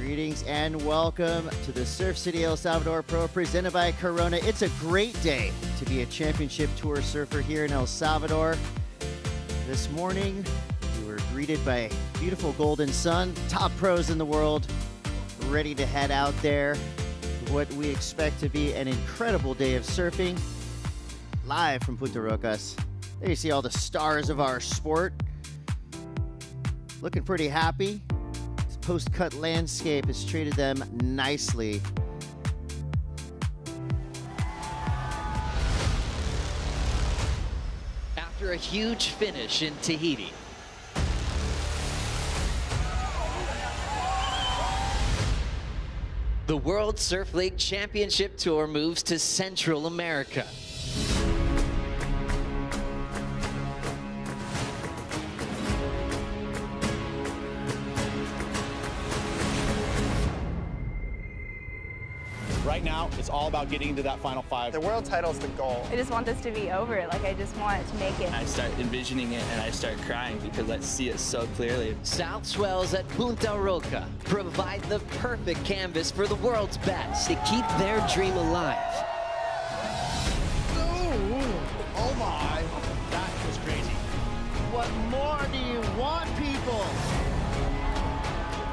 Greetings and welcome to the Surf City El Salvador Pro presented by Corona. It's a great day to be a championship tour surfer here in El Salvador. This morning, we were greeted by a beautiful golden sun, top pros in the world, ready to head out there. What we expect to be an incredible day of surfing, live from Punta Rocas. There you see all the stars of our sport. Looking pretty happy. This post-cut landscape has treated them nicely. After a huge finish in Tahiti, the World Surf League Championship Tour moves to Central America. Right now, it's all about getting into that final five. The world title is the goal. I just want this to be over. I just want it to make it. I start envisioning it and I start crying because I see it so clearly. South swells at Punta Roca provide the perfect canvas for the world's best to keep their dream alive. Oh my, That was crazy. what more do you want, people?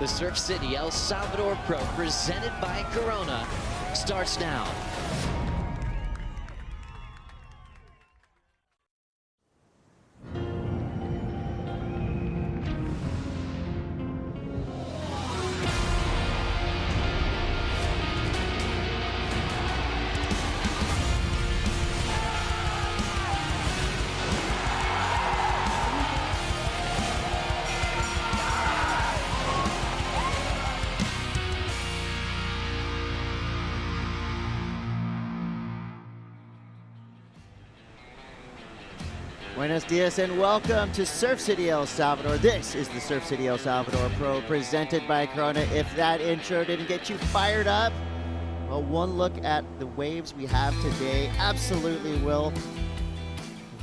The Surf City El Salvador Pro presented by Corona starts now. Buenos dias and welcome to Surf City El Salvador. This is the Surf City El Salvador Pro presented by Corona. If that intro didn't get you fired up, well, one look at the waves we have today absolutely will.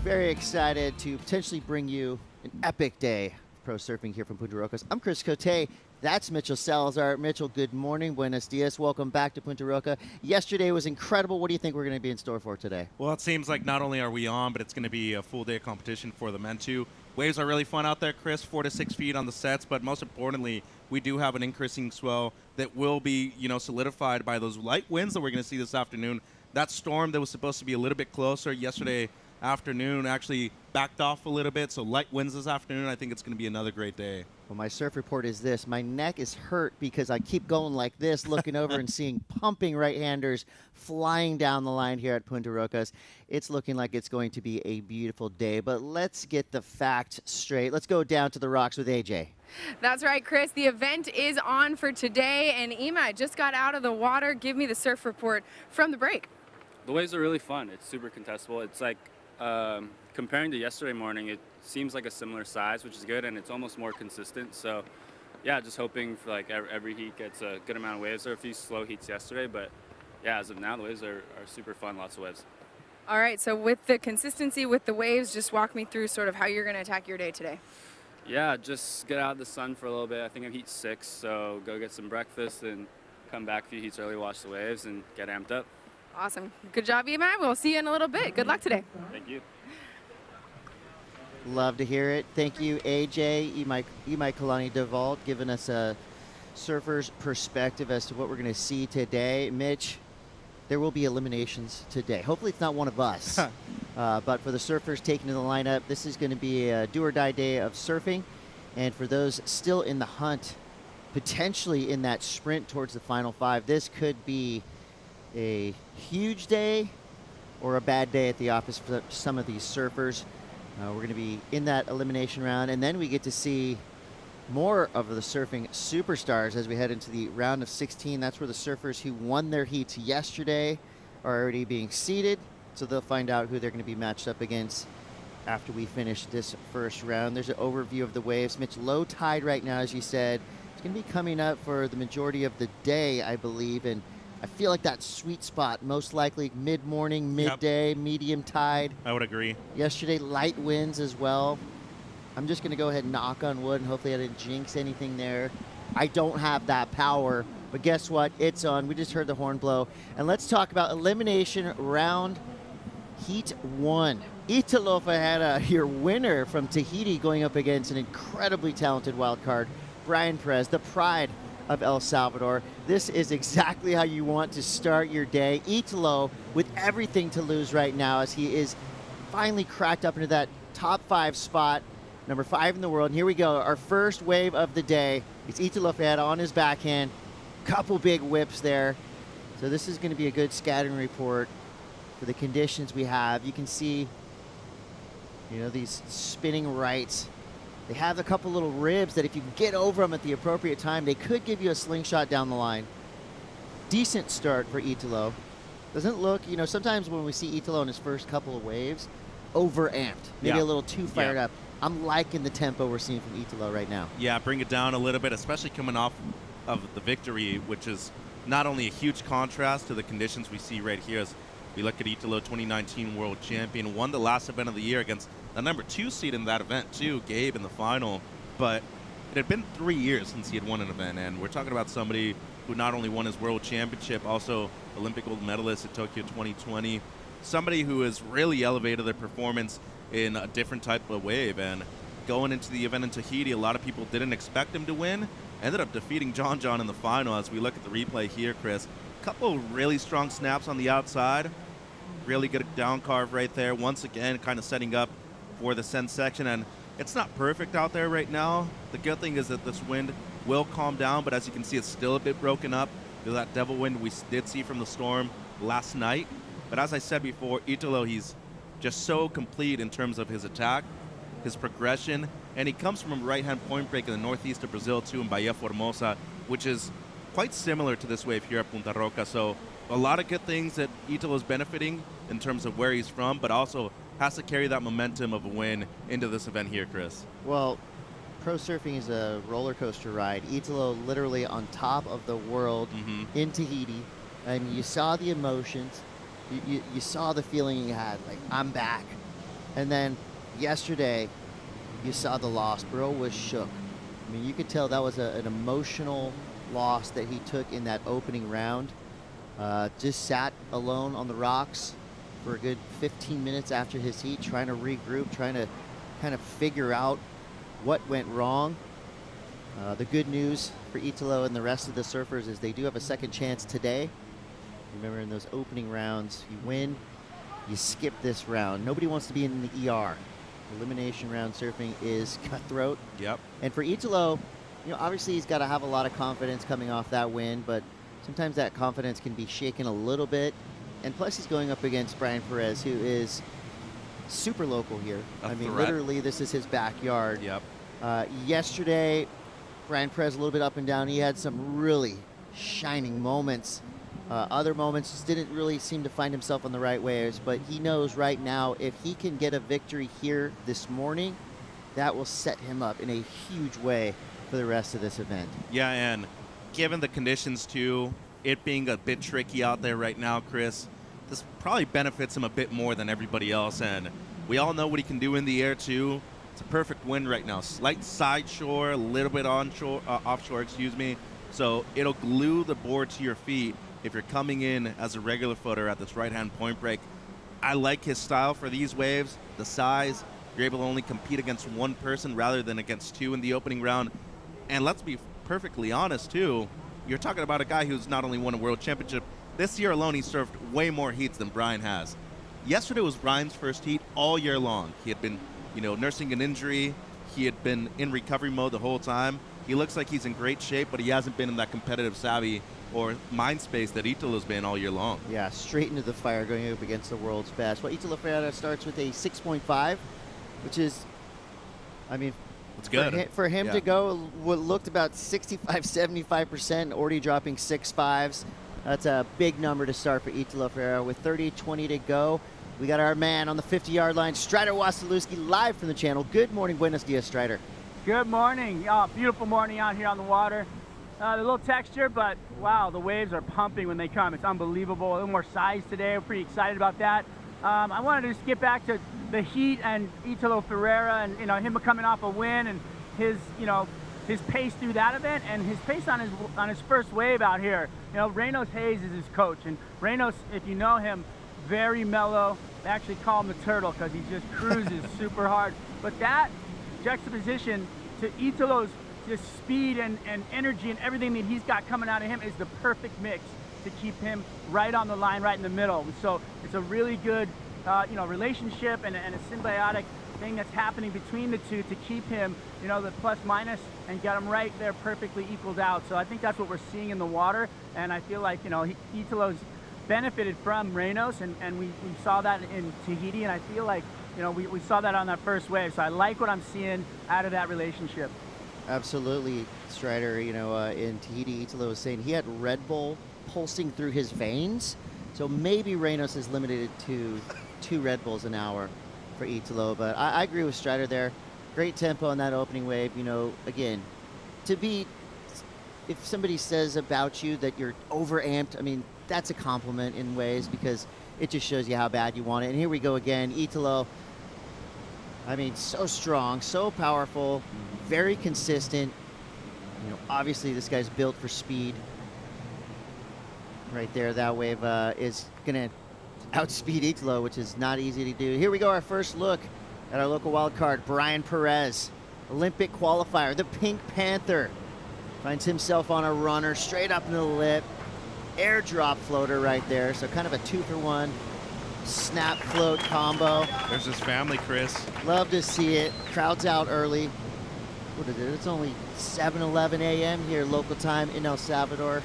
Very excited to potentially bring you an epic day of pro surfing here from Punta Rocas. I'm Chris Cote. That's Mitchell Salazar. Mitchell, good morning. Buenos dias. Welcome back to Punta Roca. Yesterday was incredible. What do you think we're going to be in store for today? Well, it seems like not only are we on, but it's going to be a full day of competition for the men too. Waves are really fun out there, Chris, 4 to 6 feet on the sets, but most importantly, we do have an increasing swell that will be, solidified by those light winds that we're going to see this afternoon. That storm that was supposed to be a little bit closer yesterday afternoon actually backed off a little bit, so light winds this afternoon. I think it's going to be another great day. Well, my surf report is this. My neck is hurt because I keep going like this, looking over and seeing pumping right-handers flying down the line here at Punta Rocas. It's looking like it's going to be a beautiful day, but let's get the facts straight. Let's go down to the rocks with AJ. That's right, Chris. The event is on for today, and Ima just got out of the water. Give me the surf report from the break. The waves are really fun. It's super contestable. It's like comparing to yesterday morning, it seems like a similar size, which is good, and it's almost more consistent. So, yeah, just hoping for every heat gets a good amount of waves. There were a few slow heats yesterday, but yeah, as of now, the waves are super fun. Lots of waves. All right, so with the consistency with the waves, just walk me through sort of how you're going to attack your day today. Yeah, just get out of the sun for a little bit. I think I'm heat 6, so go get some breakfast and come back a few heats early, watch the waves, and get amped up. Awesome. Good job, Ima. We'll see you in a little bit. Good luck today. Thank you. Love to hear it. Thank you, AJ, Imai Kalani Devalt, giving us a surfer's perspective as to what we're going to see today. Mitch, there will be eliminations today. Hopefully it's not one of us. But for the surfers taking to the lineup, this is going to be a do-or-die day of surfing. And for those still in the hunt, potentially in that sprint towards the final 5, this could be a huge day or a bad day at the office for some of these surfers. We're going to be in that elimination round, and then we get to see more of the surfing superstars as we head into the round of 16. That's where the surfers who won their heats yesterday are already being seeded, so they'll find out who they're going to be matched up against after we finish this first round. There's an overview of the waves. Mitch, low tide right now, as you said. It's going to be coming up for the majority of the day, I believe, and I feel like that sweet spot, most likely mid-morning, midday, medium tide. I would agree. Yesterday, light winds as well. I'm just going to go ahead and knock on wood, and hopefully I didn't jinx anything there. I don't have that power. But guess what? It's on. We just heard the horn blow. And let's talk about elimination round Heat 1. Italo Ferreira, your winner from Tahiti, going up against an incredibly talented wild card, Brian Perez, the pride of El Salvador. This is exactly how you want to start your day. Italo with everything to lose right now as he is finally cracked up into that top 5 spot, number 5 in the world. And here we go, our first wave of the day. It's Italo Ferreira on his backhand. Couple big whips there. So this is going to be a good scattering report for the conditions we have. You can see, you know, these spinning rights. They have a couple little ribs that if you can get over them at the appropriate time, they could give you a slingshot down the line. Decent start for Italo. Doesn't look, you know, sometimes when we see Italo in his first couple of waves, overamped, maybe a little too fired up. I'm liking the tempo we're seeing from Italo right now. Yeah, bring it down a little bit, especially coming off of the victory, which is not only a huge contrast to the conditions we see right here as we look at Italo, 2019 world champion, won the last event of the year against the number 2 seed in that event too, Gabe, in the final. But it had been 3 years since he had won an event, and we're talking about somebody who not only won his world championship, also Olympic gold medalist at Tokyo 2020, somebody who has really elevated their performance in a different type of wave. And going into the event in Tahiti, a lot of people didn't expect him to win. Ended up defeating John in the final. As we look at the replay here, Chris, a couple really strong snaps on the outside. Really good down carve right there. Once again, kind of setting up for the send section. And it's not perfect out there right now. The good thing is that this wind will calm down, but as you can see, it's still a bit broken up. There's that devil wind we did see from the storm last night. But as I said before, Italo, he's just so complete in terms of his attack, his progression, and he comes from a right-hand point break in the northeast of Brazil too, in Bahia Formosa, which is quite similar to this wave here at Punta Roca. So a lot of good things that Italo is benefiting in terms of where he's from, but also has to carry that momentum of a win into this event here, Chris. Well, pro surfing is a roller coaster ride. Italo literally on top of the world in Tahiti. I mean, you saw the emotions. You saw the feeling he had, like, I'm back. And then yesterday, you saw the loss. Bro was shook. I mean, you could tell that was an emotional loss that he took in that opening round. Just sat alone on the rocks for a good 15 minutes after his heat, trying to regroup, trying to kind of figure out what went wrong. The good news for Italo and the rest of the surfers is they do have a second chance today. Remember, in those opening rounds, you win, you skip this round. Nobody wants to be in the ER. Elimination round surfing is cutthroat. Yep. And for Italo, you know, obviously he's got to have a lot of confidence coming off that win, but sometimes that confidence can be shaken a little bit. And plus, he's going up against Brian Perez, who is super local here. I mean, literally, this is his backyard. Yep. Yesterday, Brian Perez a little bit up and down. He had some really shining moments. Other moments just didn't really seem to find himself on the right waves, but he knows right now if he can get a victory here this morning, that will set him up in a huge way for the rest of this event. Yeah, and given the conditions too, it being a bit tricky out there right now, Chris, this probably benefits him a bit more than everybody else, and we all know what he can do in the air too. It's a perfect wind right now. Slight side shore, a little bit onshore, offshore, excuse me. So it'll glue the board to your feet if you're coming in as a regular footer at this right-hand point break. I like his style for these waves, the size. You're able to only compete against one person rather than against two in the opening round. And let's be perfectly honest, too. You're talking about a guy who's not only won a world championship, this year alone he surfed way more heats than Brian has. Yesterday was Brian's first heat all year long. He had been, you know, nursing an injury. He had been in recovery mode the whole time. He looks like he's in great shape, but he hasn't been in that competitive savvy or mind space that Italo's been all year long. Yeah, straight into the fire going up against the world's best. Well, Italo Ferreira starts with a 6.5, which is, I mean, it's good. For him to go what looked about 65, 75%, already dropping 6.5s. That's a big number to start for Italo Ferreira. With 30-20 to go, we got our man on the 50-yard line, Strider Wasilewski, live from the channel. Good morning, buenos dias, Strider. Good morning. Beautiful morning out here on the water. A little texture, but wow, the waves are pumping when they come. It's unbelievable. A little more size today. We're pretty excited about that. I wanted to just get back to the heat and Italo Ferreira and, you know, him coming off a win and his, you know, his pace through that event and his pace on his first wave out here. You know, Reynos Hayes is his coach, and Reynos, if you know him, very mellow. They actually call him the turtle because he just cruises super hard. But that juxtaposition to Italo's just speed and energy and everything that he's got coming out of him is the perfect mix to keep him right on the line, right in the middle. And so it's a really good, you know, relationship and a symbiotic thing that's happening between the two to keep him, you know, the plus minus and get him right there perfectly equaled out. So I think that's what we're seeing in the water, and I feel like, you know, Italo's benefited from Reynos, and we saw that in Tahiti, and I feel like, you know, we saw that on that first wave. So I like what I'm seeing out of that relationship. Absolutely, Strider. You know, in Tahiti, Italo was saying he had Red Bull pulsing through his veins, so maybe Reynos is limited to 2 Red Bulls an hour for Italo. But I agree with Strider there. Great tempo on that opening wave. You know, again, to be, if somebody says about you that you're overamped, I mean, that's a compliment in ways, because it just shows you how bad you want it. And here we go again. Italo, I mean, so strong, so powerful, very consistent. You know, obviously this guy's built for speed. Right there, that wave is gonna outspeed Italo, which is not easy to do. Here we go, our first look at our local wild card. Brian Perez, Olympic qualifier, the Pink Panther, finds himself on a runner straight up in the lip. Airdrop floater right there, so kind of a 2-for-1 snap float combo. There's his family, Chris. Love to see it. Crowd's out early. What is it? It's only 7:11 a.m. here local time in El Salvador.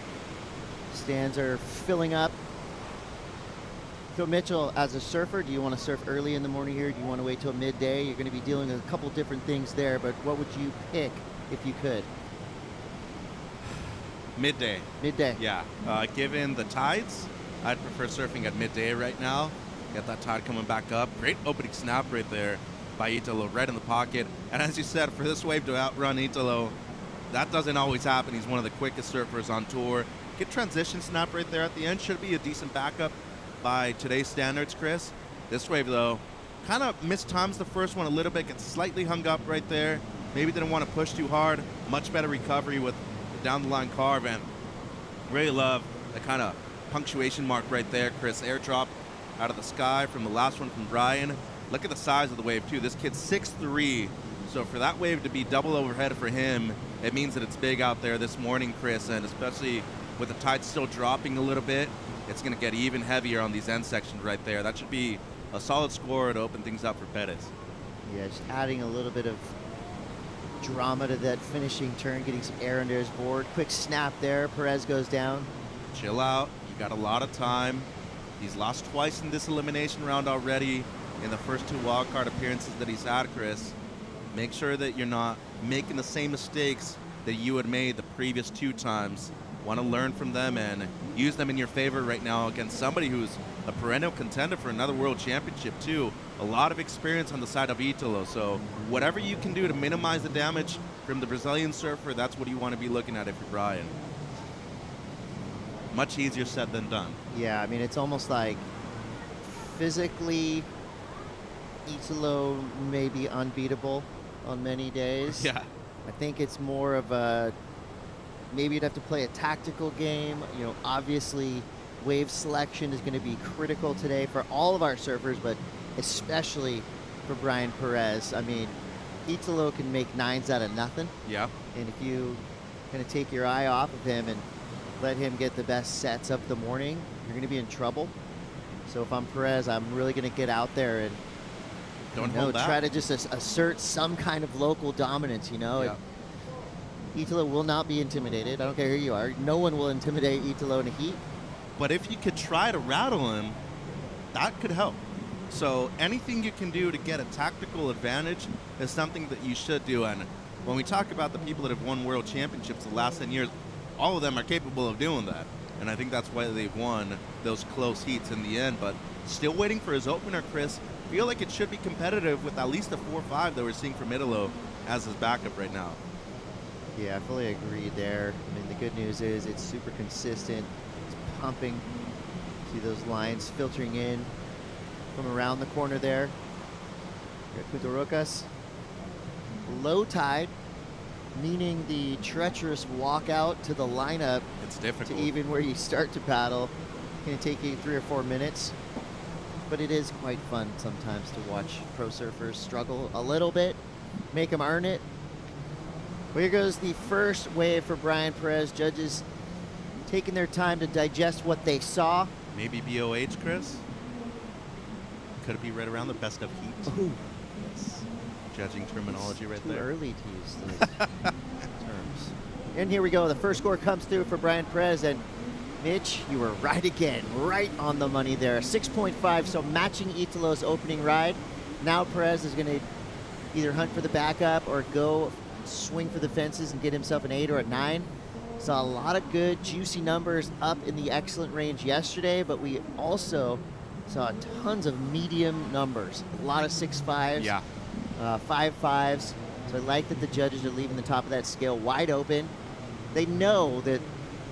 Stands are filling up. So Mitchell, as a surfer, do you want to surf early in the morning here? Do you want to wait till midday? You're going to be dealing with a couple different things there, but what would you pick if you could? Midday. Midday. Yeah. Given the tides, I'd prefer surfing at midday right now. Get that tide coming back up. Great opening snap right there by Italo, right in the pocket. And as you said, for this wave to outrun Italo, that doesn't always happen. He's one of the quickest surfers on tour. Good transition snap right there at the end. Should be a decent backup by today's standards, Chris. This wave, though, kind of mistimes the first one a little bit. Gets slightly hung up right there. Maybe didn't want to push too hard. Much better recovery with the down-the-line carve. And really love the kind of punctuation mark right there, Chris. Airdrop out of the sky from the last one from Brian. Look at the size of the wave, too. This kid's 6'3". So for that wave to be double overhead for him, it means that it's big out there this morning, Chris, and especially with the tide still dropping a little bit, it's going to get even heavier on these end sections right there. That should be a solid score to open things up for Perez. Yeah, just adding a little bit of drama to that finishing turn, getting some air under his board. Quick snap there. Perez goes down. Chill out. You got a lot of time. He's lost twice in this elimination round already in the first 2 wildcard appearances that he's had, Chris. Make sure that you're not making the same mistakes that you had made the previous 2 times. Want to learn from them and use them in your favor right now against somebody who's a perennial contender for another world championship too. A lot of experience on the side of Italo, so whatever you can do to minimize the damage from the Brazilian surfer, that's what you want to be looking at if you're Brian. Much easier said than done. Yeah, I mean, it's almost like physically Italo may be unbeatable on many days. Yeah. I think it's more of a, maybe you'd have to play a tactical game. You know, obviously wave selection is going to be critical today for all of our surfers, but especially for Brian Perez. I mean, Italo can make 9s out of nothing. Yeah. And if you kind of take your eye off of him and let him get the best sets of the morning, you're going to be in trouble. So if I'm Perez, I'm really going to get out there and try to just assert some kind of local dominance, you know. Yeah. Italo will not be intimidated. I don't care who you are. No one will intimidate Italo in a heat. But if you could try to rattle him, that could help. So anything you can do to get a tactical advantage is something that you should do. And when we talk about the people that have won world championships the last 10 years, all of them are capable of doing that. And I think that's why they've won those close heats in the end. But still waiting for his opener, Chris. Feel like it should be competitive with at least a 4-5 that we're seeing from Italo as his backup right now. Yeah, I fully agree there. I mean, the good news is it's super consistent. It's pumping. See those lines filtering in from around the corner there. Here at Punta Rocas. Low tide. meaning the treacherous walk out to the lineup It's difficult. to even where you start to paddle can take you 3 or 4 minutes. But it is quite fun sometimes to watch pro surfers struggle a little bit, make them earn it. Well, here goes the first wave for Brian Perez. Judges taking their time to digest what they saw. Maybe BOH, Chris? Could it be right around the best of heat? Ooh. Yes. Judging terminology right Too there. early to use those terms. And here we go. The first score comes through for Brian Perez. And Mitch, you were right again. Right on the money there. 6.5, so matching Italo's opening ride. Now Perez is going to either hunt for the backup or go swing for the fences and get himself an 8 or a 9. Saw a lot of good, juicy numbers up in the excellent range yesterday, but we also saw tons of medium numbers. A lot of 6.5s. Yeah. 5.5s. So I like that the judges are leaving the top of that scale wide open. They know that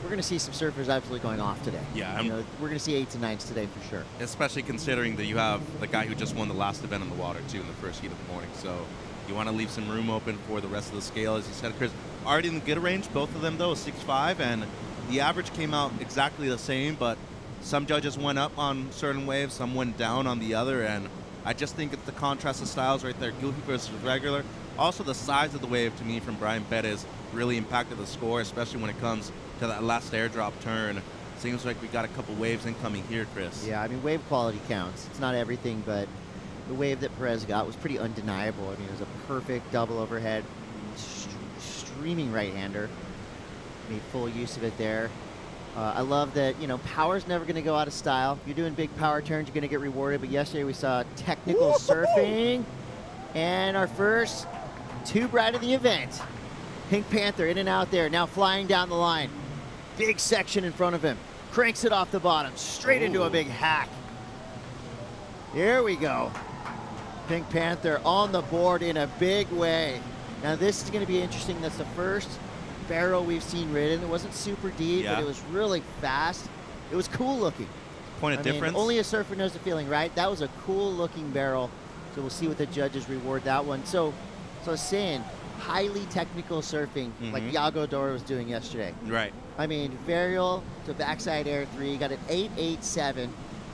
we're going to see some surfers absolutely going off today. Yeah, You know, we're going to see 8s and 9s today for sure. Especially considering that you have the guy who just won the last event in the water, too, in the first heat of the morning. So you want to leave some room open for the rest of the scale, as you said, Chris. Already in the good range, both of them, though, 6.5, and the average came out exactly the same, but some judges went up on certain waves, some went down on the other, and I just think it's the contrast of styles right there, goofy versus regular. Also, the size of the wave, to me, from Brian Perez really impacted the score, especially when it comes to that last airdrop turn. Seems like we got a couple waves incoming here, Chris. Yeah, I mean, wave quality counts. It's not everything, but the wave that Perez got was pretty undeniable. I mean, it was a perfect double overhead, streaming right-hander. Made full use of it there. I love that, you know, power's never going to go out of style. If you're doing big power turns, you're going to get rewarded. But yesterday we saw technical surfing. And our first tube ride of the event. Pink Panther in and out there, now flying down the line. Big section in front of him. Cranks it off the bottom, straight into a big hack. Here we go. Pink Panther on the board in a big way. Now this is going to be interesting. That's the first barrel we've seen ridden. It wasn't super deep, but it was really fast. It was cool looking. Point of difference. Only a surfer knows the feeling, right? That was a cool looking barrel. So we'll see what the judges reward that one. So I was saying, highly technical surfing, like Iago Dora was doing yesterday. Right. I mean, varial to backside air 3, got an 8.87.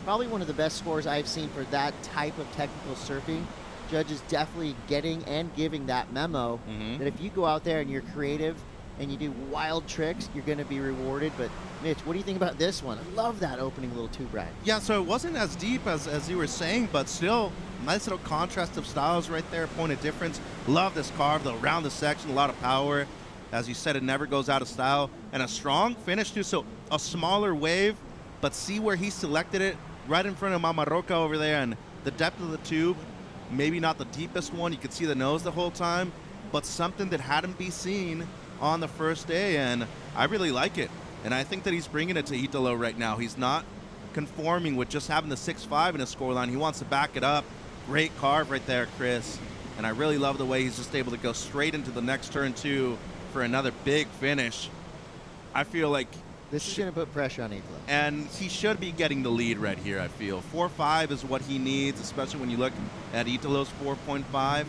Probably one of the best scores I've seen for that type of technical surfing. Judges definitely getting and giving that memo that if you go out there and you're creative and you do wild tricks, you're going to be rewarded. But Mitch, what do you think about this one? I love that opening little tube ride. Yeah, so it wasn't as deep as you were saying, but still nice little contrast of styles right there, point of difference. Love this carve, though, around the section, a lot of power. As you said, it never goes out of style. And a strong finish, too, so a smaller wave, but see where he selected it, right in front of Mama Roca over there, and the depth of the tube, maybe not the deepest one. You could see the nose the whole time, but something that hadn't been seen on the first day, and I really like it. And I think that he's bringing it to Italo right now. He's not conforming with just having the 6.5 in his scoreline. He wants to back it up. Great carve right there, Chris. And I really love the way he's just able to go straight into the next turn, too, for another big finish. I feel like this is going to put pressure on Italo. And he should be getting the lead right here, I feel. 4.5 is what he needs, especially when you look at Italo's 4.5.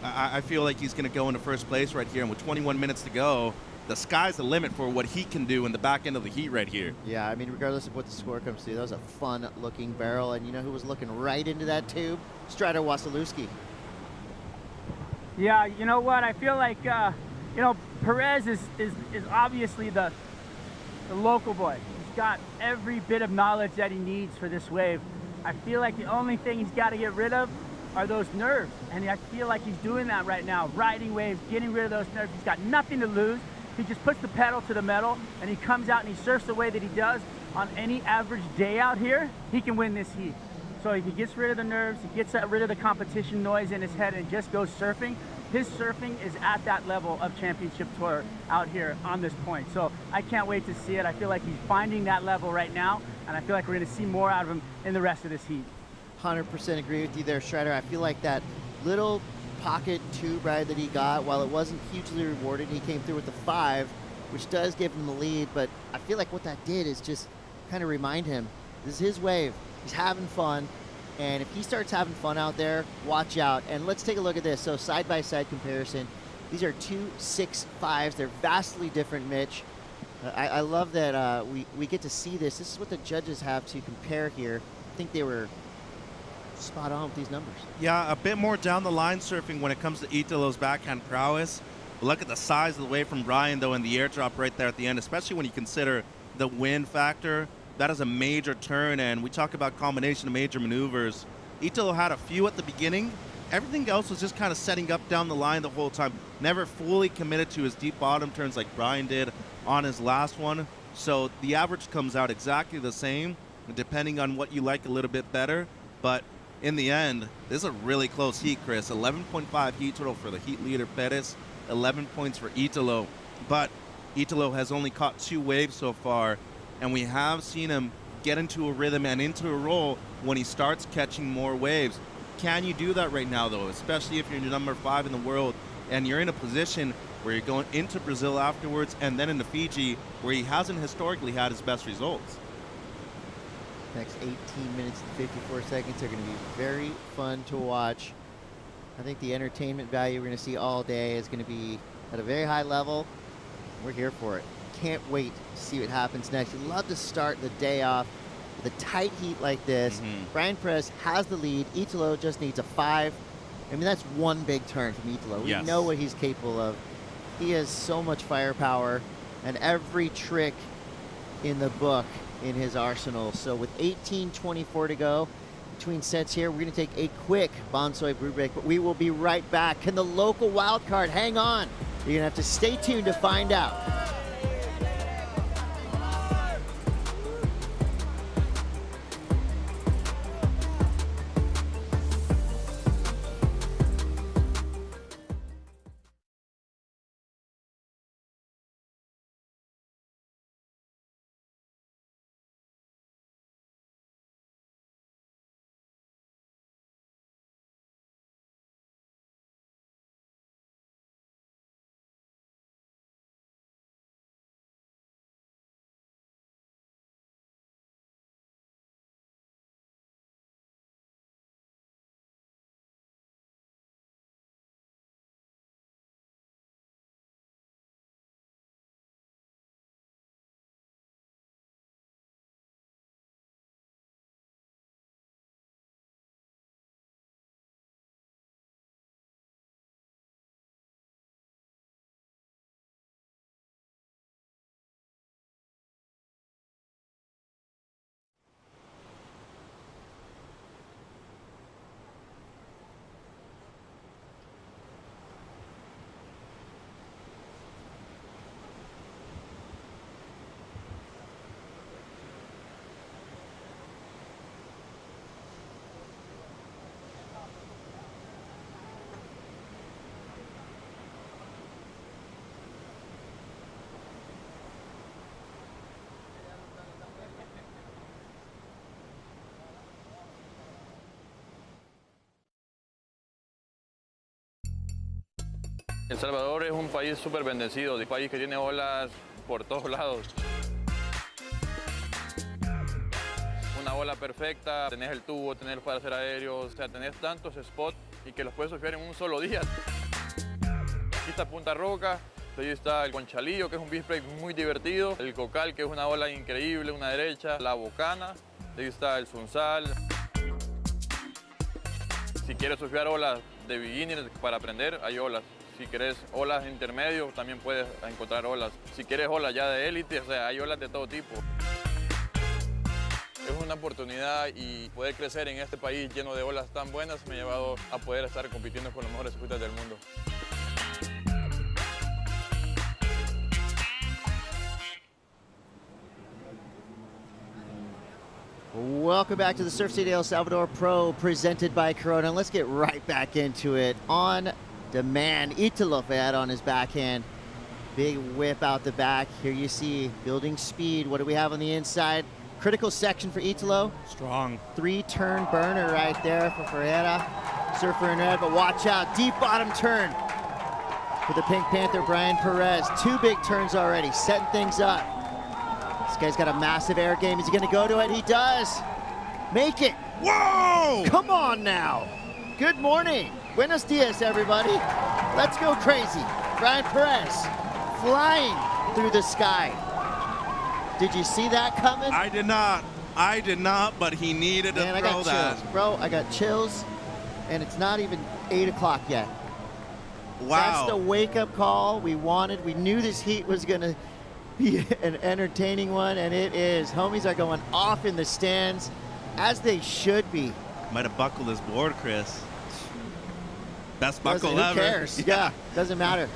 I feel like he's going to go into first place right here. And with 21 minutes to go, the sky's the limit for what he can do in the back end of the heat right here. Yeah, I mean, regardless of what the score comes to, that was a fun-looking barrel. And you know who was looking right into that tube? Strider Wasilewski. Yeah, you know what? I feel like, you know, Perez is obviously the local boy. He's got every bit of knowledge that he needs for this wave. I feel like the only thing he's got to get rid of are those nerves. And I feel like he's doing that right now. Riding waves, getting rid of those nerves. He's got nothing to lose. He just puts the pedal to the metal and he comes out and he surfs the way that he does on any average day out here. He can win this heat. So if he gets rid of the nerves, he gets rid of the competition noise in his head and just goes surfing, his surfing is at that level of championship tour out here on this point. So I can't wait to see it. I feel like he's finding that level right now, and I feel like we're going to see more out of him in the rest of this heat. 100% agree with you there, Strider. I feel like that little pocket tube ride that he got, while it wasn't hugely rewarded, he came through with the 5, which does give him the lead, but I feel like what that did is just kind of remind him, this is his wave. He's having fun, and if he starts having fun out there, watch out. And let's take a look at this. So side-by-side comparison, These are 2.65s. They're vastly different, Mitch. I love that we get to see this. This is what the judges have to compare here. I think they were spot on with these numbers. Yeah, a bit more down the line surfing when it comes to Italo's backhand prowess. Look at the size of the wave from Brian, though, and the airdrop right there at the end, especially when you consider the wind factor. That is a major turn, and we talk about combination of major maneuvers. Italo had a few at the beginning. Everything else was just kind of setting up down the line the whole time. Never fully committed to his deep bottom turns like Brian did on his last one. So the average comes out exactly the same, depending on what you like a little bit better. But in the end, this is a really close heat, Chris. 11.5 heat total for the heat leader, Perez. 11 points for Italo. But Italo has only caught 2 waves so far, and we have seen him get into a rhythm and into a roll when he starts catching more waves. Can you do that right now, though, especially if you're number 5 in the world and you're in a position where you're going into Brazil afterwards and then into Fiji, where he hasn't historically had his best results? Next 18 minutes and 54 seconds are going to be very fun to watch. I think the entertainment value we're going to see all day is going to be at a very high level. We're here for it. Can't wait to see what happens next. We'd love to start the day off with a tight heat like this. Brian Perez has the lead. Italo just needs a 5. I mean, that's one big turn from Italo. We know what he's capable of. He has so much firepower and every trick in the book in his arsenal. So with 18:24 to go between sets here, we're going to take a quick Bonsai brew break, but we will be right back. Can the local wild card hang on? You're going to have to stay tuned to find out. El Salvador es un país súper bendecido, un país que tiene olas por todos lados. Una ola perfecta, tenés el tubo, tenés para hacer aéreos, o sea, tenés tantos spots y que los puedes surfear en un solo día. Aquí está Punta Roca, ahí está el Conchalillo, que es un beach break muy divertido, el Cocal, que es una ola increíble, una derecha, la Bocana, ahí está el Sunsal. Si quieres surfear olas de beginner para aprender, hay olas. Si quieres olas intermedios, también puedes encontrar olas. Si quieres olas ya de élite, o sea, hay olas de todo tipo. Es una oportunidad y poder crecer en este país lleno de olas tan buenas me ha llevado a poder estar compitiendo con los mejores surfistas del mundo. Welcome back to the Surf City El Salvador Pro presented by Corona. Let's get right back into it. On demand, Italo Ferreira on his backhand. Big whip out the back. Here you see building speed. What do we have on the inside? Critical section for Italo. Strong. 3-turn burner right there for Ferreira. Surfer in red, but watch out. Deep bottom turn for the Pink Panther, Brian Perez. 2 big turns already, setting things up. This guy's got a massive air game. Is he going to go to it? He does. Make it. Whoa! Come on now. Good morning. Buenos dias, everybody. Let's go crazy. Brian Perez flying through the sky. Did you see that coming? I did not, but he needed to Man, I throw got that. chills. Bro, I got chills, and it's not even 8 o'clock yet. Wow. That's the wake-up call we wanted. We knew this heat was going to be an entertaining one, and it is. Homies are going off in the stands, as they should be. Might have buckled his board, Chris. Best buckle ever. Who cares? Yeah, doesn't matter.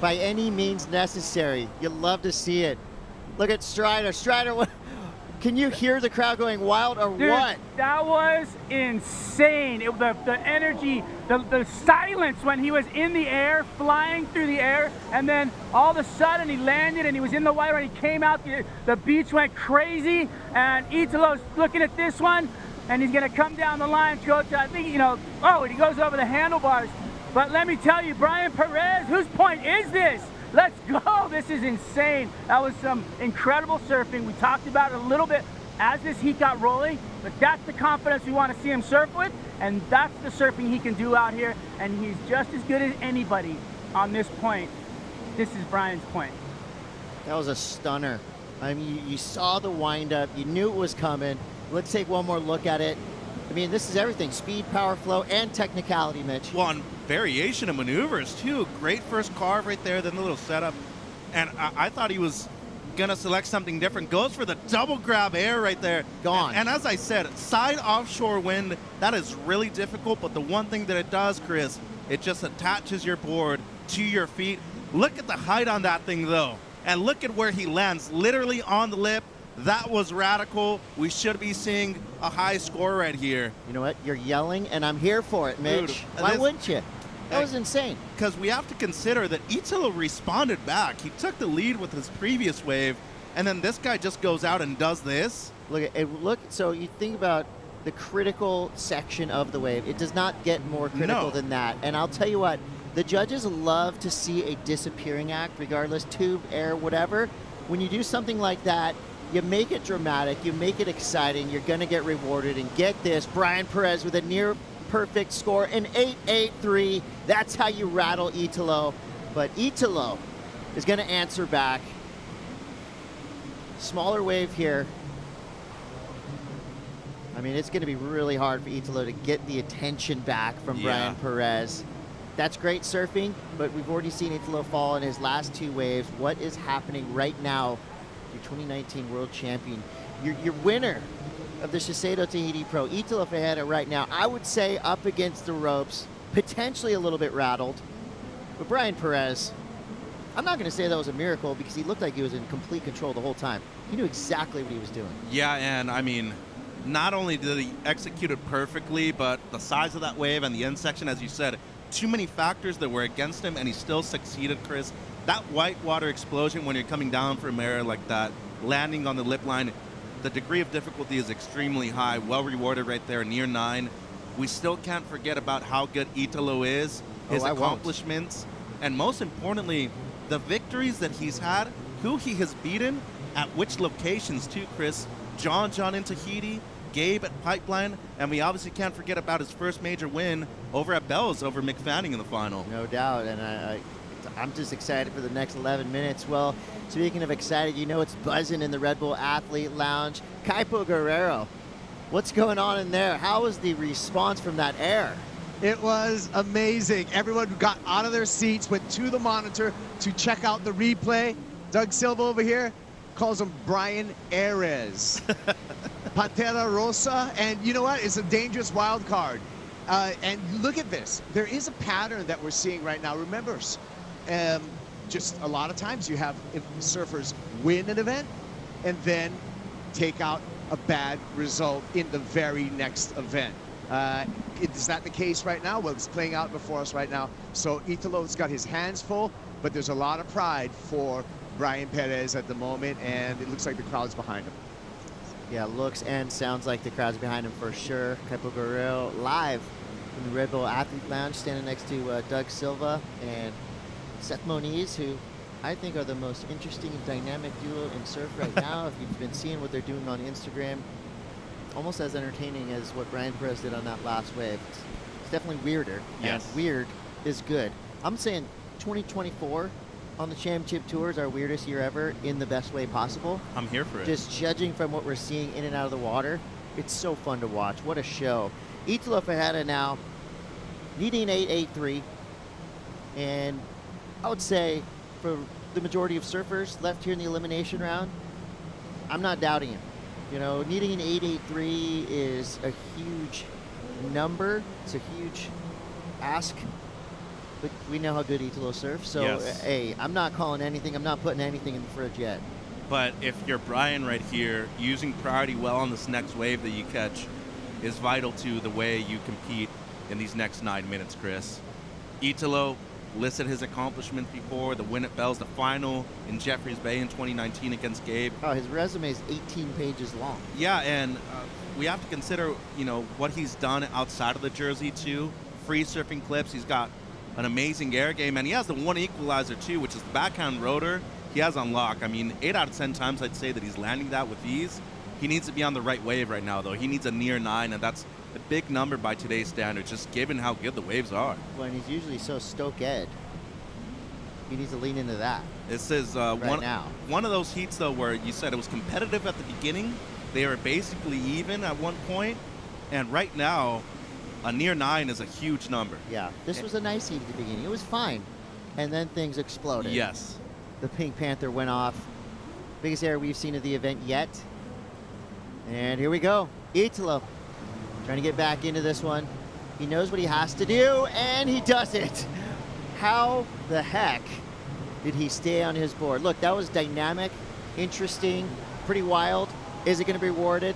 By any means necessary. You love to see it. Look at Strider. Strider, what? Can you hear the crowd going wild or Dude, what? That was insane. The energy, the silence when he was in the air, flying through the air, and then all of a sudden he landed and he was in the water and he came out, the beach went crazy, and Italo's looking at this one, and he's gonna come down the line, go to, I think, you know, oh, and he goes over the handlebars. But let me tell you, Brian Perez, whose point is this? Let's go, this is insane. That was some incredible surfing. We talked about it a little bit as this heat got rolling, but that's the confidence we want to see him surf with, and that's the surfing he can do out here, and he's just as good as anybody on this point. This is Brian's point. That was a stunner. I mean, you saw the windup, you knew it was coming. Let's take one more look at it. I mean, this is everything, speed, power, flow, and technicality, Mitch. Well, and variation of maneuvers, too. Great first carve right there, then the little setup. And I thought he was going to select something different. Goes for the double grab air right there. Gone. And as I said, side offshore wind, that is really difficult. But the one thing that it does, Chris, it just attaches your board to your feet. Look at the height on that thing, though. And look at where he lands, literally on the lip. That was radical. We should be seeing a high score right here. You know what? You're yelling, and I'm here for it, Mitch. Dude, Why wouldn't you? That was insane. Because we have to consider that Italo responded back. He took the lead with his previous wave, and then this guy just goes out and does this. Look at it. Look. So you think about the critical section of the wave. It does not get more critical than that. And I'll tell you what, the judges love to see a disappearing act, regardless, tube, air, whatever. When you do something like that, you make it dramatic, you make it exciting, you're going to get rewarded. And get this, Brian Perez with a near perfect score, an 8.83. That's how you rattle Italo. But Italo is going to answer back. Smaller wave here. I mean, it's going to be really hard for Italo to get the attention back from Brian Perez. That's great surfing, but we've already seen Italo fall in his last two waves. What is happening right now? Your 2019 world champion, your winner of the Shiseido Tahiti Pro, Italo Ferreira right now, I would say up against the ropes, potentially a little bit rattled. But Brian Perez, I'm not going to say that was a miracle because he looked like he was in complete control the whole time. He knew exactly what he was doing. Yeah, and I mean, not only did he execute it perfectly, but the size of that wave and the end section, as you said, too many factors that were against him, and he still succeeded, Chris. That whitewater explosion when you're coming down from air like that, landing on the lip line, the degree of difficulty is extremely high, well rewarded right there, near 9. We still can't forget about how good Italo is, his accomplishments, and most importantly, the victories that he's had, who he has beaten, at which locations too, Chris. John in Tahiti, Gabe at Pipeline, and we obviously can't forget about his first major win over at Bell's over McFadden in the final. No doubt, and I'm just excited for the next 11 minutes. Well, speaking of excited, you know it's buzzing in the Red Bull Athlete Lounge. Kaipo Guerrero, what's going on in there? How was the response from that air? It was amazing. Everyone got out of their seats, went to the monitor to check out the replay. Doug Silva over here calls him Brian Perez. Pantera Rosa, and you know what? It's a dangerous wild card. And look at this. There is a pattern that we're seeing right now. Remember, just a lot of times you have surfers win an event and then take out a bad result in the very next event. Is that the case right now? Well, it's playing out before us right now. So Italo's got his hands full, but there's a lot of pride for Brian Perez at the moment, and it looks like the crowd's behind him. Yeah, looks and sounds like the crowd's behind him for sure. Kaipo Guerrero live from the Red Bull Athlete Lounge, standing next to Doug Silva and Seth Moniz, who I think are the most interesting and dynamic duo in surf right now. If you've been seeing what they're doing on Instagram, almost as entertaining as what Brian Perez did on that last wave. It's definitely weirder. Yes. And weird is good. I'm saying 2024 on the Championship Tour is our weirdest year ever in the best way possible. I'm here for it. Just judging from what we're seeing in and out of the water, it's so fun to watch. What a show. Italo Ferreira now needing an 8.83. And I would say for the majority of surfers left here in the elimination round, I'm not doubting him. You know, needing an 8.83 is a huge number. It's a huge ask. But we know how good Italo surfs. So, Yes. hey, I'm not calling anything. I'm not putting anything in the fridge yet. But if you're Brian right here, using priority well on this next wave that you catch is vital to the way you compete in these next 9 minutes, Chris. Italo listed his accomplishments before, the win at Bell's, the final in Jeffreys Bay in 2019 against Gabe. Oh, his resume is 18 pages long. Yeah, and we have to consider, you know, what he's done outside of the jersey, too. Free surfing clips. He's got an amazing air game, and he has the one equalizer, too, which is the backhand rotor. He has on lock. I mean, 8 out of 10 times I'd say that he's landing that with ease. He needs to be on the right wave right now, though. He needs a near 9, and that's a big number by today's standards, just given how good the waves are. Well, and he's usually so stoke-ed. He needs to lean into that. This is one of those heats, though, where you said it was competitive at the beginning. They were basically even at one point, and right now, a near 9 is a huge number. Yeah, this was a nice heat at the beginning. It was fine, and then things exploded. Yes. The Pink Panther went off. Biggest error we've seen of the event yet. And here we go. Italo trying to get back into this one. He knows what he has to do, and he does it. How the heck did he stay on his board? Look, that was dynamic, interesting, pretty wild. Is it going to be rewarded?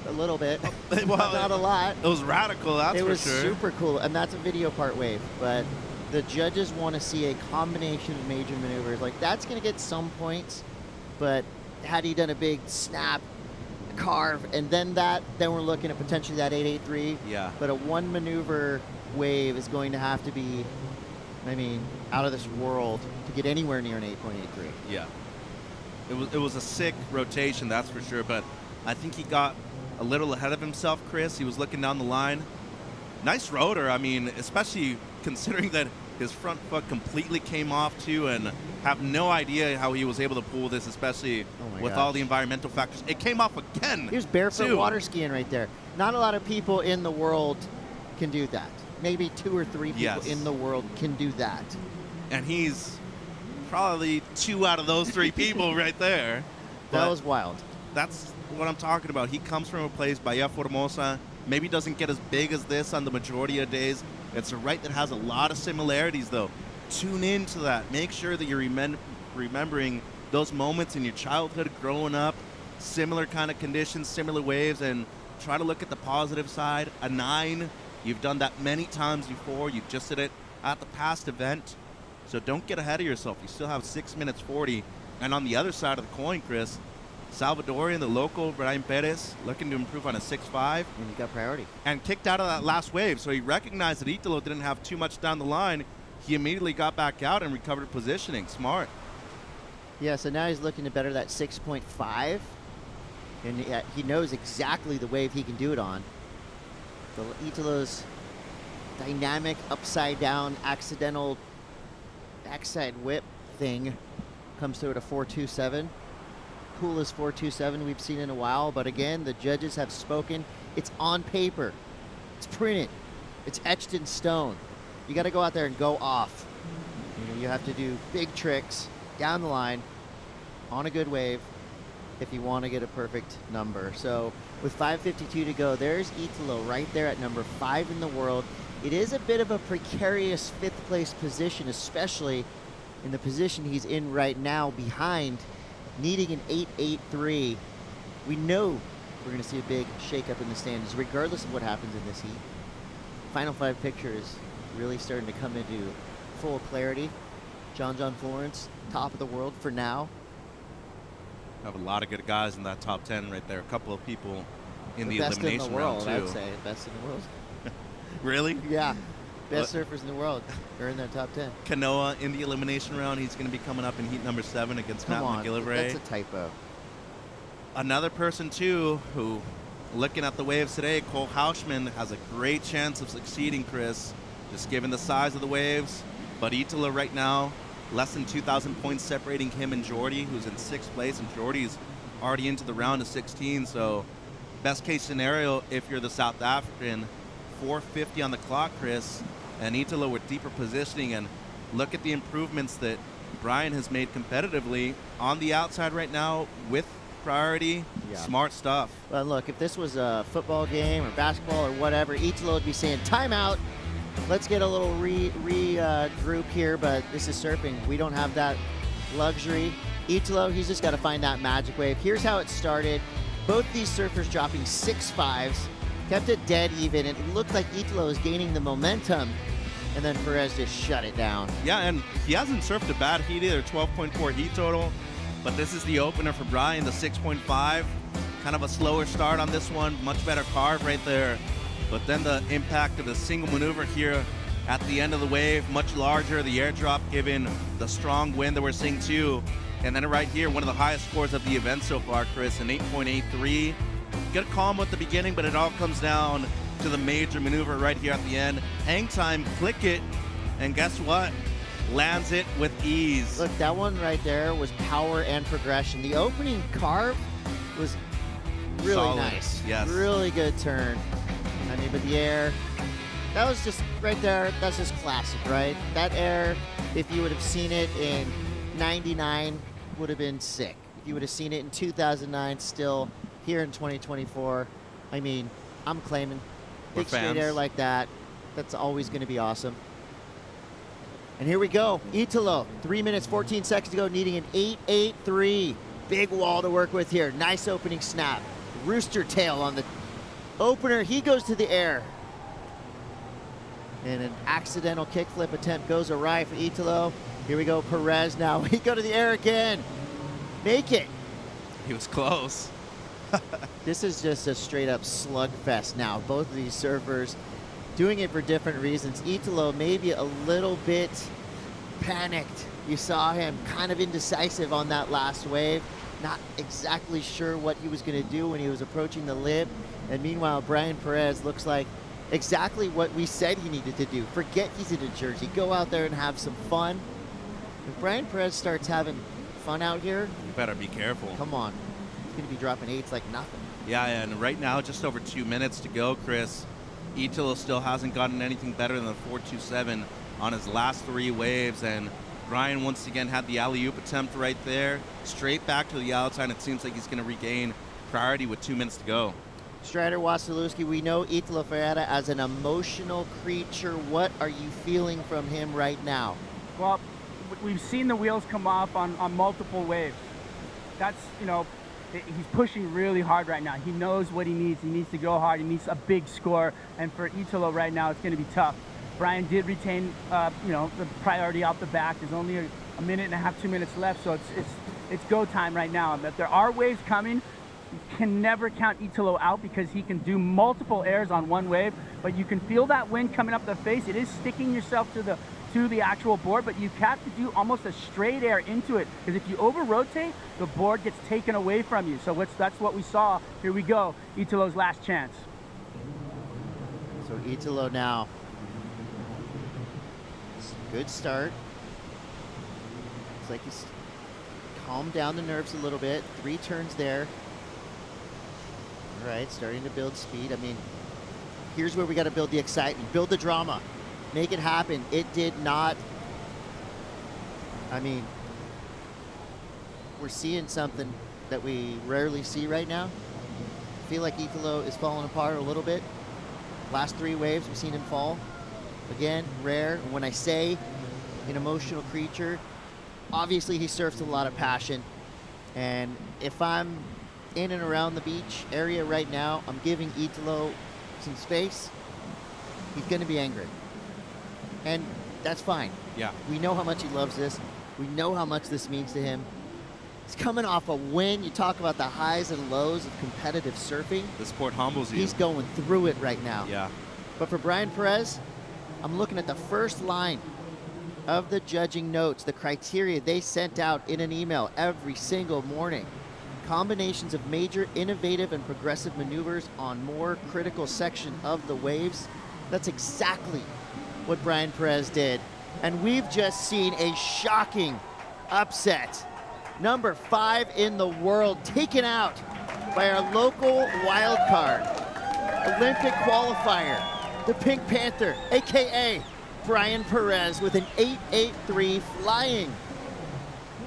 A little bit. Well, not a lot. It was radical, that's for sure. It was super cool, and that's a video part wave, but the judges want to see a combination of major maneuvers. Like, that's going to get some points, but had he done a big snap, carve, and then we're looking at potentially that 8.83. Yeah. But a one maneuver wave is going to have to be, I mean, out of this world to get anywhere near an 8.83. Yeah. It was a sick rotation, that's for sure, but I think he got a little ahead of himself, Chris. He was looking down the line. Nice rotor, I mean, especially considering that his front foot completely came off too, and have no idea how he was able to pull this, especially with all the environmental factors. It came off again. He was barefoot too. water skiing right there. Not a lot of people in the world can do that. Maybe 2 or 3 people in the world can do that. And he's probably 2 out of those 3 people right there. That was wild. That's what I'm talking about. He comes from a place, Bahia Formosa, maybe doesn't get as big as this on the majority of days. It's a right that has a lot of similarities, though. Tune into that. Make sure that you're remembering those moments in your childhood growing up, similar kind of conditions, similar waves, and try to look at the positive side. A 9, you've done that many times before. You just did it at the past event. So don't get ahead of yourself. You still have 6 minutes 40. And on the other side of the coin, Chris, Salvadorian, the local, Brian Perez, looking to improve on a 6.5. And he got priority. And kicked out of that last wave. So he recognized that Italo didn't have too much down the line. He immediately got back out and recovered positioning. Smart. Yeah, so now he's looking to better that 6.5. And he knows exactly the wave he can do it on. So Italo's dynamic, upside down, accidental backside whip thing comes through at a 4.27. Coolest 4.27 we've seen in a while, but again, the judges have spoken. It's on paper. It's printed. It's etched in stone. You got to go out there and go off. You know, you have to do big tricks down the line on a good wave if you want to get a perfect number. So with 5:52 to go, there's Italo right there at number 5 in the world. It is a bit of a precarious 5th place position, especially in the position he's in right now behind, needing an 8.83. We know we're going to see a big shakeup in the standings, regardless of what happens in this heat. Final 5 picture is really starting to come into full clarity. John Florence, top of the world for now. Have a lot of good guys in that top 10 right there. A couple of people in the best elimination in the world, round, too. I'd say. Best in the world. Really? Yeah. Best surfers in the world are in that top 10. Kanoa in the elimination round. He's going to be coming up in heat number 7 against Come on, McGillivray. that's a typo. Another person, too, who looking at the waves today, Cole Houshmand has a great chance of succeeding, Chris, just given the size of the waves. But Italo right now, less than 2,000 points separating him and Jordy, who's in 6th place, and Jordy's already into the round of 16. So best case scenario, if you're the South African, 4:50 on the clock, Chris, and Italo with deeper positioning. And look at the improvements that Brian has made competitively on the outside right now with priority. Yeah. Smart stuff. Well, look, if this was a football game or basketball or whatever, Italo would be saying, timeout. Let's get a little regroup here, but this is surfing. We don't have that luxury. Italo, he's just got to find that magic wave. Here's how it started. Both these surfers dropping 6.5s, kept it dead even. It looked like Italo was gaining the momentum, and then Perez just shut it down. Yeah, and he hasn't surfed a bad heat either, 12.4 heat total. But this is the opener for Brian, the 6.5. Kind of a slower start on this one, much better carve right there. But then the impact of the single maneuver here at the end of the wave, much larger, the airdrop given the strong wind that we're seeing too. And then right here, one of the highest scores of the event so far, Chris, an 8.83. Get calm at the beginning, but it all comes down to the major maneuver right here at the end. Hang time, click it, and guess what? Lands it with ease. Look, that one right there was power and progression. The opening carve was really Solid. nice. Yes. Really good turn. I mean, but the air, that was just right there. That's just classic, right? That air, if you would have seen it in 99, would have been sick. If you would have seen it in 2009, still here in 2024, I mean, I'm claiming We're big straight fans. air like that. That's always going to be awesome. And here we go. Italo, 3 minutes, 14 seconds to go, needing an 8.83. Big wall to work with here. Nice opening snap. Rooster tail on the opener. He goes to the air. And an accidental kickflip attempt goes awry for Italo. Here we go, Perez now. We go to the air again. Make it. He was close. This is just a straight up slugfest now. Both of these surfers doing it for different reasons. Italo maybe a little bit panicked. You saw him kind of indecisive on that last wave. Not exactly sure what he was going to do when he was approaching the lip. And meanwhile, Brian Perez looks like exactly what we said he needed to do. Forget he's in a jersey. Go out there and have some fun. If Brian Perez starts having fun out here, You better be careful. come on. He's going to be dropping 8s like nothing. Yeah, and right now, just over 2 minutes to go, Chris. Italo still hasn't gotten anything better than the 4.27 on his last 3 waves, and Brian once again had the alley-oop attempt right there, straight back to the outside. It seems like he's going to regain priority with 2 minutes to go. Strider Wasilewski, we know Italo Ferreira as an emotional creature. What are you feeling from him right now? Well, we've seen the wheels come off on multiple waves. That's, you know, he's pushing really hard right now. He knows what he needs. He needs to go hard. He needs a big score. And for Italo right now, it's going to be tough. Brian did retain, you know, the priority out the back. There's only a minute and a half, 2 minutes left. So it's go time right now. But there are waves coming. You can never count Italo out because he can do multiple airs on one wave. But you can feel that wind coming up the face. It is sticking yourself to the actual board, but you have to do almost a straight air into it, because if you over rotate, the board gets taken away from you. So that's what we saw. Here we go, Italo's last chance. So Italo now. Good start. Looks like he's calmed down the nerves a little bit. 3 turns there. All right, starting to build speed. I mean, here's where we got to build the excitement, build the drama. Make it happen. It did not. I mean, we're seeing something that we rarely see right now. I feel like Italo is falling apart a little bit. Last 3 waves, we've seen him fall. Again, rare. And when I say an emotional creature, obviously he surfs with a lot of passion. And if I'm in and around the beach area right now, I'm giving Italo some space. He's going to be angry. And that's fine. Yeah. We know how much he loves this. We know how much this means to him. He's coming off a win. You talk about the highs and lows of competitive surfing. The sport humbles you. He's going through it right now. Yeah. But for Brian Perez, I'm looking at the first line of the judging notes, the criteria they sent out in an email every single morning. combinations of major, innovative, and progressive maneuvers on more critical section of the waves. That's exactly what Brian Perez did. And we've just seen a shocking upset. Number 5 in the world, taken out by our local wild card, Olympic qualifier, the Pink Panther, AKA Brian Perez, with an 8.83, flying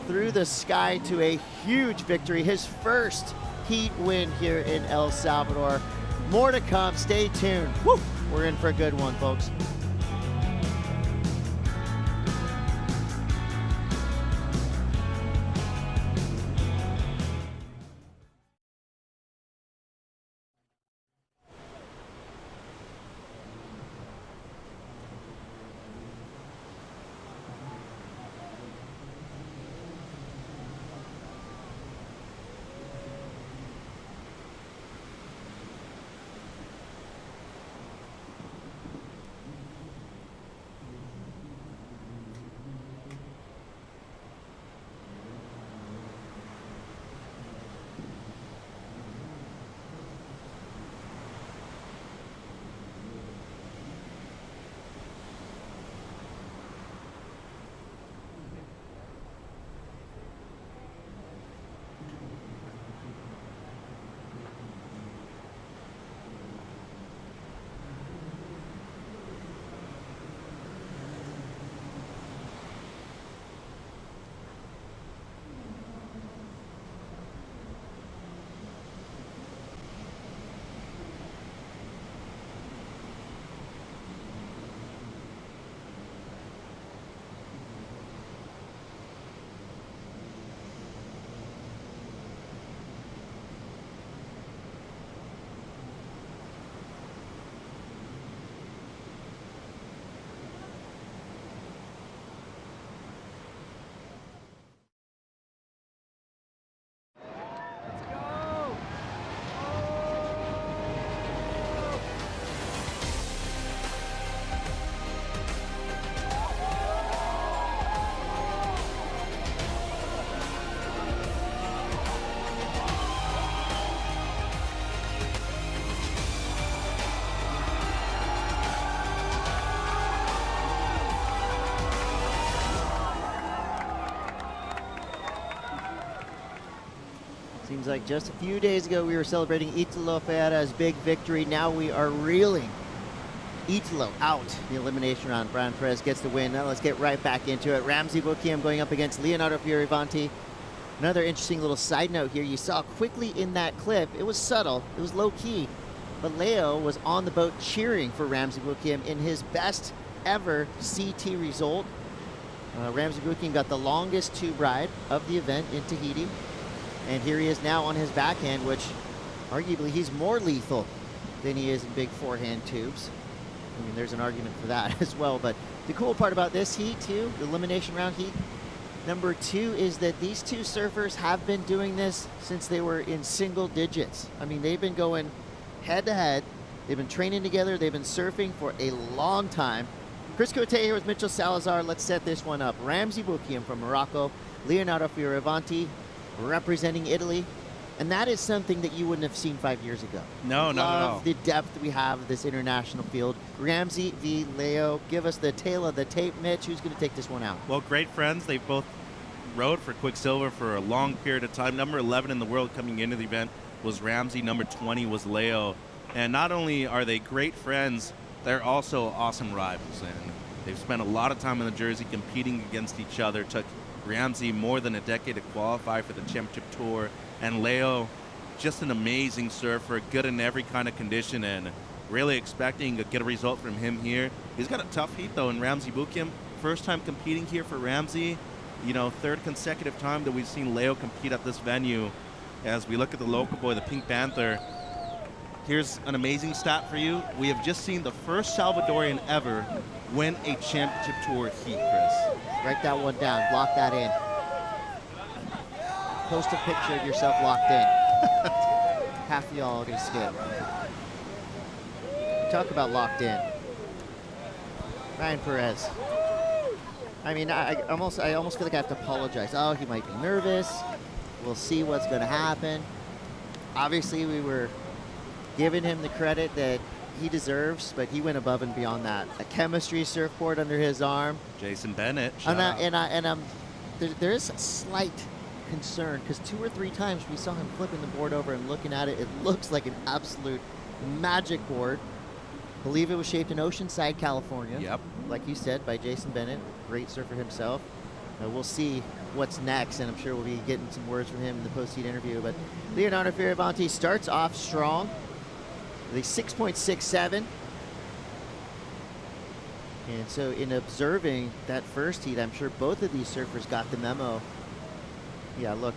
through the sky to a huge victory, his first heat win here in El Salvador. More to come, stay tuned. Woo! We're in for a good one, folks. Seems like just a few days ago we were celebrating Italo Ferreira's big victory. Now we are reeling Italo out the elimination round. Brian Perez gets the win. Now let's get right back into it. Ramsey Boukhiam going up against Leonardo Fioravanti. Another interesting little side note here. You saw quickly in that clip, it was subtle, it was low key, but Leo was on the boat cheering for Ramsey Boukhiam in his best ever CT result. Ramsey Boukhiam got the longest tube ride of the event in Tahiti. And here he is now on his backhand, which arguably he's more lethal than he is in big forehand tubes. I mean, there's an argument for that as well. But the cool part about this heat too, the elimination round heat, number 2, is that these two surfers have been doing this since they were in single digits. I mean, they've been going head to head. They've been training together. They've been surfing for a long time. Chris Cote here with Mitchell Salazar. Let's set this one up. Ramsey Boukhiam from Morocco, Leonardo Fioravanti representing Italy. And that is something that you wouldn't have seen 5 years ago. No, not at all. Love the depth we have of this international field. Ramsey v. Leo. Give us the tail of the tape, Mitch. Who's going to take this one out? Well, great friends. They both rode for Quicksilver for a long period of time. Number 11 in the world coming into the event was Ramsey. Number 20 was Leo. And not only are they great friends, they're also awesome rivals. And they've spent a lot of time in the jersey competing against each other. Took Ramsey more than a decade to qualify for the championship tour. And Leo, just an amazing surfer, good in every kind of condition, and really expecting to get a result from him here. He's got a tough heat, though, in Ramsey Boukhiam. First time competing here for Ramsey. You know, third consecutive time that we've seen Leo compete at this venue. As we look at the local boy, the Pink Panther, here's an amazing stat for you. We have just seen the first Salvadorian ever win a championship tour heat, Chris. Write that one down. Lock that in. Post a picture of yourself locked in. Half of y'all are gonna skip. Talk about locked in. Ryan Perez. I mean, I almost feel like I have to apologize. Oh, he might be nervous. We'll see what's going to happen. Obviously, we were giving him the credit that he deserves, but he went above and beyond that. A chemistry surfboard under his arm. Jason Bennett. There is a slight concern because 2 or 3 times we saw him flipping the board over and looking at it. It looks like an absolute magic board. I believe it was shaped in Oceanside, California. Yep. Like you said, by Jason Bennett, great surfer himself. We'll see what's next, and I'm sure we'll be getting some words from him in the post-heat interview. But Leonardo Fioravanti starts off strong with a 6.67. And so in observing that first heat, I'm sure both of these surfers got the memo. Yeah, look,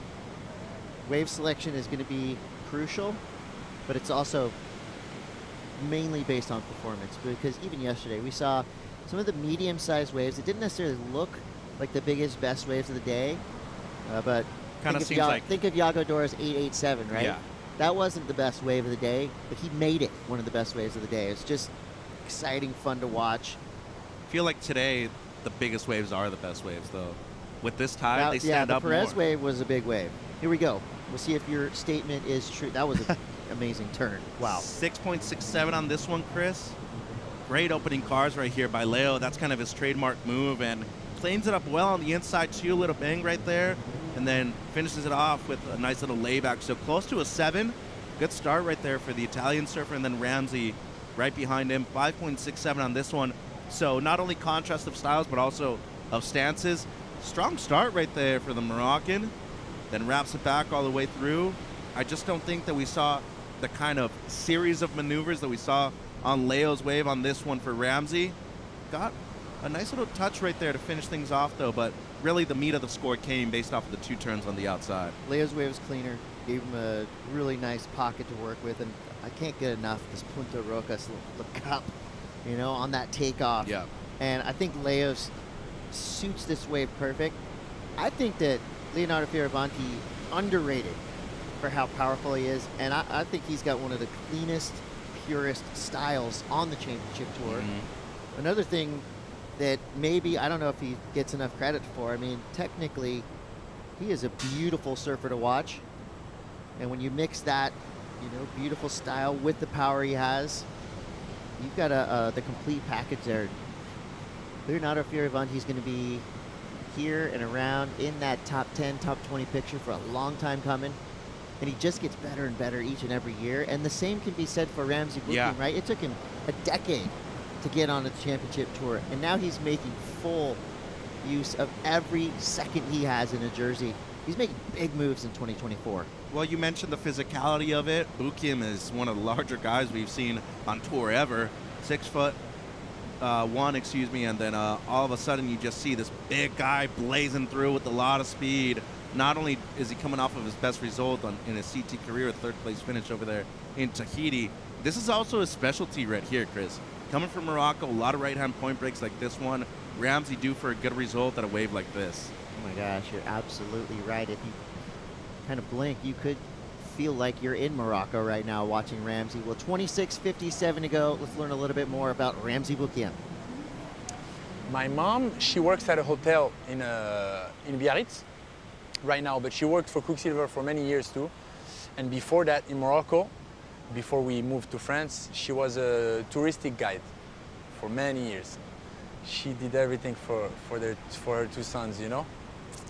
wave selection is going to be crucial, but it's also mainly based on performance, because even yesterday we saw some of the medium-sized waves. It didn't necessarily look like the biggest, best waves of the day, but kind of seems like, think of Yago Dora's 887, right? Yeah. That wasn't the best wave of the day, but he made it one of the best waves of the day. It's just exciting, fun to watch. I feel like today the biggest waves are the best waves, though. With this tide, they stand up more. Yeah, the Perez wave was a big wave. Here we go. We'll see if your statement is true. That was an amazing turn. Wow. 6.67 on this one, Chris. Great opening cars right here by Leo. That's kind of his trademark move, and cleans it up well on the inside too. Little bang right there, and then finishes it off with a nice little layback. So close to a 7. Good start right there for the Italian surfer, and then Ramsey right behind him. 5.67 on this one. So not only contrast of styles, but also of stances. Strong start right there for the Moroccan, then wraps it back all the way through. I just don't think that we saw the kind of series of maneuvers that we saw on Leo's wave on this one for Ramsey. Got a nice little touch right there to finish things off, though, but really the meat of the score came based off of the 2 turns on the outside. Leo's wave was cleaner, gave him a really nice pocket to work with, and I can't get enough this Punta Roca the cup, you know, on that takeoff. Yeah. And I think Leo's suits this wave perfect. I think that Leonardo Fioravanti underrated for how powerful he is, and I think he's got one of the cleanest, purest styles on the championship tour. Mm-hmm. Another thing that maybe, I don't know if he gets enough credit for, I mean, technically, he is a beautiful surfer to watch, and when you mix that, you know, beautiful style with the power he has, you've got the complete package there. Leonardo Fioravanti is going to be here and around in that top 10, top 20 picture for a long time coming. And he just gets better and better each and every year. And the same can be said for Ramsey Boukhiam, right? It took him a decade to get on the championship tour. And now he's making full use of every second he has in a jersey. He's making big moves in 2024. Well, you mentioned the physicality of it. Boukhiam is one of the larger guys we've seen on tour ever. 6'1", and then all of a sudden you just see this big guy blazing through with a lot of speed. Not only is he coming off of his best result in his CT career, a 3rd place finish over there in Tahiti, this is also his specialty right here, Chris. Coming from Morocco, a lot of right-hand point breaks like this one. Ramsey due for a good result at a wave like this. Oh my gosh, you're absolutely right. If you kind of blink, you could feel like you're in Morocco right now watching Ramsey. Well, 26:57 to go. Let's learn a little bit more about Ramsey Boukhiam. My mom, she works at a hotel in Biarritz right now, but she worked for Quicksilver for many years too. And before that, in Morocco, before we moved to France, she was a touristic guide for many years. She did everything for her 2 sons, you know.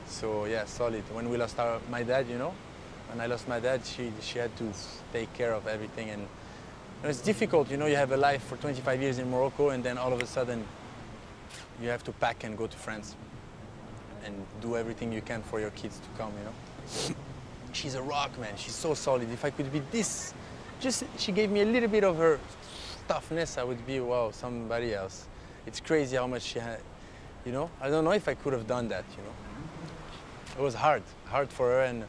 So yeah, solid. When we lost my dad, you know, when I lost my dad, she had to take care of everything, and it's difficult, you know. You have a life for 25 years in Morocco, and then all of a sudden, you have to pack and go to France and do everything you can for your kids to come, you know. She's a rock, man. She's so solid. If I could be this, just she gave me a little bit of her toughness, I would be, wow, somebody else. It's crazy how much she had, you know. I don't know if I could have done that, you know. It was hard for her, and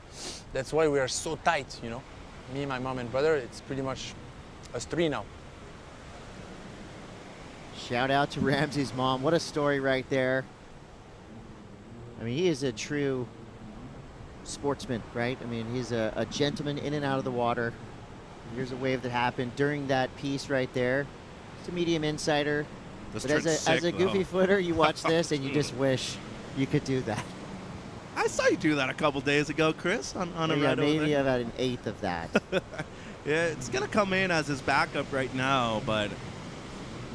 that's why we are so tight, you know. Me, my mom, and brother, it's pretty much us 3 now. Shout out to Ramsey's mom. What a story right there. I mean, he is a true sportsman, right? I mean, he's a gentleman in and out of the water. Here's a wave that happened during that piece right there. It's a medium insider. But as a goofy footer, you watch this and you just wish you could do that. I saw you do that a couple days ago, Chris, on a Yeah, ride over maybe there. about an eighth of that. Yeah, it's going to come in as his backup right now, but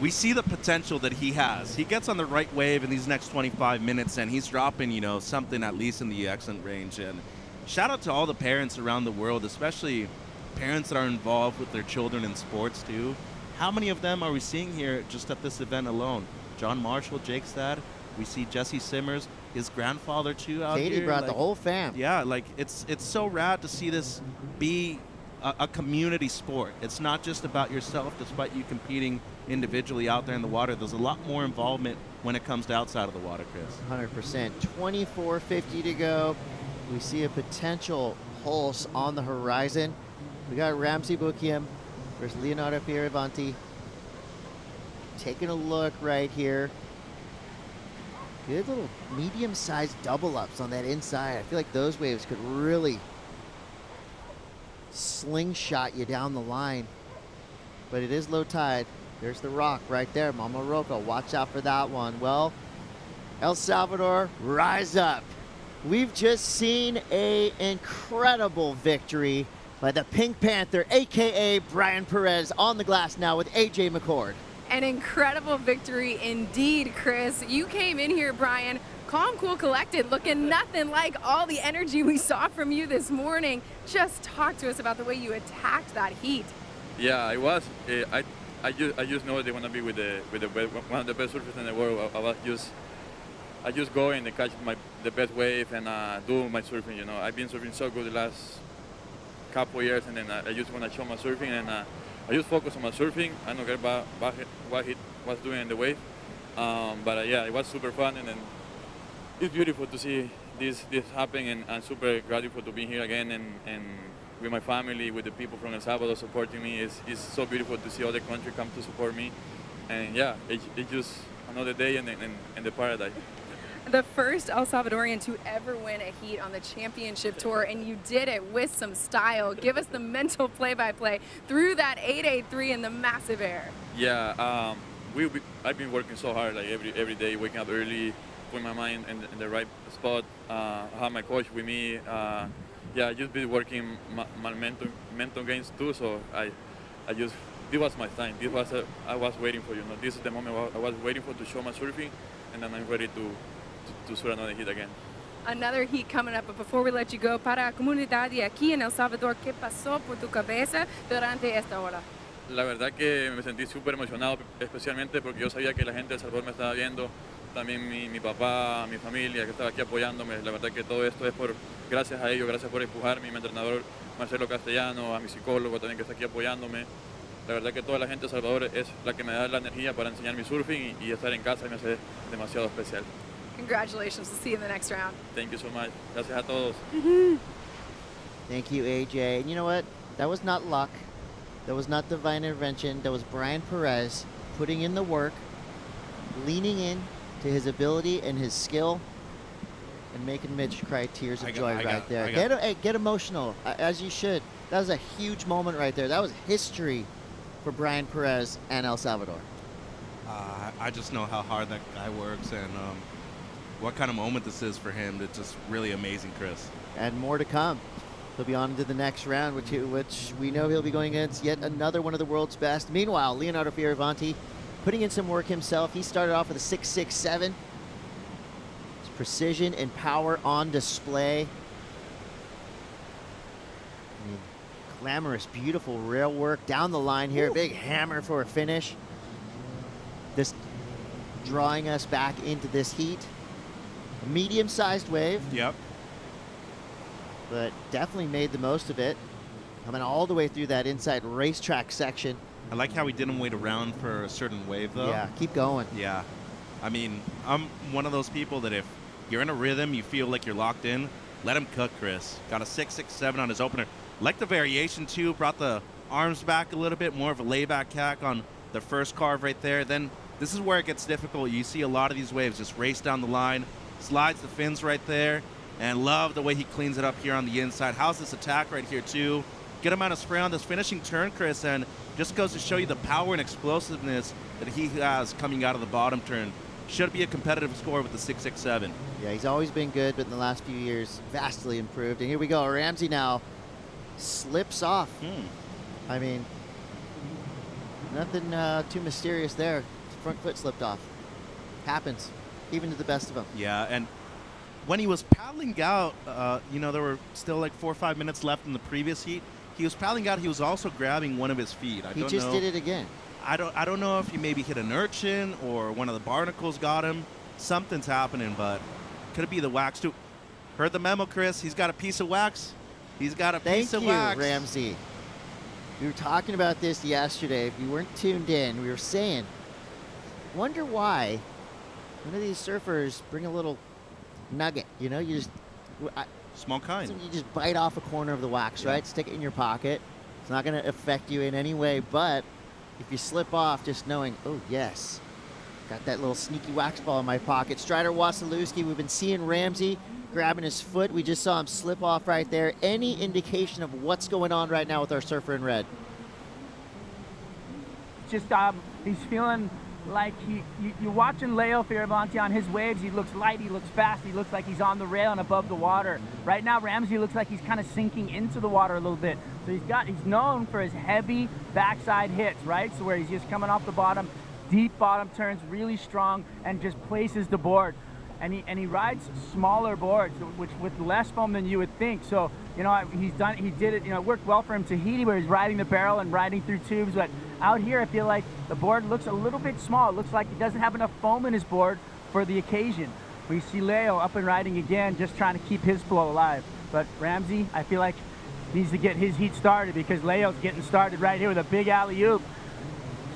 we see the potential that he has. He gets on the right wave in these next 25 minutes, and he's dropping, you know, something at least in the excellent range. And shout out to all the parents around the world, especially parents that are involved with their children in sports, too. How many of them are we seeing here just at this event alone? John Marshall, Jake Stad. We see Jesse Simmers, his grandfather, too, out here. Katie brought the whole fam. Yeah, like, it's so rad to see this be a community sport. It's not just about yourself, despite you competing individually out there in the water. There's a lot more involvement when it comes to outside of the water, Chris. 100%. 24:50 to go. We see a potential pulse on the horizon. We got Ramsey Boukhiam versus Leonardo Fioravanti. Taking a look right here. Good little medium-sized double-ups on that inside. I feel like those waves could really slingshot you down the line. But it is low tide. There's the rock right there. Mama Roca, watch out for that one. Well, El Salvador, rise up. We've just seen an incredible victory by the Pink Panther, a.k.a. Brian Perez, on the glass now with A.J. McCord. An incredible victory indeed, Chris. You came in here, Brian, calm, cool, collected, looking nothing like all the energy we saw from you this morning. Just talk to us about the way you attacked that heat. Yeah, I was. I just know they want to be with one of the best surfers in the world. I just go and catch the best wave and do my surfing. You know, I've been surfing so good the last couple years, and then I just want to show my surfing, and I just focus on my surfing. I don't care about what he was doing in the wave, but yeah, it was super fun, and then it's beautiful to see this happen, and I'm super grateful to be here again and with my family, with the people from El Salvador supporting me. It's so beautiful to see all the country come to support me, and yeah, it's just another day in the paradise. The first El Salvadorian to ever win a heat on the championship tour, and you did it with some style. Give us the mental play-by-play through that 883 in the massive air. Yeah, I've been working so hard, like every day, waking up early, putting my mind in the right spot. I have my coach with me. Yeah, I just been working my mental games too. So this was my time. This was I was waiting for. You know, this is the moment I was waiting for to show my surfing, and then I'm ready to surf another heat again. Another heat coming up, but before we let you go, para la comunidad de aquí en El Salvador, ¿qué pasó por tu cabeza durante esta hora? La verdad que me sentí súper emocionado, especialmente porque yo sabía que la gente de El Salvador me estaba viendo, también mi papá, mi familia que estaba aquí apoyándome. La verdad que todo esto es gracias a ellos, gracias por empujarme, mi entrenador Marcelo Castellano, a mi psicólogo también que está aquí apoyándome. La verdad que toda la gente de El Salvador es la que me da la energía para enseñar mi surfing y estar en casa me hace demasiado especial. Congratulations. We'll see you in the next round. Thank you so much. Gracias a todos. Thank you, AJ. And you know what? That was not luck. That was not divine intervention. That was Brian Perez putting in the work, leaning in to his ability and his skill, and making Mitch cry tears of joy right there. Get emotional, as you should. That was a huge moment right there. That was history for Brian Perez and El Salvador. I just know how hard that guy works and what kind of moment this is for him. It's just really amazing, Chris. And more to come. He'll be on to the next round, which we know he'll be going against yet another one of the world's best. Meanwhile, Leonardo Fioravanti putting in some work himself. He started off with a 6.67. His precision and power on display. I mean, glamorous, beautiful rail work down the line here. Big hammer for a finish. This drawing us back into this heat. A medium-sized wave. Yep. But definitely made the most of it. Coming all the way through that inside racetrack section. I like how he didn't wait around for a certain wave, though. Yeah, keep going. Yeah. I mean, I'm one of those people that if you're in a rhythm, you feel like you're locked in, let him cook, Chris. Got a 6.67 on his opener. Like the variation, too. Brought the arms back a little bit, more of a layback cack on the first carve right there. Then this is where it gets difficult. You see a lot of these waves just race down the line, slides the fins right there, and love the way he cleans it up here on the inside. How's this attack right here, too? Good amount of spray on this finishing turn, Chris, and just goes to show you the power and explosiveness that he has coming out of the bottom turn. should be a competitive score with the 6.67. Yeah, he's always been good, but in the last few years, vastly improved. And here we go. Ramsey now slips off. I mean, nothing too mysterious there. Front foot slipped off. Happens, even to the best of them. Yeah, and when he was paddling out, there were still like 4 or 5 minutes left in the previous heat. He was paddling out. He was also grabbing one of his feet. He just did it again. I don't know if he maybe hit an urchin or one of the barnacles got him. Something's happening, but could it be the wax too? Heard the memo, Chris. He's got a piece of wax. He's got a piece of wax. Thank you, Ramsey. We were talking about this yesterday. If you weren't tuned in, we were saying, wonder why one of these surfers bring a little nugget. You know, you just small kind. You just bite off a corner of the wax, right? Stick it in your pocket. It's not going to affect you in any way, but if you slip off, just knowing, oh yes, got that little sneaky wax ball in my pocket. Strider Wasilewski, we've been seeing Ramsey grabbing his foot. We just saw him slip off right there. Any indication of what's going on right now with our surfer in red? Just he's feeling like you're watching Italo Ferreira on his waves. He looks light, he looks fast, he looks like he's on the rail and above the water. Right now, Ramsey looks like he's kind of sinking into the water a little bit. So he's known for his heavy backside hits, right? So where he's just coming off the bottom, deep bottom turns, really strong, and just places the board. And he rides smaller boards, which with less foam than you would think. So he did it. It worked well for him Tahiti, where he's riding the barrel and riding through tubes. But out here, I feel like the board looks a little bit small. It looks like he doesn't have enough foam in his board for the occasion. We see Leo up and riding again, just trying to keep his flow alive. But Ramsey, I feel like needs to get his heat started, because Leo's getting started right here with a big alley-oop.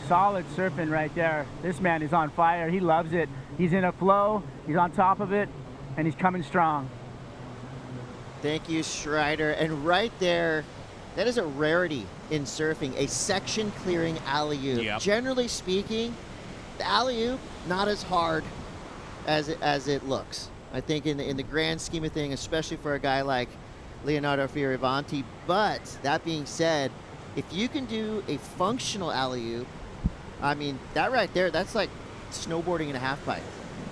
Solid surfing right there. This man is on fire. He loves it. He's in a flow. He's on top of it, and he's coming strong. Thank you, Strider. And right there, that is a rarity in surfing, a section-clearing alley-oop. Yep. Generally speaking, the alley-oop, not as hard as it looks. I think in the grand scheme of things, especially for a guy like Leonardo Fioravanti. But that being said, if you can do a functional alley-oop, I mean, that right there, that's like snowboarding in a half pipe.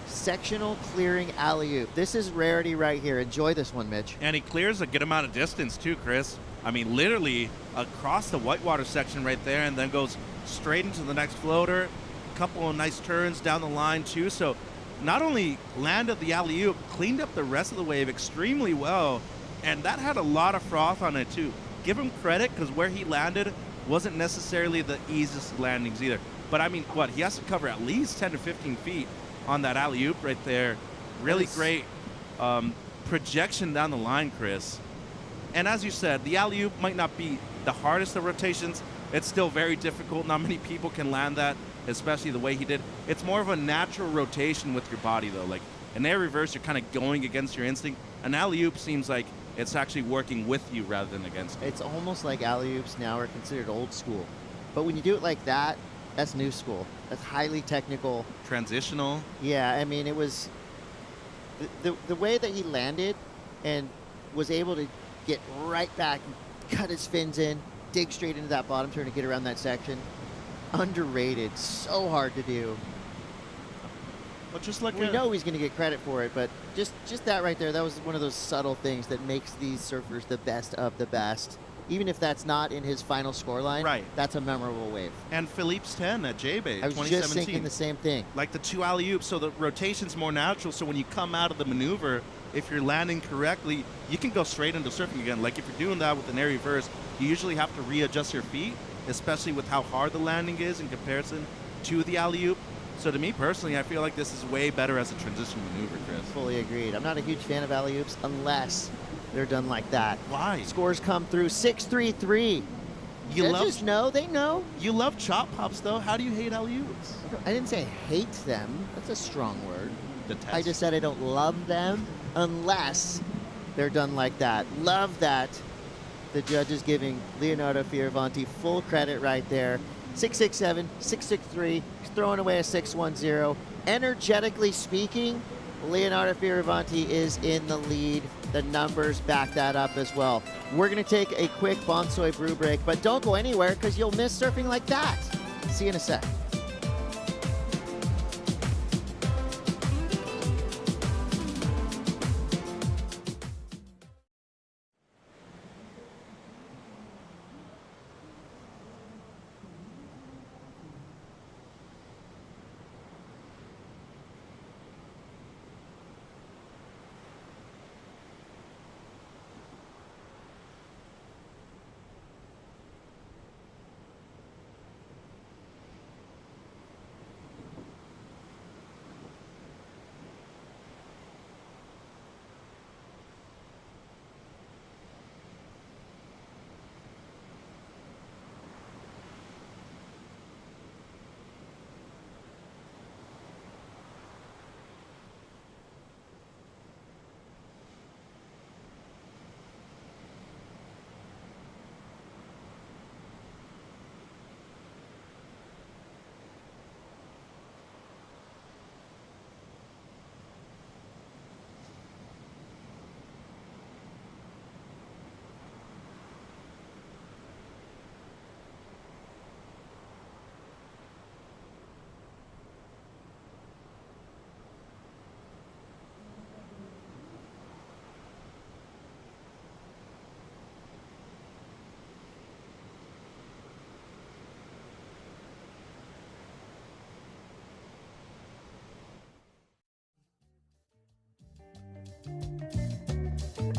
Sectional clearing alley-oop. This is rarity right here. Enjoy this one, Mitch. And he clears a good amount of distance too, Chris. I mean, literally across the whitewater section right there, and then goes straight into the next floater. A couple of nice turns down the line too. So not only landed the alley-oop, cleaned up the rest of the wave extremely well, and that had a lot of froth on it too. Give him credit, because where he landed wasn't necessarily the easiest landings either. But I mean, he has to cover at least 10 to 15 feet on that alley-oop right there. Really great projection down the line, Chris. And as you said, the alley-oop might not be the hardest of rotations. It's still very difficult. Not many people can land that, especially the way he did. It's more of a natural rotation with your body, though. Like an air reverse, you're kind of going against your instinct. An alley-oop seems like it's actually working with you rather than against you. It's almost like alley-oops now are considered old school. But when you do it like that, that's new school. That's highly technical. Transitional. Yeah, I mean, it was the way that he landed and was able to get right back, cut his fins in, dig straight into that bottom turn to get around that section. Underrated. So hard to do. But just like we know he's going to get credit for it, but just that right there, that was one of those subtle things that makes these surfers the best of the best. Even if that's not in his final scoreline, right? That's a memorable wave. And Philippe's 10 at J-Bay, I was 2017. just thinking the same thing. Like the two alley-oops, so the rotation's more natural, so when you come out of the maneuver, if you're landing correctly, you can go straight into surfing again. Like if you're doing that with an air reverse, you usually have to readjust your feet, especially with how hard the landing is in comparison to the alley-oop. So to me personally, I feel like this is way better as a transition maneuver, Chris. Fully agreed. I'm not a huge fan of alley-oops unless they're done like that. Why? Scores come through 6-3-3. Judges know, they know. You love chop pops though. How do you hate alley-oops? I didn't say hate them. That's a strong word. Detest. I just said I don't love them unless they're done like that. Love that. The judges giving Leonardo Fioravanti full credit right there. 667, 663, he's throwing away a 610. Energetically speaking, Leonardo Fioravanti is in the lead. The numbers back that up as well. We're going to take a quick Bonsoy brew break, but don't go anywhere because you'll miss surfing like that. See you in a sec.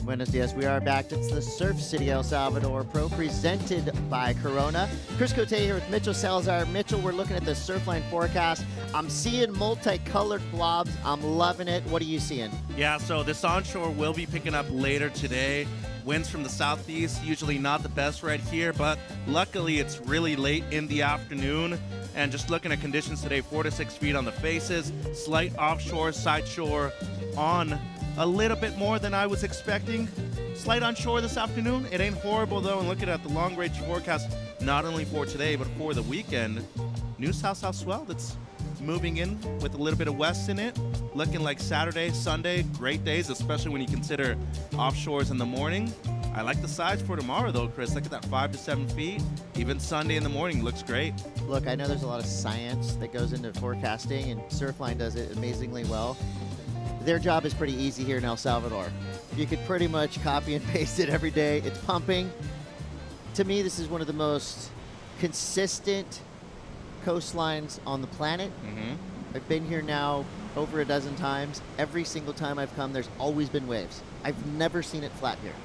Buenos dias. We are back. It's the Surf City El Salvador Pro presented by Corona. Chris Cote here with Mitchell Salazar. Mitchell, we're looking at the Surfline forecast. I'm seeing multicolored blobs. I'm loving it. What are you seeing? Yeah, so this onshore will be picking up later today. Winds from the southeast, usually not the best right here, but luckily it's really late in the afternoon. And just looking at conditions today, 4 to 6 feet on the faces, slight offshore, side shore on a little bit more than I was expecting. Slight onshore this afternoon. It ain't horrible though, and looking at the long range forecast, not only for today, but for the weekend, new south-south swell that's moving in with a little bit of west in it. Looking like Saturday, Sunday, great days, especially when you consider offshores in the morning. I like the size for tomorrow though, Chris. Look at that 5 to 7 feet. Even Sunday in the morning looks great. Look, I know there's a lot of science that goes into forecasting, and Surfline does it amazingly well. Their job is pretty easy here in El Salvador. You could pretty much copy and paste it every day. It's pumping. To me, this is one of the most consistent coastlines on the planet. I've been here now over a dozen times. Every single time I've come, there's always been waves. I've never seen it flat here.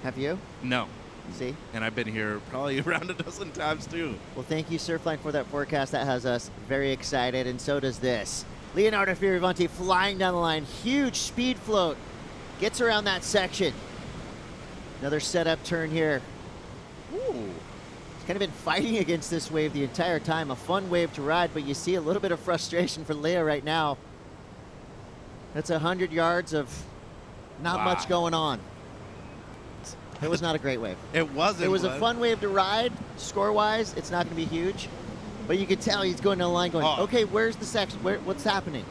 Have you? No. See? And I've been here probably around a dozen times too. Well, thank you, Surfline, for that forecast. That has us very excited, and so does this. Leonardo Fioravanti flying down the line. Huge speed float. Gets around that section. Another setup turn here. Ooh. He's kind of been fighting against this wave the entire time. A fun wave to ride, but you see a little bit of frustration for Leo right now. That's 100 yards of not much going on. It was not a great wave. It wasn't. It was a fun wave to ride. Score-wise, it's not going to be huge. But you could tell he's going down the line going, okay, where's the section? What's happening?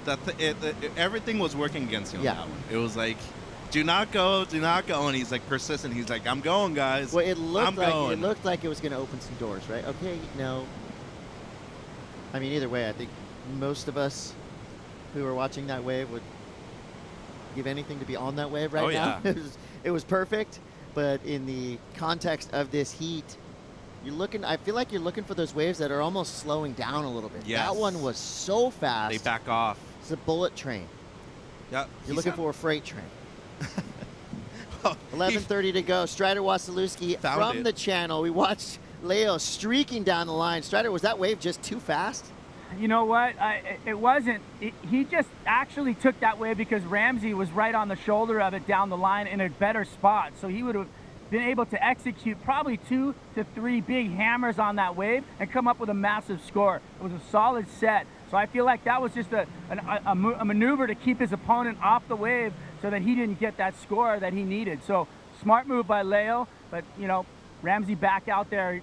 Everything was working against him on Yeah. that one. It was like, do not go. And he's like persistent. He's like, I'm going, guys. Well, it looked going. like it was going to open some doors, right? Okay, no. I mean, either way, I think most of us who are watching that wave would give anything to be on that wave right now. Yeah. It was perfect. But in the context of this heat, I feel like you're looking for those waves that are almost slowing down a little bit. Yes. That one was so fast. They back off. It's a bullet train. Yeah. You're looking for a freight train. 11:30 to go. Strider Wasilewski from the channel. We watched Leo streaking down the line. Strider, was that wave just too fast? You know what? It wasn't. He just actually took that wave because Ramsey was right on the shoulder of it down the line in a better spot. So he would have been able to execute probably 2 to 3 big hammers on that wave and come up with a massive score. It was a solid set. So I feel like that was just a maneuver to keep his opponent off the wave so that he didn't get that score that he needed. So smart move by Leo, but you know, Ramsey back out there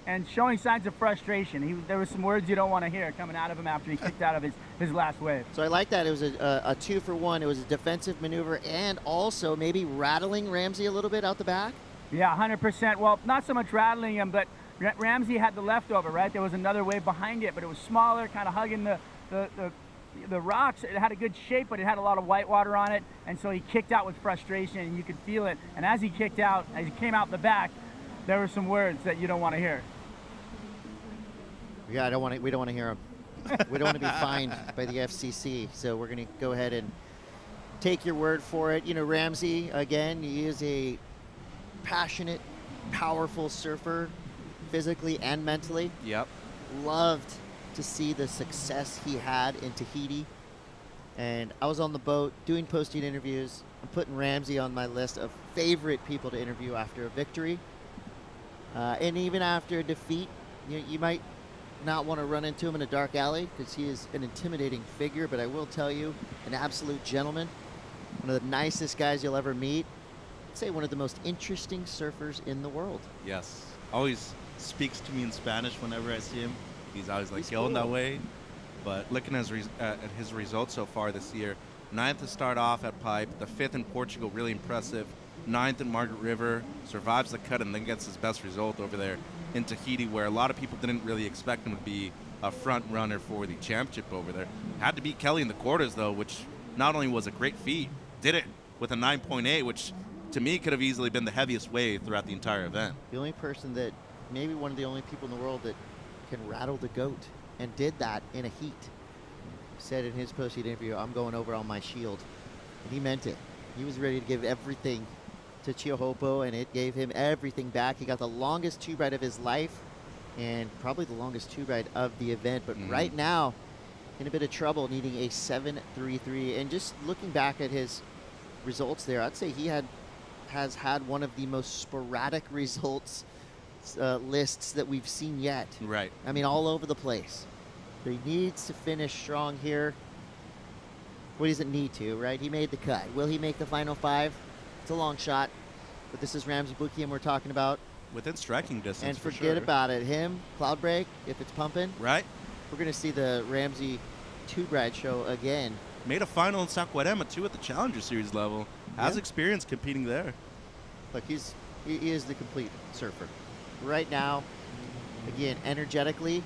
and showing signs of frustration. There were some words you don't want to hear coming out of him after he kicked out of his last wave. So I like that. It was a 2-for-1. It was a defensive maneuver and also maybe rattling Ramsey a little bit out the back. Yeah, 100%. Well, not so much rattling him, but Ramsey had the leftover, right? There was another wave behind it, but it was smaller, kind of hugging the rocks. It had a good shape, but it had a lot of white water on it, and so he kicked out with frustration, and you could feel it. And as he kicked out, as he came out the back, there were some words that you don't want to hear. Yeah, we don't want to hear them. We don't want to be fined by the FCC, so we're going to go ahead and take your word for it. You know, Ramsey, again, he is a passionate, powerful surfer, physically and mentally. Yep. Loved to see the success he had in Tahiti. And I was on the boat doing post-heat interviews. I'm putting Ramsey on my list of favorite people to interview after a victory. And even after a defeat, you might not want to run into him in a dark alley because he is an intimidating figure, but I will tell you, an absolute gentleman, one of the nicest guys you'll ever meet. I'd say one of the most interesting surfers in the world. Yes. Always speaks to me in Spanish whenever I see him. He's always like going that way. But looking at his results so far this year, 9th to start off at Pipe, the 5th in Portugal, really impressive. 9th in Margaret River, survives the cut and then gets his best result over there in Tahiti, where a lot of people didn't really expect him to be a front runner for the championship over there. Had to beat Kelly in the quarters though, which not only was a great feat, did it with a 9.8, which to me could have easily been the heaviest wave throughout the entire event. The only person that, maybe one of the only people in the world that can rattle the goat, and did that in a heat. Said in his post-heat interview, I'm going over on my shield. And he meant it. He was ready to give everything to Chihopo, and it gave him everything back. He got the longest tube ride of his life and probably the longest tube ride of the event. But right now, in a bit of trouble, needing a 7.33. And just looking back at his results there, I'd say he has had one of the most sporadic results lists that we've seen yet. Right. I mean, all over the place. So he needs to finish strong here. Well, he doesn't need to, right? He made the cut. Will he make the final 5? It's a long shot, but this is Ramsey Boukhiam we're talking about. Within striking distance, and for forget sure. about it. Him, Cloud Break, if it's pumping. Right. We're going to see the Ramsey tube ride show again. Made a final in Saquarema, too, at the Challenger Series level. Has experience competing there. Look, he is the complete surfer. Right now, again, energetically,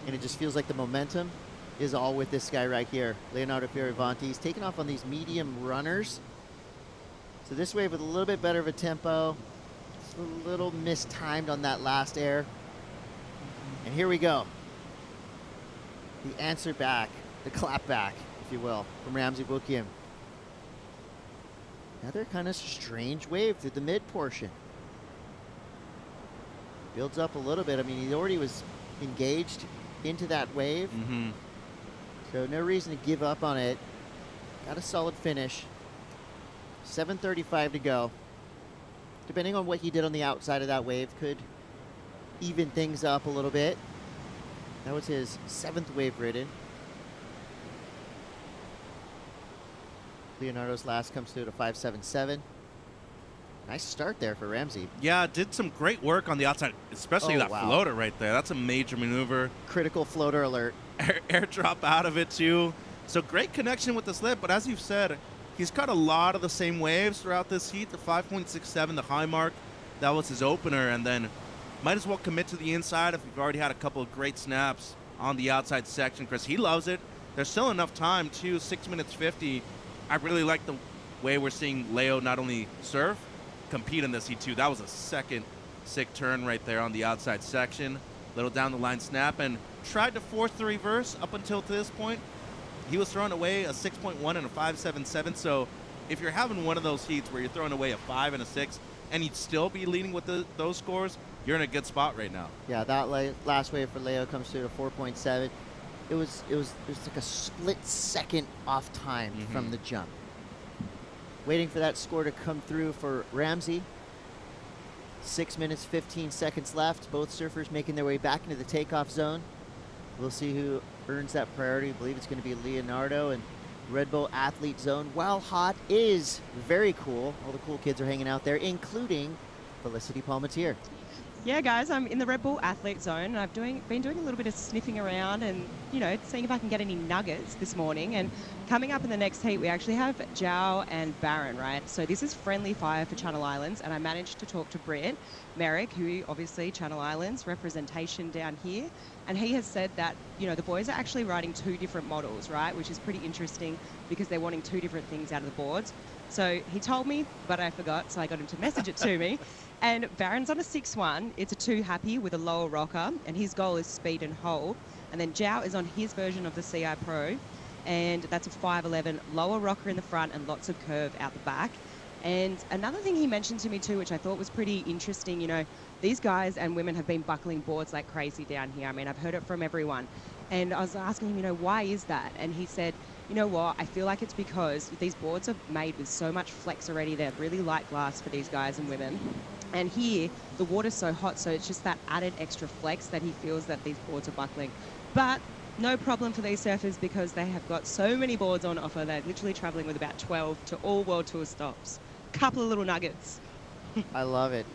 and it just feels like the momentum is all with this guy right here, Leonardo Fioravanti. He's taking off on these medium runners. So this wave with a little bit better of a tempo. Just a little mistimed on that last air. And here we go. The answer back, the clap back, if you will, from Ramsey Boukhiam. Another kind of strange wave through the mid portion. Builds up a little bit. I mean, he already was engaged into that wave. So no reason to give up on it. Got a solid finish. 7:35 to go. Depending on what he did on the outside of that wave, could even things up a little bit. That was his 7th wave ridden. Leonardo's last comes through to 5.77. Nice start there for Ramsey. Yeah, did some great work on the outside, especially that floater right there. That's a major maneuver. Critical floater alert. Airdrop out of it, too. So great connection with this lip, but as you've said, he's caught a lot of the same waves throughout this heat. The 5.67, the high mark, that was his opener, and then might as well commit to the inside if you've already had a couple of great snaps on the outside section, because he loves it. There's still enough time, too, 6 minutes 50. I really like the way we're seeing Leo not only surf, compete in this heat, too. That was a second sick turn right there on the outside section. Little down the line snap, and tried to force the reverse up until to this point. He was throwing away a 6.1 and a 5.77, so if you're having one of those heats where you're throwing away a 5 and a 6 and you'd still be leading with those scores, you're in a good spot right now. Yeah, that last wave for Leo comes through to 4.7. It was like a split second off time from the jump. Waiting for that score to come through for Ramsey. 6 minutes, 15 seconds left. Both surfers making their way back into the takeoff zone. We'll see who earns that priority. I believe it's going to be Leonardo and Red Bull Athlete Zone. While hot is very cool. All the cool kids are hanging out there, including Felicity Palmatier. Yeah, guys, I'm in the Red Bull Athlete Zone, and I've been doing a little bit of sniffing around and, you know, seeing if I can get any nuggets this morning. And coming up in the next heat, we actually have Zhao and Baron, right? So this is friendly fire for Channel Islands, and I managed to talk to Britt Merrick, who obviously Channel Islands representation down here, and he has said that, you know, the boys are actually riding 2 different models, right? Which is pretty interesting because they're wanting 2 different things out of the boards. So he told me, but I forgot, so I got him to message it to me. And Baron's on a 6.1. It's a 2 happy with a lower rocker, and his goal is speed and hold. And then Zhao is on his version of the CI Pro, and that's a 5.11, lower rocker in the front and lots of curve out the back. And another thing he mentioned to me too, which I thought was pretty interesting, you know, these guys and women have been buckling boards like crazy down here. I mean, I've heard it from everyone. And I was asking him, you know, why is that? And he said, you know what, I feel like it's because these boards are made with so much flex already. They're really light glass for these guys and women. And here, the water's so hot, so it's just that added extra flex that he feels that these boards are buckling. But no problem for these surfers because they have got so many boards on offer. They're literally traveling with about 12 to all World Tour stops. Couple of little nuggets. I love it.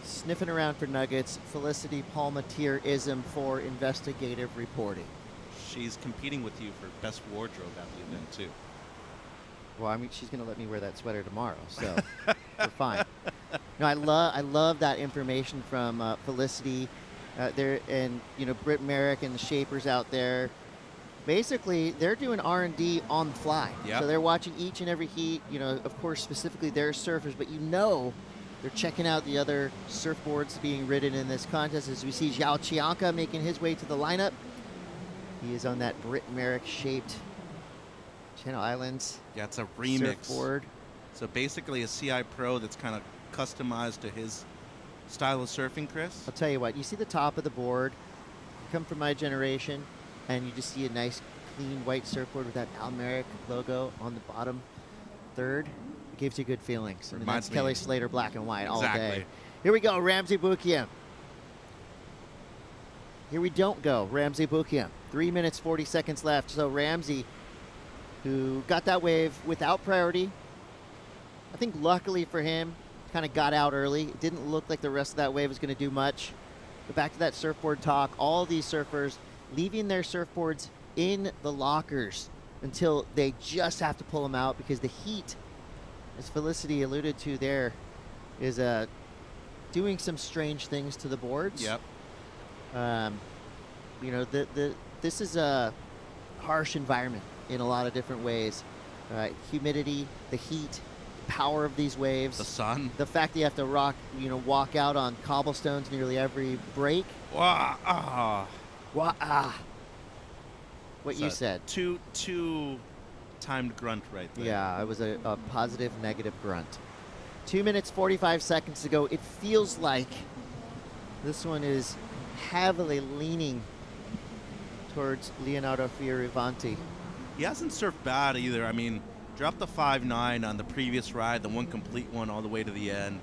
Sniffing around for nuggets. Felicity Palmatier-ism for investigative reporting. She's competing with you for best wardrobe at the event, too. Well, I mean, she's going to let me wear that sweater tomorrow, so we're fine. No, I love that information from Felicity there, and you know, Britt Merrick and the shapers out there. Basically, they're doing R&D on the fly. Yep. So they're watching each and every heat. You know, of course, specifically their surfers, but you know, they're checking out the other surfboards being ridden in this contest. As we see Zhao Chanka making his way to the lineup. He is on that Britt Merrick shaped Channel Islands. Yeah, it's a remix. Surfboard. So basically a CI Pro that's kind of customized to his style of surfing, Chris. I'll tell you what, you see the top of the board, you come from my generation, and you just see a nice, clean white surfboard with that Almeric logo on the bottom third. It gives you good feelings. I mean, that's Kelly Slater black and white all day. Here we go, Ramsey Boukhiam. Here we don't go, Ramsey Boukhiam. 3 minutes, 40 seconds left. So Ramsey, who got that wave without priority, I think luckily for him, kind of got out early. It didn't look like the rest of that wave was going to do much. But back to that surfboard talk, all these surfers leaving their surfboards in the lockers until they just have to pull them out because the heat, as Felicity alluded to there, is doing some strange things to the boards. Yep. You know, this is a harsh environment in a lot of different ways. Humidity, the heat, power of these waves, the sun, the fact that you have to walk out on cobblestones nearly every break. Wah, ah. Wah, ah. What So you said. Two timed grunt right there. Yeah, it was a positive, negative grunt. 2 minutes, 45 seconds to go. It feels like this one is heavily leaning towards Leonardo Fioravanti. He hasn't surfed bad either. I mean, dropped the 5.9 on the previous ride, the one complete one all the way to the end.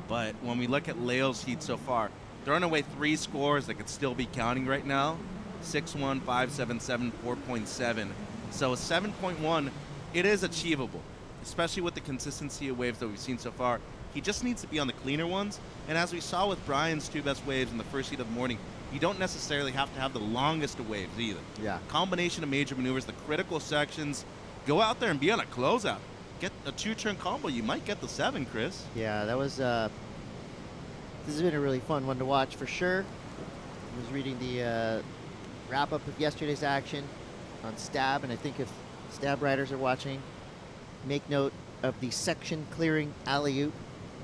But when we look at Leo's heat so far, throwing away 3 scores that could still be counting right now. 6.1, 5.77, 4.7. So a 7.1, it is achievable, especially with the consistency of waves that we've seen so far. He just needs to be on the cleaner ones. And as we saw with Brian's 2 best waves in the first heat of the morning, you don't necessarily have to have the longest of waves either. Yeah. Combination of major maneuvers, the critical sections, go out there and be on a closeout. Get a 2-turn combo. You might get the 7, Chris. Yeah, that was, this has been a really fun one to watch for sure. I was reading the wrap-up of yesterday's action on Stab, and I think if Stab riders are watching, make note of the section clearing alley-oop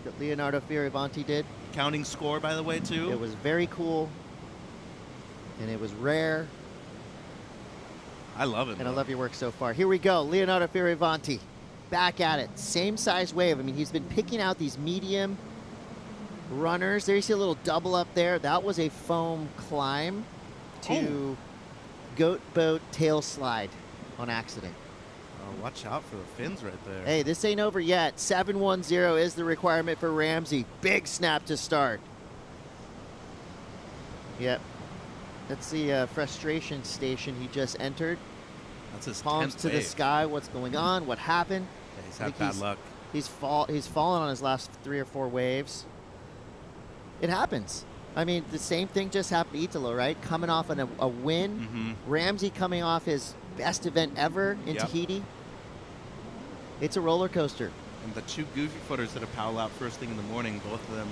that Leonardo Fioravanti did. Counting score, by the way, too. It was very cool, and it was rare. I love it. And I love your work so far. Here we go, Leonardo Fioravanti, back at it. Same size wave. I mean, he's been picking out these medium runners. There you see a little double up there. That was a foam climb to goat boat tail slide on accident. Oh, watch out for the fins right there. Hey, this ain't over yet. 710 is the requirement for Ramsey. Big snap to start. Yep. That's the frustration station he just entered. That's his palms 10th to the wave. sky. What's going on? What happened? Yeah, he's had bad luck. He's fallen on his last 3 or 4 waves. It happens. I mean, the same thing just happened to Italo, right? Coming off on a win. Mm-hmm. Ramsey coming off his best event ever in Tahiti. It's a roller coaster. And the 2 goofy footers that have paddled out first thing in the morning, both of them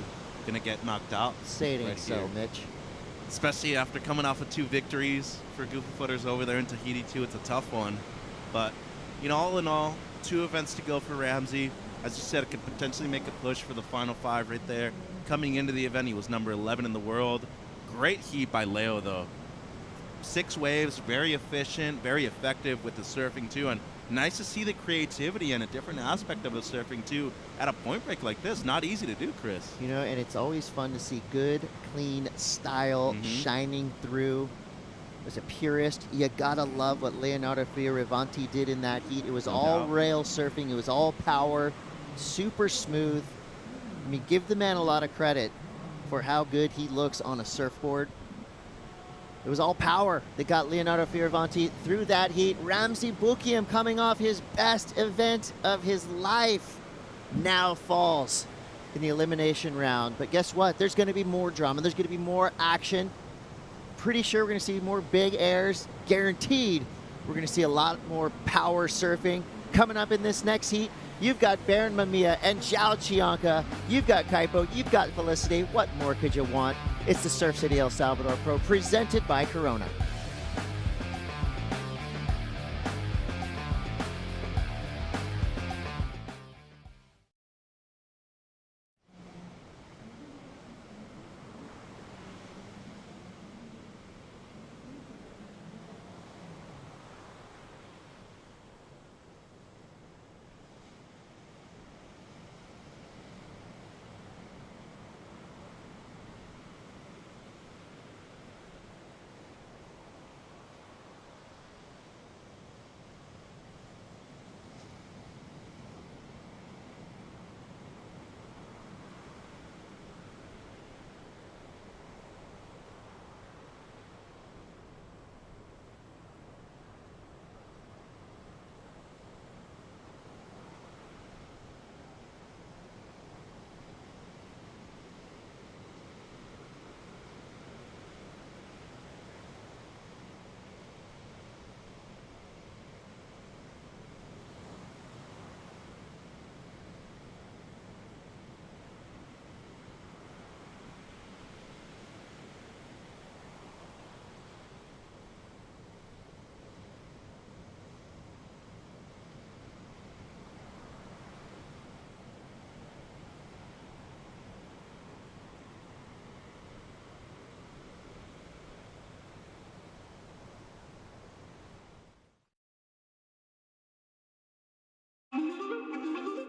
going to get knocked out. Say it ain't right so, here. Mitch. Especially after coming off of 2 victories for goofy footers over there in Tahiti, too. It's a tough one. But, you know, all in all, 2 events to go for Ramsey. As you said, it could potentially make a push for the final 5 right there. Coming into the event, he was number 11 in the world. Great heat by Leo, though. 6 waves, very efficient, very effective with the surfing, too. And nice to see the creativity and a different aspect of the surfing, too, at a point break like this. Not easy to do, Chris. You know, and it's always fun to see good, clean style shining through. As a purist, you gotta love what Leonardo Fioravanti did in that heat. It was all rail surfing. It was all power, super smooth. I mean, give the man a lot of credit for how good he looks on a surfboard. It was all power that got Leonardo Fioravanti through that heat. Ramsey Boukhiam, coming off his best event of his life, now falls in the elimination round. But guess what? There's going to be more drama. There's going to be more action. Pretty sure we're going to see more big airs. Guaranteed we're going to see a lot more power surfing coming up in this next heat. You've got Baron Mamiya and Chanka. You've got Kaipo. You've got Felicity. What more could you want? It's the Surf City El Salvador Pro, presented by Corona.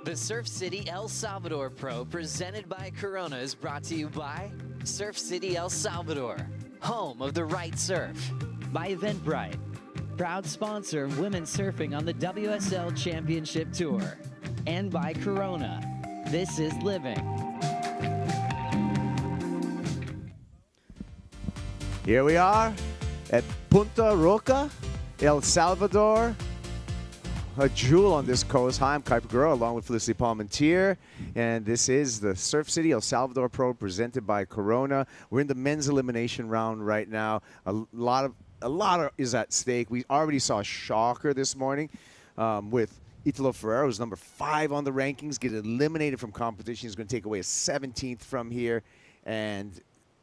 The Surf City El Salvador Pro, presented by Corona, is brought to you by Surf City El Salvador, home of the right surf. By Eventbrite, proud sponsor of women's surfing on the WSL Championship Tour. And by Corona, this is living. Here we are at Punta Roca, El Salvador. A jewel on this coast. Hi, I'm Kuiper Guerrero along with Felicity Palmentier. And this is the Surf City El Salvador Pro presented by Corona. We're in the men's elimination round right now. A lot is at stake. We already saw a shocker this morning with Italo Ferreira, who's number 5 on the rankings, get eliminated from competition. He's going to take away a 17th from here. And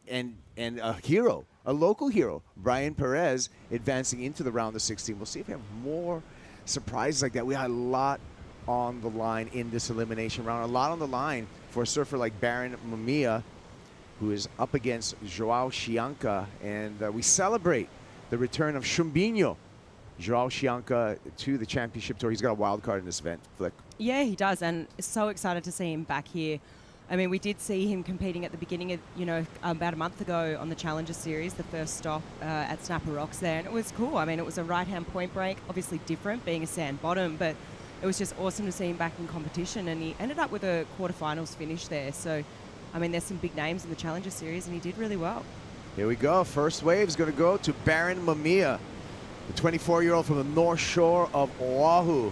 a hero, a local hero, Brian Perez, advancing into the round of 16. We'll see if we have more surprises like that. We had a lot on the line in this elimination round. A lot on the line for a surfer like Baron Mamiya, who is up against Joao Chanka. And we celebrate the return of Chumbinho, Joao Chanka, to the championship tour. He's got a wild card in this event. Flick. Yeah, he does, and so excited to see him back here. I mean, we did see him competing at the beginning of, about a month ago on the Challenger Series, the first stop at Snapper Rocks there, and it was cool. I mean, it was a right-hand point break, obviously different, being a sand bottom, but it was just awesome to see him back in competition, and he ended up with a quarterfinals finish there. So, I mean, there's some big names in the Challenger Series, and he did really well. Here we go. First wave is going to go to Baron Mamiya, the 24-year-old from the North Shore of Oahu.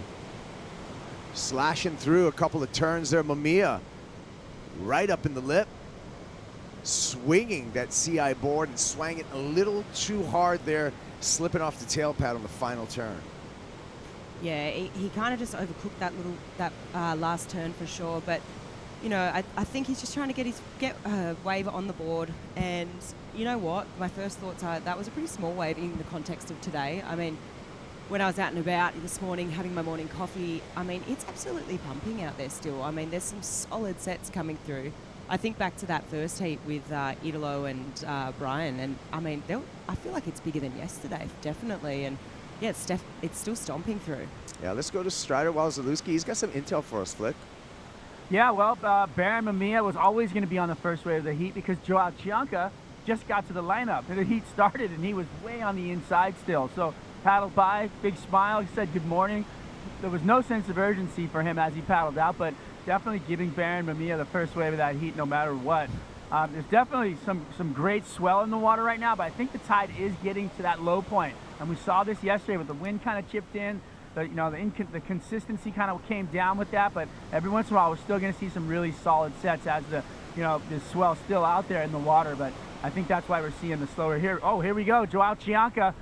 Slashing through a couple of turns there, Mamiya. Right up in the lip, swinging that CI board and swang it a little too hard there, slipping off the tail pad on the final turn. Yeah, he kind of just overcooked that last turn for sure. But I think he's just trying to get a wave on the board. And you know what? My first thoughts are that was a pretty small wave in the context of today. I mean, when I was out and about this morning having my morning coffee, I mean, it's absolutely pumping out there still. I mean, there's some solid sets coming through. I think back to that first heat with Italo and Brian, and I mean, I feel like it's bigger than yesterday, definitely. And yeah, it's still stomping through. Yeah, let's go to Strider Wałęsowski. He's got some intel for us, Flick. Yeah, well, Baron Mamiya was always going to be on the first wave of the heat because Joao Chanka just got to the lineup. And the heat started, and he was way on the inside still. So paddled by, big smile, he said good morning. There was no sense of urgency for him as he paddled out, but definitely giving Baron Mamiya the first wave of that heat no matter what. There's definitely some great swell in the water right now, but I think the tide is getting to that low point. And we saw this yesterday with the wind kind of chipped in, the consistency kind of came down with that, but every once in a while we're still going to see some really solid sets as the swell still out there in the water, but I think that's why we're seeing the slower here. Oh, here we go, Joao Chanka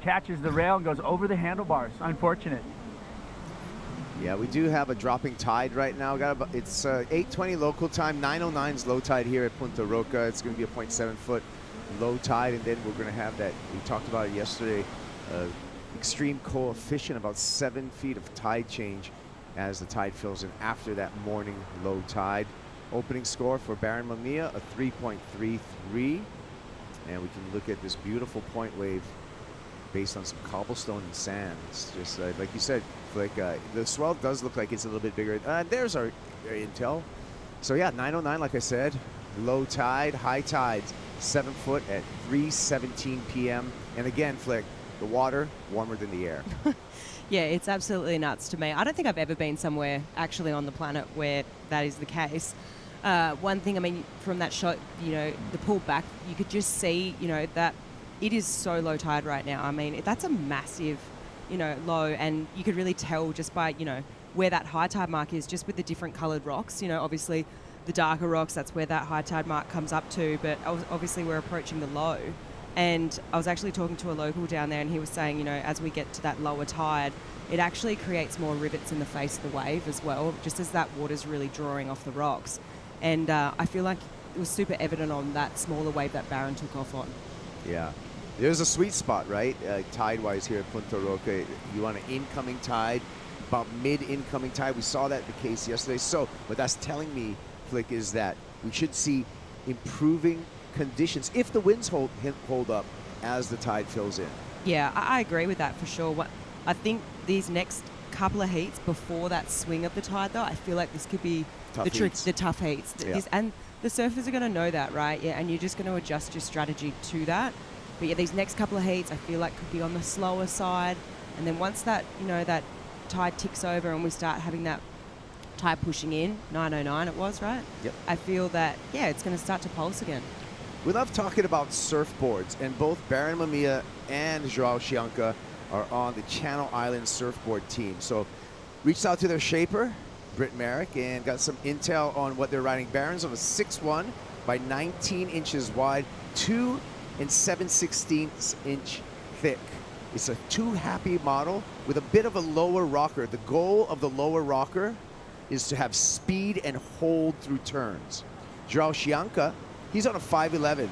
catches the rail and goes over the handlebars. Unfortunate. Yeah, we do have a dropping tide right now. It's 8:20 local time, 9:09 is low tide here at Punta Roca. It's going to be a 0.7 foot low tide, and then we're going to have that, we talked about it yesterday, extreme coefficient, about 7 feet of tide change as the tide fills in after that morning low tide. Opening score for Baron Mamiya, a 3.33, and we can look at this beautiful point wave based on some cobblestone and sand. It's just like you said, like the swell does look like it's a little bit bigger. There's our intel. So yeah, 9:09, like I said, low tide, high tides, 7 foot at 3:17 p.m. And again, Flick, the water warmer than the air. Yeah, it's absolutely nuts to me. I don't think I've ever been somewhere actually on the planet where that is the case. One thing, I mean, from that shot, the pull back, you could just see, that it is so low tide right now. I mean, that's a massive, low, and you could really tell just by, where that high tide mark is, just with the different coloured rocks. Obviously the darker rocks, that's where that high tide mark comes up to, but obviously we're approaching the low. And I was actually talking to a local down there, and he was saying, as we get to that lower tide, it actually creates more rivets in the face of the wave as well, just as that water's really drawing off the rocks. And I feel like it was super evident on that smaller wave that Baron took off on. Yeah. There's a sweet spot, right? Tide-wise here at Punta Roca. You want an incoming tide, about mid-incoming tide. We saw that the case yesterday. So what that's telling me, Flick, is that we should see improving conditions if the winds hold up as the tide fills in. Yeah, I agree with that for sure. I think these next couple of heats before that swing of the tide, though, I feel like this could be the tough heats. Yeah. And the surfers are going to know that, right? Yeah, and you're just going to adjust your strategy to that. But yeah, these next couple of heats, I feel like could be on the slower side. And then once that, that tide ticks over and we start having that tide pushing in, 9:09 it was, right? Yep. I feel that, it's going to start to pulse again. We love talking about surfboards, and both Baron Mamiya and Joao Chanka are on the Channel Island surfboard team. So reached out to their shaper, Britt Merrick, and got some intel on what they're riding. Baron's on a 6'1" by 19 inches wide, 2 7/16 inch thick. It's a two-happy model with a bit of a lower rocker. The goal of the lower rocker is to have speed and hold through turns. Joao Chanka, he's on a 5'11",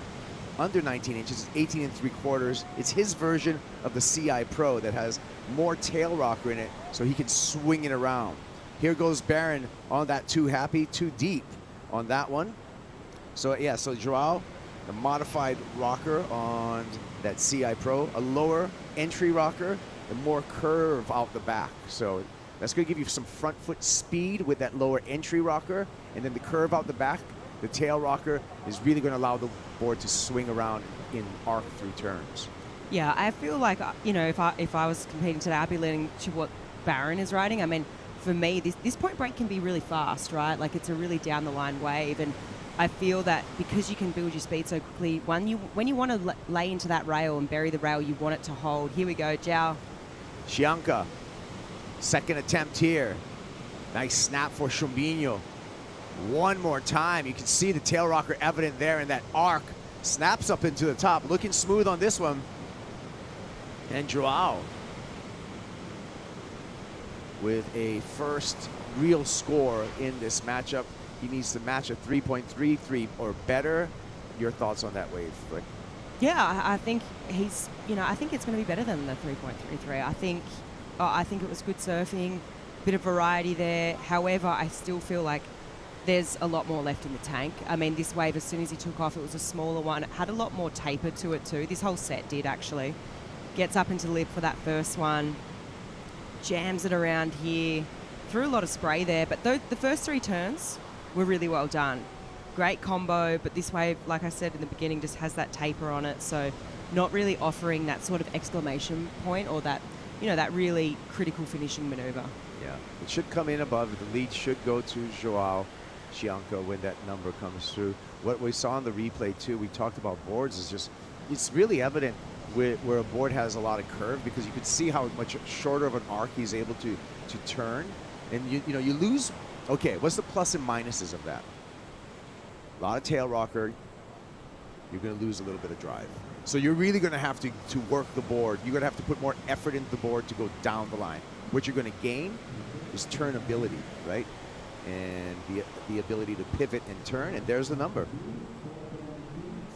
under 19 inches, 18 3/4. It's his version of the CI Pro that has more tail rocker in it, so he can swing it around. Here goes Baron on that two deep on that one. So yeah, so Joao, the modified rocker on that CI Pro, a lower entry rocker and more curve out the back. So that's going to give you some front foot speed with that lower entry rocker, and then the curve out the back, the tail rocker, is really going to allow the board to swing around in arc through turns. Yeah, I feel like, if I was competing today, I'd be leaning to what Baron is riding. I mean, for me, this point break can be really fast, right? Like, it's a really down-the-line wave, and I feel that because you can build your speed so quickly, when you want to lay into that rail and bury the rail, you want it to hold. Here we go, Joao. Chanka, second attempt here. Nice snap for Chumbinho. One more time. You can see the tail rocker evident there in that arc. Snaps up into the top. Looking smooth on this one. And Joao with a first real score in this matchup. He needs to match a 3.33 or better. Your thoughts on that wave, Flick? Yeah, I think he's, I think it's going to be better than the 3.33. I think it was good surfing, bit of variety there. However, I still feel like there's a lot more left in the tank. I mean, this wave, as soon as he took off, it was a smaller one. It had a lot more taper to it too. This whole set did, actually. Gets up into the lip for that first one. Jams it around here. Threw a lot of spray there, but the first three turns were really well done. Great combo, but this wave, like I said in the beginning, just has that taper on it, so not really offering that sort of exclamation point or that, that really critical finishing maneuver. Yeah, it should come in above. The lead should go to Joao Chanka when that number comes through. What we saw in the replay too, we talked about boards, is just, it's really evident where a board has a lot of curve, because you can see how much shorter of an arc he's able to turn. And you lose. Okay, what's the plus and minuses of that? A lot of tail rocker. You're going to lose a little bit of drive. So you're really going to have to work the board. You're going to have to put more effort into the board to go down the line. What you're going to gain is turn ability, right? And the ability to pivot and turn, and there's the number.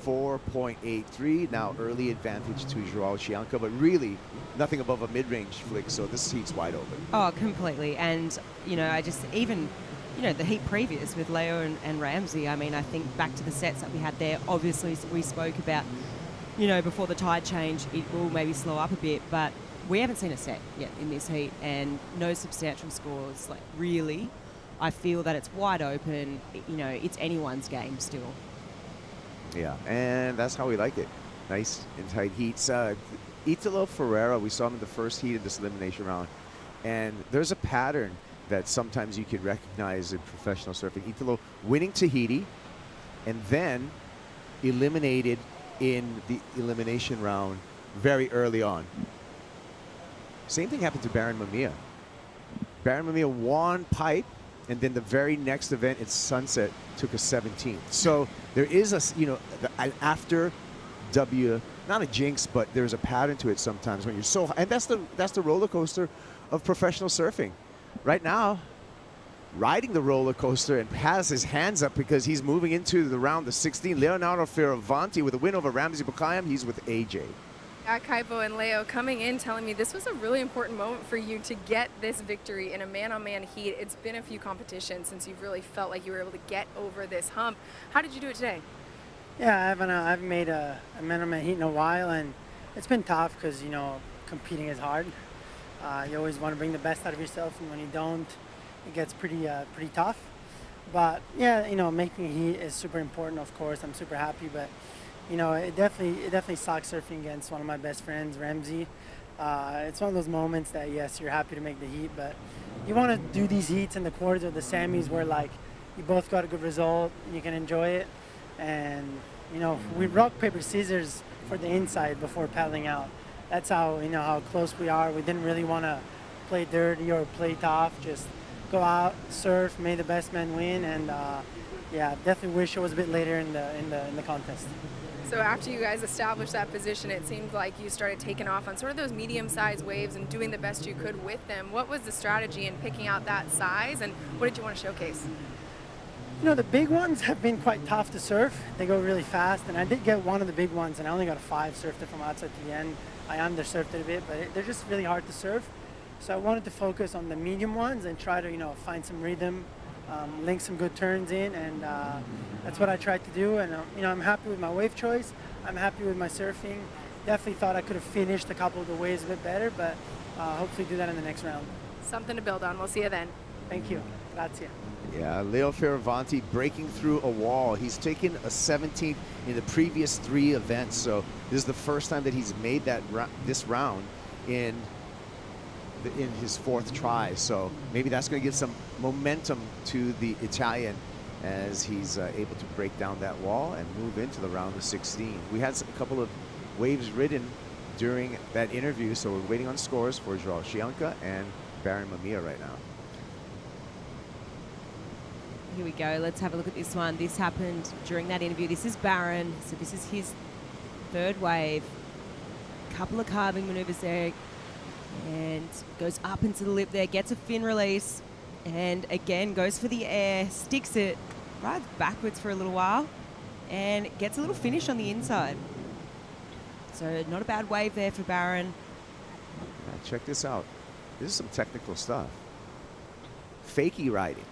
4.83, now early advantage to Joao Chanka, but really nothing above a mid-range flick, so this heat's wide open. Oh, completely. And, I just even, the heat previous with Leo and Ramsey, I mean, I think back to the sets that we had there, obviously we spoke about, before the tide change, it will maybe slow up a bit, but we haven't seen a set yet in this heat, and no substantial scores. Like, really, I feel that it's wide open. It's anyone's game still. Yeah, and that's how we like it. Nice and tight heats. Italo Ferreira, we saw him in the first heat of this elimination round, and there's a pattern that sometimes you can recognize in professional surfing. Italo winning Tahiti and then eliminated in the elimination round very early on. Same thing happened to Baron Mamiya. Baron Mamiya won pipe, and then the very next event, it's Sunset, took a 17th. So there is an after W, not a jinx, but there's a pattern to it sometimes when you're so high. And that's the roller coaster of professional surfing. Right now, riding the roller coaster and has his hands up because he's moving into the round of 16. Italo Ferreira with a win over Ramsey Boukhiam. He's with AJ. Kaipo and Leo coming in telling me this was a really important moment for you to get this victory in a man-on-man heat. It's been a few competitions since you've really felt like you were able to get over this hump. How did you do it today? Yeah, I haven't made a man-on-man heat in a while, and it's been tough because, competing is hard. You always want to bring the best out of yourself, and when you don't, it gets pretty tough. But yeah, you know, making heat is super important. Of course, I'm super happy, but you know, it definitely sucks surfing against one of my best friends, Ramsey. It's one of those moments that yes, you're happy to make the heat, but you want to do these heats in the quarters or the semis where like you both got a good result and you can enjoy it. And you know, we rock paper scissors for the inside before paddling out. That's how, you know, how close we are. We didn't really want to play dirty or play tough. Just go out, surf, may the best man win, and yeah, definitely wish it was a bit later in the contest. So after you guys established that position, it seemed like you started taking off on sort of those medium-sized waves and doing the best you could with them. What was the strategy in picking out that size, and what did you want to showcase? You know, the big ones have been quite tough to surf. They go really fast, and I did get one of the big ones, and I only got a 5, surfed it from outside to the end. I undersurfed it a bit, but they're just really hard to surf. So I wanted to focus on the medium ones and try to, you know, find some rhythm, link some good turns in, and that's what I tried to do. And you know, I'm happy with my wave choice. I'm happy with my surfing. Definitely thought I could have finished a couple of the waves a bit better, but hopefully do that in the next round. Something to build on. We'll see you then. Thank you. Grazie. Yeah, Italo Ferreira breaking through a wall. He's taken a 17th in the previous 3 events, so this is the first time that he's made that this round in his 4th try. So maybe that's going to give some momentum to the Italian as he's able to break down that wall and move into the round of 16. We had a couple of waves ridden during that interview, so we're waiting on scores for Chanka and Baron Mamiya right now. Here we go. Let's have a look at this one. This happened during that interview. This is Baron. So this is his 3rd wave. Couple of carving maneuvers there. And goes up into the lip there. Gets a fin release. And again, goes for the air. Sticks it. Rides backwards for a little while. And gets a little finish on the inside. So not a bad wave there for Baron. Now check this out. This is some technical stuff. Fakie riding.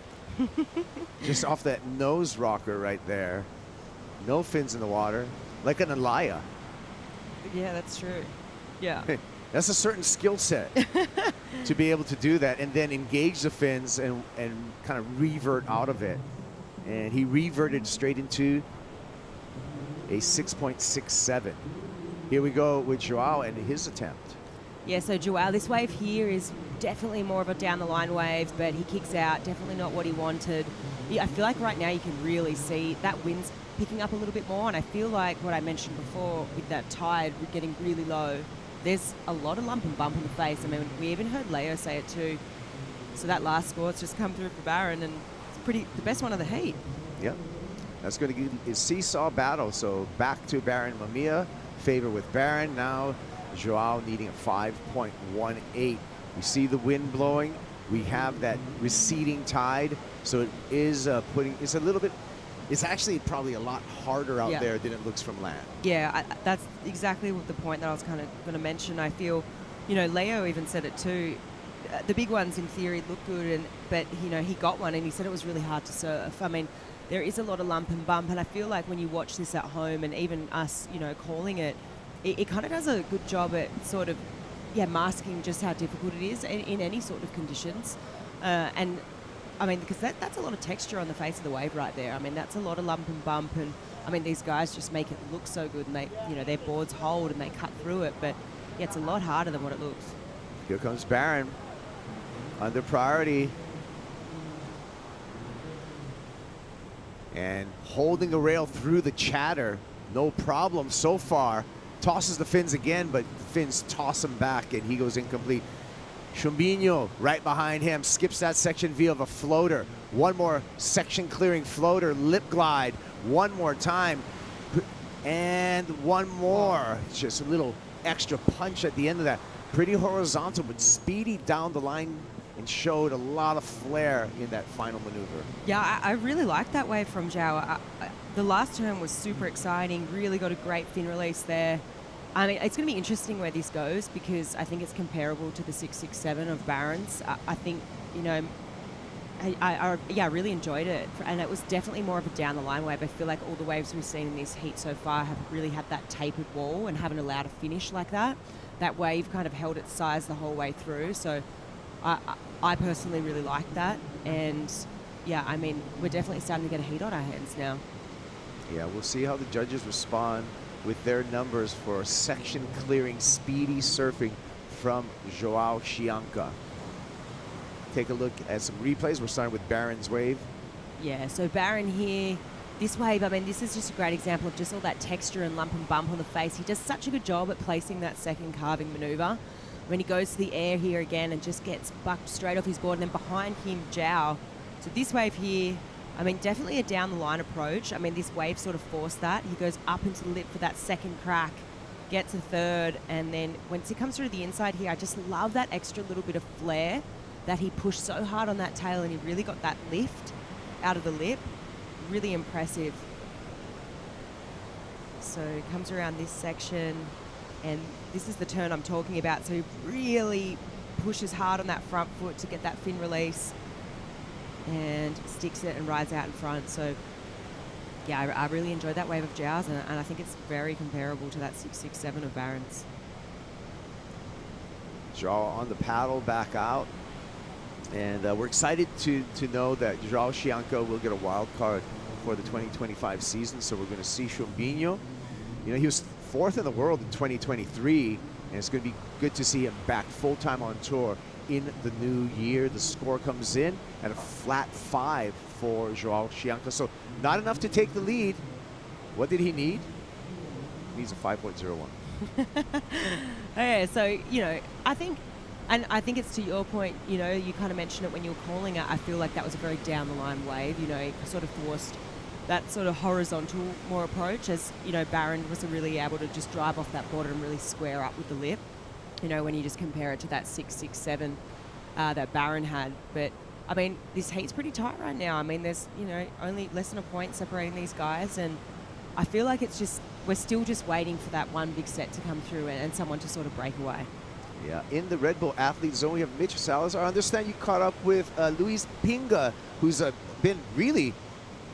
Just off that nose rocker right there. No fins in the water. Like an Alaya. Yeah, that's true. Yeah. That's a certain skill set to be able to do that and then engage the fins and kind of revert out of it. And he reverted straight into a 6.67. Here we go with Joao and his attempt. Yeah, so Joao, this wave here is definitely more of a down-the-line wave, but he kicks out, definitely not what he wanted. Yeah, I feel like right now you can really see that wind's picking up a little bit more, and I feel like what I mentioned before with that tide getting really low, there's a lot of lump and bump in the face. I mean, we even heard Leo say it too. So that last score, it's just come through for Baron, and it's the best one of the heat. Yep. That's going to give a seesaw battle. So back to Baron Mamiya, favor with Baron. Now Joao needing a 5.18. We see the wind blowing. We have that receding tide. So it is it's a little bit, it's actually probably a lot harder out there than it looks from land. Yeah, that's exactly the point that I was kind of going to mention. I feel, you know, Leo even said it too. The big ones in theory look good, but you know, he got one and he said it was really hard to surf. I mean, there is a lot of lump and bump, and I feel like when you watch this at home and even us, you know, calling it, it kind of does a good job at sort of, masking just how difficult it is in any sort of conditions. And I mean, because that's a lot of texture on the face of the wave right there. I mean, that's a lot of lump and bump, and I mean, these guys just make it look so good, and they, you know, their boards hold and they cut through it, but yeah, it's a lot harder than what it looks. Here comes Baron under priority. And holding the rail through the chatter, no problem so far. Tosses the fins again, but the fins toss him back and he goes incomplete. Chumbinho right behind him, skips that section V of a floater. One more section clearing floater, lip glide, one more time. And one more, just a little extra punch at the end of that. Pretty horizontal, but speedy down the line and showed a lot of flair in that final maneuver. Yeah, I really liked that wave from Joao. The last turn was super exciting, really got a great fin release there. I mean, it's going to be interesting where this goes because I think it's comparable to the 667 of Barron's. I think, you know, I really enjoyed it. And it was definitely more of a down-the-line wave. I feel like all the waves we've seen in this heat so far have really had that tapered wall and haven't allowed a finish like that. that wave kind of held its size the whole way through. So I personally really like that. And yeah, I mean, we're definitely starting to get a heat on our hands now. Yeah, we'll see how the judges respond with their numbers for section clearing speedy surfing from Joao Chanka. Take a look at some replays. We're starting with Barron's wave. Yeah, so Barron here, this wave, I mean, this is just a great example of just all that texture and lump and bump on the face. He does such a good job at placing that second carving maneuver. When he goes to the air here again and just gets bucked straight off his board, and then behind him, Joao. So this wave here, I mean, definitely a down the line approach. I mean, this wave sort of forced that. He goes up into the lip for that second crack, gets a third, and then once he comes through the inside here, I just love that extra little bit of flair that he pushed so hard on that tail, and he really got that lift out of the lip. Really impressive. So he comes around this section, and this is the turn I'm talking about. So he really pushes hard on that front foot to get that fin release and sticks it and rides out in front. So yeah, I really enjoyed that wave of Jows, and I think it's very comparable to that 667 of Barron's. Joao on the paddle back out. And we're excited to know that Joao Chanka will get a wild card for the 2025 season. So we're going to see Chumbinho. You know, he was 4th in the world in 2023, and it's going to be good to see him back full-time on tour in the new year. The score comes in at a flat 5 for Joao Chanka. So not enough to take the lead. What did he need? He needs a 5.01. Okay, so, you know, I think it's to your point, you know, you kind of mentioned it when you were calling it. I feel like that was a very down-the-line wave, you know, it sort of forced that sort of horizontal more approach, as, you know, Barron wasn't really able to just drive off that border and really square up with the lip, you know, when you just compare it to that 667 that Barron had. But, I mean, this heat's pretty tight right now. I mean, there's, you know, only less than a point separating these guys, and I feel like it's just, we're still just waiting for that one big set to come through and someone to sort of break away. Yeah, in the Red Bull Athlete Zone, we have Mitch Salazar. I understand you caught up with Luis Pinga, who's been really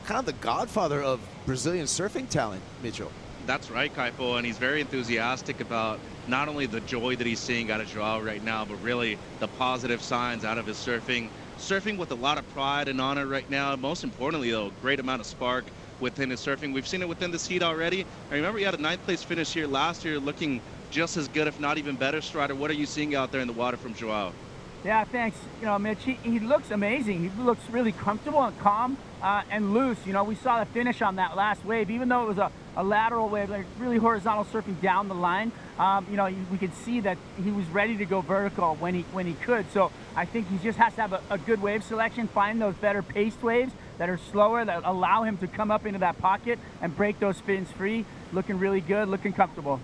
kind of the godfather of Brazilian surfing talent, Mitchell. That's right, Kaipo, and he's very enthusiastic about not only the joy that he's seeing out of Joao right now, but really the positive signs out of his surfing. Surfing with a lot of pride and honor right now. Most importantly, though, great amount of spark within his surfing. We've seen it within this heat already. I remember he had a 9th place finish here last year, looking just as good, if not even better. Strider, what are you seeing out there in the water from Joao? Yeah, thanks. You know, Mitch, he looks amazing. He looks really comfortable and calm and loose. You know, we saw the finish on that last wave, even though it was a lateral wave, like really horizontal surfing down the line. You know, we could see that he was ready to go vertical when he could. So I think he just has to have a good wave selection, find those better paced waves that are slower, that allow him to come up into that pocket and break those fins free. Looking really good, looking comfortable.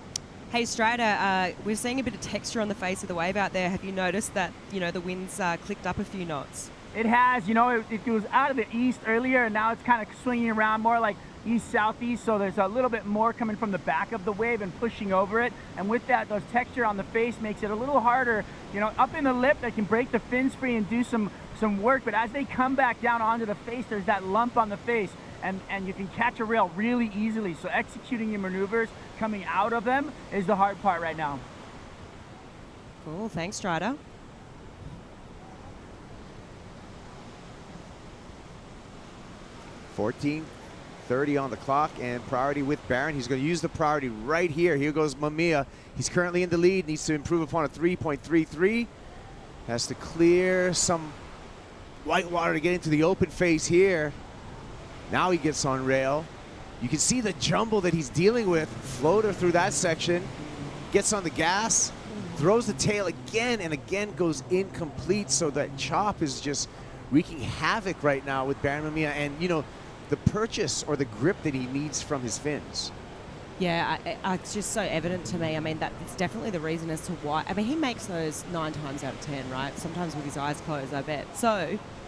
Hey Strider, we're seeing a bit of texture on the face of the wave out there. Have you noticed that, you know, the wind's clicked up a few knots? It has. You know, it was out of the east earlier, and now it's kind of swinging around more like east-southeast, so there's a little bit more coming from the back of the wave and pushing over it. And with that, those texture on the face makes it a little harder. You know, up in the lip, they can break the fins free and do some work, but as they come back down onto the face, there's that lump on the face. And you can catch a rail really easily. So executing your maneuvers, coming out of them, is the hard part right now. Cool, thanks, Strider. .14:30 on the clock, and priority with Barron. He's going to use the priority right here. Here goes Mamiya. He's currently in the lead, needs to improve upon a 3.33. Has to clear some white water to get into the open face here. Now he gets on rail. You can see the jumble that he's dealing with. Floater through that section. Gets on the gas. Throws the tail again and again, goes incomplete. So that chop is just wreaking havoc right now with Barron Mamiya. And, you know, the purchase or the grip that he needs from his fins. Yeah, it's just so evident to me. I mean, it's definitely the reason as to why. I mean, he makes those 9 times out of 10, right? Sometimes with his eyes closed, I bet. So,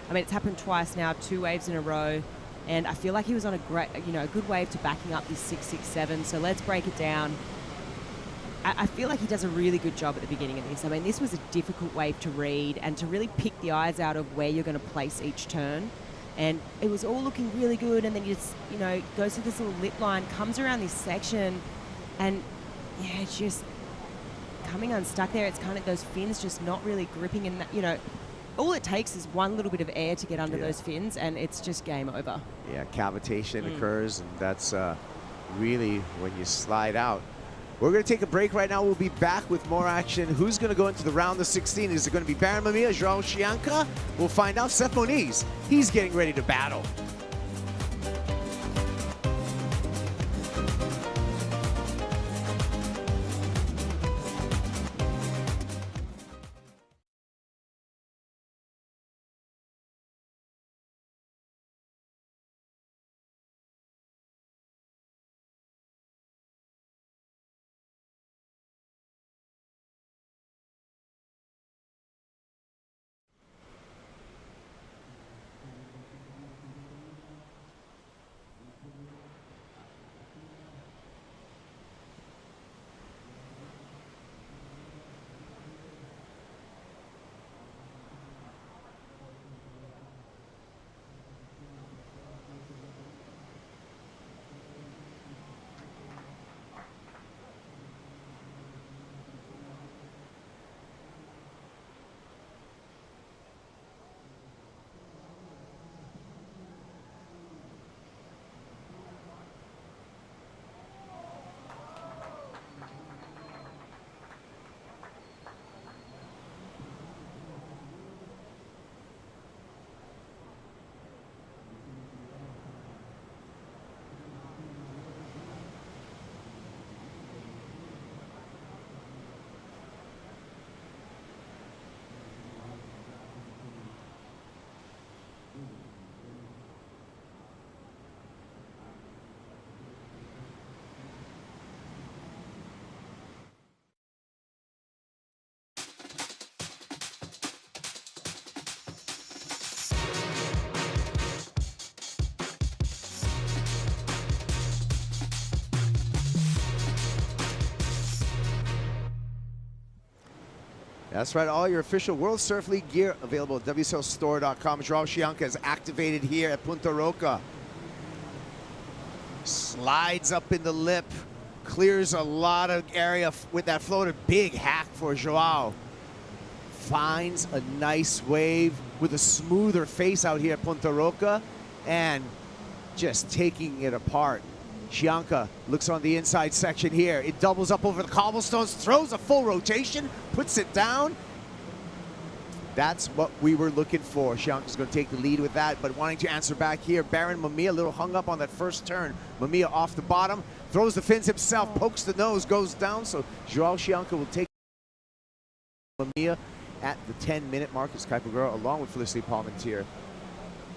I mean, it's happened twice now, 2 waves in a row. And I feel like he was on a great, you know, a good wave to backing up this 667. So let's break it down. I feel like he does a really good job at the beginning of this. I mean, this was a difficult wave to read and to really pick the eyes out of where you're going to place each turn. And it was all looking really good. And then you just, you know, goes through this little lip line, comes around this section, and yeah, it's just coming unstuck there. It's kind of those fins just not really gripping in that, you know, all it takes is one little bit of air to get under those fins, and it's just game over. Yeah, cavitation occurs, and that's really when you slide out. We're going to take a break right now. We'll be back with more action. Who's going to go into the round of 16? Is it going to be Baron Mamiya, João Chanka? We'll find out. Seth Moniz, he's getting ready to battle. That's right, all your official World Surf League gear available at WSLStore.com. João Chanka is activated here at Punta Roca. Slides up in the lip, clears a lot of area with that floater. Big hack for João. Finds a nice wave with a smoother face out here at Punta Roca and just taking it apart. Chanka looks on the inside section here. It doubles up over the cobblestones, throws a full rotation, puts it down. That's what we were looking for. Chanka's going to take the lead with that, but wanting to answer back here. Baron Mamiya, a little hung up on that first turn. Mamiya off the bottom, throws the fins himself, pokes the nose, goes down. So João Chanka will take Mamiya at the 10-minute mark as Kaipagura, along with Felicity Palmentier.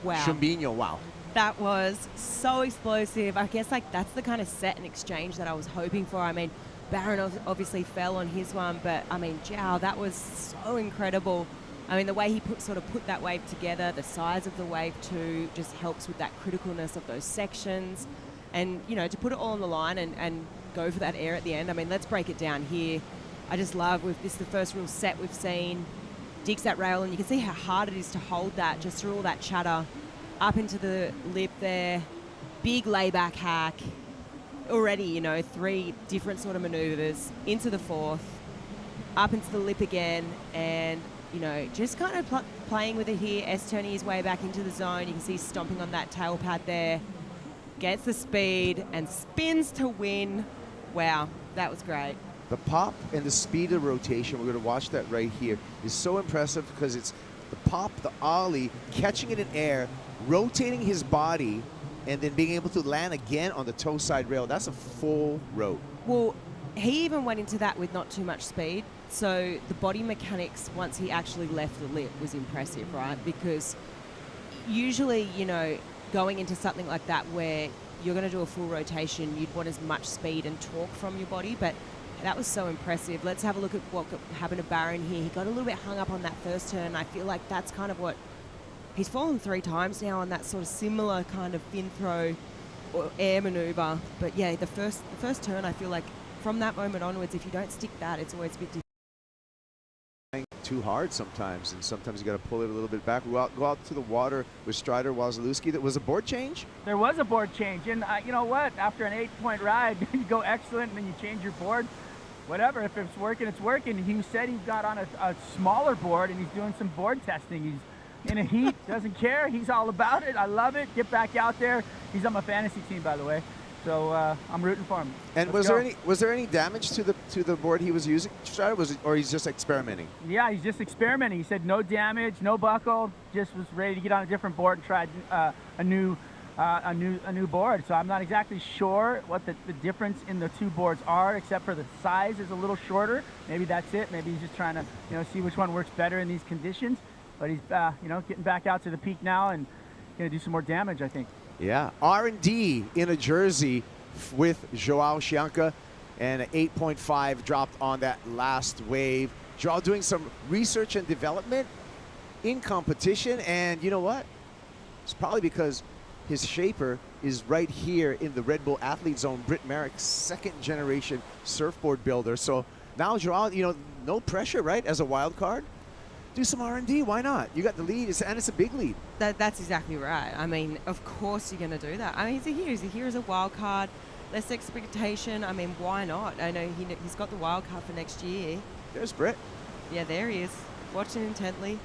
Wow. Chumbinho, wow. That was so explosive. I guess like that's the kind of set and exchange that I was hoping for. I mean, Baron obviously fell on his one, but I mean, João, that was so incredible. I mean, the way he put that wave together, the size of the wave too, just helps with that criticalness of those sections. And, you know, to put it all on the line and go for that air at the end. I mean, let's break it down here. I just love, this is the first real set we've seen. Digs that rail, and you can see how hard it is to hold that just through all that chatter. Up into the lip there, big layback hack. Already, you know, 3 different sort of maneuvers into the fourth, up into the lip again, and, you know, just kind of playing with it here. turning his way back into the zone. You can see stomping on that tail pad there. Gets the speed and spins to win. Wow, that was great. The pop and the speed of rotation, we're going to watch that right here, is so impressive because it's the pop, the ollie, catching it in air, rotating his body, and then being able to land again on the toe side rail. That's a full rope. Well, he even went into that with not too much speed. So the body mechanics, once he actually left the lip, was impressive, right? Because usually, you know, going into something like that where you're going to do a full rotation, you'd want as much speed and torque from your body, but that was so impressive. Let's have a look at what happened to Baron here. He got a little bit hung up on that first turn. I feel like that's kind of what he's fallen 3 times now on that sort of similar kind of fin throw or air maneuver. But yeah, the first turn, I feel like from that moment onwards, if you don't stick that, it's always a bit difficult. Too hard sometimes, and sometimes you got to pull it a little bit back. Go out to the water with Strider Wazalewski. That was a board change? There was a board change, and you know what? After an 8-point ride, you go excellent, and then you change your board. whatever. If it's working, it's working. He said he got on a smaller board and he's doing some board testing. He's in a heat, doesn't care. He's all about it. I love it. Get back out there. He's on my fantasy team, by the way. So I'm rooting for him. And was there any damage to the board he was using, or he's just experimenting? Yeah, he's just experimenting. He said no damage, no buckle. Just was ready to get on a different board and try a new board. So I'm not exactly sure what the difference in the two boards are, except for the size is a little shorter. Maybe that's it. Maybe he's just trying to see which one works better in these conditions. But he's getting back out to the peak now and going to do some more damage, I think. Yeah, R&D in a jersey with Joao Chanka, and an 8.5 dropped on that last wave. Joao doing some research and development in competition, and you know what? It's probably because his shaper is right here in the Red Bull Athlete Zone, Britt Merrick's second-generation surfboard builder. So now Joao, no pressure, right, as a wild card? Do some R&D, why not? You got the lead, and it's a big lead. That's exactly right. I mean, of course you're going to do that. I mean, he's here as a wild card, less expectation. I mean, why not? I know he's got the wild card for next year. There's Britt. Yeah, there he is, watching intently.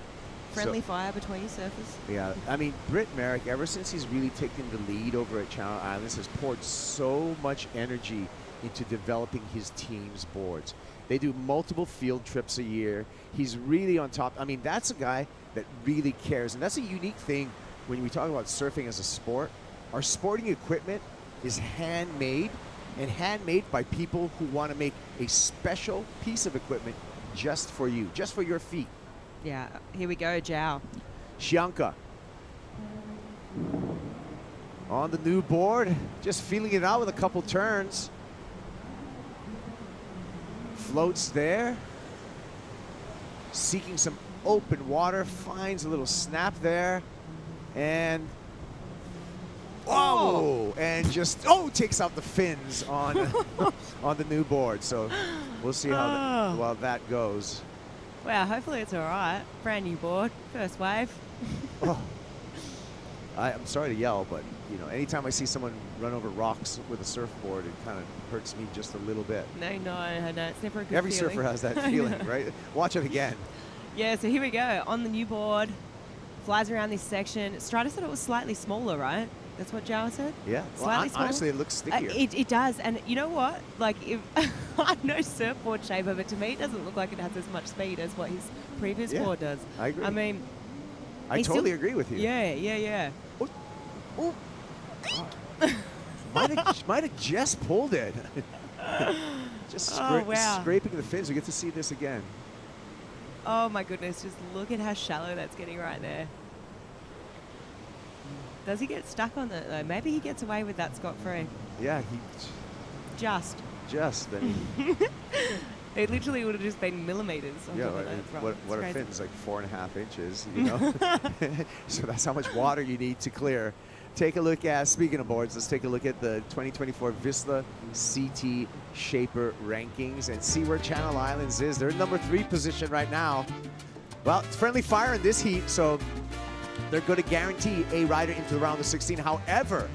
Friendly fire between surfers. Yeah, I mean, Britt Merrick, ever since he's really taken the lead over at Channel Islands, has poured so much energy into developing his team's boards. They do multiple field trips a year. He's really on top. I mean, that's a guy that really cares. And that's a unique thing when we talk about surfing as a sport. Our sporting equipment is handmade, and handmade by people who want to make a special piece of equipment just for you, just for your feet. Yeah, here we go, Joao. Chanka on the new board, just feeling it out with a couple turns. Floats there, seeking some open water, finds a little snap there, and and just takes out the fins on on the new board. So we'll see how that goes. Wow, hopefully it's all right. Brand new board, first wave. I'm sorry to yell, but anytime I see someone run over rocks with a surfboard, it kind of hurts me just a little bit. No, it's never a good Every feeling. surfer has that feeling, right? Watch it again. Yeah, so here we go. On the new board, flies around this section. Strider said it was slightly smaller, right? That's what Joao said? Yeah. Slightly smaller. Honestly, it looks stickier. It does. And you know what? Like, I'm no surfboard shaper, but to me, it doesn't look like it has as much speed as what his previous board does. I agree. I mean, I totally agree with you. Yeah. Might have just pulled it. Just scraping the fins. We get to see this again. Oh my goodness, just look at how shallow that's getting right there. Does he get stuck on it though? Maybe he gets away with that scot-free. Yeah, he just. I mean, it literally would have just been millimeters. Yeah, what are fins? Like 4.5 inches, So that's how much water you need to clear. Take a look at, speaking of boards, let's take a look at the 2024 Vizsla CT Shaper rankings and see where Channel Islands is. They're in number 3 position right now. Well, it's friendly fire in this heat, so they're going to guarantee a rider into the round of 16. However,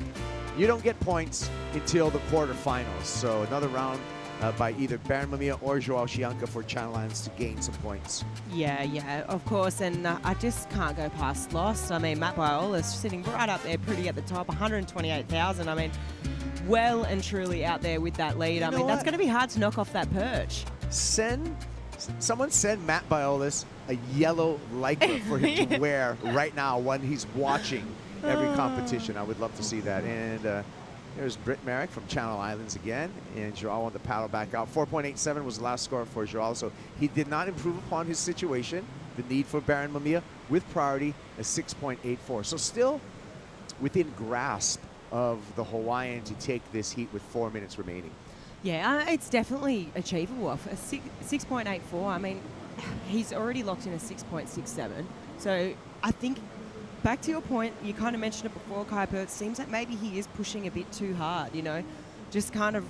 you don't get points until the quarterfinals. So another round by either Baron Mamiya or Joao Chanka for Channel Islands to gain some points. Yeah, of course. And I just can't go past Lost. I mean, Matt Biola's sitting right up there pretty at the top, 128,000. I mean, well and truly out there with that lead. I mean, that's going to be hard to knock off that perch. Someone send Matt Biolas a yellow lycra for him to wear right now when he's watching every competition. I would love to see that. And there's Britt Merrick from Channel Islands again, and Joao on the paddle back out. 4.87 was the last score for Joao, so he did not improve upon his situation. The need for Baron Mamiya with priority a 6.84. So still within grasp of the Hawaiian to take this heat with 4 minutes remaining. Yeah, it's definitely achievable. A 6.84, I mean, he's already locked in a 6.67. So I think, back to your point, you kind of mentioned it before, Kuiper, it seems like maybe he is pushing a bit too hard, just kind of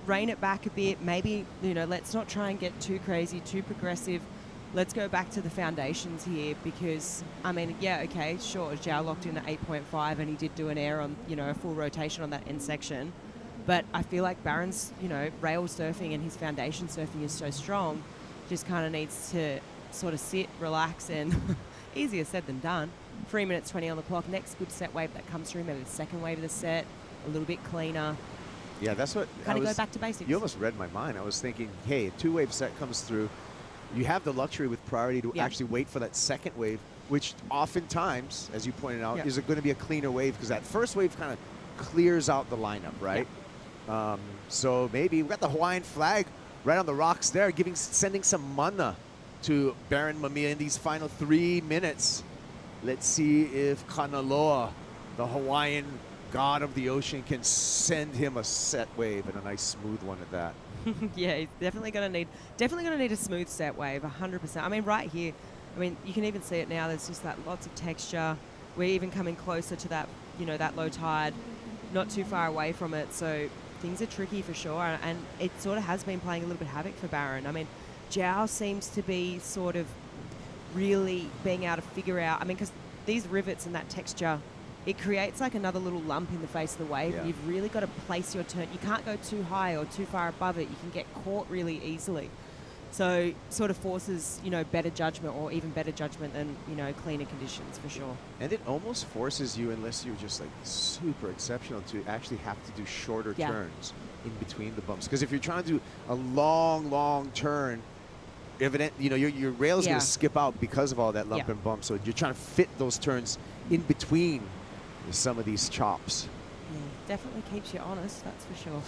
rein it back a bit. Maybe, let's not try and get too crazy, too progressive. Let's go back to the foundations here because, I mean, yeah, okay, sure, Joao locked in at 8.5 and he did do an air on, a full rotation on that end section. But I feel like Barron's, rail surfing and his foundation surfing is so strong, just kind of needs to sort of sit, relax, and easier said than done. 3 minutes 20 on the clock. Next good set wave that comes through, maybe the second wave of the set, a little bit cleaner. Yeah, that's what kind of go back to basics. You almost read my mind. I was thinking, hey, a 2-wave set comes through. You have the luxury with priority to actually wait for that second wave, which oftentimes, as you pointed out, is going to be a cleaner wave because that first wave kind of clears out the lineup, right? So maybe we got the Hawaiian flag right on the rocks there, sending some mana to Baron Mamiya in these final 3 minutes. Let's see if Kanaloa, the Hawaiian god of the ocean, can send him a set wave and a nice smooth one at that. Yeah, he's definitely going to need a smooth set wave, 100%. I mean, right here, you can even see it now. There's just that lots of texture. We're even coming closer to that, that low tide, not too far away from it. So things are tricky for sure, and it sort of has been playing a little bit of havoc for Barron. I mean, Zhao seems to be sort of really being able to figure out, because these rivets and that texture, it creates like another little lump in the face of the wave. Yeah. You've really got to place your turn. You can't go too high or too far above it. You can get caught really easily. So sort of forces, better judgment, or even better judgment than, cleaner conditions for sure. And it almost forces you, unless you're just like super exceptional, to actually have to do shorter turns in between the bumps. Because if you're trying to do a long turn, your rail's going to skip out because of all that lump and bump. So you're trying to fit those turns in between some of these chops. Yeah, definitely keeps you honest, that's for sure.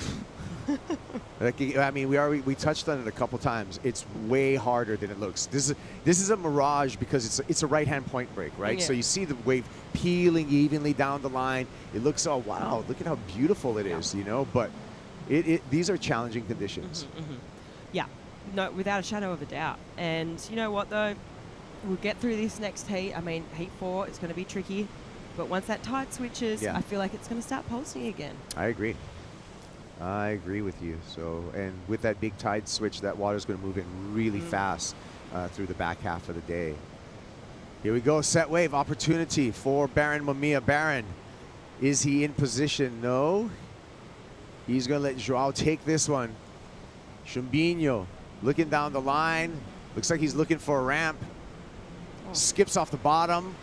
We touched on it a couple times. It's way harder than it looks. This is a mirage because it's a right-hand point break, right? Yeah. So you see the wave peeling evenly down the line. It looks, oh wow, look at how beautiful it is, But these are challenging conditions. Yeah, no, without a shadow of a doubt. And you know what though? We'll get through this next heat. Heat 4 is going to be tricky. But once that tide switches, I feel like it's going to start pulsing again. I agree with you. So, and with that big tide switch, that water's going to move in really fast through the back half of the day. Here we go, set wave opportunity for Baron Mamiya. Baron, is he in position? No. He's going to let Joao take this one. Chumbinho looking down the line. Looks like he's looking for a ramp. Skips off the bottom.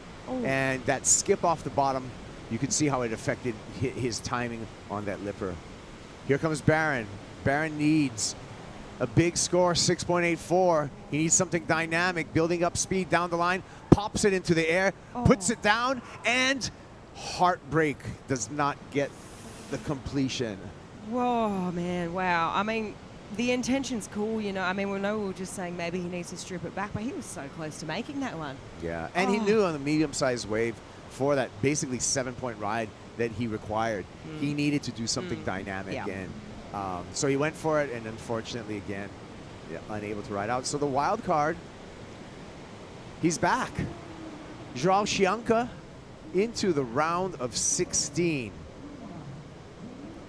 And that skip off the bottom, you can see how it affected his timing on that lipper. Here comes Baron. Baron needs a big score, 6.84. He needs something dynamic, building up speed down the line, pops it into the air, puts it down, and heartbreak does not get the completion. Whoa, man, wow. The intention's cool, we were just saying maybe he needs to strip it back, but he was so close to making that one. Yeah, and he knew on the medium-sized wave for that basically 7-point ride that he required, he needed to do something dynamic. And so he went for it, and unfortunately, again, unable to ride out. So the wild card, he's back. Joao Chanka into the round of 16.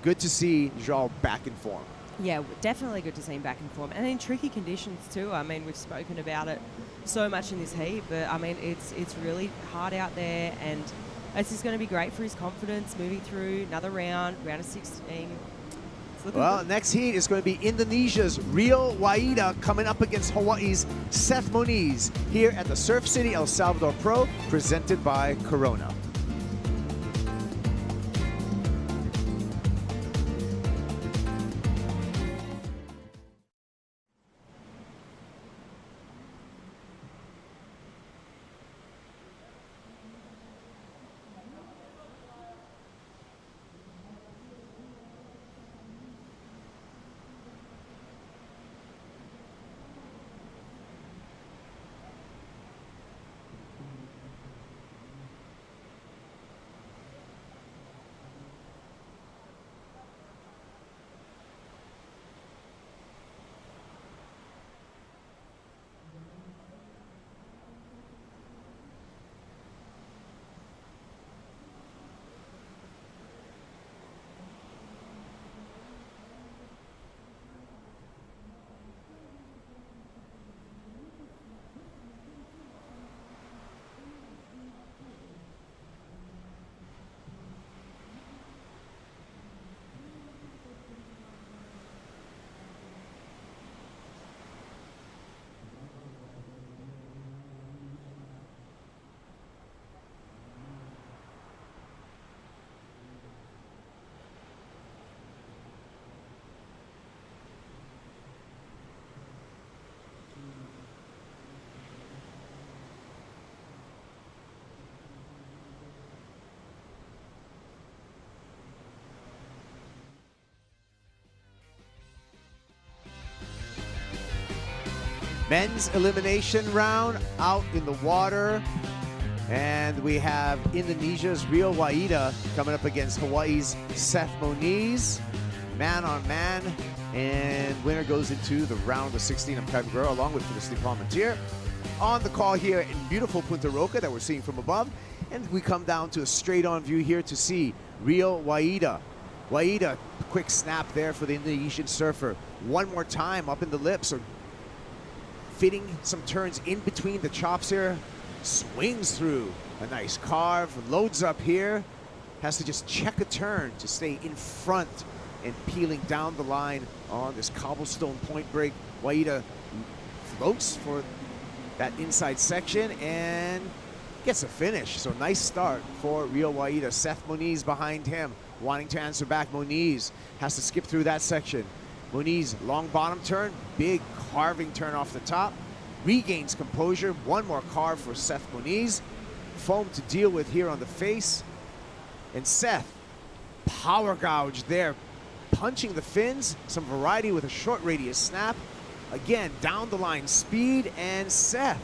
Good to see Joao back in form. Yeah, definitely good to see him back in form. And in tricky conditions too. We've spoken about it so much in this heat, but it's really hard out there, and it's just going to be great for his confidence moving through another round of 16. Well, good. Next heat is going to be Indonesia's Rio Waida coming up against Hawaii's Seth Moniz here at the Surf City El Salvador Pro, presented by Corona. men's elimination round out in the water. And we have Indonesia's Rio Waida coming up against Hawaii's Seth Moniz. Man on man. And winner goes into the round of 16. I'm Kevin Guerrero along with Felicity Palmentier. On the call here in beautiful Punta Roca that we're seeing from above. And we come down to a straight-on view here to see Rio Waida. Waida, quick snap there for the Indonesian surfer. One more time up in the lip, so fitting some turns in between the chops here. Swings through a nice carve, loads up here. Has to just check a turn to stay in front and peeling down the line on this cobblestone point break. Waida floats for that inside section and gets a finish. So nice start for Rio Waida. Seth Moniz behind him, wanting to answer back. Moniz has to skip through that section. Moniz, long bottom turn, big carving turn off the top. Regains composure, one more carve for Seth Moniz. Foam to deal with here on the face. And Seth, power gouge there, punching the fins, some variety with a short radius snap. Again, down the line speed, and Seth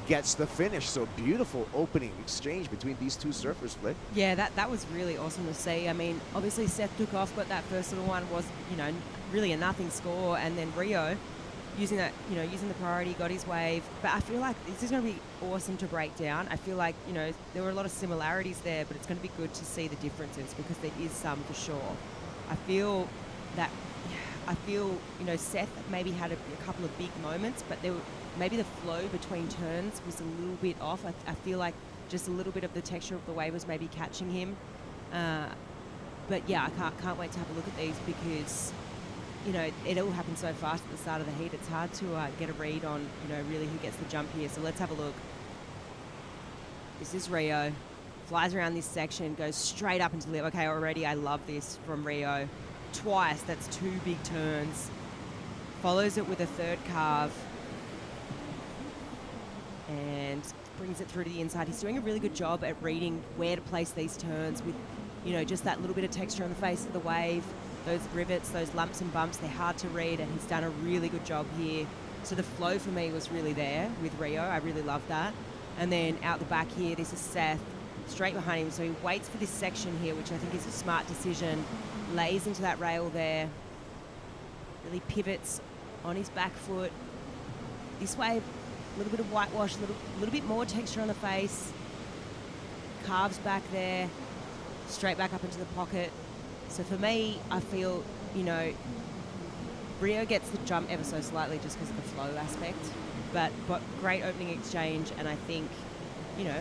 gets the finish. So beautiful opening exchange between these two surfers, Flick. Yeah, that was really awesome to see. I mean, obviously Seth took off, but that first little one was, you know, really a nothing score, and then Rio using that, you know, using the priority, got his wave. But I feel like this is going to be awesome to break down. I feel like, you know, there were a lot of similarities there, but it's going to be good to see the differences because there is some for sure. I feel, you know, Seth maybe had a couple of big moments, but there were, maybe the flow between turns was a little bit off. I feel like just a little bit of the texture of the wave was maybe catching him. But yeah, I can't wait to have a look at these because, you know, it all happened so fast at the start of the heat. It's hard to get a read on, you know, really who gets the jump here. So let's have a look. This is Rio. Flies around this section, goes straight up into the lip. Okay, already I love this from Rio. Twice, that's two big turns. Follows it with a third carve. And brings it through to the inside. He's doing a really good job at reading where to place these turns with, you know, just that little bit of texture on the face of the wave. Those rivets, those lumps and bumps, they're hard to read, and he's done a really good job here. So the flow for me was really there with Rio. I really love that. And then out the back here, this is Seth, straight behind him. So he waits for this section here, which I think is a smart decision. Lays into that rail there. Really pivots on his back foot. This wave, a little bit of whitewash, a little bit more texture on the face. Carves back there, straight back up into the pocket. So for me, I feel, you know, Rio gets the jump ever so slightly just because of the flow aspect. But great opening exchange, and I think, you know,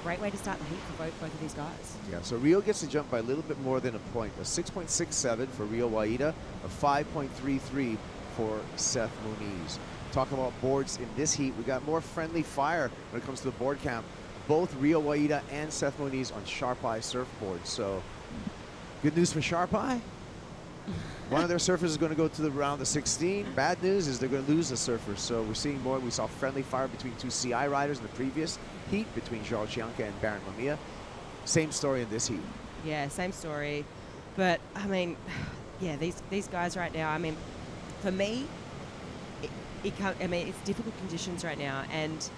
great way to start the heat for both of these guys. Yeah, so Rio gets the jump by a little bit more than a point. A 6.67 for Rio Waida, a 5.33 for Seth Moniz. Talking about boards in this heat, we got more friendly fire when it comes to the board count. Both Rio Waida and Seth Moniz on Sharp Eye surfboards. So good news for Sharp Eye. One of their surfers is going to go to the round of 16. Bad news is they're going to lose the surfer. So we're seeing more. We saw friendly fire between two CI riders in the previous heat between Chanka and Baron Mamiya. Same story in this heat. Yeah, same story. But, I mean, yeah, these guys right now, I mean, for me, it's difficult conditions right now. And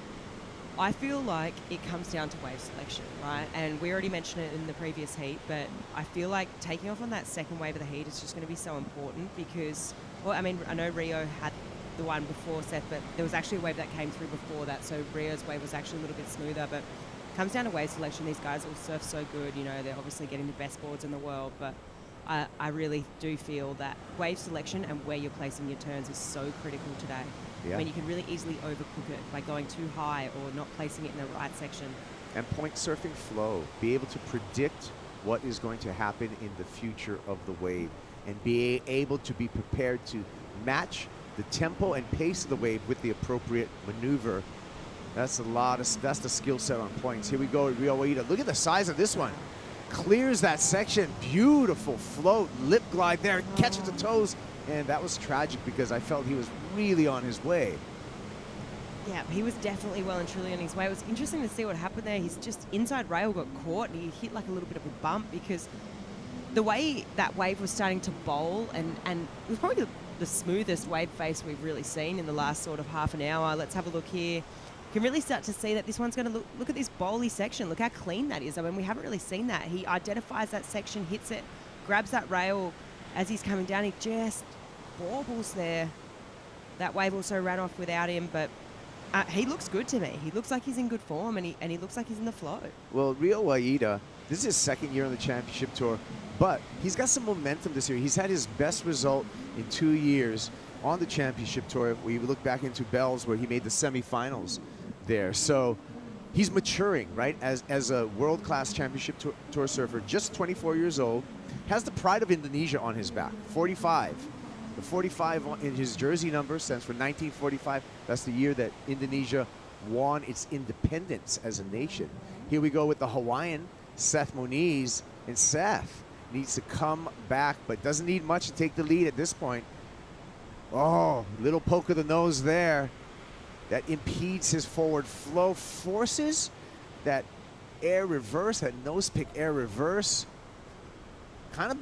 I feel like it comes down to wave selection, right? And we already mentioned it in the previous heat, but I feel like taking off on that second wave of the heat is just going to be so important because, well, I mean, I know Rio had the one before Seth, but there was actually a wave that came through before that, so Rio's wave was actually a little bit smoother, but it comes down to wave selection. These guys all surf so good, you know, they're obviously getting the best boards in the world, but I really do feel that wave selection and where you're placing your turns is so critical today. Yeah. I mean, you can really easily overcook it by going too high or not placing it in the right section. And point surfing flow, be able to predict what is going to happen in the future of the wave and be able to be prepared to match the tempo and pace of the wave with the appropriate maneuver. That's the skill set on points. Here we go, Rio Waida. Look at the size of this one. Clears that section, beautiful float, lip glide there, catches the toes. And that was tragic because I felt he was really on his way. Yeah, he was definitely well and truly on his way. It was interesting to see what happened there. He's just inside rail got caught and he hit like a little bit of a bump because the way that wave was starting to bowl and it was probably the smoothest wave face we've really seen in the last sort of half an hour. Let's have a look here. You can really start to see that this one's going to look at this bowly section. Look how clean that is. I mean, we haven't really seen that. He identifies that section, hits it, grabs that rail as he's coming down. He just baubles there. That wave also ran off without him, but he looks good to me. He looks like he's in good form, and he looks like he's in the flow. Well, Rio Waida, this is his second year on the championship tour, but he's got some momentum this year. He's had his best result in 2 years on the championship tour. We look back into Bells, where he made the semifinals there. So he's maturing, right, as a world-class championship tour surfer, just 24 years old, has the pride of Indonesia on his back, 45. The 45 in his jersey number stands for 1945. That's the year that Indonesia won its independence as a nation. Here we go with the Hawaiian, Seth Moniz, and Seth needs to come back, but doesn't need much to take the lead at this point. Oh, little poke of the nose there. That impedes his forward flow, forces that air reverse, that nose pick air reverse. Kind of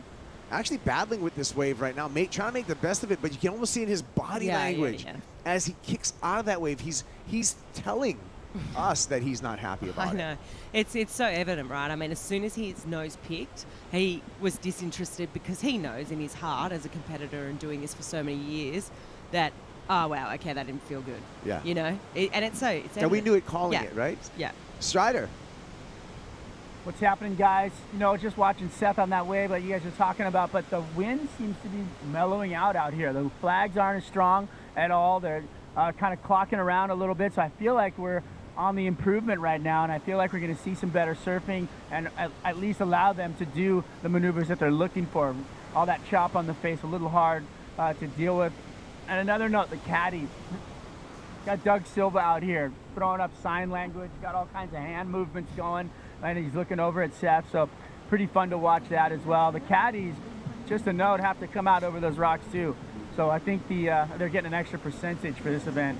actually battling with this wave right now, trying to make the best of it, but you can almost see in his body language as he kicks out of that wave, he's telling us that he's not happy about it. I know. It's so evident, right? I mean, as soon as his nose picked, he was disinterested because he knows in his heart as a competitor and doing this for so many years that, oh, wow, okay, that didn't feel good. Yeah. You know? And it's evident. And we knew it calling it, right? Yeah. Strider. What's happening, guys? You know, just watching Seth on that wave like you guys are talking about, but the wind seems to be mellowing out here. The flags aren't as strong at all. They're kind of clocking around a little bit, so I feel like we're on the improvement right now, and I feel like we're going to see some better surfing and at least allow them to do the maneuvers that they're looking for. All that chop on the face, a little hard to deal with. And another note, the caddy. Got Doug Silva out here throwing up sign language, got all kinds of hand movements going, and he's looking over at Seth, so pretty fun to watch that as well. The caddies, just a note, have to come out over those rocks too. So I think they're getting an extra percentage for this event.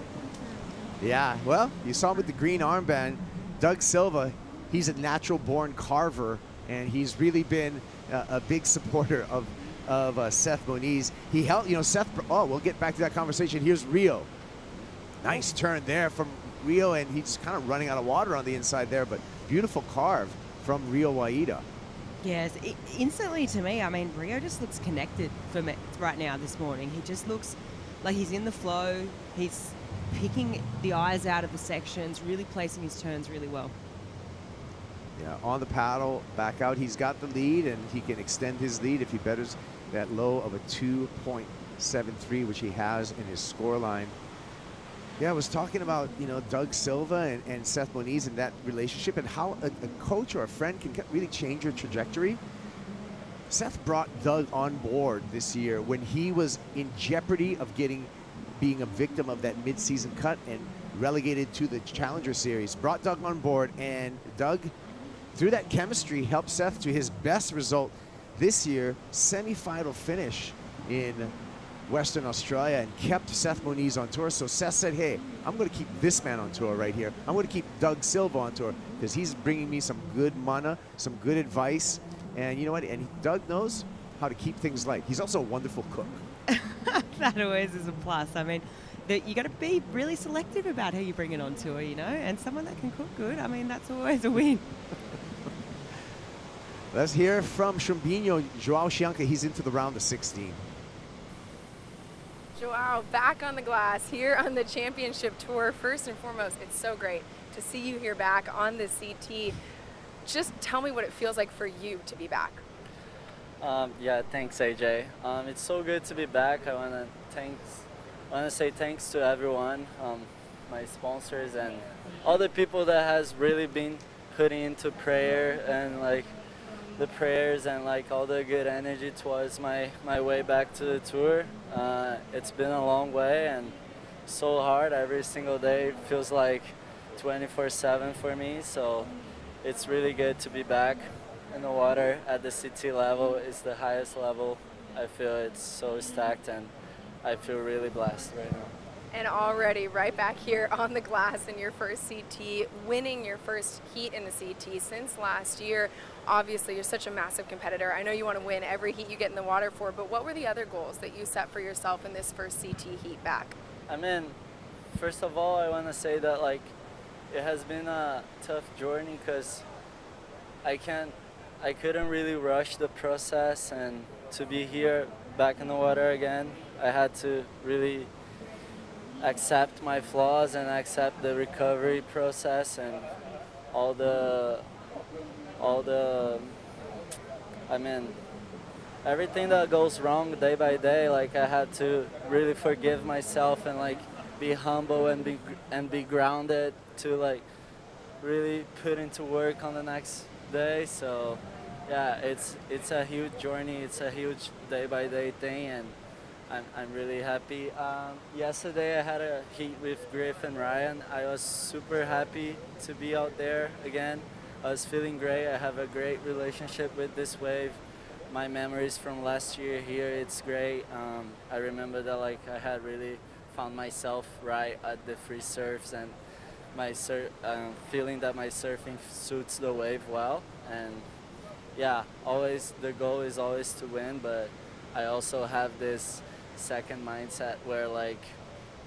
Yeah, well, you saw him with the green armband. Doug Silva, he's a natural-born carver, and he's really been a big supporter of Seth Moniz. He helped, Seth, we'll get back to that conversation. Here's Rio. Nice turn there from Rio, and he's kind of running out of water on the inside there, but beautiful carve from Rio Waida. Yes, instantly to me, I mean, Rio just looks connected for me right now this morning. He just looks like he's in the flow. He's picking the eyes out of the sections, really placing his turns really well. Yeah, on the paddle, back out. He's got the lead, and he can extend his lead if he betters that low of a 2.73, which he has in his scoreline. Yeah, I was talking about, Doug Silva and Seth Moniz and that relationship and how a coach or a friend can really change your trajectory. Seth brought Doug on board this year when he was in jeopardy of being a victim of that mid-season cut and relegated to the Challenger Series. Brought Doug on board, and Doug, through that chemistry, helped Seth to his best result this year, semi-final finish in Western Australia, and kept Seth Moniz on tour. So Seth said, hey, I'm going to keep this man on tour right here. I'm going to keep Doug Silva on tour because he's bringing me some good mana, some good advice. And you know what? And Doug knows how to keep things light. He's also a wonderful cook. That always is a plus. I mean, you got to be really selective about who you bring it on tour, and someone that can cook good, I mean, that's always a win. Let's hear from Chumbinho, Joao Chanka. He's into the round of 16. Joao, back on the glass here on the championship tour. First and foremost, it's so great to see you here back on the CT. Just tell me what it feels like for you to be back. Yeah, thanks, AJ. It's so good to be back. I want to say thanks to everyone, my sponsors, and all the people that has really been putting into prayer and the prayers and all the good energy towards my way back to the tour. It's been a long way and so hard. Every single day feels like 24/7 for me, so it's really good to be back in the water at the CT level. It's the highest level. I feel it's so stacked, and I feel really blessed right now. And already right back here on the glass in your first CT, winning your first heat in the CT since last year. Obviously, you're such a massive competitor. I know you want to win every heat you get in the water for, but what were the other goals that you set for yourself in this first CT heat back? I mean, first of all, I want to say that like it has been a tough journey because I couldn't really rush the process, and to be here back in the water again, I had to really accept my flaws and accept the recovery process and all the I mean everything that goes wrong day by day. Like I had to really forgive myself and like be humble and be grounded to like really put into work on the next day. So yeah, it's a huge journey, it's a huge day by day thing, and I'm really happy. Yesterday I had a heat with Griff and Ryan. I was super happy to be out there again. I was feeling great. I have a great relationship with this wave. My memories from last year here, it's great. I remember that like I had really found myself right at the free surfs, and my feeling that my surfing suits the wave well. And yeah, always the goal is always to win, but I also have this second mindset where like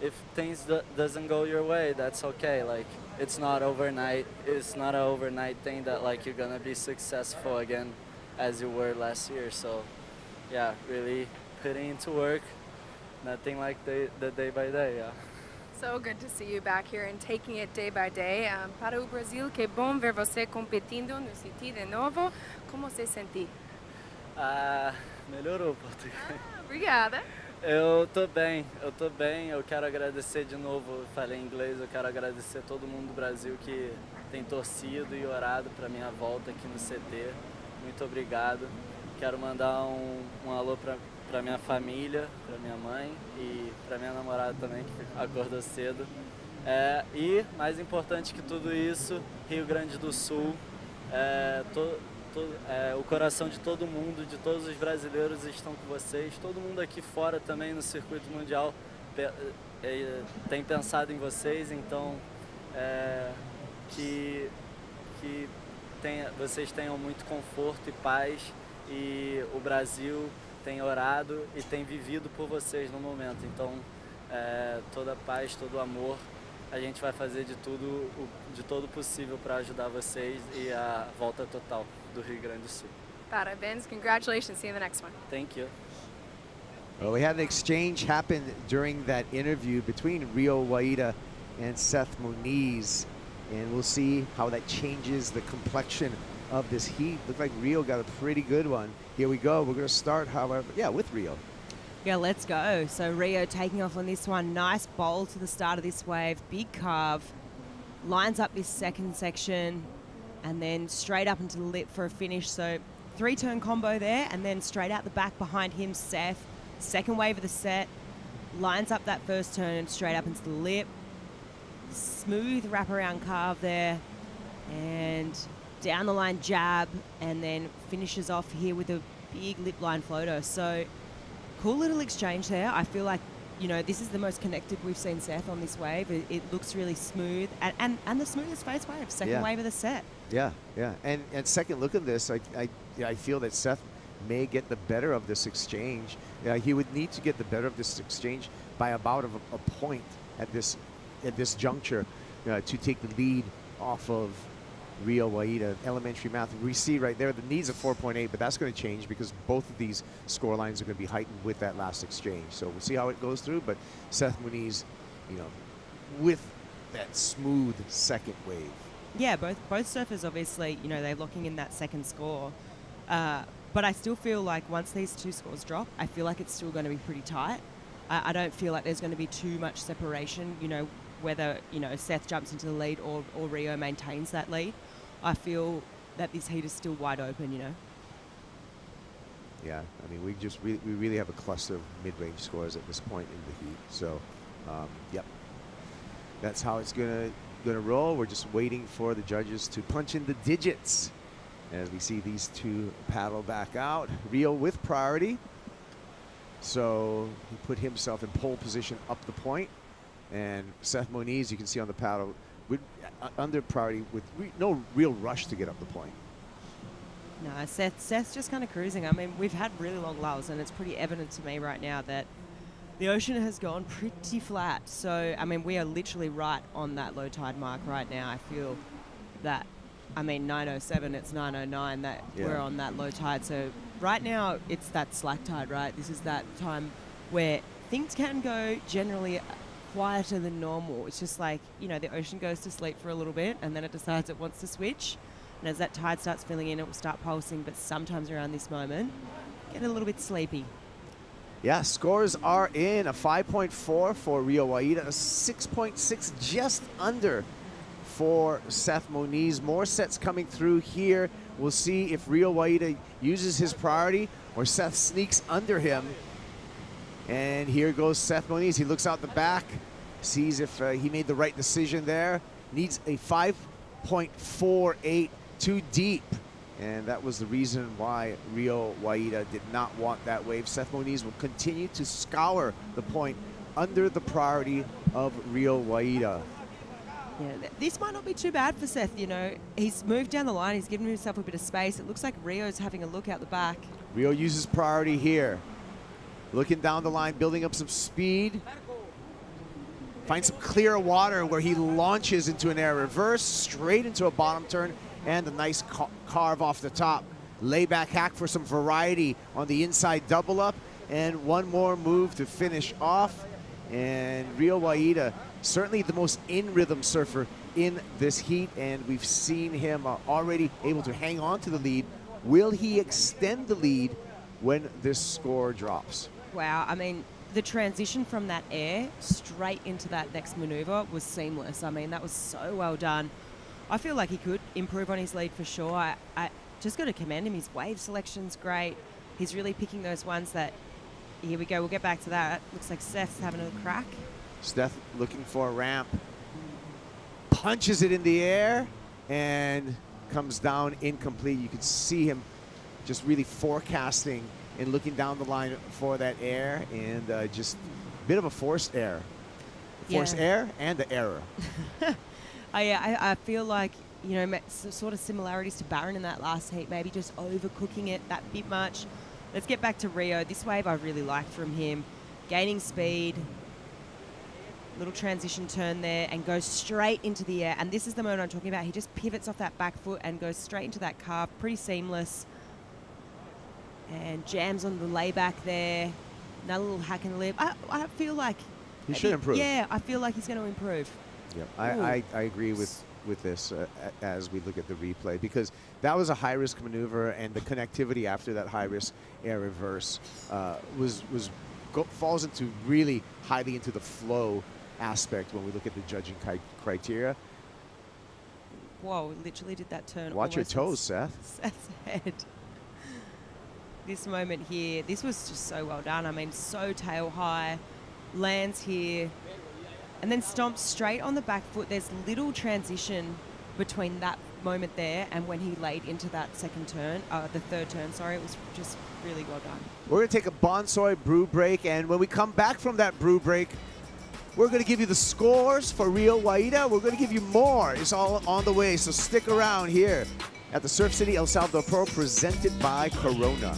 if things doesn't go your way, that's okay. Like it's not overnight. It's not an overnight thing that like you're gonna be successful again as you were last year. So yeah, really putting into work, nothing like the day by day. Yeah. So good to see you back here and taking it day by day. Para o Brasil, que bom ver você competindo no CT de novo. Como se sente? Melhorou o português. Obrigada. Eu tô bem. Eu quero agradecer de novo, eu falei em inglês, eu quero agradecer todo mundo do Brasil que tem torcido e orado para minha volta aqui no CT. Muito obrigado. Quero mandar um alô para minha família, para minha mãe e para minha namorada também, que acordou cedo. E, mais importante que tudo isso, Rio Grande do Sul, o coração de todo mundo, de todos os brasileiros estão com vocês. Todo mundo aqui fora também no circuito mundial tem pensado em vocês, então vocês tenham muito conforto e paz, e o Brasil tem orado e tem vivido por vocês no momento. Então toda a paz, todo o amor, a gente vai fazer de todo possível para ajudar vocês e a volta total do Rio Grande do Sul. Parabéns, congratulations, see you in the next one. Thank you. Well, we had an exchange happen during that interview between Rio Waida and Seth Muniz, and we'll see how that changes the complexion of this heat. Looked like Rio got a pretty good one. Here we go. We're going to start, however, with Rio. Yeah, let's go. So Rio taking off on this one. Nice bowl to the start of this wave. Big carve. Lines up this second section and then straight up into the lip for a finish. So 3-turn combo there, and then straight out the back behind him, Seth. Second wave of the set. Lines up that first turn straight up into the lip. Smooth wraparound carve there. And down the line jab, and then finishes off here with a big lip line floater. So cool little exchange there. I feel like, this is the most connected we've seen Seth on this wave. It looks really smooth, and the smoothest face wave, second wave of the set. Yeah. And second look at this, I feel that Seth may get the better of this exchange. He would need to get the better of this exchange by about a point at this juncture to take the lead off of Rio Waida. Elementary math, we see right there the needs of 4.8, but that's going to change because both of these score lines are going to be heightened with that last exchange. So we'll see how it goes through, but Seth Muniz, with that smooth second wave. Yeah, both surfers obviously, they're locking in that second score. But I still feel like once these two scores drop, I feel like it's still going to be pretty tight. I don't feel like there's going to be too much separation, whether, Seth jumps into the lead or Rio maintains that lead. I feel that this heat is still wide open, Yeah, I mean, we really have a cluster of mid-range scores at this point in the heat. So, yep, that's how it's gonna roll. We're just waiting for the judges to punch in the digits as we see these two paddle back out. Rio with priority, so he put himself in pole position up the point. And Seth Moniz, you can see on the paddle, with, under priority with no real rush to get up the point. No, Seth's just kind of cruising. I mean, we've had really long lulls, and it's pretty evident to me right now that the ocean has gone pretty flat. So, I mean, we are literally right on that low tide mark right now. I feel that, I mean, 9:07, it's 9:09, that we're on that low tide. So right now, it's that slack tide, right? This is that time where things can go generally quieter than normal. It's just like, you know, the ocean goes to sleep for a little bit, and then it decides it wants to switch. And as that tide starts filling in, it will start pulsing. But sometimes around this moment, get a little bit sleepy. Yeah, scores are in. A 5.4 for Rio Waida, a 6.6 just under for Seth Moniz. More sets coming through here. We'll see if Rio Waida uses his priority or Seth sneaks under him. And here goes Seth Moniz. He looks out the back, sees if he made the right decision there. Needs a 5.48 too deep. And that was the reason why Rio Waida did not want that wave. Seth Moniz will continue to scour the point under the priority of Rio Waida. Yeah, this might not be too bad for Seth, you know. He's moved down the line. He's given himself a bit of space. It looks like Rio's having a look out the back. Rio uses priority here. Looking down the line, building up some speed. Finds some clear water where he launches into an air reverse, straight into a bottom turn, and a nice carve off the top. Layback hack for some variety on the inside double up, and one more move to finish off. And Rio Waida, certainly the most in-rhythm surfer in this heat, and we've seen him already able to hang on to the lead. Will he extend the lead when this score drops? Wow, I mean, the transition from that air straight into that next maneuver was seamless. I mean, that was so well done. I feel like he could improve on his lead for sure. I just got to commend him. His wave selection's great. He's really picking those ones that, here we go, we'll get back to that. Looks like Seth's having a crack. Steph looking for a ramp. Punches it in the air and comes down incomplete. You can see him just really forecasting and looking down the line for that air, and just a bit of a forced air. Forced air and the error. I feel like, you know, sort of similarities to Barron in that last heat, maybe just overcooking it that bit much. Let's get back to Rio. This wave I really liked from him. Gaining speed, little transition turn there, and goes straight into the air. And this is the moment I'm talking about. He just pivots off that back foot and goes straight into that carve. Pretty seamless. And jams on the layback there. Another little hack and lip. I feel like he should improve. Yeah, I feel like he's going to improve. Yeah, I agree with this as we look at the replay, because that was a high-risk maneuver, and the connectivity after that high-risk air reverse falls into really highly into the flow aspect when we look at the judging criteria. Whoa, literally did that turn. Watch your toes, Seth. Seth's head. This moment here, this was just so well done. I mean, so tail high, lands here, and then stomps straight on the back foot. There's little transition between that moment there and when he laid into that second turn, the third turn, sorry. It was just really well done. We're going to take a Bonsoy brew break, and when we come back from that brew break, we're going to give you the scores for Rio Waida. We're going to give you more. It's all on the way, so stick around here at the Surf City El Salvador Pro, presented by Corona.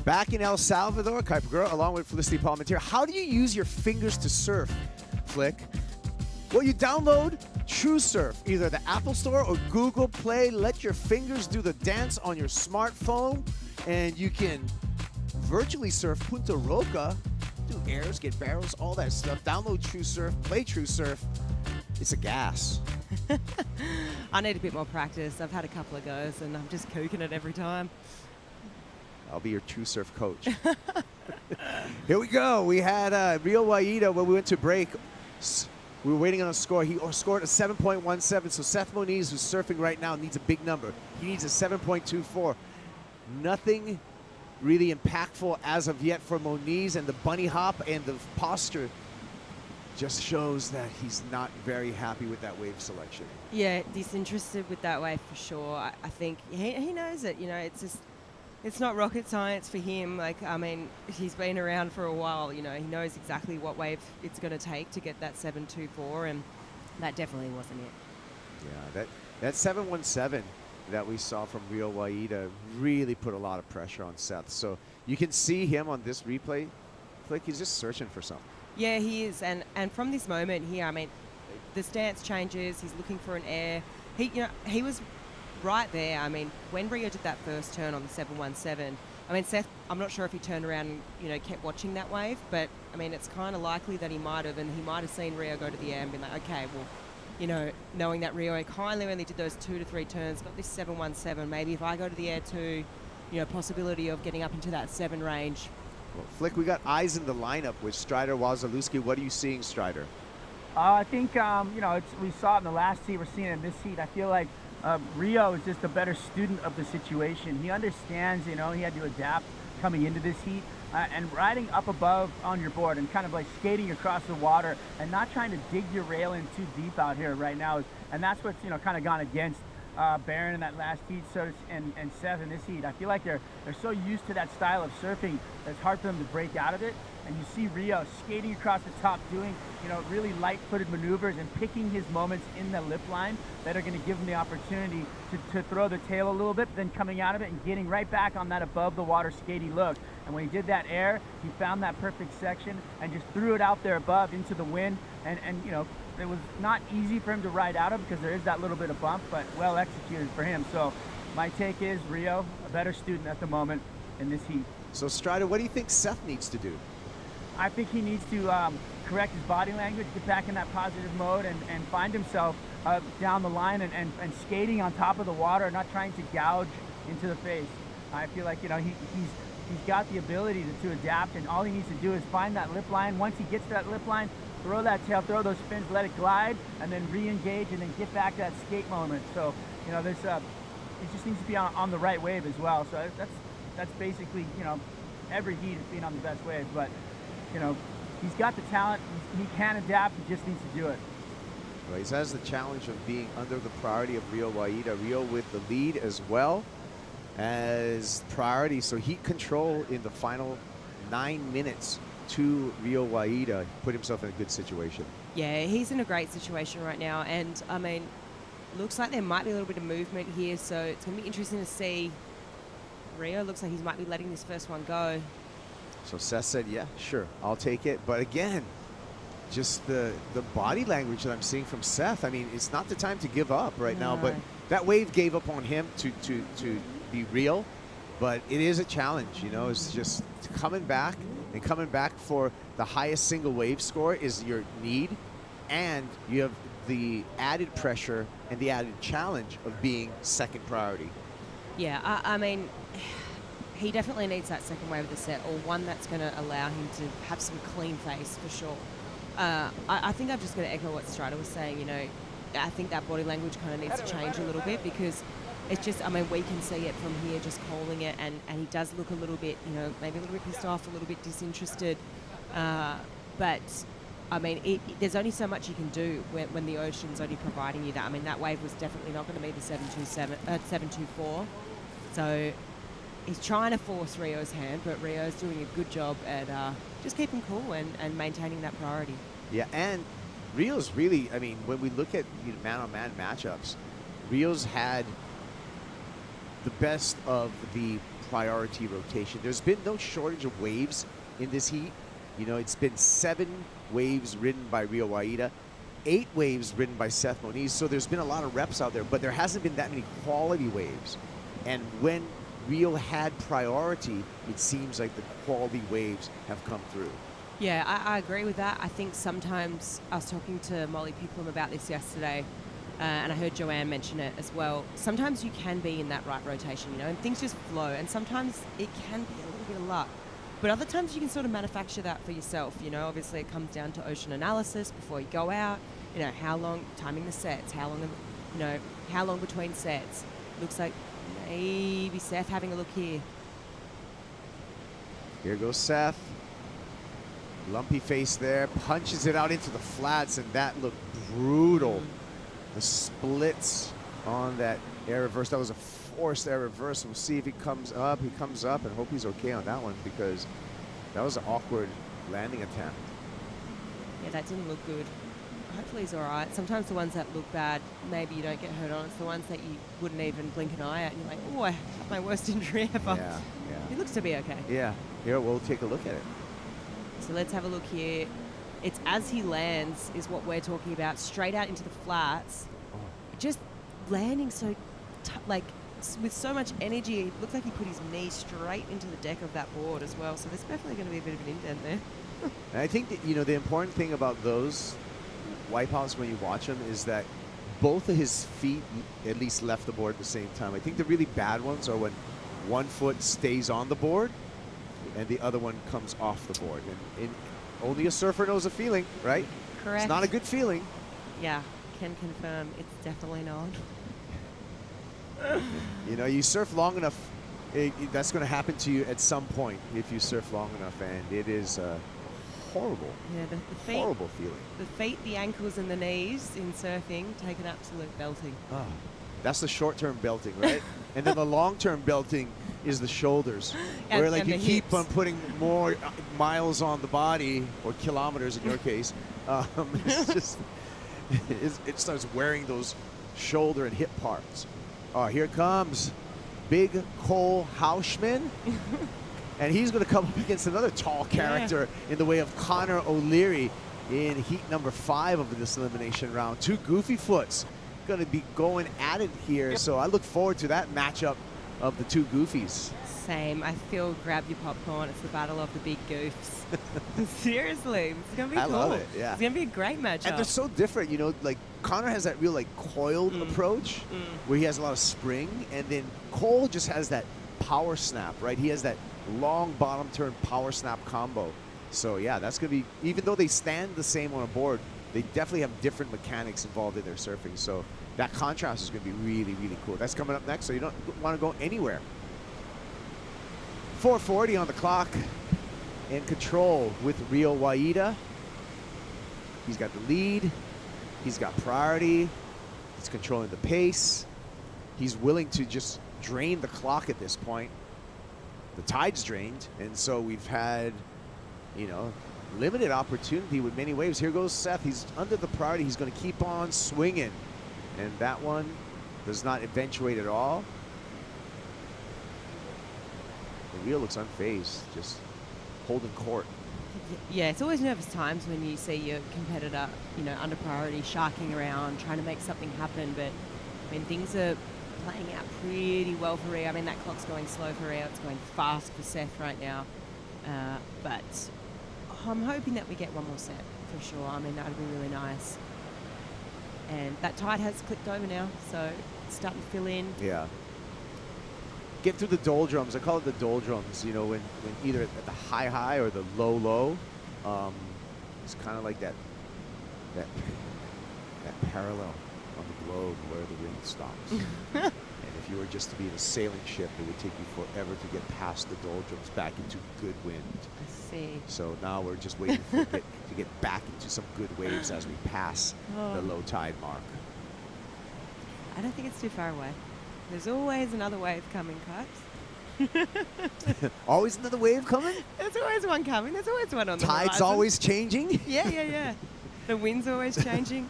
Back in El Salvador, Kuiper Girl, along with Felicity Palmentier. How do you use your fingers to surf, Flick? Well, you download True Surf, either the Apple Store or Google Play. Let your fingers do the dance on your smartphone, and you can virtually surf Punta Roca, do airs, get barrels, all that stuff. Download True Surf, play True Surf. It's a gas. I need a bit more practice. I've had a couple of goes, and I'm just cooking it every time. I'll be your True Surf coach. Here we go. We had Rio Waida when we went to break. We were waiting on a score. He scored a 7.17. So Seth Moniz, who's surfing right now, needs a big number. He needs a 7.24. Nothing really impactful as of yet for Moniz, and the bunny hop and the posture just shows that he's not very happy with that wave selection. Yeah, disinterested with that wave for sure. I think he knows it. You know, it's just, it's not rocket science for him. Like, I mean, he's been around for a while. You know, he knows exactly what wave it's going to take to get that 7.24, and that definitely wasn't it. Yeah, that 7.17 that we saw from Rio Waida really put a lot of pressure on Seth. So you can see him on this replay. Like, he's just searching for something. Yeah, he is, and from this moment here, I mean, the stance changes. He's looking for an air. He was right there. I mean, when Rio did that first turn on the 7.17, I mean, Seth, I'm not sure if he turned around and, kept watching that wave, but, I mean, it's kind of likely that he might have, and he might have seen Rio go to the air and been like, okay, well, knowing that Rio kindly only did those 2 to 3 turns, got this 7.17, maybe if I go to the air too, possibility of getting up into that 7 range. Well, Flick, we got eyes in the lineup with Strider Wazalewski. What are you seeing, Strider? I think, we saw it in the last heat. We're seeing it in this heat. I feel like Rio is just a better student of the situation. He understands, he had to adapt coming into this heat. And riding up above on your board and kind of like skating across the water and not trying to dig your rail in too deep out here right now. And that's what's, kind of gone against Barron in that last heat, and Seth in this heat. I feel like they're so used to that style of surfing that it's hard for them to break out of it. And you see Rio skating across the top, doing really light-footed maneuvers and picking his moments in the lip line that are going to give him the opportunity to throw the tail a little bit, then coming out of it and getting right back on that above the water skatey look. And when he did that air, he found that perfect section and just threw it out there above into the wind. And it was not easy for him to ride out of because there is that little bit of bump, but well executed for him. So my take is Rio, a better student at the moment in this heat. So Strider, what do you think Seth needs to do? I think he needs to correct his body language, get back in that positive mode, and find himself down the line and skating on top of the water, not trying to gouge into the face. I feel like he's got the ability to adapt, and all he needs to do is find that lip line. Once he gets to that lip line, throw that tail, throw those fins, let it glide, and then re-engage, and then get back to that skate moment. So there's it just needs to be on the right wave as well. So that's basically every heat is being on the best wave, but he's got the talent. He can adapt. He just needs to do it. Well, he has the challenge of being under the priority of Rio Waida. Rio with the lead as well as priority. So heat control in the final 9 minutes to Rio Waida. Put himself in a good situation. Yeah, he's in a great situation right now. And, I mean, looks like there might be a little bit of movement here. So it's going to be interesting to see. Rio looks like he might be letting this first one go. So Seth said, yeah, sure, I'll take it. But again, just the body language that I'm seeing from Seth, I mean, it's not the time to give up right now. But that wave gave up on him to be real. But it is a challenge, it's just coming back, and coming back for the highest single wave score is your need. And you have the added pressure and the added challenge of being second priority. Yeah, I mean, he definitely needs that second wave of the set, or one that's going to allow him to have some clean face for sure. I think I'm just going to echo what Strider was saying. I think that body language kind of needs to change a little bit, because it's just, I mean, we can see it from here just calling it, and he does look a little bit, maybe a little bit pissed off, a little bit disinterested. But, I mean, there's only so much you can do when the ocean's only providing you that. I mean, that wave was definitely not going to be the 7.24. So he's trying to force Rio's hand, but Rio's doing a good job at just keeping cool and maintaining that priority. Yeah, and Rio's really, I mean, when we look at man-on-man matchups, Rio's had the best of the priority rotation. There's been no shortage of waves in this heat. You know, it's been 7 waves ridden by Rio Waida, 8 waves ridden by Seth Moniz. So there's been a lot of reps out there, but there hasn't been that many quality waves. And when Rio had priority, it seems like the quality waves have come through. Yeah, I agree with that. I think sometimes, I was talking to Molly Picklum about this yesterday, and I heard Joanne mention it as well. Sometimes you can be in that right rotation, you know, and things just flow. And sometimes it can be a little bit of luck. But other times you can sort of manufacture that for yourself, you know. Obviously it comes down to ocean analysis before you go out, you know, how long, timing the sets, how long, you know, how long between sets. Looks like maybe Seth having a look here. Here goes Seth. Lumpy face there, punches it out into the flats, and that looked brutal. The splits on that air reverse. That was a forced air reverse. We'll see if he comes up. He comes up, and hope he's okay on that one, because that was an awkward landing attempt. Yeah, that didn't look good. Hopefully he's all right. Sometimes the ones that look bad, maybe you don't get hurt on. It's the ones that you wouldn't even blink an eye at, and you're like, oh, I have my worst injury ever. Yeah. He looks to be okay. Yeah. Here, we'll take a look at it. So let's have a look here. It's as he lands is what we're talking about, straight out into the flats. Just landing so, with so much energy. It looks like he put his knee straight into the deck of that board as well. So there's definitely going to be a bit of an indent there. And I think that, you know, the important thing about those wipeouts when you watch them is that both of his feet at least left the board at the same time. I think the really bad ones are when one foot stays on the board and the other one comes off the board. And only a surfer knows a feeling, right? Correct. It's not a good feeling. Yeah, can confirm it's definitely not. You know, you surf long enough, that's going to happen to you at some point if you surf long enough, and it is horrible. Yeah, the feet, horrible feeling. The feet, the ankles, and the knees in surfing take an absolute belting. Oh, that's the short-term belting, right? And then the long-term belting is the shoulders, where like you keep on putting more miles on the body, or kilometers in your case. It's just it starts wearing those shoulder and hip parts. Oh, here comes big Cole Houshmand. And he's going to come up against another tall character in the way of Connor O'Leary in heat number 5 of this elimination round. 2 goofy foots going to be going at it here. So I look forward to that matchup of the 2 goofies. Same. I feel grab your popcorn. It's the battle of the big goofs. Seriously. It's going to be cool. I love it, yeah. It's going to be a great matchup. And they're so different, you know, like Connor has that real like coiled approach where he has a lot of spring, and then Cole just has that power snap, right? He has that long bottom turn power snap combo. So yeah, that's gonna be, even though they stand the same on a board, they definitely have different mechanics involved in their surfing. So that contrast is gonna be really, really cool. That's coming up next, so you don't want to go anywhere. 4:40 on the clock. In control with Rio Waida. He's got the lead. He's got priority. He's controlling the pace. He's willing to just drain the clock at this point. The tide's drained, and so we've had, you know, limited opportunity with many waves. Here goes Seth. He's under the priority. He's going to keep on swinging, and that one does not eventuate at all. The wheel looks unfazed, just holding court. Yeah, it's always nervous times when you see your competitor, you know, under priority, sharking around, trying to make something happen. But I mean, things are playing out pretty well for Rio. I mean, that clock's going slow for Rio. It's going fast for Seth right now. But I'm hoping that we get one more set for sure. I mean, that would be really nice. And that tide has clicked over now, so it's starting to fill in. Yeah. Get through the doldrums. I call it the doldrums, you know, when either at the high or the low. It's kind of like that parallel on the globe where the wind stops. And if you were just to be in a sailing ship, it would take you forever to get past the doldrums back into good wind. I see. So now we're just waiting for it to get back into some good waves as we pass the low tide mark. I don't think it's too far away. There's always another wave coming, Cops. Always another wave coming? There's always one coming. There's always one on the horizon. Tide's always changing? Yeah. The wind's always changing.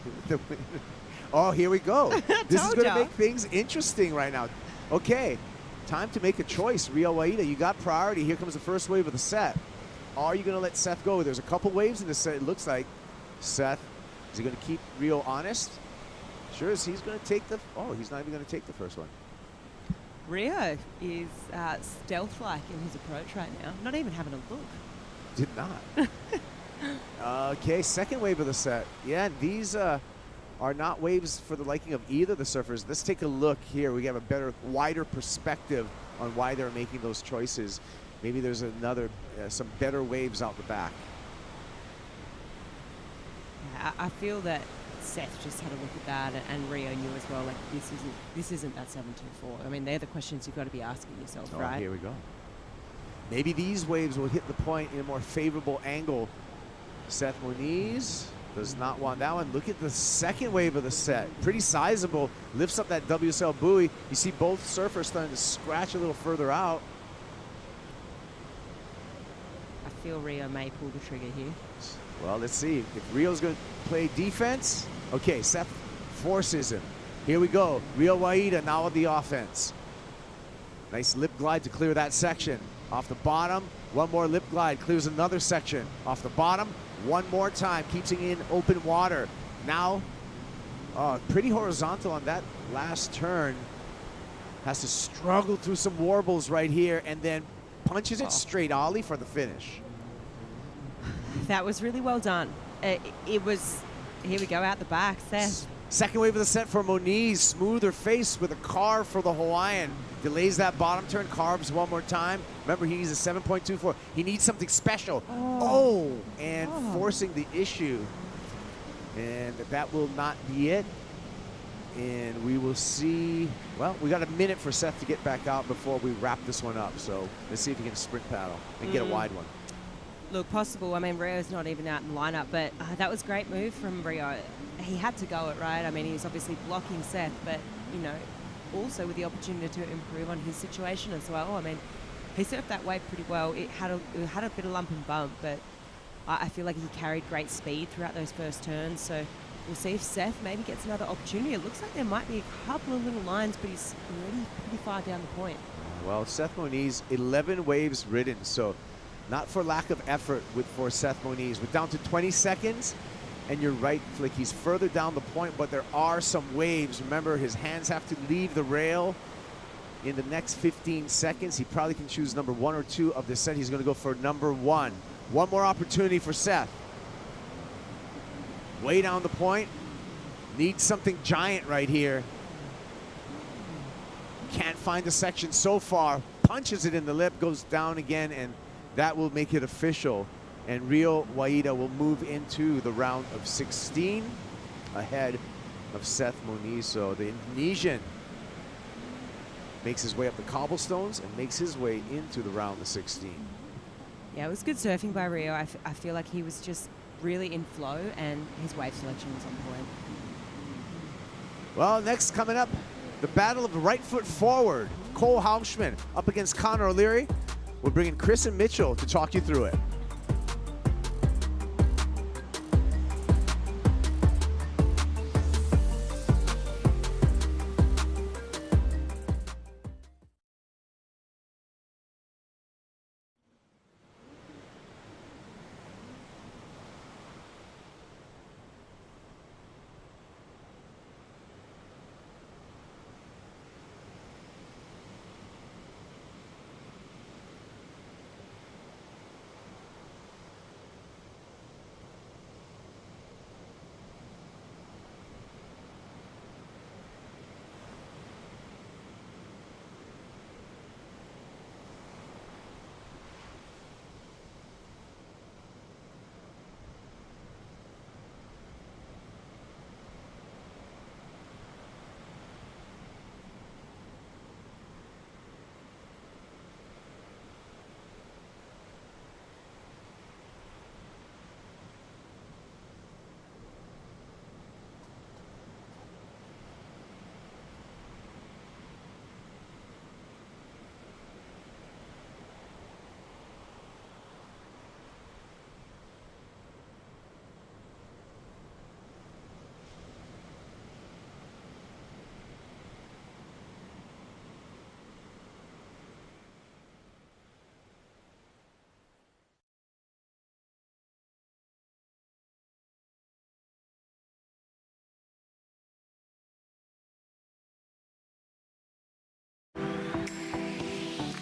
Oh, here we go. This is going to make things interesting right now. Okay, time to make a choice. Rio Waida, you got priority. Here comes the first wave of the set. Are you going to let Seth go? There's a couple waves in the set. It looks like Seth, is he going to keep Rio honest? Sure as he's going to take the, oh, he's not even going to take the first one. Rio is stealth-like in his approach right now. Not even having a look. Did not. Okay, second wave of the set. Yeah, these are not waves for the liking of either of the surfers. Let's take a look here. We have a better, wider perspective on why they're making those choices. Maybe there's another, some better waves out the back. I feel that Seth just had a look at that, and Rio knew as well, like, this isn't that 724. I mean, they're the questions you've got to be asking yourself, right? Here we go. Maybe these waves will hit the point in a more favorable angle. Seth Moniz does not want that one. Look at the second wave of the set. Pretty sizable. Lifts up that WSL buoy. You see both surfers starting to scratch a little further out. I feel Rio may pull the trigger here. Well, let's see. If Rio's going to play defense, okay, Seth forces him. Here we go. Rio Waida now on the offense. Nice lip glide to clear that section. Off the bottom, one more lip glide, clears another section. Off the bottom, one more time, keeps it in open water. Now, pretty horizontal on that last turn. Has to struggle through some warbles right here and then punches it straight ollie for the finish. That was really well done. It was, here we go, out the back, Seth. Second wave of the set for Moniz. Smoother face with a carve for the Hawaiian. Delays that bottom turn, carves one more time. Remember, he needs a 7.24. He needs something special. And forcing the issue. And that will not be it. And we will see, well, we got a minute for Seth to get back out before we wrap this one up. So let's see if he can sprint paddle and get a wide one. Look, possible. I mean, Rio's not even out in the lineup, but that was a great move from Rio. He had to go it, right? I mean, he was obviously blocking Seth, but, you know, also with the opportunity to improve on his situation as well. I mean, he surfed that wave pretty well. It had a bit of lump and bump, but I feel like he carried great speed throughout those first turns. So we'll see if Seth maybe gets another opportunity. It looks like there might be a couple of little lines, but he's already pretty far down the point. Well, Seth Moniz, 11 waves ridden, so not for lack of effort for Seth Moniz. We're down to 20 seconds, and you're right, Flick, he's further down the point, but there are some waves. Remember, his hands have to leave the rail in the next 15 seconds. He probably can choose number 1 or 2 of the set. He's going to go for number 1. One more opportunity for Seth. Way down the point. Needs something giant right here. Can't find the section so far. Punches it in the lip, goes down again, and that will make it official. And Rio Waida will move into the round of 16 ahead of Seth Moniz. So the Indonesian makes his way up the cobblestones and makes his way into the round of 16. Yeah, it was good surfing by Rio. I feel like he was just really in flow, and his wave selection was on point. Well, next coming up, the battle of the right foot forward. Cole Houshmand up against Connor O'Leary. We're bringing Chris and Mitchell to talk you through it.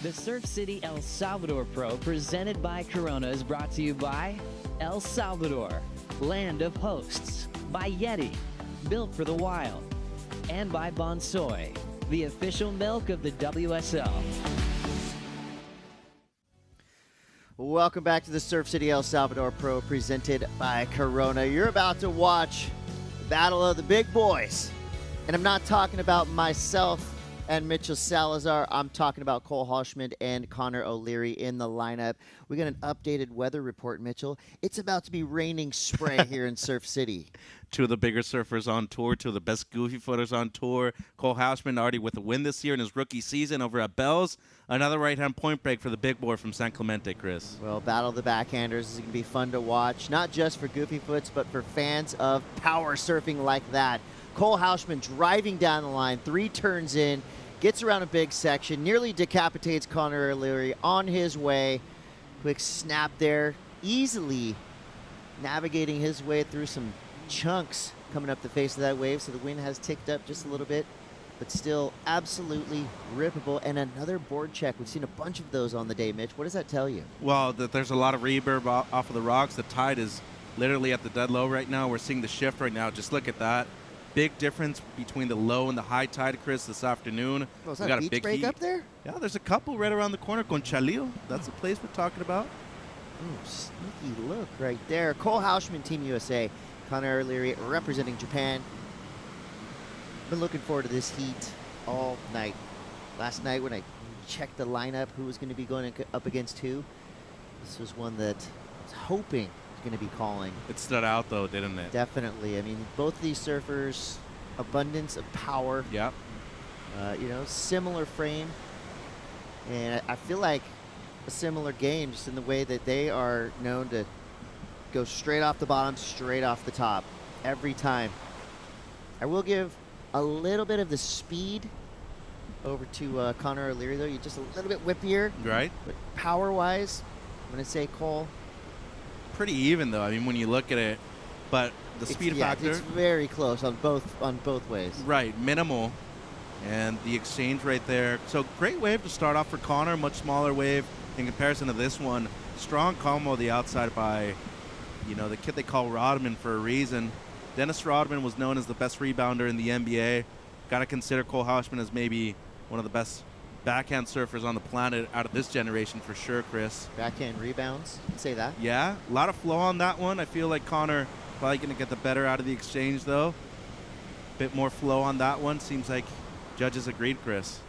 The Surf City El Salvador Pro presented by Corona is brought to you by El Salvador, land of hosts, by Yeti, built for the wild, and by Bonsoy, the official milk of the WSL. Welcome back to the Surf City El Salvador Pro presented by Corona. You're about to watch the battle of the big boys. And I'm not talking about myself and Mitchell Salazar. I'm talking about Cole Houshmand and Connor O'Leary in the lineup. We got an updated weather report, Mitchell. It's about to be raining spray here in Surf City. Two of the bigger surfers on tour, two of the best goofy footers on tour. Cole Houshmand already with a win this year in his rookie season over at Bell's. Another right-hand point break for the big boy from San Clemente, Chris. Well, Battle of the Backhanders is going to be fun to watch, not just for goofy foots, but for fans of power surfing like that. Cole Houshmand driving down the line, 3 turns in, gets around a big section, nearly decapitates Connor O'Leary on his way. Quick snap there, easily navigating his way through some chunks coming up the face of that wave, so the wind has ticked up just a little bit, but still absolutely rippable. And another board check. We've seen a bunch of those on the day, Mitch. What does that tell you? Well, there's a lot of reverb off of the rocks. The tide is literally at the dead low right now. We're seeing the shift right now. Just look at that. Big difference between the low and the high tide, Chris, this afternoon. Oh, is that a beach break up there? Yeah, there's a couple right around the corner. Conchalillo, that's the place we're talking about. Ooh, sneaky look right there. Cole Houshmand, Team USA. Connor O'Leary representing Japan. Been looking forward to this heat all night. Last night when I checked the lineup, who was going to be going up against who, this was one that I was hoping going to be calling. It stood out though, didn't it? Definitely. I mean, both of these surfers, abundance of power. Yep. Similar frame. And I feel like a similar game just in the way that they are known to go straight off the bottom, straight off the top every time. I will give a little bit of the speed over to Connor O'Leary, though. You're just a little bit whippier. Right. But power-wise, I'm going to say Cole. Pretty even, though. I mean, when you look at it, but the speed factor. It's very close on both ways. Right. Minimal. And the exchange right there. So great wave to start off for Connor. Much smaller wave in comparison to this one. Strong combo the outside by, the kid they call Rodman for a reason. Dennis Rodman was known as the best rebounder in the NBA. Got to consider Cole Houshmand as maybe one of the best backhand surfers on the planet out of this generation for sure, Chris. Backhand rebounds, say that. Yeah, a lot of flow on that one. I feel like Connor probably going to get the better out of the exchange, though. Bit more flow on that one. Seems like judges agreed, Chris.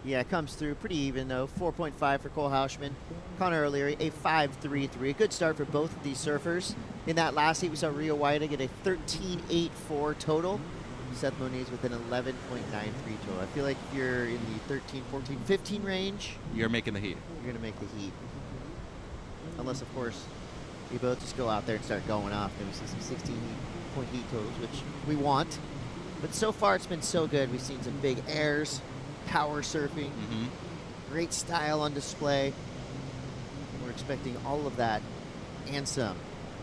Yeah, it comes through pretty even, though. 4.5 for Cole Houshmand. Connor O'Leary, a 5.33. A good start for both of these surfers. In that last heat, we saw Rio White get a 13.84 total. Seth Moniz with an 11.93 total. I feel like if you're in the 13, 14, 15 range, you're making the heat. You're going to make the heat. Unless, of course, we both just go out there and start going off. Then we see some 16-point heat totals, which we want. But so far, it's been so good. We've seen some big airs, power surfing, great style on display. We're expecting all of that and some.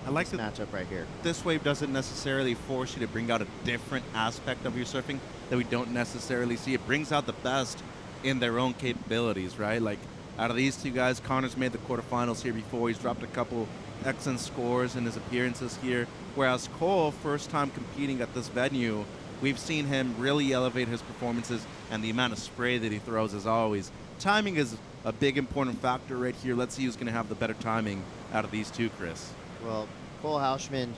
I like this matchup right here. This wave doesn't necessarily force you to bring out a different aspect of your surfing that we don't necessarily see. It brings out the best in their own capabilities, right? Like out of these two guys, Connor's made the quarterfinals here before. He's dropped a couple excellent scores in his appearances here. Whereas Cole, first time competing at this venue, we've seen him really elevate his performances, and the amount of spray that he throws as always. Timing is a big important factor right here. Let's see who's going to have the better timing out of these two, Chris. Well, Cole Houshmand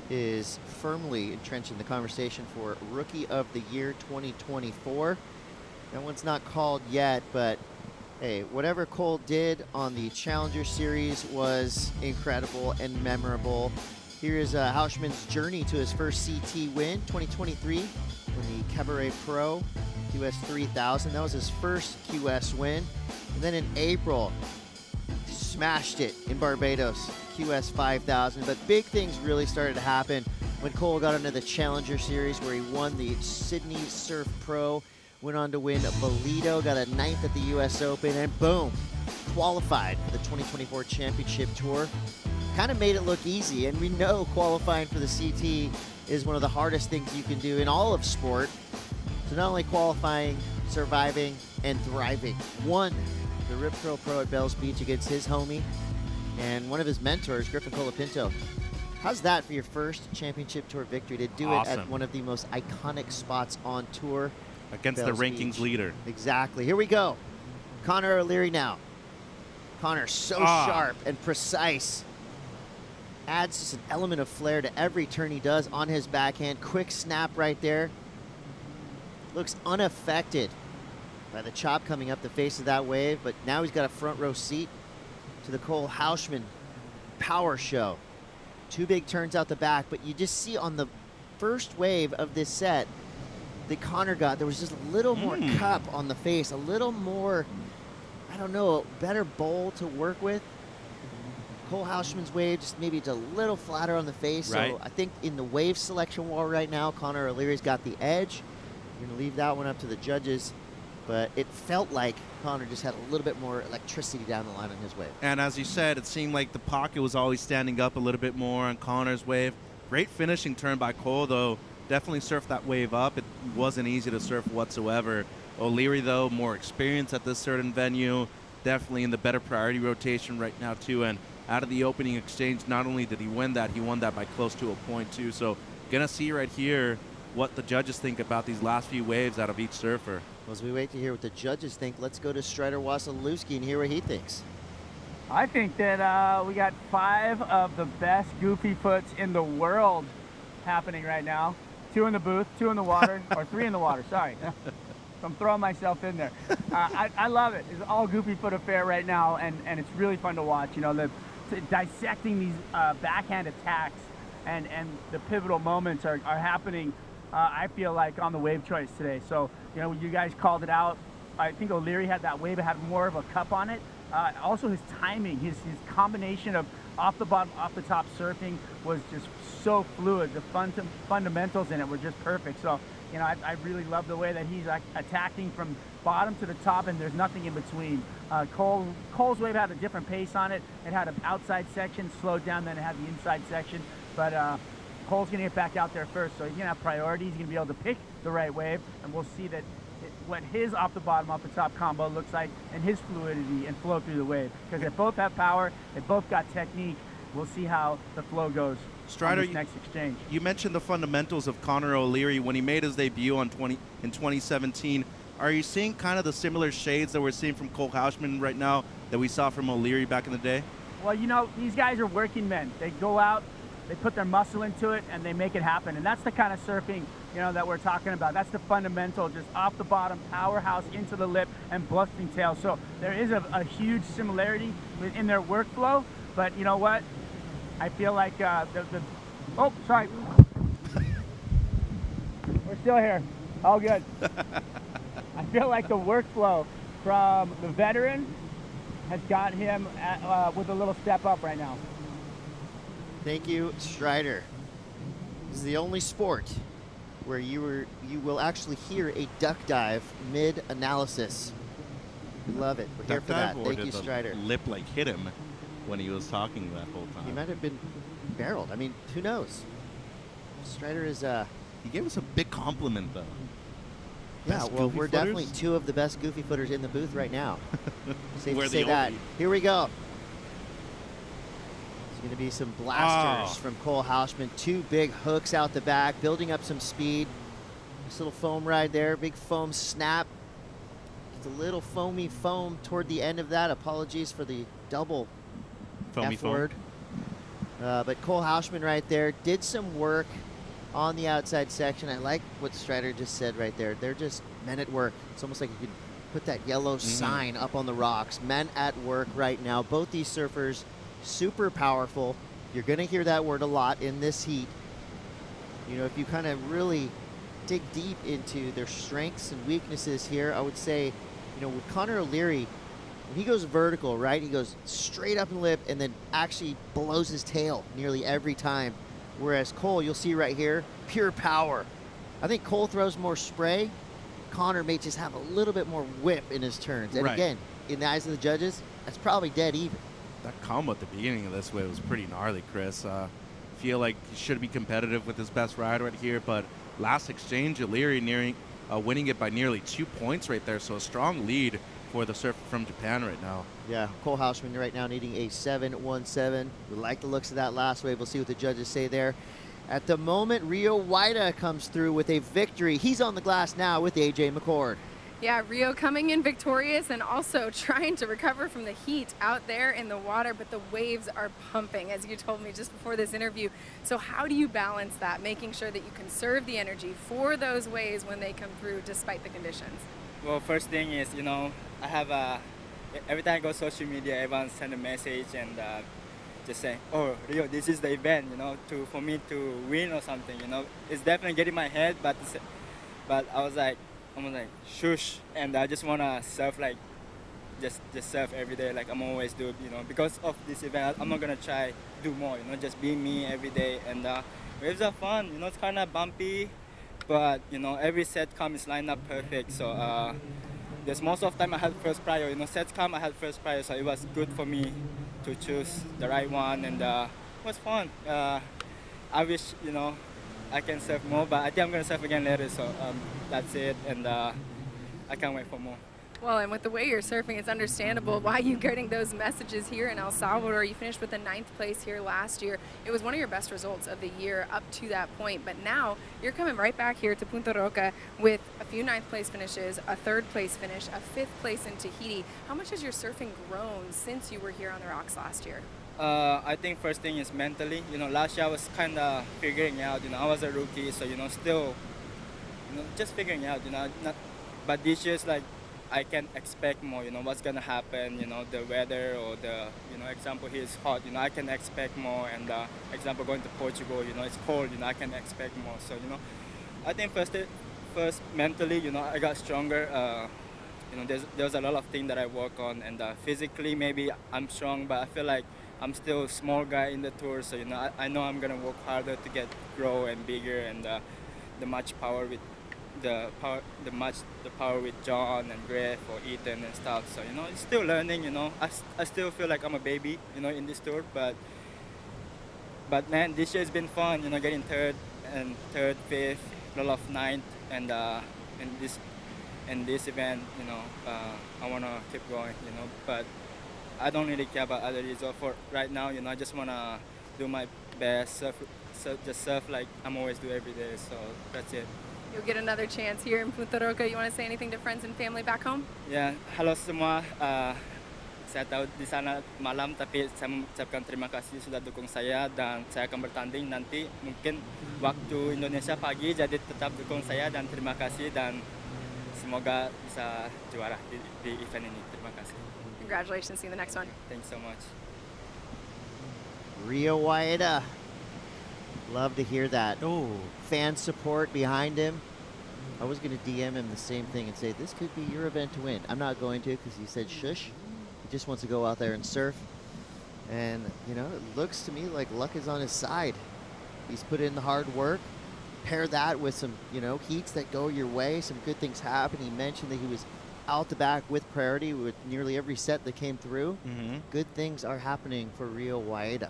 is firmly entrenched in the conversation for Rookie of the Year 2024. That one's not called yet, but hey, whatever Cole did on the Challenger Series was incredible and memorable. Here is Houshmand's journey to his first CT win, 2023, in the Cabaret Pro QS 3000. That was his first QS win. And then in April, smashed it in Barbados, QS 5000. But big things really started to happen when Cole got into the Challenger Series, where he won the Sydney Surf Pro, went on to win Bolito, got a 9th at the US Open, and boom, qualified for the 2024 Championship Tour. Kind of made it look easy, and we know qualifying for the CT is one of the hardest things you can do in all of sport. So not only qualifying, surviving, and thriving. Won the Rip Curl Pro at Bells Beach against his homie and one of his mentors, Griffin Colapinto. How's that for your first championship tour victory, to do it at one of the most iconic spots on tour? Against Bells the rankings Beach. leader. Exactly. Here we go. Connor O'Leary now. Connor so sharp and precise. Adds just an element of flair to every turn he does on his backhand. Quick snap right there. Looks unaffected by the chop coming up the face of that wave, but now he's got a front row seat to the Cole Houshmand power show. 2 big turns out the back, but you just see on the first wave of this set that Connor got, there was just a little more cup on the face, a little more, I don't know, better bowl to work with. Cole Houshmand's wave, just maybe it's a little flatter on the face. Right. So I think in the wave selection war right now, Connor O'Leary's got the edge. We're going to leave that one up to the judges. But it felt like Connor just had a little bit more electricity down the line on his wave. And as you said, it seemed like the pocket was always standing up a little bit more on Connor's wave. Great finishing turn by Cole, though. Definitely surfed that wave up. It wasn't easy to surf whatsoever. O'Leary, though, more experience at this certain venue. Definitely in the better priority rotation right now, too. And out of the opening exchange, not only did he win that by close to a point, too. So going to see right here what the judges think about these last few waves out of each surfer. Well, as we wait to hear what the judges think, let's go to Strider Wasilewski and hear what he thinks. I think that we got 5 of the best goofy foots in the world happening right now. 2 in the booth, 2 in the water, or 3 in the water, sorry. I'm throwing myself in there. I love it. It's all goofy foot affair right now, and it's really fun to watch. You know, dissecting these backhand attacks and the pivotal moments are happening, I feel like, on the wave choice today. So, you know, you guys called it out. I think O'Leary had that wave, it had more of a cup on it. Also his timing, his combination of off the bottom, off the top surfing was just so fluid. The fundamentals in it were just perfect. So, you know, I really love the way that he's attacking from bottom to the top, and there's nothing in between. Cole's wave had a different pace on it. It had an outside section, slowed down, then it had the inside section. But Cole's going to get back out there first, so he's going to have priority. He's going to be able to pick the right wave, and we'll see that what his off the bottom, off the top combo looks like, and his fluidity and flow through the wave. Because they both have power, they both got technique. We'll see how the flow goes. Strider, next exchange. You mentioned the fundamentals of Connor O'Leary when he made his debut in 2017. Are you seeing kind of the similar shades that we're seeing from Cole Houshmand right now that we saw from O'Leary back in the day? Well, you know, these guys are working men. They go out, they put their muscle into it, and they make it happen. And that's the kind of surfing, you know, that we're talking about. That's the fundamental, just off the bottom, powerhouse into the lip, and bluffing tail. So there is a huge similarity in their workflow. But you know what? I feel like oh, sorry. We're still here. All good. I feel like the workflow from the veteran has got him with a little step up right now. Thank you, Strider. This is the only sport where you will actually hear a duck dive mid-analysis. We love it. We're here for that. Thank you, Strider. Lip like hit him when he was talking that whole time. He might have been barreled. I mean, who knows? Strider is he gave us a big compliment, though. Yeah, Best well, goofy we're footers? definitely 2 of the best goofy footers in the booth right now. Safe We're to say the that. only. Here we go. There's going to be some blasters from Cole Houshmand. 2 big hooks out the back, building up some speed. This little foam ride there, big foam snap. Just a little foamy foam toward the end of that. Apologies for the double Foamy F word. But Cole Houshmand right there did some work on the outside section. I like what Strider just said right there. They're just men at work. It's almost like you could put that yellow sign up on the rocks. Men at work right now. Both these surfers, super powerful. You're going to hear that word a lot in this heat. You know, if you kind of really dig deep into their strengths and weaknesses here, I would say, you know, with Connor O'Leary, when he goes vertical, right, he goes straight up in the lip and then actually blows his tail nearly every time. Whereas Cole, you'll see right here, pure power. I think Cole throws more spray. Connor may just have a little bit more whip in his turns. And again, in the eyes of the judges, that's probably dead even. That combo at the beginning of this wave was pretty gnarly, Chris. Feel like he should be competitive with his best ride right here, but last exchange, O'Leary winning it by nearly 2 points right there. So a strong lead for the surfer from Japan right now. Yeah, Cole Houshmand right now needing a 7-1-7. We like the looks of that last wave. We'll see what the judges say there. At the moment, Rio Waida comes through with a victory. He's on the glass now with AJ McCord. Yeah, Rio coming in victorious and also trying to recover from the heat out there in the water, but the waves are pumping, as you told me just before this interview. So how do you balance that, making sure that you conserve the energy for those waves when they come through despite the conditions? Well, first thing is, I have every time I go social media, everyone send a message and just saying, oh, Rio, this is the event, for me to win or something, It's definitely getting my head, but I was like, shush, and I just want to surf, just surf every day like I'm always do, because of this event. I'm not going to try do more, just be me every day. And waves are fun, it's kind of bumpy, but, every set come is lined up perfect. So there's most of the time I had first prior, sets come I had first prior, so it was good for me to choose the right one, and it was fun. I wish, I can surf more, but I think I'm going to surf again later, so that's it, and I can't wait for more. Well, and with the way you're surfing, it's understandable why you're getting those messages here in El Salvador. You finished with a 9th place here last year. It was one of your best results of the year up to that point, but now you're coming right back here to Punta Roca with a few 9th place finishes, a 3rd place finish, a 5th place in Tahiti. How much has your surfing grown since you were here on the rocks last year? I think first thing is mentally. Last year I was kind of figuring out. I was a rookie, so still, just figuring out. But this year's like I can expect more. What's gonna happen. The weather or the example here is hot. I can expect more. And example going to Portugal. It's cold. I can expect more. So I think first mentally. I got stronger. There's a lot of things that I work on, and physically maybe I'm strong, but I feel like I'm still a small guy in the tour, so I know I'm gonna work harder to grow and bigger, and the power with John and Griff or Ethan and stuff. So it's still learning. I still feel like I'm a baby, in this tour, but man, this year's been fun. Getting 3rd, 5th, a lot of 9th, and in this event, I wanna keep going, but I don't really care about other results for right now. I just wanna do my best, just surf like I'm always do every day. So that's it. You'll get another chance here in Punta Roca. You want to say anything to friends and family back home? Yeah, halo semua. Saya tahu di sana malam, tapi saya mengucapkan terima kasih sudah dukung saya, dan saya akan bertanding nanti mungkin waktu Indonesia pagi, jadi tetap dukung saya dan terima kasih, dan semoga bisa juara di event ini. Terima kasih. Congratulations. See you in the next one. Thanks so much. Rio Waida. Love to hear that. Oh, fan support behind him. I was going to DM him the same thing and say, this could be your event to win. I'm not going to, because he said shush. He just wants to go out there and surf. And, it looks to me like luck is on his side. He's put in the hard work. Pair that with some, heats that go your way. Some good things happen. He mentioned that he was out the back with priority with nearly every set that came through. Mm-hmm. Good things are happening for Rio Waida.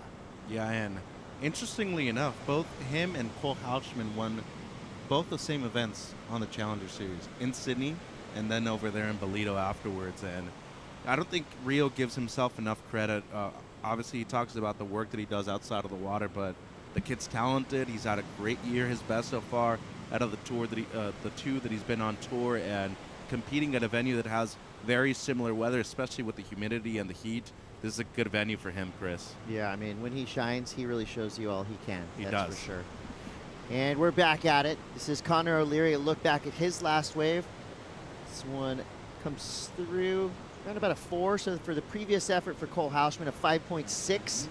Yeah, and interestingly enough, both him and Cole Houshmand won both the same events on the Challenger Series in Sydney and then over there in Bolito afterwards. And I don't think Rio gives himself enough credit. Obviously, he talks about the work that he does outside of the water, but the kid's talented. He's had a great year, his best so far out of the tour that the 2 that he's been on tour, and competing at a venue that has very similar weather, especially with the humidity and the heat. This is a good venue for him, Chris. Yeah, I mean, when he shines, he really shows you all he can. He That's does. for sure. And we're back at it. This is Connor O'Leary. A look back at his last wave. This one comes through around about a 4. So for the previous effort for Cole Houshmand, a 5.6.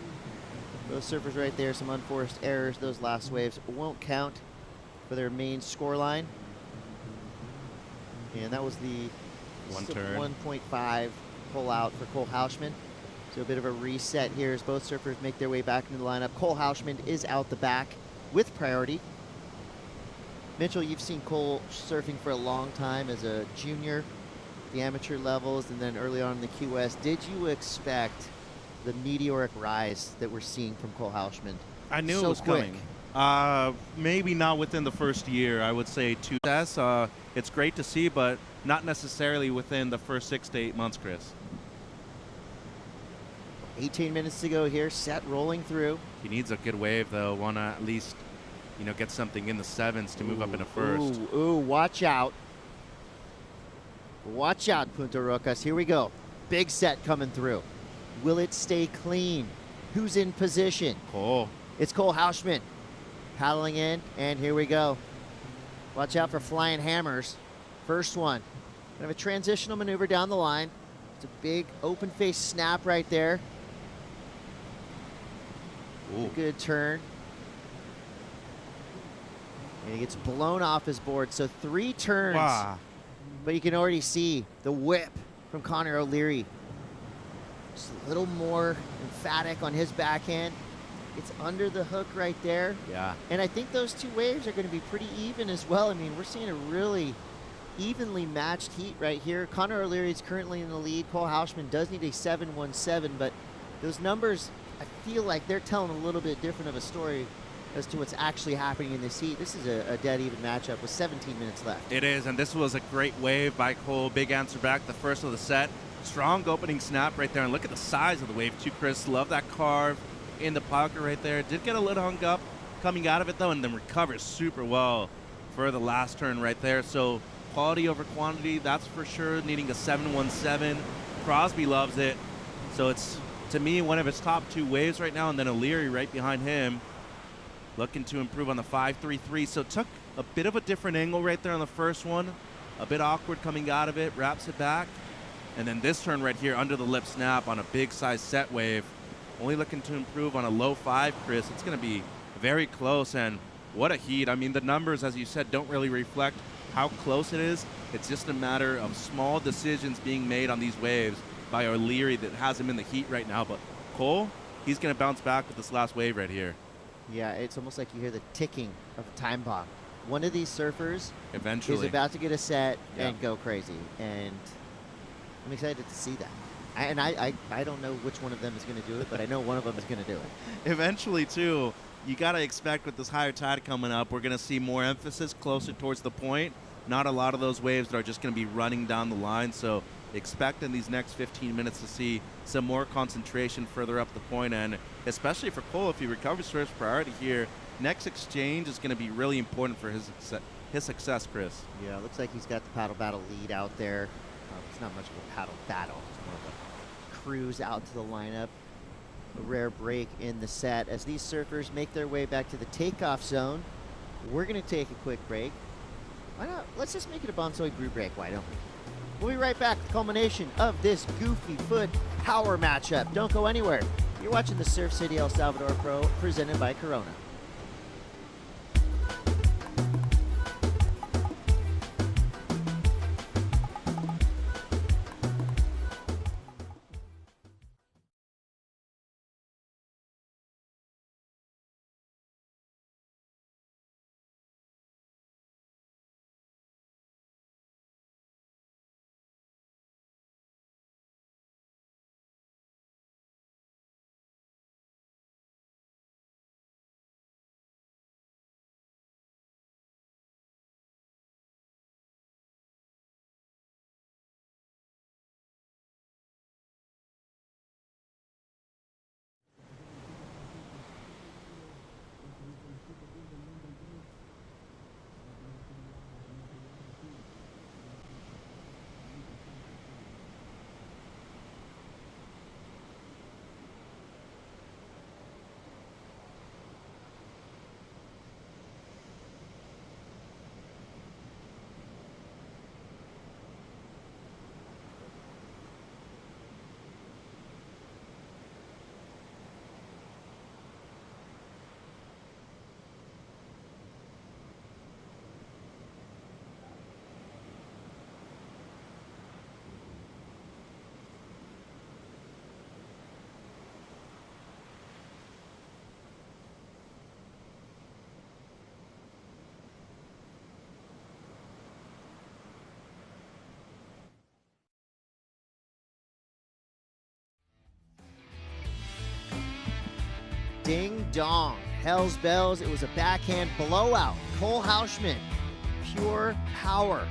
Those surfers right there, some unforced errors. Those last waves won't count for their main score line. And that was the 1.5 pull out for Cole Houshmand. So a bit of a reset here as both surfers make their way back into the lineup. Cole Houshmand is out the back with priority. Mitchell, you've seen Cole surfing for a long time as a junior, the amateur levels, and then early on in the QS. Did you expect the meteoric rise that we're seeing from Cole Houshmand? I knew so it was quick. coming. Maybe not within the first year. I would say 2 tests. It's great to see, but not necessarily within the first 6 to 8 months, Chris. 18 minutes to go here. Set rolling through. He needs a good wave, though. Want to at least, get something in the 7s to move up in a first. Ooh, watch out. Watch out, Punta Rocas. Here we go. Big set coming through. Will it stay clean? Who's in position? Cole. It's Cole Houshmand paddling in, and here we go. Watch out for flying hammers. First one. Kind of a transitional maneuver down the line. It's a big open face snap right there. A good turn. And he gets blown off his board. So 3 turns. Wow. But you can already see the whip from Connor O'Leary. Just a little more emphatic on his backhand. It's under the hook right there. Yeah. And I think those 2 waves are going to be pretty even as well. I mean, we're seeing a really evenly matched heat right here. Connor O'Leary is currently in the lead. Cole Houshmand does need a 7-1-7, but those numbers, I feel like they're telling a little bit different of a story as to what's actually happening in this heat. This is a dead even matchup with 17 minutes left. It is, and this was a great wave by Cole. Big answer back, the first of the set. Strong opening snap right there, and look at the size of the wave too, Chris. Love that carve in the pocket right there. Did get a little hung up coming out of it though, and then recovers super well for the last turn right there. So quality over quantity, that's for sure. Needing a 7-1-7. Crosby loves it. So it's, to me, one of his top 2 waves right now, and then O'Leary right behind him, looking to improve on the 5-3-3. So took a bit of a different angle right there on the first one. A bit awkward coming out of it, wraps it back. And then this turn right here, under the lip snap on a big size set wave. Only looking to improve on a low 5, Chris. It's going to be very close, and what a heat. I mean, the numbers, as you said, don't really reflect how close it is. It's just a matter of small decisions being made on these waves by O'Leary that has him in the heat right now. But Cole, he's going to bounce back with this last wave right here. Yeah, it's almost like you hear the ticking of a time bomb. One of these surfers eventually is about to get a set and go crazy, and I'm excited to see that. I don't know which one of them is going to do it, but I know one of them is going to do it. Eventually, too, you got to expect with this higher tide coming up, we're going to see more emphasis closer towards the point. Not a lot of those waves that are just going to be running down the line. So expect in these next 15 minutes to see some more concentration further up the point. And especially for Cole, if he recovers first priority here, next exchange is going to be really important for his success, Chris. Yeah, it looks like he's got the paddle battle lead out there. It's not much of a paddle battle. It's more of a cruise out to the lineup. A rare break in the set as these surfers make their way back to the takeoff zone. We're going to take a quick break. Why not? Let's just make it a Bonsoi brew break, why don't we? We'll be right back with the culmination of this goofy foot power matchup. Don't go anywhere. You're watching the Surf City El Salvador Pro presented by Corona. Ding dong. Hell's Bells. It was a backhand blowout. Cole Houshmand, pure power.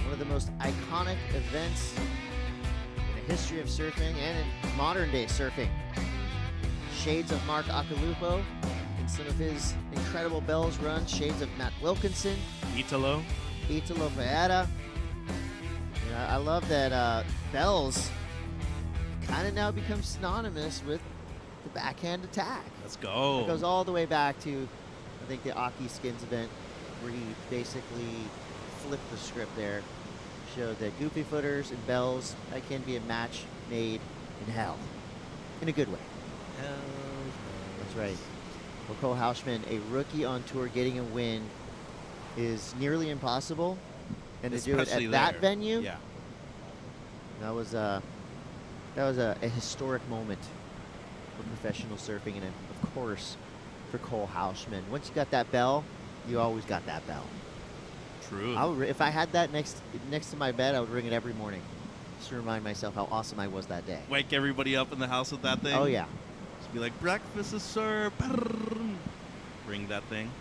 One of the most iconic events in the history of surfing and in modern day surfing. Shades of Mark Akalupo in some of his incredible bells runs. Shades of Matt Wilkinson. Italo Ferreira. I love that bells kind of now become synonymous with the backhand attack. Let's go. It goes all the way back to, I think, the Aki Skins event, where he basically flipped the script there. Showed that goofy footers and bells, that can be a match made in hell. In a good way. That's right. For Cole Houshmand, a rookie on tour getting a win is nearly impossible. And to do it at that venue, yeah, that was a historic moment for professional surfing, and of course for Cole Houshmand. Once you got that bell, you always got that bell. True. If I had that next to my bed, I would ring it every morning, just to remind myself how awesome I was that day. Wake everybody up in the house with that thing. Oh yeah. Just be like, breakfast is served. Ring that thing.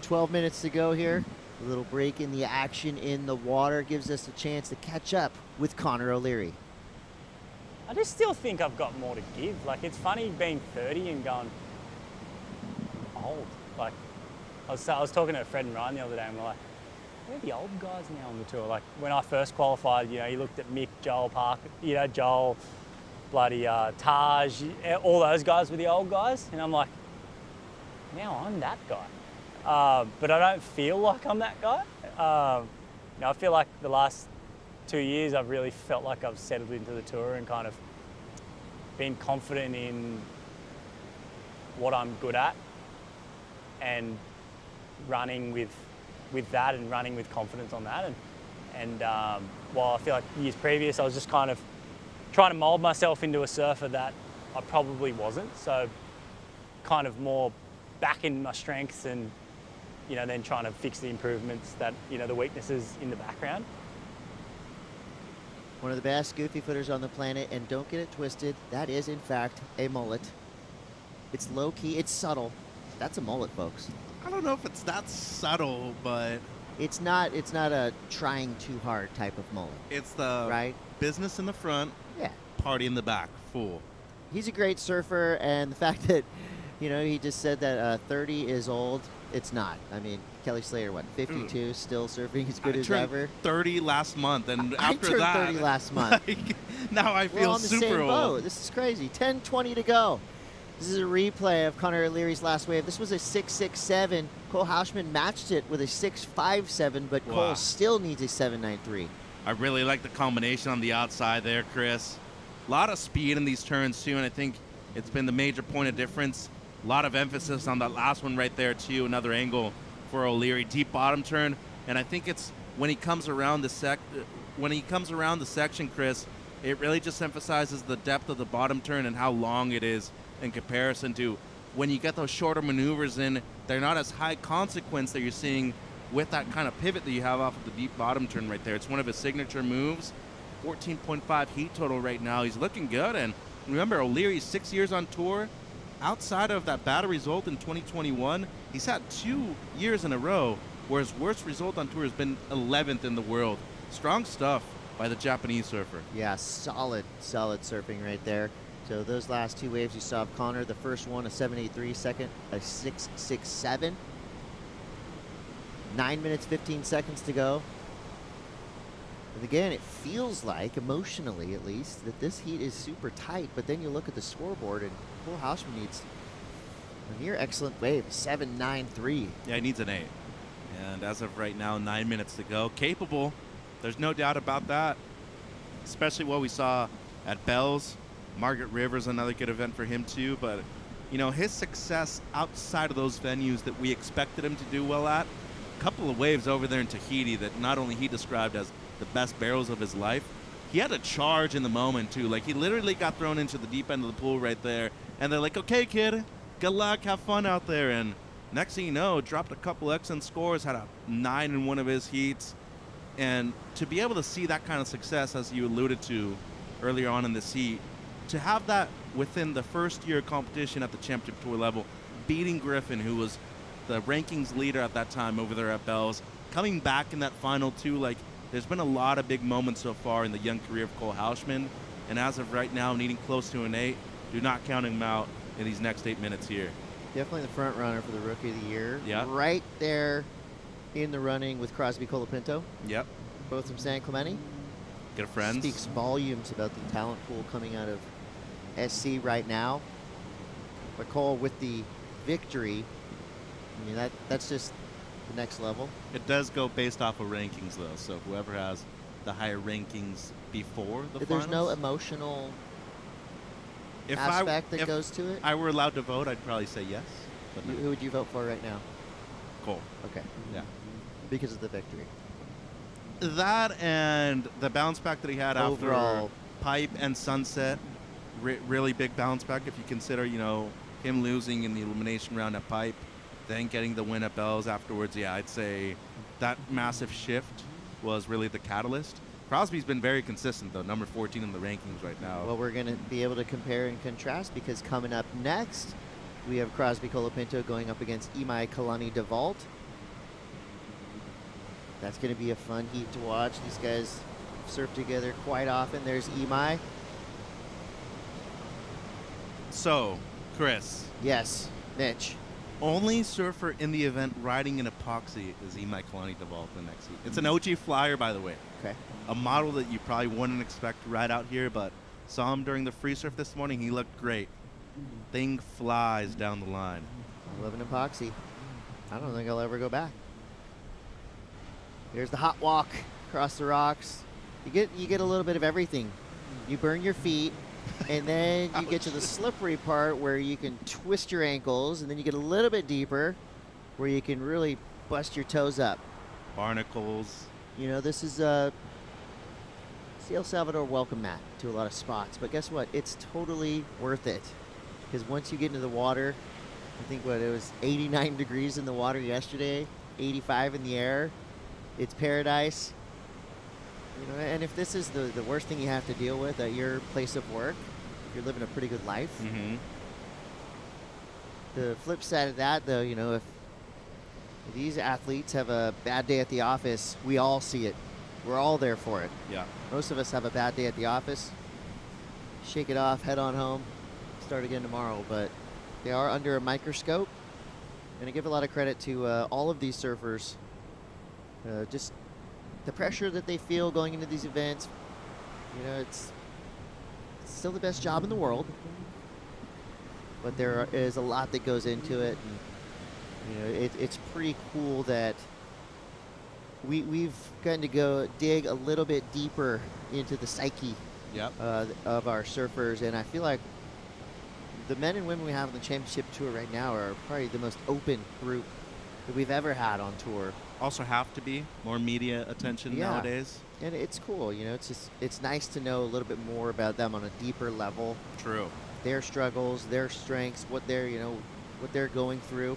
12 minutes to go here. A little break in the action in the water gives us a chance to catch up with Connor O'Leary. I just still think I've got more to give. Like, it's funny being 30 and going, I'm old. Like, I was talking to a Fred and Ryan the other day, and we're like, where are the old guys now on the tour? Like, when I first qualified, you looked at Mick, Joel Parker, Joel, bloody Taj, all those guys were the old guys. And I'm like, now I'm that guy. But I don't feel like I'm that guy. I feel like the last 2 years I've really felt like I've settled into the tour and kind of been confident in what I'm good at and running with that and running with confidence on that. And while I feel like years previous I was just kind of trying to mould myself into a surfer that I probably wasn't. So kind of more back in my strengths and then trying to fix the improvements that, the weaknesses in the background. One of the best goofy footers on the planet, and don't get it twisted, that is in fact a mullet. It's low key, it's subtle. That's a mullet, folks. I don't know if it's that subtle, but it's not a trying too hard type of mullet. It's the business in the front, party in the back, full. He's a great surfer, and the fact that he just said that 30 is old. It's not. I mean, Kelly Slater, 52, still surfing as good as ever. 30 last month, and I after turned that, 30 last month. Now I feel We're on the super same old. boat. This is crazy. 10:20 to go. This is a replay of Connor O'Leary's last wave. This was a 6.67. Cole Houshmand matched it with a 6.57, but Cole still needs a 7.93. I really like the combination on the outside there, Chris. A lot of speed in these turns too, and I think it's been the major point of difference. A lot of emphasis on that last one right there too. Another angle for O'Leary, deep bottom turn, and I think it's when he comes around the section, Chris, it really just emphasizes the depth of the bottom turn and how long it is in comparison to when you get those shorter maneuvers in. They're not as high consequence that you're seeing with that kind of pivot that you have off of the deep bottom turn right there. It's one of his signature moves. 14.5 heat total right now. He's looking good, and remember, O'Leary's 6 years on tour. Outside of that bad result in 2021, he's had 2 years in a row where his worst result on tour has been 11th in the world. Strong stuff by the Japanese surfer. Yeah, solid surfing right there. So those last 2 waves you saw of Connor, the first one a 7.83, second a 6.67. 9 minutes, 15 seconds to go. And again, it feels like, emotionally at least, that this heat is super tight, but then you look at the scoreboard and Cole Houshmand needs a near excellent wave, 7.93. Yeah, he needs an 8. And as of right now, 9 minutes to go. Capable, there's no doubt about that. Especially what we saw at Bells. Margaret River's another good event for him too, but his success outside of those venues that we expected him to do well at, a couple of waves over there in Tahiti that not only he described as the best barrels of his life, he had a charge in the moment too. Like, he literally got thrown into the deep end of the pool right there, and they're like, okay kid, good luck, have fun out there. And next thing you know, dropped a couple excellent scores, had a 9 in one of his heats. And to be able to see that kind of success, as you alluded to earlier on in this heat, to have that within the first year competition at the championship tour level, beating Griffin, who was the rankings leader at that time over there at Bells, coming back in that final two. Like, there's been a lot of big moments so far in the young career of Cole Houshmand, and as of right now, needing close to an 8, do not count him out in these next 8 minutes here. Definitely the front runner for the Rookie of the Year. Yeah. Right there in the running with Crosby Colapinto. Yep. Both from San Clemente. Good friends. Speaks volumes about the talent pool coming out of SC right now. But Cole with the victory, I mean, that's just the next level. It does go based off of rankings, though, so whoever has the higher rankings before the If there's finals. no emotional If aspect that goes to it? I were allowed to vote, I'd probably say yes. But no. Who would you vote for right now? Cole. Okay. Yeah. Because of the victory. That and the bounce back that he had Overall. after Pipe and Sunset, really big bounce back if you consider, him losing in the elimination round at Pipe, then getting the win at Bells afterwards. Yeah, I'd say that massive shift was really the catalyst. Crosby's been very consistent, though, number 14 in the rankings right now. Well, we're going to be able to compare and contrast because coming up next, we have Crosby Colapinto going up against Imai Kalani DeVault. That's going to be a fun heat to watch. These guys surf together quite often. There's Imai. So, Chris. Yes, Mitch. Only surfer in the event riding an epoxy is Imai Kalani DeVault the next heat. It's an OG flyer, by the way. Okay. A model that you probably wouldn't expect right out here, but saw him during the free surf this morning. He looked great. Thing flies down the line. I love an epoxy. I don't think I'll ever go back. Here's the hot walk across the rocks. You get a little bit of everything. You burn your feet, and then you get to the slippery part where you can twist your ankles, and then you get a little bit deeper where you can really bust your toes up. Barnacles. This is it's the El Salvador welcome mat to a lot of spots. But guess what? It's totally worth it. Because once you get into the water, I think it was 89 degrees in the water yesterday, 85 in the air. It's paradise. And if this is the worst thing you have to deal with at your place of work, you're living a pretty good life. Mm-hmm. The flip side of that, though, if these athletes have a bad day at the office, we all see it. We're all there for it. Yeah. Most of us have a bad day at the office. Shake it off, head on home, start again tomorrow. But they are under a microscope. And I give a lot of credit to all of these surfers. Just the pressure that they feel going into these events. It's still the best job in the world. But there is a lot that goes into it. And, it's pretty cool that we've gotten to go dig a little bit deeper into the psyche of our surfers, and I feel like the men and women we have on the championship tour right now are probably the most open group that we've ever had on tour. Also have to be more media attention nowadays. And it's cool, it's nice to know a little bit more about them on a deeper level. True. Their struggles, their strengths, what they're going through.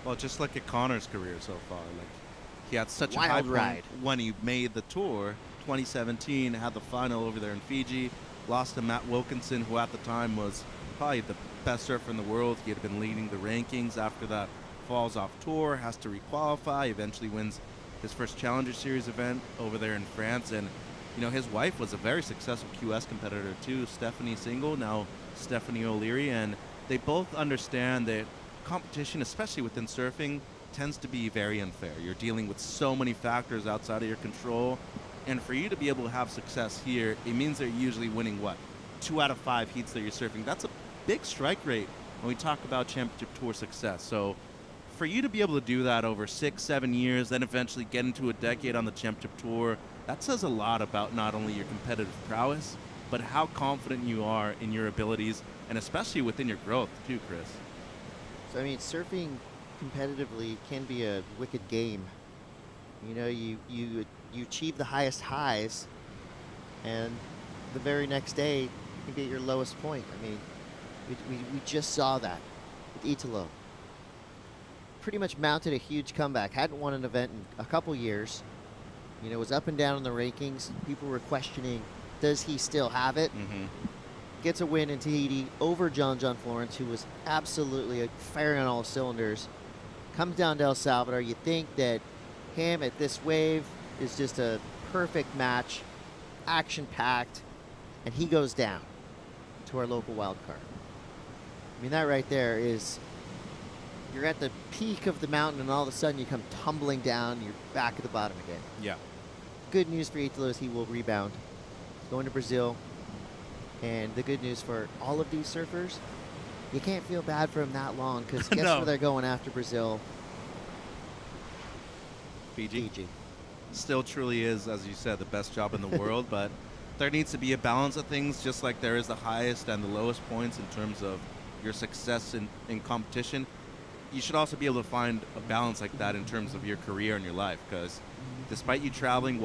Well, just look at Connor's career so far. Like, he had such a Wild high ride point when he made the tour. 2017, had the final over there in Fiji. Lost to Matt Wilkinson, who at the time was probably the best surfer in the world. He had been leading the rankings. After that, falls off tour, has to requalify, eventually wins his first Challenger Series event over there in France. And, his wife was a very successful QS competitor too, Stephanie Single, now Stephanie O'Leary. And they both understand that competition, especially within surfing, tends to be very unfair. You're dealing with so many factors outside of your control. And for you to be able to have success here, it means they're usually winning, 2 out of 5 heats that you're surfing. That's a big strike rate when we talk about championship tour success. So for you to be able to do that over 6-7 years, then eventually get into a decade on the championship tour, that says a lot about not only your competitive prowess, but how confident you are in your abilities, and especially within your growth too, Chris. So, surfing competitively can be a wicked game. You achieve the highest highs, and the very next day you can be at your lowest point. We just saw that with Italo. Pretty much mounted a huge comeback. Hadn't won an event in a couple years. Was up and down in the rankings. People were questioning, does he still have it? Mm-hmm. gets a win in Tahiti over John Florence, who was absolutely firing on all cylinders. Comes down to El Salvador. You think that him at this wave is just a perfect match, action-packed, and he goes down to our local wild card. I mean, that right there is, you're at the peak of the mountain and all of a sudden you come tumbling down, you're back at the bottom again. Yeah. Good news for Italo is he will rebound. He's going to Brazil. And the good news for all of these surfers, you can't feel bad for him that long, because guess where they're going after Brazil? Fiji. Still truly is, as you said, the best job in the world, but there needs to be a balance of things, just like there is the highest and the lowest points in terms of your success in competition. You should also be able to find a balance like that in terms of your career and your life, because despite you traveling,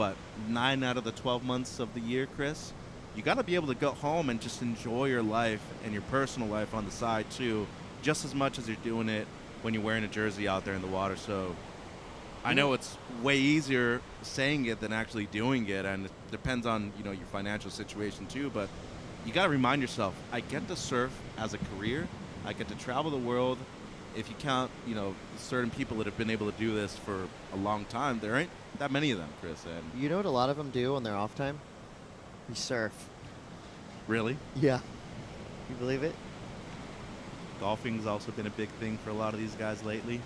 9 out of the 12 months of the year, Chris, you got to be able to go home and just enjoy your life and your personal life on the side too, just as much as you're doing it when you're wearing a jersey out there in the water. So I know it's way easier saying it than actually doing it, and it depends on your financial situation too, but you got to remind yourself, I get to surf as a career, I get to travel the world. If you count certain people that have been able to do this for a long time, there ain't that many of them, Chris. And you know what a lot of them do on their off time? They surf. Really? Yeah. You believe it? Golfing's also been a big thing for a lot of these guys lately.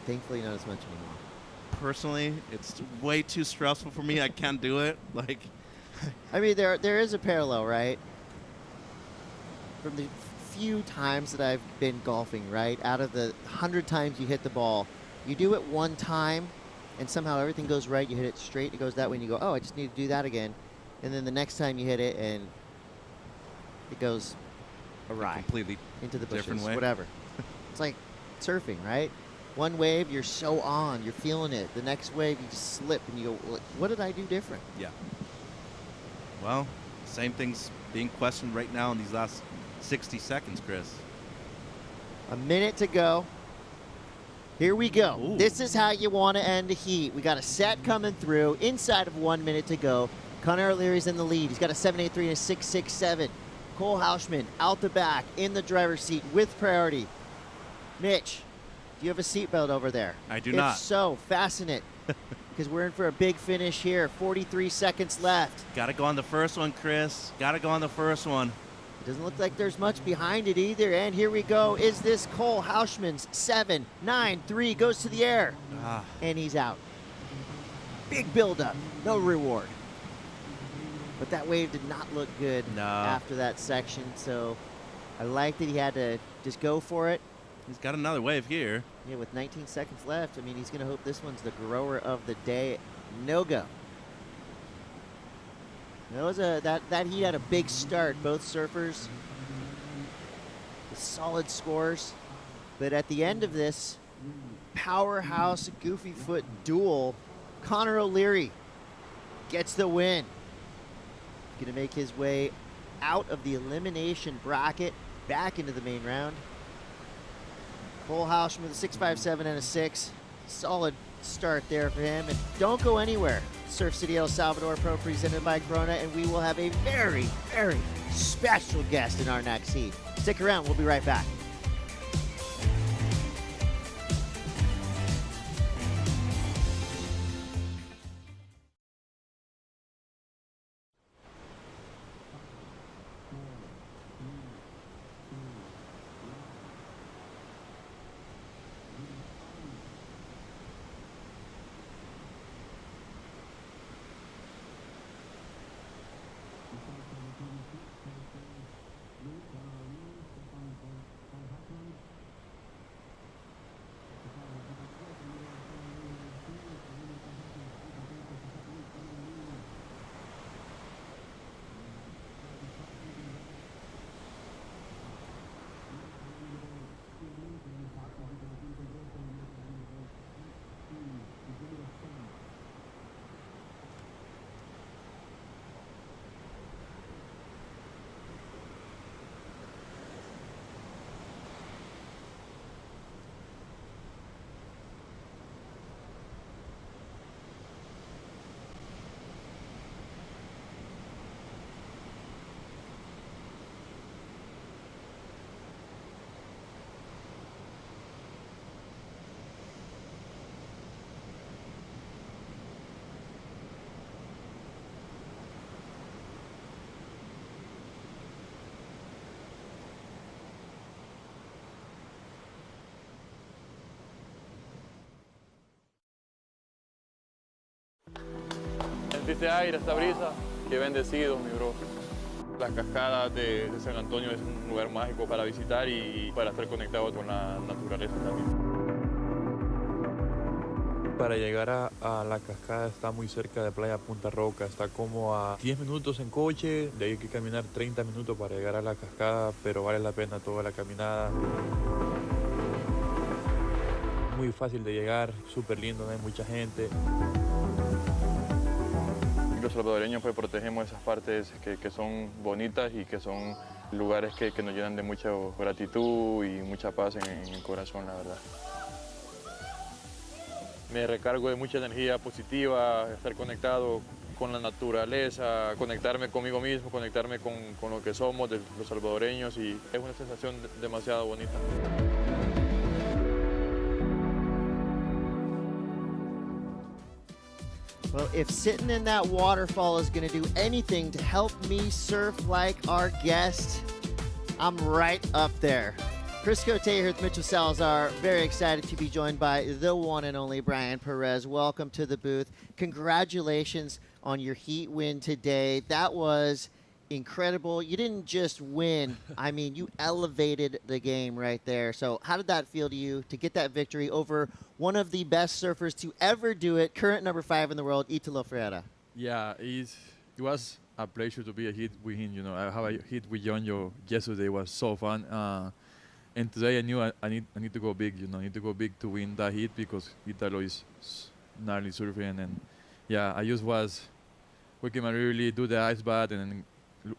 Thankfully, not as much anymore. Personally, it's way too stressful for me. I can't do it. Like, I mean, there is a parallel, right? From the few times that I've been golfing, right? Out of the 100 times you hit the ball, you do it one time, and somehow everything goes right. You hit it straight, it goes that way, and you go, oh, I just need to do that again. And then the next time you hit it, and it goes awry. Completely into the bushes, different way. whatever. It's like surfing, right? One wave, you're so on, you're feeling it. The next wave, you just slip, and you go, what did I do different? Yeah. Well, same thing's being questioned right now in these last 60 seconds, Chris. A minute to go. Here we go. Ooh. This is how you want to end a heat. We got a set coming through inside of 1 minute to go. Connor O'Leary's in the lead. He's got a 7.83 and a 6.67. Cole Houshmand out the back in the driver's seat with priority. Mitch, do you have a seatbelt over there? I do not. If so, fasten it, because we're in for a big finish here. 43 seconds left. Got to go on the first one, Chris. Got to go on the first one. It doesn't look like there's much behind it either. And here we go. Is this Cole Houshmand's 7.93 goes to the air. And he's out. Big buildup. No reward. But that wave did not look good after that section. So I like that he had to just go for it. He's got another wave here. Yeah, with 19 seconds left. I mean, he's going to hope this one's the grower of the day. No go. That heat had a big start. Both surfers with solid scores. But at the end of this powerhouse goofy foot duel, Connor O'Leary gets the win. Going to make his way out of the elimination bracket, back into the main round. Cole Houshmand with a 6.57 and a 6. Solid start there for him. And don't go anywhere. Surf City El Salvador Pro presented by Corona, and we will have a very, very special guest in our next heat. Stick around. We'll be right back. sentir este aire, esta brisa. Qué bendecido, mi bro. Las cascadas de San Antonio es un lugar mágico para visitar y para estar conectado con la naturaleza también. Para llegar a la cascada está muy cerca de Playa Punta Roca, está como a 10 minutos en coche, de ahí hay que caminar 30 minutos para llegar a la cascada, pero vale la pena toda la caminada. Muy fácil de llegar, súper lindo, no hay mucha gente. Los salvadoreños pues protegemos esas partes que son bonitas y que son lugares que nos llenan de mucha gratitud y mucha paz en el corazón, la verdad. Me recargo de mucha energía positiva, estar conectado con la naturaleza, conectarme conmigo mismo, conectarme con lo que somos, los salvadoreños, y es una sensación demasiado bonita. Well, if sitting in that waterfall is going to do anything to help me surf like our guest, I'm right up there. Chris Cote here with Mitchell Salazar. Very excited to be joined by the one and only Brian Perez. Welcome to the booth. Congratulations on your heat win today. That was incredible. You didn't just win. I mean, you elevated the game right there. So how did that feel to you to get that victory over one of the best surfers to ever do it, current number 5 in the world, Italo Ferreira? Yeah, it was a pleasure to be a hit with him. You know, I have a hit with Jonjo yesterday. It was so fun. And today I knew I need to go big. You know, I need to go big to win that hit because Italo is gnarly surfing. And yeah, I just was working really do the ice bath and then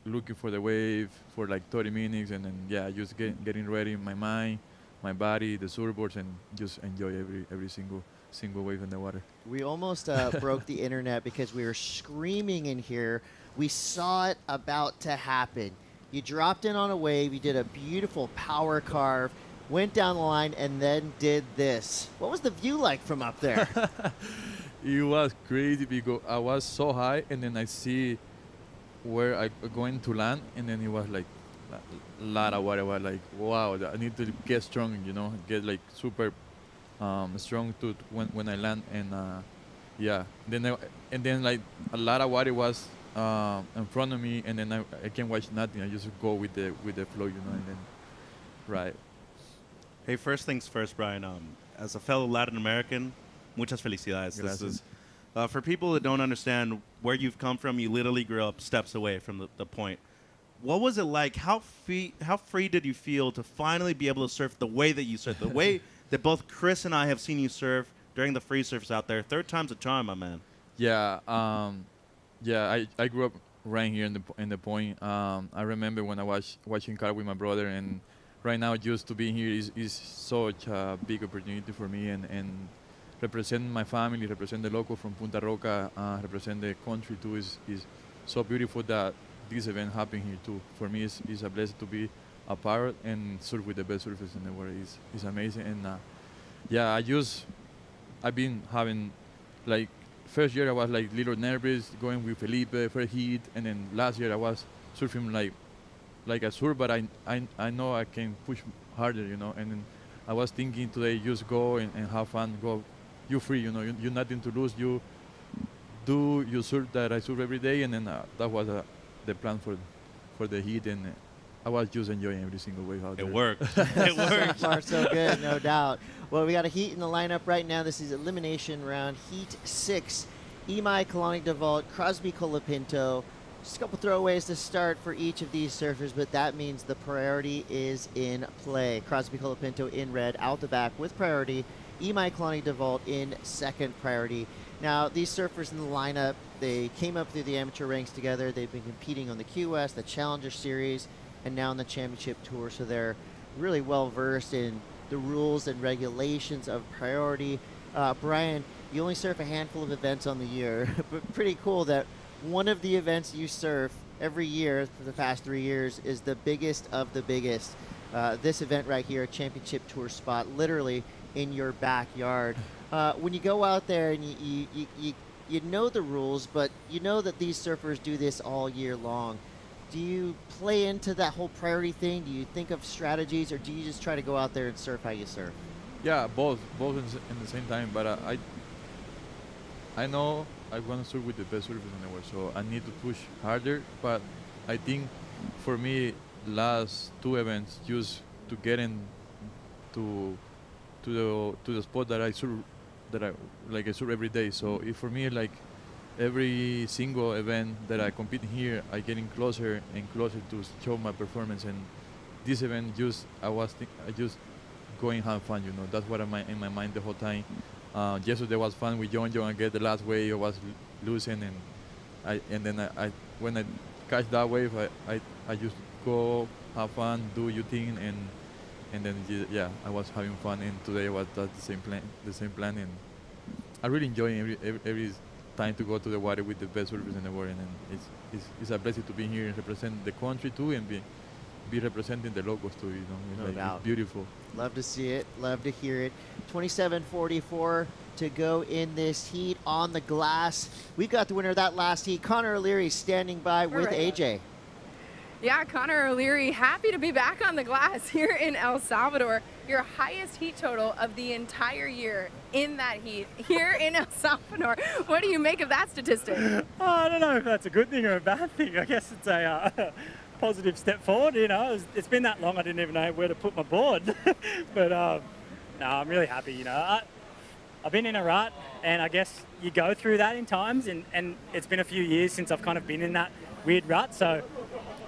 looking for the wave for like 30 minutes, and then yeah, just getting ready in my mind, my body, the surfboards, and just enjoy every single wave in the water. We almost broke the internet because we were screaming in here. We saw it about to happen. You dropped in on a wave, you did a beautiful power carve, went down the line, and then did this. What was the view like from up there? It was crazy because I was so high, and then I see where I going to land, and then it was like a lot of water. I was like, wow, I need to get strong, you know, get like super strong to when I land, and yeah. Then like a lot of water was in front of me, and then I can't watch nothing. I just go with the flow, you know, and then right. Hey, first things first, Brian. As a fellow Latin American, muchas felicidades. Gracias. This is for people that don't understand where you've come from. You literally grew up steps away from the point. What was it like? How free did you feel to finally be able to surf the way that you surf, the way that both Chris and I have seen you surf during the free surfs out there? Third time's a charm, my man. Yeah, yeah. I grew up right here in the point. I remember when I was watching car with my brother, and right now just to be here is such a big opportunity for me, and represent my family, represent the local from Punta Roca, represent the country too. Is so beautiful that this event happened here too. For me, it's a blessing to be a part and surf with the best surfers in the world. It's amazing, and yeah, I've been having like first year I was like little nervous going with Felipe first heat, and then last year I was surfing like a surf, but I know I can push harder, you know. And then I was thinking today just go and have fun, go. You're free, you know. You're nothing to lose. You do your surf that I surf every day, and then that was the plan for the heat, and I was just enjoying every single wave out there. It worked. It worked. So far, so good, no doubt. Well, we got a heat in the lineup right now. This is elimination round, Heat 6. Imai Kalani-Devault, Crosby Colapinto. Just a couple throwaways to start for each of these surfers, but that means the priority is in play. Crosby Colapinto in red, out the back with priority. Imai Kalani-Devault in second priority. Now, these surfers in the lineup, they came up through the amateur ranks together. They've been competing on the QS, the Challenger Series, and now on the Championship Tour, so they're really well-versed in the rules and regulations of priority. Brian, you only surf a handful of events on the year, but pretty cool that one of the events you surf every year for the past 3 years is the biggest of the biggest. This event right here, a Championship Tour spot, literally in your backyard. When you go out there and you know the rules, but you know that these surfers do this all year long. Do you play into that whole priority thing? Do you think of strategies, or do you just try to go out there and surf how you surf? Yeah, both in the same time. But I know I want to surf with the best surfers in the world, so I need to push harder. But I think for me, last 2 events just to get in to the spot that I surf, I surf every day. So if for me, like every single event that I compete here, I getting closer and closer to show my performance. And this event, I just going have fun, you know. That's what I'm in my mind the whole time. Yesterday was fun with John. I get the last wave, I was losing, and then when I catch that wave, I just go have fun, do your thing, and then yeah, I was having fun. And today was the same plan, and I really enjoy every time to go to the water with the best surfers in the world, and it's a blessing to be here and represent the country too, and be representing the locals too, you know. It's beautiful. Love to see it. Love to hear it. 27:44 to go in this heat on the glass. We've got the winner of that last heat, Connor O'Leary, standing by with AJ. Yeah, Connor O'Leary, happy to be back on the glass here in El Salvador. Your highest heat total of the entire year in that heat here in El Salvador. What do you make of that statistic? I don't know if that's a good thing or a bad thing. I guess it's a positive step forward. You know, it's been that long I didn't even know where to put my board. But no, I'm really happy. You know, I've been in a rut, and I guess you go through that in times, and it's been a few years since I've kind of been in that weird rut. So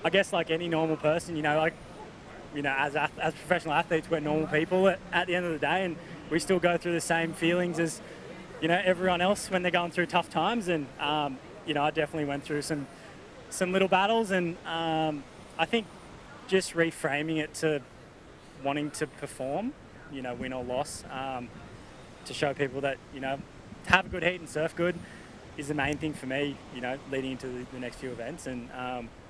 I guess like any normal person, you know, like, you know, as professional athletes, we're normal people at the end of the day, and we still go through the same feelings as, you know, everyone else when they're going through tough times. And you know, I definitely went through some little battles, and I think just reframing it to wanting to perform, you know, win or loss, to show people that, you know, have a good heat and surf good is the main thing for me, you know, leading into the next few events. And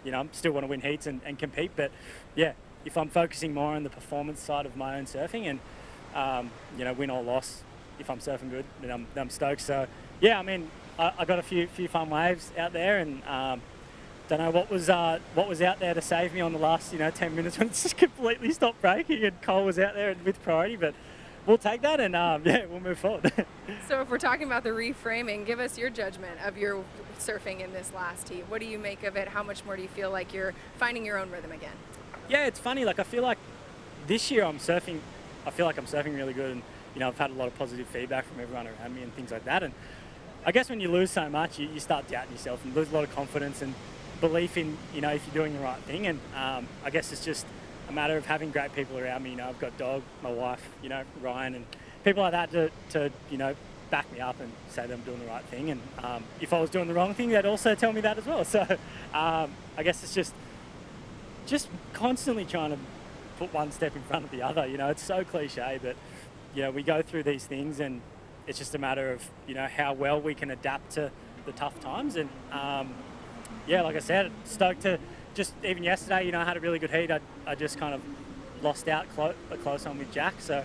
you know, I still want to win heats and compete, but yeah, if I'm focusing more on the performance side of my own surfing and you know, win or loss, if I'm surfing good, then I'm stoked. So yeah, I mean, I got a few fun waves out there, and don't know what was out there to save me on the last, you know, 10 minutes when it just completely stopped breaking and Cole was out there with priority, but we'll take that, and yeah, we'll move forward. So if we're talking about the reframing, give us your judgment of your surfing in this last heat. What do you make of it? How much more do you feel like you're finding your own rhythm again? Yeah, it's funny. Like, I feel like this year I feel like I'm surfing really good, and you know, I've had a lot of positive feedback from everyone around me and things like that. And I guess when you lose so much, you start doubting yourself and lose a lot of confidence and belief in, you know, if you're doing the right thing. And I guess it's just a matter of having great people around me. You know, I've got Dog, my wife, you know, Ryan, and people like that to you know, back me up and say that I'm doing the right thing. And if I was doing the wrong thing, they'd also tell me that as well. So I guess it's just constantly trying to put one step in front of the other. You know, it's so cliche, but you know, we go through these things, and it's just a matter of, you know, how well we can adapt to the tough times. And yeah, like I said, stoked to just, even yesterday, you know, I had a really good heat. I just kind of lost out a close one with Jack. So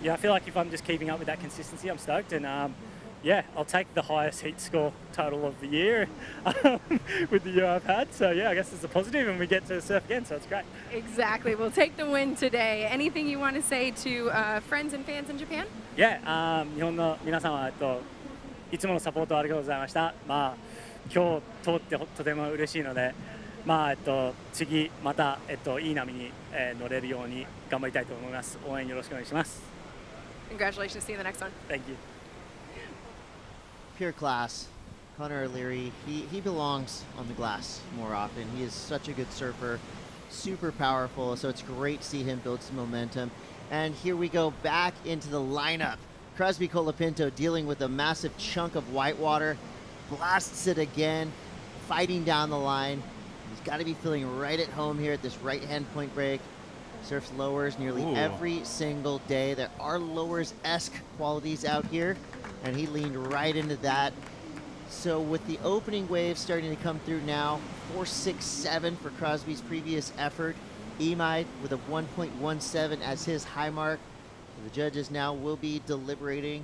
yeah, I feel like if I'm just keeping up with that consistency, I'm stoked. And yeah, I'll take the highest heat score total of the year with the year I've had. So yeah, I guess it's a positive, and we get to surf again, so it's great. Exactly. We'll take the win today. Anything you want to say to friends and fans in Japan? Yeah, 日本の皆様、いつものサポートありがとうございました。まあ、今日通ってとても嬉しいので、まあ、次また、いい波に、乗れるように頑張りたいと思います。応援よろしくお願いします。Congratulations. See you in the next one. Thank you. Pure class. Connor O'Leary, he belongs on the glass more often. He is such a good surfer, super powerful, so it's great to see him build some momentum. And here we go back into the lineup. Crosby Colapinto dealing with a massive chunk of whitewater, blasts it again, fighting down the line. He's got to be feeling right at home here at this right-hand point break. Surfs lowers nearly every single day. There are lowers-esque qualities out here, and he leaned right into that. So with the opening wave starting to come through now, 4.67 for Crosby's previous effort. Imai with a 1.17 as his high mark. The judges now will be deliberating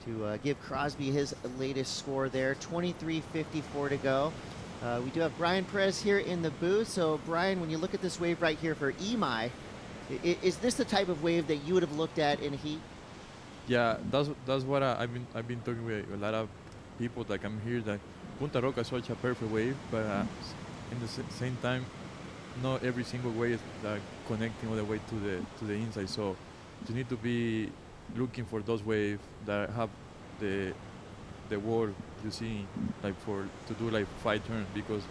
to give Crosby his latest score there. 23:54 to go. We do have Brian Perez here in the booth. So Brian, when you look at this wave right here for Imai, is this the type of wave that you would have looked at in heat? Yeah, that's what I've been talking with a lot of people that come here that Punta Roca is such a perfect wave, but in the same time, not every single wave is connecting all the way to the inside. So you need to be looking for those waves that have the wall you see, like to do like 5 turns, because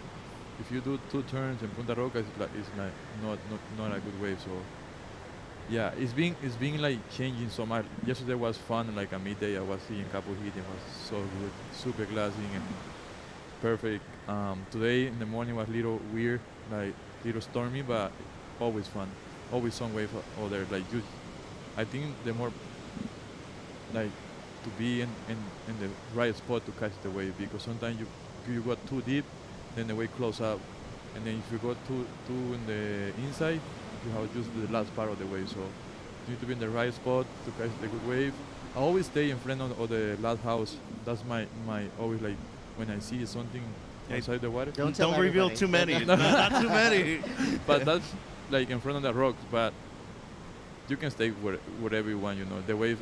if you do 2 turns in Punta Roca, it's like not a good wave. So yeah, it's been like changing so much. Yesterday was fun, like a midday. I was seeing a couple hits. It was so good, super glassy and perfect. Today in the morning was a little weird, like little stormy, but always fun. Always some wave out there. Like I think the more like to be in the right spot to catch the wave, because sometimes you go too deep, then the wave close up, and then if you go too in the inside, you have just the last part of the wave. So you need to be in the right spot to catch the good wave. I always stay in front of the last house. That's my always, like when I see something outside the water. Don't reveal too many. Not too many. But that's like in front of the rocks. But you can stay wherever you want. The wave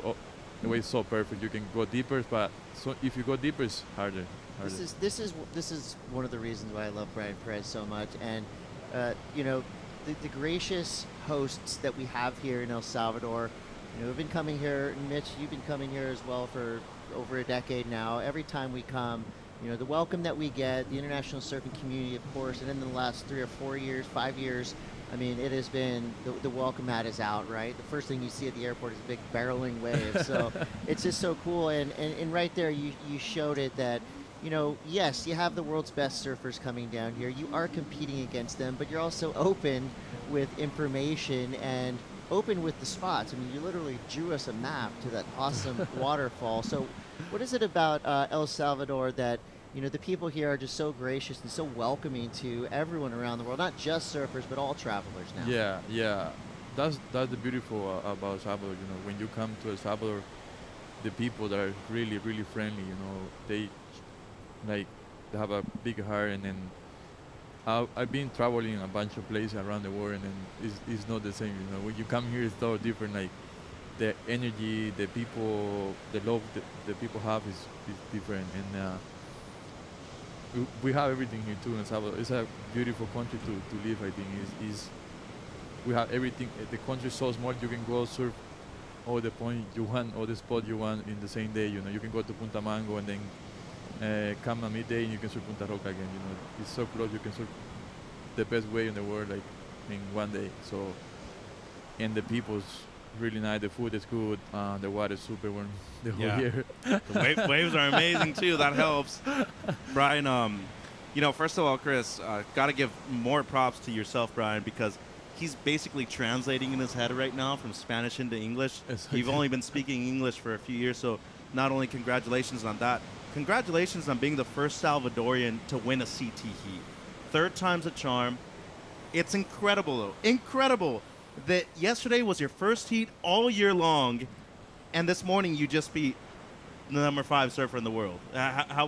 is so perfect. You can go deeper, but so if you go deeper, it's harder. This is one of the reasons why I love Brian Perez so much, and the gracious hosts that we have here in El Salvador. We've been coming here. Mitch, you've been coming here as well for over a decade now. Every time we come, the welcome that we get, the international surfing community, of course, and in the last 3 or 4 years, 5 years, I mean, it has been, the welcome mat is out, right? The first thing you see at the airport is a big barreling wave. So it's just so cool. And right there, you showed it that, yes, you have the world's best surfers coming down here. You are competing against them, but you're also open with information and open with the spots. I mean, you literally drew us a map to that awesome waterfall. So what is it about El Salvador that, the people here are just so gracious and so welcoming to everyone around the world, not just surfers, but all travelers now? Yeah. That's the beautiful about El Salvador. When you come to El Salvador, the people that are really, really friendly, they have a big heart. And then I've been traveling a bunch of places around the world, and then it's not the same. When you come here, it's so different. Like the energy, the people, the love the people have is different. And we have everything here too in El Salvador. It's a beautiful country to live. I think we have everything. The country is so small. You can go surf all the point you want, all the spot you want in the same day. You can go to Punta Mango and then come a midday and you can surf Punta Roca again. It's so close. You can surf the best way in the world, like in one day. So, and the people's really nice. The food is good. The water is super warm the whole year. The waves are amazing too. That helps. Brian, first of all, Chris, got to give more props to yourself, Brian, because he's basically translating in his head right now from Spanish into English. You've only been speaking English for a few years, so not only congratulations on that, congratulations on being the first Salvadorian to win a CT heat. 3rd time's a charm. It's incredible, though. Incredible that yesterday was your first heat all year long, and this morning you just beat the number 5 surfer in the world.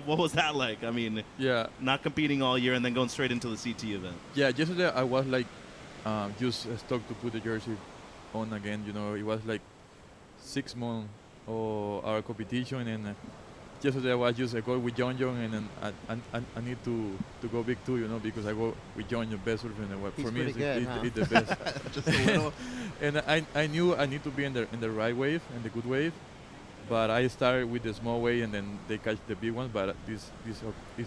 What was that like? I mean, not competing all year and then going straight into the CT event. Yeah, yesterday I was like just stuck to put the jersey on again. It was like 6 months of our competition, and yesterday I was just go with John, and then I need to go big too, because I go with John, best surfer in the world. For me, it's the best. Just a little. And I knew I need to be in the right wave and the good wave, but I started with the small wave, and then they catch the big ones. But this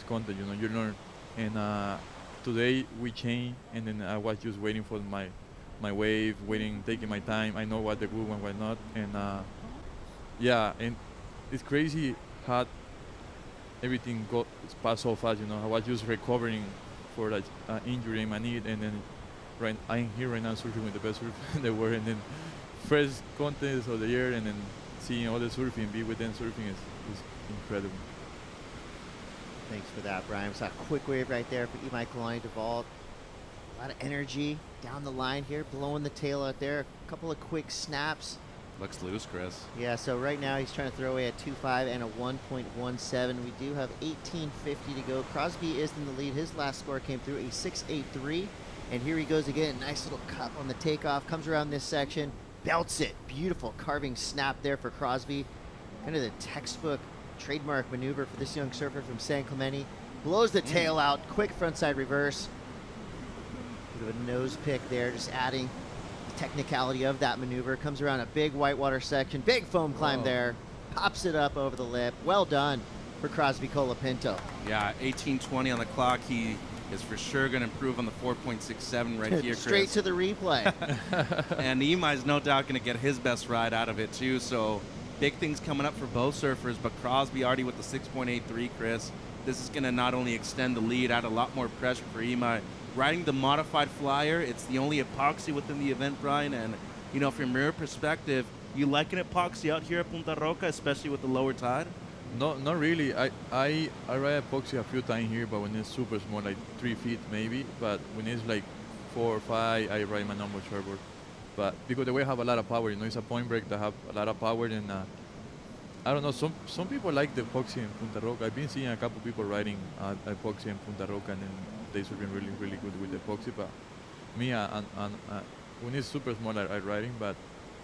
content, you learn. And today we changed, and then I was just waiting for my wave, taking my time. I know what the good one, what not, and and it's crazy how everything passed so fast. I was just recovering for that injury in my knee, and then I'm here right now surfing with the best surfer in the world, and then first contest of the year, and then seeing all the surfing, be with them surfing is incredible. Thanks for that, Brian. We saw a quick wave right there for Imai Kalani Duvall. A lot of energy down the line here, blowing the tail out there. A couple of quick snaps. Looks loose, Chris. Yeah, so right now he's trying to throw away a 2.5 and a 1.17. We do have 18:50 to go. Crosby is in the lead. His last score came through a 6.83. And here he goes again. Nice little cut on the takeoff. Comes around this section. Belts it. Beautiful carving snap there for Crosby. Kind of the textbook trademark maneuver for this young surfer from San Clemente. Blows the tail out, quick frontside reverse. Bit of a nose pick there, just adding the technicality of that maneuver. Comes around a big whitewater section, big foam climb there. Pops it up over the lip. Well done for Crosby Colapinto. Yeah, 18:20 on the clock. He is for sure going to improve on the 4.67 right here, Chris. Straight to the replay. And Imai's no doubt going to get his best ride out of it, too. So big things coming up for both surfers, but Crosby already with the 6.83, Chris. This is going to not only extend the lead, add a lot more pressure for Imai. Riding the modified flyer, it's the only epoxy within the event, Brian. And, you know, from your perspective, you like an epoxy out here at Punta Roca, especially with the lower tide? No, not really. I ride epoxy a few times here, but when it's super small, like 3 feet maybe. But when it's like 4 or 5, I ride my normal shortboard. But because the wave have a lot of power, you know, it's a point break that have a lot of power, and I don't know. Some people like the epoxy in Punta Roca. I've been seeing a couple people riding epoxy in Punta Roca, and then they've been really, really good with the epoxy. But me, when it's super small, I riding, but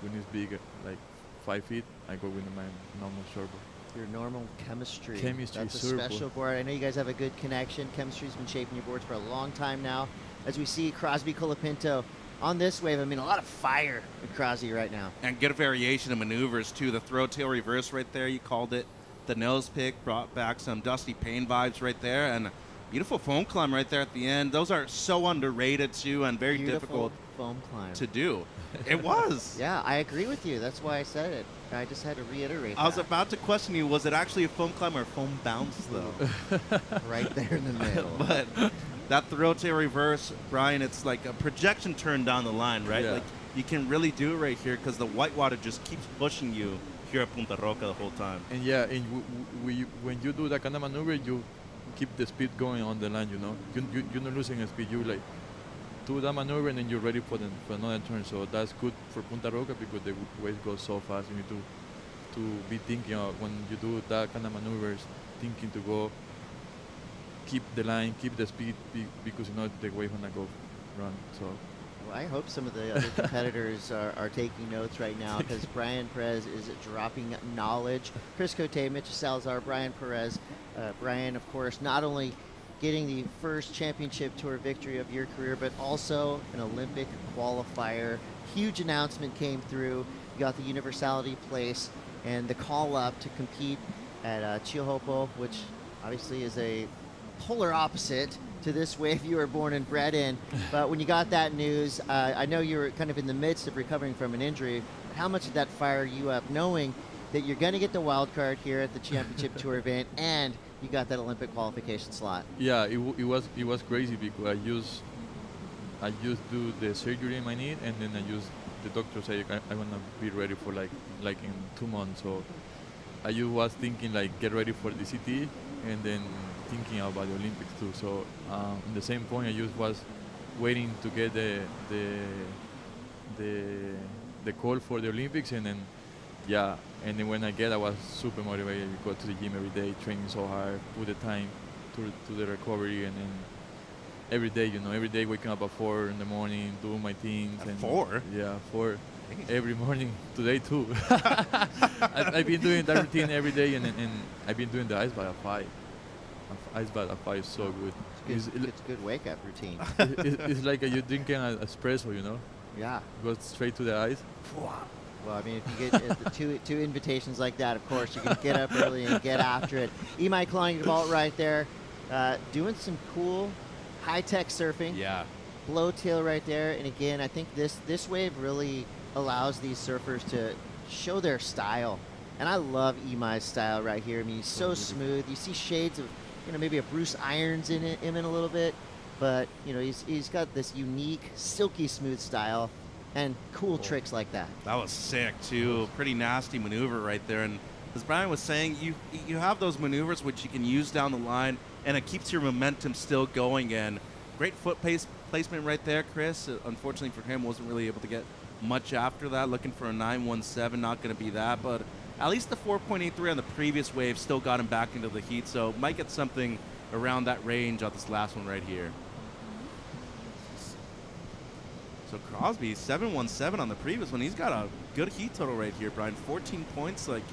when it's big, like 5 feet, I go with my normal shortboard. Your normal chemistry. That's a special board. I know you guys have a good connection. Chemistry's been shaping your boards for a long time now. As we see Crosby Colapinto on this wave, I mean, a lot of fire in Crosby right now. And good variation of maneuvers, too. The throw tail reverse right there, you called it. The nose pick brought back some Dusty Payne vibes right there. And beautiful foam climb right there at the end. Those are so underrated, too, and very difficult foam climb to do. It was. Yeah, I agree with you. That's why I said it. I just had to reiterate I was about to question you, was it actually a foam climb or a foam bounce, though? Right there in the middle. But that throw tail reverse, Brian, it's like a projection turn down the line, right? Yeah. Like you can really do it right here because the whitewater just keeps pushing you here at Punta Roca the whole time. And yeah, and when you do that kind of maneuver, you keep the speed going on the line, you know. You're not losing a speed. You like do that maneuver and then you're ready for another turn. So that's good for Punta Roca because the wave goes so fast. You need to be thinking of when you do that kind of maneuvers, thinking to go, keep the line, keep the speed because you know the wave gonna go run. So. Well, I hope some of the other competitors are taking notes right now because Brian Perez is dropping knowledge. Chris Cote, Mitch Salazar, Brian Perez. Brian, of course, not only getting the first championship tour victory of your career, but also an Olympic qualifier. Huge announcement came through. You got the universality place and the call up to compete at Chihopo, which obviously is a polar opposite to this wave you were born and bred in. But when you got that news, I know you were kind of in the midst of recovering from an injury. How much did that fire you up, knowing that you're going to get the wild card here at the championship tour event and you got that Olympic qualification slot? Yeah, it was crazy because I used do the surgery in my knee, and then the doctor said I want to be ready for like in 2 months. So I was thinking like get ready for the CT and then thinking about the Olympics too. So in the same point, I was waiting to get the call for the Olympics, and then and then when I was super motivated. Go to the gym every day, training so hard, put the time to the recovery, and then every day waking up at 4 in the morning, doing my things. At 4? Yeah, 4 every morning. Today too. I've been doing that routine every day, and I've been doing the ice bath at 5. Ice bath at 5 is so good. It's a good wake-up routine. It's like you're drinking an espresso, you know? Yeah. Go straight to the ice. Well, I mean, if you get two invitations like that, of course, you can get up early and get after it. Imai Kalani right there, doing some cool high-tech surfing. Yeah. Blow tail right there. And again, I think this wave really allows these surfers to show their style. And I love Imai's style right here. I mean, he's so smooth. You see shades of, maybe a Bruce Irons in him in a little bit. But, he's got this unique, silky smooth style. And cool tricks like that. That was sick, too. Pretty nasty maneuver right there. And as Brian was saying, you have those maneuvers which you can use down the line, and it keeps your momentum still going. And great foot placement right there, Chris. Unfortunately for him, wasn't really able to get much after that. Looking for a 9.17, not going to be that. But at least the 4.83 on the previous wave still got him back into the heat. So might get something around that range on this last one right here. So Crosby, 7.17 on the previous one. He's got a good heat total right here, Brian. 14 points. Like,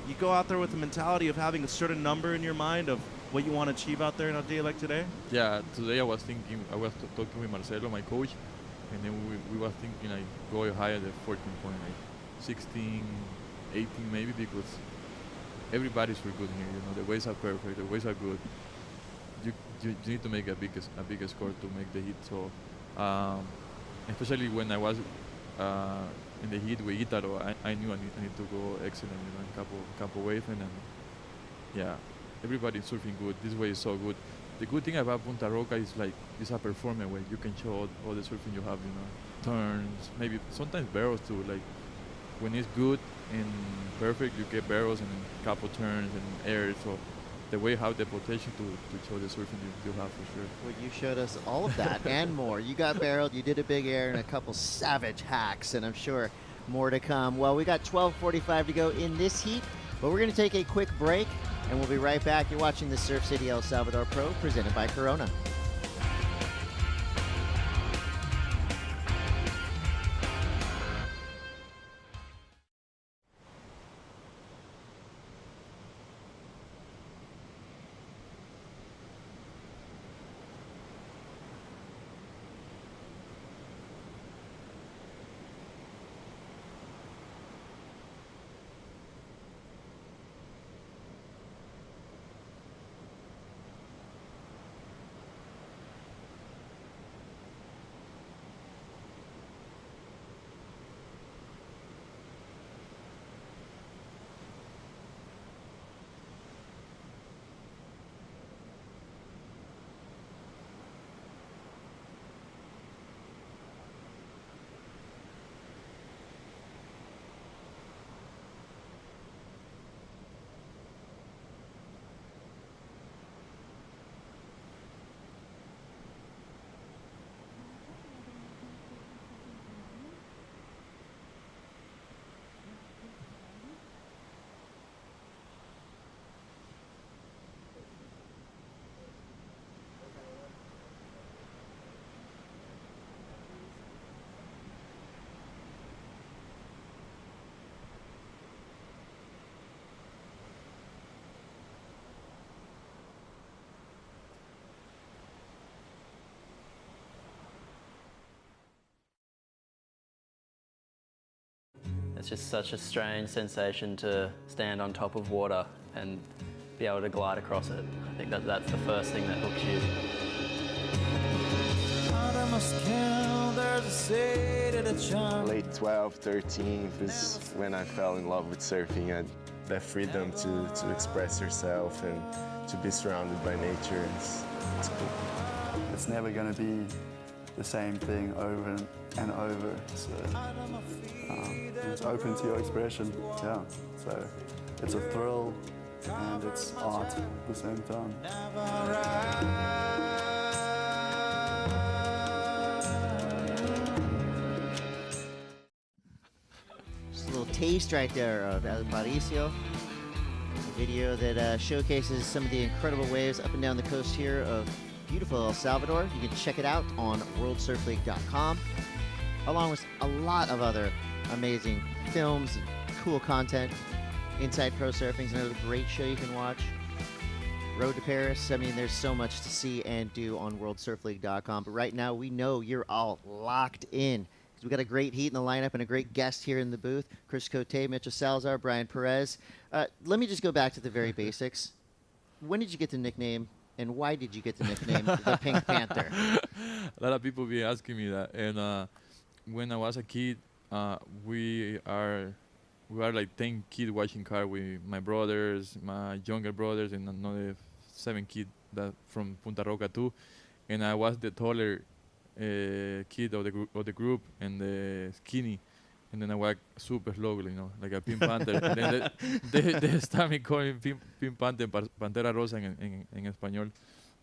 you go out there with the mentality of having a certain number in your mind of what you want to achieve out there in a day like today? Yeah, today I was thinking, I was talking with Marcelo, my coach, and then we were thinking like go higher than 14 point, like 16, 18 maybe, because everybody's really good here. You know, the waves are perfect, the waves are good. You need to make a big score to make the hit. So, especially when I was in the heat with Italo, I knew I need to go excellent, you know, in couple waves, and then, yeah, everybody's surfing good. This wave is so good. The good thing about Punta Roca is like it's a performance where you can show all the surfing you have, you know, turns, maybe sometimes barrels too. Like when it's good and perfect, you get barrels and couple turns and air. So the wave have the potential to show the surfing you have for sure. Well, you showed us all of that and more. You got barreled, you did a big air and a couple savage hacks, and I'm sure more to come. Well, we got 12:45 to go in this heat, but we're going to take a quick break, and we'll be right back. You're watching the Surf City El Salvador Pro, presented by Corona. It's just such a strange sensation to stand on top of water and be able to glide across it. I think that's the first thing that hooks you. Late 12, 13 was when I fell in love with surfing, and the freedom to express yourself and to be surrounded by nature. It's cool. It's never going to be the same thing over and over. So it's open to your expression. Yeah. So it's a thrill and it's art at the same time. Just a little taste right there of El Paricio, a video that showcases some of the incredible waves up and down the coast here of beautiful El Salvador. You can check it out on worldsurfleague.com, along with a lot of other amazing films and cool content. Inside Pro Surfing is another great show you can watch. Road to Paris. I mean, there's so much to see and do on worldsurfleague.com. But right now, we know you're all locked in, because we got a great heat in the lineup and a great guest here in the booth. Chris Cote, Mitchell Salazar, Brian Perez. Let me just go back to the very basics. When did you get the nickname, and why did you get the nickname the Pink Panther? A lot of people be asking me that. And when I was a kid, we are like 10 kids watching car with my brothers, my younger brothers, and another 7 kids that from Punta Roca too. And I was the taller kid of the group and the skinny. And then I was super slow, you know, like a Pink Panther. And then they start me calling Pink Panther, Pantera Rosa en español.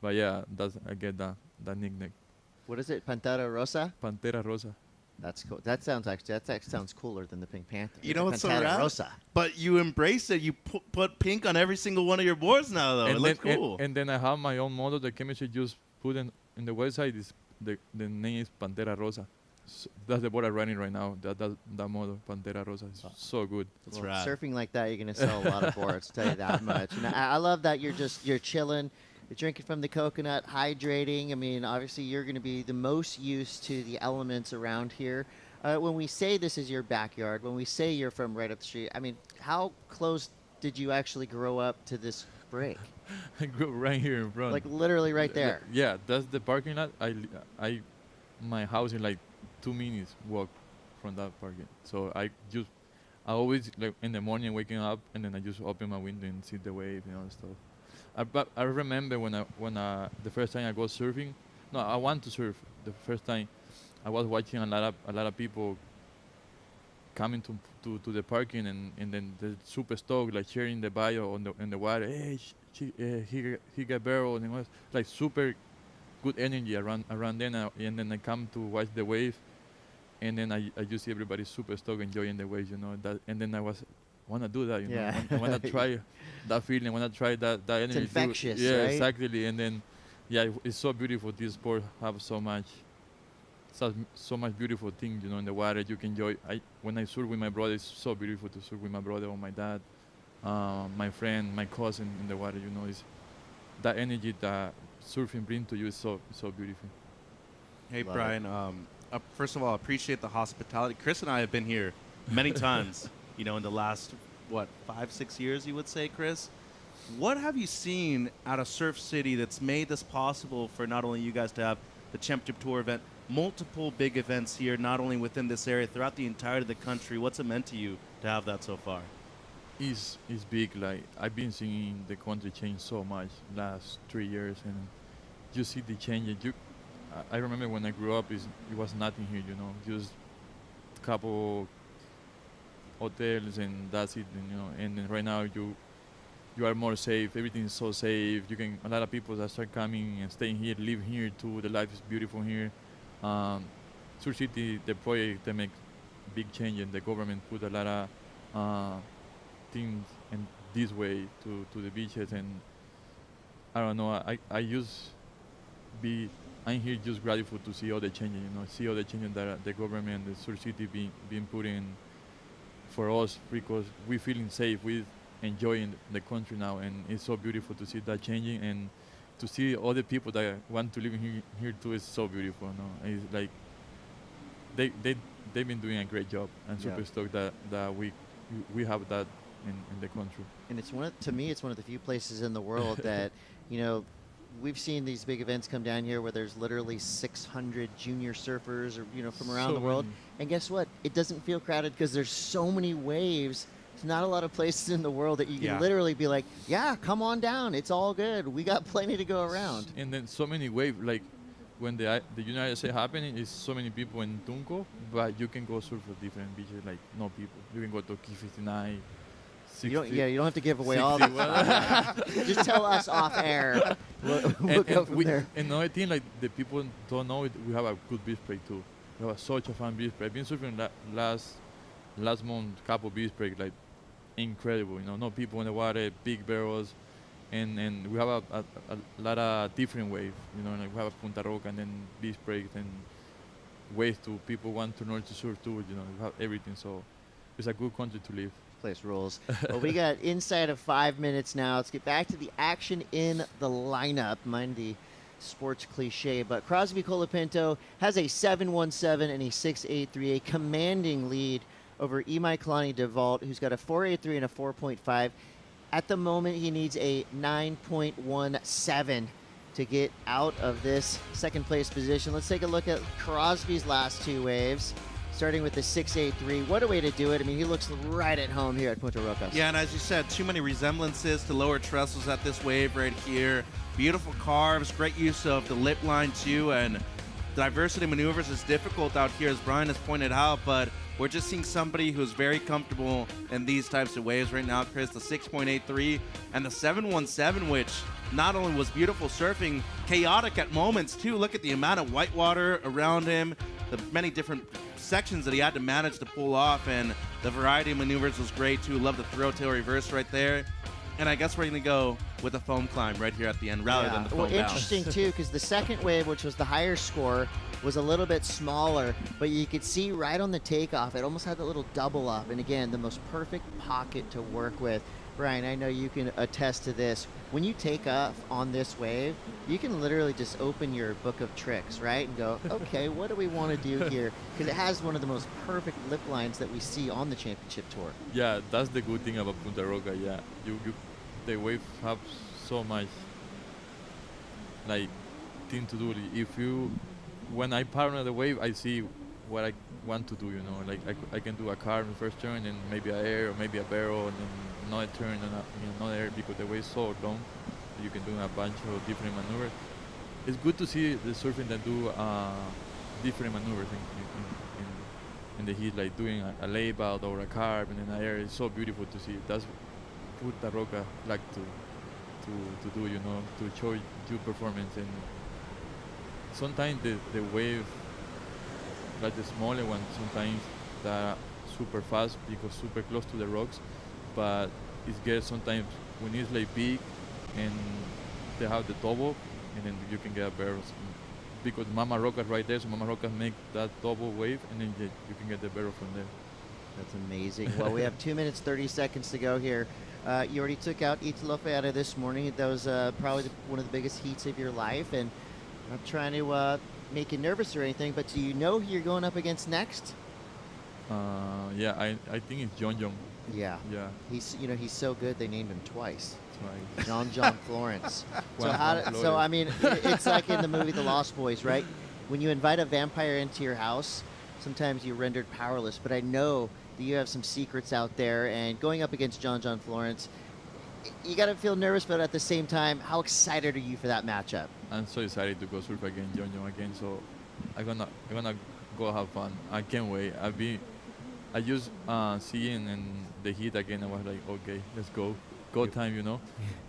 But yeah, I get that nickname. What is it? Pantera Rosa? Pantera Rosa. That's cool. That sounds cooler than the Pink Panther. You know what's so Pantera rad? Rosa. But you embrace it. You put pink on every single one of your boards now, though. And it looks cool. And then I have my own model. The chemistry just put in the website. The name is Pantera Rosa. that's the board I'm running right now. That model, Pantera Rosa, is so good. Well, surfing like that, you're going to sell a lot of boards, tell you that much. And I love that you're chilling, you're drinking from the coconut, hydrating. I mean, obviously, you're going to be the most used to the elements around here. When we say this is your backyard, when we say you're from right up the street, I mean, how close did you actually grow up to this break? I grew up right here in front. Like literally right there. Yeah, that's the parking lot. My house is like 2 minutes walk from that parking. So I always like in the morning waking up and then I just open my window and see the wave, and stuff. But I remember when the first time I go surfing. No, I want to surf. The first time I was watching a lot of people coming to the parking and then the super stoked, like sharing the bio in the water. Hey, he got barrel, and it was like super good energy around then. And then I come to watch the wave, and then I just see everybody super stoked enjoying the waves, That, and then I want to do that, Yeah. I want to try that feeling. I want to try that energy. It's infectious, yeah, right? Exactly. And then, yeah, it's so beautiful. This sport have so much beautiful things, in the water. You can enjoy. When I surf with my brother, it's so beautiful to surf with my brother or my dad, my friend, my cousin in the water. It's that energy that surfing brings to you is so beautiful. Hey, Love Brian. First of all, I appreciate the hospitality. Chris and I have been here many times, in the last, 5-6 years, you would say, Chris? What have you seen out of Surf City that's made this possible for not only you guys to have the Championship Tour event, multiple big events here, not only within this area, throughout the entirety of the country? What's it meant to you to have that so far? It's big. Like, I've been seeing the country change so much last 3 years, and you see the changes. I remember when I grew up, it was nothing here, just a couple hotels and that's it, and then right now you are more safe. Everything is so safe. A lot of people that start coming and staying here, live here too. The life is beautiful here. Surf City, the project, they make big change, and the government put a lot of things in this way to the beaches, and I don't know. I'm here just grateful to see all the changes, see all the changes that the government, the Surf City being put in for us, because we're feeling safe, we're enjoying the country now, and it's so beautiful to see that changing, and to see all the people that want to live here too is so beautiful. It's like they've been doing a great job, and super stoked that we have that in the country. And it's to me, it's one of the few places in the world that, we've seen these big events come down here where there's literally 600 junior surfers or, from around the world. And guess what? It doesn't feel crowded because there's so many waves. There's not a lot of places in the world that you can literally be like, yeah, come on down. It's all good. We got plenty to go around. And then so many waves, like when the United States happening, is so many people in Tunco, but you can go surf at different beaches, like no people. You can go to Key 59. 60, you don't have to give away all the just tell us off air. We'll go from there. And another thing, like the people don't know, we have a good beach break too. We have such a fun beach break. I've been surfing last month, couple beach break, like incredible. No people in the water, big barrels, and we have a lot of different waves. Like we have a Punta Roca and then beach breaks and ways to people want to learn to surf too. We have everything. So it's a good country to live. Place rules. Well, we got inside of 5 minutes now. Let's get back to the action in the lineup. Mind the sports cliche, but Crosby Colapinto has a 7.17 and a 6.83, a commanding lead over Imai Kalani DeVault, who's got a 4.83 and a 4.5. At the moment, he needs a 9.17 to get out of this second place position. Let's take a look at Crosby's last two waves. Starting with the 6.83. What a way to do it. I mean, he looks right at home here at Punta Roca. Yeah, and as you said, too many resemblances to lower trestles at this wave right here. Beautiful carves, great use of the lip line too, and diversity maneuvers is difficult out here, as Brian has pointed out, but we're just seeing somebody who's very comfortable in these types of waves right now, Chris. The 6.83 and the 7.17, which not only was beautiful surfing, chaotic at moments too. Look at the amount of white water around him, the many different sections that he had to manage to pull off, and the variety of maneuvers was great too. Love the throw tail reverse right there. And I guess we're going to go with a foam climb right here at the end rather than the foam well, bounce. interesting too, because the second wave, which was the higher score, was a little bit smaller, but you could see right on the takeoff, it almost had that little double up. And again, the most perfect pocket to work with. Brian, I know you can attest to this. When you take off on this wave, you can literally just open your book of tricks, right? And go, okay, what do we want to do here? Because it has one of the most perfect lip lines that we see on the championship tour. Yeah, that's the good thing about Punta Roca. Yeah, the wave have so much like thing to do. When I partner the wave, I see what I want to do. You know, like I can do a carve in the first turn, and maybe an air or maybe a barrel, and then another turn and another air, because the wave is so long. You can do a bunch of different maneuvers. It's good to see the surfing that do different maneuvers in the heat, like doing a layout or a carve and then an air. It's so beautiful to see. That's Punta Roca like to do, you know, to show you performance. And sometimes the wave, like the smaller one, sometimes they're super fast because super close to the rocks, but it gets sometimes when it's like big and they have the double, and then you can get barrels because Mama Roca right there, so Mama Roca make that double wave, and then you can get the barrel from there. That's amazing. Well, we have 2 minutes, 30 seconds to go here. You already took out Italo Ferreira this morning. That was probably one of the biggest heats of your life, and I'm not trying to make you nervous or anything, but do you know who you're going up against next? Yeah, I think it's John. Yeah. Yeah. He's so good they named him twice. Twice. John Florence. So I mean, it's like in the movie The Lost Boys, right? When you invite a vampire into your house, sometimes you're rendered powerless. But I know that you have some secrets out there, and going up against John Florence, you got to feel nervous, but at the same time, how excited are you for that matchup? I'm so excited to go surf again, John again. So I'm gonna go have fun. I can't wait. I just seeing and the heat again. I was like, okay, let's go. Go time, you know.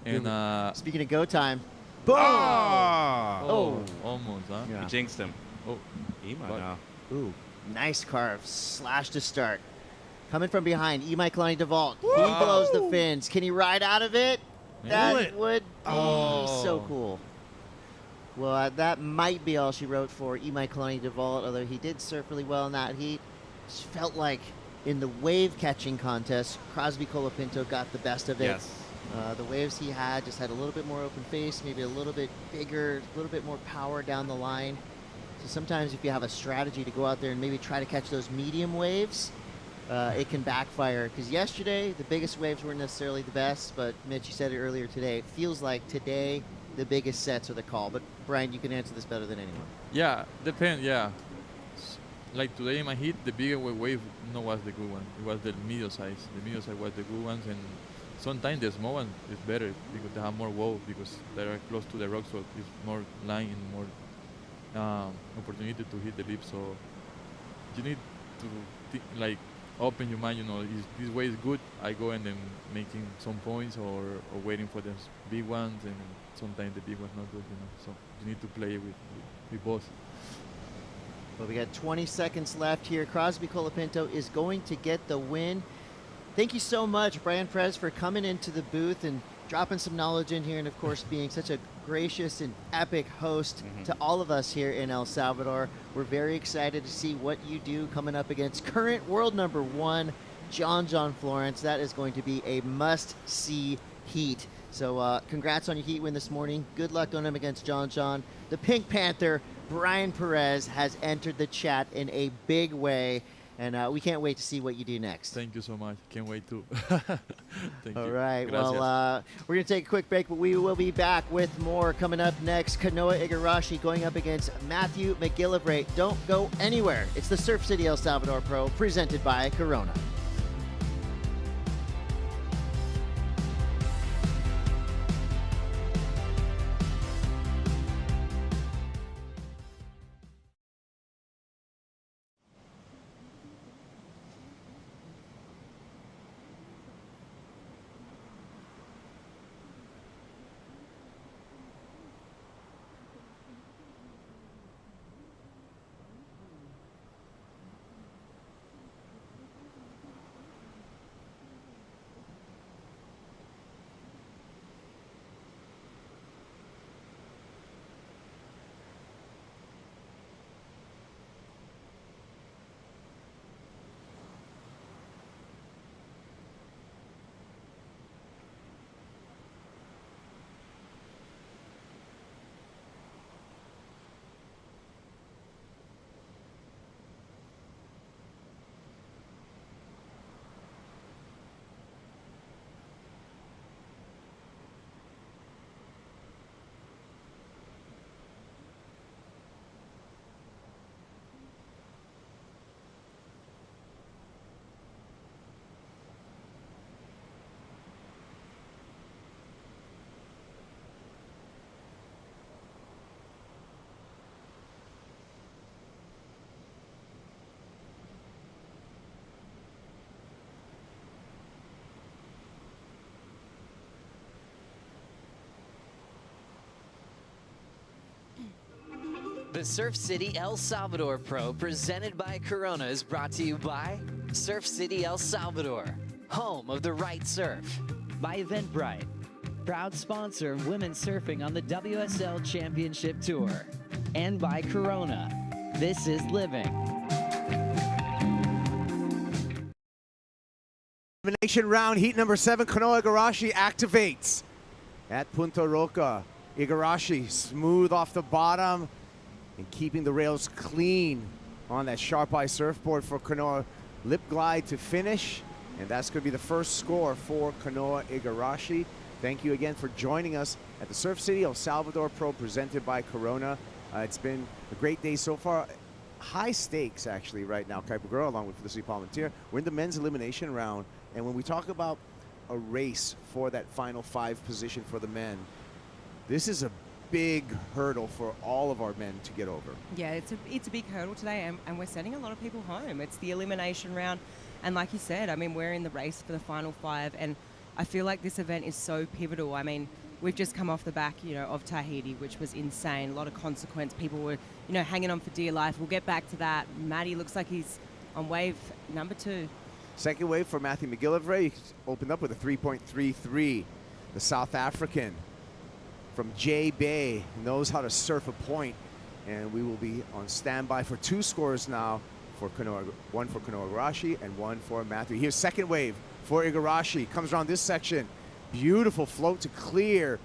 And speaking of go time, boom! Oh, almost, huh? You jinxed him. Oh, now. Ooh, nice carve. Slash to start. Coming from behind, Kalani DeVault. He blows the fins. Can he ride out of it? That would be so cool. Well, that might be all she wrote for Kalani DeVault, although he did surf really well in that heat. Just felt like in the wave catching contest, Crosby Colapinto got the best of it. Yes. The waves he had just had a little bit more open face, maybe a little bit bigger, a little bit more power down the line. So sometimes if you have a strategy to go out there and maybe try to catch those medium waves, it can backfire. Because yesterday, the biggest waves weren't necessarily the best, but Mitch, you said it earlier today, it feels like today the biggest sets are the call. But Brian, you can answer this better than anyone. Yeah, depends, yeah. Like today in my heat, the bigger wave was the good one. It was the medium size. The medium size was the good ones, and sometimes the small one is better because they have more wall because they are close to the rock, so it's more line and more opportunity to hit the lip. So you need to open your mind. You know, is this way is good. I go and then making some points or waiting for the big ones, and sometimes the big ones not good. You know, so you need to play with both. Well, we got 20 seconds left here. Crosby Colapinto is going to get the win. Thank you so much, Brian Perez, for coming into the booth and dropping some knowledge in here, and of course being such a gracious and epic host to all of us here in El Salvador. We're very excited to see what you do coming up against current world number 1, John Florence. That is going to be a must-see heat. So congrats on your heat win this morning. Good luck on him against John. The Pink Panther, Brian Perez, has entered the chat in a big way, and we can't wait to see what you do next. Thank you so much. Can't wait too. Thank All you. right. Gracias. Well, we're going to take a quick break, but we will be back with more coming up next. Kanoa Igarashi going up against Matthew McGillivray. Don't go anywhere. It's the Surf City El Salvador Pro presented by Corona. The Surf City El Salvador Pro, presented by Corona, is brought to you by Surf City El Salvador, home of the right surf. By Eventbrite, proud sponsor of women's surfing on the WSL Championship Tour. And by Corona, this is living. Elimination round, heat number 7, Kanoa Igarashi activates at Punta Roca. Igarashi smooth off the bottom and keeping the rails clean on that sharp eye surfboard for Kanoa. Lip glide to finish, and that's going to be the first score for Kanoa Igarashi. Thank you again for joining us at the Surf City El Salvador Pro presented by Corona. It's been a great day so far. High stakes actually right now. Kai Pagura along with Felicity Palmentier. We're in the men's elimination round, and when we talk about a race for that final 5 position for the men, this is a big hurdle for all of our men to get over. Yeah, it's a big hurdle today, and we're sending a lot of people home. It's the elimination round, and like you said, I mean, we're in the race for the final 5, and I feel like this event is so pivotal. I mean, we've just come off the back, of Tahiti, which was insane. A lot of consequence. People were, hanging on for dear life. We'll get back to that. Matty looks like he's on wave number 2. Second wave for Matthew McGillivray. He opened up with a 3.33. The South African from J Bay knows how to surf a point, and we will be on standby for 2 scores now for Kanoa, one for Kanoa Igarashi and one for Matthew. Here's second wave for Igarashi. Comes around this section. Beautiful float to clear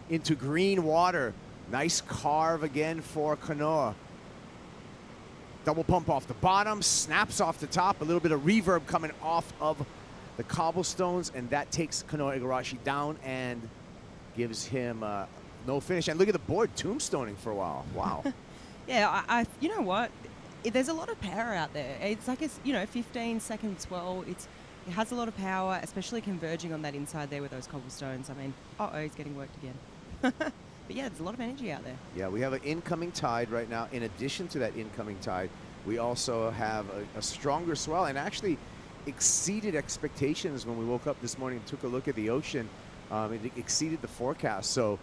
into green water. Nice carve again for Kanoa. Double pump off the bottom, snaps off the top. A little bit of reverb coming off of the cobblestones, and that takes Kanoa Igarashi down and gives him no finish. And look at the board tombstoning for a while. Wow. Yeah, I you know what? There's a lot of power out there. It's like 15-second swell. It has a lot of power, especially converging on that inside there with those cobblestones. I mean, he's getting worked again. But yeah, there's a lot of energy out there. Yeah, we have an incoming tide right now. In addition to that incoming tide, we also have a stronger swell, and actually exceeded expectations when we woke up this morning and took a look at the ocean. It exceeded the forecast. So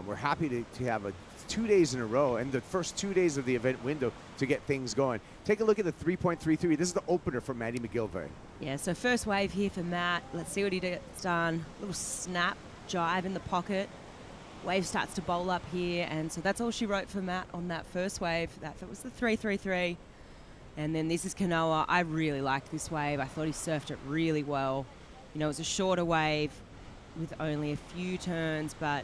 we're happy to have 2 days in a row, and the first 2 days of the event window to get things going. Take a look at the 3.33. This is the opener for Matty McGillivray. Yeah, so first wave here for Matt. Let's see what he gets done. Little snap, jive in the pocket. Wave starts to bowl up here, and so that's all she wrote for Matt on that first wave. That was the 3.33. And then this is Kanoa. I really liked this wave. I thought he surfed it really well. It was a shorter wave with only a few turns, but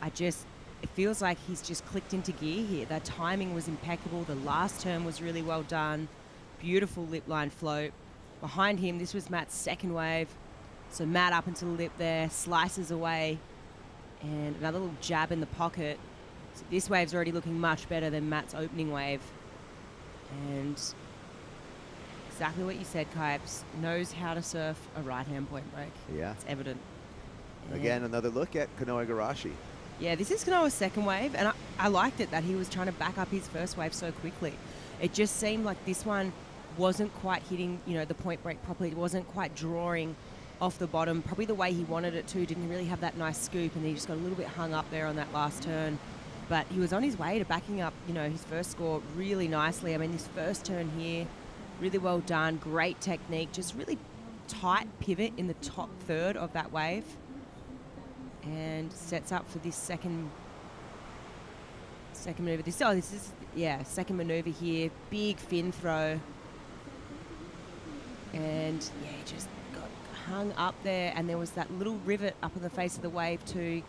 it feels like he's just clicked into gear here. That timing was impeccable. The last turn was really well done. Beautiful lip line float. Behind him, this was Matt's second wave. So Matt up into the lip there, slices away, and another little jab in the pocket. So this wave's already looking much better than Matt's opening wave. And exactly what you said, Kipes, knows how to surf a right-hand point break. Yeah. It's evident. Again, another look at Kanoa Igarashi. Yeah, this is Kanoa's second wave, and I liked it that he was trying to back up his first wave so quickly. It just seemed like this one wasn't quite hitting, the point break properly. It wasn't quite drawing off the bottom, probably the way he wanted it to. Didn't really have that nice scoop, and he just got a little bit hung up there on that last turn. But he was on his way to backing up, his first score really nicely. I mean, this first turn here, really well done. Great technique, just really tight pivot in the top third of that wave. And sets up for this second maneuver. Second maneuver here. Big fin throw. And yeah, just got hung up there, and there was that little rivet up on the face of the wave too.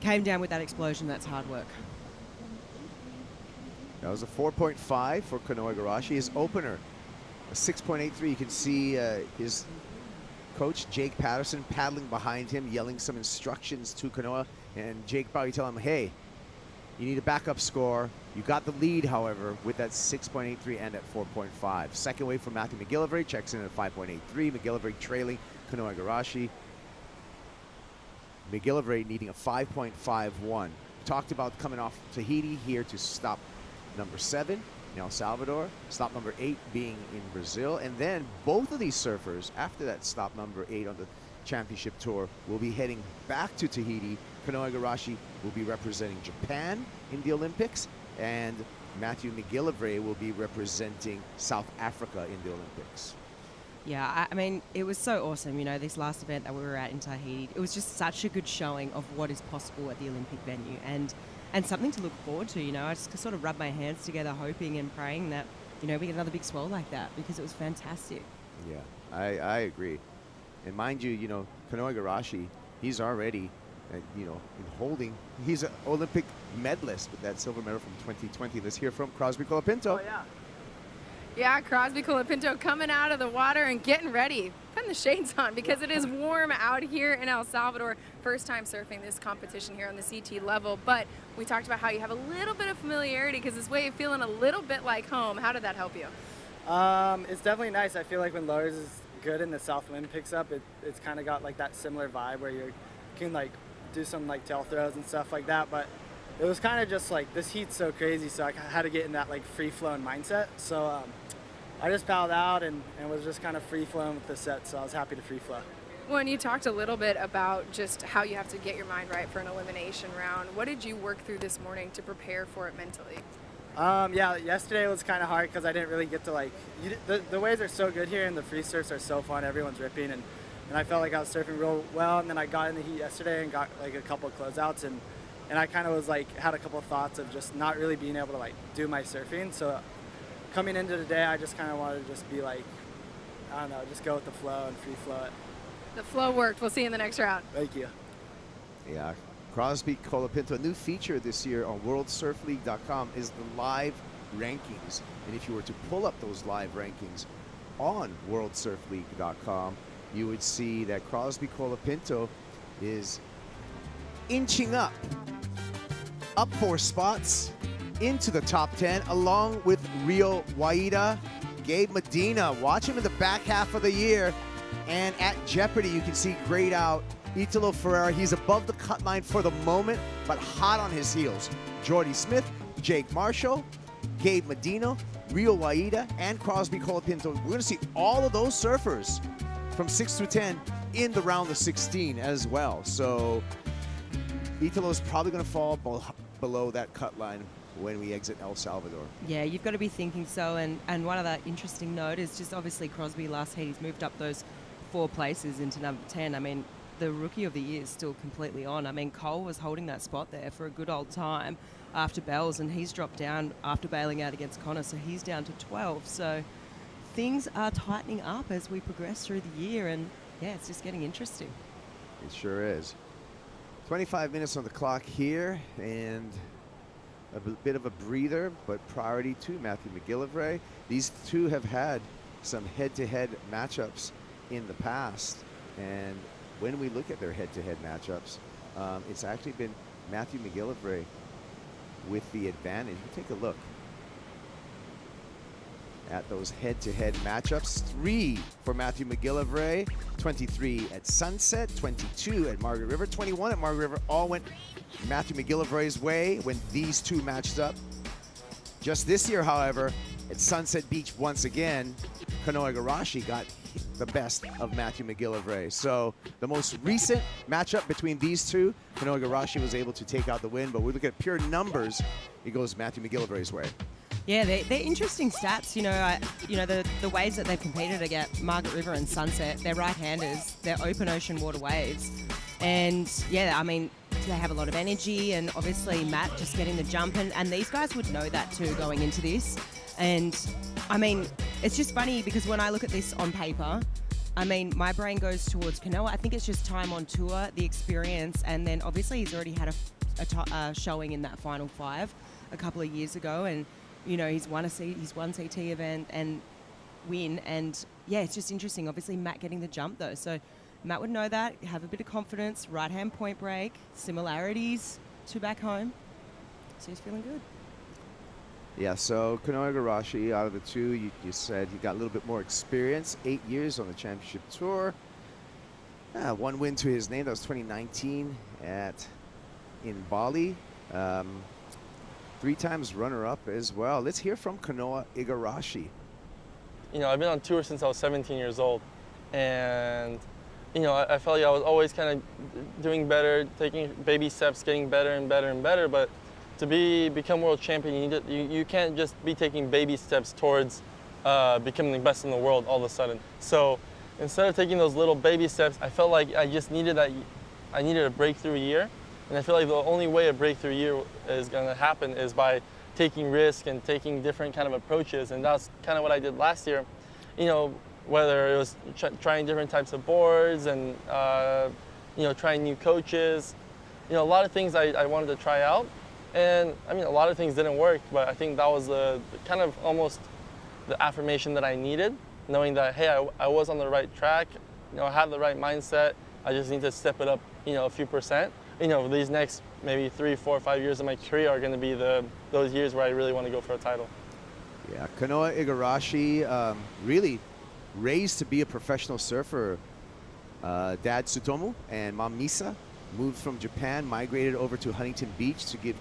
Came down with that explosion. That's hard work. That was a 4.5 for Kanoa Igarashi. His opener, a 6.83. You can see his coach, Jake Patterson, paddling behind him, yelling some instructions to Kanoa. And Jake probably telling him, hey, you need a backup score. You got the lead, however, with that 6.83 and at 4.5. Second wave for Matthew McGillivray, checks in at 5.83. McGillivray trailing Kanoa Igarashi. McGillivray needing a 5.51. Talked about coming off Tahiti here to stop number 7 in El Salvador, stop number 8 being in Brazil, and then both of these surfers, after that stop number 8 on the championship tour, will be heading back to Tahiti. Kanoa Igarashi will be representing Japan in the Olympics, and Matthew McGillivray will be representing South Africa in the Olympics. Yeah, I mean, it was so awesome, you know, this last event that we were at in Tahiti. It was just such a good showing of what is possible at the Olympic venue and something to look forward to, you know. I just sort of rubbed my hands together hoping and praying that, you know, we get another big swell like that because it was fantastic. Yeah, I agree. And mind you, you know, Kanoa Igarashi, he's already, you know, he's an Olympic medalist with that silver medal from 2020. Let's hear from Crosby Colapinto. Oh, yeah. Yeah, Crosby Colapinto coming out of the water and getting ready, putting the shades on because it is warm out here in El Salvador. First time surfing this competition here on the CT level, but we talked about how you have a little bit of familiarity because this wave feeling a little bit like home. How did that help you? It's definitely nice. I feel like when lowers is good and the south wind picks up, it's kind of got like that similar vibe where you can like do some like tail throws and stuff like that, but it was kind of just like this heat's so crazy, so I had to get in that like free flowing mindset. So I just paddled out and was just kind of free flowing with the set, so I was happy to free flow. Well, and you talked a little bit about just how you have to get your mind right for an elimination round. What did you work through this morning to prepare for it mentally? Yeah, yesterday was kind of hard because I didn't really get to like, the waves are so good here and the free surfs are so fun, everyone's ripping, and I felt like I was surfing real well, and then I got in the heat yesterday and got like a couple of closeouts, and I kind of was like, had a couple of thoughts of just not really being able to like do my surfing. So coming into the day, I just kind of wanted to just be like, I don't know, just go with the flow and free flow it. The flow worked. We'll see you in the next round. Thank you. Yeah, Crosby Colapinto. A new feature this year on WorldSurfLeague.com is the live rankings. And if you were to pull up those live rankings on WorldSurfLeague.com, you would see that Crosby Colapinto is inching up 4 spots into the top 10, along with Rio Waida, Gabe Medina. Watch him in the back half of the year. And at Jeopardy, you can see grayed out Italo Ferreira. He's above the cut line for the moment, but hot on his heels. Jordy Smith, Jake Marshall, Gabe Medina, Rio Waida, and Crosby Colapinto. We're going to see all of those surfers from 6 through 10 in the round of 16 as well. So Italo's probably going to fall below that cut line when we exit El Salvador. Yeah, you've got to be thinking so. And one other interesting note is just obviously Crosby last heat, he's moved up those 4 places into number 10. I mean, the Rookie of the Year is still completely on. I mean, Cole was holding that spot there for a good old time after Bells, and he's dropped down after bailing out against Connor, so he's down to 12. So things are tightening up as we progress through the year, and yeah, it's just getting interesting. It sure is. 25 minutes on the clock here, and a bit of a breather, but priority to Matthew McGillivray. These two have had some head-to-head matchups in the past, and when we look at their head-to-head matchups, it's actually been Matthew McGillivray with the advantage. We take a look at those head-to-head matchups. 3 for Matthew McGillivray, 23 at Sunset, 22 at Margaret River, 21 at Margaret River. All went Matthew McGillivray's way when these two matched up. Just this year, however, at Sunset Beach once again, Kanoa Igarashi got the best of Matthew McGillivray. So the most recent matchup between these two, Kanoa Igarashi was able to take out the win, but we look at pure numbers, it goes Matthew McGillivray's way. Yeah, they're interesting stats. You know, the waves that they've competed against, Margaret River and Sunset, they're right-handers. They're open ocean water waves. And yeah, I mean, they have a lot of energy, and obviously Matt just getting the jump, and these guys would know that too going into this. And I mean, it's just funny because when I look at this on paper, I mean, my brain goes towards Kanoa. I think it's just time on tour, the experience, and then obviously he's already had a showing in that Final 5 a couple of years ago, and you know, he's won CT event and win, and yeah, it's just interesting. Obviously, Matt getting the jump though, so Matt would know that, have a bit of confidence, right-hand point break, similarities to back home, so he's feeling good. Yeah, so Kanoa Igarashi, out of the two, you said he got a little bit more experience, 8 years on the championship tour. 1 win to his name, that was 2019 in Bali. 3 times runner-up as well. Let's hear from Kanoa Igarashi. You know, I've been on tour since I was 17 years old, and you know, I felt like I was always kind of doing better, taking baby steps, getting better and better and better. But become world champion, you can't just be taking baby steps towards becoming the best in the world all of a sudden. So instead of taking those little baby steps, I felt like I needed a breakthrough year. And I feel like the only way a breakthrough year is going to happen is by taking risk and taking different kind of approaches. And that's kind of what I did last year. You know, whether it was trying different types of boards and, you know, trying new coaches. You know, a lot of things I wanted to try out. And I mean, a lot of things didn't work, but I think that was the kind of almost the affirmation that I needed, knowing that, hey, I was on the right track, you know, I had the right mindset. I just need to step it up, you know, a few percent. You know, these next maybe 3, 4, 5 years of my career are going to be those years where I really want to go for a title. Yeah, Kanoa Igarashi, really raised to be a professional surfer. Dad Tsutomu and Mom Misa moved from Japan, migrated over to Huntington Beach to give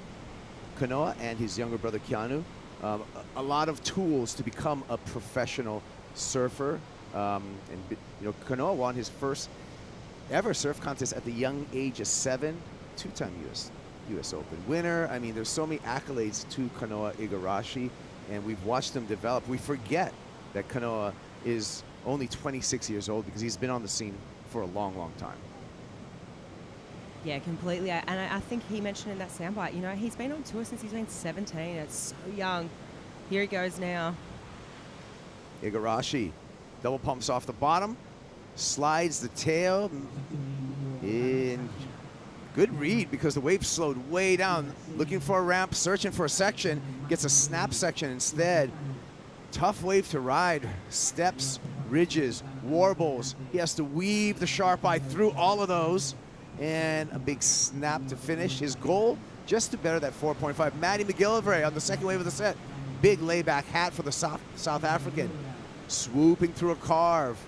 Kanoa and his younger brother Keanu a lot of tools to become a professional surfer. And you know, Kanoa won his first ever surf contest at the young age of 7, 2-time US Open winner. I mean, there's so many accolades to Kanoa Igarashi, and we've watched him develop. We forget that Kanoa is only 26 years old because he's been on the scene for a long, long time. Yeah, completely. And I think he mentioned in that soundbite, you know, he's been on tour since he's been 17. It's so young. Here he goes now. Igarashi double pumps off the bottom, slides the tail in. Good read because the wave slowed way down. Looking for a ramp, searching for a section, gets a snap section instead. Tough wave to ride. Steps, ridges, warbles. He has to weave the sharp eye through all of those. And a big snap to finish. His goal, just to better that 4.5. Matty McGillivray on the second wave of the set. Big layback hat for the South African. Swooping through a carve.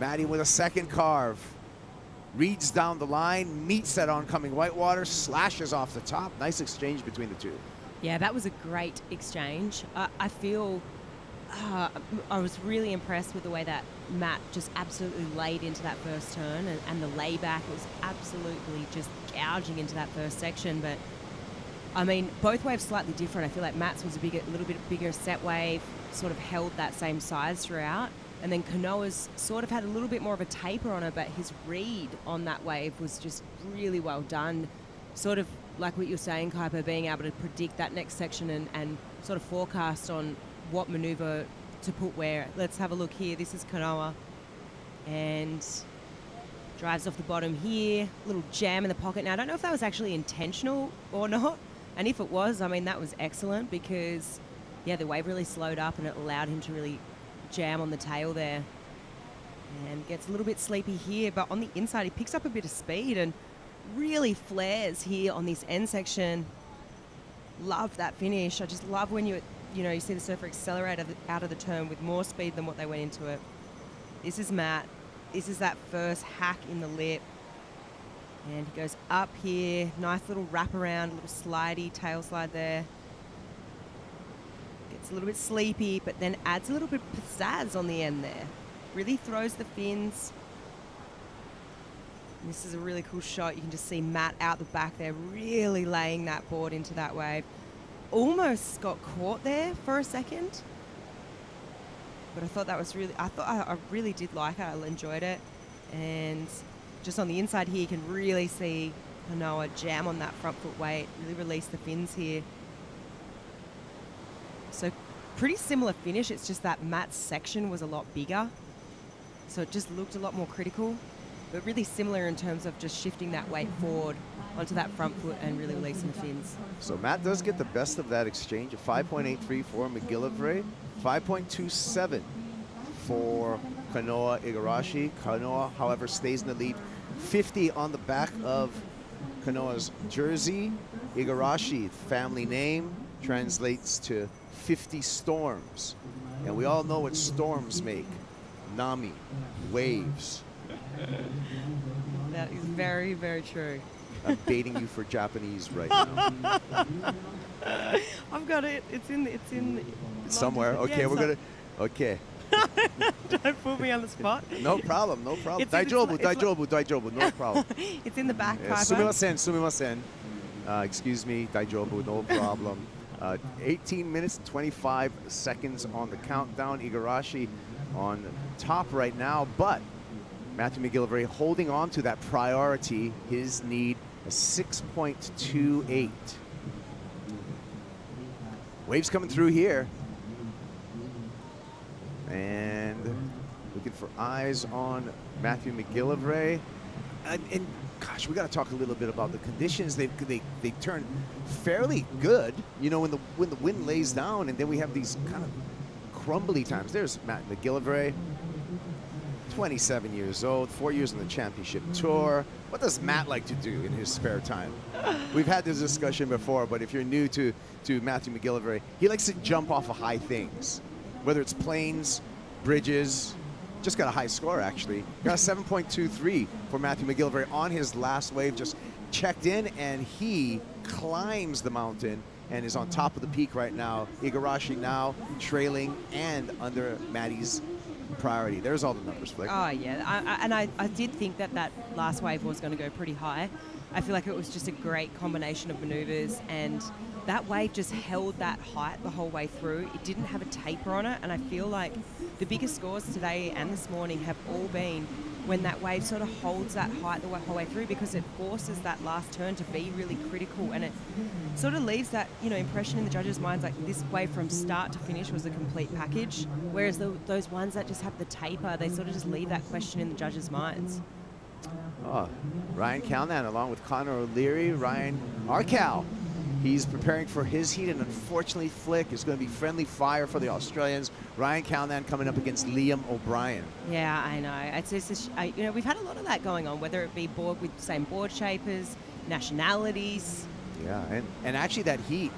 Matty with a second carve. Reads down the line, meets that oncoming whitewater, slashes off the top. Nice exchange between the two. Yeah, that was a great exchange. I feel I was really impressed with the way that Matt just absolutely laid into that first turn, and the layback was absolutely just gouging into that first section. But I mean, both waves slightly different. I feel like Matt's was a little bit bigger set wave, sort of held that same size throughout. And then Kanoa's sort of had a little bit more of a taper on it, but his read on that wave was just really well done. Sort of like what you're saying, Kuiper, being able to predict that next section and sort of forecast on what maneuver to put where. Let's have a look here. This is Kanoa. And drives off the bottom here. Little jam in the pocket. Now, I don't know if that was actually intentional or not. And if it was, I mean, that was excellent because, yeah, the wave really slowed up and it allowed him to really jam on the tail there. And gets a little bit sleepy here, but on the inside he picks up a bit of speed and really flares here on this end section. Love that finish. I just love when you see the surfer accelerate out of the turn with more speed than what they went into it. This is Matt. This is that first hack in the lip. And he goes up here. Nice little wraparound, little slidey tail slide there. Gets a little bit sleepy, but then adds a little bit of pizzazz on the end there. Really throws the fins. And this is a really cool shot. You can just see Matt out the back there, really laying that board into that wave. Almost got caught there for a second. But I thought that was really, I really did like it. I enjoyed it. And just on the inside here, you can really see Kanoa jam on that front foot weight, really release the fins here. So pretty similar finish. It's just that Matt's section was a lot bigger. So it just looked a lot more critical, but really similar in terms of just shifting that weight forward onto that front foot and really releasing the fins. So Matt does get the best of that exchange. A 5.83 for McGillivray, 5.27 for Kanoa Igarashi. Kanoa, however, stays in the lead. 50 on the back of Kanoa's jersey. Igarashi, family name, translates to 50 storms. And we all know what storms make. Nami, waves. That is very, very true. I'm dating you for Japanese right now. I've got it. It's in somewhere. Okay, yeah, we're gonna. Okay. Don't put me on the spot. No problem. No problem. Daijobu, no problem. it's in the back. Yeah, Kuiper. sumimasen. Excuse me, Daijobu, no problem. 18 minutes and 25 seconds on the countdown. Igarashi on top right now, but Matthew McGillivray holding on to that priority. His need a 6.28. Waves coming through here. And looking for eyes on Matthew McGillivray. And gosh, we got to talk a little bit about the conditions. They turn fairly good, you know, when the wind lays down, and then we have these kind of crumbly times. There's Matt McGillivray, 27 years old, 4 years on the championship tour. What does Matt like to do in his spare time? We've had this discussion before, but if you're new to Matthew McGillivray, he likes to jump off of high things, whether it's planes, bridges. Just got a high score, actually. Got a 7.23 for Matthew McGillivray on his last wave. Just checked in, and he climbs the mountain and is on top of the peak right now. Igarashi now trailing and under Maddie's priority. There's all the numbers, Flick. Oh, yeah. I did think that last wave was going to go pretty high. I feel like it was just a great combination of maneuvers, and that wave just held that height the whole way through. It didn't have a taper on it, and I feel like the biggest scores today and this morning have all been when that wave sort of holds that height the whole way through, because it forces that last turn to be really critical, and it sort of leaves that, you know, impression in the judges' minds like this wave from start to finish was a complete package, whereas those ones that just have the taper, they sort of just leave that question in the judges' minds. Oh, Ryan Calnan along with Connor O'Leary. Ryan Arcal, he's preparing for his heat, and unfortunately, Flick, is going to be friendly fire for the Australians. Ryan Calnan coming up against Liam O'Brien. Yeah, I know. It's just, you know, we've had a lot of that going on, whether it be board with the same board shapers, nationalities. Yeah, and actually that heat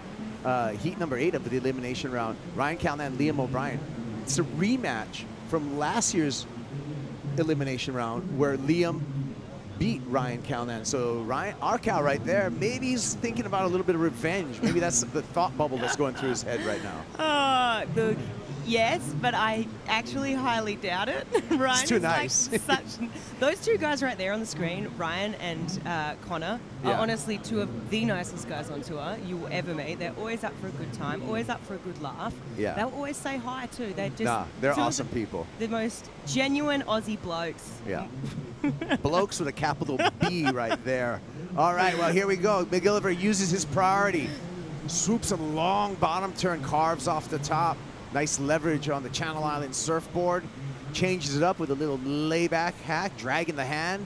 number 8 of the elimination round, Ryan Calnan, Liam O'Brien, it's a rematch from last year's elimination round where Liam beat Ryan Calnan. So Ryan Arcal right there, maybe he's thinking about a little bit of revenge. Maybe that's the thought bubble that's going through his head right now. Look, yes, but I actually highly doubt it. Ryan It's too is nice. Like those two guys right there on the screen, Ryan and Connor, are honestly two of the nicest guys on tour you will ever meet. They're always up for a good time, always up for a good laugh. Yeah. They'll always say hi too. They're awesome people. The most genuine Aussie blokes. Yeah. Blokes with a capital B right there. All right, well, here we go. McGillivray uses his priority. Swoops a long bottom turn, carves off the top. Nice leverage on the Channel Island surfboard. Changes it up with a little layback hack, dragging the hand.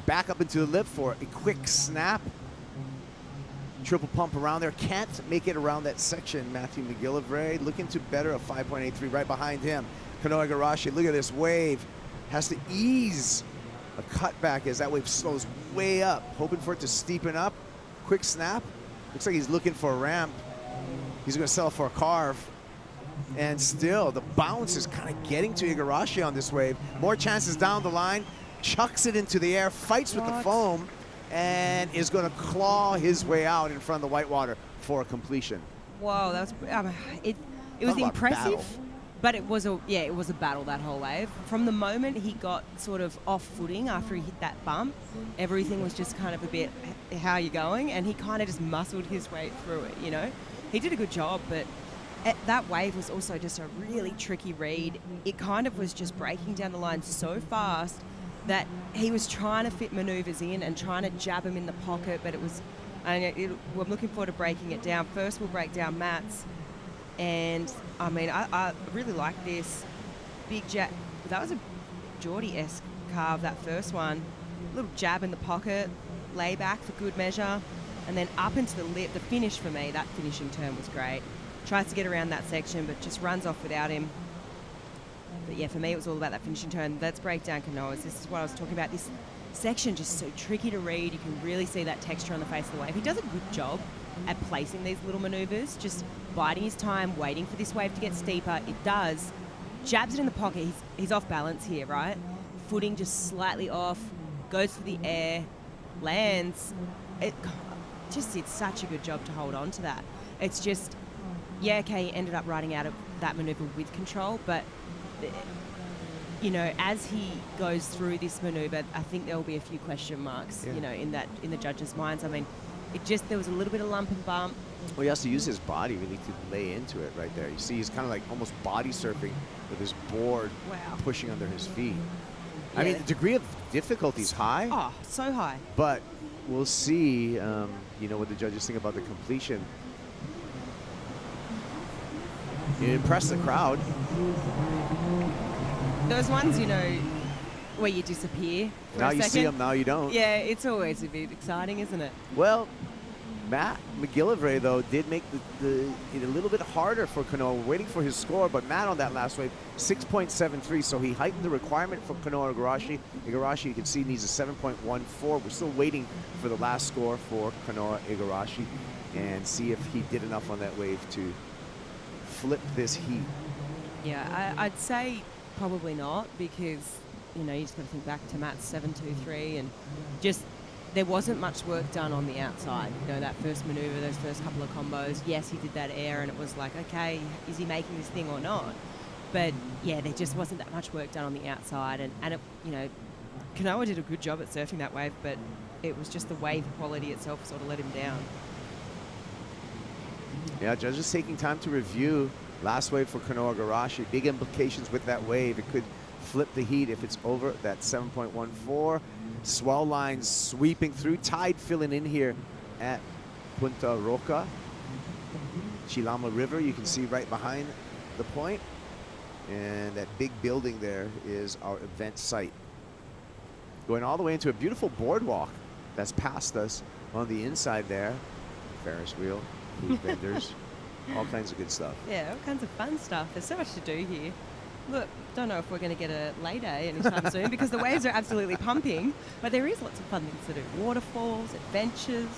Back up into the lip for a quick snap. Triple pump around there. Can't make it around that section. Matthew McGillivray looking to better a 5.83 right behind him. Kanoa Igarashi, look at this wave. Has to ease a cutback as that wave slows way up, hoping for it to steepen up. Quick snap. Looks like he's looking for a ramp. He's going to settle for a carve. And still, the bounce is kind of getting to Igarashi on this wave. More chances down the line. Chucks it into the air, fights with the foam, and is going to claw his way out in front of the whitewater for a completion. Whoa, that was it was impressive. But it was a battle, that whole wave. From the moment he got sort of off footing after he hit that bump, everything was just kind of a bit, how are you going? And he kind of just muscled his way through it, you know? He did a good job, but that wave was also just a really tricky read. It kind of was just breaking down the line so fast that he was trying to fit maneuvers in and trying to jab him in the pocket, but I'm looking forward to breaking it down. First, we'll break down Matt's. And I mean, I really like this big jab. That was a Geordie-esque carve, that first one. Little jab in the pocket, lay back for good measure, and then up into the lip. The finish for me, that finishing turn was great. Tries to get around that section, but just runs off without him. But yeah, for me, it was all about that finishing turn. Let's break down Kanoa's. This is what I was talking about. This section just so tricky to read. You can really see that texture on the face of the wave. He does a good job at placing these little maneuvers, just biding his time, waiting for this wave to get steeper. It does. Jabs it in the pocket. He's off balance here, right? Footing just slightly off, goes to the air, lands. It just did such a good job to hold on to that. It's just, yeah, okay, he ended up riding out of that maneuver with control, but you know, as he goes through this maneuver, I think there will be a few question marks, you know, in the judges' minds. I mean, there was a little bit of lump and bump. Well, he has to use his body really to lay into it right there. You see, he's kind of like almost body surfing with his board pushing under his feet. I mean, the degree of difficulty is high. Oh, so high. But we'll see, you know, what the judges think about the completion. It impressed the crowd. Those ones, you know, where you disappear for Now a you second. see them, now you don't. Yeah, it's always a bit exciting, isn't it? Well, Matt McGillivray, though, did make it a little bit harder for Kanoa. We're waiting for his score, but Matt on that last wave, 6.73, so he heightened the requirement for Kanoa Igarashi. Igarashi, you can see, needs a 7.14. We're still waiting for the last score for Kanoa Igarashi and see if he did enough on that wave to flip this heat. Yeah, I'd say probably not, because, you know, you just got to think back to Matt's 7.23 and just there wasn't much work done on the outside. You know, that first maneuver, those first couple of combos, yes, he did that air and it was like, okay, is he making this thing or not? But yeah, there just wasn't that much work done on the outside, and it, you know, Kanoa did a good job at surfing that wave, but it was just the wave quality itself sort of let him down. Yeah, judges taking time to review last wave for Kanoa Igarashi. Big implications with that wave. It could flip the heat if it's over that 7.14. Swell lines sweeping through. Tide filling in here at Punta Roca. Chilama River, you can see right behind the point. And that big building there is our event site. Going all the way into a beautiful boardwalk that's past us on the inside there. Ferris wheel, food vendors, all kinds of good stuff. Yeah, all kinds of fun stuff. There's so much to do here. Look, don't know if we're going to get a lay day anytime soon because the waves are absolutely pumping, but there is lots of fun things to do. Waterfalls, adventures,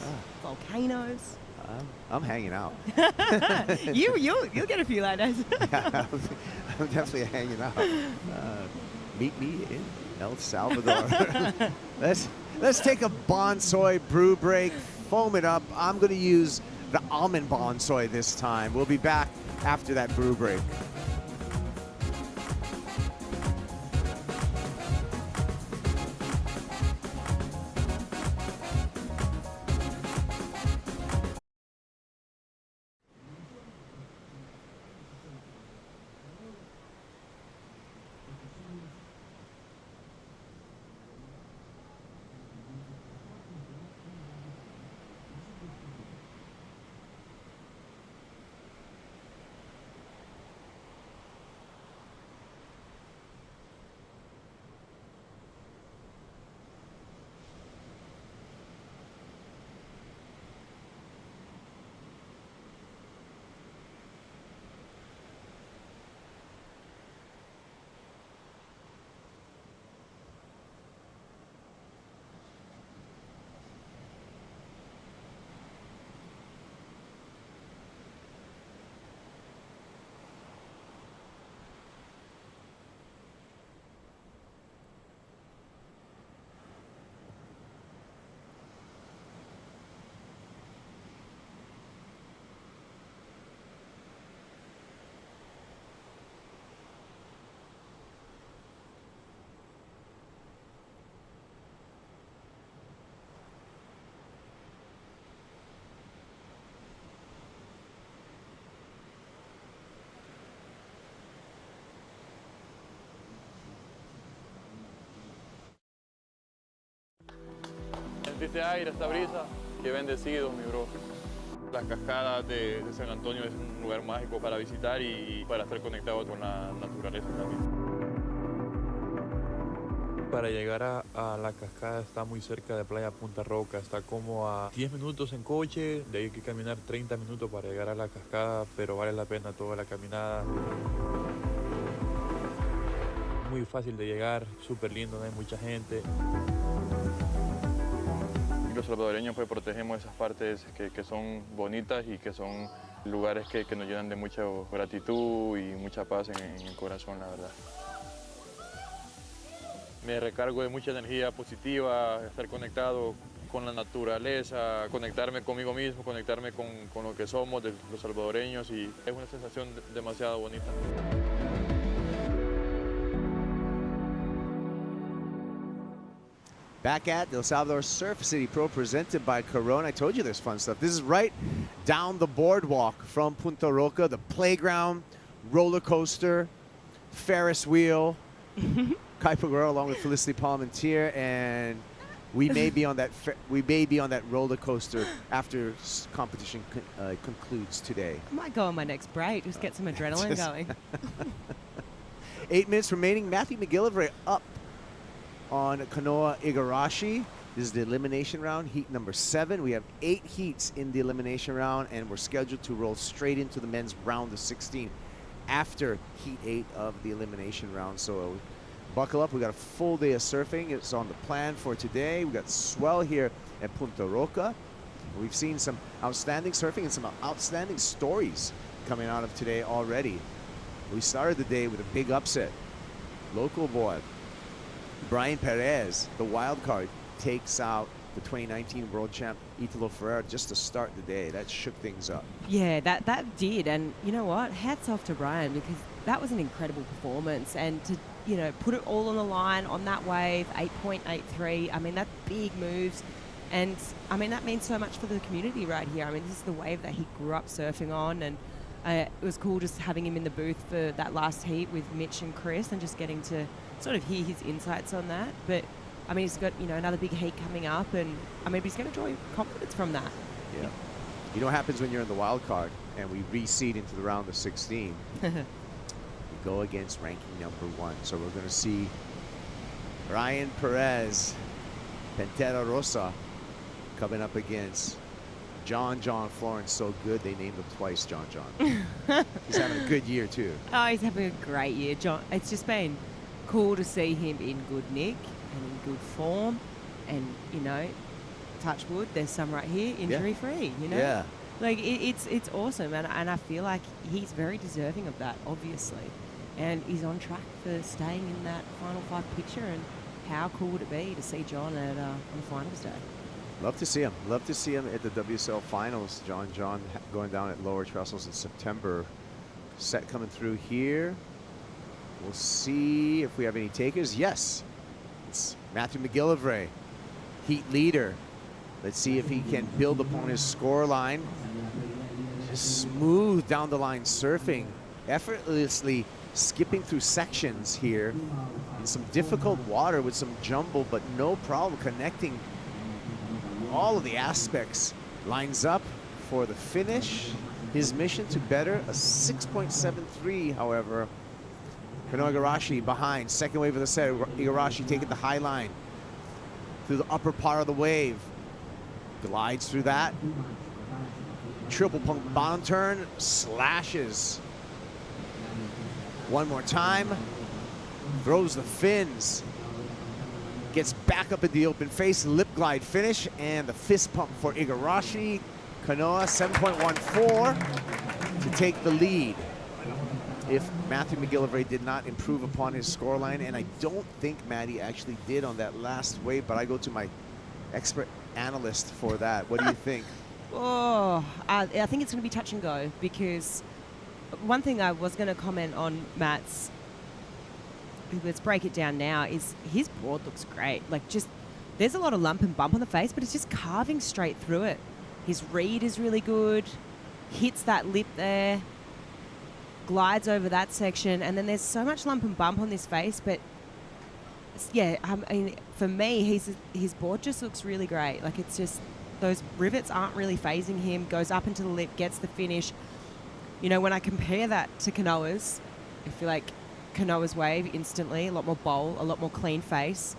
volcanoes. I'm hanging out. You'll get a few lay days. Yeah, I'm definitely hanging out. Meet me in El Salvador. Let's take a Bonsoy brew break, foam it up. I'm going to use the almond Bonsoy this time. We'll be back after that brew break. Sentiste aire, esta brisa, qué bendecido, mi bro. Las cascadas de San Antonio es un lugar mágico para visitar y para estar conectado con la naturaleza también. Para llegar a la cascada está muy cerca de Playa Punta Roca, está como a 10 minutos en coche, de ahí hay que caminar 30 minutos para llegar a la cascada, pero vale la pena toda la caminada. Muy fácil de llegar, súper lindo, no hay mucha gente. Los salvadoreños pues protegemos esas partes que son bonitas y que son lugares que nos llenan de mucha gratitud y mucha paz en el corazón, la verdad. Me recargo de mucha energía positiva, estar conectado con la naturaleza, conectarme conmigo mismo, conectarme con lo que somos, de los salvadoreños, y es una sensación demasiado bonita. Back at the El Salvador Surf City Pro presented by Corona. I told you there's fun stuff. This is right down the boardwalk from Punta Roca, the playground, roller coaster, Ferris wheel, Kai Pagura along with Felicity Palmentier, and we may be on that roller coaster after competition concludes today. I might go on my next break, just get some adrenaline going. 8 minutes remaining. Matthew McGillivray up on Kanoa Igarashi. This is the elimination round, heat number 7. We have 8 heats in the elimination round, and we're scheduled to roll straight into the men's round of 16 after heat 8 of the elimination round. So buckle up. We got a full day of surfing. It's on the plan for today. We got swell here at Punta Roca. We've seen some outstanding surfing and some outstanding stories coming out of today already. We started the day with a big upset. Local boy Brian Perez, the wild card, takes out the 2019 world champ Italo Ferreira just to start the day. That shook things up. Yeah, that did. And you know what? Hats off to Brian, because that was an incredible performance. And to, you know, put it all on the line on that wave, 8.83. I mean, that's big moves. And I mean, that means so much for the community right here. I mean, this is the wave that he grew up surfing on. And it was cool just having him in the booth for that last heat with Mitch and Chris and just getting to sort of hear his insights on that. But I mean, he's got, you know, another big heat coming up, and I mean, he's going to draw confidence from that. Yeah. You know what happens when you're in the wild card and we reseed into the round of 16? We go against ranking number 1. So we're going to see Ryan Perez, Pantera Rosa, coming up against John Florence. So good they named him twice John. He's having a good year too. Oh, he's having a great year, John. It's just been cool to see him in good nick and in good form, and, you know, touch wood, there's some right here, injury free, you know? Yeah. Like, it's awesome, and I feel like he's very deserving of that, obviously. And he's on track for staying in that Final 5 picture, and how cool would it be to see John at on the finals day? Love to see him. Love to see him at the WSL Finals. John going down at Lower Trestles in September. Set coming through here. We'll see if we have any takers. Yes, it's Matthew McGillivray, heat leader. Let's see if he can build upon his score line. Just smooth down the line surfing, effortlessly skipping through sections here in some difficult water with some jumble, but no problem connecting all of the aspects. Lines up for the finish. His mission to better a 6.73, however. Kanoa Igarashi behind, second wave of the set. Igarashi taking the high line through the upper part of the wave. Glides through that. Triple pump bottom turn, slashes. One more time. Throws the fins. Gets back up in the open face, lip glide finish, and the fist pump for Igarashi. Kanoa 7.14 to take the lead. If Matthew McGillivray did not improve upon his scoreline, and I don't think Matty actually did on that last wave, but I go to my expert analyst for that. What do you think? Oh, I think it's going to be touch and go, because one thing I was going to comment on Matt's, let's break it down now, is his board looks great. Like, just, there's a lot of lump and bump on the face, but it's just carving straight through it. His read is really good, hits that lip there, glides over that section, and then there's so much lump and bump on this face, but yeah, I mean, for me, his board just looks really great. Like, it's just, those rivets aren't really phasing him, goes up into the lip, gets the finish. You know, when I compare that to Kanoa's, I feel like Kanoa's wave instantly, a lot more bowl, a lot more clean face.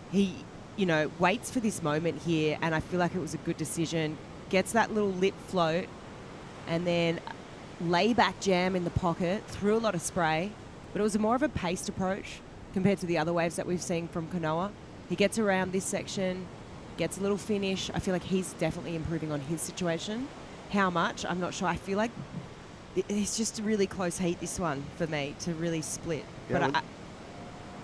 He, you know, waits for this moment here, and I feel like it was a good decision. Gets that little lip float, and then layback jam in the pocket, threw a lot of spray, but it was more of a paced approach compared to the other waves that we've seen from Kanoa. He gets around this section, gets a little finish. I feel like he's definitely improving on his situation. How much? I'm not sure. I feel like it's just a really close heat, this one, for me, to really split. Yeah,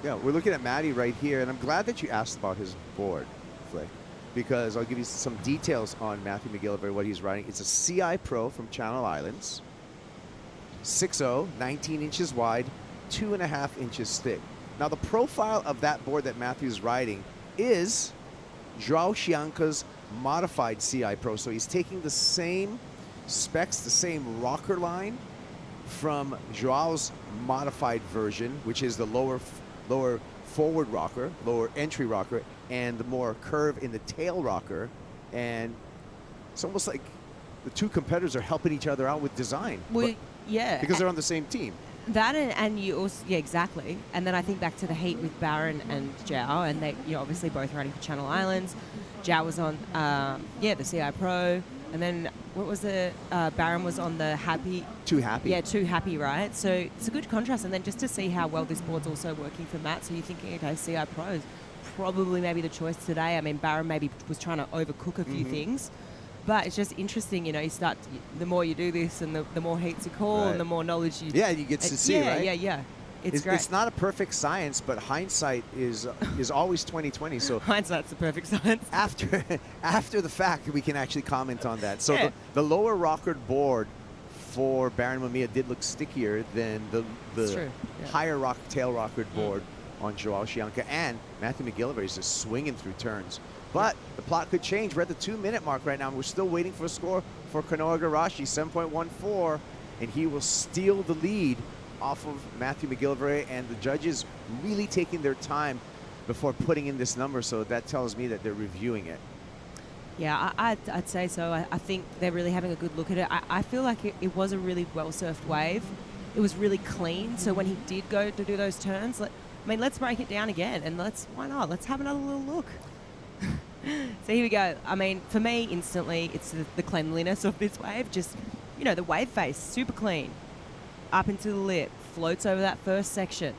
but we're looking at Matty right here, and I'm glad that you asked about his board, Flick, because I'll give you some details on Matthew McGillivray, what he's riding. It's a CI Pro from Channel Islands. 6.0, 19 inches wide, 2.5 inches thick. Now, the profile of that board that Matthew's riding is Joao Chanka's modified CI Pro. So he's taking the same specs, the same rocker line from Joao's modified version, which is the lower forward rocker, lower entry rocker, and the more curve in the tail rocker. And it's almost like the two competitors are helping each other out with design. Well, yeah. Because they're on the same team. That and you also, yeah, exactly. And then I think back to the heat with Barron and Joao, and they, obviously both running for Channel Islands. Joao was on, the CI Pro, and then what was the, Barron was on the Happy. Too Happy. Yeah, Too Happy, right? So it's a good contrast. And then just to see how well this board's also working for Matt, so you're thinking, okay, CI Pros, probably maybe the choice today. I mean, Barron maybe was trying to overcook a few things. But it's just interesting, you start, the more you do this and the more heats you call and the more knowledge you... Yeah, you get to see, right? Yeah. It's great. It's not a perfect science, but hindsight is always 20/20. So hindsight's the perfect science. After the fact, we can actually comment on that. So the lower rockered board for Baron Mamiya did look stickier than the higher tail rockered board on Joao Chanka, and Matthew McGillivray is just swinging through turns. But the plot could change. We're at the 2-minute mark right now, and we're still waiting for a score for Kanoa Igarashi, 7.14, and he will steal the lead off of Matthew McGillivray, and the judges really taking their time before putting in this number, so that tells me that they're reviewing it. Yeah, I'd say so. I think they're really having a good look at it. I feel like it was a really well-surfed wave. It was really clean, so when he did go to do those turns, let's break it down again, and why not? Let's have another little look. So here we go. I mean, for me, instantly, it's the cleanliness of this wave. Just, the wave face, super clean. Up into the lip, floats over that first section.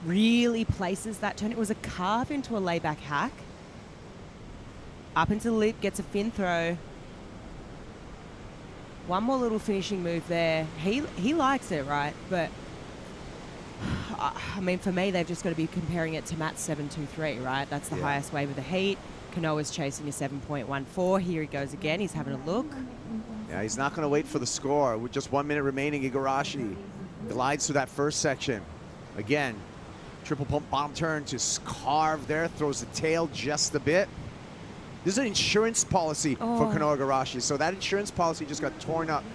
Really places that turn. It was a carve into a layback hack. Up into the lip, gets a fin throw. One more little finishing move there. He likes it, right? But, I mean, for me, they've just got to be comparing it to Matt's 7.23, right? That's the highest wave of the heat. Kanoa's chasing a 7.14. Here he goes again. He's having a look. Yeah, he's not going to wait for the score. With just 1 minute remaining, Igarashi glides through that first section. Again, triple pump bottom turn to carve there, throws the tail just a bit. This is an insurance policy for Kanoa Igarashi. So that insurance policy just got torn up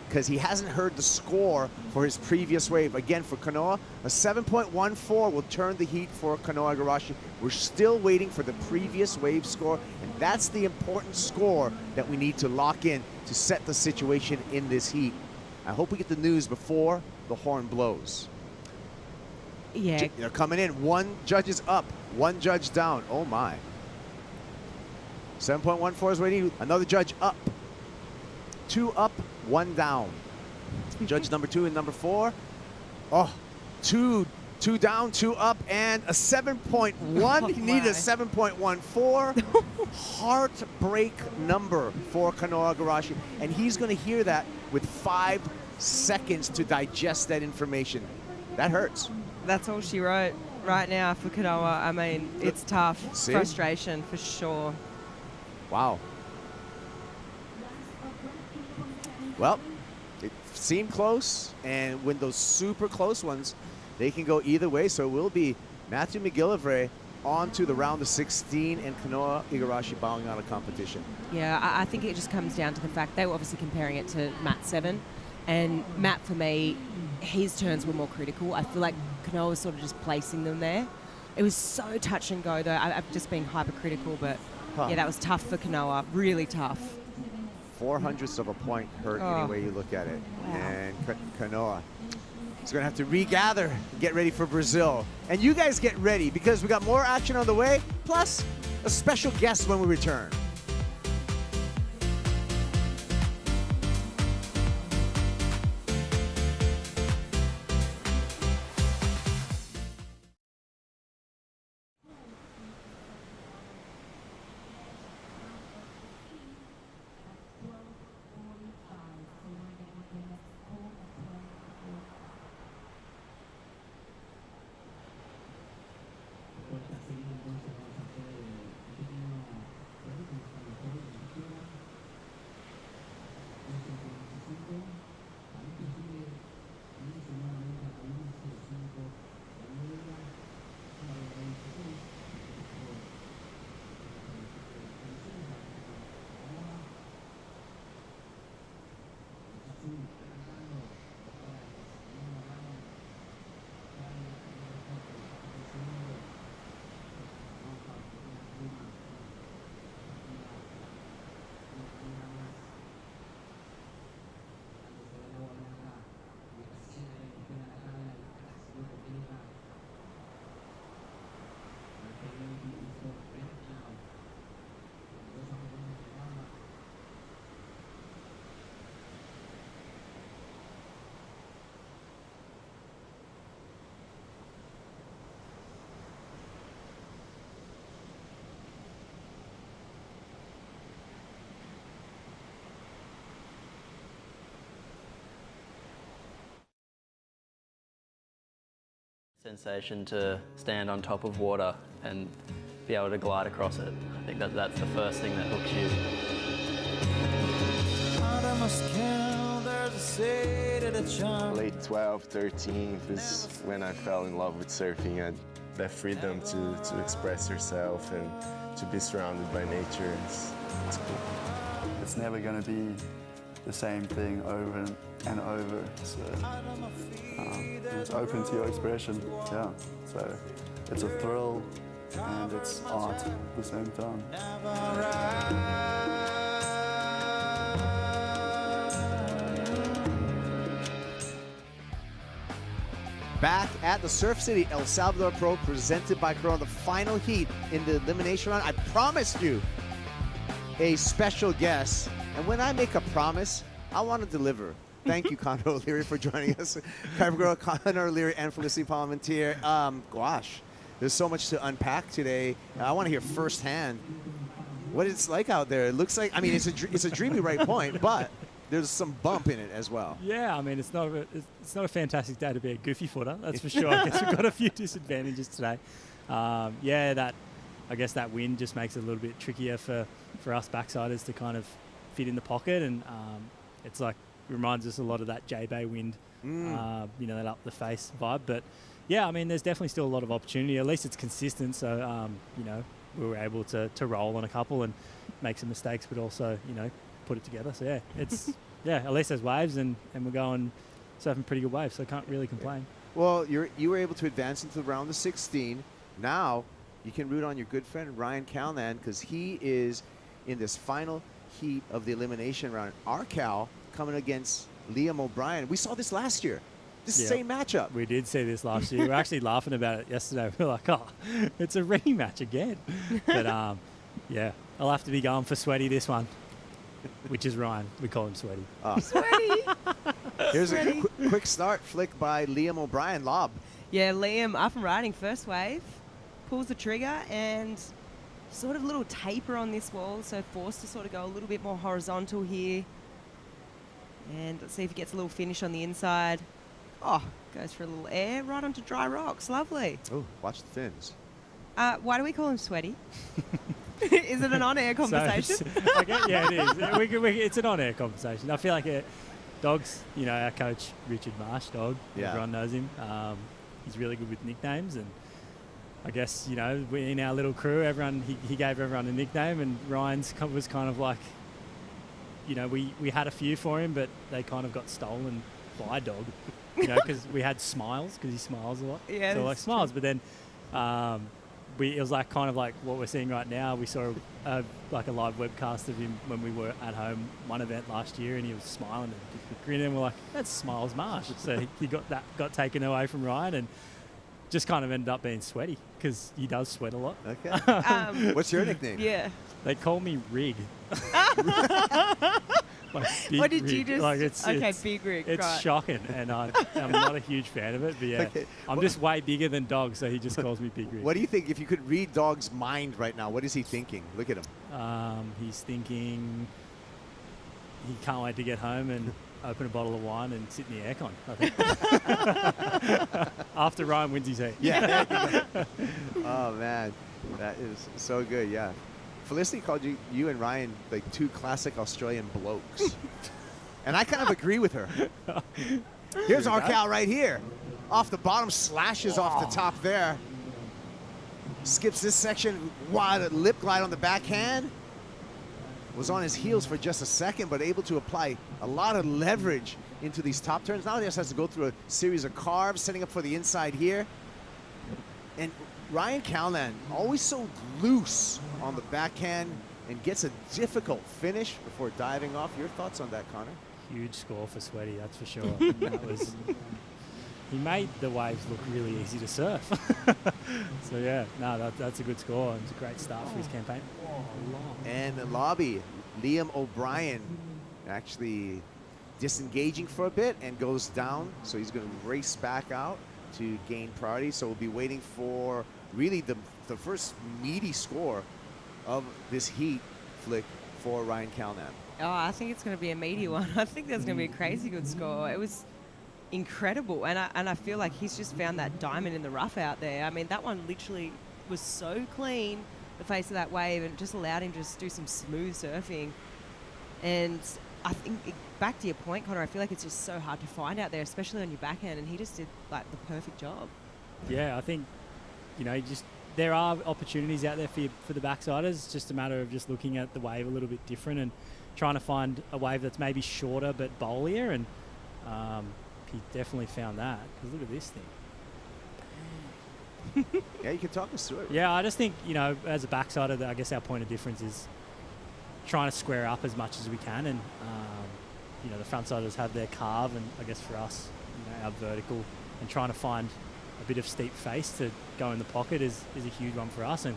because he hasn't heard the score for his previous wave. Again, for Kanoa, a 7.14 will turn the heat for Kanoa Igarashi. We're still waiting for the previous wave score, and that's the important score that we need to lock in to set the situation in this heat. I hope we get the news before the horn blows. Yeah. They're coming in. One judge is up, one judge down. Oh my. 7.14 is waiting. Another judge up. 2 up, 1 down. Judge number 2 and number 4. Oh, two down, 2 up, and a 7.1. He needed a 7.14. Heartbreak number for Kanoa Igarashi, and he's going to hear that with 5 seconds to digest that information. That hurts. That's all she wrote right now for Kanoa. I mean, it's tough. See? Frustration for sure. Wow. Well, it seemed close, and when those super close ones, they can go either way. So it will be Matthew McGillivray on to the round of 16 and Kanoa Igarashi bowing out of competition. Yeah, I think it just comes down to the fact they were obviously comparing it to Matt 7. And Matt, for me, his turns were more critical. I feel like Kanoa was sort of just placing them there. It was so touch and go, though. I've just been hypercritical, but yeah, that was tough for Kanoa. Really tough. 0.04 of a point hurt any way you look at it. Wow. And Kanoa is going to have to regather, get ready for Brazil. And you guys get ready because we got more action on the way, plus a special guest when we return. Sensation to stand on top of water and be able to glide across it. I think that's the first thing that hooks you. Late 12, 13 is when I fell in love with surfing, and that freedom to express yourself and to be surrounded by nature. It's cool. It's never going to be the same thing over and over. So it's open to your expression. Yeah. So it's a thrill and it's art at the same time. Back at the Surf City El Salvador Pro, presented by Corona, the final heat in the elimination round. I promised you a special guest, and when I make a promise, I want to deliver. Thank you, Connor O'Leary, for joining us. Connor O'Leary and Felicity Parmentier. Gosh, there's so much to unpack today. I want to hear firsthand what it's like out there. It looks like, I mean, it's a dreamy right point, but there's some bump in it as well. Yeah, I mean, it's not a fantastic day to be a goofy footer, that's for sure. I guess we've got a few disadvantages today. I guess that wind just makes it a little bit trickier for us backsiders to kind of fit in the pocket, and it's like, reminds us a lot of that J-Bay wind, that up the face vibe. But yeah, I mean, there's definitely still a lot of opportunity. At least it's consistent, so we were able to roll on a couple and make some mistakes, but also put it together. So yeah, it's at least there's waves, and we're going surfing pretty good waves, so I can't really complain. Well, you were able to advance into the round of 16. Now you can root on your good friend Ryan Calnan, because he is in this final heat of the elimination round. Our Cal coming against Liam O'Brien. We saw this last year. This same matchup. We did see this last year. We were actually laughing about it yesterday. We were like, oh, it's a rematch again. But I'll have to be going for Sweaty this one, which is Ryan. We call him Sweaty. Sweaty. Here's a quick start flick by Liam O'Brien. Lob. Yeah, Liam up and riding first wave, pulls the trigger, and sort of a little taper on this wall, so forced to sort of go a little bit more horizontal here. And let's see if he gets a little finish on the inside. Oh, goes for a little air right onto dry rocks. Lovely. Oh, watch the fins. Why do we call him Sweaty? Is it an on-air conversation? Yeah, it is. It's an on-air conversation. I feel like Dogs, our coach, Richard Marsh, Dog, everyone knows him. He's really good with nicknames, and I guess, in our little crew, he gave everyone a nickname, and Ryan's was kind of like, we had a few for him, but they kind of got stolen by Dog, because we had Smiles, because he smiles a lot. Yeah, so like Smiles, but then it was like kind of like what we're seeing right now. We saw a live webcast of him when we were at home one event last year, and he was smiling and grinning, and we're like, that's Smiles Marsh. So he got taken away from Ryan, and just kind of ended up being Sweaty, because he does sweat a lot. Okay. What's your nickname? Yeah. They call me Rig. What did you just... Big Rig. It's right. shocking, and I'm not a huge fan of it, but yeah. Okay. I'm just way bigger than Dog, so he just calls me Big Rig. What do you think, if you could read Dog's mind right now, what is he thinking? Look at him. He's thinking he can't wait to get home and open a bottle of wine and sit in the aircon, I think. After Ryan wins his heat. Yeah. Oh, man. That is so good, yeah. Felicity called you and Ryan like two classic Australian blokes. And I kind of agree with her. Here's our Cal right here. Off the bottom, slashes off the top there. Skips this section, wide lip glide on the backhand. Was on his heels for just a second, but able to apply a lot of leverage into these top turns. Now he just has to go through a series of carves, setting up for the inside here. And Ryan Calnan, always so loose on the backhand, and gets a difficult finish before diving off. Your thoughts on that, Connor? Huge score for Sweaty, that's for sure. He made the waves look really easy to surf. So yeah, that's a good score. It's a great start for his campaign. And the lobby, Liam O'Brien actually disengaging for a bit and goes down. So he's going to race back out to gain priority. So we'll be waiting for really the first meaty score of this heat flick for Ryan Calnan. Oh, I think it's going to be a meaty one. I think there's going to be a crazy good score. It was incredible. And I feel like he's just found that diamond in the rough out there. I mean, that one literally was so clean, the face of that wave, and it just allowed him to just do some smooth surfing. And I think, back to your point, Connor, I feel like it's just so hard to find out there, especially on your backhand, and he just did like the perfect job. Yeah, I think, you know, just there are opportunities out there for the backsider's. It's just a matter of just looking at the wave a little bit different and trying to find a wave that's maybe shorter but bowlier, and he definitely found that. Because look at this thing. Yeah, you can talk us through it. Yeah, I just think, you know, as a backsider, I guess our point of difference is trying to square up as much as we can, and you know, the frontsiders have their carve, and I guess for us, you know, our vertical, and trying to find a bit of steep face to go in the pocket is a huge one for us. And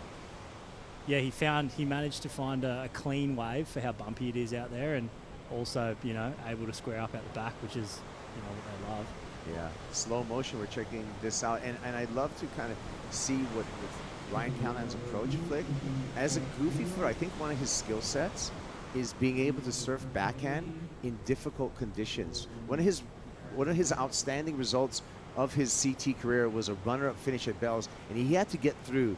yeah, he managed to find a clean wave for how bumpy it is out there, and also, you know, able to square up at the back, which is, you know, what they love. Yeah, slow motion, we're checking this out, and I'd love to kind of see what Ryan Callahan's approach flick. As a goofy footer, I think one of his skill sets is being able to surf backhand in difficult conditions. One of his outstanding results of his CT career was a runner-up finish at Bells, and he had to get through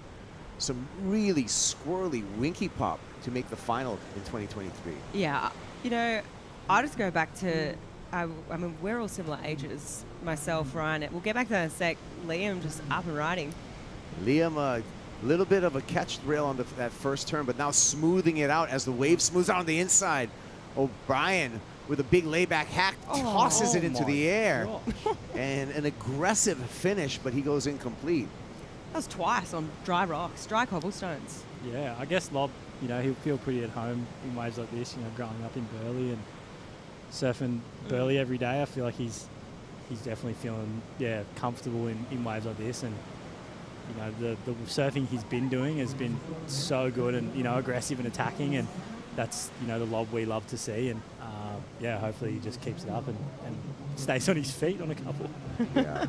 some really squirrely winky pop to make the final in 2023. Yeah, you know, I just go back to, I mean, we're all similar ages, myself, Ryan. We'll get back to that in a sec. Liam just up and riding. Liam, a little bit of a catch rail on that first turn, but now smoothing it out as the wave smooths out on the inside. O'Brien with a big layback hack tosses it into the air. And an aggressive finish, but he goes incomplete. That was twice on dry rocks, dry cobblestones. Yeah, I guess Lob, you know, he'll feel pretty at home in waves like this, you know, growing up in Burleigh and surfing Burleigh every day. I feel like he's definitely feeling, yeah, comfortable in waves like this. And, you know, the surfing he's been doing has been so good and, you know, aggressive and attacking, and that's, you know, the Lob we love to see. And yeah, hopefully he just keeps it up and stays on his feet on a couple. Yeah.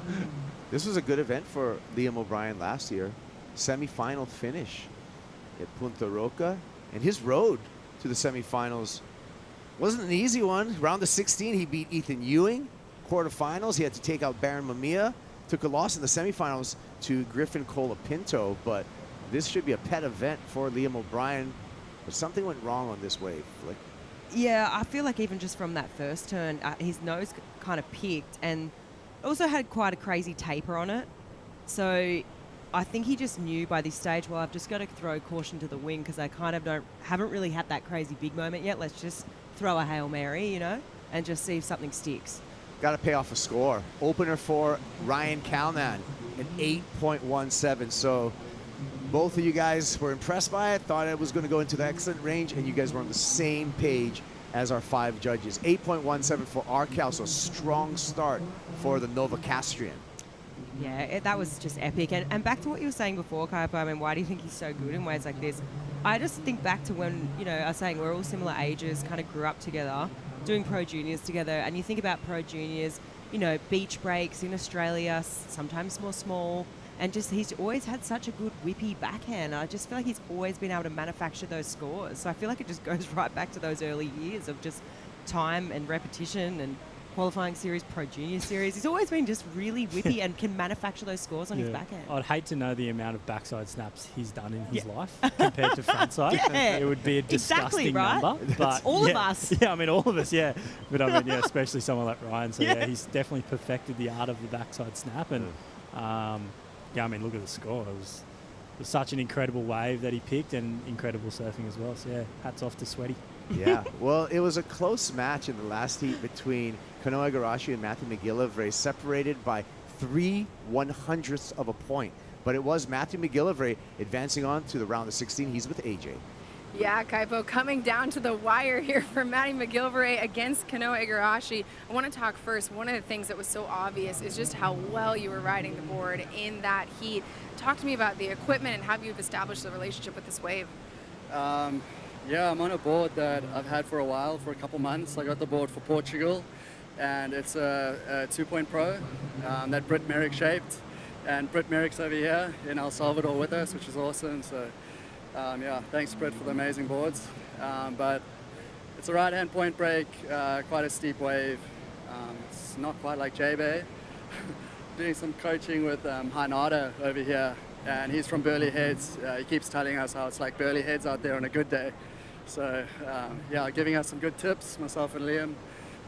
This was a good event for Liam O'Brien last year. Semi-final finish at Punta Roca, and his road to the semifinals wasn't an easy one. Round of 16, he beat Ethan Ewing. Quarterfinals, he had to take out Baron Mamiya. Took a loss in the semifinals to Griffin Colapinto, but this should be a pet event for Liam O'Brien. But something went wrong on this wave, Flick. Yeah, I feel like even just from that first turn, his nose kind of picked, and also had quite a crazy taper on it. So I think he just knew by this stage, well, I've just got to throw caution to the wind because I kind of haven't really had that crazy big moment yet. Let's just throw a Hail Mary, you know, and just see if something sticks. Got to pay off a score. Opener for Ryan Callahan, an 8.17. So both of you guys were impressed by it, thought it was going to go into the excellent range, and you guys were on the same page as our 5 judges. 8.17 for Arcal, so strong start for the Novocastrian. Yeah, that was just epic. And back to what you were saying before, Kaipo, I mean, why do you think he's so good in waves like this? I just think back to when, you know, I was saying we're all similar ages, kind of grew up together, doing pro juniors together, and you think about pro juniors, you know, beach breaks in Australia, sometimes more small, and just he's always had such a good whippy backhand. I just feel like he's always been able to manufacture those scores. So I feel like it just goes right back to those early years of just time and repetition and qualifying series, pro junior series. He's always been just really whippy and can manufacture those scores on his backhand. I'd hate to know the amount of backside snaps he's done in his life compared to frontside. Yeah. It would be a disgusting right? number. But all of us. Yeah, I mean, all of us, yeah. But I mean, yeah, especially someone like Ryan. So yeah, he's definitely perfected the art of the backside snap. And yeah, I mean, look at the score. It was such an incredible wave that he picked, and incredible surfing as well. So yeah, hats off to Sweaty. Yeah, well, it was a close match in the last heat between Kanoa Igarashi and Matthew McGillivray, separated by 3/100ths of a point. But it was Matthew McGillivray advancing on to the round of 16. He's with AJ. Yeah, Kaipo, coming down to the wire here for Matty McGillivray against Kanoa Igarashi. I want to talk first. One of the things that was so obvious is just how well you were riding the board in that heat. Talk to me about the equipment and how you've established the relationship with this wave. Yeah, I'm on a board that I've had for a while, for a couple months. I got the board for Portugal, and it's a 2-point pro that Britt Merrick shaped. And Britt Merrick's over here in El Salvador with us, which is awesome. So yeah, thanks Britt for the amazing boards. But it's a right-hand point break, quite a steep wave. It's not quite like J-Bay. Doing some coaching with Hanada over here, and he's from Burley Heads. He keeps telling us how it's like Burley Heads out there on a good day. So yeah, giving us some good tips, myself and Liam.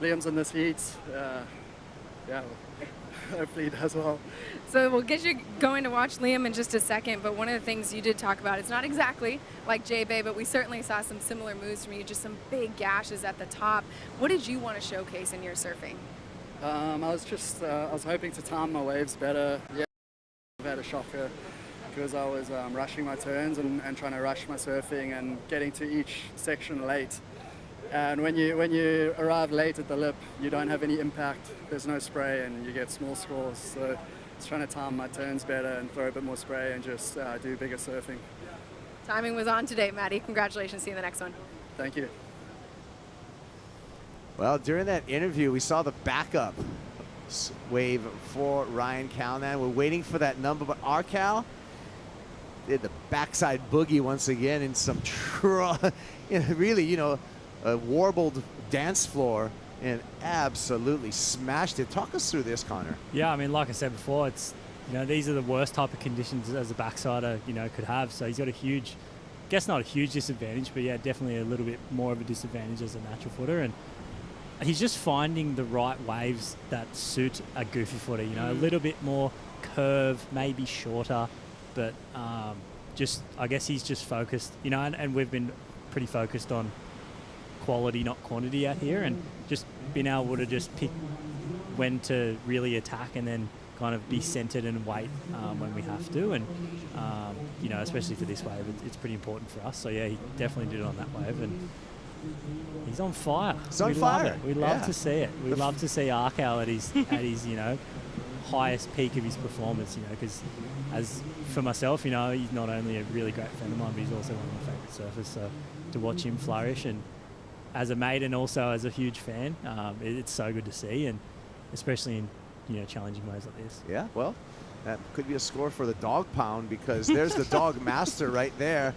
Liam's in this heat. Yeah, hopefully he does well. So we'll get you going to watch Liam in just a second, but one of the things you did talk about, it's not exactly like J-Bay, but we certainly saw some similar moves from you, just some big gashes at the top. What did you want to showcase in your surfing? I was hoping to time my waves better. Yeah, I've had a shocker because I was rushing my turns and trying to rush my surfing and getting to each section late. And when you arrive late at the lip, you don't have any impact. There's no spray, and you get small scores. So I was trying to time my turns better and throw a bit more spray and just do bigger surfing. Timing was on today, Maddie. Congratulations. See you in the next one. Thank you. Well, during that interview, we saw the backup wave for Ryan Calnan. We're waiting for that number, but our Cal did the backside boogie once again in some really, a warbled dance floor and absolutely smashed it. Talk us through this, Connor. Yeah, I mean, like I said before, it's these are the worst type of conditions as a backsider could have. So he's got a huge, I guess not a huge disadvantage, but yeah, definitely a little bit more of a disadvantage as a natural footer. And he's just finding the right waves that suit a goofy footer. A little bit more curve, maybe shorter, but I guess he's just focused. And we've been pretty focused on quality, not quantity out here, and just being able to just pick when to really attack and then kind of be centered and wait when we have to. And especially for this wave, it's pretty important for us. So yeah, he definitely did it on that wave, and he's on fire. He's on fire. Love it. We love to see it. We love to see Arcal at his highest peak of his performance. Because as for myself, he's not only a really great friend of mine, but he's also one of my favourite surfers. So to watch him flourish, and as a mate and also as a huge fan, it's so good to see, and especially in challenging ways like this. Yeah, well, that could be a score for the dog pound, because there's the dog master right there,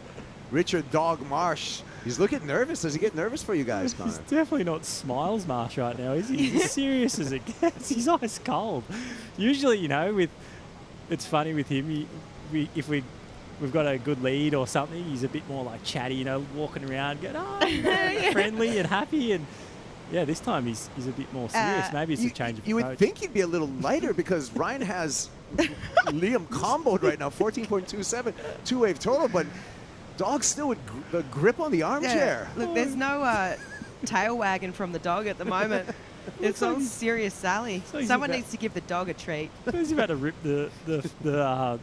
Richard Dog Marsh. He's looking nervous. Does he get nervous for you guys, Connor? He's definitely not Smiles Marsh right now, is he? He's as serious as it gets. He's ice cold. Usually, it's funny with him. If we've got a good lead or something, he's a bit more like chatty, walking around, going, friendly and happy. And yeah, this time he's a bit more serious. Maybe it's a change of approach. You would think he'd be a little lighter, because Ryan has Liam comboed right now, 14.27, two-wave total, but dog still with the grip on the armchair. Yeah. Look, there's no tail wagging from the dog at the moment. It's all serious Sally. Someone needs to give the dog a treat. He's about to rip the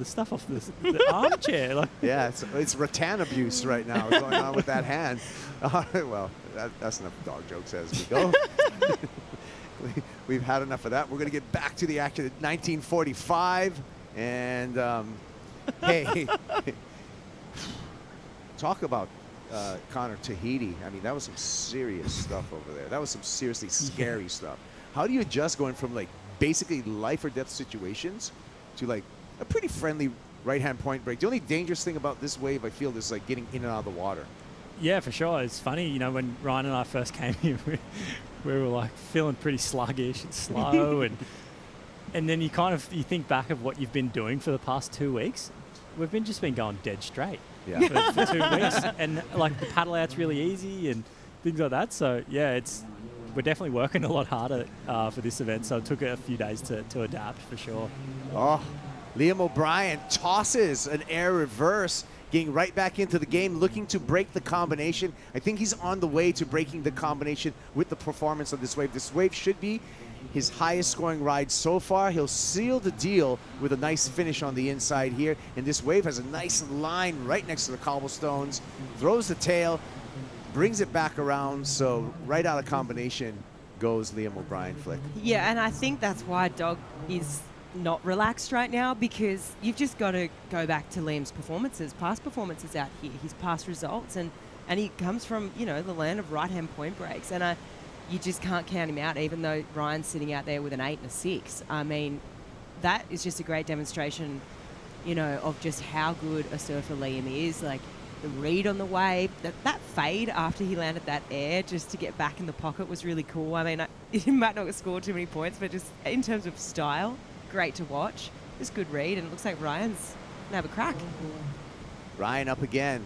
stuff off the armchair. Yeah, it's rattan abuse right now going on with that hand. Well, that's enough dog jokes as we go. We've had enough of that. We're going to get back to the action at 1945. And, hey, talk about Connor, Tahiti. I mean, that was some serious stuff over there. That was some seriously scary stuff. How do you adjust going from basically life or death situations to a pretty friendly right-hand point break? The only dangerous thing about this wave, I feel, is getting in and out of the water. Yeah, for sure. It's funny, when Ryan and I first came here, we were feeling pretty sluggish and slow, and then you think back of what you've been doing for the past 2 weeks. We've just been going dead straight. Yeah. for 2 weeks, and the paddle out's really easy and things like that. So yeah, we're definitely working a lot harder for this event. So it took a few days to adapt for sure. Oh, Liam O'Brien tosses an air reverse, getting right back into the game, looking to break the combination. I think he's on the way to breaking the combination with the performance of this wave. This wave should be his highest scoring ride so far. He'll seal the deal with a nice finish on the inside here. And this wave has a nice line right next to the cobblestones. Throws the tail, brings it back around. So right out of combination goes Liam O'Brien, Flick. Yeah, and I think that's why Dog is not relaxed right now, because you've just got to go back to Liam's past performances out here, his past results. And he comes from, the land of right-hand point breaks. And you just can't count him out, even though Ryan's sitting out there with an 8 and a 6. I mean, that is just a great demonstration, of just how good a surfer Liam is. The read on the wave, that fade after he landed that air just to get back in the pocket was really cool. I mean, he might not score too many points, but just in terms of style, great to watch. Just good read, and it looks like Ryan's gonna have a crack. Ryan up again.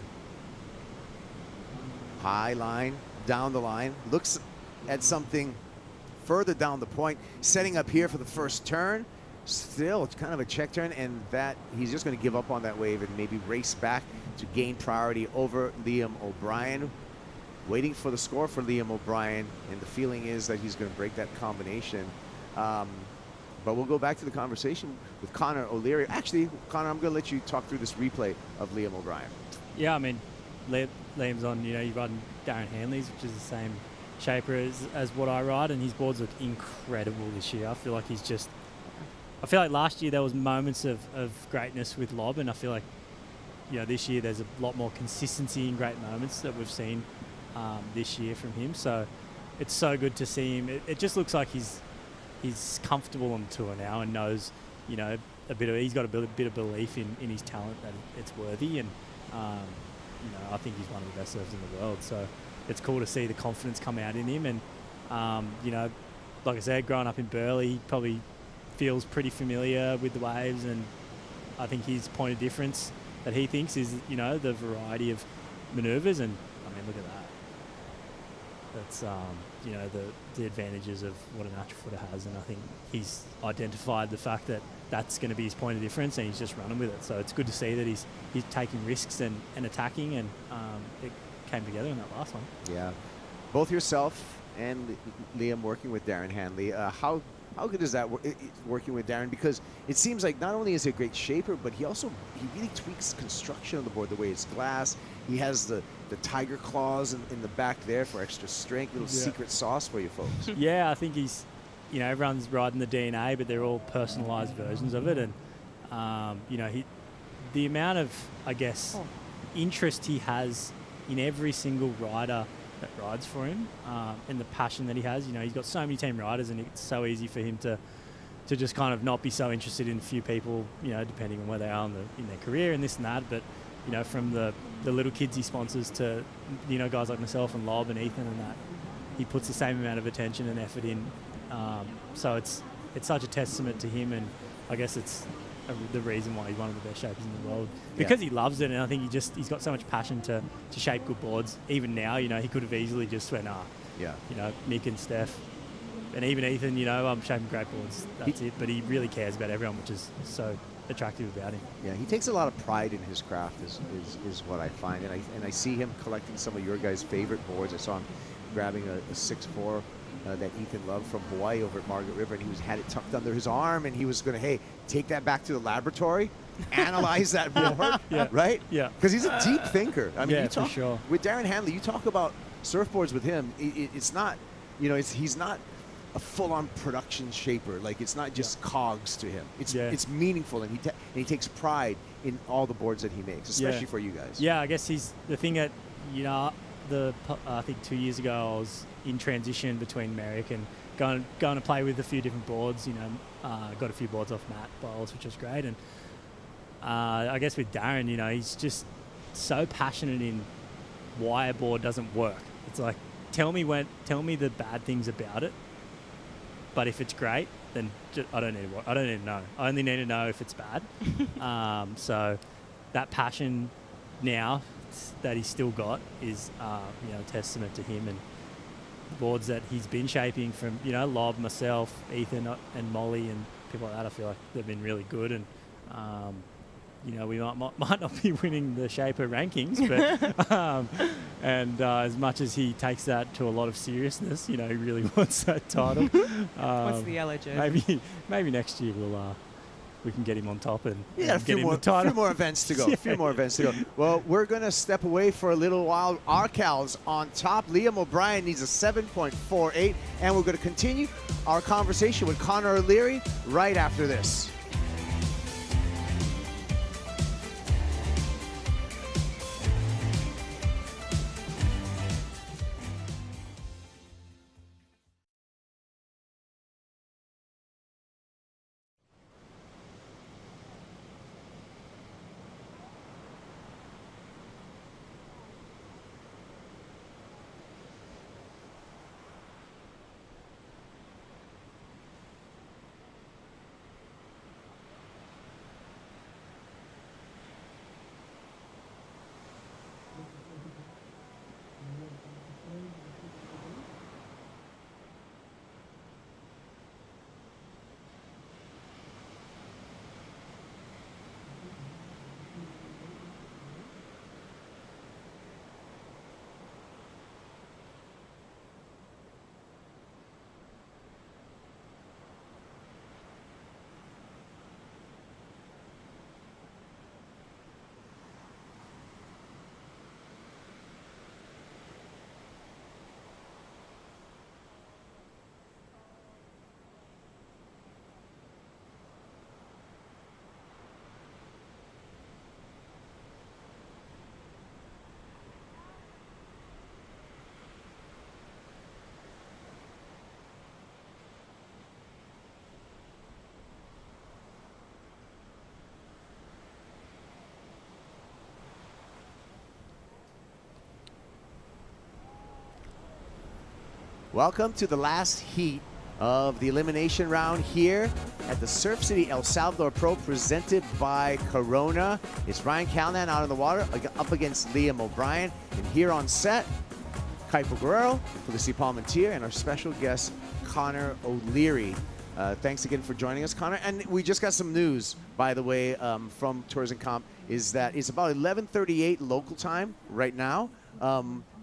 High line, down the line. Looks at something further down the point. Setting up here for the first turn. Still, it's kind of a check turn, and that he's just going to give up on that wave and maybe race back to gain priority over Liam O'Brien. Waiting for the score for Liam O'Brien, and the feeling is that he's going to break that combination. But we'll go back to the conversation with Connor O'Leary. Actually, Connor, I'm going to let you talk through this replay of Liam O'Brien. Yeah, I mean, Liam's on, you're riding Darren Hanley's, which is the same shaper as what I ride, and his boards look incredible this year. I feel like I feel like last year there was moments of greatness with Lob, and I feel like, this year there's a lot more consistency in great moments that we've seen this year from him. So it's so good to see him. It just looks like he's comfortable on tour now and knows, he's got a bit of belief in his talent that it's worthy, and I think he's one of the best surfers in the world. So it's cool to see the confidence come out in him, and like I said, growing up in Burleigh, he probably feels pretty familiar with the waves, and I think his point of difference that he thinks is, the variety of manoeuvres, and I mean, look at that. That's, the advantages of what a natural footer has, and I think he's identified the fact that that's going to be his point of difference, and he's just running with it. So it's good to see that he's taking risks and attacking, and it came together in that last one. Yeah. Both yourself and Liam working with Darren Hanley, how good is that working with Darren? Because it seems like not only is he a great shaper, but he really tweaks construction on the board, the way it's glass. He has the tiger claws in the back there for extra strength, little secret sauce for you folks. Yeah, I think he's, everyone's riding the DNA, but they're all personalised versions of it. And, the amount of, I guess, interest he has in every single rider that rides for him, and the passion that he has. He's got so many team riders, and it's so easy for him to just kind of not be so interested in a few people, depending on where they are in their career and this and that. But, from the little kids he sponsors to, guys like myself and Lob and Ethan and that, he puts the same amount of attention and effort in. So it's such a testament to him, and I guess it's the reason why he's one of the best shapers in the world, because he loves it, and I think he's got so much passion to shape good boards. Even now, he could have easily just went, Nick and Steph, and even Ethan, I'm shaping great boards. That's it. But he really cares about everyone, which is so attractive about him. Yeah, he takes a lot of pride in his craft, is what I find, and I see him collecting some of your guys' favorite boards. I saw him grabbing a 6'4" that Ethan loved from Hawaii over at Margaret River, and he had it tucked under his arm, and he was going to, take that back to the laboratory, analyze that board, right? Yeah. Because he's a deep thinker. I mean, Yeah, you talk, for sure. with Darren Hanley, you talk about surfboards with him. It's not, he's not a full-on production shaper. Like, it's not just cogs to him. It's meaningful, and he takes pride in all the boards that he makes, especially for you guys. Yeah, I guess he's the thing that, I think 2 years ago I was in transition between Merrick and going to play with a few different boards. Got a few boards off Matt Bowles, which was great. And I guess with Darren, he's just so passionate in why a board doesn't work. It's like, tell me the bad things about it, but if it's great, then I don't need to know. I only need to know if it's bad. So that passion now that he's still got is a testament to him, and the boards that he's been shaping from Lob, myself, Ethan, and Molly, and people like that. I feel like they've been really good, and we might not be winning the shaper rankings, but as much as he takes that to a lot of seriousness, he really wants that title. What's the yellow jersey? Maybe next year we can get him on top and a get him the title. few more events to go. A few more events to go. Well, we're going to step away for a little while. Our Cal's on top. Liam O'Brien needs a 7.48, and we're going to continue our conversation with Connor O'Leary right after this. Welcome to the last heat of the elimination round here at the Surf City El Salvador Pro, presented by Corona. It's Ryan Callanan out in the water up against Liam O'Brien. And here on set, Kaipo Guerrero, Felicity Palmentier, and our special guest, Connor O'Leary. Thanks again for joining us, Connor. And we just got some news, by the way, from Tourism Comp, is that it's about 11:38 local time right now.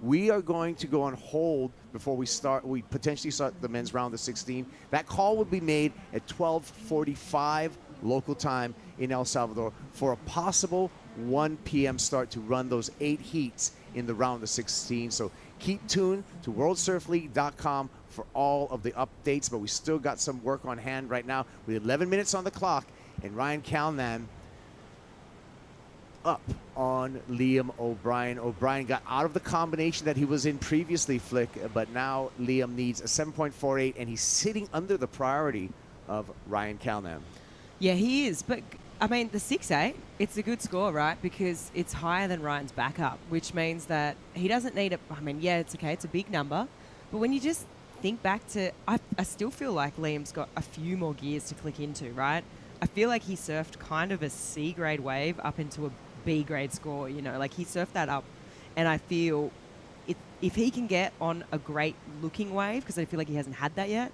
We are going to go on hold before we potentially start the men's round of 16. That call will be made at 12:45 local time in El Salvador for a possible 1 p.m. start to run those 8 heats in the round of 16. So keep tuned to worldsurfleague.com for all of the updates, but we still got some work on hand right now with 11 minutes on the clock, and Ryan Callanan up on Liam O'Brien. O'Brien got out of the combination that he was in previously, Flick, but now Liam needs a 7.48, and he's sitting under the priority of Ryan Callanan. Yeah, he is. But, I mean, the 6.8, it's a good score, right? Because it's higher than Ryan's backup, which means that he doesn't need it. I mean, yeah, it's okay. It's a big number. But when you just think back to, I still feel like Liam's got a few more gears to click into, right? I feel like he surfed kind of a C-grade wave up into a B-grade score, you know, like he surfed that up, and I feel if he can get on a great looking wave, because I feel like he hasn't had that yet,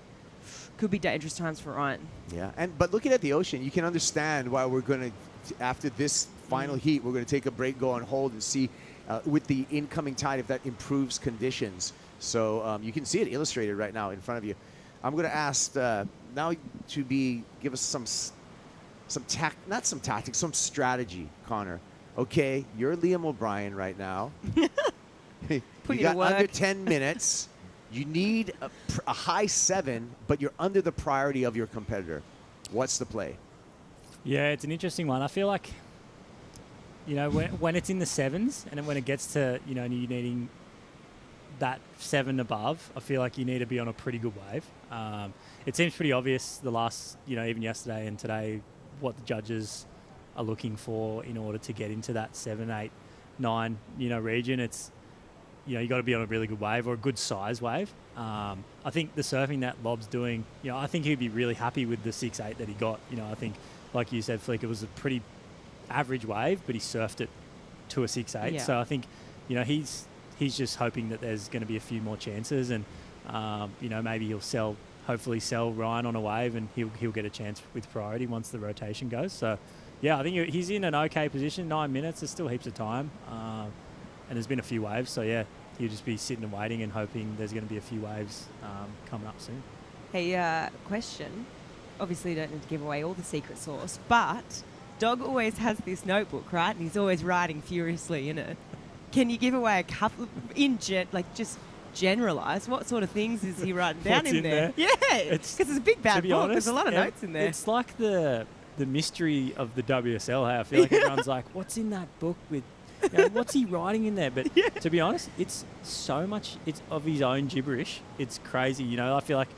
could be dangerous times for Ryan. Yeah, but looking at the ocean, you can understand why we're going to, after this final heat, we're going to take a break, go on hold, and see with the incoming tide if that improves conditions. So you can see it illustrated right now in front of you. I'm going to ask now to give us some tactics, some strategy, Connor. Okay, you're Liam O'Brien right now. You got under 10 minutes. You need a high 7, but you're under the priority of your competitor. What's the play? Yeah, it's an interesting one. I feel like, you know, when it's in the 7s and then when it gets to, you know, you needing that 7 above, I feel like you need to be on a pretty good wave. It seems pretty obvious the last, you know, even yesterday and today, what the judges are looking for in order to get into that 7, 8, 9, you know, region. It's, you know, you got to be on a really good wave or a good size wave. I think the surfing that Lob's doing, you know, I think he'd be really happy with the 6.8 that he got. You know, I think, like you said, Flick, it was a pretty average wave, but he surfed it to a 6.8. Yeah. So I think, you know, he's just hoping that there's going to be a few more chances, and you know, maybe he'll hopefully sell Ryan on a wave, and he'll get a chance with priority once the rotation goes. So yeah, I think he's in an okay position. 9 minutes, there's still heaps of time, and there's been a few waves. So yeah, he'll just be sitting and waiting and hoping there's going to be a few waves coming up soon. Hey, question. Obviously, you don't need to give away all the secret sauce, but Dog always has this notebook, right? And he's always writing furiously in it. Can you give away a couple just generalize what sort of things is he writing down What's in there? Yeah, because it's a big bad book. Honest, there's a lot of notes in there. It's like the mystery of the WSL. Hey, I feel like everyone's like, what's in that book with, you know, what's he writing in there? But to be honest, it's so much, it's of his own gibberish. It's crazy. You know, I feel like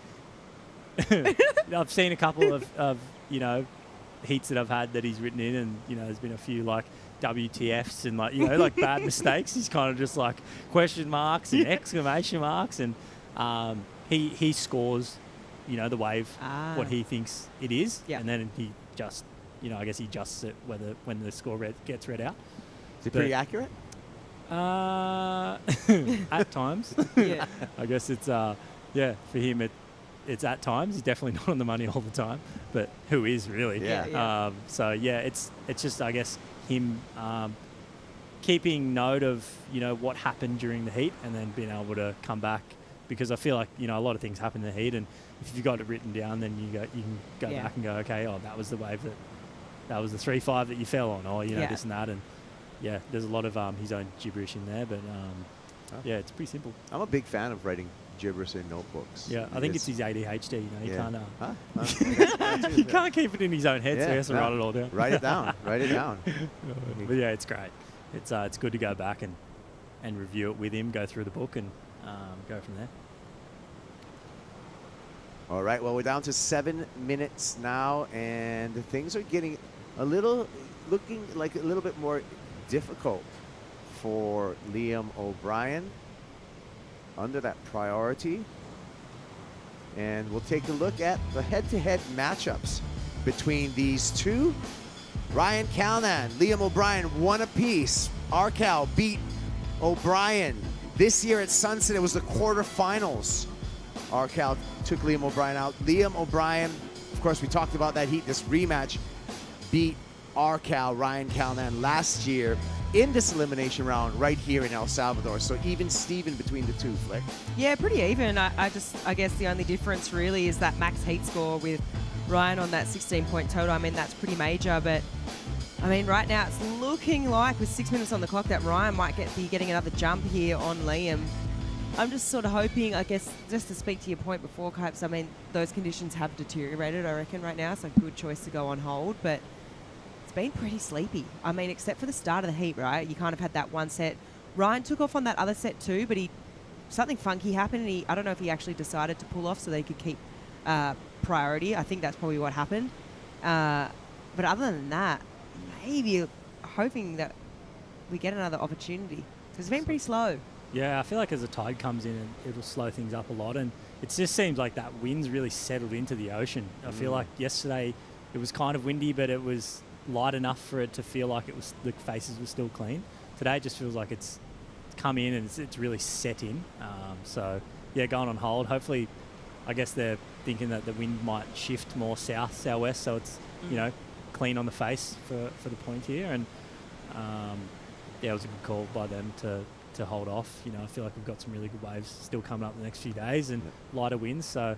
I've seen a couple of, you know, heats that I've had that he's written in, and, you know, there's been a few like WTFs and, like, you know, like bad mistakes. He's kind of just like question marks and exclamation marks, and he scores, you know, the wave what he thinks it is, and then he just, you know, I guess he adjusts it when the score gets read out. Is it pretty accurate? At times. Yeah. I guess it's for him it's at times. He's definitely not on the money all the time, but who is really? Yeah. So yeah, it's just, I guess, him keeping note of, you know, what happened during the heat, and then being able to come back, because I feel like, you know, a lot of things happen in the heat, and if you've got it written down, then you can go back and go, okay, that was the wave that was the 3.5 that you fell on, or, you know, this and that, and yeah, there's a lot of his own gibberish in there, but yeah, it's pretty simple. I'm a big fan of writing gibberish in notebooks. Yeah, I think it's his ADHD. You know, he can't. Huh? He can't keep it in his own head, so he has to write it all down. Write it down. Write it down. But yeah, it's great. It's good to go back and review it with him, go through the book, and go from there. All right. Well, we're down to 7 minutes now, and things are getting looking like a little bit more difficult for Liam O'Brien. Under that priority. And we'll take a look at the head-to-head matchups between these two. Ryan Calnan, Liam O'Brien, one apiece. Arcal beat O'Brien. This year at Sunset, it was the quarterfinals. Arcal took Liam O'Brien out. Liam O'Brien, of course, we talked about that heat. This rematch beat Arcal, Ryan Calnan, last year in this elimination round right here in El Salvador. So even Steven between the two, Flick. Yeah, pretty even. I guess the only difference really is that max heat score with Ryan on that 16-point total. I mean, that's pretty major, but I mean, right now it's looking like with 6 minutes on the clock that Ryan might be getting another jump here on Liam. I'm just sort of hoping, I guess, just to speak to your point before, Copes, I mean, those conditions have deteriorated, I reckon, right now, so good choice to go on hold, but it's been pretty sleepy. I mean, except for the start of the heat, right? You kind of had that one set. Ryan took off on that other set too, but something funky happened, and I don't know if he actually decided to pull off so they could keep priority. I think that's probably what happened. But other than that, maybe hoping that we get another opportunity, because it's been pretty slow. Yeah, I feel like as the tide comes in, it'll slow things up a lot, and it just seems like that wind's really settled into the ocean. I feel like yesterday it was kind of windy, but it was light enough for it to feel like the faces were still clean. Today it just feels like it's come in and it's really set in. So yeah, going on hold. Hopefully, I guess they're thinking that the wind might shift more southwest, so it's clean on the face for the point here. And yeah, it was a good call by them to hold off. I feel like we've got some really good waves still coming up the next few days and lighter winds. So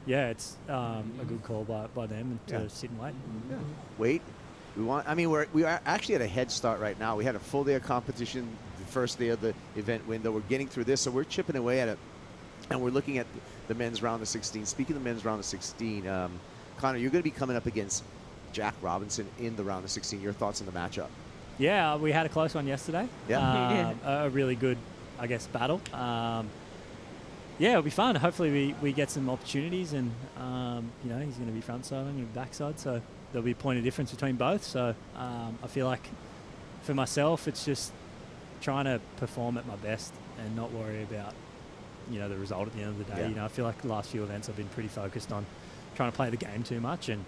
yeah, it's a good call by them to sit and wait. Yeah. Wait. We are actually at a head start right now. We had a full day of competition the first day of the event window. We're getting through this, so we're chipping away at it, and we're looking at the men's round of 16. Speaking of the men's round of 16, Connor, you're going to be coming up against Jack Robinson in the round of 16. Your thoughts on the matchup? Yeah, we had a close one yesterday. Yeah. A really good, I guess, battle. Yeah, it'll be fun. Hopefully we get some opportunities, and he's going to be front side, I'm going to be back side, so there'll be a point of difference between both. So I feel like for myself, it's just trying to perform at my best and not worry about the result at the end of the day. I feel like the last few events I've been pretty focused on trying to play the game too much and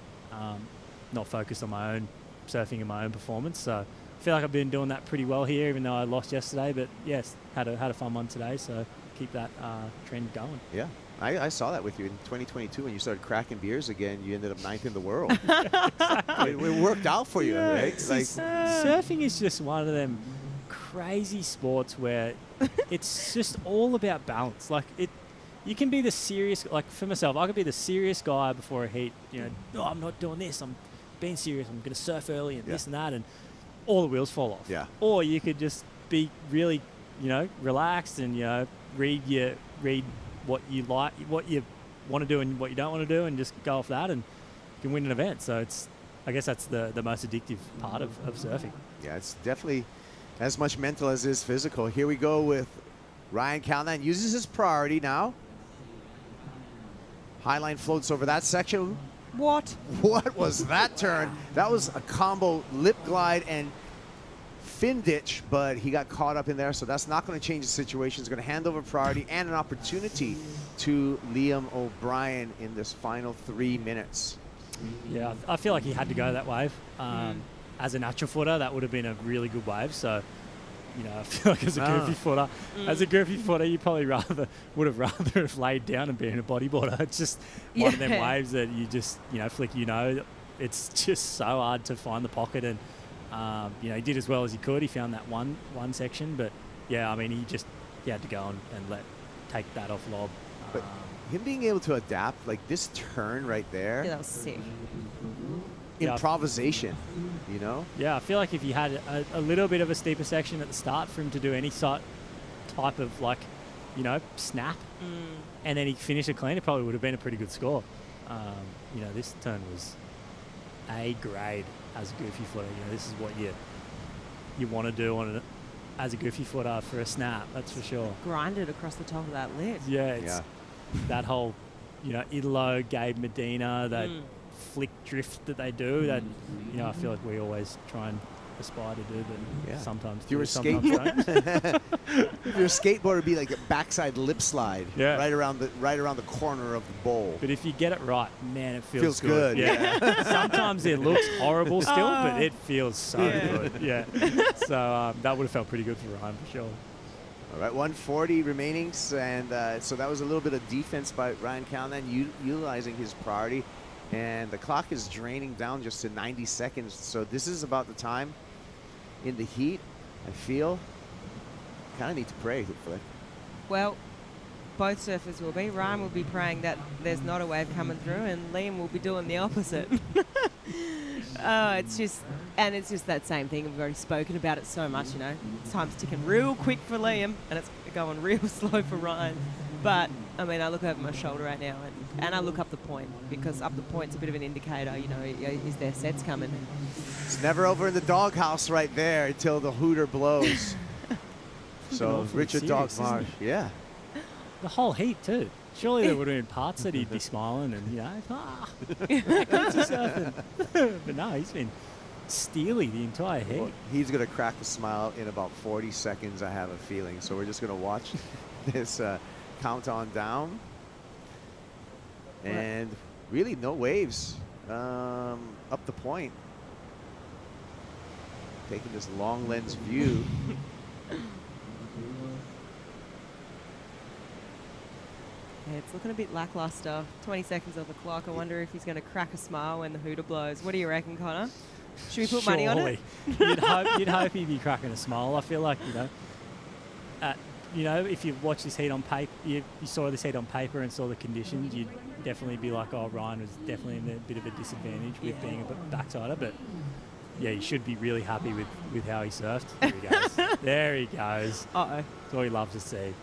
not focused on my own surfing and my own performance. So I feel like I've been doing that pretty well here, even though I lost yesterday. But yes, had a fun one today. So keep that trend going. Yeah. I saw that with you in 2022 when you started cracking beers again. You ended up 9th in the world. It worked out for you, right? Surfing is just one of them crazy sports where it's just all about balance. Like you can be the serious, like for myself, I could be the serious guy before a heat. No, I'm not doing this. I'm being serious. I'm going to surf early and this and that, and all the wheels fall off. Yeah. Or you could just be really, relaxed and read what you like, what you want to do and what you don't want to do, and just go off that, and you can win an event. So I guess that's the most addictive part of surfing. Yeah, it's definitely as much mental as it is physical. Here we go with Ryan Calnan. Uses his priority now. Highline floats over that section. What was that turn? That was a combo lip glide and fin ditch, but he got caught up in there, so that's not going to change the situation. He's going to hand over priority and an opportunity to Liam O'Brien in this final 3 minutes. Yeah, I feel like he had to go that wave. As a natural footer, that would have been a really good wave. So, I feel like as a goofy footer, you probably would have rather have laid down and been a bodyboarder. It's just one of them waves that you just, Flick, it's just so hard to find the pocket, and he did as well as he could. He found that one section, but yeah, I mean, he had to go and take that off lob. But him being able to adapt, like this turn right there. Yeah, that was sick. Improvisation, Yeah, I feel like if you had a little bit of a steeper section at the start for him to do any type of snap, and then he finished it clean, it probably would have been a pretty good score. This turn was A grade as a goofy footer. This is what you want to do as a goofy footer for a snap, that's for sure. Grinded across the top of that lip. Yeah, it's that whole, Italo, Gabe Medina, that flick drift that they do, that, I feel like we always try and aspire to do, but sometimes If you were sometimes don't. if your skateboard would be like a backside lip slide, Yeah. right around the corner of the bowl. But if you get it right, man, it feels good. Yeah. Sometimes it looks horrible still, but it feels so good. Yeah. So that would have felt pretty good for Ryan for sure. All right, 140 remaining, and so that was a little bit of defense by Ryan Callanan, utilizing his priority, and the clock is draining down just to 90 seconds. So this is about the time in the heat. I feel kind of need to pray, Flick. Well, both surfers will be. Ryan will be praying that there's not a wave coming through, and Liam will be doing the opposite. It's just that same thing. We've already spoken about it so much, you know. Time's ticking real quick for Liam, and it's going real slow for Ryan. But, I mean, I look over my shoulder right now, and I look up the point, because up the point's a bit of an indicator, you know, is there sets coming? It's never over in the doghouse right there until the hooter blows. So, Richard Dogmarsh, yeah. The whole heat, too. Surely there would have been parts that he'd be smiling and, you know, what's he surfing? But no, he's been steely the entire heat. Well, he's going to crack a smile in about 40 seconds, I have a feeling. So we're just going to watch this count on down. And really no waves up the point. Taking this long lens view. Yeah, it's looking a bit lackluster. 20 seconds on the clock. I wonder if he's going to crack a smile when the hooter blows. What do you reckon, Connor? Should we put money on it? You'd hope he'd be cracking a smile. I feel like, if you watch this heat on paper, you saw this heat on paper and saw the conditions, you'd definitely be like, oh, Ryan was definitely in a bit of a disadvantage with being a backsider. But yeah, you should be really happy with how he surfed. There he goes. There he goes. Uh-oh. That's all he loves to see.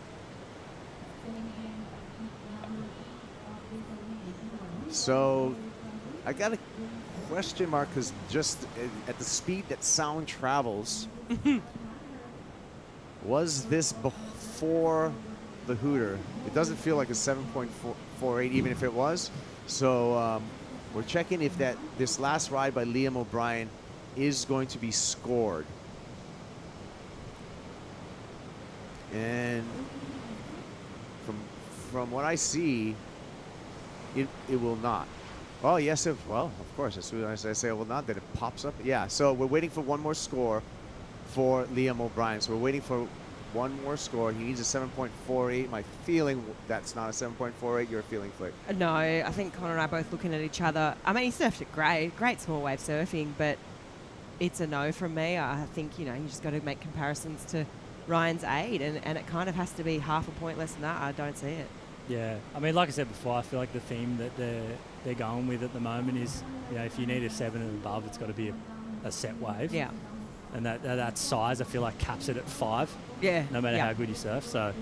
So I got a question mark because just at the speed that sound travels, was this before the hooter? It doesn't feel like a 7.48 even if it was. So we're checking if this last ride by Liam O'Brien is going to be scored. And from what I see, it will not. Oh, yes, well, of course. As soon as I say it will not, then it pops up. Yeah, so we're waiting for one more score for Liam O'Brien. So we're waiting for one more score. He needs a 7.48. My feeling, that's not a 7.48. Your feeling, Flick? No, I think Connor and I are both looking at each other. I mean, he surfed it great small wave surfing, but it's a no from me. I think, you just got to make comparisons to Ryan's 8, and it kind of has to be half a point less than that. I don't see it. Yeah, I mean, like I said before, I feel like the theme that they're going with at the moment is, if you need a 7 and above, it's got to be a set wave. Yeah. And that size, I feel like, caps it at 5. Yeah. No matter how good he surfs. So,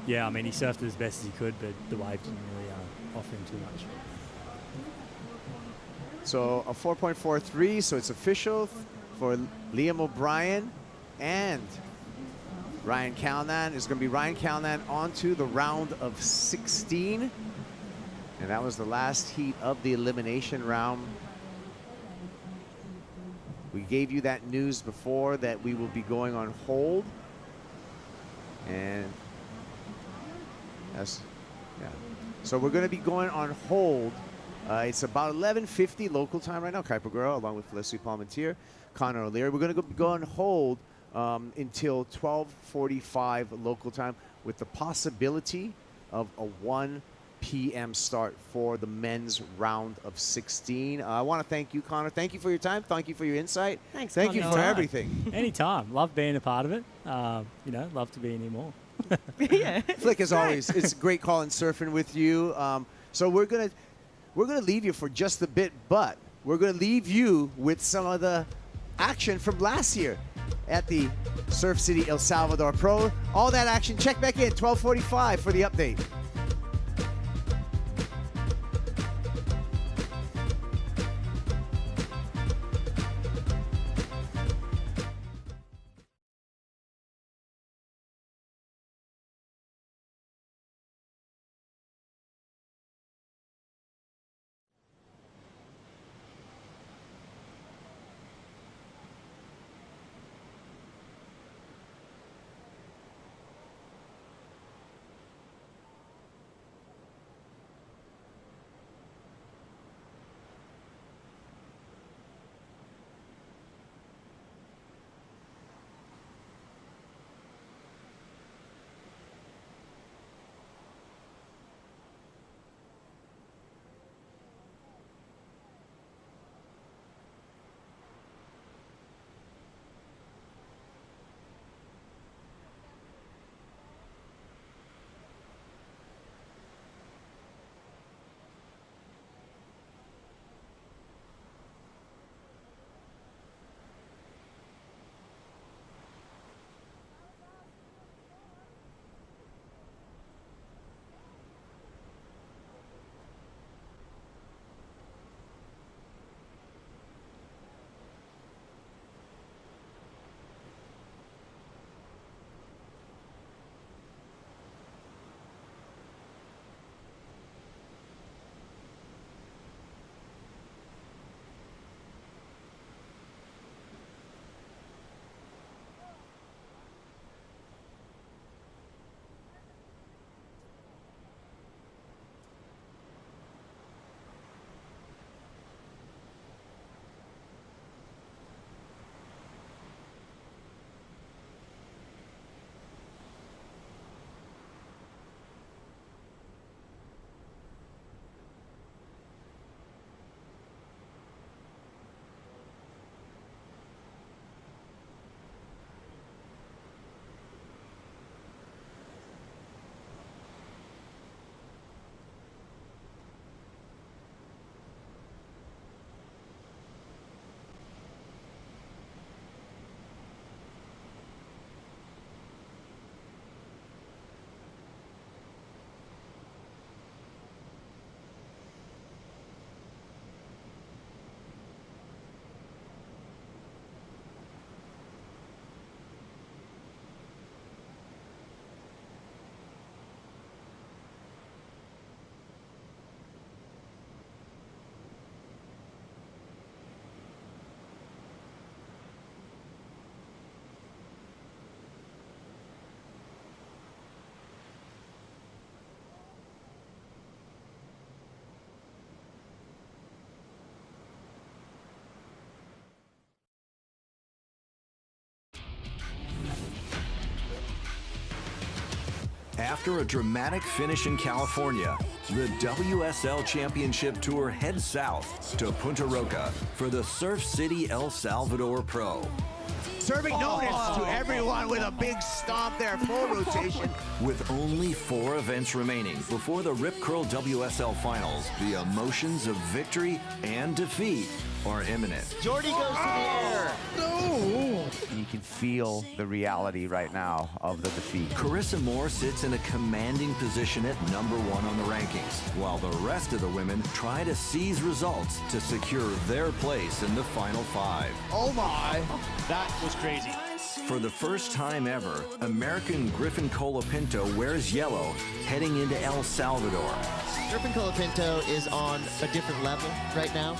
yeah, I mean, he surfed as best as he could, but the wave didn't really offer him too much. So a 4.43, so it's official for Liam O'Brien and Ryan Callanan. Is going to be Ryan Callanan onto the round of 16. And that was the last heat of the elimination round. We gave you that news before that we will be going on hold. And yes, yeah. So we're going to be going on hold. It's about 11:50 local time right now. Kuiper Guerrero along with Leslie Palmentier, Connor O'Leary. We're going to go on hold until 12:45 local time with the possibility of a 1 p.m. start for the men's round of 16. I want to thank you, Connor. Thank you for your time. Thank you for your insight. Thanks, Thank you Connor. for everything. Anytime. Love being a part of it. Love to be any more. Yeah. Flick, as always, it's great calling surfing with you. So we're gonna leave you for just a bit, but we're gonna leave you with some of the action from last year at the Surf City El Salvador Pro. All that action. Check back in 12:45 for the update. After a dramatic finish in California, the WSL Championship Tour heads south to Punta Roca for the Surf City El Salvador Pro. Serving notice to everyone with a big stomp there, full rotation. With only 4 events remaining before the Rip Curl WSL Finals, the emotions of victory and defeat are imminent. Jordy goes to the air. No! You can feel the reality right now of the defeat. Carissa Moore sits in a commanding position at #1 on the rankings, while the rest of the women try to seize results to secure their place in the Final 5. Oh my! That was crazy. For the first time ever, American Griffin Colapinto wears yellow heading into El Salvador. Griffin Colapinto is on a different level right now.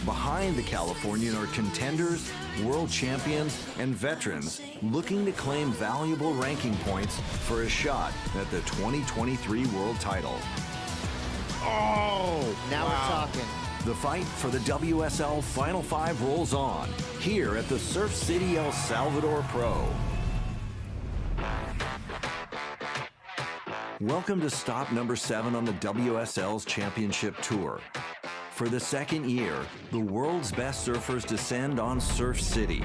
Behind the Californian are contenders, world champions, and veterans looking to claim valuable ranking points for a shot at the 2023 world title. Oh, now we're talking. The fight for the WSL Final 5 rolls on here at the Surf City El Salvador Pro. Welcome to stop number 7 on the WSL's Championship Tour. For the second year, the world's best surfers descend on Surf City.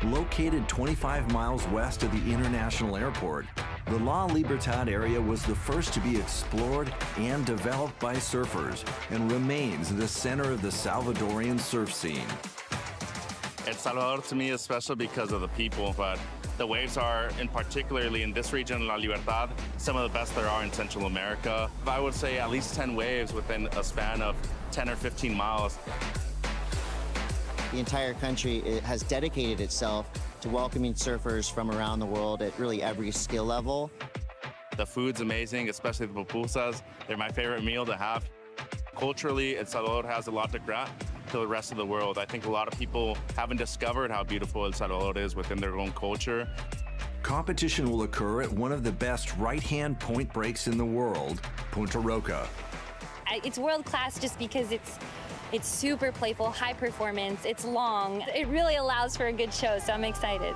Located 25 miles west of the international airport, the La Libertad area was the first to be explored and developed by surfers and remains the center of the Salvadorian surf scene. El Salvador to me is special because of the people, but the waves are, particularly in this region, La Libertad, some of the best there are in Central America. I would say at least 10 waves within a span of 10 or 15 miles. The entire country has dedicated itself to welcoming surfers from around the world at really every skill level. The food's amazing, especially the pupusas. They're my favorite meal to have. Culturally, El Salvador has a lot to grant to the rest of the world. I think a lot of people haven't discovered how beautiful El Salvador is within their own culture. Competition will occur at one of the best right-hand point breaks in the world, Punta Roca. It's world class just because it's super playful, high performance, it's long. It really allows for a good show, so I'm excited.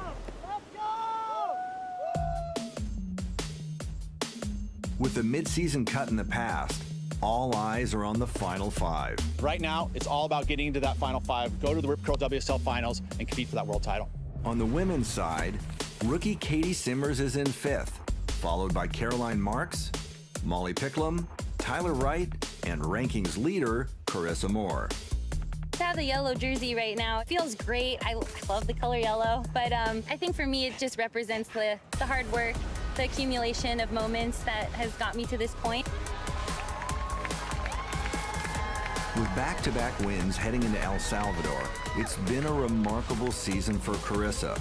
With the mid-season cut in the past, all eyes are on the Final 5. Right now, it's all about getting into that Final 5, go to the Rip Curl WSL Finals, and compete for that world title. On the women's side, rookie Katie Simmers is in 5th, followed by Caroline Marks, Molly Picklum, Tyler Wright, and rankings leader, Carissa Moore. To have the yellow jersey right now, it feels great. I love the color yellow, but I think for me it just represents the hard work, the accumulation of moments that has got me to this point. With back-to-back wins heading into El Salvador, it's been a remarkable season for Carissa,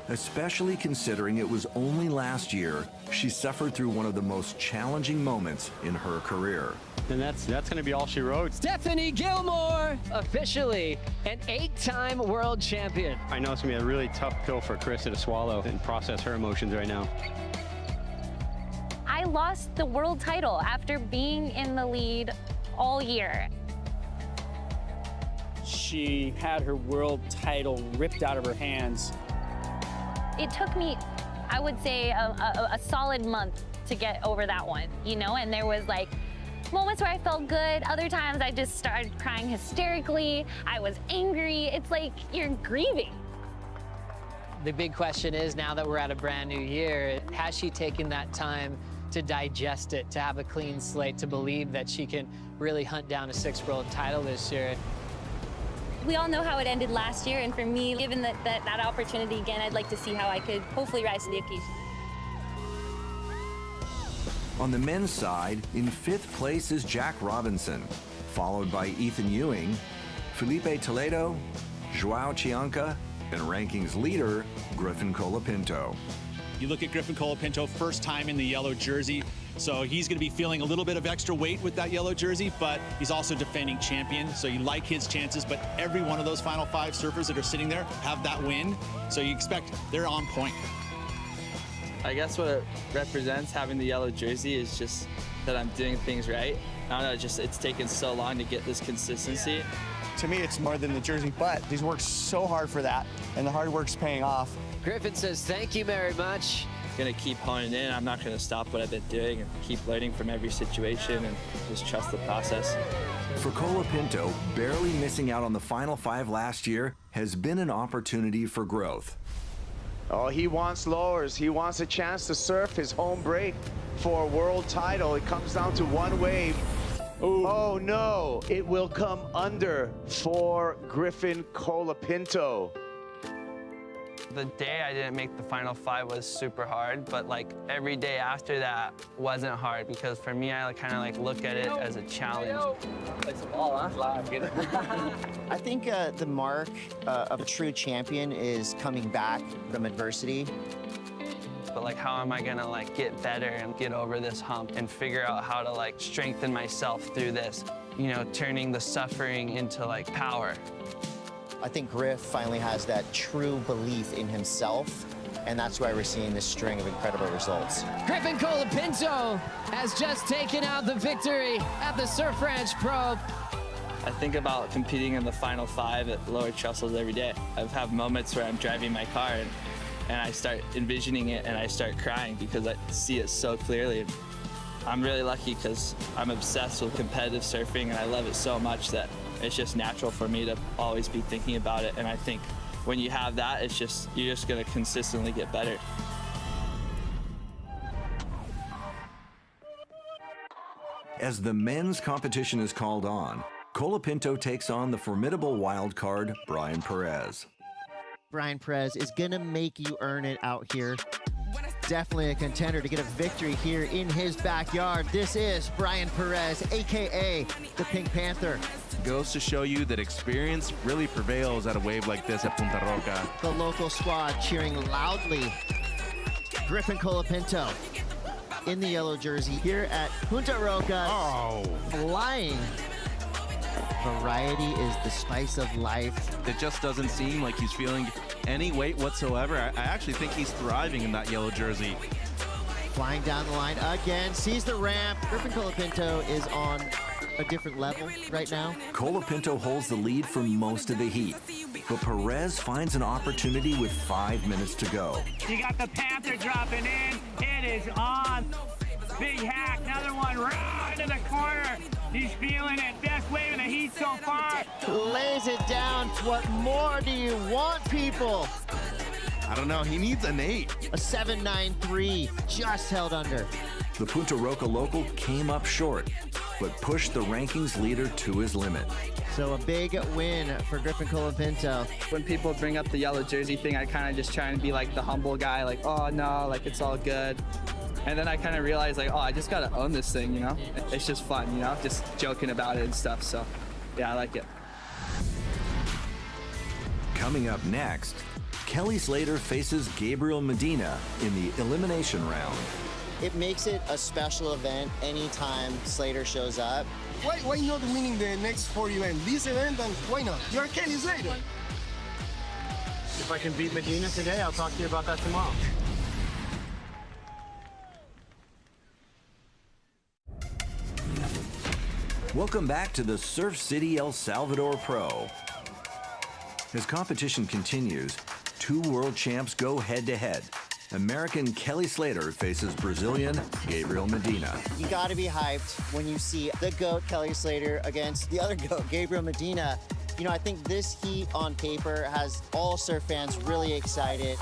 especially considering it was only last year she suffered through one of the most challenging moments in her career. And that's going to be all she wrote. Stephanie Gilmore, officially an 8-time world champion. I know it's going to be a really tough pill for Carissa to swallow and process her emotions right now. I lost the world title after being in the lead all year. She had her world title ripped out of her hands. It took me, I would say, a solid month to get over that one, you know, and there was like moments where I felt good. Other times I just started crying hysterically. I was angry. It's like you're grieving. The big question is, now that we're at a brand new year, has she taken that time to digest it, to have a clean slate, to believe that she can really hunt down a 6th world title this year? We all know how it ended last year, and for me, given that opportunity again, I'd like to see how I could hopefully rise to the occasion. On the men's side, in 5th place is Jack Robinson, followed by Ethan Ewing, Felipe Toledo, Joao Chanka, and rankings leader, Griffin Colapinto. You look at Griffin Colapinto, first time in the yellow jersey, so he's going to be feeling a little bit of extra weight with that yellow jersey, but he's also defending champion, so you like his chances. But every one of those Final 5 surfers that are sitting there have that win, so you expect they're on point. I guess what it represents, having the yellow jersey, is just that I'm doing things right. I don't know, it's taken so long to get this consistency. To me, it's more than the jersey, but he's worked so hard for that, and the hard work's paying off. Griffin says thank you very much. going to keep honing in. I'm not going to stop what I've been doing and keep learning from every situation and just trust the process. For Colapinto, barely missing out on the Final 5 last year has been an opportunity for growth. Oh, he wants lowers. He wants a chance to surf his home break for a world title. It comes down to one wave. Ooh. Oh no, it will come under for Griffin Colapinto. The day I didn't make the Final 5 was super hard, but like every day after that wasn't hard because for me, I kind of like look at it as a challenge. Play some ball, huh? I think the mark of a true champion is coming back from adversity. But like, how am I gonna like get better and get over this hump and figure out how to like strengthen myself through this, you know, turning the suffering into like power. I think Griff finally has that true belief in himself, and that's why we're seeing this string of incredible results. Griffin Colapinto has just taken out the victory at the Surf Ranch Pro. I think about competing in the Final 5 at lower trestles every day. I've had moments where I'm driving my car and I start envisioning it and I start crying because I see it so clearly. I'm really lucky because I'm obsessed with competitive surfing and I love it so much that it's just natural for me to always be thinking about it. And I think when you have that, it's just, you're just gonna consistently get better. As the men's competition is called on, Colapinto takes on the formidable wild card, Brian Perez. Brian Perez is gonna make you earn it out here. Definitely a contender to get a victory here in his backyard. This is Brian Perez, AKA the Pink Panther. Goes to show you that experience really prevails at a wave like this at Punta Roca. The local squad cheering loudly. Griffin Colapinto in the yellow jersey here at Punta Roca. Oh. Flying. Variety is the spice of life. It just doesn't seem like he's feeling any weight whatsoever. I actually think he's thriving in that yellow jersey. Flying down the line again, sees the ramp. Griffin Colapinto is on a different level right now. Colapinto holds the lead for most of the heat, but Perez finds an opportunity with 5 minutes to go. You got the Panther dropping in. It is on. Big hack, another one right into the corner. He's feeling it. Best wave in the heat so far. Lays it down. What more do you want, people? I don't know. He needs an 8. A 7.93, just held under. The Punta Roca local came up short, but pushed the rankings leader to his limit. So a big win for Griffin Colapinto. When people bring up the yellow jersey thing, I kind of just try and be like the humble guy, like, oh no, like it's all good. And then I kind of realized, like, oh, I just got to own this thing, you know? It's just fun, you know? Just joking about it and stuff. So, yeah, I like it. Coming up next, Kelly Slater faces Gabriel Medina in the elimination round. It makes it a special event anytime Slater shows up. Why not winning the next 4 events? This event, and why not? You're Kelly Slater. If I can beat Medina today, I'll talk to you about that tomorrow. Welcome back to the Surf City El Salvador Pro. As competition continues, 2 world champs go head-to-head. American Kelly Slater faces Brazilian Gabriel Medina. You gotta be hyped when you see the GOAT Kelly Slater against the other GOAT Gabriel Medina. You know, I think this heat on paper has all surf fans really excited.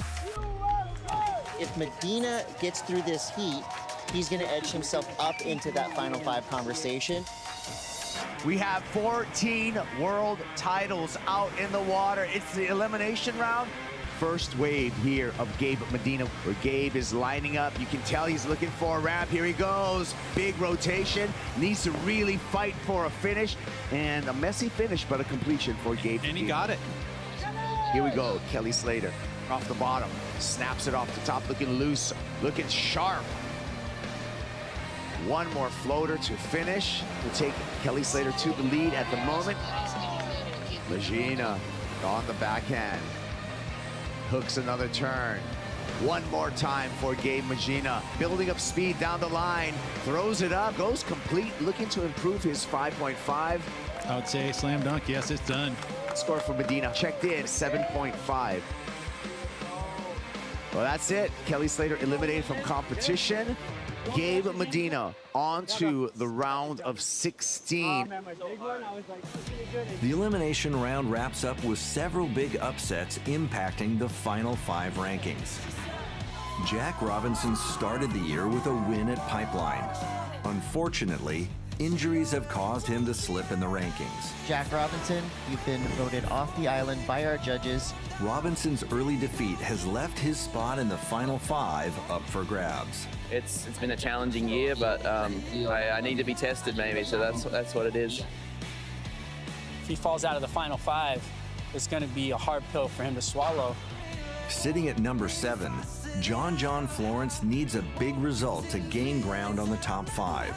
If Medina gets through this heat, he's gonna edge himself up into that Final 5 conversation. We have 14 world titles out in the water. It's the elimination round. First wave here of Gabe Medina, where Gabe is lining up. You can tell he's looking for a ramp. Here he goes. Big rotation. Needs to really fight for a finish. And a messy finish, but a completion for Gabe. And he got it. Here we go. Kelly Slater off the bottom. Snaps it off the top, looking loose, looking sharp. One more floater to finish to take Kelly Slater to the lead at the moment. Medina on the backhand. Hooks another turn. One more time for Gabe Medina. Building up speed down the line. Throws it up. Goes complete. Looking to improve his 5.5. I would say slam dunk. Yes, it's done. Score for Medina. Checked in 7.5. Well, that's it. Kelly Slater eliminated from competition. Gabe Medina on to the round of 16. The elimination round wraps up with several big upsets impacting the final 5 rankings. Jack Robinson started the year with a win at Pipeline. Unfortunately, injuries have caused him to slip in the rankings. Jack Robinson, you've been voted off the island by our judges. Robinson's early defeat has left his spot in the final 5 up for grabs. It's been a challenging year, but I need to be tested maybe, so that's what it is. If he falls out of the final 5, it's going to be a hard pill for him to swallow. Sitting at number 7, John Florence needs a big result to gain ground on the top 5.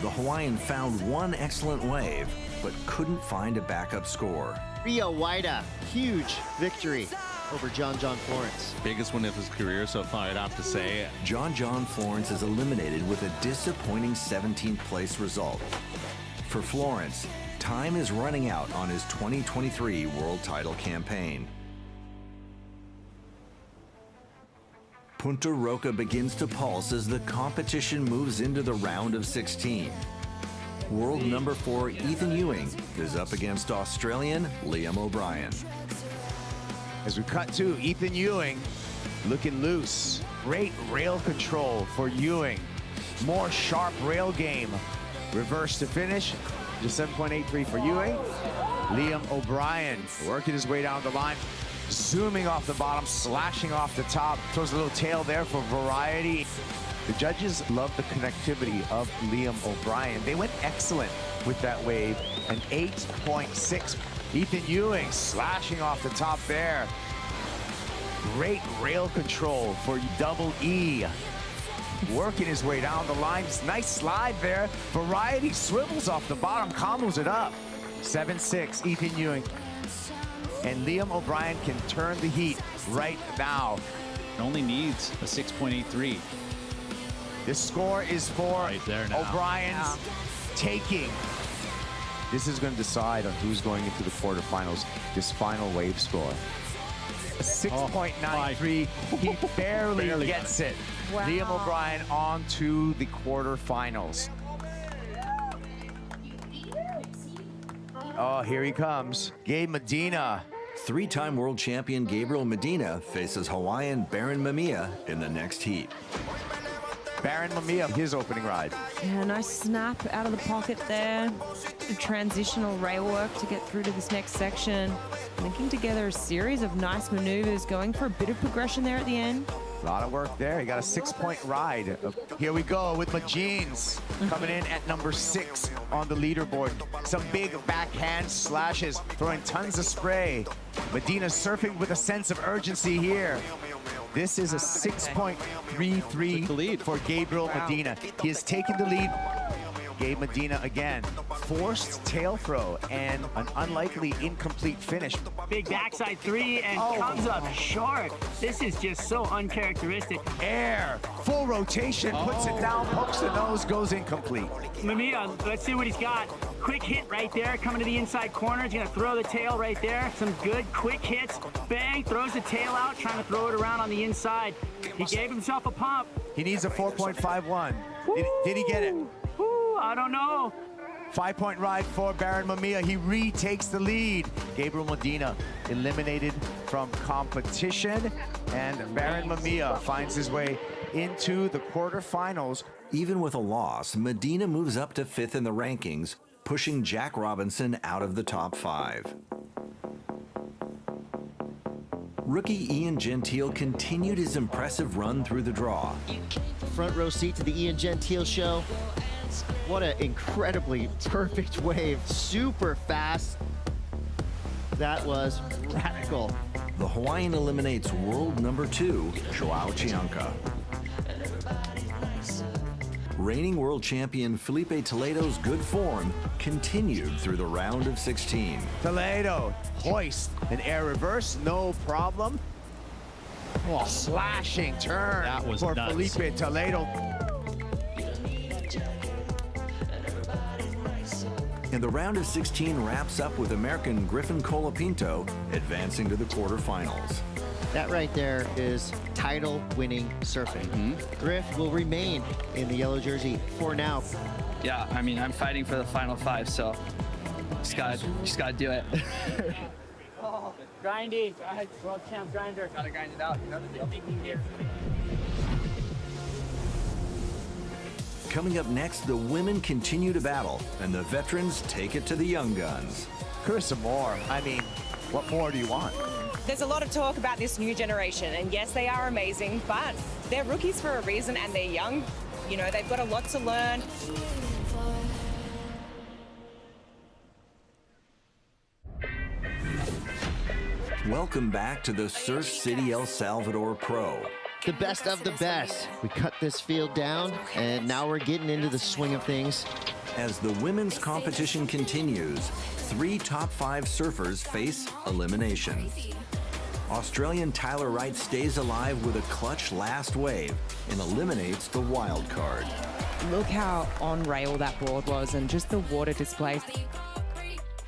The Hawaiian found one excellent wave, but couldn't find a backup score. Rio Waida, huge victory over John Florence. Biggest win of his career so far, I'd have to say. John Florence is eliminated with a disappointing 17th place result. For Florence, time is running out on his 2023 world title campaign. Punta Roca begins to pulse as the competition moves into the round of 16. World number 4 Ethan Ewing is up against Australian Liam O'Brien. As we cut to Ethan Ewing looking loose. Great rail control for Ewing. More sharp rail game. Reverse to finish. Just 7.83 for Ewing. Liam O'Brien working his way down the line. Zooming off the bottom, slashing off the top. Throws a little tail there for variety. The judges love the connectivity of Liam O'Brien. They went excellent with that wave. An 8.6. Ethan Ewing slashing off the top there. Great rail control for Double E. Working his way down the line. Nice slide there. Variety swivels off the bottom, combos it up. 7.6, Ethan Ewing. And Liam O'Brien can turn the heat right now. Only needs a 6.83. This score is for right there now. O'Brien's taking. This is going to decide on who's going into the quarterfinals. This final wave score. A 6.93. He barely gets it. Wow. Liam O'Brien on to the quarterfinals. Oh, here he comes. Gabe Medina. 3-time world champion Gabriel Medina faces Hawaiian Baron Mamiya in the next heat. Baron Mamiya, his opening ride. Yeah, nice snap out of the pocket there. The transitional rail work to get through to this next section. Linking together a series of nice maneuvers, going for a bit of progression there at the end. A lot of work there. He got a 6-point ride. Here we go with Majins coming in at number 6 on the leaderboard. Some big backhand slashes, throwing tons of spray. Medina surfing with a sense of urgency here. This is a 6.33 lead for Gabriel Medina. He has taken the lead. Gabe Medina again. Forced tail throw and an unlikely incomplete finish. Big backside 3 and comes up short. This is just so uncharacteristic. Air, full rotation, puts it down, pokes the nose, goes incomplete. Mamiya, let's see what he's got. Quick hit right there, coming to the inside corner. He's gonna throw the tail right there. Some good quick hits. Bang, throws the tail out, trying to throw it around on the inside. He gave himself a pump. He needs a 4.51. Did he get it? I don't know. 5-point ride for Baron Mamiya. He retakes the lead. Gabriel Medina eliminated from competition, and Baron Mamiya finds his way into the quarterfinals. Even with a loss, Medina moves up to 5th in the rankings, pushing Jack Robinson out of the top 5. Rookie Ian Gentile continued his impressive run through the draw. Front row seat to the Ian Gentile show. What an incredibly perfect wave. Super fast. That was radical. The Hawaiian eliminates world number 2, Joao Chanka. Reigning world champion Felipe Toledo's good form continued through the round of 16. Toledo, hoist, an air reverse, no problem. Oh, slashing turn for nuts. Felipe Toledo. And the round of 16 wraps up with American Griffin Colapinto advancing to the quarterfinals. That right there is title-winning surfing. Griff will remain in the yellow jersey for now. Yeah, I mean, I'm fighting for the final 5, so just gotta do it. Grindy, world champ grinder. Gotta grind it out, you know the deal. Coming up next, the women continue to battle, and the veterans take it to the young guns. Carissa Moore, I mean, what more do you want? There's a lot of talk about this new generation, and yes, they are amazing, but they're rookies for a reason, and they're young. You know, they've got a lot to learn. Welcome back to the Surf City El Salvador Pro. The best of the best. We cut this field down, and now we're getting into the swing of things. As the women's competition continues, 3 top 5 surfers face elimination. Australian Tyler Wright stays alive with a clutch last wave and eliminates the wild card. Look how on rail that board was and just the water displaced.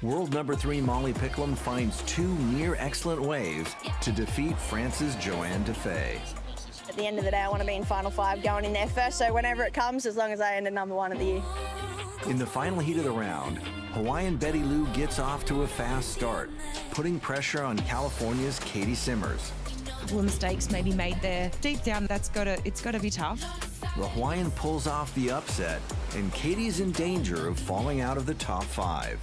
World number 3 Molly Picklum finds 2 near excellent waves to defeat France's Joanne Defay. At the end of the day, I want to be in final 5 going in there first, so whenever it comes, as long as I end at number 1 of the year. In the final heat of the round, Hawaiian Betty Lou gets off to a fast start, putting pressure on California's Katie Simmers. A couple of mistakes maybe made there. Deep down, it's got to be tough. The Hawaiian pulls off the upset, and Katie's in danger of falling out of the top 5.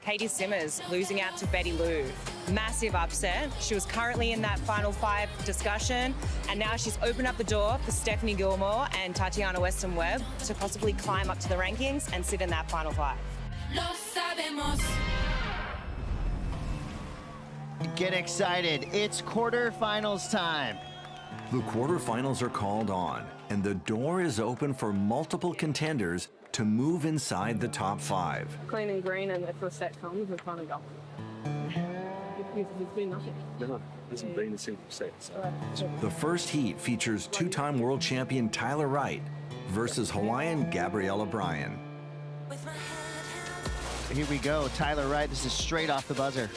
Katie Simmers losing out to Betty Lou. Massive upset. She was currently in that final 5 discussion, and now she's opened up the door for Stephanie Gilmore and Tatiana Weston-Webb to possibly climb up to the rankings and sit in that final 5. Get excited. It's quarterfinals time. The quarterfinals are called on, and the door is open for multiple contenders to move inside the top 5. Clean and green, and if the set comes, we're trying to go. It's been nothing. No, it hasn't been a single set. So. The first heat features 2-time world champion Tyler Wright versus Hawaiian Gabriella Bryan. Here we go. Tyler Wright, this is straight off the buzzer.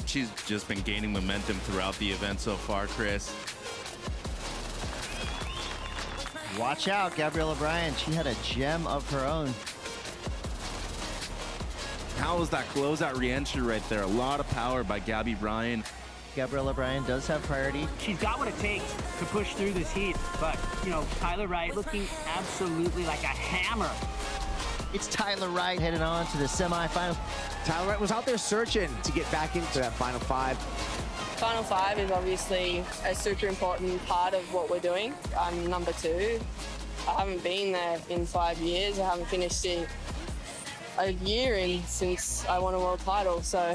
She's just been gaining momentum throughout the event so far, Chris. Watch out, Gabriella Bryan. She had a gem of her own. How was that closeout re-entry right there? A lot of power by Gabby Bryan. Gabriella Bryan does have priority. She's got what it takes to push through this heat, but, you know, Tyler Wright looking absolutely like a hammer. It's Tyler Wright heading on to the semifinals. Tyler Wright was out there searching to get back into that final 5. Final 5 is obviously a super important part of what we're doing. I'm number 2. I haven't been there in 5 years. I haven't finished it a year in since I won a world title. So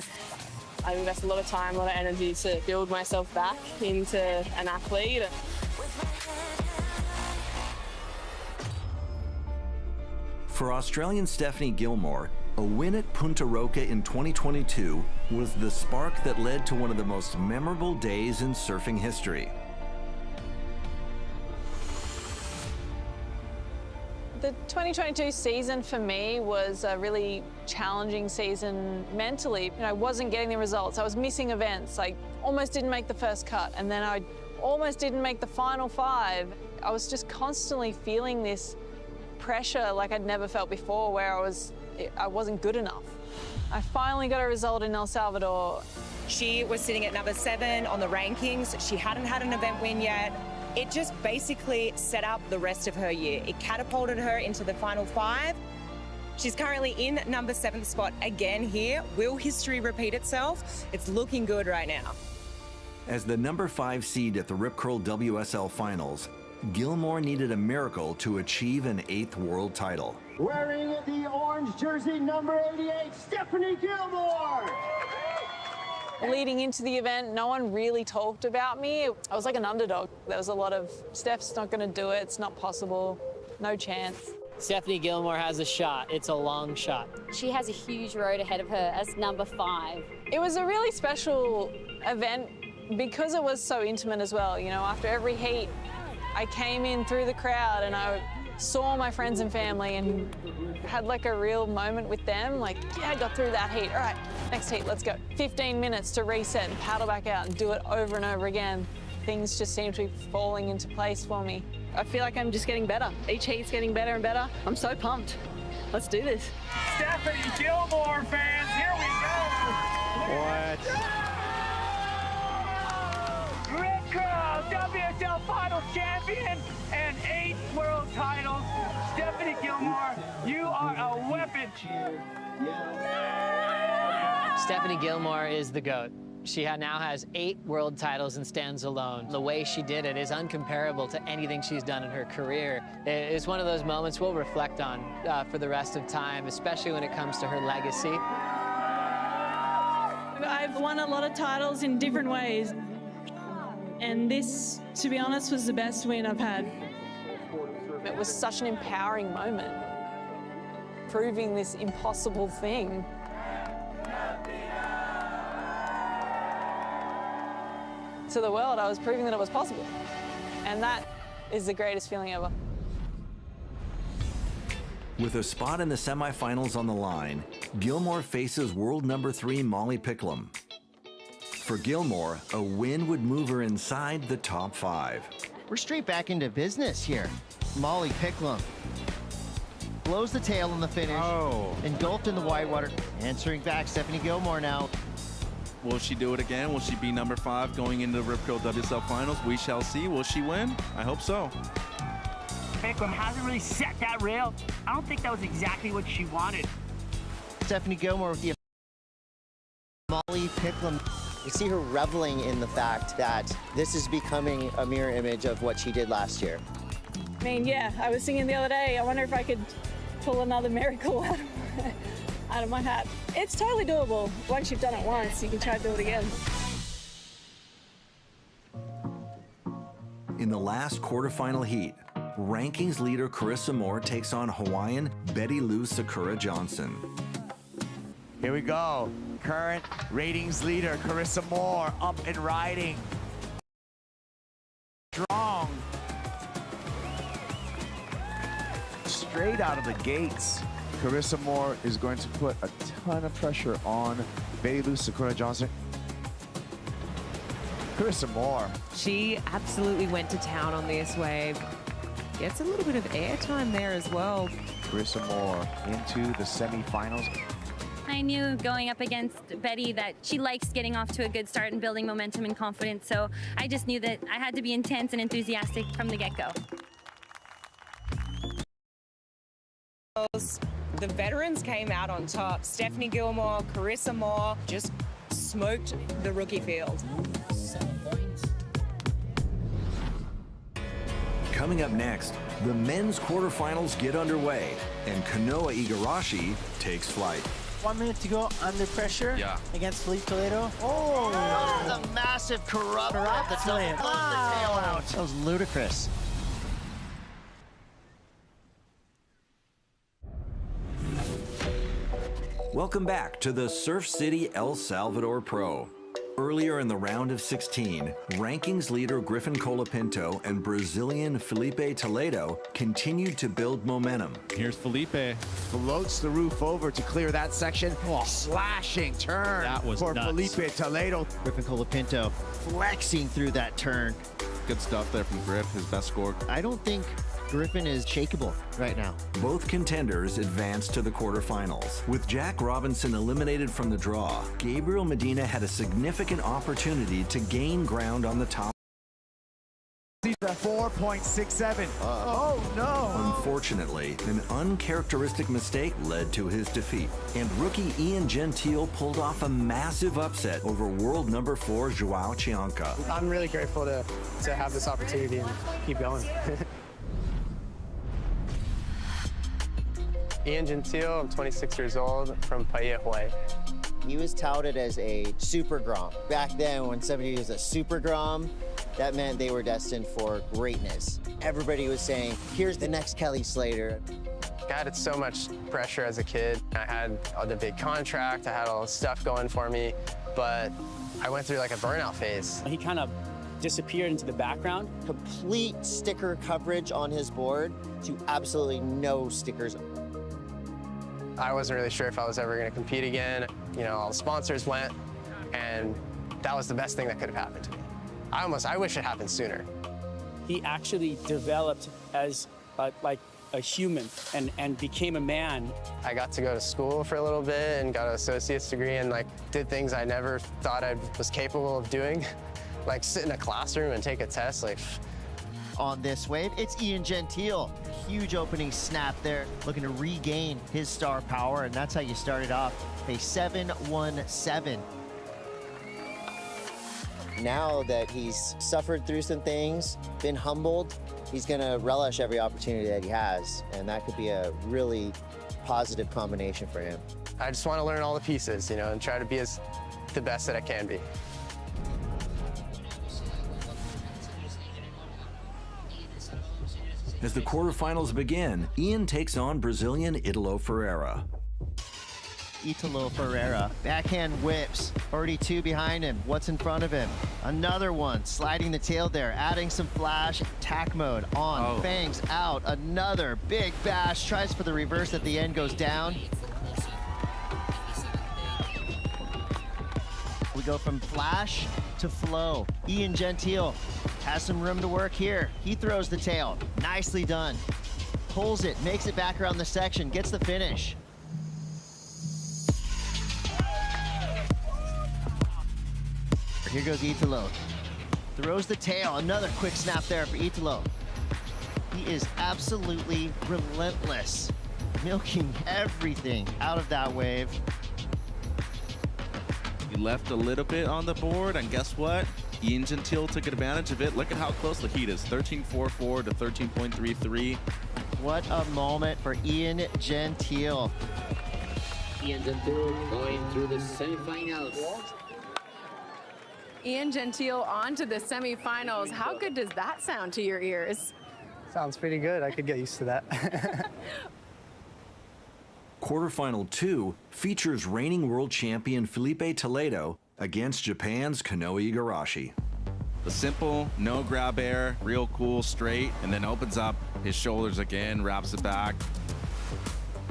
I invest a lot of time, a lot of energy to build myself back into an athlete. For Australian Stephanie Gilmore, a win at Punta Roca in 2022 was the spark that led to one of the most memorable days in surfing history. The 2022 season for me was a really challenging season mentally. You know, I wasn't getting the results. I was missing events. I almost didn't make the first cut, and then I almost didn't make the final 5. I was just constantly feeling this pressure like I'd never felt before, where I wasn't good enough. I finally got a result in El Salvador. She was sitting at number 7 on the rankings. She hadn't had an event win yet. It just basically set up the rest of her year. It catapulted her into the final 5. She's currently in number 7th spot again here. Will history repeat itself? It's looking good right now. As the number 5 seed at the Rip Curl WSL Finals, Gilmore needed a miracle to achieve an 8th world title. Wearing the orange jersey, number 88, Stephanie Gilmore. Leading into the event, no one really talked about me. I was like an underdog. There was a lot of, Steph's not going to do it, it's not possible, no chance. Stephanie Gilmore has a shot. It's a long shot. She has a huge road ahead of her as number 5. It was a really special event because it was so intimate as well. You know, after every heat, I came in through the crowd and I saw my friends and family and had like a real moment with them. Like, yeah, I got through that heat. All right, next heat, let's go. 15 minutes to reset and paddle back out and do it over and over again. Things just seem to be falling into place for me. I feel like I'm just getting better. Each heat's getting better and better. I'm so pumped. Let's do this. Stephanie Gilmore fans, here we go. What? Red Crown, WSL Finals champion and 8 world titles. Stephanie Gilmore, you are a weapon. Stephanie Gilmore is the GOAT. She now has 8 world titles and stands alone. The way she did it is uncomparable to anything she's done in her career. It's one of those moments we'll reflect on for the rest of time, especially when it comes to her legacy. I've won a lot of titles in different ways, and this, to be honest, was the best win I've had. It was such an empowering moment, proving this impossible thing. To the world, I was proving that it was possible. And that is the greatest feeling ever. With a spot in the semifinals on the line, Gilmore faces world number 3 Molly Picklum. For Gilmore, a win would move her inside the top 5. We're straight back into business here. Molly Picklum blows the tail in the finish. Engulfed in the wide water. Answering back, Stephanie Gilmore now. Will she do it again? Will she be number 5 going into the Rip Curl WSL Finals? We shall see. Will she win? I hope so. Picklum hasn't really set that rail. I don't think that was exactly what she wanted. Stephanie Gilmore with the Molly Picklum. You see her reveling in the fact that this is becoming a mirror image of what she did last year. I mean, yeah, I was thinking the other day, I wonder if I could pull another miracle out of my hat. It's totally doable. Once you've done it once, you can try to do it again. In the last quarterfinal heat, rankings leader Carissa Moore takes on Hawaiian Betty Lou Sakura Johnson. Here we go. Current ratings leader Carissa Moore up and riding. Strong. Straight out of the gates, Carissa Moore is going to put a ton of pressure on Betty Lou Sakura Johnson. Carissa Moore. She absolutely went to town on this wave. Gets a little bit of airtime there as well. Carissa Moore into the semifinals. I knew going up against Betty that she likes getting off to a good start and building momentum and confidence, so I just knew that I had to be intense and enthusiastic from the get-go. The veterans came out on top. Stephanie Gilmore, Carissa Moore just smoked the rookie field. Coming up next, the men's quarterfinals get underway, and Kanoa Igarashi takes flight. 1 minute to go under pressure against Felipe Toledo. Oh, that was a massive corrupt at the top. flip. Blows the tail out. That was ludicrous. Welcome back to the Surf City El Salvador Pro. Earlier in the round of 16, rankings leader Griffin Colapinto and Brazilian Felipe Toledo continued to build momentum. Here's Felipe. Floats the roof over to clear that section. Slashing turn for nuts. Felipe Toledo. Griffin Colapinto flexing through that turn. Good stuff there from Griff, his best score. I don't think Griffin is shakeable right now. Both contenders advanced to the quarterfinals. With Jack Robinson eliminated from the draw, Gabriel Medina had a significant opportunity to gain ground on the top. 4.67. Oh no! Unfortunately, an uncharacteristic mistake led to his defeat, and rookie Ian Gentile pulled off a massive upset over world number 4 Joao Chanka. I'm really grateful to have this opportunity and keep going. Ian Gentile, I'm 26 years old, from Paia, Hawaii. He was touted as a super grom. Back then, when somebody was a super grom, that meant they were destined for greatness. Everybody was saying, here's the next Kelly Slater. I had so much pressure as a kid. I had the big contract, I had all this stuff going for me, but I went through like a burnout phase. He kind of disappeared into the background. Complete sticker coverage on his board to absolutely no stickers. I wasn't really sure if I was ever going to compete again. You know, all the sponsors went, and that was the best thing that could have happened to me. I wish it happened sooner. He actually developed as a human and became a man. I got to go to school for a little bit and got an associate's degree and did things I never thought I was capable of doing, like sit in a classroom and take a test. On this wave, it's Ian Gentile. Huge opening snap there, looking to regain his star power, and that's how you started off a 7-1-7. Now that he's suffered through some things, been humbled, he's gonna relish every opportunity that he has, and that could be a really positive combination for him. I just want to learn all the pieces, you know, and try to be the best that I can be. As the quarterfinals begin, Ian takes on Brazilian Italo Ferreira. Italo Ferreira, backhand whips, already two behind him. What's in front of him? Another one, sliding the tail there, adding some flash, tack mode on, fangs out, another big bash, tries for the reverse at the end, goes down. We go from flash to flow. Ian Gentile has some room to work here. He throws the tail, nicely done. Pulls it, makes it back around the section, gets the finish. Here goes Italo. Throws the tail. Another quick snap there for Italo. He is absolutely relentless, milking everything out of that wave. He left a little bit on the board, and guess what? Ian Gentile took advantage of it. Look at how close the heat is, 13.44 to 13.33. What a moment for Ian Gentile. Ian Gentile going through the semifinals. Ian Gentile on to the semifinals. How good does that sound to your ears? Sounds pretty good. I could get used to that. Quarterfinal 2 features reigning world champion Felipe Toledo against Japan's Kanoe Igarashi. The simple, no grab air, real cool, straight, and then opens up his shoulders again, wraps it back.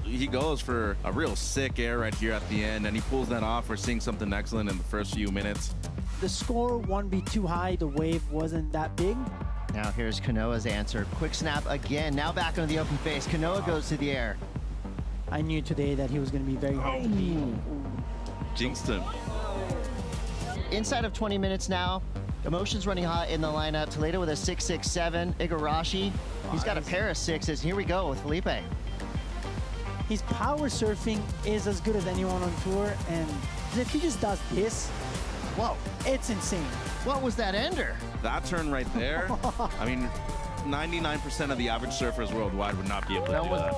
He goes for a real sick air right here at the end, and he pulls that off. We're seeing something excellent in the first few minutes. The score won't be too high. The wave wasn't that big. Now here's Kanoa's answer. Quick snap again. Now back onto the open face. Kanoa goes to the air. I knew today that he was going to be very hard to beat. Jinxed him. Inside of 20 minutes now. Emotions running hot in the lineup. Toledo with a 6.67. Igarashi, he's got a pair of sixes. Here we go with Felipe. His power surfing is as good as anyone on tour, and if he just does this, whoa, it's insane. What was that ender? That turn right there, I mean, 99% of the average surfers worldwide would not be able to do that.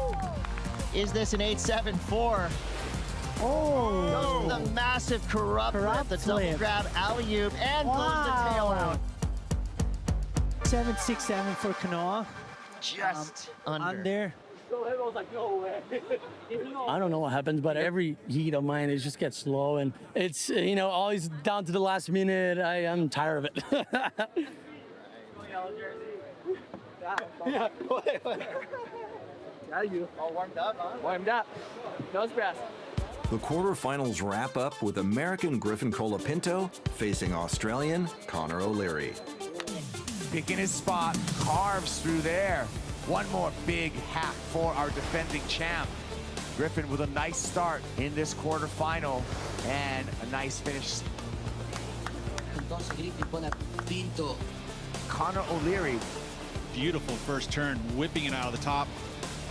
Is this an 8.74? Oh! Goes to the massive corrupt flip, the double grab, alley-oop, and blows the tail out. 7.67 for Kanoa. Just under. I don't know what happens, but every heat of mine is just gets slow, and it's always down to the last minute. I'm tired of it. Yeah. All warmed up, huh? Warmed up. Nose brass. The quarterfinals wrap up with American Griffin Colapinto facing Australian Connor O'Leary. Picking his spot, carves through there. One more big hack for our defending champ. Griffin with a nice start in this quarterfinal and a nice finish. Connor O'Leary. Beautiful first turn, whipping it out of the top.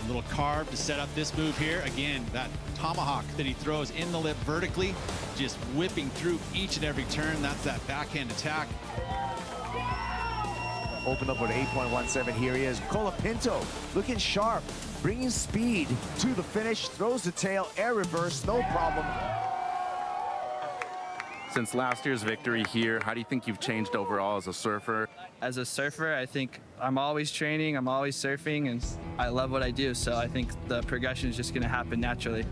A little carve to set up this move here. Again, that tomahawk that he throws in the lip vertically, just whipping through each and every turn. That's that backhand attack. Open up with 8.17. Here he is. Colapinto looking sharp, bringing speed to the finish. Throws the tail, air reverse, no problem. Since last year's victory here, how do you think you've changed overall as a surfer? As a surfer, I think I'm always training, I'm always surfing, and I love what I do. So I think the progression is just going to happen naturally.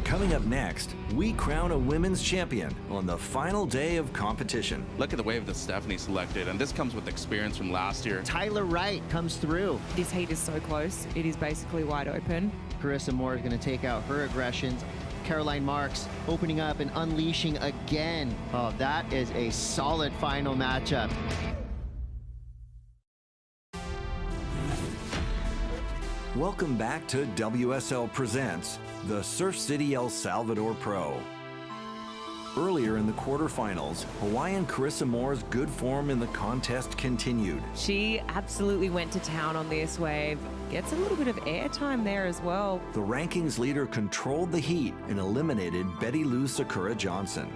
Coming up next, we crown a women's champion on the final day of competition. Look at the wave that Stephanie selected, and this comes with experience from last year. Tyler Wright comes through. This heat is so close. It is basically wide open. Carissa Moore is going to take out her aggressions. Caroline Marks opening up and unleashing again. Oh, that is a solid final matchup. Welcome back to WSL Presents, the Surf City El Salvador Pro. Earlier in the quarterfinals, Hawaiian Carissa Moore's good form in the contest continued. She absolutely went to town on this wave. Gets a little bit of airtime there as well. The rankings leader controlled the heat and eliminated Betty Lou Sakura Johnson.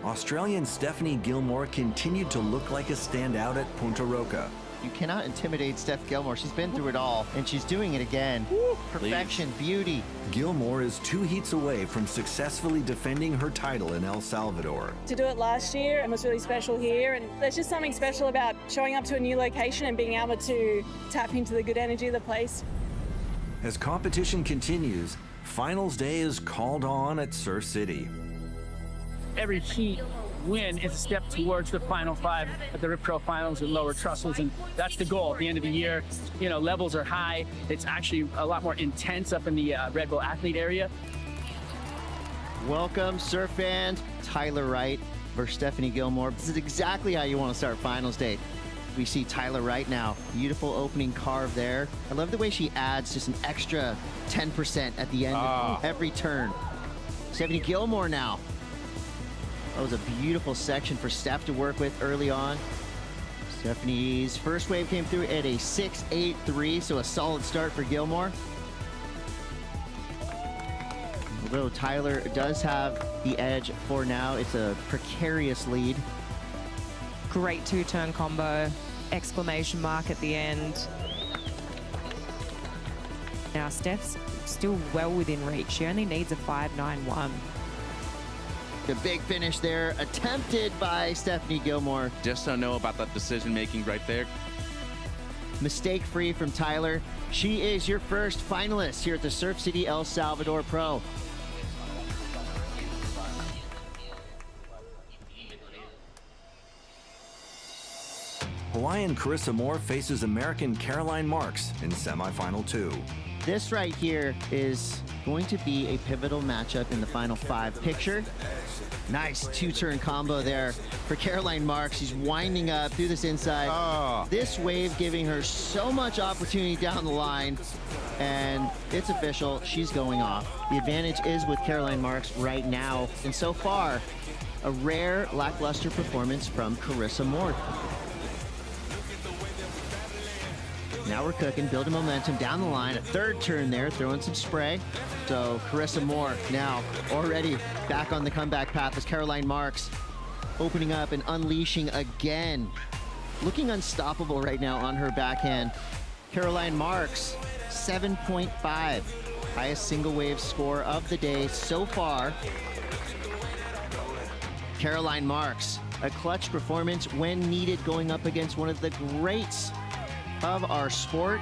Australian Stephanie Gilmore continued to look like a standout at Punta Roca. You cannot intimidate Steph Gilmore. She's been through it all, and she's doing it again. Perfection, beauty. Gilmore is 2 heats away from successfully defending her title in El Salvador. To do it last year and was really special here, and there's just something special about showing up to a new location and being able to tap into the good energy of the place. As competition continues, finals day is called on at Surf City. Every heat win is a step towards the final 5 at the Rip Pro Finals with lower trestles, and that's the goal at the end of the year. You know, levels are high. It's actually a lot more intense up in the Red Bull athlete area. Welcome, surf fans. Tyler Wright versus Stephanie Gilmore. This is exactly how you want to start finals day. We see Tyler Wright now. Beautiful opening carve there. I love the way she adds just an extra 10% at the end of every turn. Stephanie Gilmore now. That was a beautiful section for Steph to work with early on. Stephanie's first wave came through at a 6.83, so a solid start for Gilmore. Although Tyler does have the edge for now, it's a precarious lead. Great 2-turn combo. Exclamation mark at the end. Now Steph's still well within reach. She only needs a 5.91. The big finish there, attempted by Stephanie Gilmore. Just don't know about that decision making right there. Mistake free from Tyler. She is your first finalist here at the Surf City El Salvador Pro. Hawaiian Carissa Moore faces American Caroline Marks in semifinal 2. This right here is going to be a pivotal matchup in the final 5 picture. Nice 2-turn combo there for Caroline Marks. She's winding up through this inside. This wave giving her so much opportunity down the line, and it's official. She's going off. The advantage is with Caroline Marks right now, and so far, a rare lackluster performance from Carissa Moore. Now we're cooking, building momentum down the line. A 3rd turn there, throwing some spray. So Carissa Moore now already back on the comeback path as Caroline Marks opening up and unleashing again. Looking unstoppable right now on her backhand. Caroline Marks, 7.5. Highest single wave score of the day so far. Caroline Marks, a clutch performance when needed, going up against one of the greats of our sport.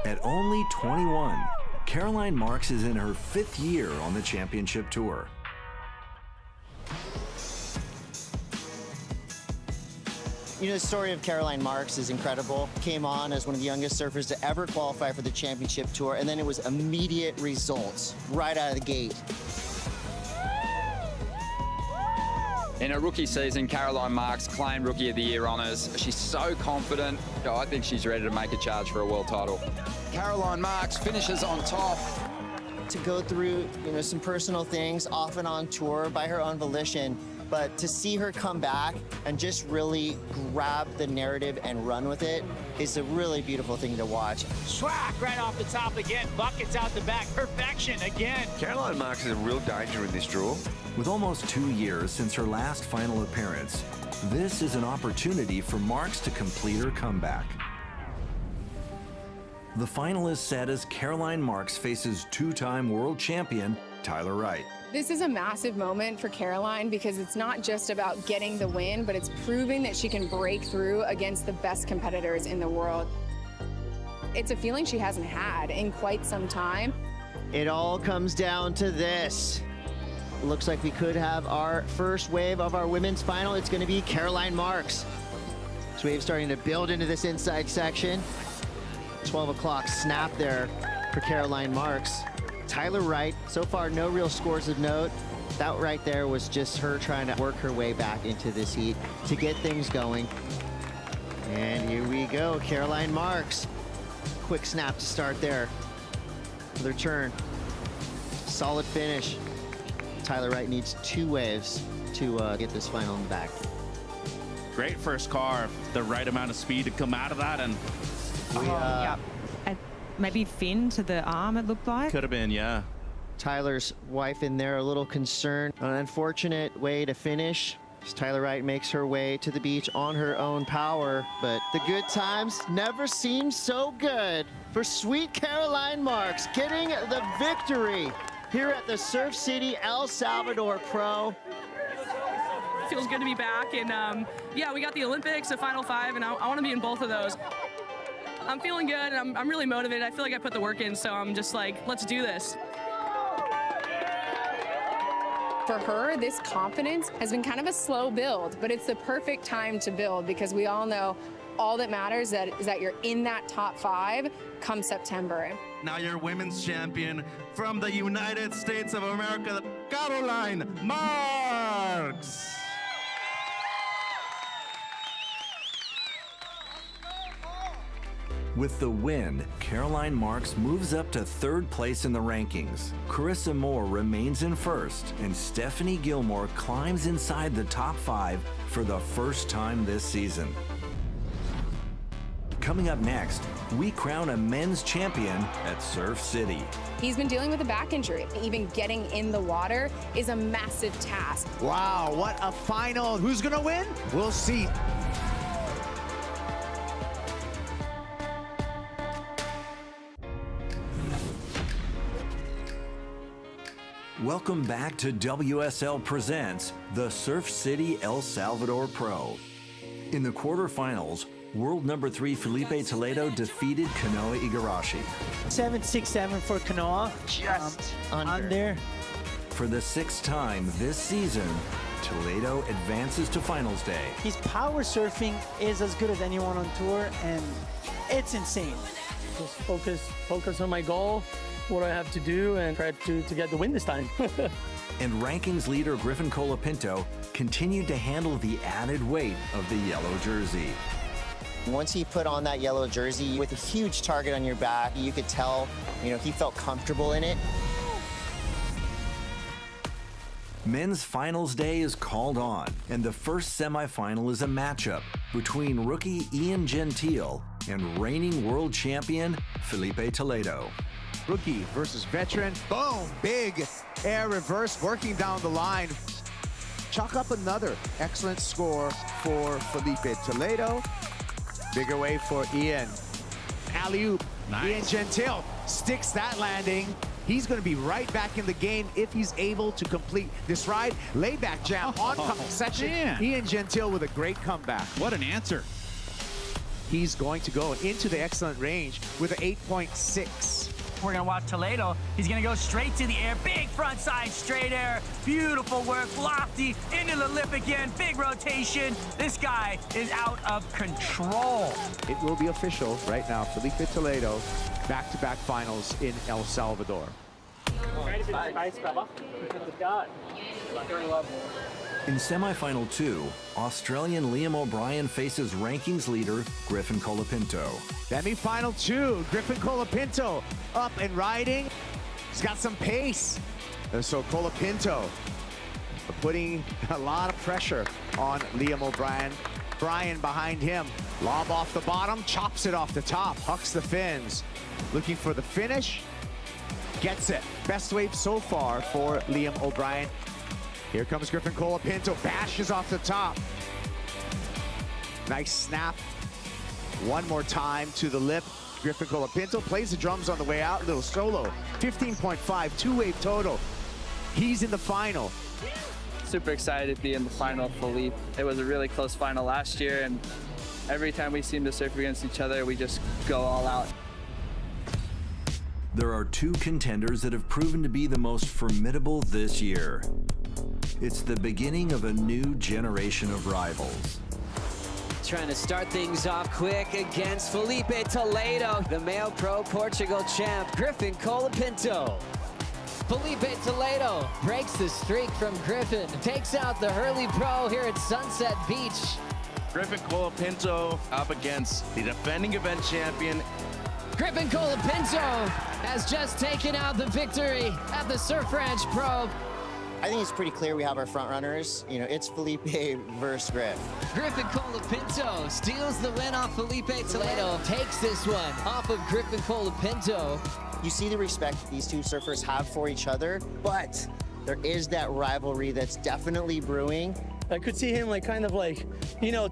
At only 21, Caroline Marks is in her 5th year on the championship tour. You know, the story of Caroline Marks is incredible. Came on as one of the youngest surfers to ever qualify for the championship tour, and then it was immediate results right out of the gate. In her rookie season, Caroline Marks claimed Rookie of the Year honours. She's so confident. I think she's ready to make a charge for a world title. Caroline Marks finishes on top. To go through, you know, some personal things off and on tour by her own volition, but to see her come back and just really grab the narrative and run with it is a really beautiful thing to watch. Schwack right off the top again. Buckets out the back. Perfection again. Caroline Marks is a real danger in this draw. With almost 2 years since her last final appearance, this is an opportunity for Marks to complete her comeback. The final is set as Caroline Marks faces 2-time world champion Tyler Wright. This is a massive moment for Caroline because it's not just about getting the win, but it's proving that she can break through against the best competitors in the world. It's a feeling she hasn't had in quite some time. It all comes down to this. Looks like we could have our first wave of our women's final. It's going to be Caroline Marks. This wave starting to build into this inside section. 12 o'clock snap there for Caroline Marks. Tyler Wright, so far no real scores of note. That right there was just her trying to work her way back into this heat to get things going. And here we go, Caroline Marks. Quick snap to start there. Another turn. Solid finish. Tyler Wright needs 2 waves to get this final in the back. Great first car, the right amount of speed to come out of that, and yeah. Maybe fin to the arm, it looked like. could have been, yeah. Tyler's wife in there a little concerned. An unfortunate way to finish. As Tyler Wright makes her way to the beach on her own power, but the good times never seem so good for sweet Caroline Marks getting the victory here at the Surf City El Salvador Pro. Feels good to be back, and yeah, we got the Olympics, the Final 5, and I want to be in both of those. I'm feeling good, and I'm really motivated. I feel like I put the work in, so I'm just like, let's do this. For her, this confidence has been kind of a slow build, but it's the perfect time to build because we all know all that matters is that you're in that top 5 come September. Now your women's champion from the United States of America, Caroline Marks. With the win, Caroline Marks moves up to 3rd place in the rankings. Carissa Moore remains in 1st, and Stephanie Gilmore climbs inside the top 5 for the first time this season. Coming up next, we crown a men's champion at Surf City. He's been dealing with a back injury. Even getting in the water is a massive task. Wow, what a final. Who's gonna win? We'll see. Welcome back to WSL Presents the Surf City El Salvador Pro. In the quarterfinals, world number 3 Felipe Toledo defeated Kanoa Igarashi. 7-6-7 for Kanoa. Just under. For the 6th time this season, Toledo advances to finals day. His power surfing is as good as anyone on tour, and it's insane. Just focus on my goal, what I have to do, and try to get the win this time. And rankings leader Griffin Colapinto continued to handle the added weight of the yellow jersey. Once he put on that yellow jersey with a huge target on your back, you could tell, he felt comfortable in it. Men's finals day is called on, and the first semifinal is a matchup between rookie Ian Gentile and reigning world champion Felipe Toledo. Rookie versus veteran. Boom, big air reverse working down the line. Chalk up another excellent score for Felipe Toledo. Bigger wave for Ian. Alley-oop. Nice. Ian Gentile sticks that landing. He's going to be right back in the game if he's able to complete this ride. Layback jam oncoming section. Man. Ian Gentile with a great comeback. What an answer. He's going to go into the excellent range with an 8.6. We're gonna watch Toledo. He's gonna go straight to the air. Big front side straight air. Beautiful work, lofty, into the lip again. Big rotation. This guy is out of control. It will be official right now. Felipe Toledo, back-to-back finals in El Salvador. In semifinal 2, Australian Liam O'Brien faces rankings leader Griffin Colapinto. Semi-final 2, Griffin Colapinto up and riding. He's got some pace. And so Colapinto putting a lot of pressure on Liam O'Brien. Bryan behind him. Lob off the bottom, chops it off the top, hucks the fins. Looking for the finish. Gets it. Best wave so far for Liam O'Brien. Here comes Griffin Colapinto, bashes off the top. Nice snap. One more time to the lip. Griffin Colapinto plays the drums on the way out, little solo. 15.5, 2-wave total. He's in the final. Super excited to be in the final, Felipe. It was a really close final last year, and every time we seem to surf against each other, we just go all out. There are two contenders that have proven to be the most formidable this year. It's the beginning of a new generation of rivals. Trying to start things off quick against Felipe Toledo, the male pro Portugal champ, Griffin Colapinto. Felipe Toledo breaks the streak from Griffin, takes out the Hurley pro here at Sunset Beach. Griffin Colapinto up against the defending event champion. Griffin Colapinto has just taken out the victory at the Surf Ranch Pro. I think it's pretty clear we have our front runners. You know, it's Felipe versus Griff. Griffin Colapinto steals the win off Felipe Toledo, takes this one off of Griffin Colapinto. You see the respect that these two surfers have for each other, but there is that rivalry that's definitely brewing. I could see him kind of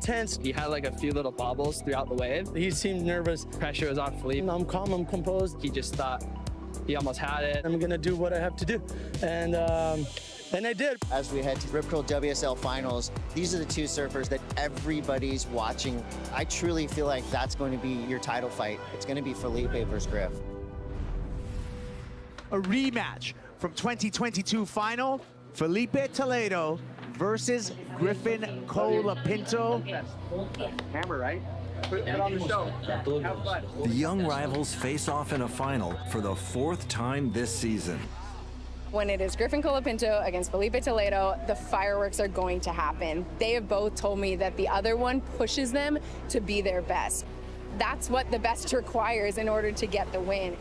tense. He had like a few little bobbles throughout the wave. He seemed nervous. Pressure was on Felipe. I'm calm, I'm composed. He just thought he almost had it. I'm gonna do what I have to do. And I did. As we head to Rip Curl WSL Finals, these are the two surfers that everybody's watching. I truly feel like that's going to be your title fight. It's going to be Felipe versus Griff. A rematch from 2022 final, Felipe Toledo versus Griffin Colapinto. Hammer, right? Put it on the show. Have fun. The young rivals face off in a final for the fourth time this season. When it is Griffin Colapinto against Felipe Toledo, the fireworks are going to happen. They have both told me that the other one pushes them to be their best. That's what the best requires in order to get the win.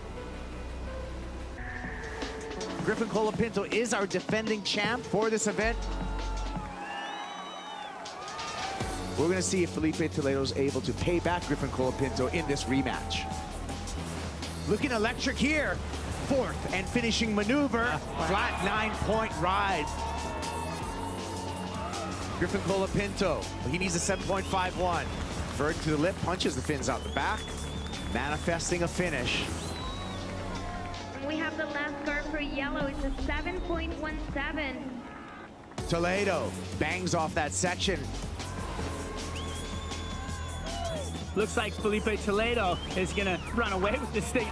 Griffin Colapinto is our defending champ for this event. We're going to see if Felipe Toledo is able to pay back Griffin Colapinto in this rematch. Looking electric here. Fourth and finishing maneuver. Flat 9-point ride. Griffin Colapinto, he needs a 7.51. Vert to the lip, punches the fins out the back, manifesting a finish. We have the last guard for yellow. It's a 7.17. Toledo bangs off that section. Looks like Felipe Toledo is gonna run away with this thing.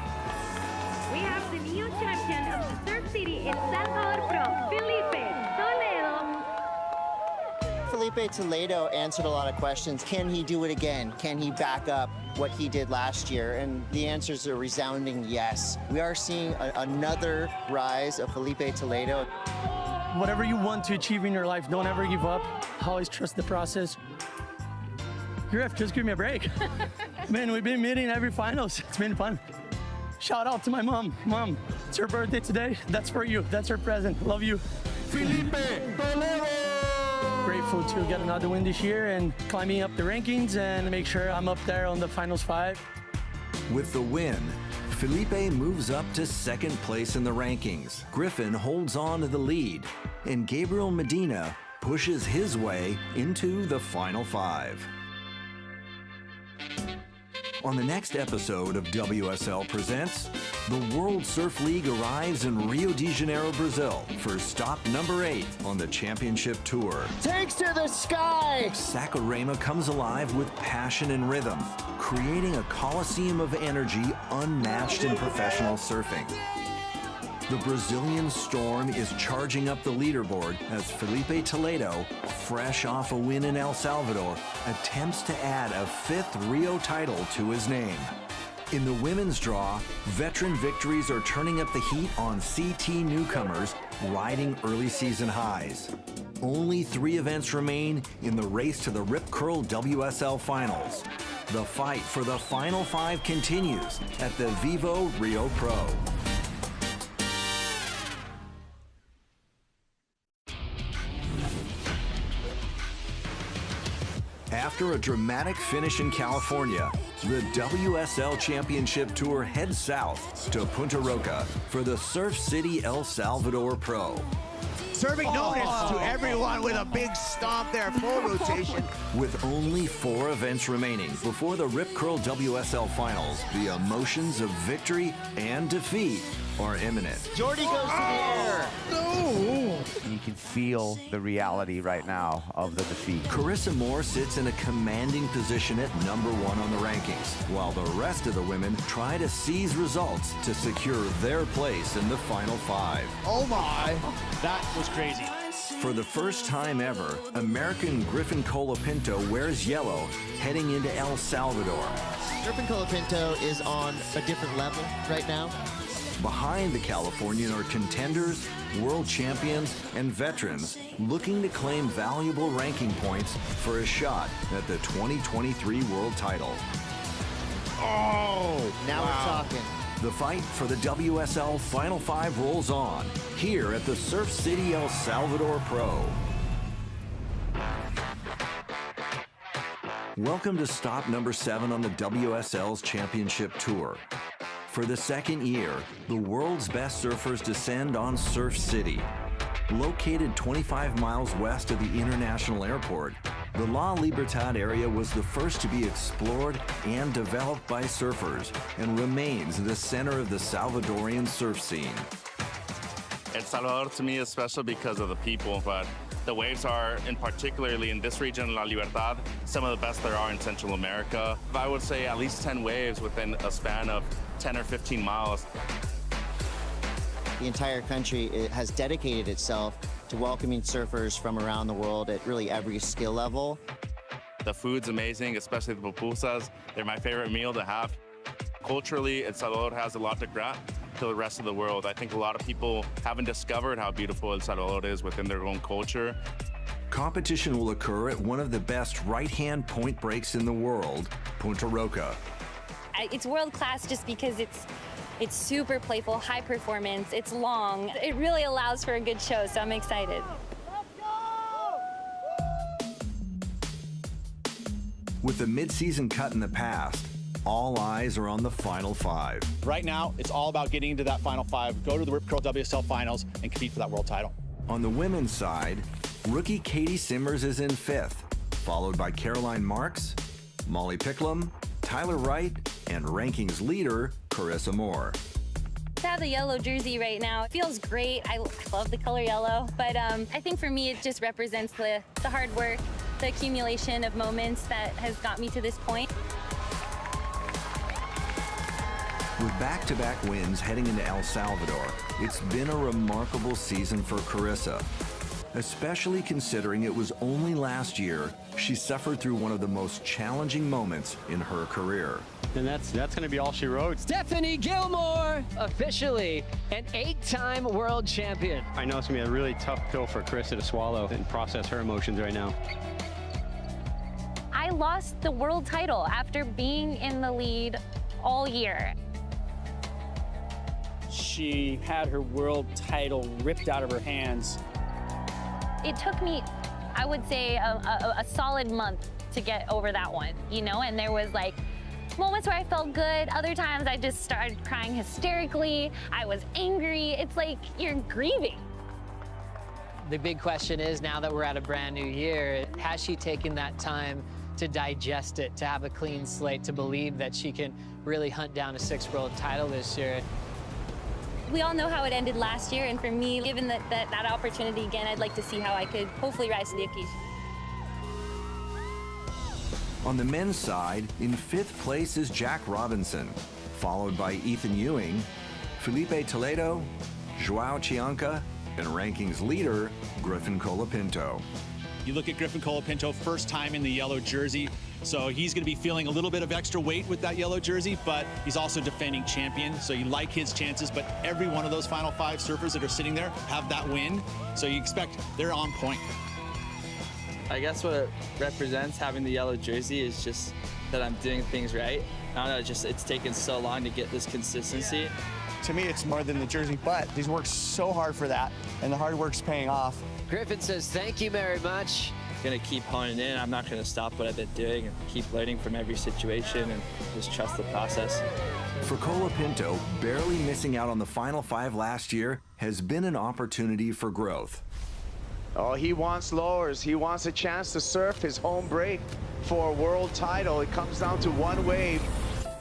We have the new champion of the Surf City in Salvador Pro, Felipe Toledo. Felipe Toledo answered a lot of questions. Can he do it again? Can he back up what he did last year? And the answer is a resounding yes. We are seeing another rise of Felipe Toledo. Whatever you want to achieve in your life, don't ever give up. Always trust the process. Griff, just give me a break. Man, we've been meeting every finals. It's been fun. Shout out to my mom. Mom, it's her birthday today. That's for you. That's her present. Love you. Felipe Toledo! Grateful to get another win this year and climbing up the rankings and make sure I'm up there on the finals 5. With the win, Felipe moves up to second place in the rankings. Griffin holds on to the lead, and Gabriel Medina pushes his way into the final 5. On the next episode of WSL Presents, the World Surf League arrives in Rio de Janeiro, Brazil for stop number 8 on the championship tour. Takes to the sky! Saquarema comes alive with passion and rhythm, creating a coliseum of energy unmatched in professional surfing. The Brazilian Storm is charging up the leaderboard as Felipe Toledo, fresh off a win in El Salvador, attempts to add a 5th Rio title to his name. In the women's draw, veteran victories are turning up the heat on CT newcomers, riding early season highs. Only 3 events remain in the race to the Rip Curl WSL Finals. The fight for the Final 5 continues at the Vivo Rio Pro. After a dramatic finish in California, the WSL Championship Tour heads south to Punta Roca for the Surf City El Salvador Pro. serving notice to everyone with a big stomp there, full rotation. With only 4 events remaining before the Rip Curl WSL Finals, the emotions of victory and defeat are imminent. Jordy goes to the air. You can feel the reality right now of the defeat. Carissa Moore sits in a commanding position at #1 on the rankings, while the rest of the women try to seize results to secure their place in the Final 5. Oh my. That was crazy. For the first time ever, American Griffin Colapinto wears yellow heading into El Salvador. Griffin Colapinto is on a different level right now. Behind the Californian are contenders, world champions, and veterans looking to claim valuable ranking points for a shot at the 2023 world title. Oh, now we're talking. The fight for the WSL Final 5 rolls on here at the Surf City El Salvador Pro. Welcome to stop number 7 on the WSL's Championship Tour. For the second year, the world's best surfers descend on Surf City. Located 25 miles west of the international airport, the La Libertad area was the first to be explored and developed by surfers and remains the center of the Salvadorian surf scene. El Salvador to me is special because of the people, but the waves are, in particularly in this region, La Libertad, some of the best there are in Central America. I would say at least 10 waves within a span of 10 or 15 miles. The entire country has dedicated itself to welcoming surfers from around the world at really every skill level. The food's amazing, especially the pupusas. They're my favorite meal to have. Culturally, El Salvador has a lot to grab to the rest of the world. I think a lot of people haven't discovered how beautiful El Salvador is within their own culture. Competition will occur at one of the best right-hand point breaks in the world, Punta Roca. It's world class just because it's super playful, high performance, it's long. It really allows for a good show, so I'm excited. With the mid-season cut in the past, all eyes are on the Final 5. Right now, it's all about getting into that Final 5, go to the Rip Curl WSL Finals, and compete for that world title. On the women's side, rookie Katie Simmers is in 5th, followed by Caroline Marks, Molly Picklum, Tyler Wright, and rankings leader, Carissa Moore. To have the yellow jersey right now, it feels great. I love the color yellow, but I think for me it just represents the hard work, the accumulation of moments that has got me to this point. With back-to-back wins heading into El Salvador, it's been a remarkable season for Carissa, especially considering it was only last year she suffered through one of the most challenging moments in her career. And that's going to be all she wrote. Stephanie Gilmore, officially an 8-time world champion. I know it's going to be a really tough pill for Carissa to swallow and process her emotions right now. I lost the world title after being in the lead all year. She had her world title ripped out of her hands. It took me, I would say, a solid month to get over that one, you know? And there was like moments where I felt good. Other times I just started crying hysterically. I was angry. It's like you're grieving. The big question is, now that we're at a brand new year, has she taken that time to digest it, to have a clean slate, to believe that she can really hunt down a 6th world title this year? We all know how it ended last year, and for me, given that opportunity again, I'd like to see how I could hopefully rise to the occasion. On the men's side, in 5th place is Jack Robinson, followed by Ethan Ewing, Felipe Toledo, Joao Chanka, and rankings leader, Griffin Colapinto. You look at Griffin Colapinto, first time in the yellow jersey, so he's going to be feeling a little bit of extra weight with that yellow jersey, but he's also defending champion, so you like his chances, but every one of those Final 5 surfers that are sitting there have that win, so you expect they're on point. I guess what it represents, having the yellow jersey, is just that I'm doing things right. I don't know, it's taken so long to get this consistency. To me, it's more than the jersey, but he's worked so hard for that, and the hard work's paying off. Griffin says thank you very much. gonna keep honing in. I'm not gonna stop what I've been doing and keep learning from every situation and just trust the process. For Colapinto, barely missing out on the Final 5 last year has been an opportunity for growth. Oh, he wants lowers. He wants a chance to surf his home break for a world title. It comes down to one wave.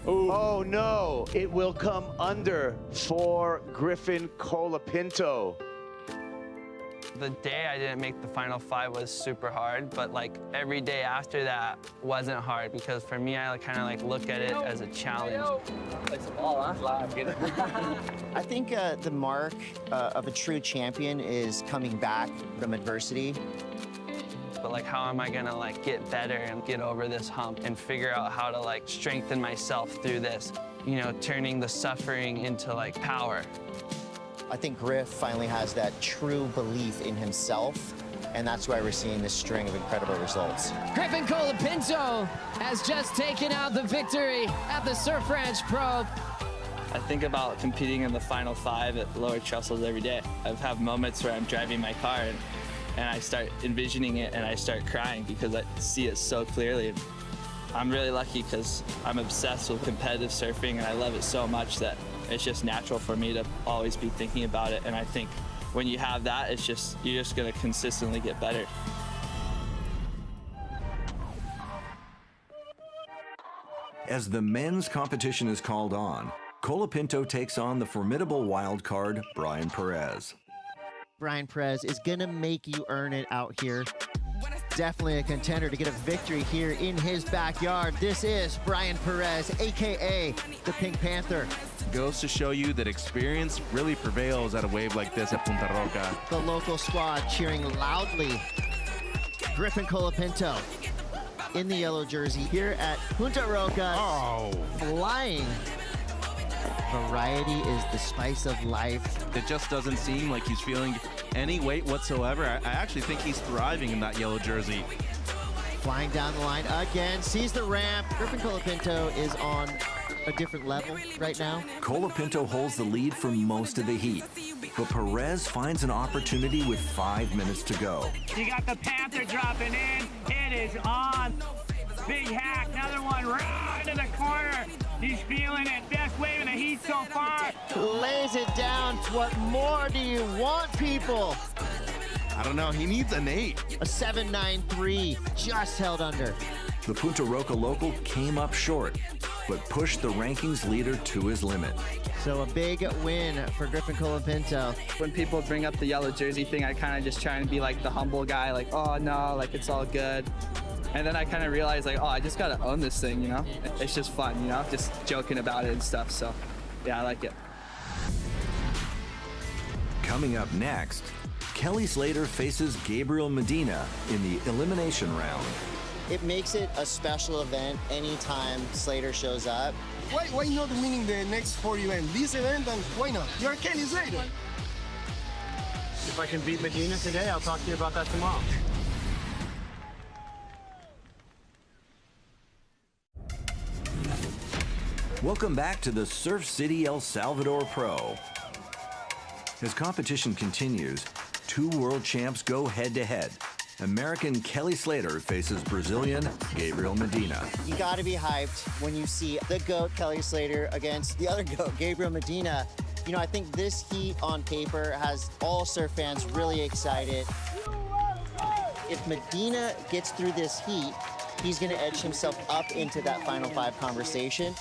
Ooh. Oh no, it will come under for Griffin Colapinto. The day I didn't make the Final 5 was super hard, but like every day after that wasn't hard because for me, I kind of like look at it as a challenge. I think the mark of a true champion is coming back from adversity. But like, how am I gonna like get better and get over this hump and figure out how to like strengthen myself through this? You know, turning the suffering into like power. I think Griff finally has that true belief in himself, and that's why we're seeing this string of incredible results. Griffin Colapinto has just taken out the victory at the Surf Ranch Pro. I think about competing in the Final 5 at lower trestles every day. I've had moments where I'm driving my car and I start envisioning it and I start crying because I see it so clearly. I'm really lucky because I'm obsessed with competitive surfing and I love it so much that it's just natural for me to always be thinking about it. And I think when you have that, it's just, you're just gonna consistently get better. As the men's competition is called on, Colapinto takes on the formidable wild card, Brian Perez. Brian Perez is gonna make you earn it out here. Definitely a contender to get a victory here in his backyard. This is Brian Perez, AKA the Pink Panther. Goes to show you that experience really prevails at a wave like this at Punta Roca. The local squad cheering loudly. Griffin Colapinto in the yellow jersey here at Punta Roca. Oh, flying. Variety is the spice of life. It just doesn't seem like he's feeling any weight whatsoever. I actually think he's thriving in that yellow jersey. Flying down the line again, sees the ramp. Griffin Colapinto is on a different level right now. Colapinto holds the lead for most of the heat, but Perez finds an opportunity with 5 minutes to go. You got the Panther dropping in. It is on. Big hack, another one right to the corner. He's feeling it. Best wave of the heat so far. Lays it down. What more do you want, people? I don't know. He needs an 8. A 7.93, just held under. The Punta Roca local came up short, but pushed the rankings leader to his limit. So a big win for Griffin Colapinto. When people bring up the yellow jersey thing, I kind of just try and be like the humble guy, like, oh no, like it's all good. And then I kind of realized like, oh, I just got to own this thing, you know? It's just fun, you know, just joking about it and stuff. So yeah, I like it. Coming up next, Kelly Slater faces Gabriel Medina in the elimination round. It makes it a special event anytime Slater shows up. Why not winning the next 4 events? This event, and why not? You're Kelly Slater. If I can beat Medina today, I'll talk to you about that tomorrow. Welcome back to the Surf City El Salvador Pro. As competition continues, 2 world champs go head-to-head. American Kelly Slater faces Brazilian Gabriel Medina. You gotta be hyped when you see the GOAT Kelly Slater against the other GOAT, Gabriel Medina. You know, I think this heat on paper has all surf fans really excited. If Medina gets through this heat, he's gonna edge himself up into that Final 5 conversation.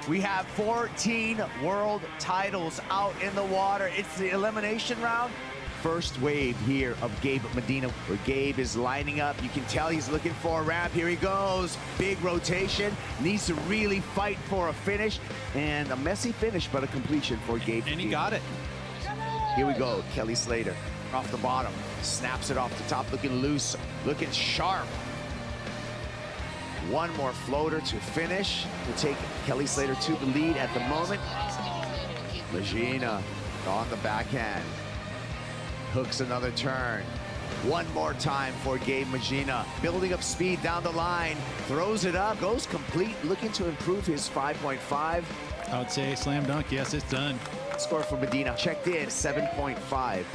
We have 14 world titles out in the water. It's the elimination round. First wave here of Gabe Medina, where Gabe is lining up. You can tell he's looking for a ramp. Here he goes. Big rotation. Needs to really fight for a finish. And a messy finish, but a completion for Gabe. And he got it. Here we go. Kelly Slater off the bottom. Snaps it off the top, looking loose, looking sharp. One more floater to finish to take Kelly Slater to the lead at the moment. Medina on the backhand. Hooks another turn. One more time for Gabe Medina. Building up speed down the line. Throws it up. Goes complete. Looking to improve his 5.5. I would say slam dunk. Yes, it's done. Score for Medina. Checked in 7.5.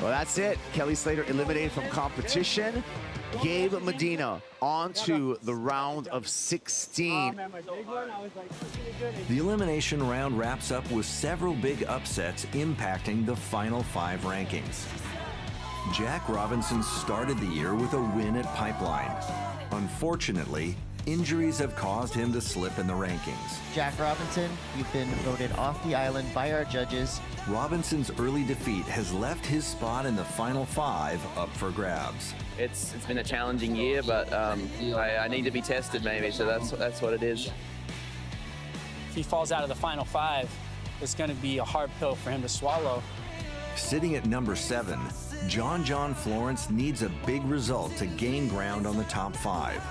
Well, that's it. Kelly Slater eliminated from competition. Gabe Medina on to the round of 16. The elimination round wraps up with several big upsets impacting the final 5 rankings. Jack Robinson started the year with a win at Pipeline. Unfortunately, injuries have caused him to slip in the rankings. Jack Robinson, you've been voted off the island by our judges. Robinson's early defeat has left his spot in the final 5 up for grabs. It's been a challenging year, but I need to be tested maybe, so that's what it is. If he falls out of the final 5, it's going to be a hard pill for him to swallow. Sitting at number 7, John Florence needs a big result to gain ground on the top 5.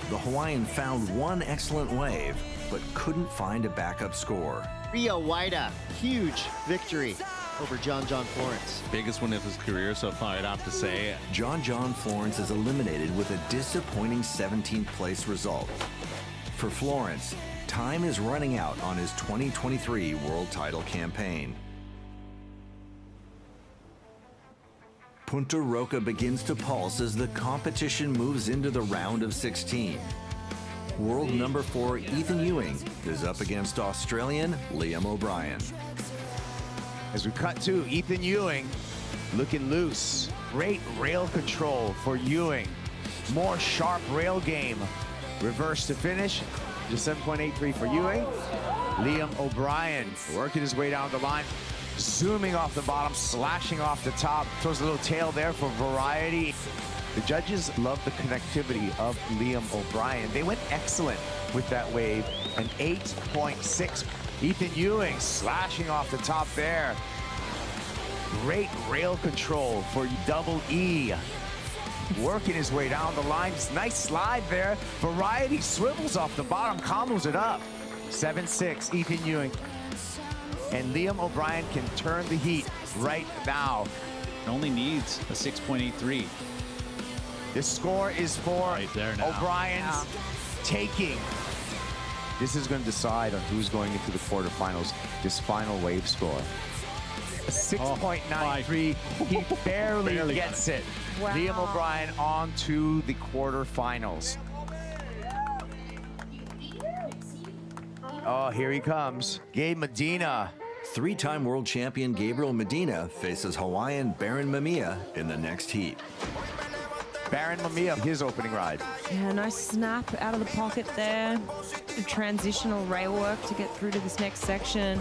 The Hawaiian found one excellent wave, but couldn't find a backup score. Rio Waida, huge victory over John Florence. Biggest win of his career so far, I'd have to say. John Florence is eliminated with a disappointing 17th place result. For Florence, time is running out on his 2023 world title campaign. Punta Roca begins to pulse as the competition moves into the round of 16. World number 4 Ethan Ewing is up against Australian Liam O'Brien. As we cut to Ethan Ewing looking loose. Great rail control for Ewing. More sharp rail game. Reverse to finish. Just 7.83 for Ewing. Liam O'Brien working his way down the line. Zooming off the bottom, slashing off the top. Throws a little tail there for variety. The judges love the connectivity of Liam O'Brien. They went excellent with that wave. An 8.6. Ethan Ewing slashing off the top there. Great rail control for Double E. Working his way down the line. Nice slide there. Variety swivels off the bottom, combos it up. 7.6, Ethan Ewing. And Liam O'Brien can turn the heat right now. Only needs a 6.83. This score is for right there now. O'Brien's taking. This is going to decide on who's going into the quarterfinals. This final wave score. A 6.93. He barely gets it. Wow. Liam O'Brien on to the quarterfinals. Oh, here he comes. Gabe Medina. 3-time world champion Gabriel Medina faces Hawaiian Baron Mamiya in the next heat. Baron Mamiya, his opening ride. Yeah, nice snap out of the pocket there. A transitional rail work to get through to this next section.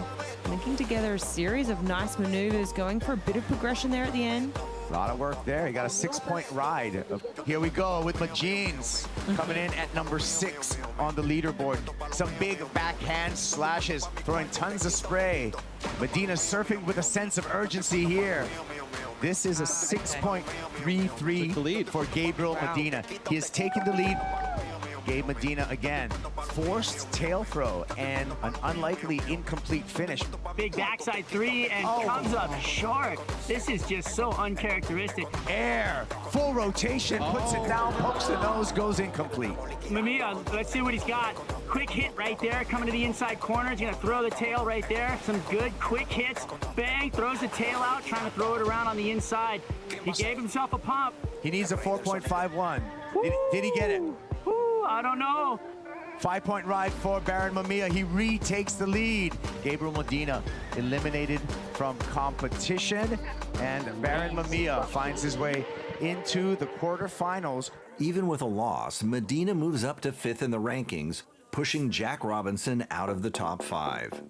Linking together a series of nice maneuvers, going for a bit of progression there at the end. A lot of work there. He got a 6-point ride. Here we go with Majins coming in at number 6 on the leaderboard. Some big backhand slashes, throwing tons of spray. Medina surfing with a sense of urgency here. This is a 6.33 lead for Gabriel Medina. He has taken the lead. Gabe Medina again. Forced tail throw and an unlikely incomplete finish. Big backside 3 and comes up short. This is just so uncharacteristic. Air, full rotation, puts it down, pokes the nose, goes incomplete. Mamiya, let's see what he's got. Quick hit right there, coming to the inside corner. He's gonna throw the tail right there. Some good quick hits. Bang, throws the tail out, trying to throw it around on the inside. He gave himself a pump. He needs a 4.51. Did he get it? I don't know. 5-point ride for Baron Mamiya. He retakes the lead. Gabriel Medina eliminated from competition, and Baron Mamiya finds his way into the quarterfinals. Even with a loss, Medina moves up to 5th in the rankings, pushing Jack Robinson out of the top 5.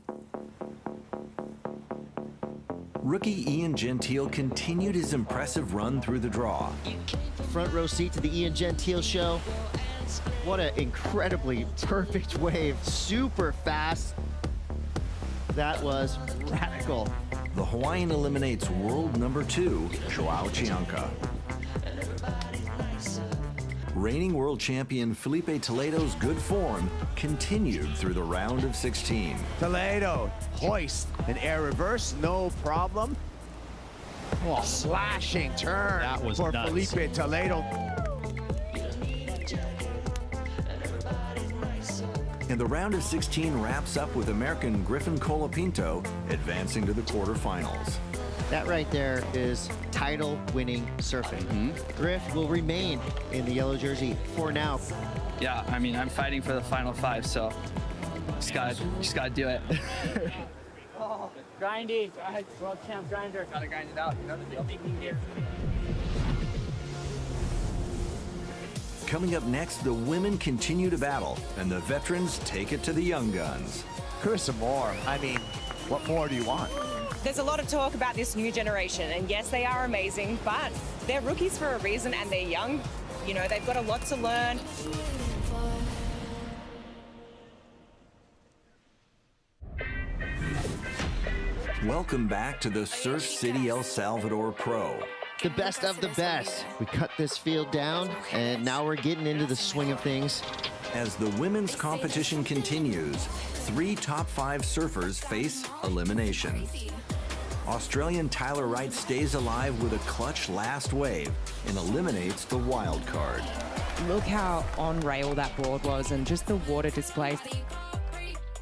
Rookie Ian Gentile continued his impressive run through the draw. Front row seat to the Ian Gentile show. What an incredibly perfect wave. Super fast. That was radical. The Hawaiian eliminates world number 2, Joao Chanka. Reigning world champion Felipe Toledo's good form continued through the round of 16. Toledo, hoist, an air reverse, no problem. Oh, slashing turn for nuts. Felipe Toledo. And the round of 16 wraps up with American Griffin Colapinto advancing to the quarterfinals. That right there is title-winning surfing. Griff will remain in the yellow jersey for now. Yeah, I mean, I'm fighting for the final 5, so just gotta do it. Oh, grindy, world champ grinder. Gotta grind it out, you know the deal. Coming up next, the women continue to battle, and the veterans take it to the young guns. Carissa Moore, I mean, what more do you want? There's a lot of talk about this new generation, and yes, they are amazing, but they're rookies for a reason, and they're young. You know, they've got a lot to learn. Welcome back to the Surf City El Salvador Pro. The best of the best. We cut this field down, and now we're getting into the swing of things. As the women's competition continues, 3 top 5 surfers face elimination. Australian Tyler Wright stays alive with a clutch last wave and eliminates the wild card. Look how on rail that board was and just the water display.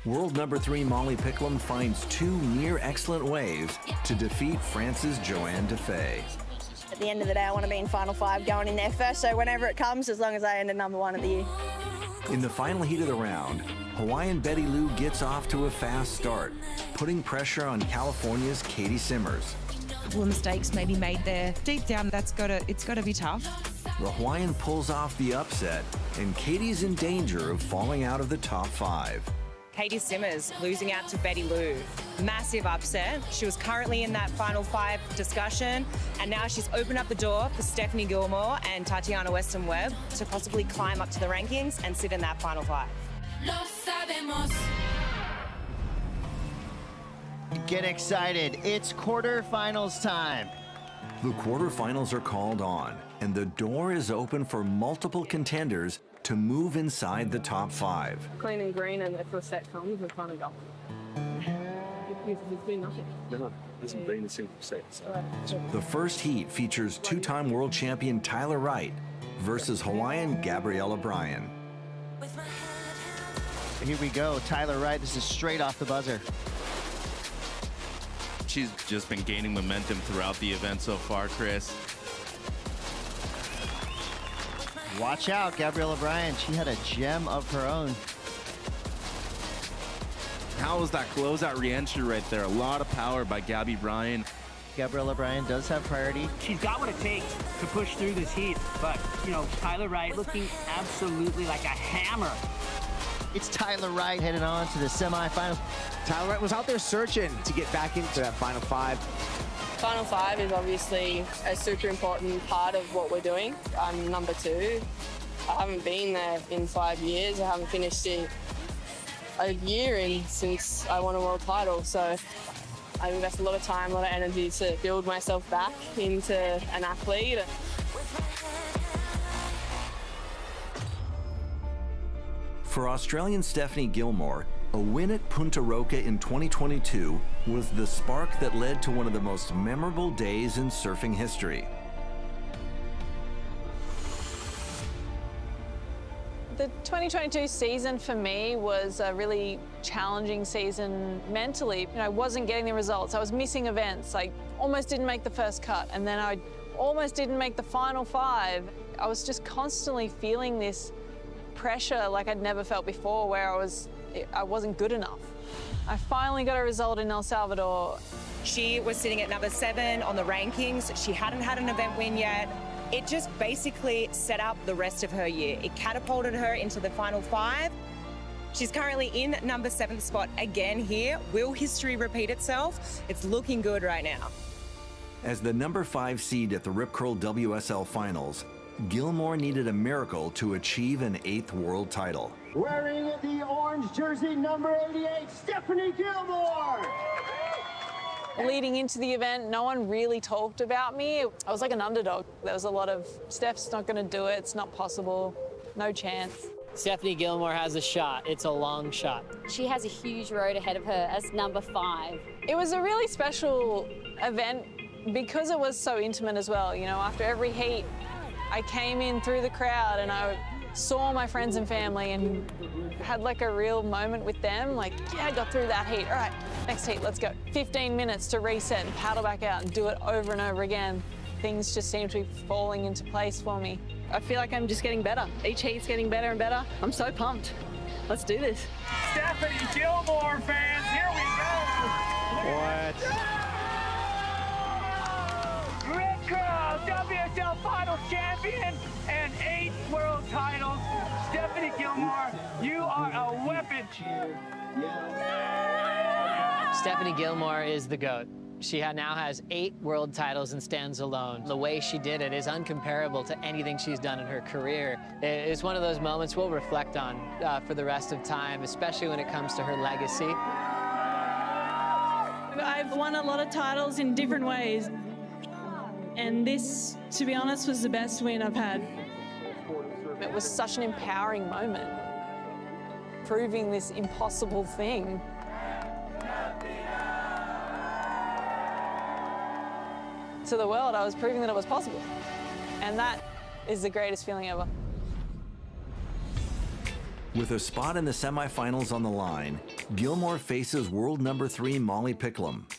World number 3 Molly Picklum finds 2 near excellent waves to defeat France's Joanne Defay. At the end of the day, I want to be in final 5 going in there first, so whenever it comes, as long as I end at number 1 of the year. In the final heat of the round, Hawaiian Betty Lou gets off to a fast start, putting pressure on California's Katie Simmers. A couple of mistakes maybe made there. Deep down, it's got to be tough. The Hawaiian pulls off the upset, and Katie's in danger of falling out of the top 5. Katie Simmers losing out to Betty Lou. Massive upset. She was currently in that final 5 discussion, and now she's opened up the door for Stephanie Gilmore and Tatiana Weston-Webb to possibly climb up to the rankings and sit in that final 5. Get excited. It's quarterfinals time. The quarterfinals are called on, and the door is open for multiple contenders to move inside the top 5. Clean and green, and if the set comes, we're kind of going. It's been nothing. No, it's been a single set. So. The first heat features 2-time world champion Tyler Wright versus Hawaiian Gabriella Bryan. Here we go, Tyler Wright. This is straight off the buzzer. She's just been gaining momentum throughout the event so far, Chris. Watch out, Gabriella Bryan. She had a gem of her own. How was that closeout re-entry right there? A lot of power by Gabby Bryan. Gabriella Bryan does have priority. She's got what it takes to push through this heat, but, you know, Tyler Wright looking absolutely like a hammer. It's Tyler Wright heading on to the semifinals. Tyler Wright was out there searching to get back into that final 5. Final 5 is obviously a super important part of what we're doing. I'm number 2. I haven't been there in 5 years. I haven't finished it a year in since I won a world title. So I invest a lot of time, a lot of energy to build myself back into an athlete. For Australian Stephanie Gilmore, a win at Punta Roca in 2022 was the spark that led to one of the most memorable days in surfing history. The 2022 season for me was a really challenging season mentally. You know, I wasn't getting the results. I was missing events. I almost didn't make the first cut, and then I almost didn't make the final 5. I was just constantly feeling this pressure like I'd never felt before, where I wasn't good enough. I finally got a result in El Salvador. She was sitting at number 7 on the rankings. She hadn't had an event win yet. It just basically set up the rest of her year. It catapulted her into the final 5. She's currently in number 7th spot again here. Will history repeat itself? It's looking good right now. As the number 5 seed at the Rip Curl WSL Finals, Gilmore needed a miracle to achieve an 8th world title. Wearing the orange jersey, number 88, Stephanie Gilmore! Leading into the event, no one really talked about me. I was like an underdog. There was a lot of, Steph's not going to do it, it's not possible, no chance. Stephanie Gilmore has a shot. It's a long shot. She has a huge road ahead of her as number 5. It was a really special event because it was so intimate as well. You know, after every heat, I came in through the crowd and I saw my friends and family and had like a real moment with them. Like, yeah, I got through that heat. All right, next heat, let's go. 15 minutes to reset and paddle back out and do it over and over again. things just seem to be falling into place for me. I feel like I'm just getting better. Each heat's getting better and better. I'm so pumped. Let's do this. Stephanie Gilmore fans, here we go. What? Red Cross, WSL Finals champion and 8 world titles. Stephanie Gilmore, you are a weapon. Stephanie Gilmore is the GOAT. She now has 8 world titles and stands alone. The way she did it is uncomparable to anything she's done in her career. It's one of those moments we'll reflect on for the rest of time, especially when it comes to her legacy. I've won a lot of titles in different ways, and this, to be honest, was the best win I've had. It was such an empowering moment, proving this impossible thing. To the world, I was proving that it was possible. And that is the greatest feeling ever. With a spot in the semifinals on the line, Gilmore faces world number 3 Molly Picklum.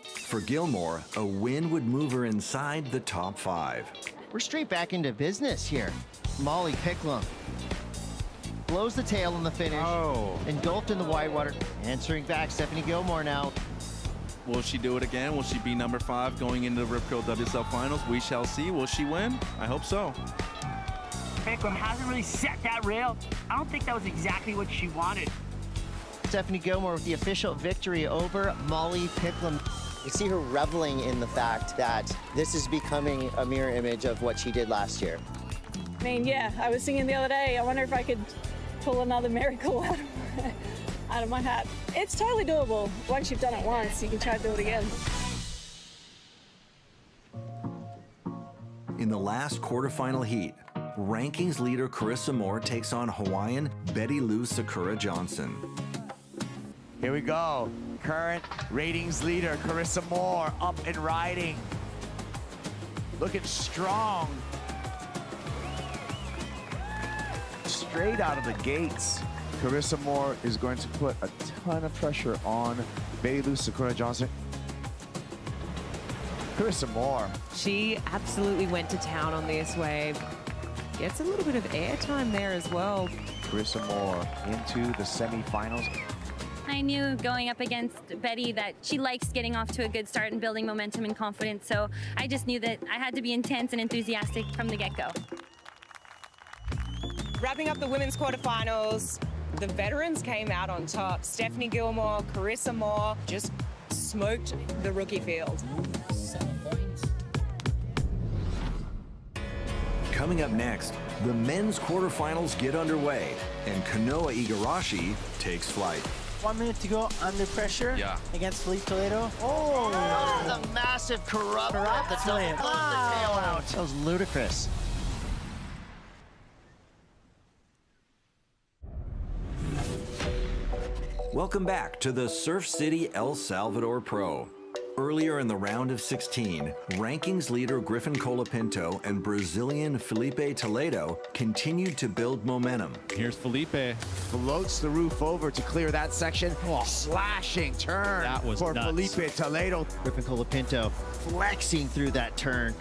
For Gilmore, a win would move her inside the top 5. We're straight back into business here. Molly Picklum blows the tail in the finish. Engulfed in the wide water. Answering back, Stephanie Gilmore now. Will she do it again? Will she be number 5 going into the Ripco WSL Finals? We shall see. Will she win? I hope so. Picklum hasn't really set that rail. I don't think that was exactly what she wanted. Stephanie Gilmore with the official victory over Molly Picklum. You see her reveling in the fact that this is becoming a mirror image of what she did last year. I mean, yeah, I was thinking the other day, I wonder if I could pull another miracle out of my hat. It's totally doable. Once you've done it once, you can try to do it again. In the last quarterfinal heat, rankings leader Carissa Moore takes on Hawaiian Betty Lou Sakura Johnson. Here we go. Current ratings leader Carissa Moore up and riding. Looking strong. Straight out of the gates. Carissa Moore is going to put a ton of pressure on Betty Lou Sakura Johnson. Carissa Moore. She absolutely went to town on this wave. Gets a little bit of airtime there as well. Carissa Moore into the semifinals. I knew going up against Betty that she likes getting off to a good start and building momentum and confidence, so I just knew that I had to be intense and enthusiastic from the get-go. Wrapping up the women's quarterfinals, the veterans came out on top. Stephanie Gilmore, Carissa Moore just smoked the rookie field. Coming up next, the men's quarterfinals get underway, and Kanoa Igarashi takes flight. 1 minute to go under pressure against Felipe Toledo. Oh, the massive corrupt at the double flip, the tail out. That was ludicrous. Welcome back to the Surf City El Salvador Pro. Earlier in the round of 16, rankings leader Griffin Colapinto and Brazilian Felipe Toledo continued to build momentum. Here's Felipe. Floats the roof over to clear that section. Slashing turn for nuts. Felipe Toledo. Griffin Colapinto flexing through that turn.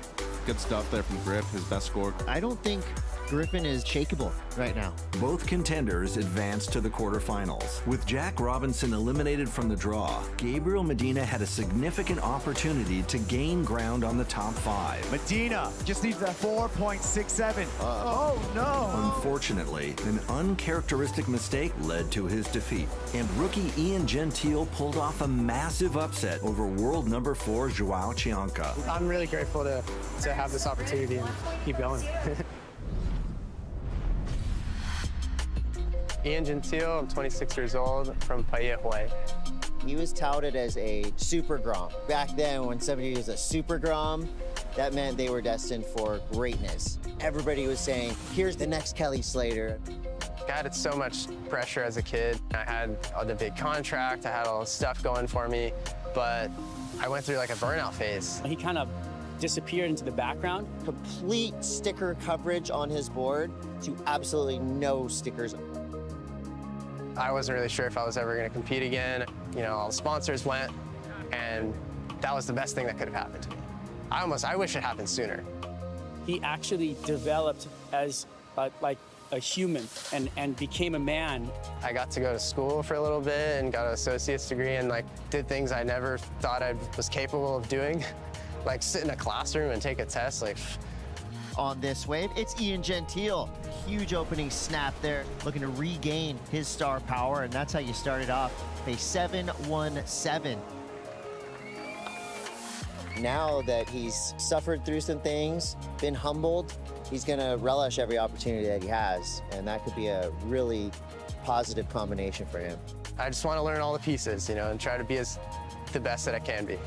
Good stuff there from Griff, his best score. I don't think Griffin is shakeable right now. Both contenders advanced to the quarterfinals. With Jack Robinson eliminated from the draw, Gabriel Medina had a significant opportunity to gain ground on the top 5. Medina just needs a 4.67. Oh no! Unfortunately, an uncharacteristic mistake led to his defeat, and rookie Ian Gentile pulled off a massive upset over world number 4 Joao Chanka. I'm really grateful to have this opportunity and keep going. Ian Gentile, I'm 26 years old, from Paia, Hawaii. He was touted as a super grom. Back then, when somebody was a super grom, that meant they were destined for greatness. Everybody was saying, here's the next Kelly Slater. I had so much pressure as a kid. I had the big contract, I had all this stuff going for me, but I went through like a burnout phase. He kind of disappeared into the background. Complete sticker coverage on his board to absolutely no stickers. I wasn't really sure if I was ever going to compete again. You know, all the sponsors went, and that was the best thing that could have happened to me. I wish it happened sooner. He actually developed as like a human and became a man. I got to go to school for a little bit and got an associate's degree and like did things I never thought I was capable of doing. Like sit in a classroom and take a test. Like on this wave, it's Ian Gentile. Huge opening snap there, looking to regain his star power, and that's how you started off a 7-1-7. Now that he's suffered through some things, been humbled, he's gonna relish every opportunity that he has, and that could be a really positive combination for him. I just want to learn all the pieces, you know, and try to be the best that I can be.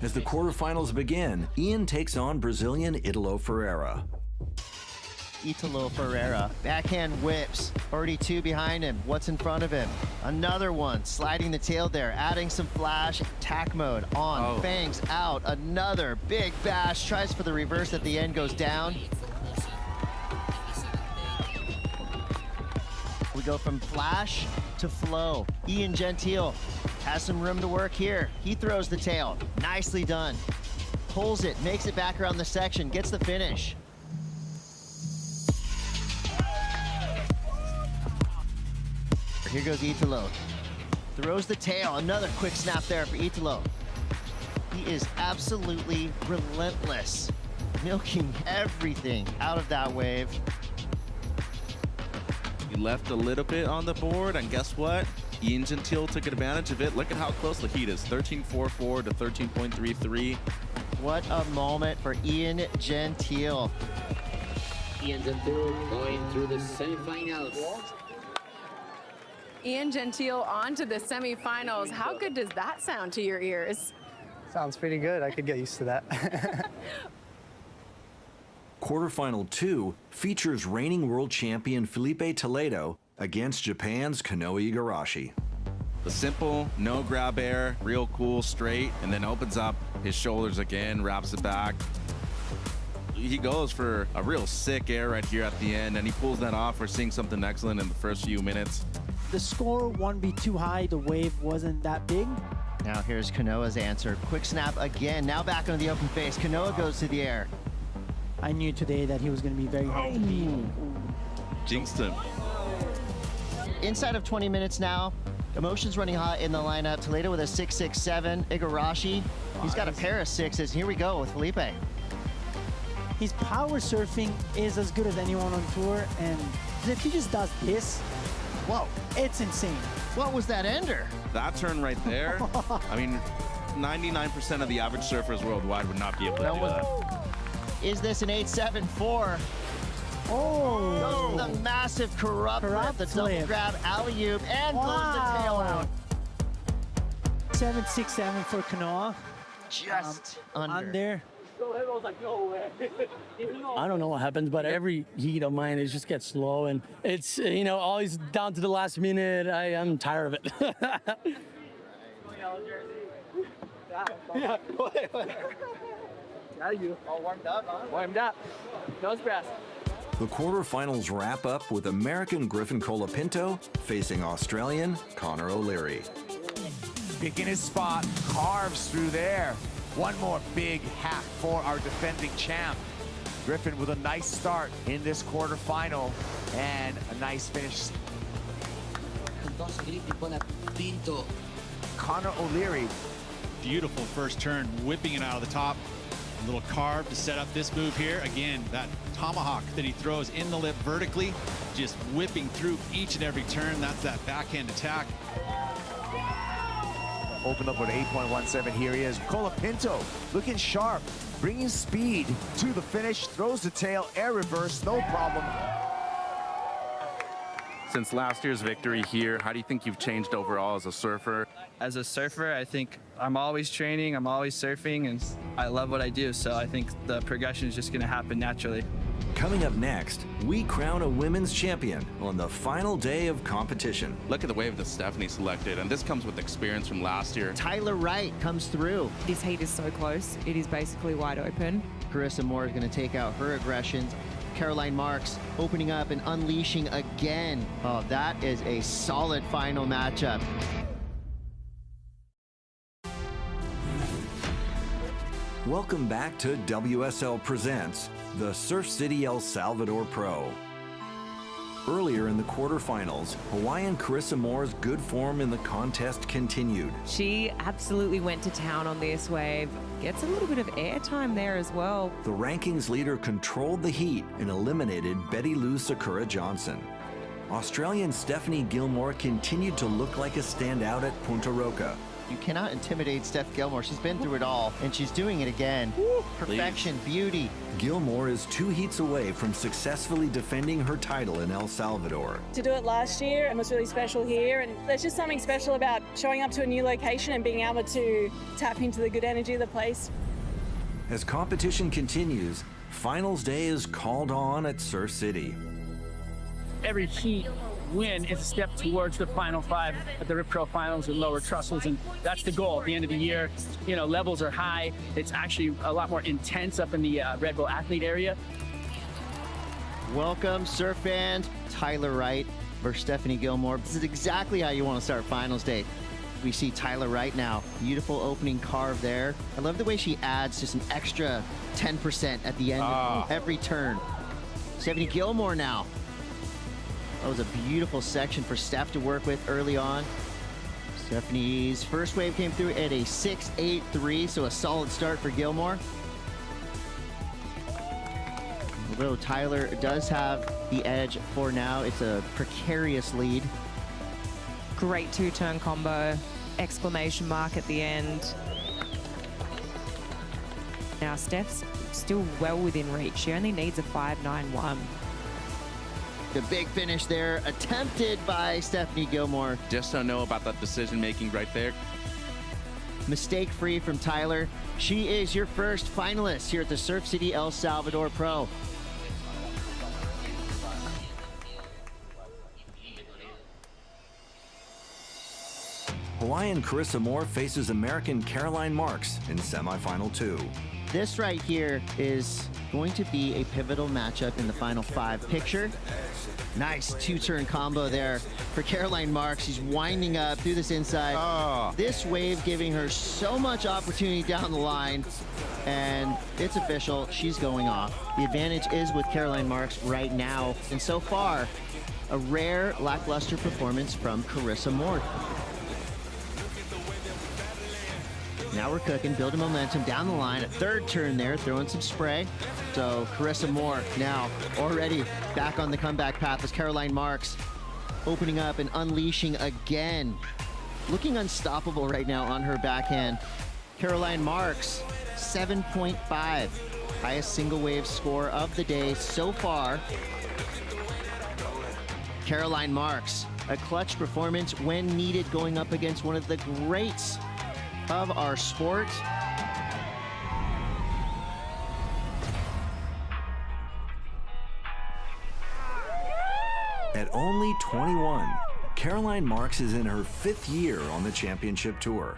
As the quarterfinals begin, Ian takes on Brazilian Italo Ferreira. Italo Ferreira, backhand whips, already two behind him. What's in front of him? Another one, sliding the tail there, adding some flash, attack mode on, fangs out, another big bash, tries for the reverse at the end, goes down. We go from flash to flow. Ian Gentile has some room to work here. He throws the tail, nicely done. Pulls it, makes it back around the section, gets the finish. Here goes Italo. Throws the tail, another quick snap there for Italo. He is absolutely relentless, milking everything out of that wave. He left a little bit on the board, and guess what? Ian Gentile took advantage of it. Look at how close the heat is, 13.44 to 13.33. What a moment for Ian Gentile. Ian Gentile going through the semifinals. Ian Gentile on to the semifinals. How good does that sound to your ears? Sounds pretty good. I could get used to that. Quarterfinal 2 features reigning world champion Felipe Toledo against Japan's Kanoe Igarashi. The simple, no grab air, real cool, straight, and then opens up his shoulders again, wraps it back. He goes for a real sick air right here at the end, and he pulls that off. We're seeing something excellent in the first few minutes. The score won't be too high. The wave wasn't that big. Now here's Kanoa's answer. Quick snap again. Now back on the open face. Kanoa goes to the air. I knew today that he was going to be very hard to beat. Jinxed him. Inside of 20 minutes now. Emotions running hot in the lineup. Toledo with a 6.67. Igarashi, he's got a pair of sixes. Here we go with Felipe. His power surfing is as good as anyone on tour, and if he just does this, whoa, it's insane. What was that ender? That turn right there, I mean, 99% of the average surfers worldwide would not be able to do that. Is this an 8.74? Oh, the massive corrupt flip, the double flip. grab, alley-oop, and blows the tail out. 7.67 for Kanoa. Just under. I don't know what happens, but every heat of mine is just gets slow, and it's, you know, always down to the last minute. I'm tired of it. Yeah, you all warmed up, huh? Warmed up. Nose breath. The quarterfinals wrap up with American Griffin Colapinto facing Australian Connor O'Leary. Picking his spot, carves through there. One more big hack for our defending champ. Griffin with a nice start in this quarterfinal and a nice finish. Connor O'Leary. Beautiful first turn, whipping it out of the top. A little carve to set up this move here. Again, that tomahawk that he throws in the lip vertically, just whipping through each and every turn. That's that backhand attack. Open up with 8.17. Here he is. Colapinto looking sharp, bringing speed to the finish, throws the tail, air reverse, no problem. Since last year's victory here, how do you think you've changed overall as a surfer? As a surfer, I think I'm always training, I'm always surfing, and I love what I do, so I think the progression is just going to happen naturally. Coming up next, we crown a women's champion on the final day of competition. Look at the wave that Stephanie selected, and this comes with experience from last year. Tyler Wright comes through. This heat is so close. It is basically wide open. Carissa Moore is going to take out her aggressions. Caroline Marks opening up and unleashing again. Oh, that is a solid final matchup. Welcome back to WSL Presents, the Surf City El Salvador Pro. Earlier in the quarterfinals, Hawaiian Carissa Moore's good form in the contest continued. She absolutely went to town on this wave. Gets a little bit of airtime there as well. The rankings leader controlled the heat and eliminated Betty Lou Sakura Johnson. Australian Stephanie Gilmore continued to look like a standout at Punta Roca. You cannot intimidate Steph Gilmore. She's been through it all, and she's doing it again. Perfection, beauty. Gilmore is 2 heats away from successfully defending her title in El Salvador. To do it last year and was really special here, and there's just something special about showing up to a new location and being able to tap into the good energy of the place. As competition continues, finals day is called on at Surf City. Every heat win is a step towards the final 5 at the Rip Curl Finals and lower trussels, and that's the goal at the end of the year. You know, levels are high. It's actually a lot more intense up in the Red Bull athlete area. Welcome, surf fans. Tyler Wright versus Stephanie Gilmore. This is exactly how you want to start finals day. We see Tyler Wright now. Beautiful opening carve there. I love the way she adds just an extra 10% at the end of every turn. Stephanie Gilmore now. That was a beautiful section for Steph to work with early on. Stephanie's first wave came through at a 6.83, so a solid start for Gilmore. Although Tyler does have the edge for now, it's a precarious lead. Great 2-turn combo, exclamation mark at the end. Now Steph's still well within reach. She only needs a 5.91. The big finish there, attempted by Stephanie Gilmore. Just don't know about that decision making right there. Mistake-free from Tyler. She is your first finalist here at the Surf City El Salvador Pro. Hawaiian Carissa Moore faces American Caroline Marks in semifinal 2. This right here is going to be a pivotal matchup in the final 5. Picture. Nice 2-turn combo there for Caroline Marks. She's winding up through this inside. This wave giving her so much opportunity down the line, and it's official. She's going off. The advantage is with Caroline Marks right now, and so far, a rare lackluster performance from Carissa Moore. Now we're cooking, building momentum down the line. A 3rd turn there, throwing some spray. So Carissa Moore now already back on the comeback path as Caroline Marks opening up and unleashing again. Looking unstoppable right now on her backhand. Caroline Marks, 7.5. Highest single wave score of the day so far. Caroline Marks, a clutch performance when needed, going up against one of the greats of our sport. At only 21, Caroline Marks is in her 5th year on the championship tour.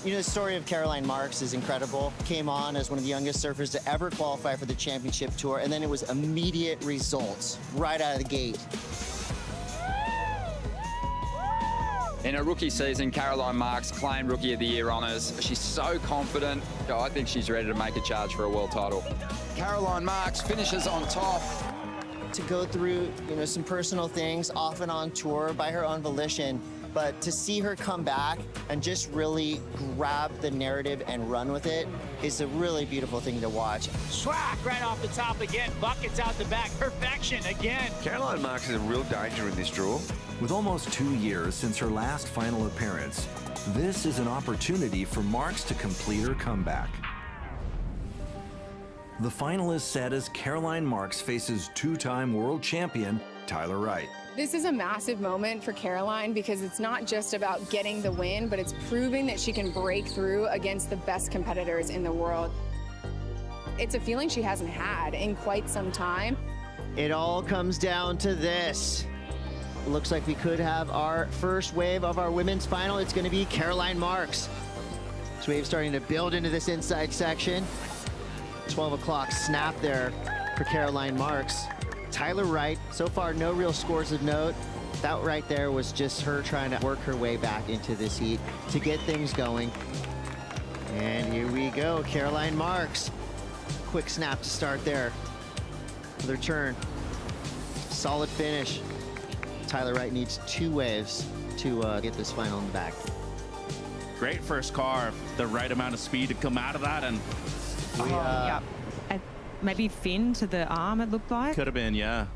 You know, the story of Caroline Marks is incredible. Came on as one of the youngest surfers to ever qualify for the championship tour, and then it was immediate results right out of the gate. In her rookie season, Caroline Marks claimed Rookie of the Year honours. She's so confident. I think she's ready to make a charge for a world title. Caroline Marks finishes on top. To go through, you know, some personal things off and on tour by her own volition, but to see her come back and just really grab the narrative and run with it is a really beautiful thing to watch. Schwack right off the top again. Buckets out the back. Perfection again. Caroline Marks is a real danger in this draw. With almost 2 years since her last final appearance, this is an opportunity for Marks to complete her comeback. The final is set as Caroline Marks faces 2-time world champion Tyler Wright. This is a massive moment for Caroline because it's not just about getting the win, but it's proving that she can break through against the best competitors in the world. It's a feeling she hasn't had in quite some time. It all comes down to this. Looks like we could have our first wave of our women's final. It's going to be Caroline Marks. This wave starting to build into this inside section. 12 o'clock snap there for Caroline Marks. Tyler Wright, so far no real scores of note. That right there was just her trying to work her way back into this heat to get things going. And here we go, Caroline Marks. Quick snap to start there. Another turn. Solid finish. Tyler Wright needs 2 waves to get this final in the back. Great first carve, the right amount of speed to come out of that, and Maybe fin to the arm, it looked like. could have been, yeah.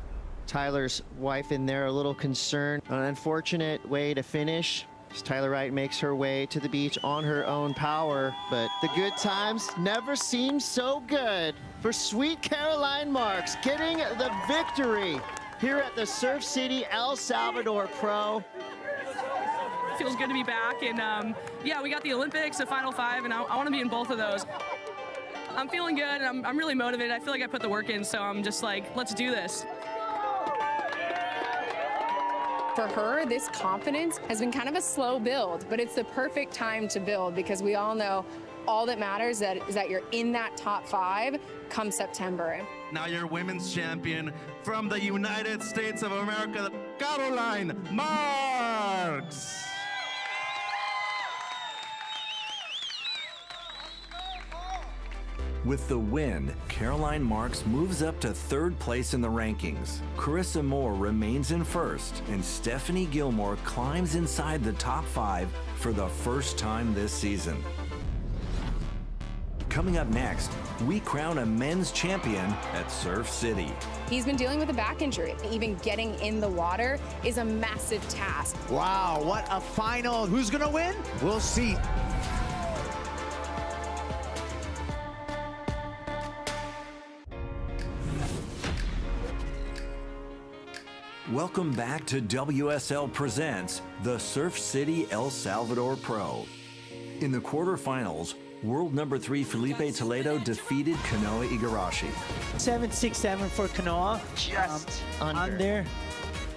Tyler's wife in there a little concerned. An unfortunate way to finish. As Tyler Wright makes her way to the beach on her own power, but the good times never seem so good for sweet Caroline Marks getting the victory here at the Surf City El Salvador Pro. Feels good to be back, and yeah, we got the Olympics, the Final 5, and I want to be in both of those. I'm feeling good, and I'm really motivated. I feel like I put the work in, so I'm just like, let's do this. For her, this confidence has been kind of a slow build, but it's the perfect time to build because we all know all that matters is that you're in that top 5 come September. Now your women's champion from the United States of America, Caroline Marks. With the win, Caroline Marks moves up to 3rd place in the rankings. Carissa Moore remains in 1st, and Stephanie Gilmore climbs inside the top 5 for the first time this season. Coming up next, we crown a men's champion at Surf City. He's been dealing with a back injury. Even getting in the water is a massive task. Wow, what a final. Who's going to win? We'll see. Welcome back to WSL Presents the Surf City El Salvador Pro. In the quarterfinals, world number 3 Felipe Toledo defeated Kanoa Igarashi. 7-6-7 for Kanoa. Just under.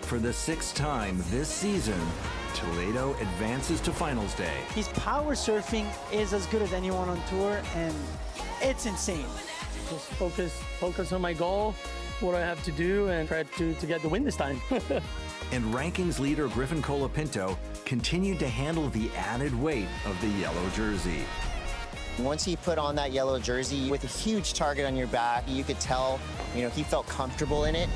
For the 6th time this season, Toledo advances to finals day. His power surfing is as good as anyone on tour, and it's insane. Just focus on my goal, what I have to do, and try to get the win this time. And rankings leader Griffin Colapinto continued to handle the added weight of the yellow jersey. Once he put on that yellow jersey with a huge target on your back, you could tell, he felt comfortable in it.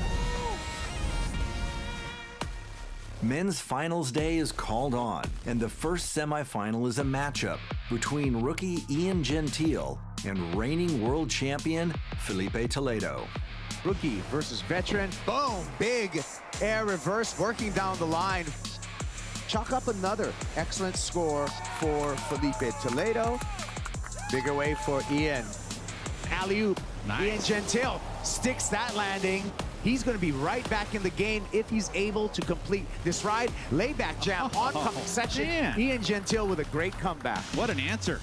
Men's finals day is called on, and the first semifinal is a matchup between rookie Ian Gentile and reigning world champion Felipe Toledo. Rookie versus veteran. Boom, big air reverse working down the line. Chalk up another excellent score for Felipe Toledo. Bigger wave for Ian. Alley-oop. Nice. Ian Gentile sticks that landing. He's going to be right back in the game if he's able to complete this ride. Layback jam oncoming section. Man. Ian Gentile with a great comeback. What an answer.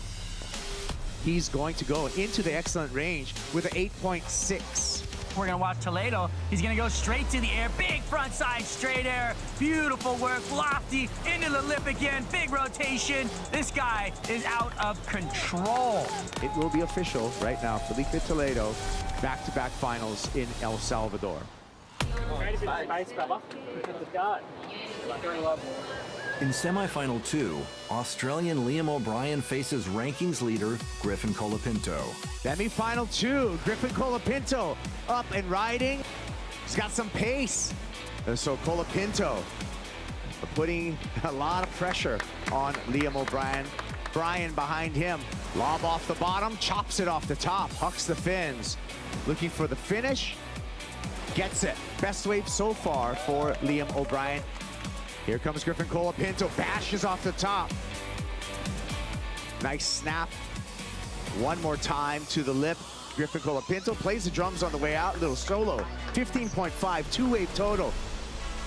He's going to go into the excellent range with an 8.6. We're gonna watch Toledo. He's gonna go straight to the air. Big front side straight air. Beautiful work, lofty, into the lip again. Big rotation. This guy is out of control. It will be official right now. Felipe Toledo, back-to-back finals in El Salvador. In semifinal 2, Australian Liam O'Brien faces rankings leader Griffin Colapinto. Semi-final 2, Griffin Colapinto up and riding. He's got some pace. So Colapinto putting a lot of pressure on Liam O'Brien. Bryan behind him. Lob off the bottom, chops it off the top, hucks the fins. Looking for the finish. Gets it. Best wave so far for Liam O'Brien. Here comes Griffin Colapinto, bashes off the top. Nice snap. One more time to the lip. Griffin Colapinto plays the drums on the way out, little solo. 15.5, two-wave total.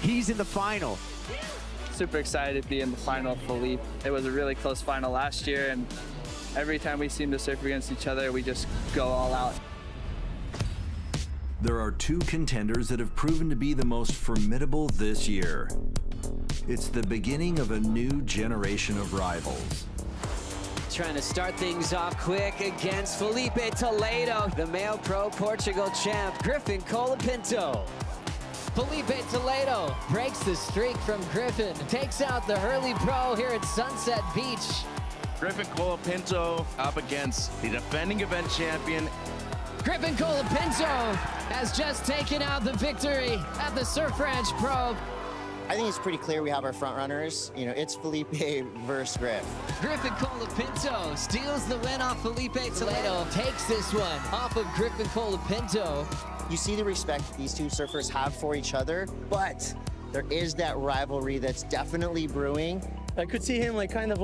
He's in the final. Super excited to be in the final with Felipe. It was a really close final last year, and every time we seem to surf against each other, we just go all out. There are 2 contenders that have proven to be the most formidable this year. It's the beginning of a new generation of rivals. Trying to start things off quick against Felipe Toledo, the male pro Portugal champ, Griffin Colapinto. Felipe Toledo breaks the streak from Griffin. Takes out the Hurley Pro here at Sunset Beach. Griffin Colapinto up against the defending event champion. Griffin Colapinto has just taken out the victory at the Surf Ranch Pro. I think it's pretty clear we have our front runners. You know, it's Felipe versus Griff. Griffin Colapinto steals the win off Felipe Toledo. Takes this one off of Griffin Colapinto. You see the respect these two surfers have for each other, but there is that rivalry that's definitely brewing. I could see him kind of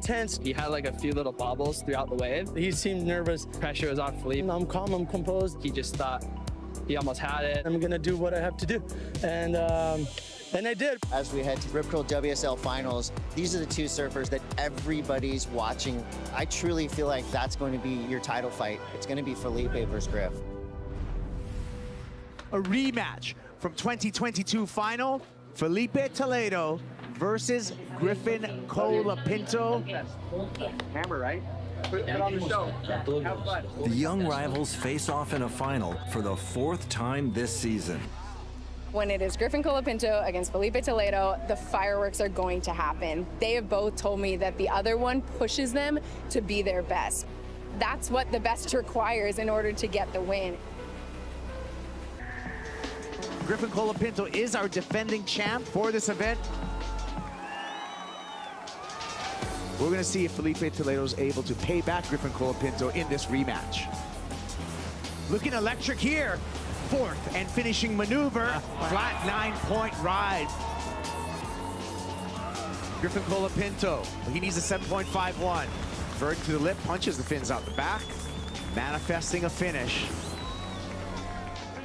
tense. He had a few little bobbles throughout the wave. He seemed nervous. Pressure was on Felipe. I'm calm, I'm composed. He just thought he almost had it. I'm gonna do what I have to do. And I did. As we head to Rip Curl WSL Finals, these are the two surfers that everybody's watching. I truly feel like that's going to be your title fight. It's going to be Felipe versus Griff. A rematch from 2022 final, Felipe Toledo versus Griffin Colapinto. Hammer, right? Put on the show. Have fun. The young rivals face off in a final for the 4th time this season. When it is Griffin Colapinto against Felipe Toledo, the fireworks are going to happen. They have both told me that the other one pushes them to be their best. That's what the best requires in order to get the win. Griffin Colapinto is our defending champ for this event. We're going to see if Felipe Toledo is able to pay back Griffin Colapinto in this rematch. Looking electric here. 4th and finishing maneuver. Flat 9-point ride. Griffin Colapinto, he needs a 7.51. Vert to the lip, punches the fins out the back, manifesting a finish.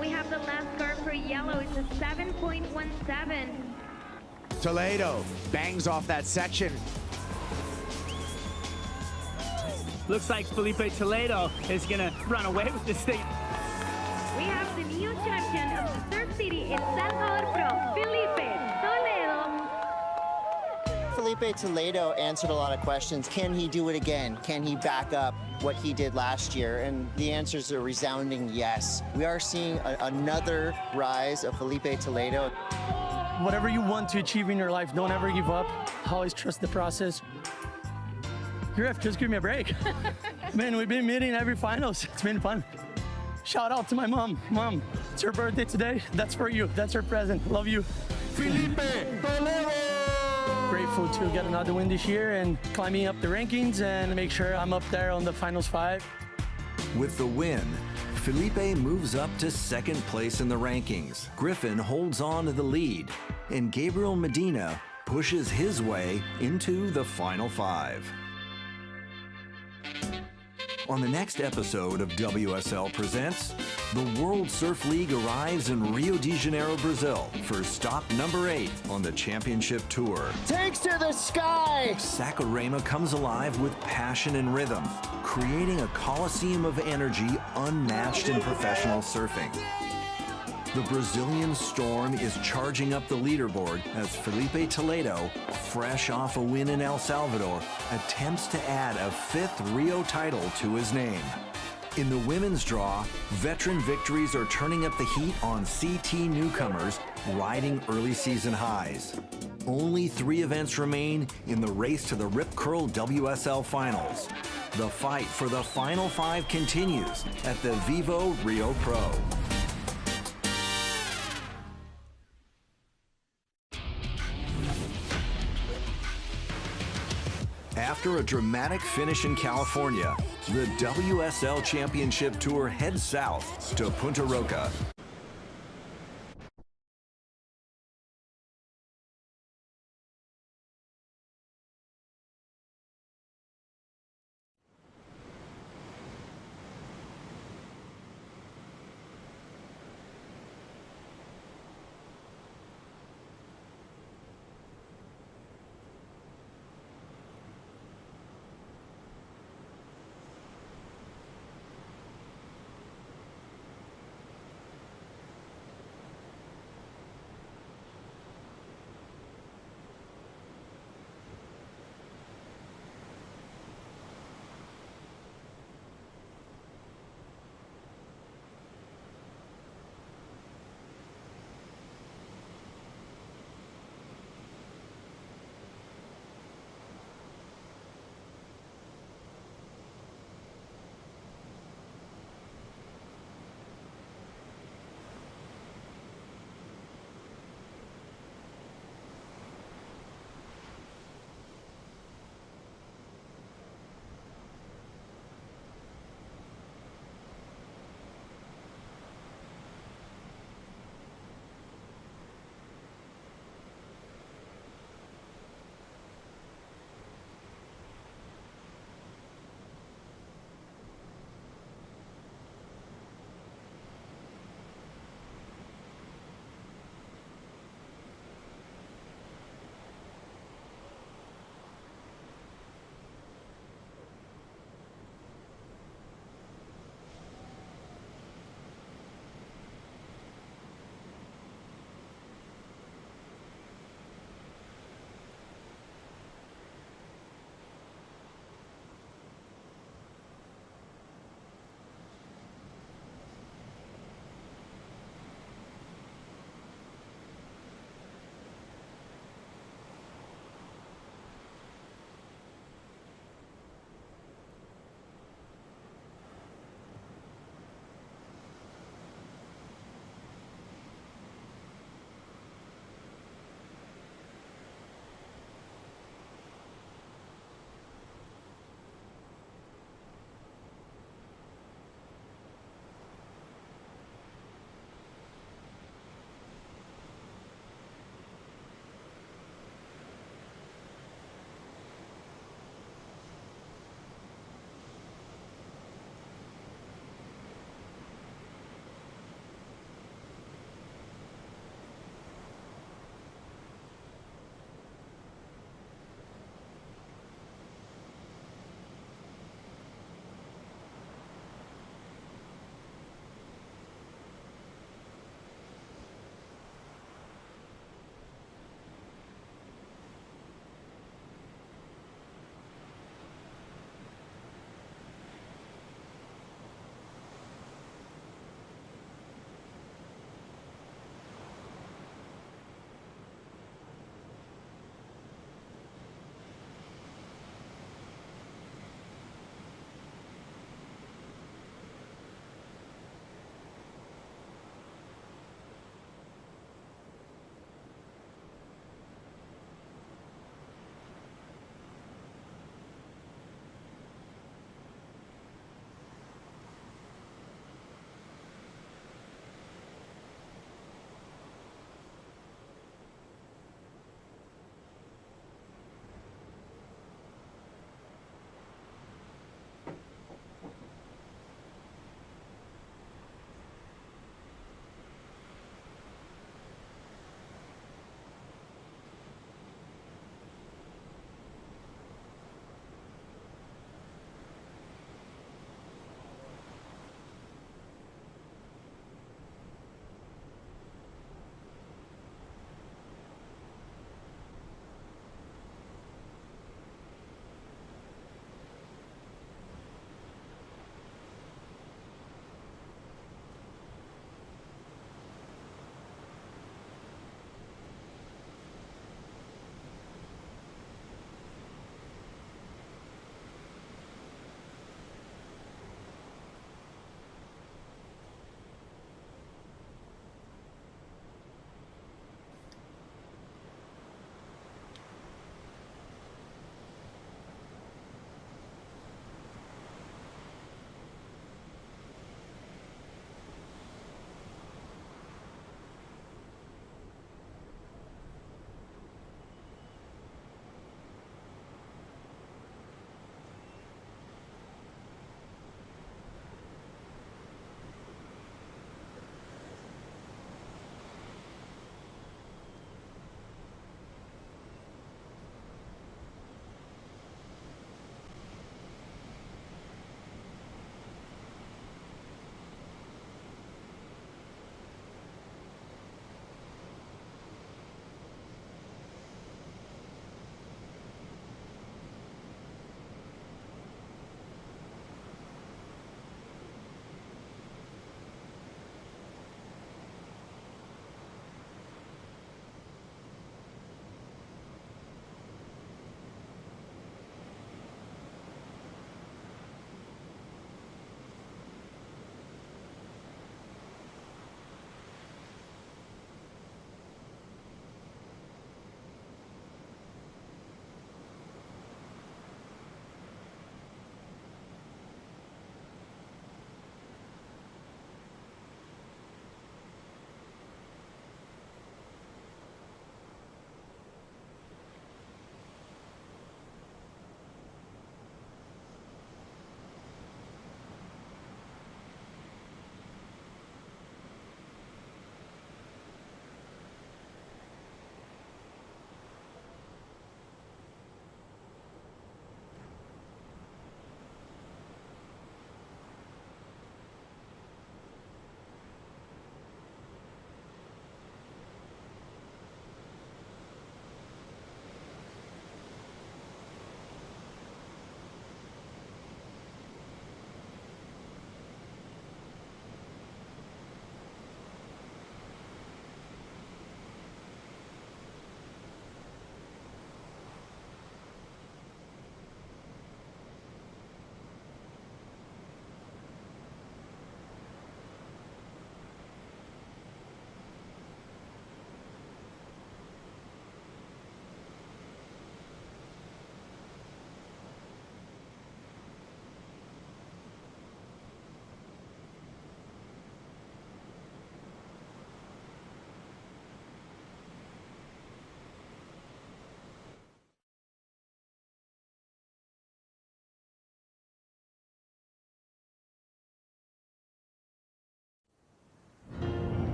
We have the last card for yellow. It's a 7.17. Toledo bangs off that section. Looks like Felipe Toledo is gonna run away with this thing. We have the new champion of the Surf City in Salvador Pro, Felipe Toledo. Felipe Toledo answered a lot of questions. Can he do it again? Can he back up what he did last year? And the answer is a resounding yes. We are seeing another rise of Felipe Toledo. Whatever you want to achieve in your life, don't ever give up. Always trust the process. Griff, just give me a break. Man, we've been meeting every finals. It's been fun. Shout out to my mom. Mom, it's her birthday today. That's for you. That's her present. Love you. Felipe Toledo! Grateful to get another win this year and climbing up the rankings and make sure I'm up there on the finals 5. With the win, Felipe moves up to 2nd place in the rankings. Griffin holds on to the lead, and Gabriel Medina pushes his way into the final 5. On the next episode of WSL Presents, the World Surf League arrives in Rio de Janeiro, Brazil for stop number 8 on the championship tour. Takes to the sky! Saquarema comes alive with passion and rhythm, creating a coliseum of energy unmatched in professional surfing. The Brazilian Storm is charging up the leaderboard as Felipe Toledo, fresh off a win in El Salvador, attempts to add a 5th Rio title to his name. In the women's draw, veteran victories are turning up the heat on CT newcomers, riding early season highs. Only 3 events remain in the race to the Rip Curl WSL Finals. The fight for the Final 5 continues at the Vivo Rio Pro. After a dramatic finish in California, the WSL Championship Tour heads south to Punta Roca.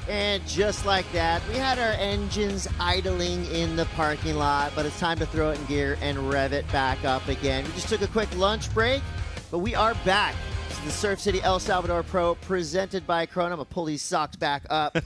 And just like that, we had our engines idling in the parking lot, but it's time to throw it in gear and rev it back up again. We just took a quick lunch break, but we are back. This is the Surf City El Salvador Pro presented by Corona. I'm going to pull these socks back up.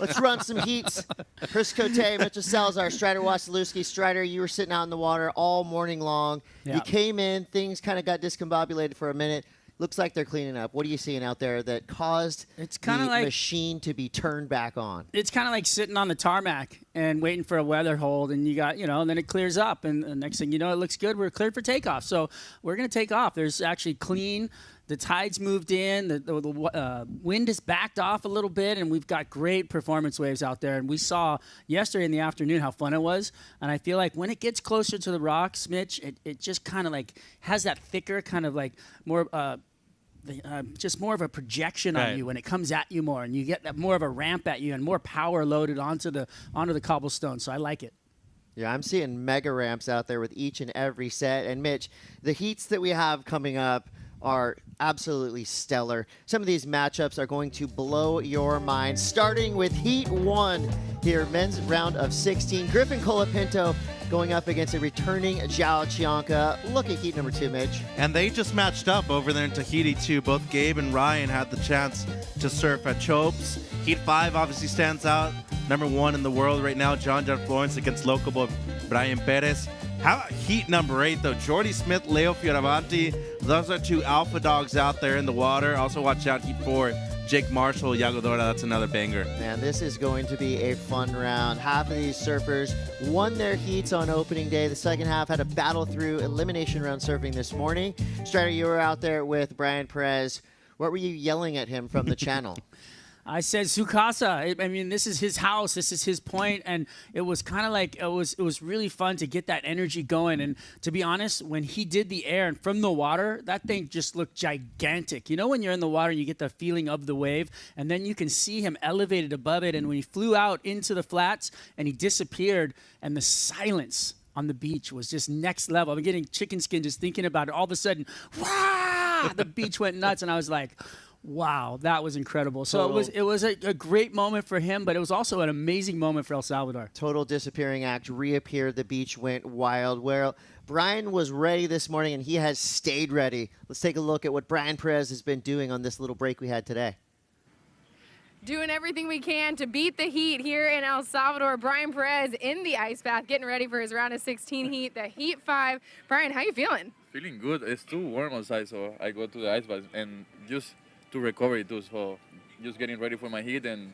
Let's run some heats. Chris Cote, Mitchell Salazar, Strider Wasilewski. Strider, you were sitting out in the water all morning long. Yeah. You came in, things kind of got discombobulated for a minute. Looks like they're cleaning up. What are you seeing out there that caused the machine to be turned back on? It's kind of like sitting on the tarmac and waiting for a weather hold, and you got, and then it clears up, and the next thing you know, it looks good. We're cleared for takeoff, so we're going to take off. There's actually clean. The tide's moved in. The wind is backed off a little bit, and we've got great performance waves out there. And we saw yesterday in the afternoon how fun it was. And I feel like when it gets closer to the rocks, Mitch, it just kind of like has that thicker kind of like more just more of a projection on you when it comes at you more, and you get that more of a ramp at you and more power loaded onto the cobblestone. So I like it. Yeah, I'm seeing mega ramps out there with each and every set. And Mitch, the heats that we have coming up are absolutely stellar. Some of these matchups are going to blow your mind, starting with Heat 1 here, men's round of 16. Griffin Colapinto going up against a returning Zhao Chanka. Look at Heat number 2, Mitch. And they just matched up over there in Tahiti, too. Both Gabe and Ryan had the chance to surf at Chopes. Heat 5 obviously stands out. Number 1 in the world right now, John Florence against local boy Brian Perez. How about Heat number 8, though? Jordy Smith, Leo Fioravanti. Those are two alpha dogs out there in the water. Also watch out, Heat 4, Jake Marshall, Yagodora. That's another banger. Man, this is going to be a fun round. Half of these surfers won their heats on opening day. The second half had a battle through elimination round surfing this morning. Strider, you were out there with Brian Perez. What were you yelling at him from the channel? I said Sukasa. I mean, this is his house. This is his point, and it was kind of like it was really fun to get that energy going. And to be honest, when he did the air and from the water, that thing just looked gigantic. You know, when you're in the water and you get the feeling of the wave, and then you can see him elevated above it. And when he flew out into the flats and he disappeared, and the silence on the beach was just next level. I'm getting chicken skin just thinking about it. All of a sudden, wah! The beach went nuts, and I was like, wow, that was incredible. So it was a great moment for him, but it was also an amazing moment for El Salvador. Total disappearing act, reappeared, the beach went wild. Well, Brian was ready this morning, and he has stayed ready. Let's take a look at what Brian Perez has been doing on this little break we had today. Doing everything we can to beat the heat here in El Salvador. Brian Perez in the ice bath, getting ready for his round of 16 heat, the Heat 5. Brian, how you feeling? Feeling good. It's too warm outside, so I go to the ice bath and just to recover it too. So just getting ready for my heat, and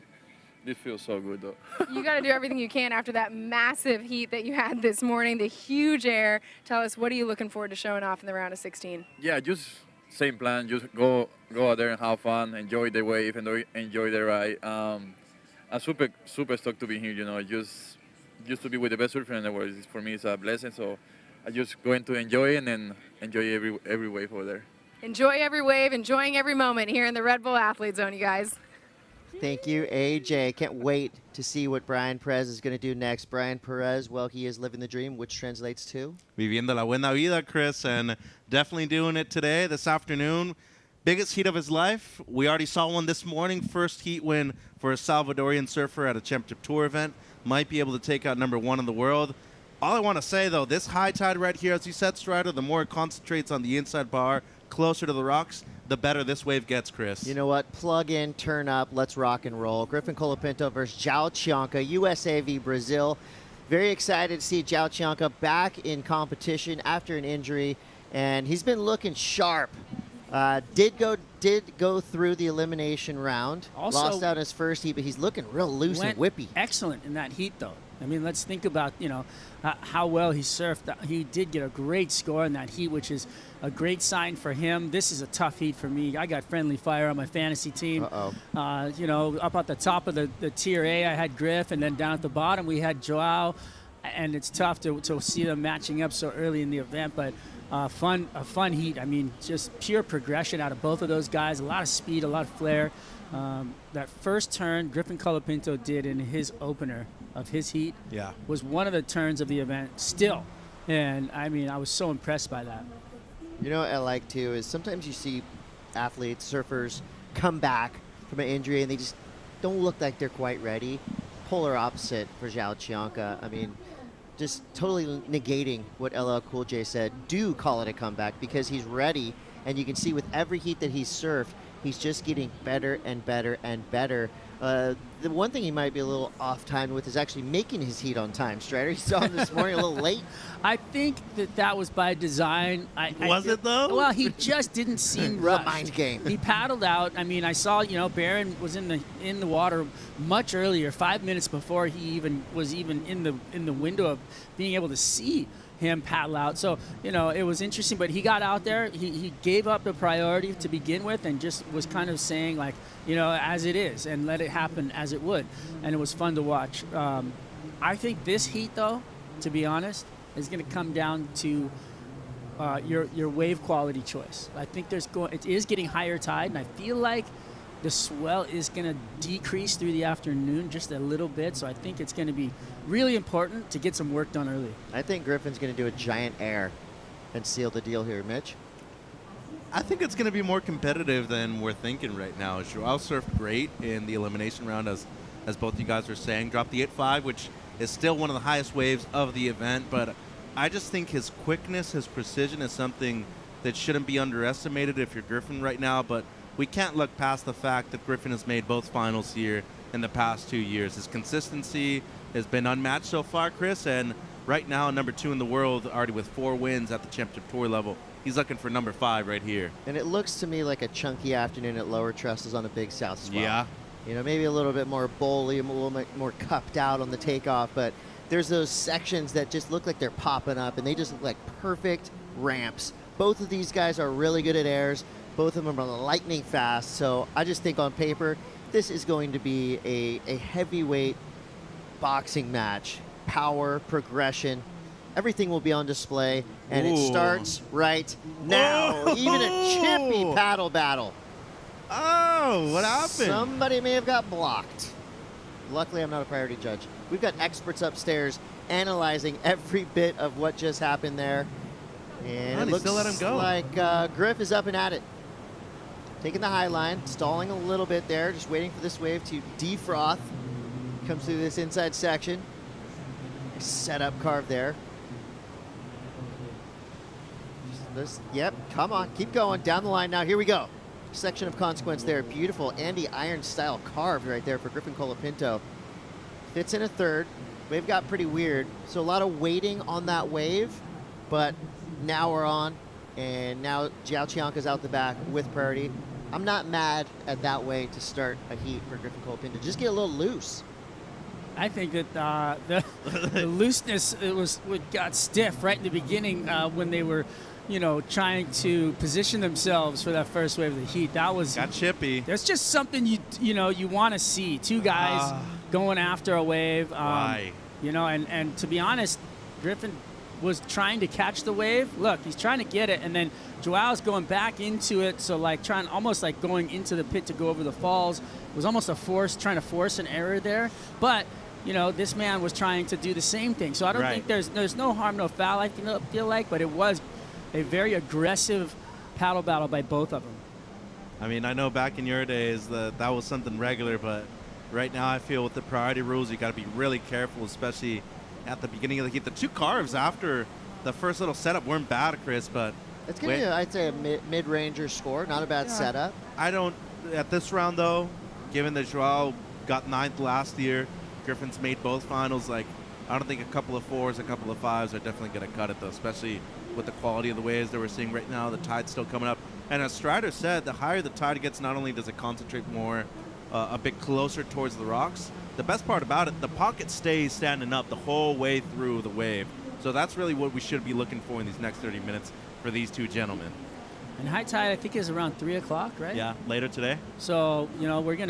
this feels so good though. You got to do everything you can after that massive heat that you had this morning, the huge air. Tell us, what are you looking forward to showing off in the round of 16? Yeah, just same plan. Just go out there and have fun, enjoy the wave, and enjoy the ride. I'm super stoked to be here. You know, just to be with the best surfer in the world. For me, it's a blessing. So I just going to enjoy it and then enjoy every wave over there. Enjoy every wave, enjoying every moment here in the Red Bull Athlete Zone, you guys. Thank you, AJ. Can't wait to see what Brian Perez is going to do next. Brian Perez, well, he is living the dream, which translates to? Viviendo la buena vida, Chris, and definitely doing it today, this afternoon. Biggest heat of his life. We already saw one this morning. First heat win for a Salvadorian surfer at a championship tour event. Might be able to take out number 1 in the world. All I want to say, though, this high tide right here, as you said, Strider, the more it concentrates on the inside bar, closer to the rocks, the better this wave gets, Chris. You know what? Plug in, turn up, let's rock and roll. Griffin Colapinto versus Zhao Chanka, USA v Brazil. Very excited to see Zhao Chanka back in competition after an injury, and he's been looking sharp. Did go through the elimination round. Also, lost out his first heat, but he's looking real loose and whippy. Excellent in that heat, though. I mean, let's think about, how well he surfed. He did get a great score in that heat, which is a great sign for him. This is a tough heat for me. I got friendly fire on my fantasy team. Up at the top of the tier A, I had Griff, and then down at the bottom, we had Joao. And it's tough to see them matching up so early in the event, but a fun heat. I mean, just pure progression out of both of those guys. A lot of speed, a lot of flair. That first turn Griffin Colapinto did in his opener of his heat was one of the turns of the event still. And, I mean, I was so impressed by that. You know what I like, too, is sometimes you see athletes, surfers, come back from an injury and they just don't look like they're quite ready. Polar opposite for Zhao Chanka. I mean, just totally negating what LL Cool J said. Do call it a comeback because he's ready, and you can see with every heat that he's surfed, he's just getting better and better and better. The one thing he might be a little off-timed with is actually making his heat on time. Strider, you saw him this morning a little late. I think that was by design. Was it though? Well, he just didn't seem rushed. The mind game. He paddled out. I mean, I saw, Barron was in the water much earlier, 5 minutes before he even was in the window of being able to see him paddle out. So, it was interesting, but he got out there. He gave up the priority to begin with and just was kind of saying, like, as it is, and let it happen as it would. And it was fun to watch. I think this heat, though, to be honest, is going to come down to your wave quality choice. I think it is getting higher tide, and I feel like the swell is going to decrease through the afternoon just a little bit, so I think it's going to be really important to get some work done early. I think Griffin's going to do a giant air and seal the deal here, Mitch. I think it's going to be more competitive than we're thinking right now. Joao surfed great in the elimination round, as both you guys were saying. Dropped the 8.5, which is still one of the highest waves of the event, but I just think his quickness, his precision is something that shouldn't be underestimated if you're Griffin right now, but we can't look past the fact that Griffin has made both finals here in the past 2 years. His consistency has been unmatched so far, Chris, and right now number 2 in the world, already with 4 wins at the championship tour level. He's looking for number 5 right here. And it looks to me like a chunky afternoon at lower trestles on a big south swell. Yeah. Maybe a little bit more bowly, a little bit more cupped out on the takeoff, but there's those sections that just look like they're popping up, and they just look like perfect ramps. Both of these guys are really good at airs. Both of them are lightning fast, so I just think on paper, this is going to be a heavyweight boxing match. Power, progression, everything will be on display, and it starts right now. Even a chippy paddle battle. Oh, what happened? Somebody may have got blocked. Luckily, I'm not a priority judge. We've got experts upstairs analyzing every bit of what just happened there. And it looks still let him go. like Griff is up and at it. Taking the high line, stalling a little bit there, just waiting for this wave to defroth. Comes through this inside section. Setup carve there. Yep, come on, keep going, down the line now, here we go. Section of consequence there, beautiful Andy Iron style carved right there for Griffin Colapinto. Fits in a third. Wave got pretty weird, so a lot of waiting on that wave, but now we're on, and now Zhao Chanka's out the back with priority. I'm not mad at that way to start a heat for Griffin Colapinto. Just get a little loose. I think that the looseness, it got stiff right in the beginning when they were, trying to position themselves for that first wave of the heat. That was got chippy. There's just something you want to see. 2 guys going after a wave. Why? And to be honest, Griffin was trying to catch the wave. Look, he's trying to get it, and then Joao's going back into it, so almost like going into the pit to go over the falls. It was almost trying to force an error there. But this man was trying to do the same thing. So I don't think there's no harm, no foul, I feel like, but it was a very aggressive paddle battle by both of them. I mean, I know back in your days that was something regular, but right now I feel with the priority rules, you got to be really careful, especially at the beginning of the heat. The 2 carves after the first little setup weren't bad, Chris, but it's going to be, I'd say, a mid-ranger score. Not a bad setup. I don't, at this round, though, given that Joao got 9th last year, Griffin's made both finals, I don't think a couple of 4s, a couple of 5s are definitely going to cut it, though, especially with the quality of the waves that we're seeing right now. The tide's still coming up. And as Strider said, the higher the tide gets, not only does it concentrate more, a bit closer towards the rocks, the best part about it, the pocket stays standing up the whole way through the wave. So that's really what we should be looking for in these next 30 minutes for these 2 gentlemen. And high tide, I think, is around 3 o'clock, right? Yeah, later today. So, we're going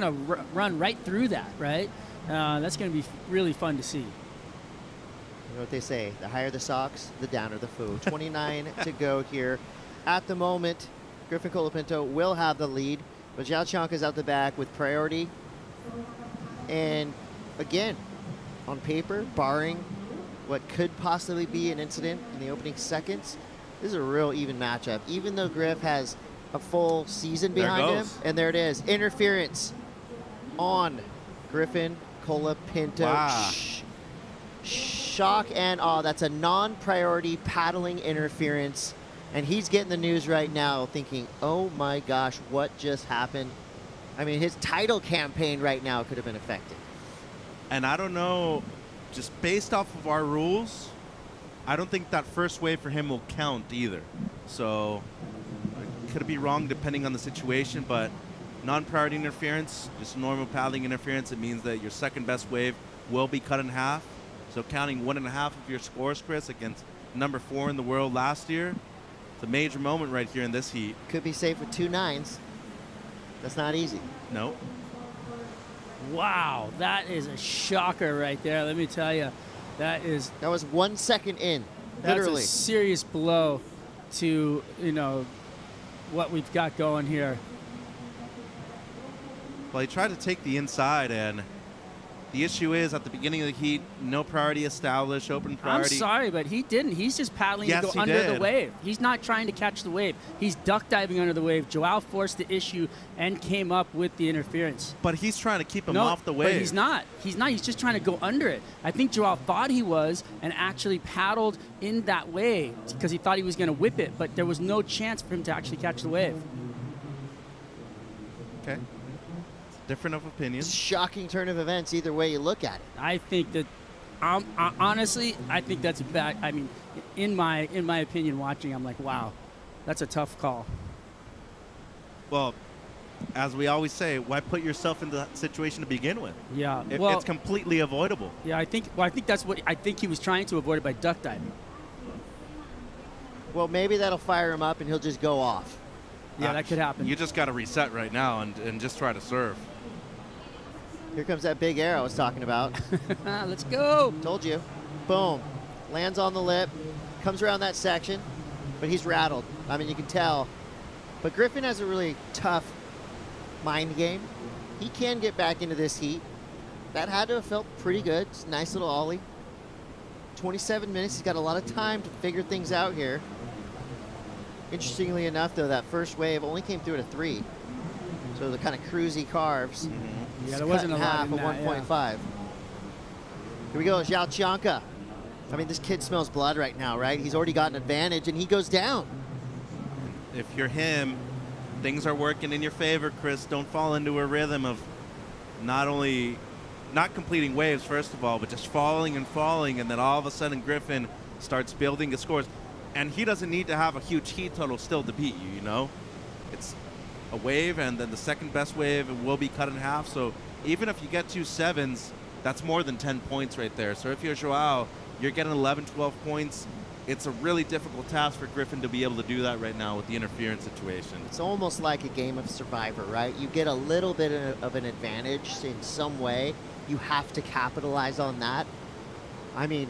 to run right through that, right? That's going to be really fun to see. You know what they say, the higher the socks, the downer the foo. 29 to go here. At the moment, Griffin Colapinto will have the lead, but Zhao Chanka's out the back with priority. And again, on paper, barring what could possibly be an incident in the opening seconds, this is a real even matchup. Even though Griff has a full season behind him, and there it is, interference. on Griffin Colapinto. Wow. Shock and awe. That's a non-priority paddling interference. And he's getting the news right now thinking, oh my gosh, what just happened? I mean, his title campaign right now could have been affected. And I don't know, just based off of our rules, I don't think that first wave for him will count either. So I could be wrong depending on the situation, but non-priority interference, just normal paddling interference, it means that your second best wave will be cut in half. So counting 1.5 of your scores, Chris, against number 4 in the world last year, it's a major moment right here in this heat. Could be safe with 2 9s. That's not easy. No. Wow, that is a shocker right there. Let me tell you, that was 1 second in. Literally. That's a serious blow to what we've got going here. Well, he tried to take the inside, and the issue is at the beginning of the heat, no priority established, open priority. I'm sorry, but he didn't. He's just paddling Yes, to he go under the did. wave. He's not trying to catch the wave. He's duck diving under the wave. Joao forced the issue and came up with the interference. But he's trying to keep him No, off the wave. But he's not. He's not. He's just trying to go under it. I think Joao thought he was and actually paddled in that wave because he thought he was going to whip it, but there was no chance for him to actually catch the wave. Okay. Different of opinions. Shocking turn of events either way you look at it. I think that, honestly, I think that's a bad. I mean, in my opinion, watching, I'm like, wow, that's a tough call. Well, as we always say, why put yourself in that situation to begin with? Yeah, It's completely avoidable. Yeah, I think that's what I think he was trying to avoid it by duck diving. Well, maybe that'll fire him up and he'll just go off. Yeah, that could happen. You just got to reset right now and just try to serve. Here comes that big air I was talking about. Let's go. Told you. Boom. Lands on the lip. Comes around that section. But he's rattled. I mean, you can tell. But Griffin has a really tough mind game. He can get back into this heat. That had to have felt pretty good. It's a nice little ollie. 27 minutes. He's got a lot of time to figure things out here. Interestingly enough, though, that first wave only came through at a 3. So the kind of cruisy carves. Yeah, there wasn't a lot half in of that, 1.5. yeah. Here we go, Zhao Chanka. I mean, this kid smells blood right now, right? He's already got an advantage, and he goes down. If you're him, things are working in your favor, Chris. Don't fall into a rhythm of not completing waves, first of all, but just falling, and then all of a sudden Griffin starts building his scores. And he doesn't need to have a huge heat total still to beat you, you know? It's a wave, and then the second best wave will be cut in half. So even if you get 2 7s, that's more than 10 points right there. So if you're Joao, you're getting 11, 12 points. It's a really difficult task for Griffin to be able to do that right now with the interference situation. It's almost like a game of Survivor, right? You get a little bit of an advantage in some way. You have to capitalize on that. I mean,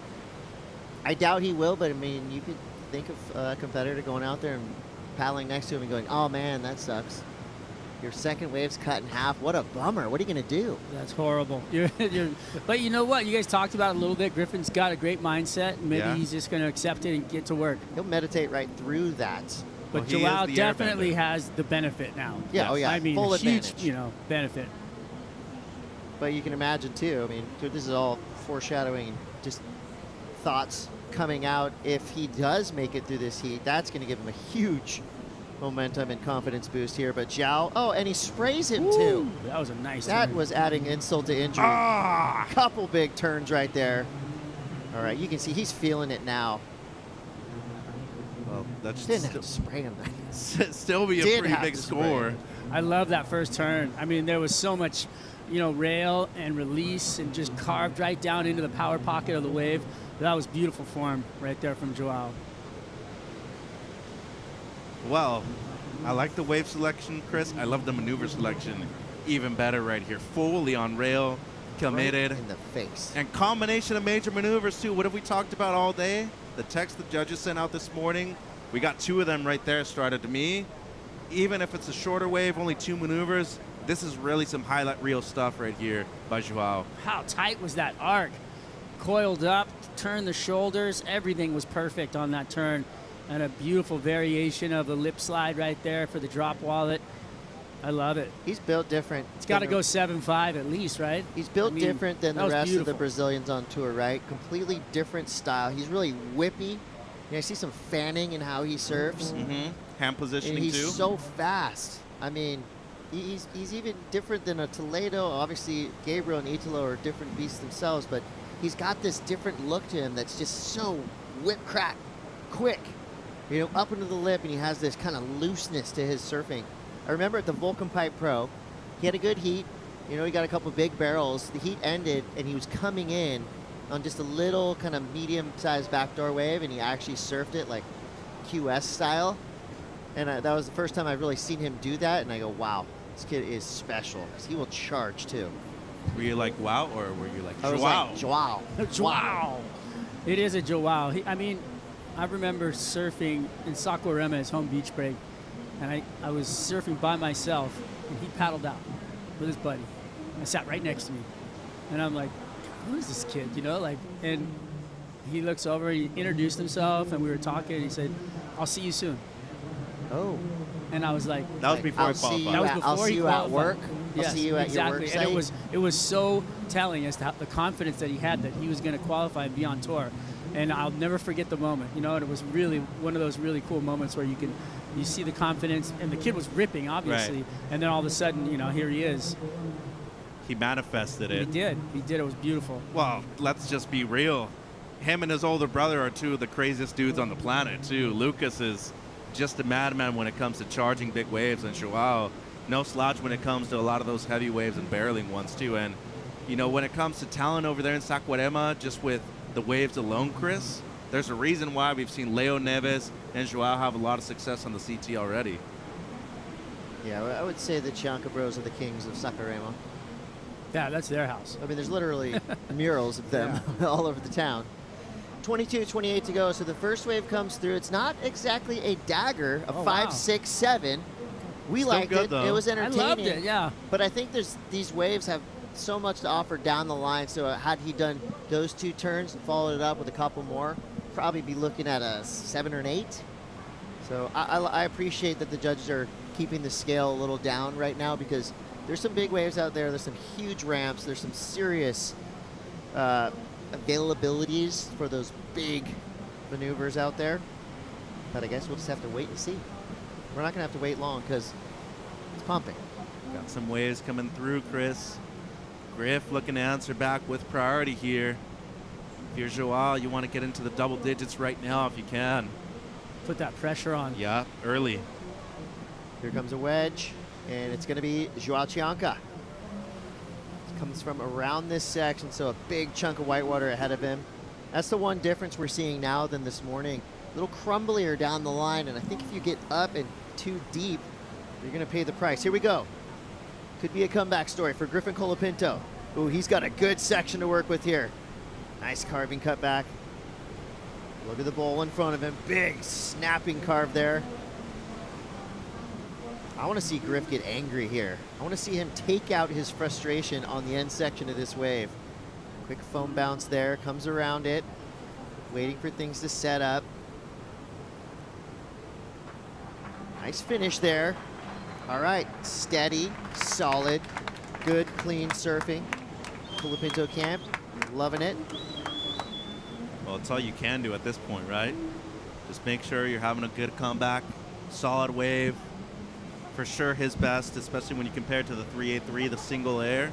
I doubt he will, but I mean, you could think of a competitor going out there and paddling next to him and going, oh man, that sucks. Your second wave's cut in half. What a bummer. What are you going to do? That's horrible. But you know what? You guys talked about it a little bit. Griffin's got a great mindset. Maybe he's just going to accept it and get to work. He'll meditate right through that. But Joao definitely has the benefit now. Yeah, oh yeah, I mean, full huge, advantage. Benefit. But you can imagine too, I mean, this is all foreshadowing, just thoughts coming out. If he does make it through this heat, that's going to give him a huge momentum and confidence boost here. But Zhao, oh, and he sprays him too. That was a nice That turn. was adding insult to injury. Couple big turns right there. All right, you can see he's feeling it now. Well, that's Didn't have to spray him. still be a Did pretty have big to spray score. him. I love that first turn. I mean, there was so much, rail and release and just carved right down into the power pocket of the wave. That was beautiful form right there from Joao. Well, I like the wave selection, Chris. I love the maneuver selection even better right here. Fully on rail, committed. Right in the face. And combination of major maneuvers too. What have we talked about all day? The text the judges sent out this morning. We got 2 of them right there started to me. Even if it's a shorter wave, only 2 maneuvers, this is really some highlight reel stuff right here by Joao. How tight was that arc? Coiled up, turned the shoulders. Everything was perfect on that turn. And a beautiful variation of the lip slide right there for the drop wallet. I love it. He's built different. It's got to go 7-5 at least, right? He's built different than the rest of the beautiful. Brazilians on tour, right? Completely different style. He's really whippy. I see some fanning in how he surfs. Hand positioning and he's too. so fast. I mean, he's even different than a Toledo. Obviously, Gabriel and Italo are different beasts themselves, but he's got this different look to him that's just so whip crack, quick. You know, up into the lip, and he has this kind of looseness to his surfing. I remember at the Vulcan Pipe Pro, he had a good heat. You know, he got a couple big barrels. The heat ended, and he was coming in on just a little kind of medium-sized backdoor wave, and he actually surfed it like QS style. And that was the first time I've really seen him do that, and I go, wow, this kid is special, because he will charge, too. Were you like, wow, or were you like, I was wow? like, wow. Wow. It is a Joao. I mean, I remember surfing in Saquarema, his home beach break, and I was surfing by myself, and he paddled out with his buddy. I sat right next to me, and I'm like, who is this kid, you know? Like, and he looks over, he introduced himself, and we were talking, and he said, I'll see you soon. Oh. And I was like, that was before he qualified. That was before I'll see he you qualified. at work. Yes, I'll see you at exactly. your work And site. it was so telling as to how, the confidence that he had that he was going to qualify and be on tour. And I'll never forget the moment, you know, and it was really one of those really cool moments where you see the confidence, and the kid was ripping, obviously, Right. and then all of a sudden, you know, here he is. He manifested it. He did. It was beautiful. Well, let's just be real. Him and his older brother are two of the craziest dudes on the planet, too. Lucas is just a madman when it comes to charging big waves, and Joao, no slouch when it comes to a lot of those heavy waves and barreling ones, too. And, you know, when it comes to talent over there in Saquarema, just with the waves alone, Chris, there's a reason why we've seen Leo Neves and Joao have a lot of success on the CT already. Yeah, I would say the Chanka Bros are the kings of Saquarema. Yeah, that's their house. I mean, there's literally murals of them all over the town. 22-28 to go, so the first wave comes through. It's not exactly a dagger, a 5, 6, 7. We Still liked good, it. though. It was entertaining. I loved it, yeah. But I think these waves have so much to offer down the line, so had he done those 2 turns and followed it up with a couple more, probably be looking at a 7 or an 8. So I appreciate that the judges are keeping the scale a little down right now, because there's some big waves out there. There's some huge ramps. There's some serious availabilities for those big maneuvers out there. But I guess we'll just have to wait and see. We're not going to have to wait long because it's pumping. Got some waves coming through, Chris. Griff looking to answer back with priority here. If you're Joao, you want to get into the double digits right now if you can. Put that pressure on. Yeah, early. Here comes a wedge, and it's going to be Joao Chanka. Comes from around this section, so a big chunk of whitewater ahead of him. That's the one difference we're seeing now than this morning. A little crumblier down the line, and I think if you get up and too deep, you're going to pay the price. Here we go. Could be a comeback story for Griffin Colapinto. Ooh, he's got a good section to work with here. Nice carving cut back. Look at the bowl in front of him. Big snapping carve there. I want to see Griff get angry here. I want to see him take out his frustration on the end section of this wave. Quick foam bounce there, comes around it, waiting for things to set up. Nice finish there. All right, steady, solid, good, clean surfing. Colapinto camp, loving it. Well, it's all you can do at this point, right? Just make sure you're having a good comeback, solid wave. For sure his best, especially when you compare it to the 383, the single air.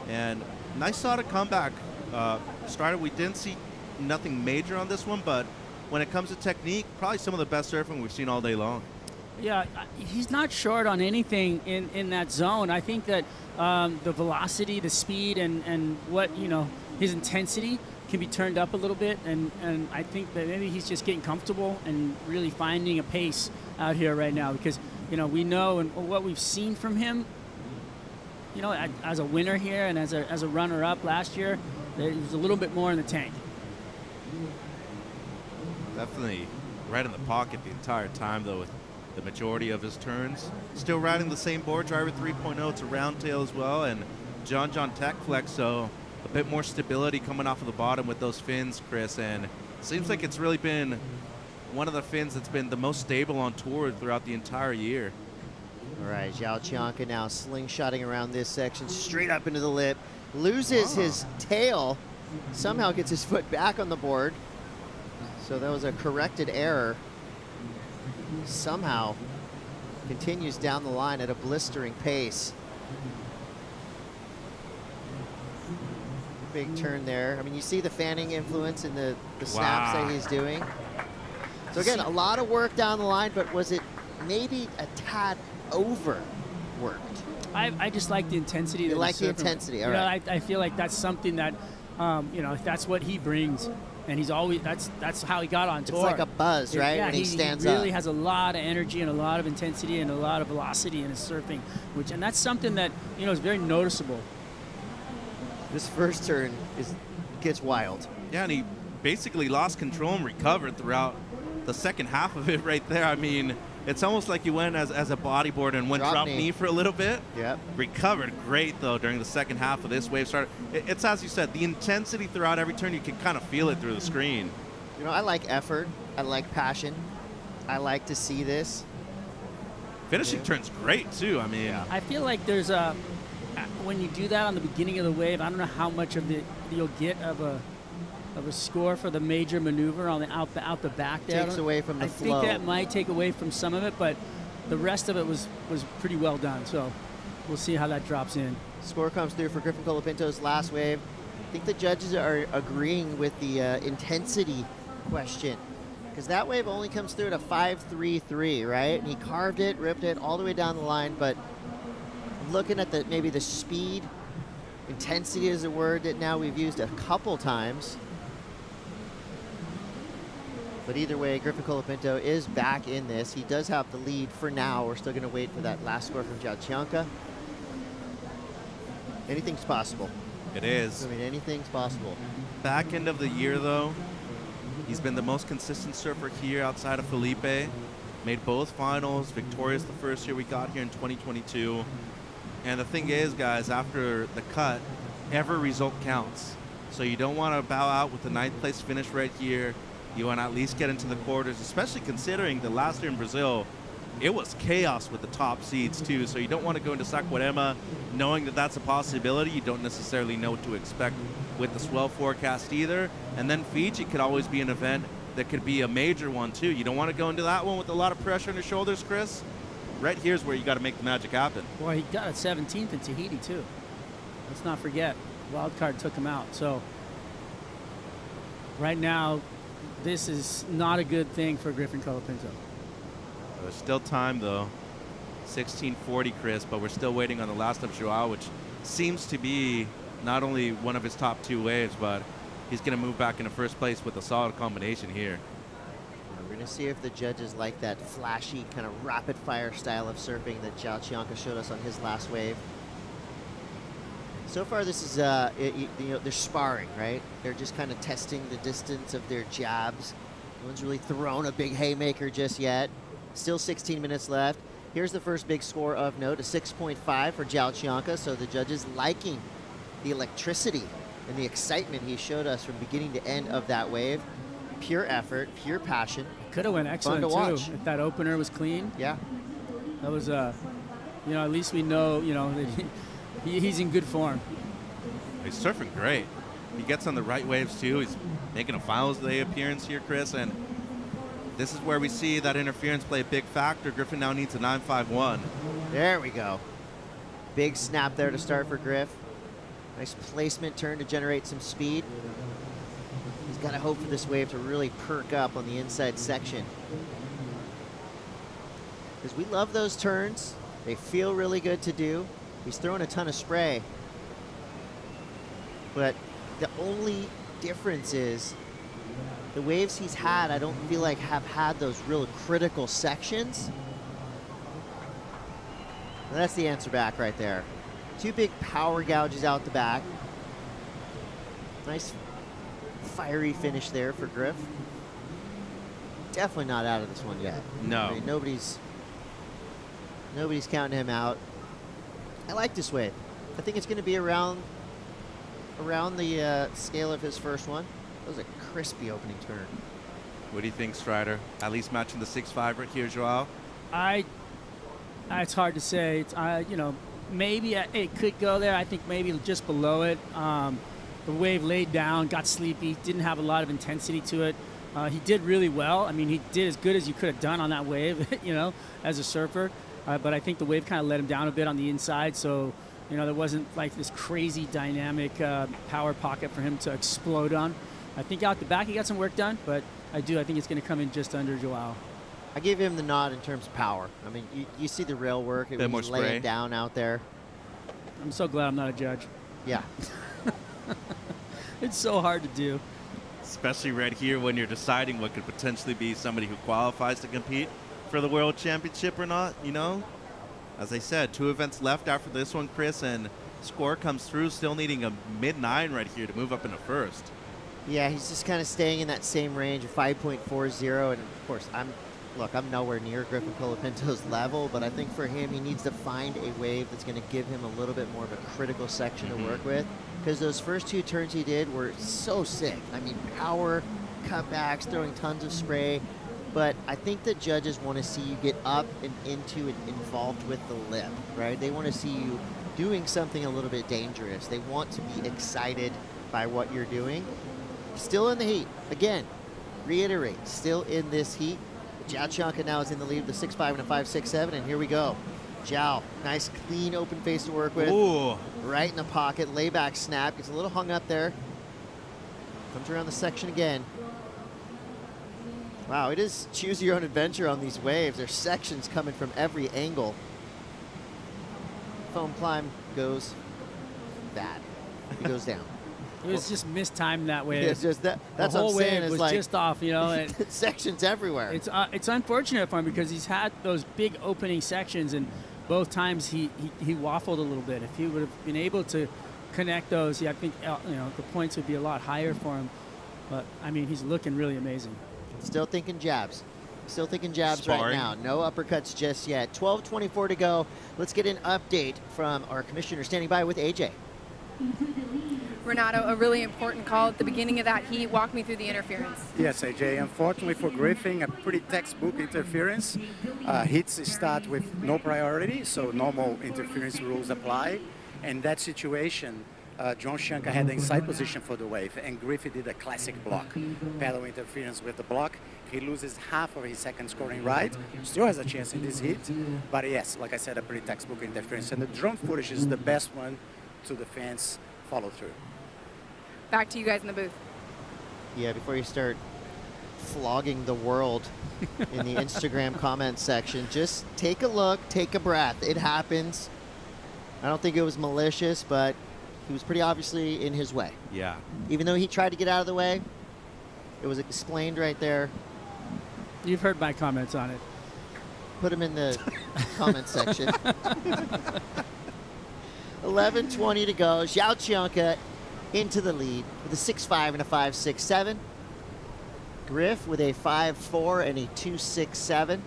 And nice solid comeback. We didn't see nothing major on this one, but when it comes to technique, probably some of the best surfing we've seen all day long. Yeah, he's not short on anything in that zone. I think that the velocity, the speed, and what, you know, his intensity can be turned up a little bit. And I think that maybe he's just getting comfortable and really finding a pace out here right now, because, you know, we know and what we've seen from him, you know, as a winner here and as a runner-up last year, there was a little bit more in the tank. Definitely right in the pocket the entire time, though, with the majority of his turns. Still riding the same board, driver 3.0 to round tail as well, and John Tech Flex, so a bit more stability coming off of the bottom with those fins, Chris, and seems like it's really been one of the fins that's been the most stable on tour throughout the entire year. All right, Chanka now slingshotting around this section, straight up into the lip, loses his tail, somehow gets his foot back on the board. So that was a corrected error. Somehow continues down the line at a blistering pace. Big turn there. I mean, you see the fanning influence in the snaps that he's doing. So again, a lot of work down the line, but was it maybe a tad overworked? I just like the intensity. You like the intensity, all right. I feel like that's something that, that's what he brings. And he's always, that's how he got on tour. It's like a buzz, right, when he stands up. He really has a lot of energy and a lot of intensity and a lot of velocity in his surfing, and that's something that, is very noticeable. This first turn gets wild. Yeah, and he basically lost control and recovered throughout the second half of it right there. I mean, it's almost like he went as a bodyboard and went drop knee for a little bit. Yep. Recovered great, though, during the second half of this wave start. It's as you said, the intensity throughout every turn, you can kind of feel it through the screen. I like effort. I like passion. I like to see this. Finishing turn's great, too. I mean, I feel like there's when you do that on the beginning of the wave, I don't know how much of it you'll get of a score for the major maneuver on the out the back there. Takes away from the flow. I think that might take away from some of it, but the rest of it was pretty well done. So we'll see how that drops in. Score comes through for Griffin Colapinto's last wave. I think the judges are agreeing with the intensity question, because that wave only comes through at a 5.33, right? And he carved it, ripped it all the way down the line, but looking at maybe the speed, intensity is a word that now we've used a couple times. But either way, Griffin Colapinto is back in this. He does have the lead for now. We're still going to wait for that last score from Chanka. Anything's possible. It is. I mean, anything's possible. Back end of the year, though, he's been the most consistent surfer here outside of Felipe. Made both finals, victorious the first year we got here in 2022. And the thing is, guys, after the cut, every result counts. So you don't want to bow out with the 9th place finish right here. You want to at least get into the quarters, especially considering the last year in Brazil, it was chaos with the top seeds too. So you don't want to go into Saquarema knowing that that's a possibility. You don't necessarily know what to expect with the swell forecast either. And then Fiji could always be an event that could be a major one too. You don't want to go into that one with a lot of pressure on your shoulders, Chris. Right here's where you got to make the magic happen. Well, he got a 17th in Tahiti too. Let's not forget, wild card took him out. So right now, this is not a good thing for Griffin Colapinto. There's still time though. 16:40, Chris, but we're still waiting on the last of Joao, which seems to be not only one of his top 2 waves, but he's going to move back into first place with a solid combination here. We're going to see if the judges like that flashy, kind of rapid-fire style of surfing that Chanka showed us on his last wave. So far, this is, they're sparring, right? They're just kind of testing the distance of their jabs. No one's really thrown a big haymaker just yet. Still 16 minutes left. Here's the first big score of note, a 6.5 for Chanka. So the judges liking the electricity and the excitement he showed us from beginning to end of that wave. Pure effort, pure passion. Could have went excellent Fun to watch. too if that opener was clean. Yeah. That was, at least we know, that he's in good form. He's surfing great. He gets on the right waves too. He's making a Finals Day appearance here, Chris, and this is where we see that interference play a big factor. Griffin now needs a 9.51. There we go. Big snap there to start for Griff. Nice placement turn to generate some speed. He's got to hope for this wave to really perk up on the inside section, because we love those turns. They feel really good to do. He's throwing a ton of spray, but the only difference is the waves he's had, I don't feel like have had those real critical sections. And that's the answer back right there. 2 big power gouges out the back. Nice fiery finish there for Griff. Definitely not out of this one yet. No. I mean, nobody's counting him out. I like this wave. I think it's going to be around the scale of his first one. That was a crispy opening turn. What do you think, Strider? At least matching the 6.5 right here, Joao? It's hard to say. It's, you know, maybe it could go there. I think maybe just below it. The wave laid down, got sleepy, didn't have a lot of intensity to it. He did really well. I mean, he did as good as you could have done on that wave, you know, as a surfer. But I think the wave kind of let him down a bit on the inside. So, you know, there wasn't like this crazy dynamic power pocket for him to explode on. I think out the back he got some work done, but I think it's going to come in just under Joao. I give him the nod in terms of power. I mean, you see the rail work. He's laying down out there. I'm so glad I'm not a judge. Yeah. It's so hard to do. Especially right here when you're deciding what could potentially be somebody who qualifies to compete for the World Championship or not, you know? As I said, 2 events left after this one, Chris, and score comes through, still needing a mid-9 right here to move up into first. Yeah, he's just kind of staying in that same range of 5.40, and of course, I'm nowhere near Griffin Colapinto's level, but I think for him, he needs to find a wave that's going to give him a little bit more of a critical section to work with, because those first 2 turns he did were so sick. I mean, power, cutbacks, throwing tons of spray, but I think the judges want to see you get up and into and involved with the lip, right? They want to see you doing something a little bit dangerous. They want to be excited by what you're doing. Still in the heat. Again, reiterate, still in this heat. Zhao Chanka now is in the lead with a 6.5 and a 5.67, and here we go. Zhao, nice clean open face to work with. Ooh. Right in the pocket, layback snap, gets a little hung up there. Comes around the section again. Wow, it is choose your own adventure on these waves. There's sections coming from every angle. Foam climb goes bad. It goes down. It was just mistimed that way. It's just that's the what whole I'm saying. wave Is was like just off, you know. And sections everywhere. It's unfortunate for him because he's had those big opening sections, and both times he waffled a little bit. If he would have been able to connect those, I think you know the points would be a lot higher for him. But I mean, he's looking really amazing. Still thinking jabs. Still thinking jabs Sparring. right now. No uppercuts just yet. 12:24 to go. Let's get an update from our commissioner standing by with AJ. Renato, a really important call at the beginning of that heat. Walk me through the interference. Yes, AJ. Unfortunately for Griffin, a pretty textbook interference. Hits start with no priority, so normal interference rules apply. In that situation, John Chanka had the inside position for the wave, and Griffin did a classic block. Pedal interference with the block. He loses half of his second scoring ride. Still has a chance in this heat, but yes, like I said, a pretty textbook interference. And the drone footage is the best one to the fans follow through. Back to you guys in the booth. Yeah, before you start flogging the world in the Instagram comment section, just take a look, take a breath. It happens. I don't think it was malicious, but he was pretty obviously in his way. Yeah. Even though he tried to get out of the way, it was explained right there. You've heard my comments on it. Put him in the comment section. 11:20 to go. Zhao Chanka into the lead with a 6.5 and a 5.67. Griff with a 5.4 and a 2.67.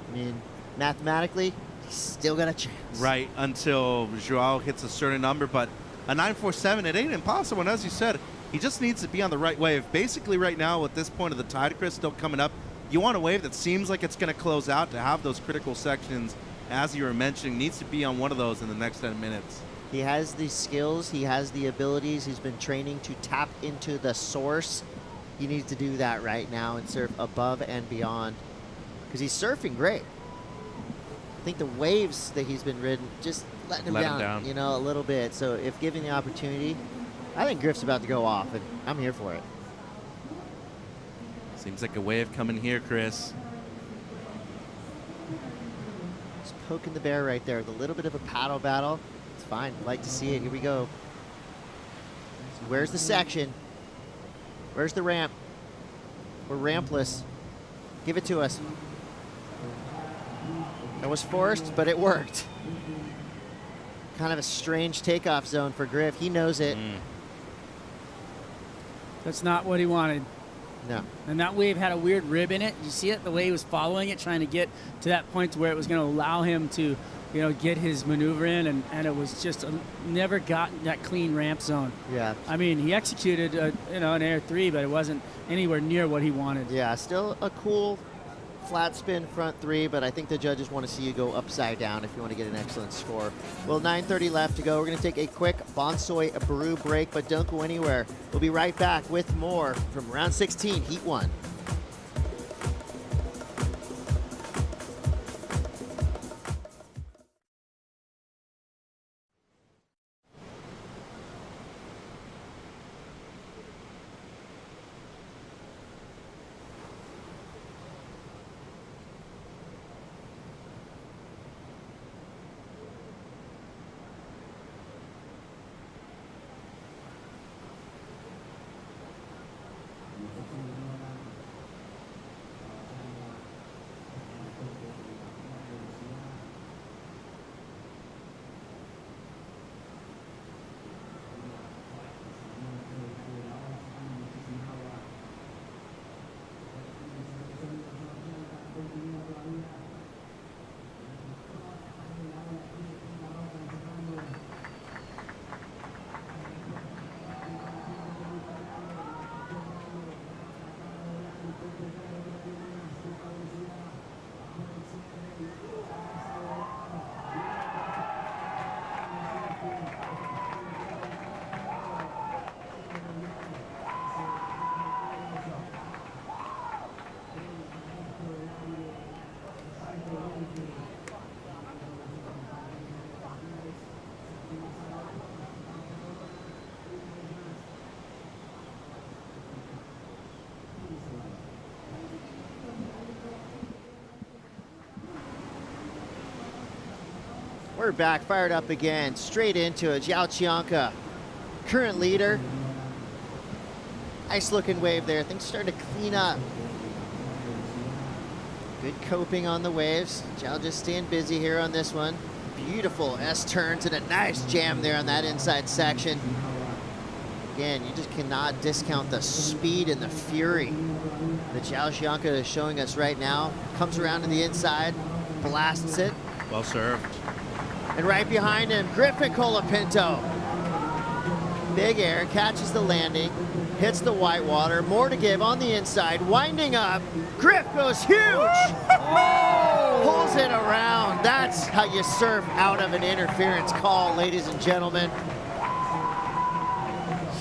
I mean, mathematically, he's still got a chance. Right, until Joao hits a certain number, but a 9.47, it ain't impossible. And as you said, he just needs to be on the right wave. Basically, right now, at this point of the tide, Chris, still coming up, you want a wave that seems like it's going to close out, to have those critical sections, as you were mentioning, needs to be on one of those in the next 10 minutes. He has the skills, he has the abilities, he's been training to tap into the source. He needs to do that right now and surf above and beyond, because he's surfing great. I think the waves that he's been ridden just letting him down, you know, a little bit. So if given the opportunity, I think Griff's about to go off, and I'm here for it. Seems like a wave coming here, Chris. Just poking the bear right there with a little bit of a paddle battle. It's fine. Like to see it. Here we go. So where's the section? Where's the ramp? We're rampless. Give it to us. That was forced, but it worked. Kind of a strange takeoff zone for Griff. He knows it. That's not what he wanted. No. And that wave had a weird rib in it. You see it? The way he was following it, trying to get to that point to where it was going to allow him to, you know, get his maneuver in, and it was just never got that clean ramp zone. Yeah. I mean, he executed, you know, an Air 3, but it wasn't anywhere near what he wanted. Yeah, still a cool flat spin front 3, but I think the judges want to see you go upside down if you want to get an excellent score. Well, 9:30 left to go. We're going to take a quick Bonsoy brew break, but don't go anywhere. We'll be right back with more from round 16, Heat 1. We're back, fired up again, straight into it. Chanka, current leader. Nice looking wave there. Things starting to clean up. Good coping on the waves. Zhao just staying busy here on this one. Beautiful S-turns and a nice jam there on that inside section. Again, you just cannot discount the speed and the fury that Chanka is showing us right now. Comes around to the inside, blasts it. Well served. And right behind him, Griffin Colapinto. Big air, catches the landing, hits the whitewater. More to give on the inside, winding up. Griff goes huge. Pulls it around. That's how you surf out of an interference call, ladies and gentlemen.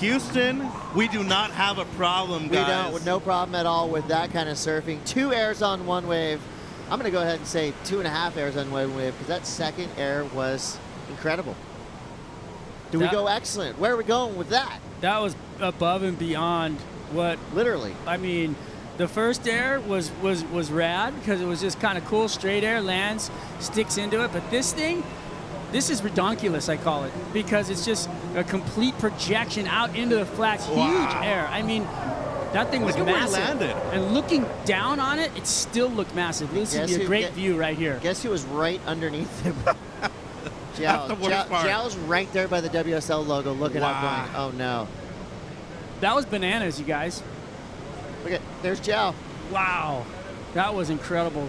Houston, we do not have a problem, guys. We don't, no problem at all with that kind of surfing. 2 airs on one wave. I'm going to go ahead and say 2.5 airs on one wave because that second air was incredible. We go excellent? Where are we going with that? That was above and beyond what. Literally. I mean, the first air was rad because it was just kind of cool, straight air, lands, sticks into it. But this thing, this is redonkulous, I call it, because it's just a complete projection out into the flats. Wow. Huge air. I mean, that thing was massive. Where it landed. And looking down on it, it still looked massive. This would be a great view right here. Guess who was right underneath him? Zhao's right there by the WSL logo, looking up going, oh no. That was bananas, you guys. Look at, there's Zhao. Wow. That was incredible.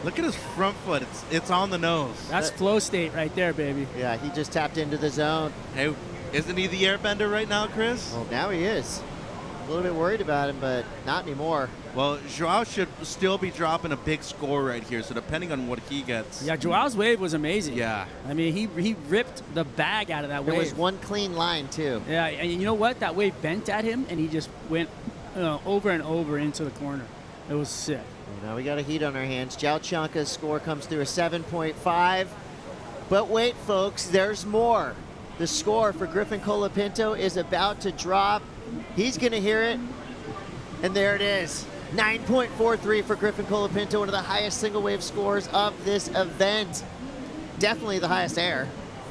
Look at his front foot. It's on the nose. That's flow state right there, baby. Yeah, he just tapped into the zone. Hey, isn't he the airbender right now, Chris? Well, now he is. A little bit worried about him, but not anymore. Well, Joao should still be dropping a big score right here, so depending on what he gets. Yeah, Joao's wave was amazing. Yeah. I mean, he ripped the bag out of that wave. There was one clean line, too. Yeah, and you know what? That wave bent at him, and he just went over and over into the corner. It was sick. Well, now we got a heat on our hands. Chanka's score comes through a 7.5. But wait, folks, there's more. The score for Griffin Colapinto is about to drop. He's going to hear it, and there it is. 9.43 for Griffin Colapinto, one of the highest single wave scores of this event. Definitely the highest air.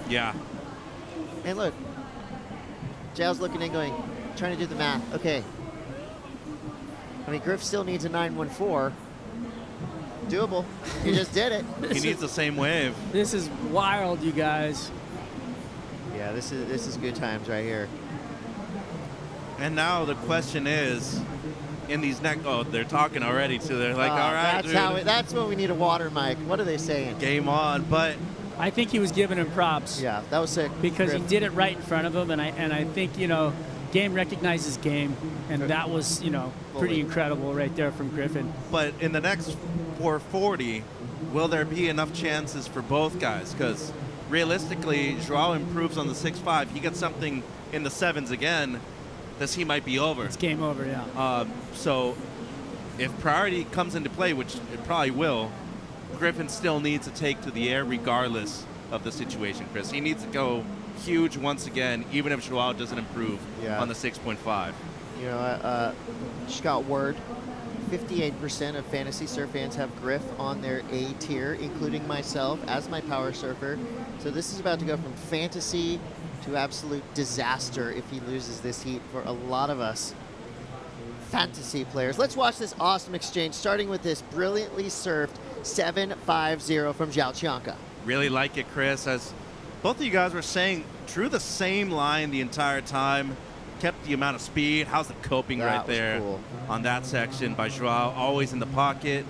Yeah. And look, Zhao's looking in going, trying to do the math. Okay. I mean, Griff still needs a 9.14. Doable. He just did it. He needs the same wave. This is wild, you guys. Yeah, this is good times right here. And now the question is, in these they're talking already too. They're like, all right, that's when we need a water mic. What are they saying? Game on, but I think he was giving him props. Yeah, that was sick. Because he did it right in front of him, and I think, you know, game recognizes game, and that was, you know, pretty incredible right there from Griffin. But in the next 440, will there be enough chances for both guys? Because realistically, Joao improves on the 6.5. He gets something in the 7s again, this he might be over. It's game over, yeah. So if priority comes into play, which it probably will, Griffin still needs to take to the air regardless of the situation, Chris. He needs to go huge once again, even if Joao doesn't improve on the 6.5. You know, just got word, 58% of Fantasy Surf fans have Griff on their A tier, including myself as my power surfer. So this is about to go from fantasy to absolute disaster if he loses this heat for a lot of us fantasy players. Let's watch this awesome exchange, starting with this brilliantly surfed 7.50 from Chanka. Really like it, Chris. As both of you guys were saying, drew the same line the entire time, kept the amount of speed. How's the coping right there on that section by Joao? Always in the pocket.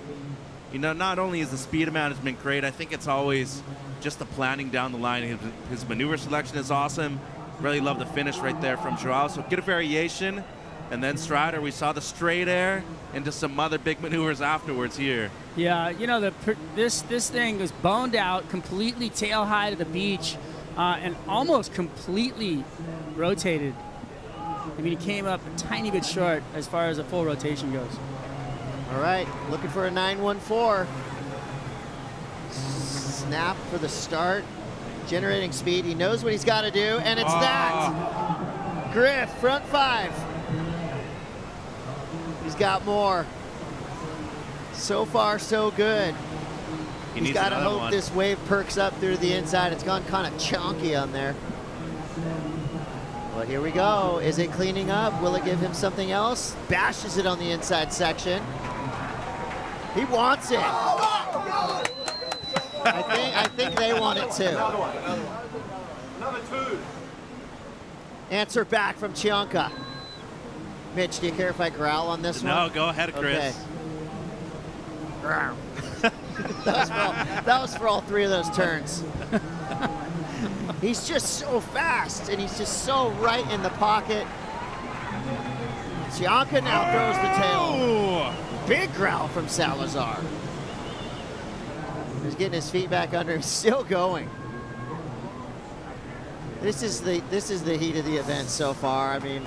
You know, not only is the speed amount has been great, I think it's always just the planning down the line. His maneuver selection is awesome. Really love the finish right there from Joao. So get a variation. And then Strider, we saw the straight air into some other big maneuvers afterwards here. Yeah, you know, this thing was boned out, completely tail high to the beach, and almost completely rotated. I mean, he came up a tiny bit short as far as a full rotation goes. All right, looking for a 914. Snap for the start, generating speed. He knows what he's got to do, and it's that. Griff, front 5. He's got more. So far, so good. He's got to hope this wave perks up through the inside. It's gone kind of chonky on there. Well, here we go. Is it cleaning up? Will it give him something else? Bashes it on the inside section. He wants it. I think they want it too. Another 2. Answer back from Chanka. Mitch, do you care if I growl on this one? No, go ahead, Chris. Okay. that was for all 3 of those turns. He's just so fast, and he's just so right in the pocket. Chanka now throws the tail. Big growl from Salazar. He's getting his feet back under him, still going. This is the heat of the event so far. I mean,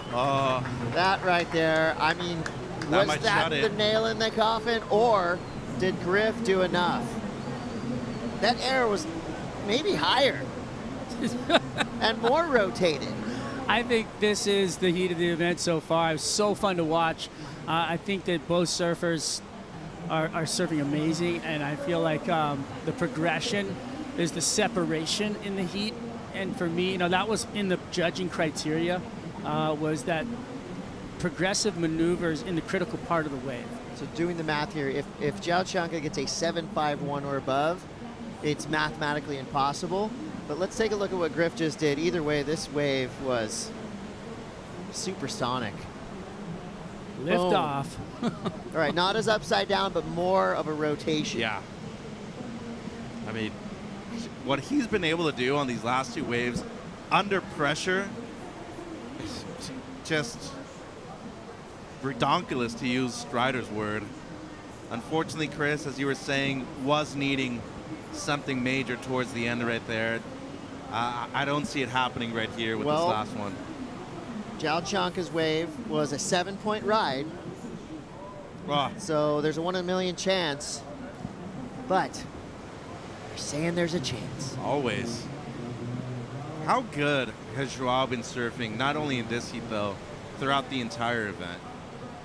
that right there. I mean, was that the nail in the coffin, or did Griff do enough? That air was maybe higher and more rotated. I think this is the heat of the event so far. It was so fun to watch. I think that both surfers are surfing amazing, and I feel like the progression is the separation in the heat. And for me, you know, that was in the judging criteria, was that progressive maneuvers in the critical part of the wave. So doing the math here, if Chanka gets a 7.51 or above, it's mathematically impossible. But let's take a look at what Griff just did. Either way, this wave was supersonic. Lift off. All right, not as upside down, but more of a rotation. Yeah. I mean, what he's been able to do on these last 2 waves under pressure is just redonkulous, to use Strider's word. Unfortunately, Chris, as you were saying, was needing something major towards the end right there. I don't see it happening right here with this last one. Chanka's wave was a 7-point ride. So there's a 1 in a million chance, but they're saying there's a chance. Always. How good has Joao been surfing, not only in this heat though, throughout the entire event?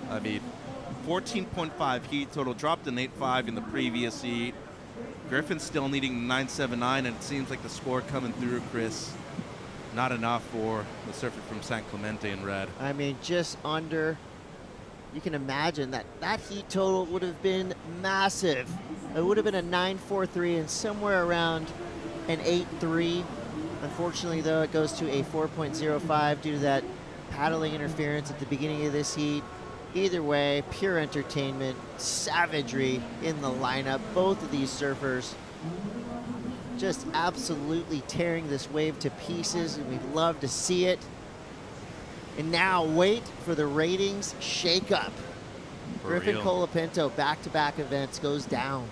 I mean, 14.5 heat total, dropped an 8.5 in the previous heat. Griffin's still needing 9.79, and it seems like the score coming through, Chris, not enough for the surfer from San Clemente in red. I mean, just under. You can imagine that heat total would have been massive. It would have been a 9.43 and somewhere around an 8.3. Unfortunately, though, it goes to a 4.05 due to that paddling interference at the beginning of this heat. Either way, pure entertainment, savagery in the lineup. Both of these surfers just absolutely tearing this wave to pieces, and we'd love to see it. And now wait for the ratings shake-up. Griffin real. Colapinto, back-to-back events, goes down.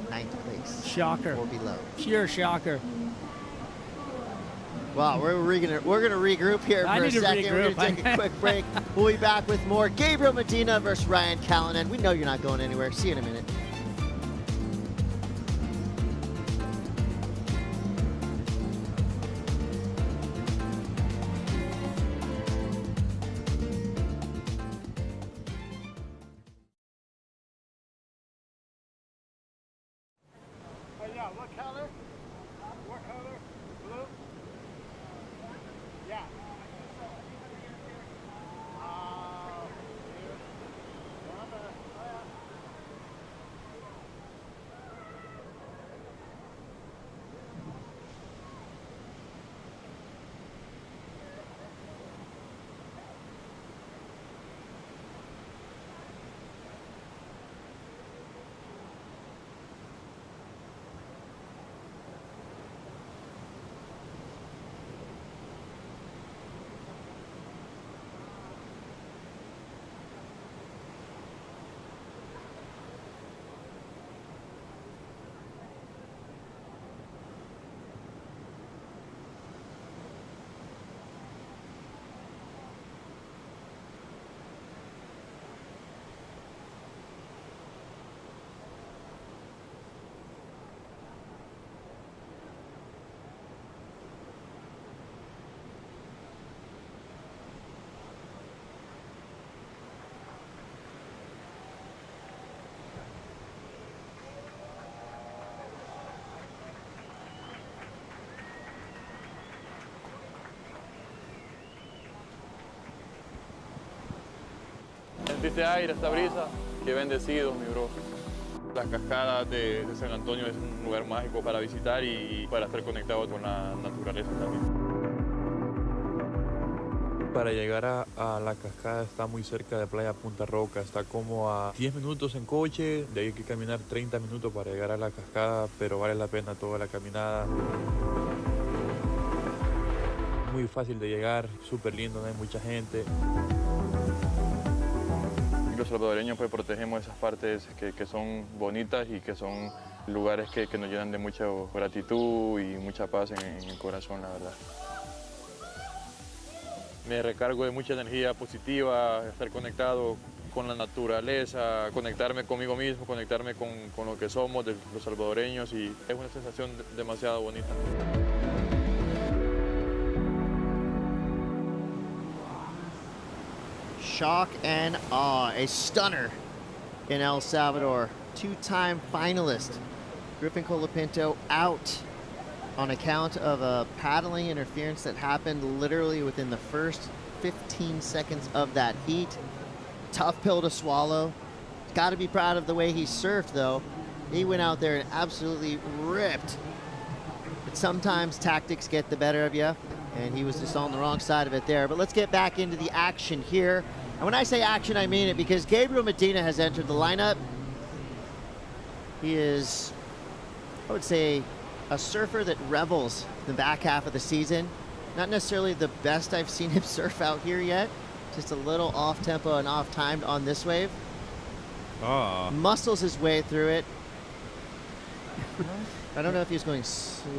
9th place. Shocker. Or below. Pure shocker. Wow, we're gonna regroup here I for a need to second. We're regroup. gonna take a quick break. We'll be back with more Gabriel Medina versus Ryan Callanan. We know you're not going anywhere. See you in a minute. Yeah, what color? What color? Blue? Yeah. Sentiste aire, esta brisa. Qué bendecidos, mi bro. Las cascadas de San Antonio es un lugar mágico para visitar y para estar conectado con la naturaleza también. Para llegar a la cascada está muy cerca de playa Punta Roca, está como a 10 minutos en coche, de ahí hay que caminar 30 minutos para llegar a la cascada, pero vale la pena toda la caminada. Muy fácil de llegar, súper lindo, no hay mucha gente. Los salvadoreños pues protegemos esas partes que son bonitas y que son lugares que nos llenan de mucha gratitud y mucha paz en el corazón, la verdad. Me recargo de mucha energía positiva, estar conectado con la naturaleza, conectarme conmigo mismo, conectarme con lo que somos, de los salvadoreños, y es una sensación demasiado bonita. Shock and awe, a stunner in El Salvador. Two-time finalist, Griffin Colapinto, out on account of a paddling interference that happened literally within the first 15 seconds of that heat. Tough pill to swallow. Got to be proud of the way he surfed, though. He went out there and absolutely ripped. But sometimes tactics get the better of you, and he was just on the wrong side of it there. But let's get back into the action here. And when I say action, I mean it, because Gabriel Medina has entered the lineup. He is, I would say, a surfer that revels the back half of the season. Not necessarily the best I've seen him surf out here yet. Just a little off-tempo and off-timed on this wave. Muscles his way through it. I don't know if he was going,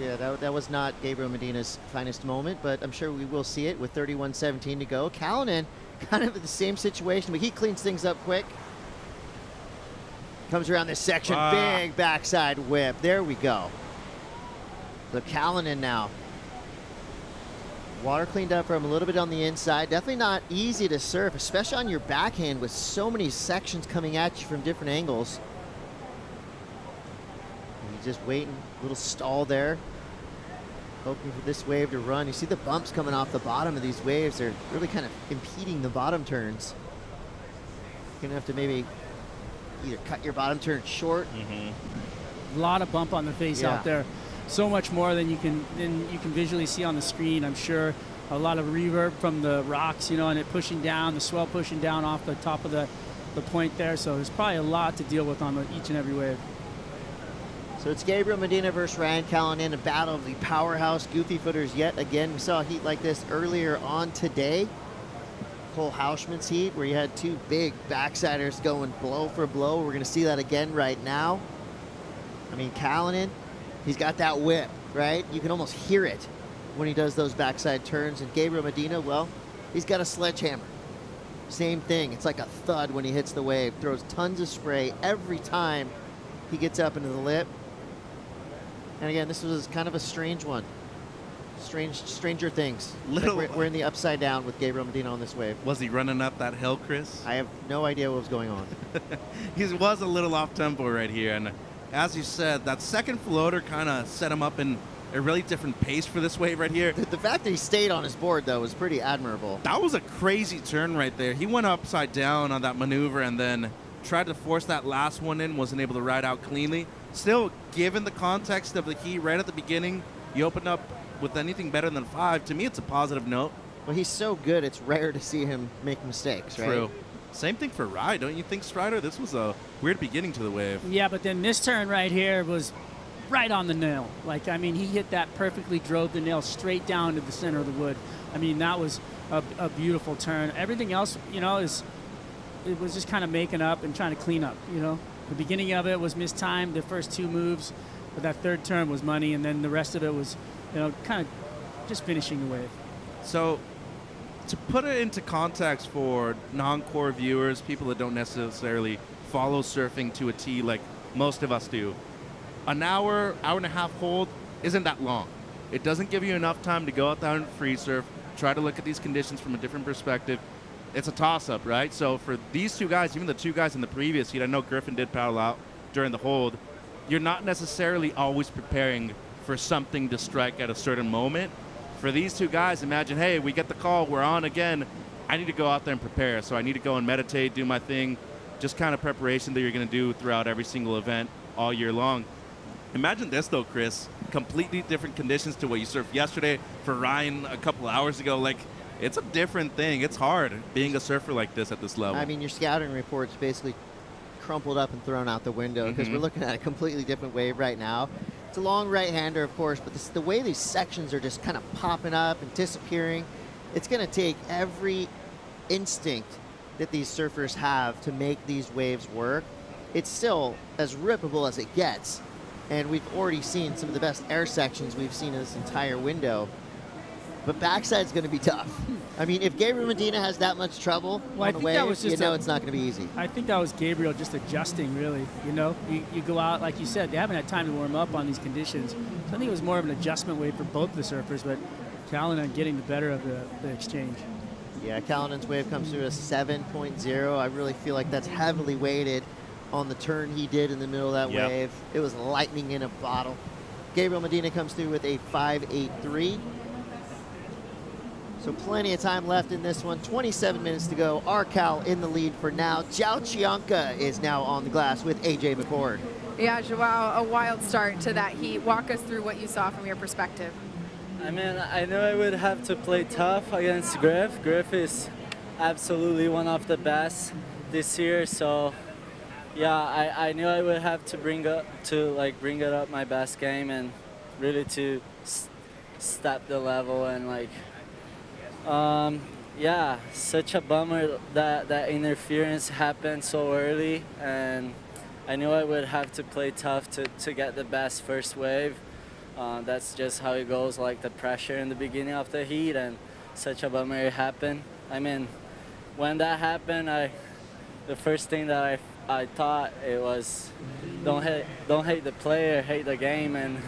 yeah, that was not Gabriel Medina's finest moment, but I'm sure we will see it with 31:17 to go. Callanan, kind of in the same situation, but he cleans things up quick. Comes around this section, big backside whip. There we go. So Callanan now. Water cleaned up for him a little bit on the inside. Definitely not easy to surf, especially on your backhand with so many sections coming at you from different angles. And he's just waiting, a little stall there. Hoping for this wave to run. You see the bumps coming off the bottom of these waves. They're really kind of impeding the bottom turns. You're gonna have to maybe either cut your bottom turn short. A lot of bump on the face out there. So much more than you can visually see on the screen, I'm sure. A lot of reverb from the rocks, you know, and it pushing down, the swell pushing down off the top of the point there. So there's probably a lot to deal with on each and every wave. So it's Gabriel Medina versus Ryan Callanan, a battle of the powerhouse goofy footers yet again. We saw a heat like this earlier on today. Nicole Houshmand's heat where you had two big backsiders going blow for blow. We're going to see that again right now. I mean, Kalinin, he's got that whip, right? You can almost hear it when he does those backside turns. And Gabriel Medina, well, he's got a sledgehammer. Same thing. It's like a thud when he hits the wave. Throws tons of spray every time he gets up into the lip. And again, this was kind of a strange one. Stranger things. We're in the upside down with Gabriel Medina on this wave. Was he running up that hill, Chris? I have no idea what was going on. He was a little off tempo right here, and as you said, that second floater kind of set him up in a really different pace for this wave right here. The fact that he stayed on his board, though, was pretty admirable. That was a crazy turn right there. He went upside down on that maneuver and then tried to force that last one in, wasn't able to ride out cleanly. Still, given the context of the heat right at the beginning, you opened up with anything better than 5. To me, it's a positive note. Well, he's so good, it's rare to see him make mistakes, right? True. Same thing for Rye, don't you think, Strider? This was a weird beginning to the wave. Yeah, but then this turn right here was right on the nail. Like, I mean, he hit that perfectly, drove the nail straight down to the center of the wood. I mean, that was a beautiful turn. Everything else, you know, it was just kind of making up and trying to clean up, you know. The beginning of it was mistimed, the first 2 moves, but that third turn was money, and then the rest of it was, you know, kind of just finishing the wave. So, to put it into context for non-core viewers, people that don't necessarily follow surfing to a T like most of us do, an hour and a half hold isn't that long. It doesn't give you enough time to go out there and free surf, try to look at these conditions from a different perspective. It's a toss-up, right? So for these two guys, even the 2 guys in the previous heat, I know Griffin did paddle out during the hold, you're not necessarily always preparing for something to strike at a certain moment. For these 2 guys, imagine, hey, we get the call, we're on again. I need to go out there and prepare. So I need to go and meditate, do my thing, just kind of preparation that you're going to do throughout every single event all year long. Imagine this, though, Chris. Completely different conditions to what you surfed yesterday for Ryan a couple hours ago. Like, it's a different thing. It's hard being a surfer like this at this level. I mean, your scouting report's basically crumpled up and thrown out the window because we're looking at a completely different wave right now. It's a long right-hander, of course, but the way these sections are just kind of popping up and disappearing, it's going to take every instinct that these surfers have to make these waves work. It's still as rippable as it gets, and we've already seen some of the best air sections we've seen in this entire window. But backside's going to be tough. I mean, if Gabriel Medina has that much trouble on the wave, you know it's not going to be easy. I think that was Gabriel just adjusting, really. You know, you go out, like you said, they haven't had time to warm up on these conditions. So I think it was more of an adjustment wave for both the surfers, but Kalinin getting the better of the exchange. Yeah, Kalinen's wave comes through a 7.0. I really feel like that's heavily weighted on the turn he did in the middle of that wave. It was lightning in a bottle. Gabriel Medina comes through with a 5.83. So plenty of time left in this one. 27 minutes to go. Arcal in the lead for now. Chanka is now on the glass with AJ McCord. Yeah, Joao, a wild start to that heat. Walk us through what you saw from your perspective. I mean, I knew I would have to play tough against Griff. Griff is absolutely one of the best this year, so yeah, I knew I would have to bring it up my best game and really to step the level and yeah, such a bummer that interference happened so early, and I knew I would have to play tough to get the best first wave. That's just how it goes, like the pressure in the beginning of the heat, and such a bummer it happened. I mean, when that happened, the first thing that I thought it was don't hate the player, hate the game, and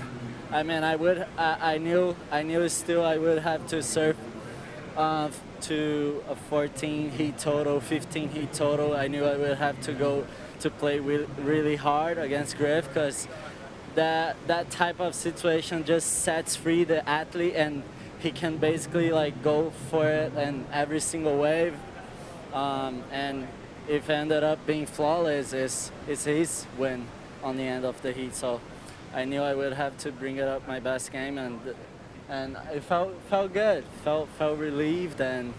I mean I knew still I would have to surf to a 14 heat total, 15 heat total. I knew I would have to go to play really hard against Griff, because that type of situation just sets free the athlete, and he can basically go for it in every single wave. And if it ended up being flawless, it's his win on the end of the heat. So I knew I would have to bring it up my best game, and it felt good, felt relieved, and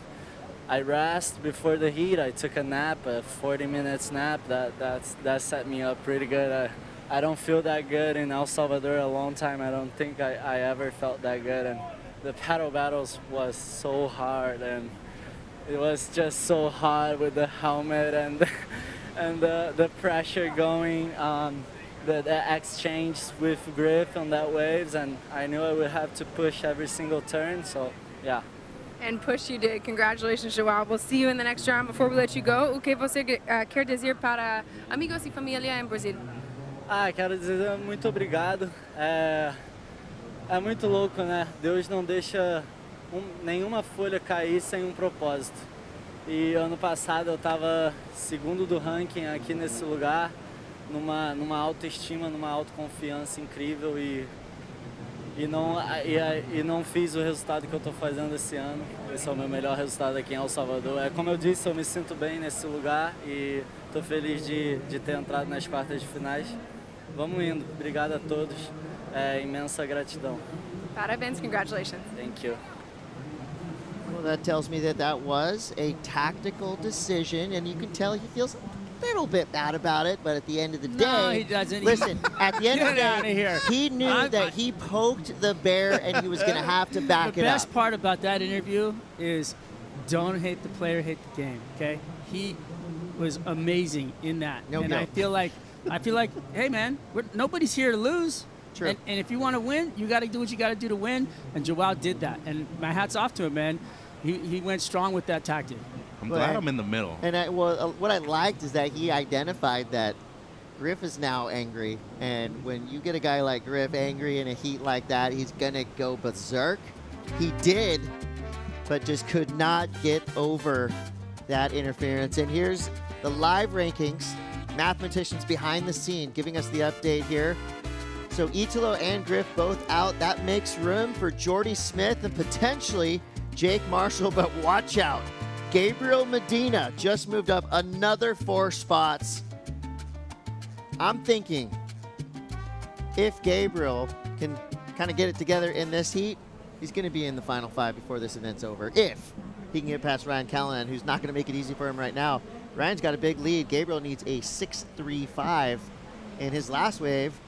I rested before the heat. I took a nap, a 40-minute nap. That set me up pretty good. I don't feel that good in El Salvador a long time. I don't think I ever felt that good, and the paddle battles was so hard, and It was just so hard with the helmet and and the pressure going, the exchange with Griff on that waves, and I knew I would have to push every single turn, so yeah. And push you did. Congratulations, João. We'll see you in the next round. Before we let you go, o que você quer dizer para amigos e família em Brasil? Quero dizer muito obrigado. É muito louco, né? Deus não deixa nenhuma folha cair sem um propósito. E ano passado eu estava segundo do ranking aqui nesse lugar, numa autoestima, numa autoconfiança incrível e não fiz o resultado que eu estou fazendo esse ano. Esse é o meu melhor resultado aqui em El Salvador. Como eu disse, eu me sinto bem nesse lugar e estou feliz de ter entrado nas quartas de finais. Vamos indo. Obrigado a todos. Imensa gratidão. Parabéns, congratulations. Thank you. Well, that tells me that was a tactical decision, and you can tell he feels a little bit bad about it, but at the end of the day... No, he doesn't. Listen, at the end of the Get outta day, here. he knew that he poked the bear and he was going to have to back the it up. best part about that interview is don't hate the player, hate the game, okay? He was amazing in that. No and guilt. I feel like, hey, man, nobody's here to lose. True. And if you want to win, you got to do what you got to do to win. And João did that. And my hat's off to him, man. He went strong with that tactic. I'm glad I'm in the middle. And what I liked is that he identified that Griff is now angry. And when you get a guy like Griff angry in a heat like that, he's going to go berserk. He did, but just could not get over that interference. And here's the live rankings. Mathematicians behind the scene giving us the update here. So Italo and Griff both out. That makes room for Jordy Smith and potentially Jake Marshall, but watch out. Gabriel Medina just moved up another 4 spots. I'm thinking if Gabriel can kind of get it together in this heat, he's going to be in the final 5 before this event's over. If he can get past Ryan Callanan, who's not going to make it easy for him right now. Ryan's got a big lead. Gabriel needs a 6.35 in his last wave.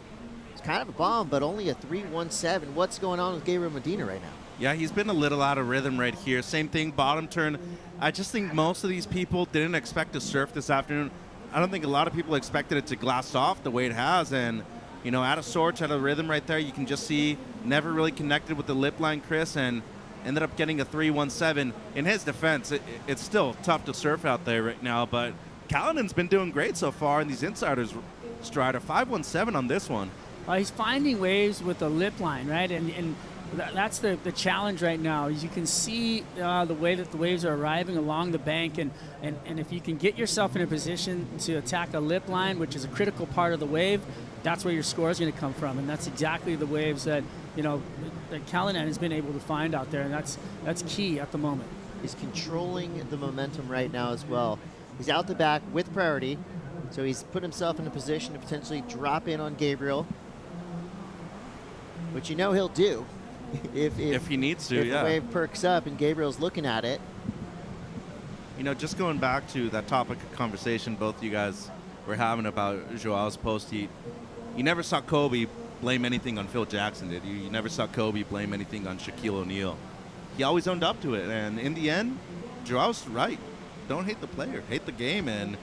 It's kind of a bomb, but only a 3.17. What's going on with Gabriel Medina right now? Yeah, he's been a little out of rhythm right here. Same thing, bottom turn. I just think most of these people didn't expect to surf this afternoon. I don't think a lot of people expected it to glass off the way it has. And, you know, out of sorts, out of rhythm right there, you can just see never really connected with the lip line, Chris, and ended up getting a 3.17. In his defense, it's still tough to surf out there right now, but Callanan's been doing great so far, and these insiders stride a 5.17 on this one. He's finding waves with the lip line, right? And that's the challenge right now. Is you can see the way that the waves are arriving along the bank, and if you can get yourself in a position to attack a lip line, which is a critical part of the wave, that's where your score is going to come from, and that's exactly the waves that that Callanan has been able to find out there, and that's key at the moment. He's controlling the momentum right now as well. He's out the back with priority, so he's put himself in a position to potentially drop in on Gabriel, which you know he'll do if he needs to. If the wave perks up and Gabriel's looking at it. You know, just going back to that topic of conversation both you guys were having about Joao's post-heat, you never saw Kobe blame anything on Phil Jackson, did you? You never saw Kobe blame anything on Shaquille O'Neal. He always owned up to it, and in the end, Joao's right. Don't hate the player, hate the game, and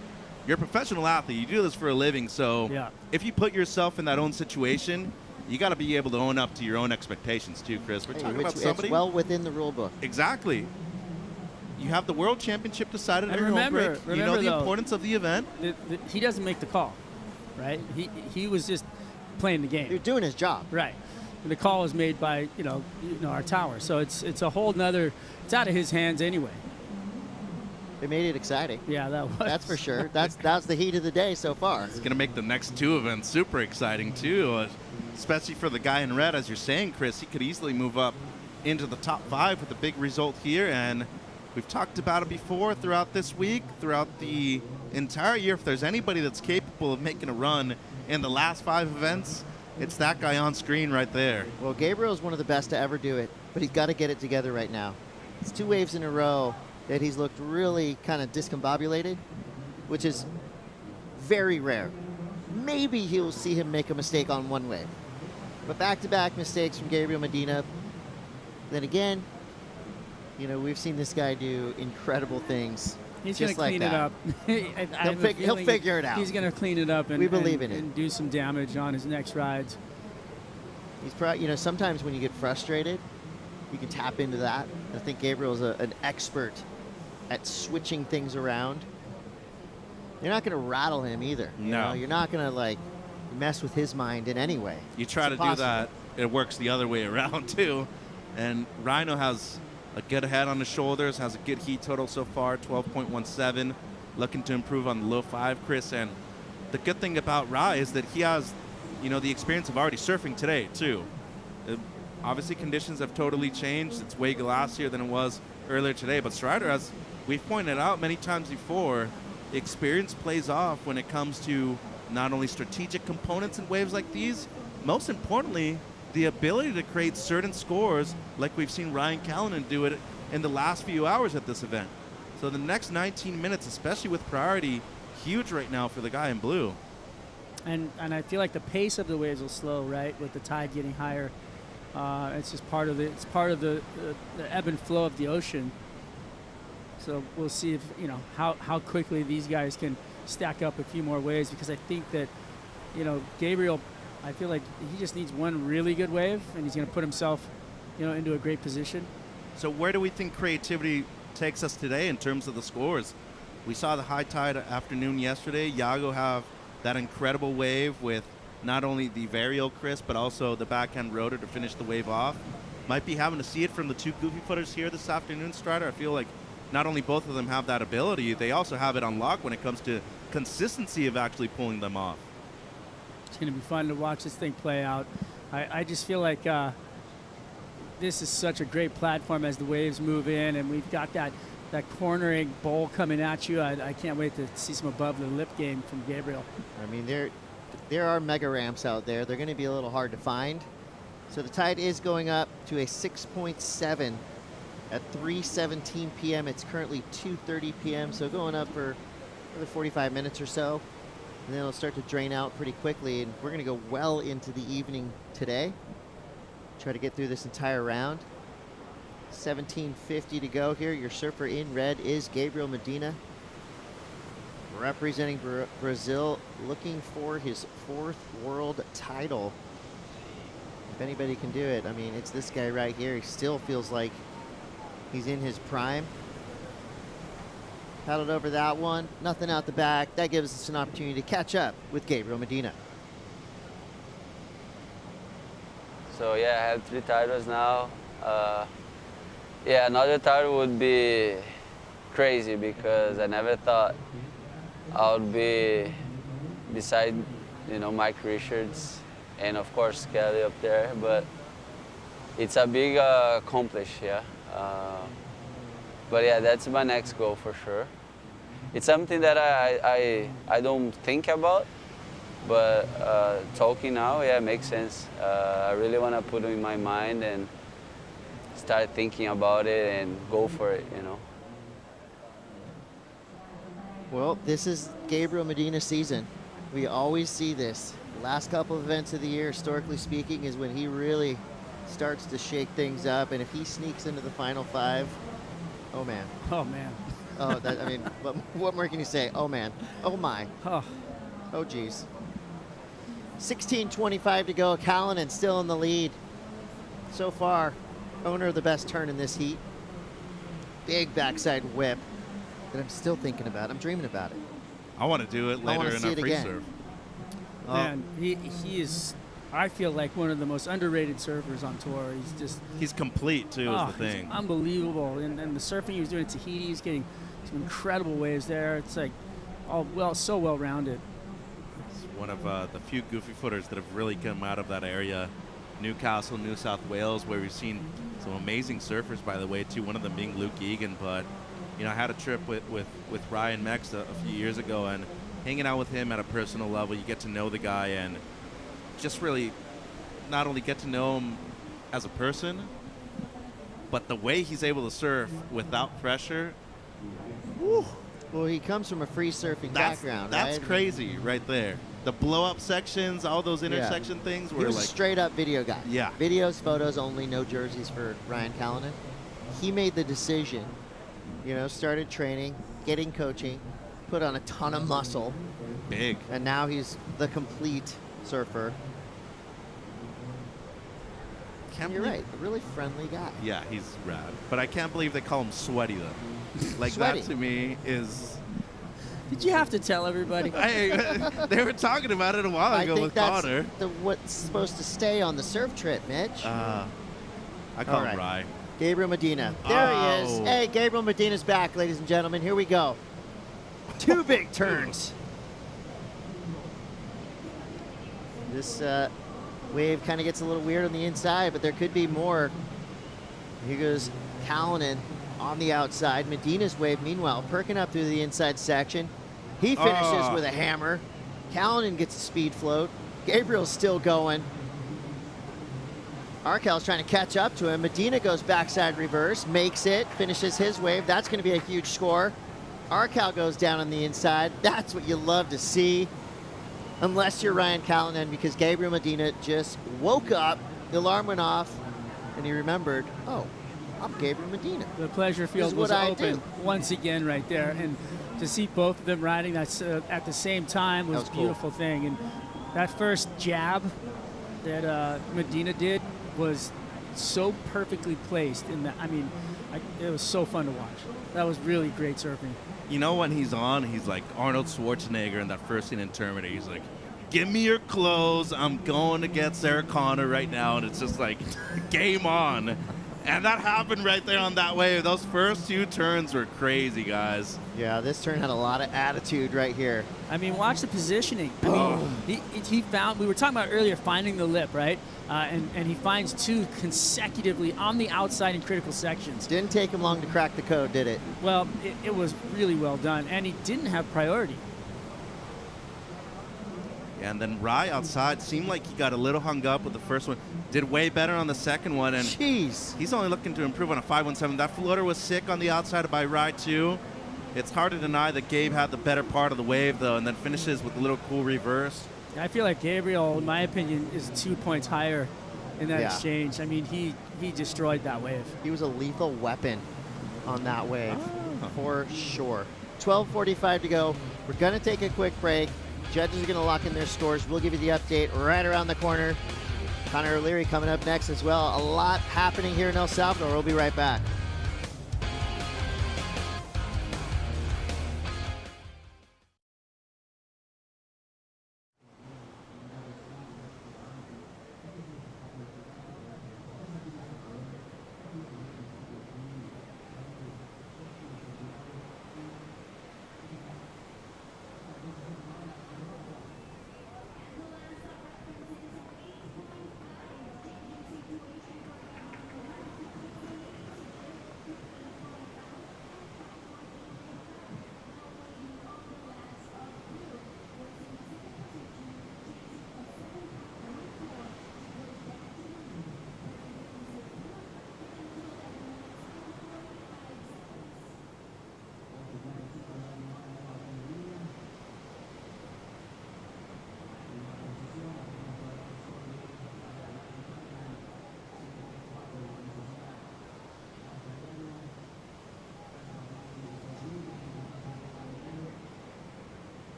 you're a professional athlete. You do this for a living, so if you put yourself in that own situation, you got to be able to own up to your own expectations too, Chris. We're talking about somebody it's well within the rule book. Exactly. You have the World Championship decided at your home break. You know the importance of the event. He doesn't make the call, right? He was just playing the game. You're doing his job, right? And the call was made by our tower, so it's a whole nother. It's out of his hands anyway. It made it exciting. Yeah, that was. That's for sure. That's the heat of the day so far. It's gonna make the next 2 events super exciting too, especially for the guy in red, as you're saying, Chris. He could easily move up into the top 5 with a big result here, and we've talked about it before throughout this week, throughout the entire year. If there's anybody that's capable of making a run in the last 5 events, it's that guy on screen right there. Well, Gabriel's one of the best to ever do it, but he's got to get it together right now. It's 2 waves in a row that he's looked really kind of discombobulated, which is very rare. Maybe you'll see him make a mistake on 1 wave. But back-to-back mistakes from Gabriel Medina. Then again, You know, we've seen this guy do incredible things. He's going just to like clean that. it up. He'll figure it out. He's going to clean it up and, We believe in it. and do some damage on his next rides. He's probably, you know, sometimes when you get frustrated, you can tap into that. I think Gabriel's an expert at switching things around. You're not going to rattle him either. You No. know? You're not going to, like, mess with his mind in any way. You try It's to do impossible. that, it works the other way around too. And Rhino has a good head on his shoulders, has a good heat total so far, 12.17, looking to improve on the low 5, Chris. And the good thing about Rye is that he has, you know, the experience of already surfing today too. Obviously conditions have totally changed. It's way glassier than it was earlier today. But Strider, as we've pointed out many times before, the experience plays off when it comes to not only strategic components in waves like these, most importantly, the ability to create certain scores like we've seen Ryan Callanan do it in the last few hours at this event. So the next 19 minutes, especially with priority, huge right now for the guy in blue. And I feel like the pace of the waves will slow, right, with the tide getting higher. It's just part of the ebb and flow of the ocean. So we'll see if, you know, how quickly these guys can stack up a few more waves, because I think that, you know, Gabriel, I feel like he just needs one really good wave and he's going to put himself, you know, into a great position. So where do we think creativity takes us today in terms of the scores? We saw the high tide afternoon yesterday. Iago have that incredible wave with not only the varial crisp, but also the backhand rotor to finish the wave off. Might be having to see it from the two goofy footers here this afternoon, Strider. I feel like not only both of them have that ability, they also have it on lock when it comes to consistency of actually pulling them off. It's going to be fun to watch this thing play out. I just feel like this is such a great platform as the waves move in, and we've got that cornering bowl coming at you. I can't wait to see some above the lip game from Gabriel. I mean, there are mega ramps out there. They're going to be a little hard to find. So the tide is going up to a 6.7 at 3:17 p.m. It's currently 2:30 p.m. So going up for another 45 minutes or so. And then it'll start to drain out pretty quickly. And we're going to go well into the evening today. Try to get through this entire round. 17:50 to go here. Your surfer in red is Gabriel Medina, representing Brazil, looking for his 4th world title. If anybody can do it, I mean, it's this guy right here. He still feels like he's in his prime. Paddled over that one, nothing out the back. That gives us an opportunity to catch up with Gabriel Medina. So yeah, I have 3 titles now. Yeah, another title would be crazy because I never thought I would be beside, you know, Mike Richards and of course Kelly up there. But it's a big accomplishment, yeah. But yeah, that's my next goal for sure. It's something that I don't think about, but talking now, yeah, makes sense. I really want to put it in my mind and start thinking about it and go for it, you know. Well, this is Gabriel Medina season. We always see this. The last couple of events of the year, historically speaking, is when he really starts to shake things up. And if he sneaks into the final 5, oh man. Oh man. Oh, that, I mean, what more can you say? Oh man. Oh my. Oh. Oh geez. 16:25 to go. Callanan still in the lead. So far, owner of the best turn in this heat. Big backside whip that I'm still thinking about. I'm dreaming about it. I want to do it later in our free again. surf. Man, he is, I feel like, one of the most underrated surfers on tour. He's complete too, is the thing. He's unbelievable. And the surfing he was doing at Tahiti, he's getting some incredible waves there. It's like, so well-rounded. It's one of the few goofy footers that have really come out of that area. Newcastle, New South Wales, where we've seen some amazing surfers, by the way, too. One of them being Luke Egan. But, you know, I had a trip with Ryan Mex a few years ago, and hanging out with him at a personal level, you get to know the guy and just really not only get to know him as a person, but the way he's able to surf without pressure. Woo. Well, he comes from a free surfing background, right? That's crazy right there. The blow-up sections, all those intersection things He were was like a straight-up video guy. Yeah. Videos, photos only, no jerseys for Ryan Callanan. he made the decision, you know, started training, getting coaching, put on a ton of muscle. Big. And now he's the complete surfer. You're right, a really friendly guy. Yeah, he's rad. But I can't believe they call him Sweaty, though. Like, Sweaty. that to me is... Did you have to tell everybody? They were talking about it a while ago with Connor. What's supposed to stay on the surf trip, Mitch. I call him Rye. Gabriel Medina. There he is. Hey, Gabriel Medina's back, ladies and gentlemen. Here we go. 2 big turns. This wave kind of gets a little weird on the inside, but there could be more. Here goes Callanan on the outside. Medina's wave, meanwhile, perking up through the inside section. He finishes with a hammer. Callanan gets a speed float. Gabriel's still going. Arkel's trying to catch up to him. Medina goes backside reverse, makes it, finishes his wave. That's going to be a huge score. Arkel goes down on the inside. That's what you love to see. Unless you're Ryan Callanan, because Gabriel Medina just woke up, the alarm went off, and he remembered, oh, I'm Gabriel Medina. The pleasure field was open once again right there. And to see both of them riding at the same time was a beautiful thing. And that first jab that Medina did was so perfectly placed. It was so fun to watch. That was really great surfing. You know, when he's on, he's like Arnold Schwarzenegger in that first scene in Terminator. He's like, give me your clothes. I'm going to get Sarah Connor right now. And it's just like, game on. And that happened right there on that wave. Those first 2 turns were crazy, guys. Yeah, this turn had a lot of attitude right here. I mean, watch the positioning. I mean, he found, we were talking about earlier, finding the lip, right? And he finds 2 consecutively on the outside in critical sections. Didn't take him long to crack the code, did it? Well, it was really well done, and he didn't have priority. And then Rye outside seemed like he got a little hung up with the first one. Did way better on the second one. And jeez, he's only looking to improve on a 5.17. That floater was sick on the outside by Rye, too. It's hard to deny that Gabe had the better part of the wave, though, and then finishes with a little cool reverse. I feel like Gabriel, in my opinion, is 2 points higher in that exchange. I mean, he destroyed that wave. He was a lethal weapon on that wave, for sure. 12:45 to go. We're going to take a quick break. Judges are going to lock in their scores. We'll give you the update right around the corner. Connor O'Leary coming up next as well. A lot happening here in El Salvador. We'll be right back.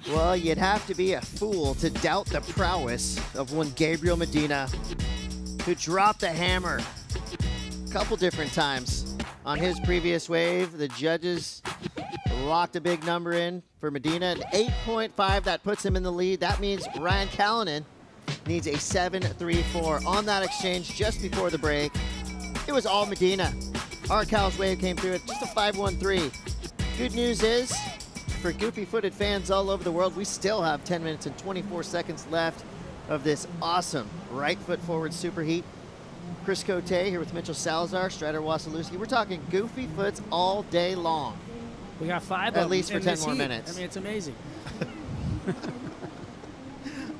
Well, you'd have to be a fool to doubt the prowess of one Gabriel Medina, who dropped a hammer a couple different times on his previous wave. The judges locked a big number in for Medina, an 8.5. That puts him in the lead. That means Ryan Callanan needs a 7.34 on that exchange just before the break. It was all Medina. Arkel's wave came through at just a 5.13. Good news is, for goofy-footed fans all over the world, we still have 10 minutes and 24 seconds left of this awesome right foot forward superheat. Chris Cote here with Mitchell Salazar, Strider Wasilewski. We're talking goofy foots all day long. We got 5 at of least them for in 10 this more heat. minutes. I mean, it's amazing.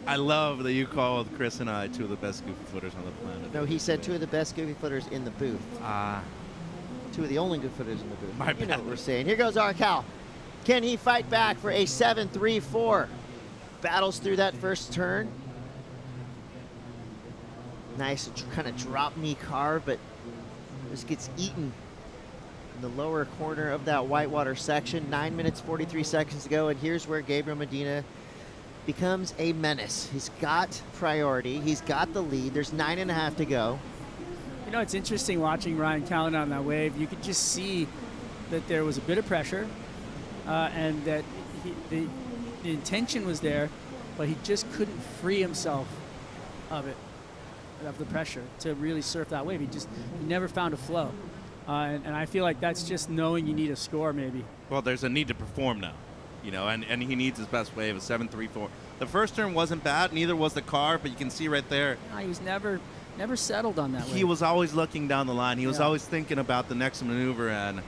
I love that you called Chris and I 2 of the best goofy footers on the planet. No, he said 2 of the best goofy footers in the booth. 2 of the only good footers in the booth. My You know bad. what we're saying. Here goes Arcal. Can he fight back for a 7-3-4? Battles through that first turn. Nice kind of drop knee carve, but just gets eaten in the lower corner of that whitewater section. 9 minutes, 43 seconds to go, and here's where Gabriel Medina becomes a menace. He's got priority. He's got the lead. There's 9.5 to go. You know, it's interesting watching Ryan Callan on that wave. You could just see that there was a bit of pressure and that the intention was there, but he just couldn't free himself of it, of the pressure to really surf that wave. He never found a flow. And I feel like that's just knowing you need a score maybe. Well, there's a need to perform now, you know, and he needs his best wave, a 7-3-4. The first turn wasn't bad, neither was the car, but you can see right there. No, he was never settled on that wave. He was always looking down the line. He was always thinking about the next maneuver, and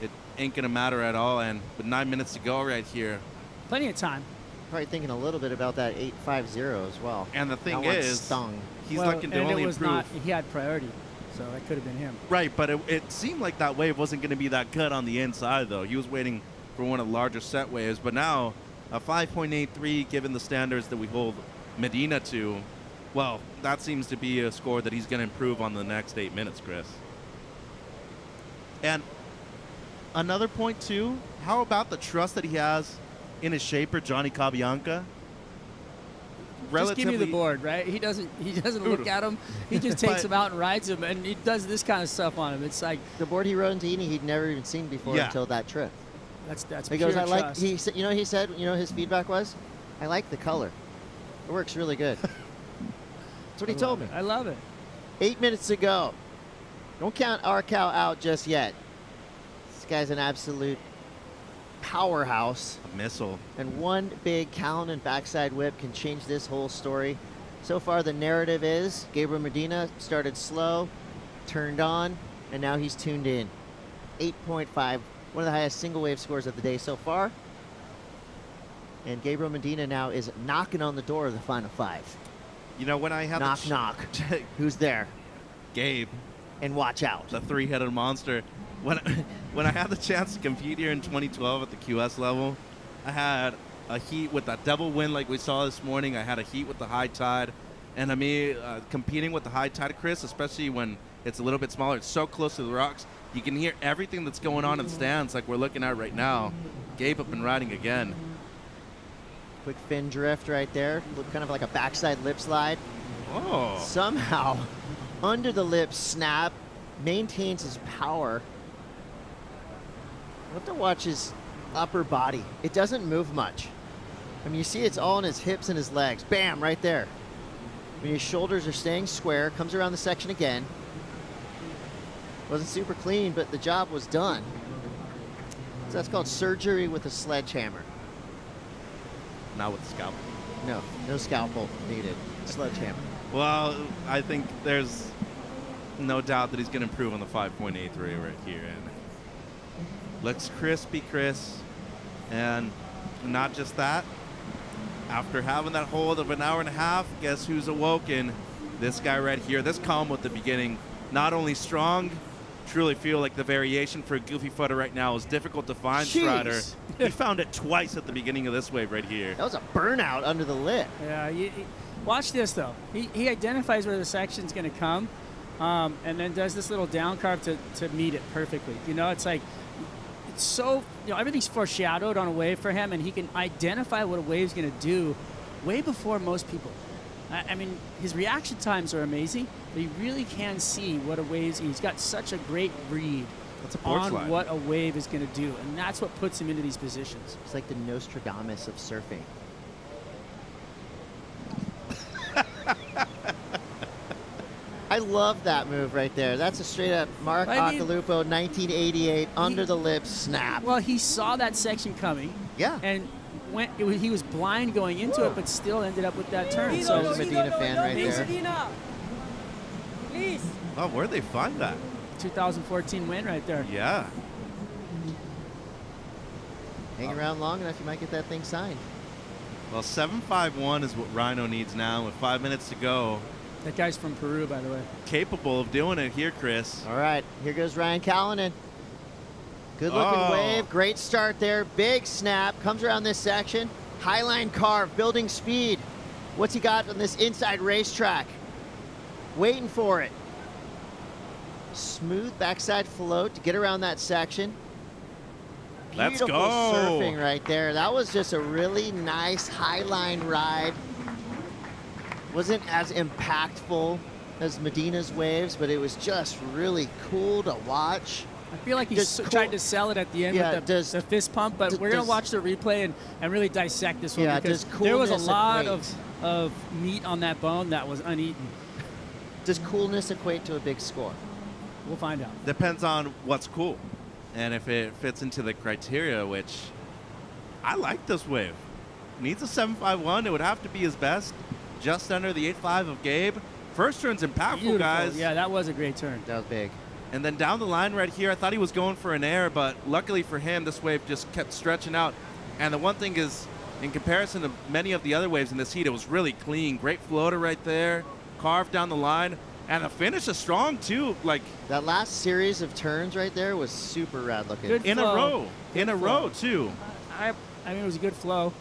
it ain't gonna matter at all. And with 9 minutes to go right here. Plenty of time. Probably thinking a little bit about that 8-5-0 as well. And the thing That one is, stung. he's Well, looking to and only it was improve. not, he had priority, so that could have been him. Right, but it seemed like that wave wasn't going to be that good on the inside, though. He was waiting for one of the larger set waves, but now a 5.83, given the standards that we hold Medina to, well, that seems to be a score that he's going to improve on the next 8 minutes, Chris. And another point, too, how about the trust that he has in his shaper, Johnny Cabianca? Just give me the board, right? He doesn't look at him. He just takes him out and rides him, and he does this kind of stuff on him. It's like the board he rode in Tahiti he'd never even seen before until that trip. That's He pure goes, I like. trust. He said, he said, his feedback was, I like the color. It works really good. That's what he told me. I love it. 8 minutes to go. Don't count Arcal out just yet. This guy's an absolute powerhouse. A missile. And one big Callan and backside whip can change this whole story. So far, the narrative is Gabriel Medina started slow, turned on, and now he's tuned in. 8.5, one of the highest single wave scores of the day so far. And Gabriel Medina now is knocking on the door of the final 5. You know, when I had knock, knock. Who's there? Gabe. And watch out. The 3-headed monster. When I had the chance to compete here in 2012 at the QS level, I had a heat with that devil wind like we saw this morning. I had a heat with the high tide. And I mean, competing with the high tide, Chris, especially when it's a little bit smaller, it's so close to the rocks, you can hear everything that's going on in the stands like we're looking at right now. Gabe up and riding again. Quick fin drift right there. Look kind of like a backside lip slide. Oh. Somehow, under the lip snap, maintains his power. We'll have to watch his upper body. It doesn't move much. I mean, you see it's all in his hips and his legs. Bam, right there. I mean, his shoulders are staying square. Comes around the section again. Wasn't super clean, but the job was done. So that's called surgery with a sledgehammer. Not with the scalpel. No scalpel needed. Sledgehammer. Well, I think there's no doubt that he's going to improve on the 5.83 right here. And looks crispy, Chris. And not just that. After having that hold of an hour and a half, guess who's awoken? This guy right here. This combo at the beginning, not only strong, truly feel like the variation for a goofy footer right now is difficult to find, Strider. He found it twice at the beginning of this wave right here. That was a burnout under the lip. Yeah, watch this though. He identifies where the section's going to come, and then does this little down carve to meet it perfectly. You know, it's like, it's so, everything's foreshadowed on a wave for him, and he can identify what a wave's going to do way before most people. I mean, his reaction times are amazing, but he really can see what a wave's. He's got such a great read on what a wave is going to do, and that's what puts him into these positions. It's like the Nostradamus of surfing. I love that move right there. That's a straight up Mark Occhilupo 1988 under the lip snap. Well, he saw that section coming. Yeah. And he was blind going into it, but still ended up with that turn. So there's a Medina fan right there. Oh, where'd they find that? 2014 win right there. Yeah. Hang around long enough, you might get that thing signed. Well, 7-5-1 is what Rhino needs now with 5 minutes to go. That guy's from Peru, by the way. Capable of doing it here, Chris. All right, here goes Ryan Callanan. Good-looking wave, great start there. Big snap, comes around this section. Highline carve, building speed. What's he got on this inside racetrack? Waiting for it. Smooth backside float to get around that section. Let's Beautiful go. surfing right there. That was just a really nice highline ride. Wasn't as impactful as Medina's waves, but it was just really cool to watch. I feel like he's tried to sell it at the end with the fist pump, but we're going to watch the replay and really dissect this one because there was a lot of meat on that bone that was uneaten. Does coolness equate to a big score? We'll find out. Depends on what's cool and if it fits into the criteria, which I like this wave. Needs a 7.51. It would have to be his best. Just under the 8.5 of Gabe. First turn's impactful, Beautiful. guys. Yeah, that was a great turn. That was big. And then down the line right here, I thought he was going for an air, but luckily for him, this wave just kept stretching out. And the one thing is, in comparison to many of the other waves in this heat, it was really clean. Great floater right there, carved down the line, and the finish is strong too. Like that last series of turns right there was super rad looking. Good in flow. a row, Good in a flow. row too. I mean, it was a good flow.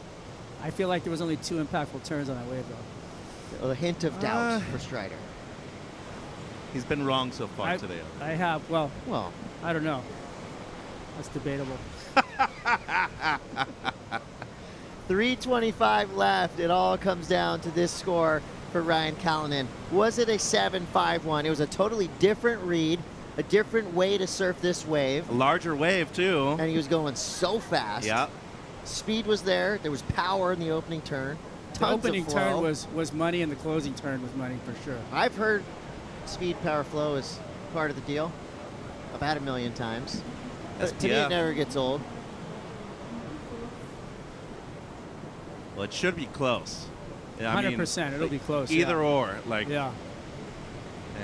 I feel like there was only 2 impactful turns on that wave, though. A hint of doubt for Strider. He's been wrong so far today. I have. Well, I don't know. That's debatable. 3:25 left. It all comes down to this score for Ryan Callanan. Was it a 7.51? It was a totally different read, a different way to surf this wave. A larger wave too. And he was going so fast. Yeah. Speed was there. There was power in the opening turn. The Tons opening of flow. turn was money, and the closing turn was money for sure. I've heard speed, power, flow is part of the deal about 1 million times. But to me, it never gets old. Well, it should be close. Yeah, 100%. It'll be close. Either or. Like. Yeah.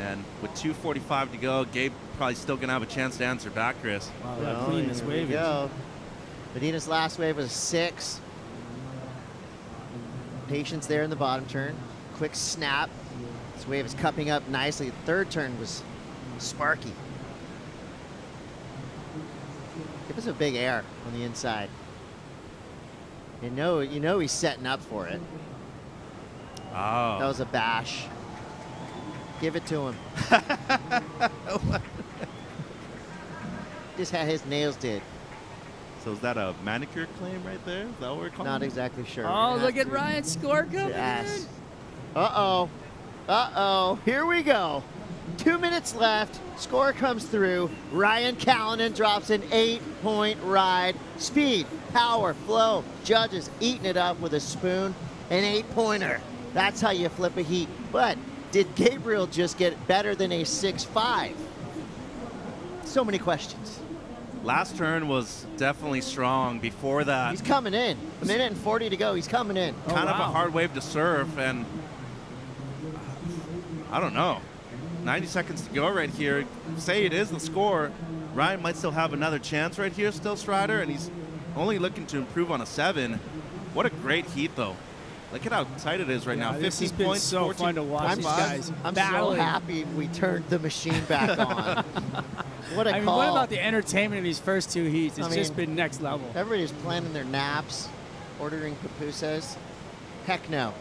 And with 2:45 to go, Gabe probably still gonna have a chance to answer back, Chris. Wow, how clean this wave is. Go. Medina's last wave was a 6. Patience there in the bottom turn. Quick snap. This wave is cupping up nicely. The third turn was sparky. Give us a big air on the inside. You know he's setting up for it. Oh. That was a bash. Give it to him. Just how his nails did. So is that a manicure claim right there? Is that what we're calling Not it? exactly sure. Oh, look at Ryan's score coming Yes. Uh-oh. Uh-oh. Here we go. 2 minutes left. Score comes through. Ryan Callanan drops an 8-point ride. Speed, power, flow. Judges eating it up with a spoon. An 8-pointer. That's how you flip a heat. But did Gabriel just get better than a 6.5? So many questions. Last turn was definitely strong. Before that, He's coming in. 1:40 to go. He's coming in. kind of a hard wave to surf, and I don't know. 90 seconds to go right here. Say it is the score. Ryan might still have another chance right here, still Strider, and he's only looking to improve on a 7. What a great heat, though. Look at how tight it is right now. 15 this has been points. so 14. fun to watch these guys I'm so battling. happy we turned the machine back on. What a I mean, call. what about the entertainment of these first 2 heats? It's I just mean, been next level. Everybody's planning their naps, ordering pupusas. Heck no.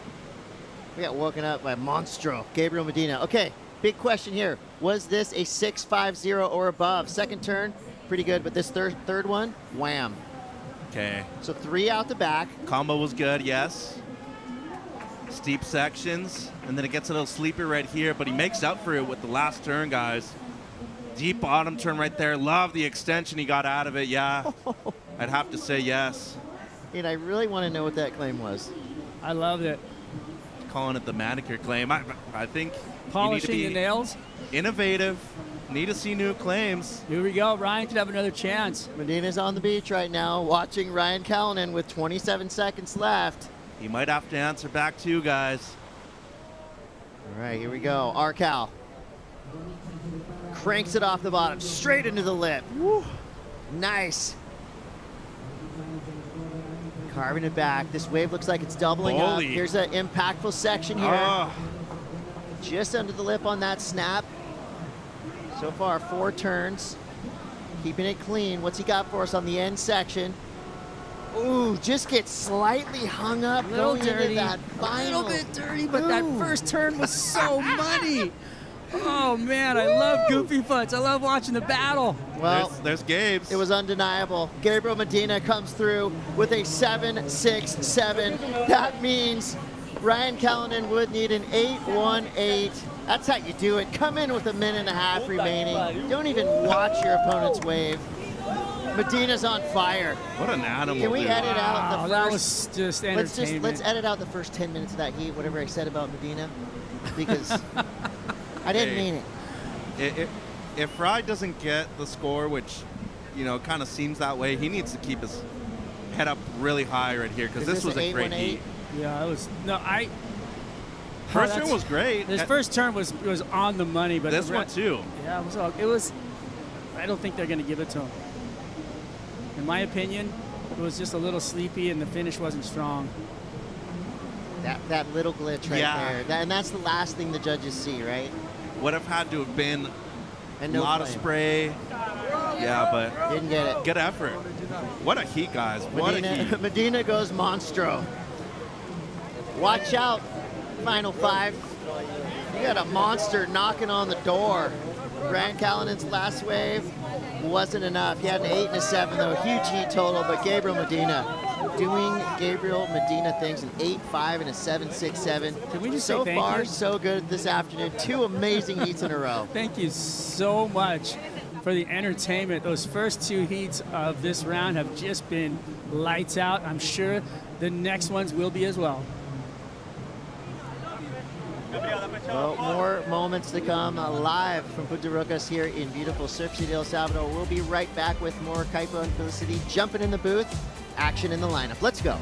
We got woken up by Monstro, Gabriel Medina. Okay, big question here. Was this a 6.50 or above? Second turn, pretty good, but this third one, wham. Okay. So 3 out the back. Combo was good, yes. Steep sections, and then it gets a little sleeper right here, but he makes up for it with the last turn, guys. Deep bottom turn right there. Love the extension he got out of it, yeah. I'd have to say yes. And I really want to know what that claim was. I loved it. Calling it the manicure claim. I think Polishing you need to the be nails. innovative. Need to see new claims. Here we go. Ryan could have another chance. Medina's on the beach right now, watching Ryan Callanan with 27 seconds left. He might have to answer back too, guys. All right, here we go. Arcal. Cranks it off the bottom, straight into the lip. Woo. Nice. Carving it back. This wave looks like it's doubling up. Here's an impactful section here. Just under the lip on that snap. So far, 4 turns. Keeping it clean. What's he got for us on the end section? Ooh, just gets slightly hung up going into that final. A little bit dirty, but that first turn was so muddy. Oh man, I love Goofy Foots. I love watching the battle. Well, there's Gabe's. It was undeniable. Gabriel Medina comes through with a 7.67. That means Ryan Callanan would need an 8.18. That's how you do it. Come in with a minute and a half remaining. Don't even watch your opponent's wave. Medina's on fire. What an animal. Can we edit out the first... That was just entertainment. Let's edit out the first 10 minutes of that heat, whatever I said about Medina, because I didn't mean it. If Fry doesn't get the score, which, you know, kind of seems that way, he needs to keep his head up really high right here, because this was a great heat. Yeah, it was. No, First turn was great. His first turn was on the money, but this one too. Yeah, it was. I don't think they're going to give it to him. In my opinion, it was just a little sleepy, and the finish wasn't strong. That little glitch right there, and that's the last thing the judges see, right? Would have had to have been and a lot of spray. Yeah, but didn't get it. Good effort. What a heat, guys. What a heat. Medina goes monstro. Watch out, Final 5. You got a monster knocking on the door. Ryan Callanan's last wave wasn't enough. He had an 8 and a 7 though, huge heat total, but Gabriel Medina doing Gabriel Medina things, an 8.5 and a 7.67. Can we just so say thank far, you? so good this afternoon. 2 amazing heats in a row. Thank you so much for the entertainment. Those first 2 heats of this round have just been lights out. I'm sure the next ones will be as well. Well, more moments to come live from Punta Rocas here in beautiful Surf City, El Salvador. We'll be right back with more Kaipo and Felicity jumping in the booth, action in the lineup. Let's go.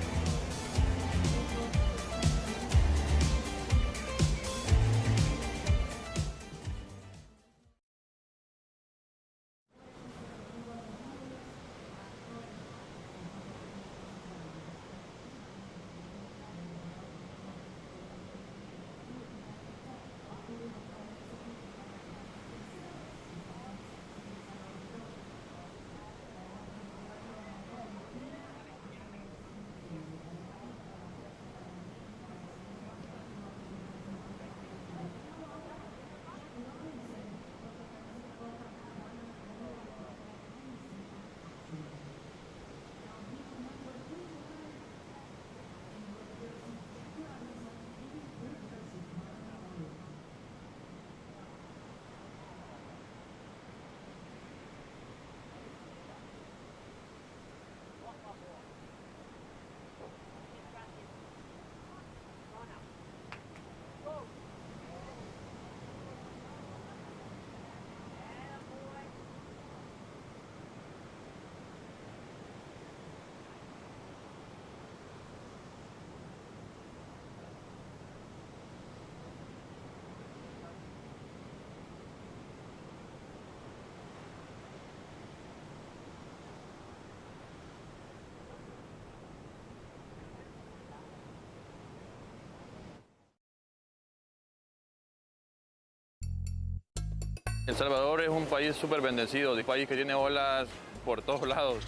El Salvador es un país súper bendecido, un país que tiene olas por todos lados.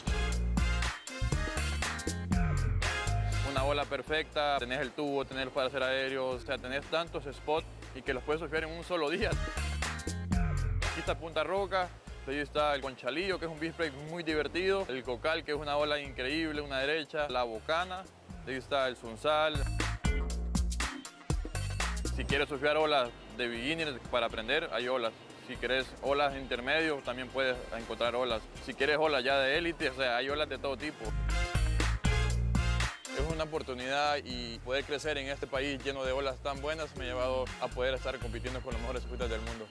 Una ola perfecta, tenés el tubo, tenés para hacer aéreos, o sea, tenés tantos spots y que los puedes surfear en un solo día. Aquí está Punta Roca, ahí está el Conchalillo, que es un beach break muy divertido, el Cocal, que es una ola increíble, una derecha, la Bocana, ahí está el Sunsal. Si quieres surfear olas de beginners para aprender, hay olas. Si quieres olas intermedios, también puedes encontrar olas. Si quieres olas ya de élite, o sea, hay olas de todo tipo. Es una oportunidad y poder crecer en este país lleno de olas tan buenas me ha llevado a poder estar compitiendo con los mejores surfistas del mundo.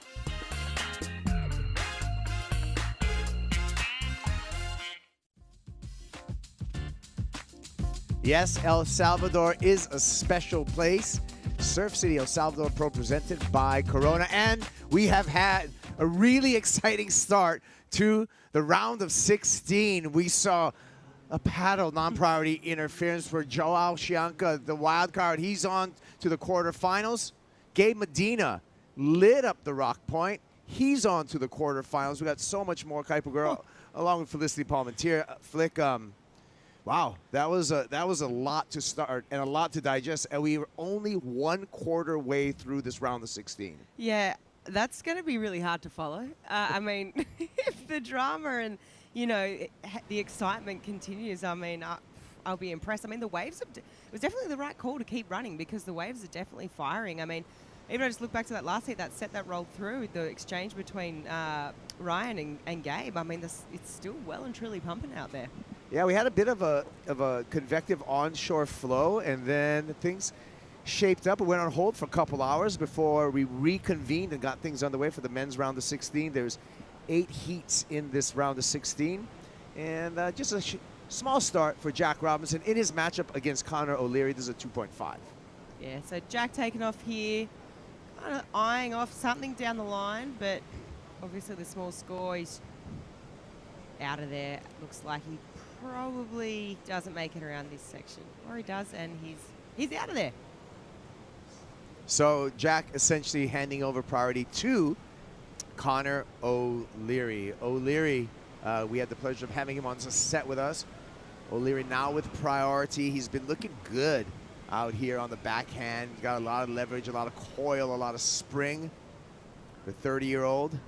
Yes, El Salvador is a special place. Surf City El Salvador Pro presented by Corona, and we have had a really exciting start to the round of 16. We saw a paddle non-priority interference for Joao Chanka, the wild card. He's on to the quarterfinals. Gabe Medina lit up the rock point. He's on to the quarterfinals. We got so much more. Kuiper Girl, along with Felicity Palmentier. Flick, wow, that was a lot to start and a lot to digest. And we were only 1/4 way through this round of 16. Yeah, that's going to be really hard to follow. I mean, if the drama and the excitement continues, I mean, I'll be impressed. I mean, the waves it was definitely the right call to keep running because the waves are definitely firing. I mean, even I just look back to that last heat, that set that rolled through, the exchange between Ryan and Gabe. I mean, it's still well and truly pumping out there. Yeah, we had a bit of a convective onshore flow, and then things shaped up. It went on hold for a couple hours before we reconvened and got things underway for the men's round of 16. There's 8 heats in this round of 16, and just a small start for Jack Robinson in his matchup against Connor O'Leary. This is a 2.5. Yeah, so Jack taking off here, kind of eyeing off something down the line, but obviously the small score, he's out of there. Looks like he probably doesn't make it around this section, or he does, and he's out of there. So Jack essentially handing over priority to Connor O'Leary. O'Leary, we had the pleasure of having him on the set with us. O'Leary now with priority. He's been looking good out here on the backhand. He's got a lot of leverage, a lot of coil, a lot of spring. The 30-year-old.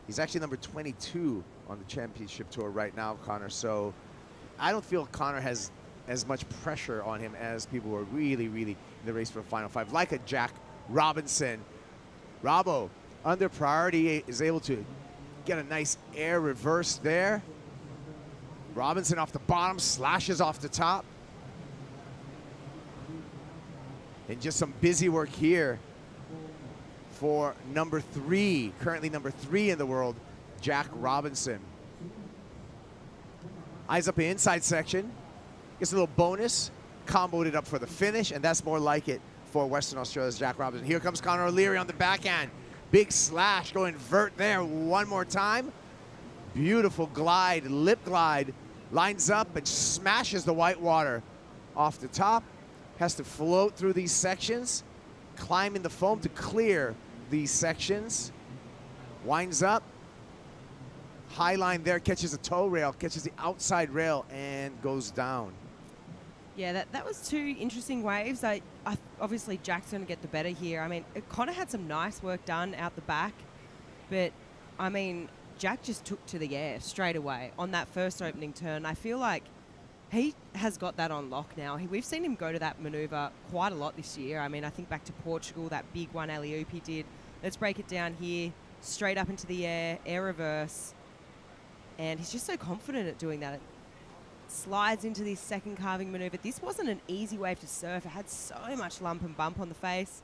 He's actually number 22 on the championship tour right now, Connor. So I don't feel Connor has as much pressure on him as people were really in the race for the Final 5, like a Jack Robinson. Robbo, under priority, is able to get a nice air reverse there. Robinson off the bottom, slashes off the top. And just some busy work here for number 3, currently number 3 in the world, Jack Robinson. Eyes up the inside section. Gets a little bonus, comboed it up for the finish, and that's more like it for Western Australia's Jack Robinson. Here comes Connor O'Leary on the backhand. Big slash, go invert there one more time. Beautiful glide, lip glide. Lines up and smashes the white water off the top. Has to float through these sections, climb in the foam to clear these sections. Winds up. High line there, catches a toe rail, catches the outside rail, and goes down. Yeah, that was 2 interesting waves. I obviously Jack's going to get the better here. I mean, Connor had some nice work done out the back, but I mean, Jack just took to the air straight away on that first opening turn. I feel like he has got that on lock now. We've seen him go to that maneuver quite a lot this year. I mean, I think back to Portugal, that big one alley-oop he did. Let's break it down here, straight up into the air reverse. And he's just so confident at doing that. It slides into this second carving maneuver. This wasn't an easy wave to surf. It had so much lump and bump on the face.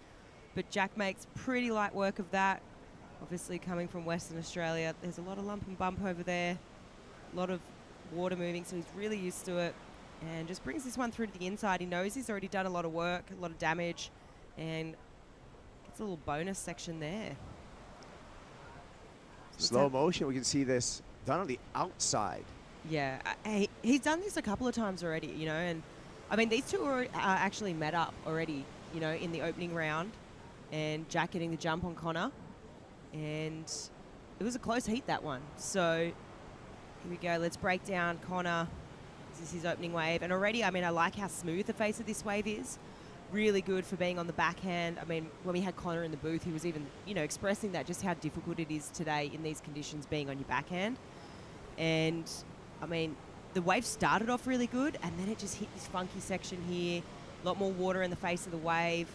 But Jack makes pretty light work of that. Obviously coming from Western Australia, there's a lot of lump and bump over there. A lot of water moving, so he's really used to it. And just brings this one through to the inside. He knows he's already done a lot of work, a lot of damage, and gets a little bonus section there. Slow motion, we can see this done on the outside. Yeah, he's done this a couple of times already, and I mean, these two are actually met up already, in the opening round, and Jack getting the jump on Connor, and it was a close heat, that one. So here we go, let's break down Connor. This is his opening wave, and already, I mean, I like how smooth the face of this wave is. Really good for being on the backhand. I mean, when we had Connor in the booth, he was even, expressing that just how difficult it is today in these conditions being on your backhand. And, I mean, the wave started off really good, and then it just hit this funky section here. A lot more water in the face of the wave,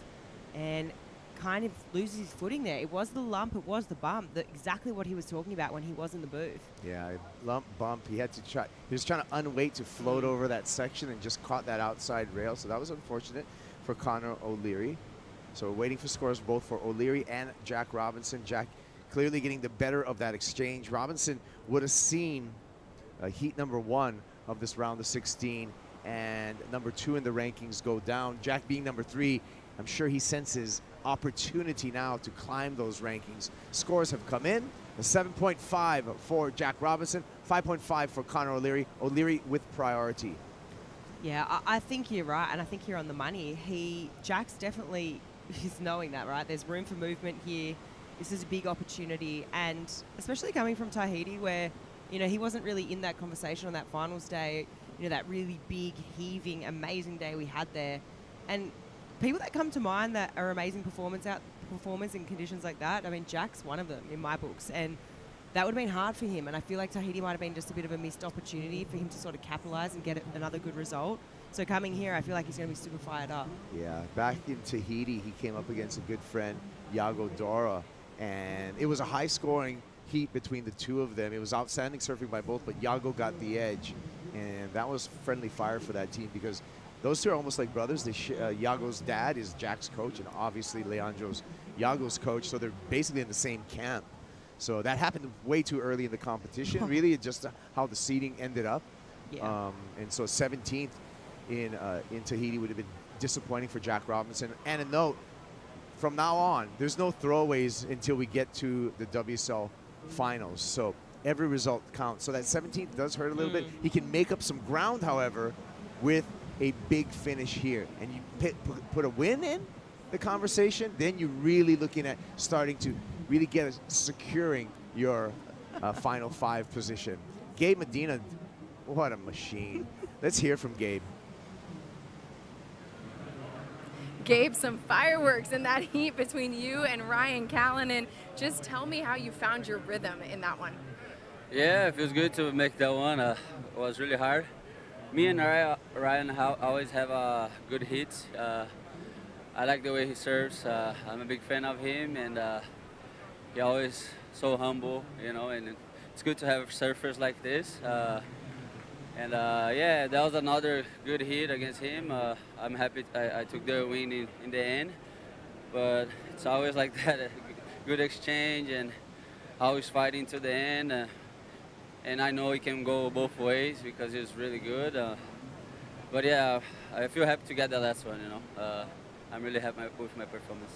and kind of loses his footing there. It was the lump, it was the bump, exactly what he was talking about when he was in the booth. Yeah, lump, bump. He had to try. He was trying to unweight to float over that section and just caught that outside rail, so that was unfortunate for Connor O'Leary. So we're waiting for scores both for O'Leary and Jack Robinson. Jack clearly getting the better of that exchange. Robinson would have seen heat number 1 of this round of 16 and number 2 in the rankings go down. Jack being number 3, I'm sure he senses opportunity now to climb those rankings. Scores have come in. A 7.5 for Jack Robinson, 5.5 for Connor O'Leary. O'Leary with priority. Yeah, I think you're right, and I think you're on the money. Jack's definitely is knowing that, right? There's room for movement here. This is a big opportunity, and especially coming from Tahiti, where, you know, he wasn't really in that conversation on that finals day, you know, that really big, heaving, amazing day we had there. And people that come to mind that are amazing performers in conditions like that, I mean, Jack's one of them in my books, and that would have been hard for him. And I feel like Tahiti might have been just a bit of a missed opportunity for him to sort of capitalize and get another good result. So coming here, I feel like he's going to be super fired up. Yeah, back in Tahiti, he came up against a good friend, Iago Dora, and it was a high-scoring heat between the two of them. It was outstanding surfing by both, but Iago got the edge, and that was friendly fire for that team because those two are almost like brothers. Iago's dad is Jack's coach, and obviously Leandro's Iago's coach, so they're basically in the same camp. So that happened way too early in the competition. Really, just how the seeding ended up. Yeah. And so 17th in Tahiti would have been disappointing for Jack Robinson. And a note, from now on, there's no throwaways until we get to the WSL Finals. So every result counts. So that 17th does hurt a little bit. He can make up some ground, however, with a big finish here. And you put a win in the conversation, then you're really looking at starting to really get securing your Final 5 position. Gabe Medina, what a machine. Let's hear from Gabe. Gabe, some fireworks in that heat between you and Ryan Callanan. Just tell me how you found your rhythm in that one. Yeah, it feels good to make that one. It was really hard. Me and Ryan always have good hits. I like the way he serves. I'm a big fan of him, and he always so humble, you know, and it's good to have surfers like this. Yeah, that was another good hit against him. I'm happy I took the win in the end, but it's always like that, a good exchange and always fighting to the end. And I know it can go both ways because he's really good. But yeah, I feel happy to get the last one, you know. I'm really happy with my performance.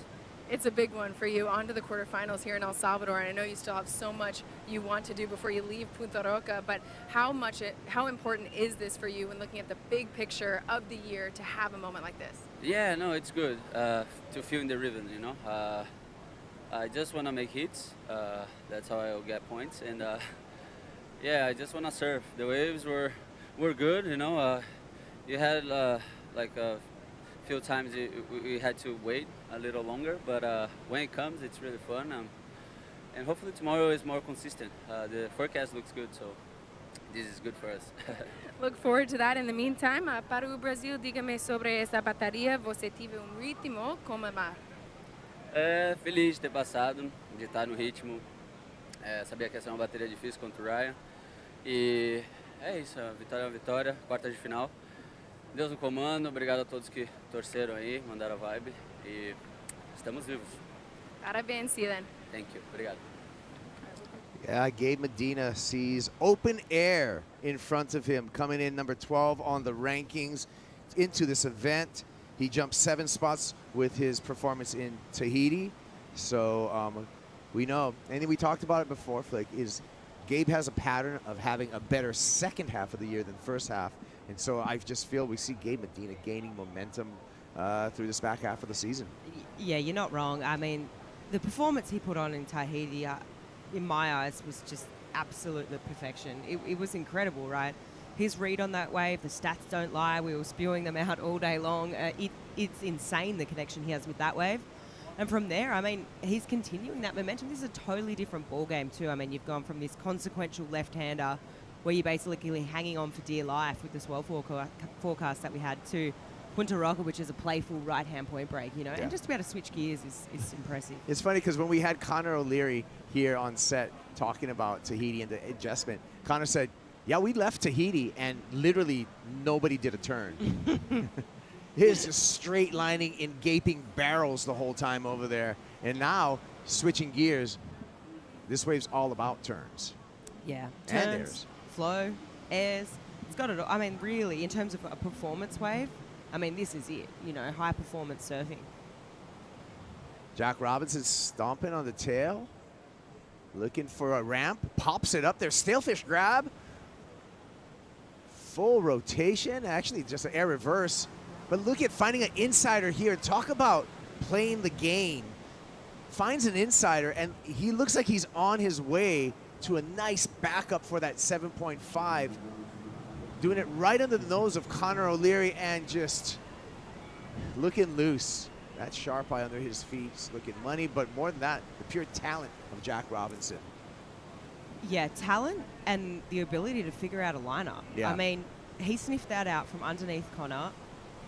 It's a big one for you. On to the quarterfinals here in El Salvador, and I know you still have so much you want to do before you leave Punta Roca, but how important is this for you when looking at the big picture of the year to have a moment like this? Yeah, no, it's good to feel in the rhythm, you know. I just want to make hits. That's how I'll get points. And yeah, I just want to surf. The waves were good, you know. You had like a few times we had to wait a little longer, but when it comes, it's really fun. And hopefully tomorrow is more consistent. The forecast looks good, so this is good for us. Look forward to that. In the meantime, para o Brasil, dígame sobre essa bateria. Você teve ritmo como é mar? Feliz de ter passado, de estar no ritmo. Sabia que ia ser uma bateria difícil contra o Ryan. E é isso, vitória é uma vitória, quarta de final. Deus no comando, obrigado a todos que torceram aí, mandaram a vibe e estamos vivos. Parabéns, see you then. Thank you, obrigado. Yeah, Gabe Medina sees open air in front of him, coming in number 12 on the rankings into this event. He jumped 7 spots with his performance in Tahiti. So we know, and we talked about it before, Flick, is Gabe has a pattern of having a better second half of the year than first half. And so I just feel we see Gabe Medina gaining momentum through this back half of the season. Yeah, you're not wrong. I mean, the performance he put on in Tahiti, in my eyes, was just absolute perfection. It was incredible, right? His read on that wave, the stats don't lie. We were spewing them out all day long. It's insane, the connection he has with that wave. And from there, I mean, he's continuing that momentum. This is a totally different ball game too. I mean, you've gone from this consequential left-hander where you're basically hanging on for dear life with the swell forecast that we had, to Punta Roca, which is a playful right-hand point break, you know, Yeah. and just to be able to switch gears is impressive. It's funny because when we had Connor O'Leary here on set talking about Tahiti and the adjustment, Connor said, yeah, we left Tahiti and literally nobody did a turn. He's just straight lining in gaping barrels the whole time over there. And now, switching gears, this wave's all about turns. Yeah, And turns, airs. flow, airs. It's got it all. I mean, really, in terms of a performance wave, I mean, this is it. You know, high performance surfing. Jack Robinson stomping on the tail. Looking for a ramp. Pops it up there. Stalefish grab. Full rotation. Actually, just an air reverse. But look at finding an insider here. Talk about playing the game. Finds an insider, and he looks like he's on his way to a nice backup for that 7.5. Doing it right under the nose of Conor O'Leary and just looking loose. That sharp eye under his feet, looking money, but more than that, the pure talent of Jack Robinson. Yeah, talent and the ability to figure out a lineup. Yeah. I mean, he sniffed that out from underneath Conor.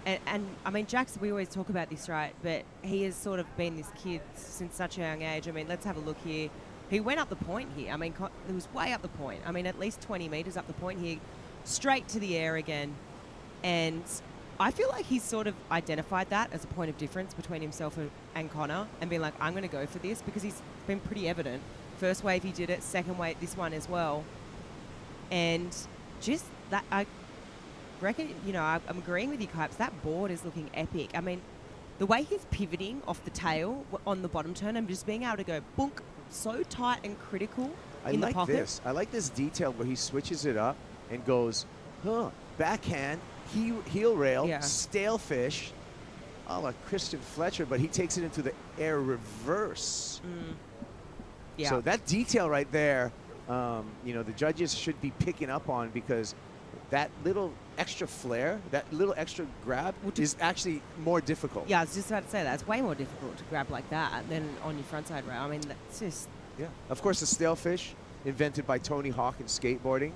And I mean, Jack's, we always talk about this, right? But he has sort of been this kid since such a young age. I mean, let's have a look here. He went up the point here. I mean, it was way up the point. I mean, at least 20 meters up the point here, straight to the air again. And I feel like he's sort of identified that as a point of difference between himself and Conor and been like, I'm going to go for this, because he's been pretty evident. First wave he did it, second wave this one as well. And just that, I reckon, you know, I'm agreeing with you, Kipes. That board is looking epic. I mean, the way he's pivoting off the tail on the bottom turn and just being able to go boonk, so tight and critical in the pocket. I like this detail where he switches it up and goes, backhand, heel rail, stalefish, a la Christian Fletcher, but he takes it into the air reverse. Yeah. So that detail right there, you know, the judges should be picking up on, because that little extra flare, that little extra grab is actually more difficult. Yeah, I was just about to say that. It's way more difficult to grab like that than on your frontside rail. I mean, that's just... Yeah. Of course, the stalefish, invented by Tony Hawk in skateboarding,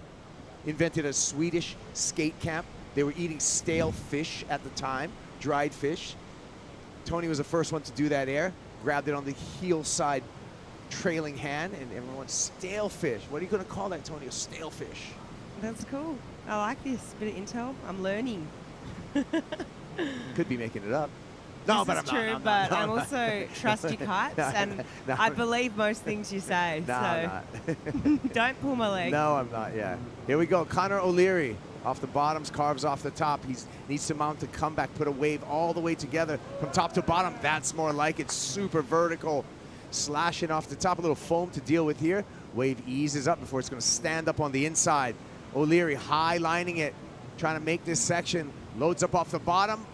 invented a Swedish skate camp. They were eating stale fish at the time, dried fish. Tony was the first one to do that air, grabbed it on the heel side trailing hand, and everyone, stale fish. What are you going to call that, Tony? A stale fish. That's cool. I like this bit of intel. I'm learning. Could be making it up. No, this but is I'm true, not. But I'm also trust your Kipes, and No. I believe most things you say. No, so I'm not. don't pull my leg. No, I'm not. Yeah. Here we go. Conor O'Leary off the bottoms, carves off the top. He needs to mount a comeback, put a wave all the way together from top to bottom. That's more like it. Super vertical, slashing off the top. A little foam to deal with here. Wave eases up before it's going to stand up on the inside. O'Leary high lining it, trying to make this section. Loads up off the bottom,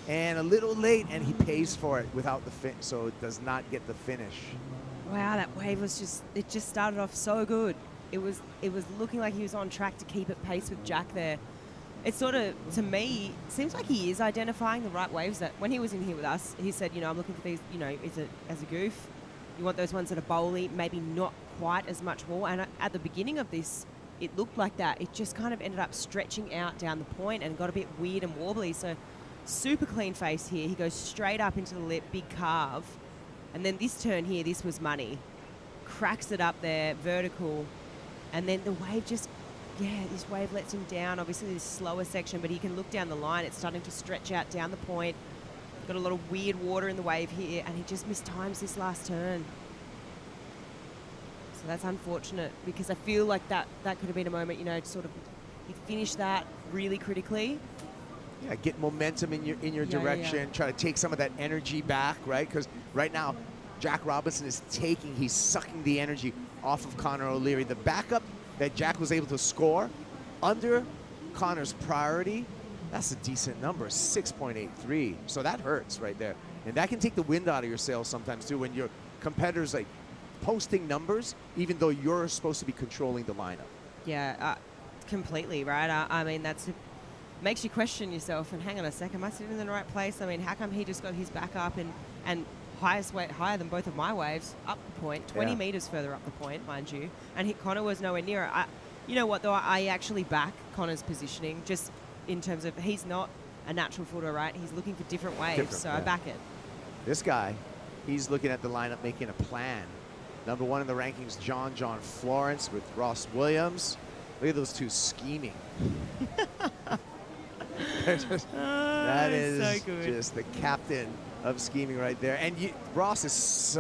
and a little late, and he pays for it without the fin, so it does not get the finish. Wow, that wave was just started off so good. It was looking like he was on track to keep it pace with Jack there. It sort of, to me, seems like he is identifying the right waves. That when he was in here with us, he said, you know, I'm looking for these, you know, as a goof. You want those ones that are bowly, maybe not quite as much wall. And at the beginning of this, it looked like that. It just kind of ended up stretching out down the point and got a bit weird and wobbly. So super clean face here. He goes straight up into the lip, big carve. And then this turn here, this was money. Cracks it up there, vertical. And then the wave just, this wave lets him down. Obviously this slower section, but he can look down the line. It's starting to stretch out down the point. Got a lot of weird water in the wave here, and he just mistimes this last turn. So that's unfortunate, because I feel like that could have been a moment, you know, sort of he finished that really critically. Yeah, get momentum in your direction. Try to take some of that energy back, right? Because right now, Jack Robinson is he's sucking the energy off of Conor O'Leary. The backup that Jack was able to score under Conor's priority, that's a decent number, 6.83. So that hurts right there. And that can take the wind out of your sails sometimes too, when your competitors like posting numbers, even though you're supposed to be controlling the lineup. Yeah, completely, right? I mean, makes you question yourself and hang on a second, am I sitting in the right place? I mean, how come he just got his back up and highest weight, higher than both of my waves, up the point, 20 meters further up the point, mind you, and Conor was nowhere near it. You know what, though? I actually back Conor's positioning, just in terms of he's not a natural footer, right? He's looking for different waves, I back it. This guy, he's looking at the lineup, making a plan. Number one in the rankings, John Florence with Ross Williams. Look at those two scheming. That is so good. Just the captain of scheming right there. And Ross is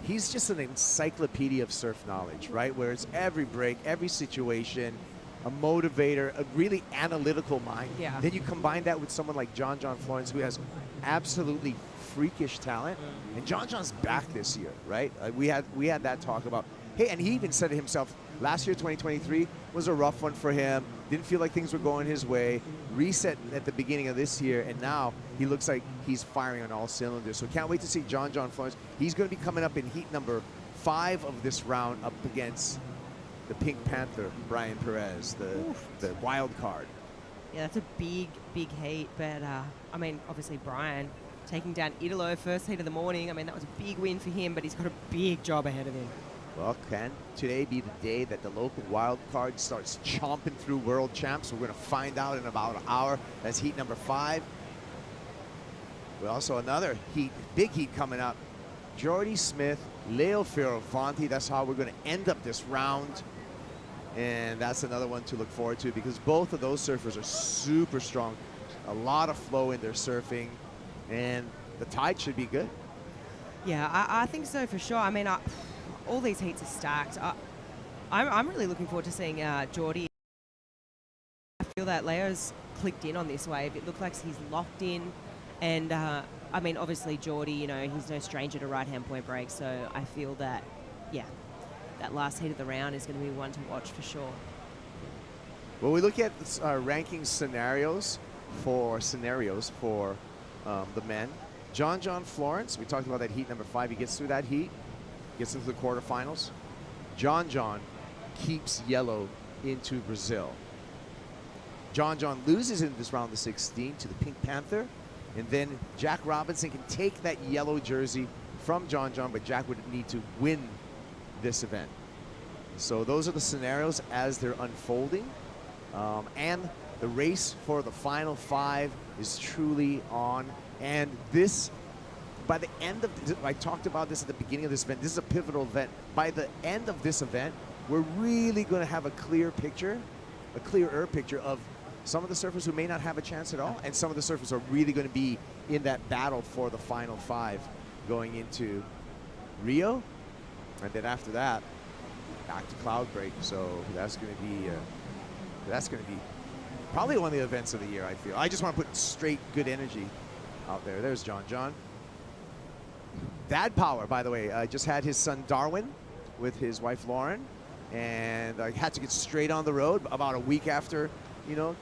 he's just an encyclopedia of surf knowledge, right? Where it's every break, every situation, a motivator, a really analytical mind. Yeah. Then you combine that with someone like John Florence, who has absolutely freakish talent. And John's back this year, right? We had that talk about, hey, and he even said it himself, last year, 2023, was a rough one for him. Didn't feel like things were going his way. Reset at the beginning of this year, and now he looks like he's firing on all cylinders. So can't wait to see John Florence. He's going to be coming up in heat number 5 of this round up against the Pink Panther, Brian Perez, the wild card. Yeah, that's a big heat. But, I mean, obviously Brian taking down Italo first heat of the morning. I mean, that was a big win for him, but he's got a big job ahead of him. Well, can today be the day that the local wild card starts chomping through world champs? We're going to find out in about an hour. That's heat number 5. Well, also another heat, big heat coming up. Jordy Smith, Italo Ferreira. That's how we're going to end up this round. And that's another one to look forward to because both of those surfers are super strong. A lot of flow in their surfing, and the tide should be good. Yeah, I think so for sure. I mean, all these heats are stacked. I'm really looking forward to seeing Jordy. I feel that Leo's clicked in on this wave. It looks like he's locked in. And, I mean, obviously Jordy, you know, he's no stranger to right-hand point break. So I feel that, yeah, that last heat of the round is going to be one to watch for sure. Well, we look at ranking scenarios for the men. John Florence, we talked about that heat number 5. He gets through that heat, gets into the quarterfinals. John keeps yellow into Brazil. John loses in this round of 16 to the Pink Panther. And then Jack Robinson can take that yellow jersey from John, but Jack would need to win this event. So those are the scenarios as they're unfolding. And the race for the final 5 is truly on. And this, by the end of, I talked about this at the beginning of this event, this is a pivotal event. By the end of this event, we're really going to have a clearer picture of some of the surfers who may not have a chance at all, and some of the surfers are really going to be in that battle for the final 5 going into Rio. And then after that, back to cloud break. So that's going to be probably one of the events of the year, I feel. I just want to put straight good energy out there. There's John. Dad power, by the way. I just had his son Darwin with his wife Lauren, and I had to get straight on the road about a week after, you know,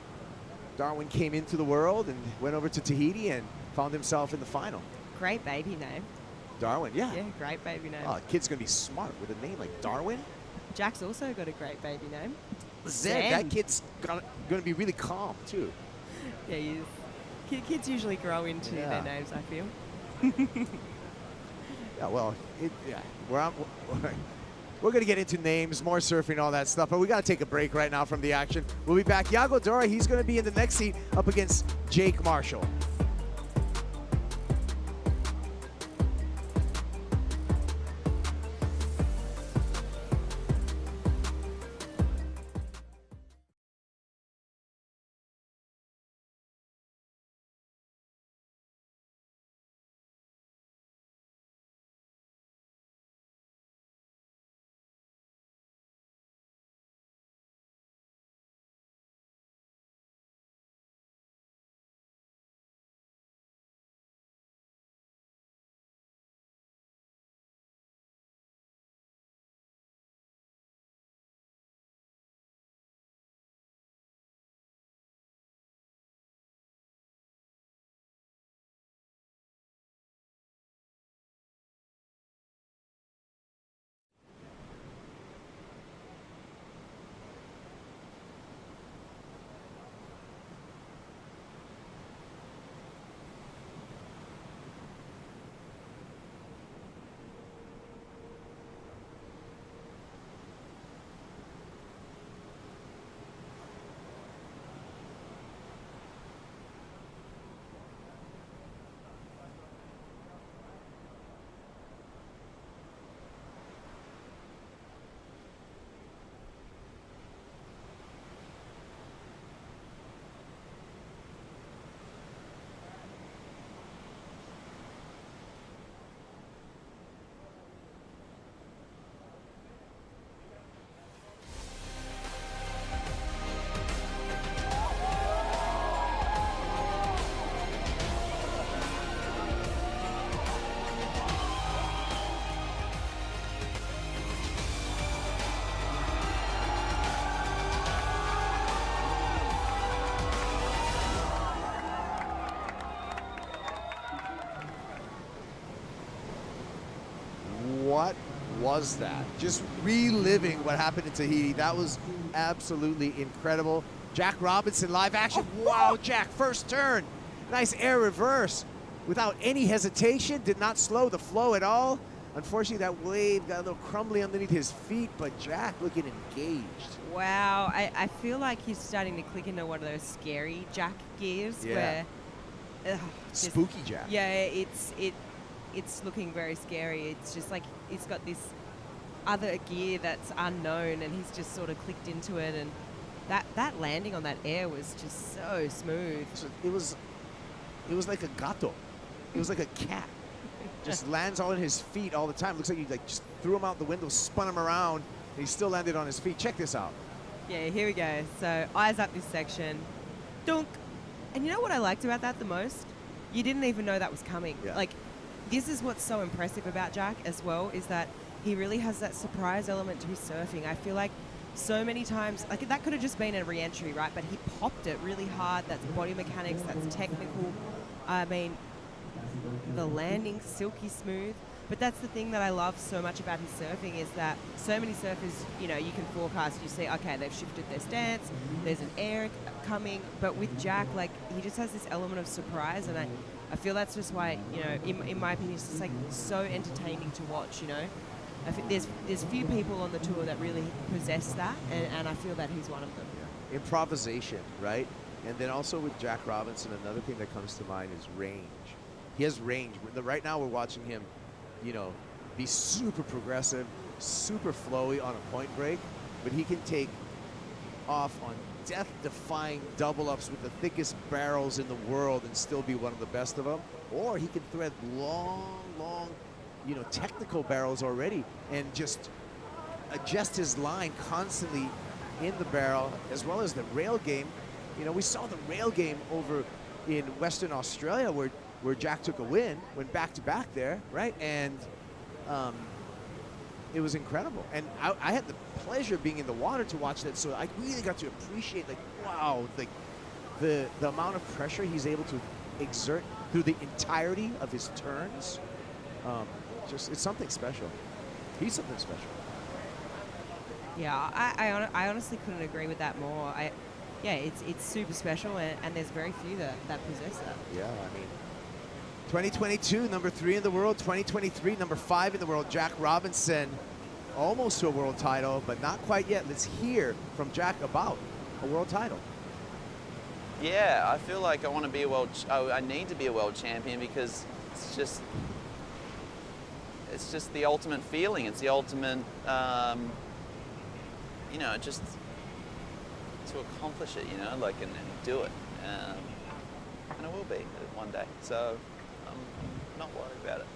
Darwin came into the world and went over to Tahiti and found himself in the final. Great baby name. Darwin, yeah. Yeah, great baby name. Oh, kid's going to be smart with a name like Darwin. Jack's also got a great baby name. Zen. That kid's going to be really calm, too. Yeah, he is. Kids usually grow into their names, I feel. Yeah, well, we're going to get into names, more surfing, all that stuff, but we got to take a break right now from the action. We'll be back. Yago Dora, he's going to be in the next seat up against Jake Marshall. what was that? Just reliving what happened in Tahiti. That was absolutely incredible. Jack Robinson, live action. Wow, Jack, first turn. Nice air reverse without any hesitation. Did not slow the flow at all. Unfortunately, that wave got a little crumbly underneath his feet, but Jack looking engaged. Wow, I feel like he's starting to click into one of those scary Jack gears where... Spooky Jack. Yeah, it's looking very scary. It's just like he's got this other gear that's unknown, and he's just sort of clicked into it, and that landing on that air was just so smooth. So it was like a gato. It was like a cat. Just lands on his feet all the time. Looks like he just threw him out the window, spun him around, and he still landed on his feet. Check this out. Yeah, here we go. So eyes up this section. Dunk. And you know what I liked about that the most? You didn't even know that was coming. Yeah. Like, this is what's so impressive about Jack as well, is that he really has that surprise element to his surfing. I feel like so many times, like that could have just been a re-entry, right? But he popped it really hard. That's body mechanics, that's technical. I mean, the landing, silky smooth. But that's the thing that I love so much about his surfing, is that so many surfers, you know, you can forecast, you see, okay, they've shifted their stance, there's an air coming. But with Jack, like, he just has this element of surprise, and I feel that's just why, you know, in my opinion, it's just like so entertaining to watch, you know. I think there's few people on the tour that really possess that, and I feel that he's one of them. Yeah. Improvisation, right? And then also with Jack Robinson, another thing that comes to mind is range. He has range. Right now we're watching him, you know, be super progressive, super flowy on a point break, but he can take off on death-defying double-ups with the thickest barrels in the world and still be one of the best of them. Or he can thread long, you know, technical barrels already and just adjust his line constantly in the barrel, as well as the rail game. You know, we saw the rail game over in Western Australia where Jack took a win, went back-to-back there, right? And it was incredible. And I had the pleasure of being in the water to watch that, so I really got to appreciate, like, wow, like the amount of pressure he's able to exert through the entirety of his turns. Just, it's something special. He's something special. Yeah, I honestly couldn't agree with that more. Yeah, it's super special, and there's very few that possess that. Yeah, I mean, 2022, number 3 in the world. 2023, number 5 in the world. Jack Robinson, almost to a world title, but not quite yet. Let's hear from Jack about a world title. Yeah, I feel like I want to be I need to be a world champion, because it's just the ultimate feeling. It's the ultimate, you know, just to accomplish it, you know, like, and do it. And I will be one day. So I'm not worried about it.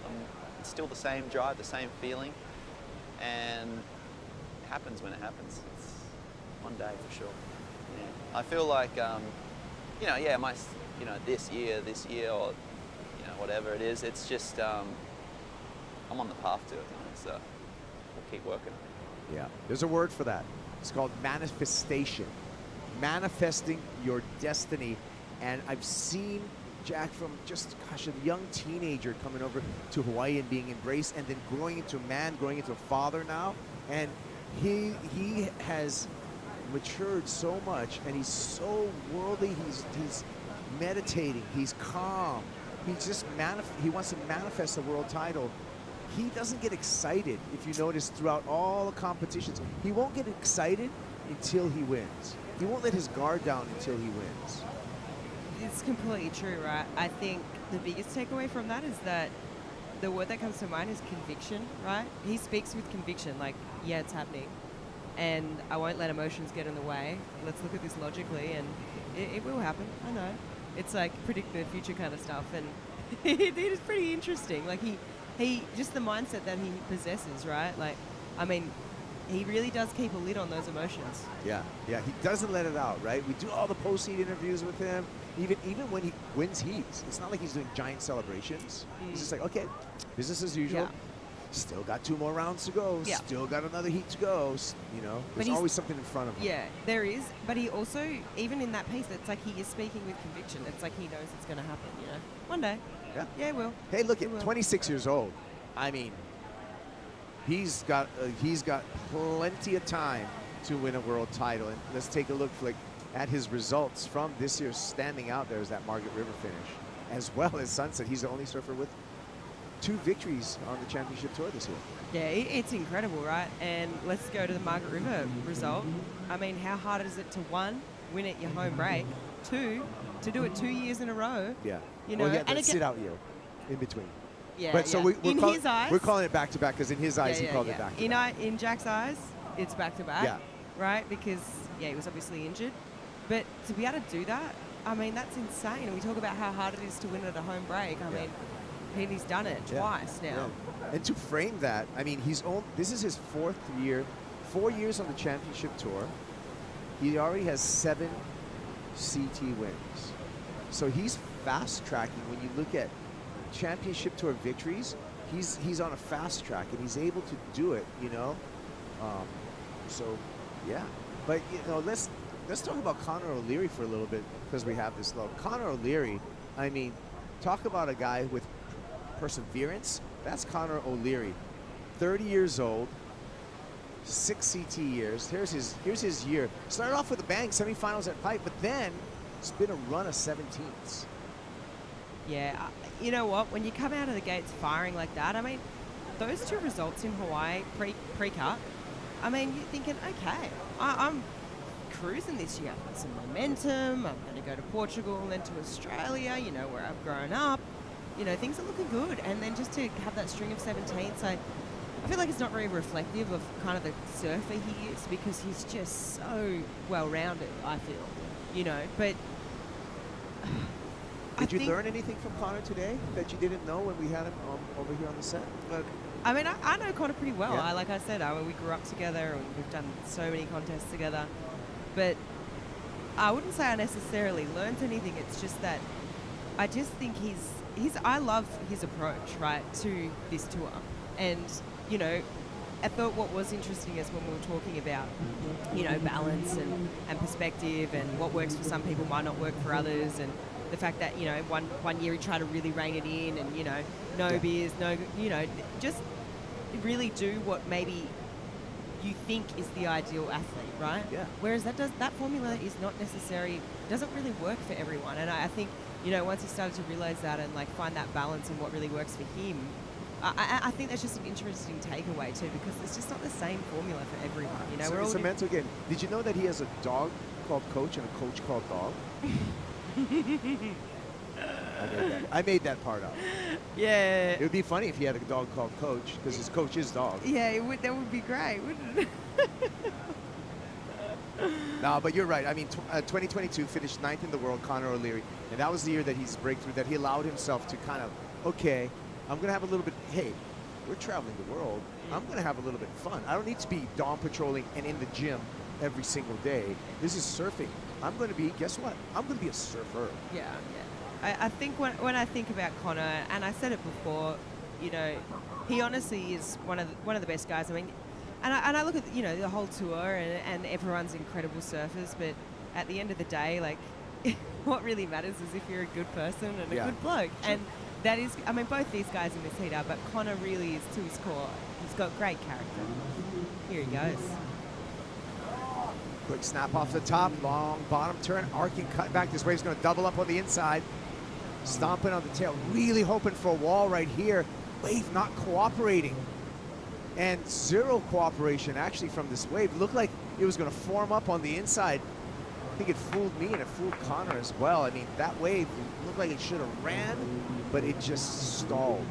It's still the same drive, the same feeling, and it happens when it happens. It's one day for sure. Yeah. I feel like, you know, yeah, you know, this year, or, you know, whatever it is, it's just, I'm on the path to it, you know, so we'll keep working. Yeah, there's a word for that. It's called manifestation. Manifesting your destiny. And I've seen Jack from just, gosh, a young teenager coming over to Hawaii and being embraced, and then growing into a man, growing into a father now. And he has matured so much, and he's so worldly. He's meditating. He's calm. He wants to manifest a world title. He doesn't get excited, if you notice, throughout all the competitions. He won't get excited until he wins. He won't let his guard down until he wins. It's completely true, right? I think the biggest takeaway from that is that the word that comes to mind is conviction, right? He speaks with conviction, like, yeah, it's happening, and I won't let emotions get in the way. Let's look at this logically, and it will happen. I know. It's like predict the future kind of stuff, and it is pretty interesting. Like, he just the mindset that he possesses, right? Like, I mean, he really does keep a lid on those emotions. Yeah, he doesn't let it out, right? We do all the post-heat interviews with him. Even when he wins heats, it's not like he's doing giant celebrations. He's just like, okay, business as usual. Yeah. Still got 2 more rounds to go. Yeah. Still got another heat to go. You know, there's always something in front of him. Yeah, there is. But he also, even in that piece, it's like he is speaking with conviction. It's like he knows it's going to happen, you know? One day. Yeah. Yeah, it will. Hey, look, It at will. 26 years old. I mean, he's got plenty of time to win a world title. And let's take a look at his results from this year. Standing out there is that Margaret River finish, as well as Sunset. He's the only surfer with 2 victories on the championship tour this year. Yeah, it's incredible, right? And let's go to the Margaret River result. I mean, how hard is it to, 1, win at your home break, 2, to do it 2 years in a row? Yeah. You know, well, yeah, and that sit-out year in between. Yeah, but so yeah. His eyes, we're calling it back-to-back because in his eyes he called it back-to-back. In Jack's eyes, it's back-to-back, Yeah. right? Because, yeah, he was obviously injured. But to be able to do that, I mean, that's insane. And we talk about how hard it is to win at a home break. I mean, He's done it twice now. Yeah. And to frame that, I mean, this is his 4th year, 4 years on the championship tour. He already has 7 CT wins. So he's fast tracking. When you look at championship tour victories, he's on a fast track and he's able to do it, you know. So yeah, but you know, let's talk about Connor O'Leary for a little bit because we have this low. Connor O'Leary, I mean, talk about a guy with perseverance. That's Connor O'Leary, 30 years old, 6 CT years. Here's his year. Started off with a bang, semifinals at Pipe, but then it's been a run of 17ths. Yeah, you know what? When you come out of the gates firing like that, I mean, those 2 results in Hawaii pre-cut, I mean, you're thinking, okay, I'm cruising this year. I've got some momentum. I'm going to go to Portugal and then to Australia, you know, where I've grown up. You know, things are looking good. And then just to have that string of 17s, I feel like it's not very reflective of kind of the surfer he is because he's just so well-rounded, I feel, you know. But Did you learn anything from Connor today that you didn't know when we had him over here on the set? I mean, I know Connor pretty well. Yeah. Like I said, we grew up together and we've done so many contests together. But I wouldn't say I necessarily learned anything. It's just that I just think I love his approach, right, to this tour. And, you know, I thought what was interesting is when we were talking about, you know, balance and perspective and what works for some people might not work for others, and the fact that, you know, one year he tried to really rein it in and, you know, no beers, no, you know, just really do what maybe you think is the ideal athlete, right? Yeah. Whereas that formula is not necessary, doesn't really work for everyone. And I think, you know, once he started to realize that and like find that balance in what really works for him, I think that's just an interesting takeaway too, because it's just not the same formula for everyone. You know, so it's a mental game. Did you know that he has a dog called Coach and a coach called Dog? I made that part up. Yeah. It would be funny if he had a dog called Coach because his coach is Dog. Yeah, that would be great, wouldn't it? No, but you're right. I mean, 2022 finished 9th in the world, Connor O'Leary, and that was the year that he's breakthrough, that he allowed himself to kind of, okay, I'm going to have a little bit, hey, we're traveling the world. I'm going to have a little bit of fun. I don't need to be dawn patrolling and in the gym every single day. This is surfing. I'm going to be, guess what? I'm going to be a surfer. Yeah. I think when I think about Connor, and I said it before, you know, he honestly is one of the best guys. I mean, and I look at, you know, the whole tour and everyone's incredible surfers, but at the end of the day, like, what really matters is if you're a good person and a good bloke. And that is, I mean, both these guys in this heat are, but Connor really is to his core. He's got great character. Here he goes. Quick snap off the top, long bottom turn, arcing cut back. This wave's going to double up on the inside. Stomping on the tail, really hoping for a wall right here. Wave not cooperating. And zero cooperation actually from this wave. It looked like it was going to form up on the inside. I think it fooled me and it fooled Connor as well. I mean, that wave looked like it should have ran, but it just stalled.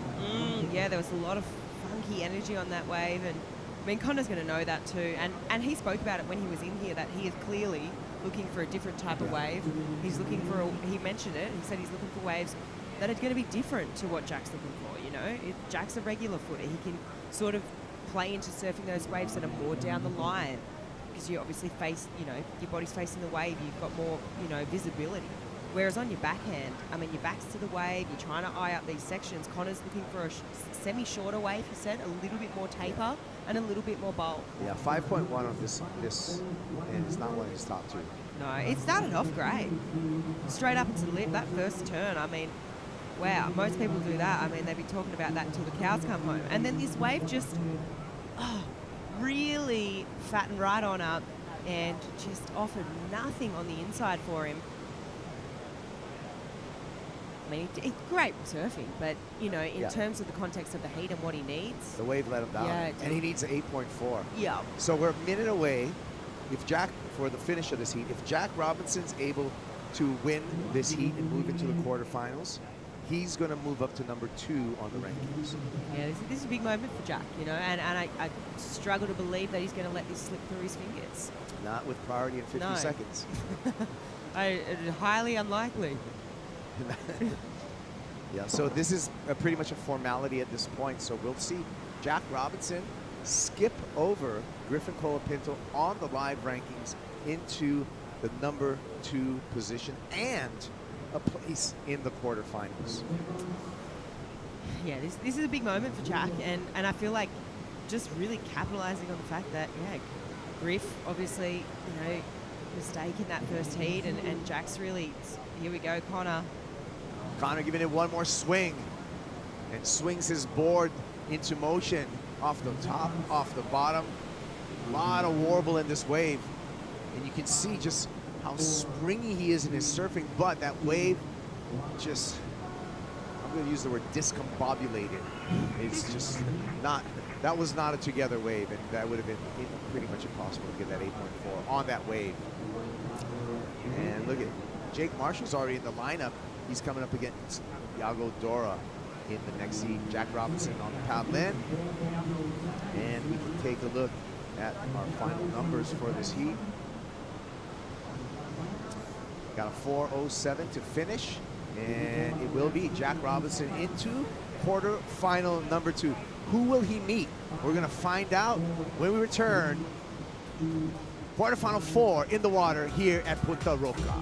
Yeah, there was a lot of funky energy on that wave, and I mean, Connor's going to know that too. And he spoke about it when he was in here, that he is clearly looking for a different type of wave. He's looking for, he mentioned it, he said he's looking for waves that are going to be different to what Jack's looking for, you know. If Jack's a regular footer, he can sort of play into surfing those waves that are more down the line, because you obviously face, you know, your body's facing the wave, you've got more, you know, visibility. Whereas on your backhand, I mean, your back's to the wave, you're trying to eye up these sections. Connor's looking for a semi-shorter wave, he said, a little bit more taper and a little bit more bold. Yeah, 5.1 on this, and it's not one of his top 2. No, it started off great. Straight up into the lip, that first turn, I mean, wow, most people do that. I mean, they'd be talking about that until the cows come home. And then this wave just fatten right on up and just offered nothing on the inside for him. I mean, great surfing, but, you know, in terms of the context of the heat and what he needs. The wave let him down. Yeah, and he needs an 8.4. Yeah. So we're a minute away. If Jack, for the finish of this heat, if Jack Robinson's able to win this heat and move into the quarterfinals, he's going to move up to number 2 on the rankings. Yeah, this is a big moment for Jack, you know, and I struggle to believe that he's going to let this slip through his fingers. Not with priority in 50 seconds. Highly unlikely. Yeah, so this is pretty much a formality at this point. So we'll see Jack Robinson skip over Griffin Colapinto on the live rankings into the number 2 position and a place in the quarterfinals. Yeah, this is a big moment for Jack, and I feel like just really capitalizing on the fact that, yeah, Griff obviously, you know, mistake in that first heat, and Jack's really, here we go, Connor giving it one more swing and swings his board into motion off the top, off the bottom. A lot of warble in this wave. And you can see just how springy he is in his surfing, but that wave just, I'm going to use the word discombobulated. It's just not, that was not a together wave, and that would have been pretty much impossible to get that 8.4 on that wave. And look at Jake Marshall's already in the lineup. He's coming up against Yago Dora in the next heat. Jack Robinson on the paddle in. And we can take a look at our final numbers for this heat. Got a 4:07 to finish. And it will be Jack Robinson into quarterfinal number 2. Who will he meet? We're going to find out when we return. Quarterfinal 4 in the water here at Punta Roca.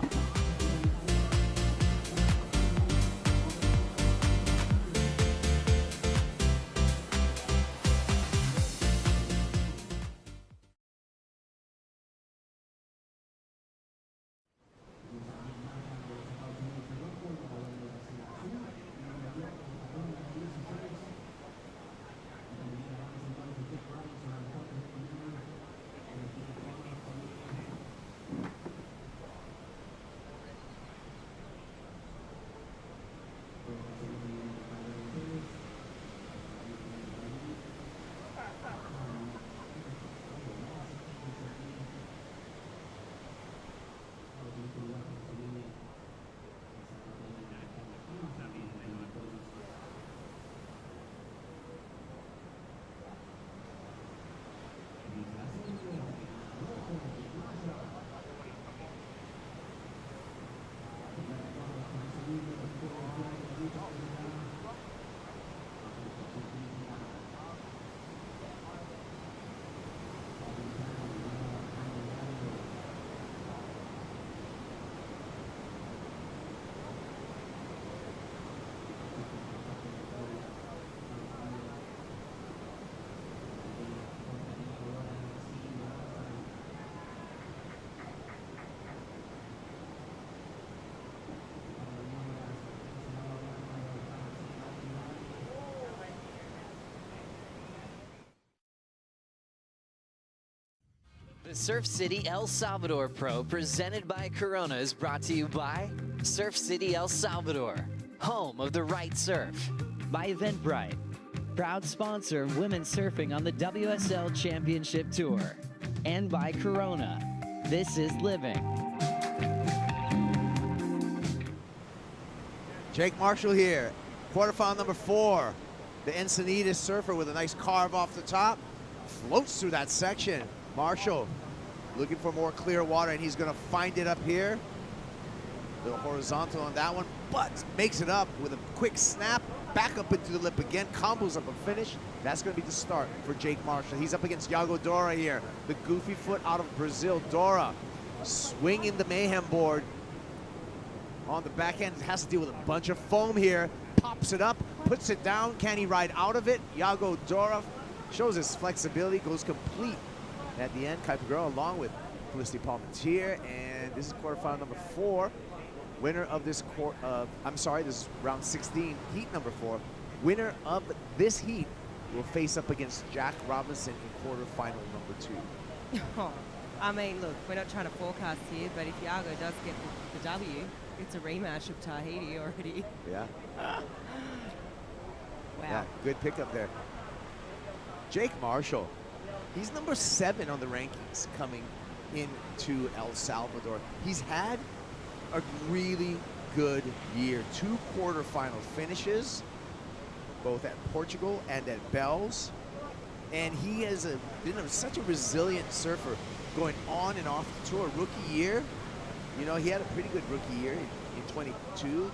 The Surf City El Salvador Pro, presented by Corona, is brought to you by Surf City El Salvador, home of the right surf. By Eventbrite, proud sponsor of women's surfing on the WSL Championship Tour. And by Corona, this is living. Jake Marshall here, quarterfinal number 4. The Encinitas surfer with a nice carve off the top, floats through that section. Marshall looking for more clear water, and he's going to find it up here. A little horizontal on that one, but makes it up with a quick snap, back up into the lip again, combos up a finish. That's going to be the start for Jake Marshall. He's up against Yago Dora here, the goofy foot out of Brazil. Dora swinging the mayhem board on the back end, has to deal with a bunch of foam here, pops it up, puts it down. Can he ride out of it? Yago Dora shows his flexibility, goes complete at the end. Kai Figueroa along with Felicity Palmentier, and this is quarterfinal number 4. Winner of this this is round 16, heat number 4. Winner of this heat will face up against Jack Robinson in quarterfinal number 2. Oh, I mean, look, we're not trying to forecast here, but if Iago does get the W, it's a rematch of Tahiti already. Yeah. Wow. Yeah, good pickup there. Jake Marshall, he's number 7 on the rankings coming into El Salvador. He's had a really good year. 2 quarterfinal finishes, both at Portugal and at Bells. And he has been such a resilient surfer going on and off the tour. Rookie year, you know, he had a pretty good rookie year in 22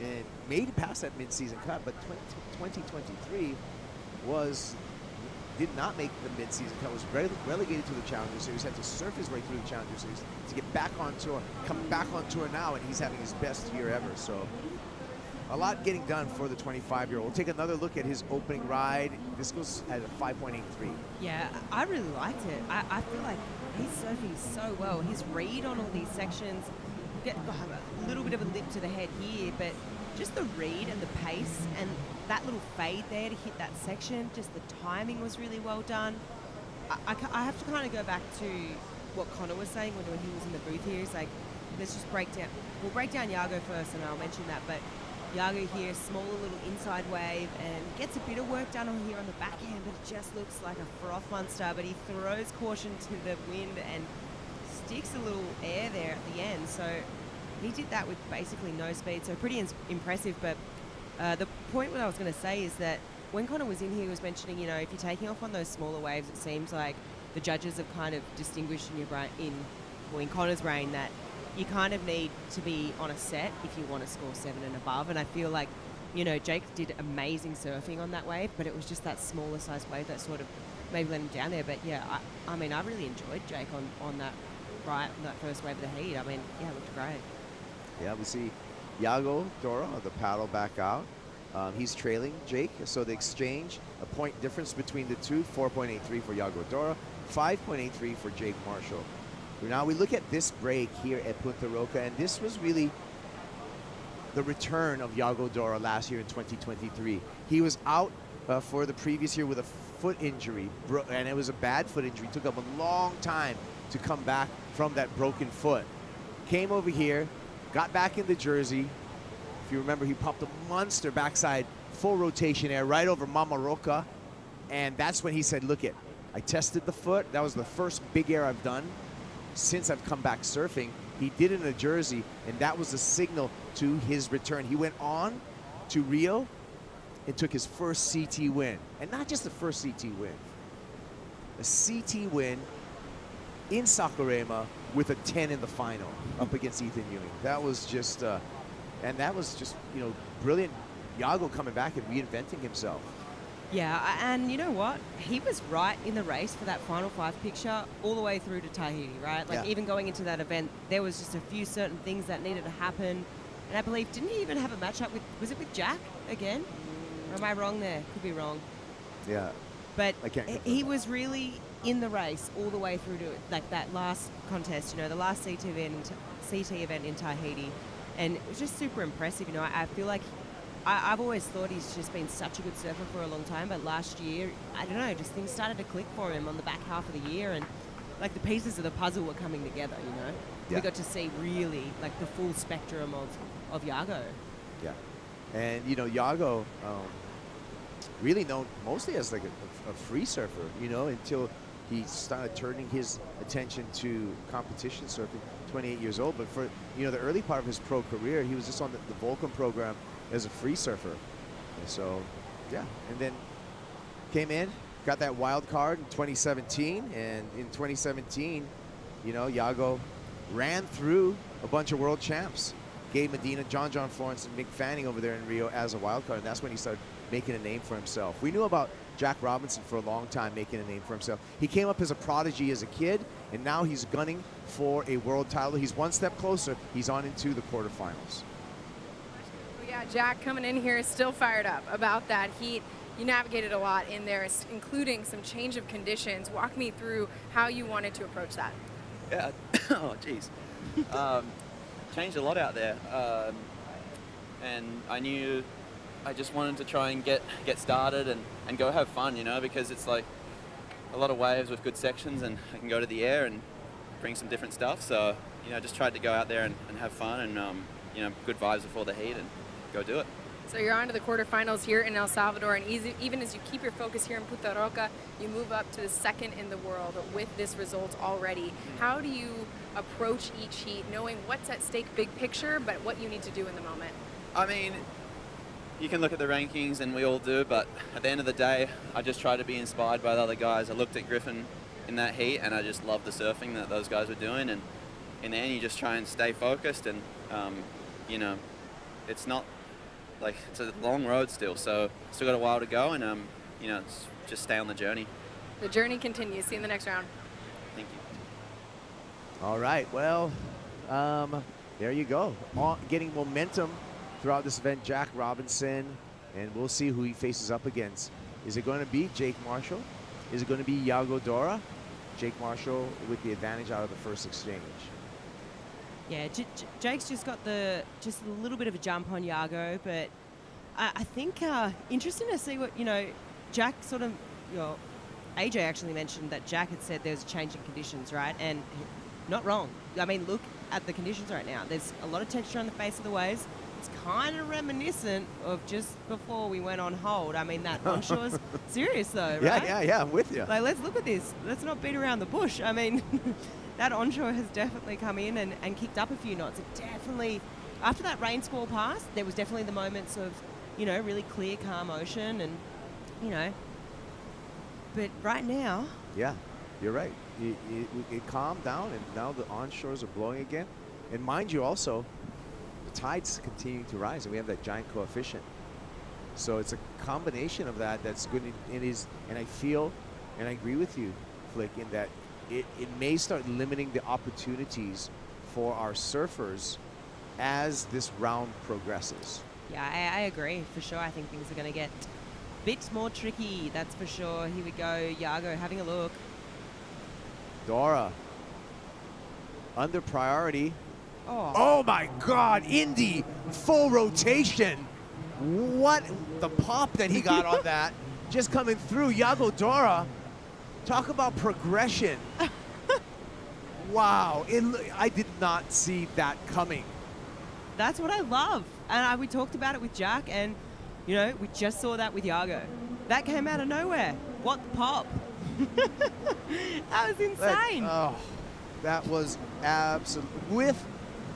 and made it past that mid-season cut, but 2023 did not make the mid-season cut, was relegated to the Challenger Series, had to surf his way through the Challenger Series to get back on tour, come back on tour now, and he's having his best year ever. So a lot getting done for the 25-year-old. We'll take another look at his opening ride. This goes at a 5.83. Yeah, I really liked it. I feel like he's surfing so well. His read on all these sections, get a little bit of a lip to the head here, but just the read and the pace and that little fade there to hit that section, just the timing was really well done. I have to kind of go back to what Connor was saying when he was in the booth here. He's like, let's just break down. We'll break down Iago first and I'll mention that, but Iago here, smaller little inside wave and gets a bit of work done on here on the backhand, but it just looks like a froth monster, but he throws caution to the wind and sticks a little air there at the end. So he did that with basically no speed, so pretty impressive. But the point what I was going to say is that when Connor was in here, he was mentioning, you know, if you're taking off on those smaller waves, it seems like the judges have kind of distinguished in your brain, in Connor's brain, that you kind of need to be on a set if you want to score 7 and above. And I feel like, you know, Jake did amazing surfing on that wave, but it was just that smaller size wave that sort of maybe let him down there. But yeah, I mean, I really enjoyed Jake on that that first wave of the heat. I mean, yeah, it looked great. Yeah, we see Iago Dora, the paddle back out. He's trailing Jake, so the exchange, a point difference between the two, 4.83 for Iago Dora, 5.83 for Jake Marshall. Now we look at this break here at Punta Roca, and this was really the return of Iago Dora last year in 2023. He was out for the previous year with a foot injury, and it was a bad foot injury. It took him a long time to come back from that broken foot. Came over here, got back in the jersey. If you remember, he popped a monster backside full rotation air right over Mama Roca, and that's when he said, look it, I tested the foot. That was the first big air I've done since I've come back surfing. He did it in a jersey, and that was the signal to his return. He went on to Rio and took his first CT win. And not just the first CT win, a CT win in Saquarema with a 10 in the final up against Ethan Ewing. That was just, and that was just, you know, brilliant. Iago coming back and reinventing himself. Yeah, and you know what? He was right in the race for that Final 5 picture all the way through to Tahiti, right? Like, even going into that event, there was just a few certain things that needed to happen. And I believe, didn't he even have a matchup with, was it with Jack again? Or am I wrong there? Could be wrong. Yeah. But he was really in the race all the way through to, like, that last contest, you know, the last CT event in Tahiti. And it was just super impressive, you know. I feel like I've always thought he's just been such a good surfer for a long time, but last year, I don't know, just things started to click for him on the back half of the year, and like the pieces of the puzzle were coming together, you know? Yeah. We got to see really like the full spectrum of Iago. Yeah. And, you know, Iago, really known mostly as like a free surfer, you know, until he started turning his attention to competition surfing, 28 years old. But for, you know, the early part of his pro career, he was just on the Vulcan program as a free surfer. And so, yeah. And then came in, got that wild card in 2017. And in 2017, you know, Iago ran through a bunch of world champs. Gabe Medina, John Florence, and Mick Fanning over there in Rio as a wild card. And that's when he started making a name for himself. We knew about Jack Robinson for a long time making a name for himself. He came up as a prodigy as a kid, and now he's gunning for a world title. He's one step closer. He's on into the quarterfinals. Yeah, Jack coming in here is still fired up about that heat. You navigated a lot in there, including some change of conditions. Walk me through how you wanted to approach that. Yeah, oh geez. Changed a lot out there. And I knew I just wanted to try and get started and go have fun, you know, because it's like a lot of waves with good sections, and I can go to the air and bring some different stuff. So, you know, just tried to go out there and have fun and, you know, good vibes before the heat and go do it. So you're on to the quarterfinals here in El Salvador, and even as you keep your focus here in Punta Roca, you move up to the second in the world with this result already. How do you approach each heat, knowing what's at stake big picture, but what you need to do in the moment? I mean, you can look at the rankings, and we all do, but at the end of the day, I just try to be inspired by the other guys. I looked at Griffin in that heat, and I just loved the surfing that those guys were doing, and in the end, you just try and stay focused, and, you know, it's not, like, it's a long road still, so still got a while to go, and, you know, just stay on the journey. The journey continues. See you in the next round. Thank you. All right, well, there you go. Getting momentum throughout this event, Jack Robinson, and we'll see who he faces up against. Is it going to be Jake Marshall? Is it going to be Yago Dora? Jake Marshall with the advantage out of the first exchange. Yeah, Jake's just got a little bit of a jump on Yago, but I think interesting to see what, you know, Jack sort of, you know, AJ actually mentioned that Jack had said there's a change in conditions, right? And not wrong. I mean, look at the conditions right now. There's a lot of texture on the face of the waves. It's kind of reminiscent of just before we went on hold. I mean, that onshore is serious though, right? Yeah, I'm with you. Like, let's look at this. Let's not beat around the bush. I mean, that onshore has definitely come in and kicked up a few knots. It definitely, after that rain squall passed, there was definitely the moments of, you know, really clear, calm ocean and, you know, but right now. Yeah, you're right. It calmed down, and now the onshores are blowing again. And mind you also, the tide's continuing to rise, and we have that giant coefficient. So it's a combination of that that's good. And I feel, and I agree with you, Flick, in that it may start limiting the opportunities for our surfers as this round progresses. Yeah, I agree, for sure. I think things are going to get a bit more tricky, that's for sure. Here we go, Yago having a look. Dora, under priority. Oh my God, Indy, full rotation. What the pop that he got on that, just coming through. Yago Dora, talk about progression. Wow, I did not see that coming. That's what I love. And we talked about it with Jack, and, you know, we just saw that with Yago. That came out of nowhere. What the pop? That was insane. That was absolute. With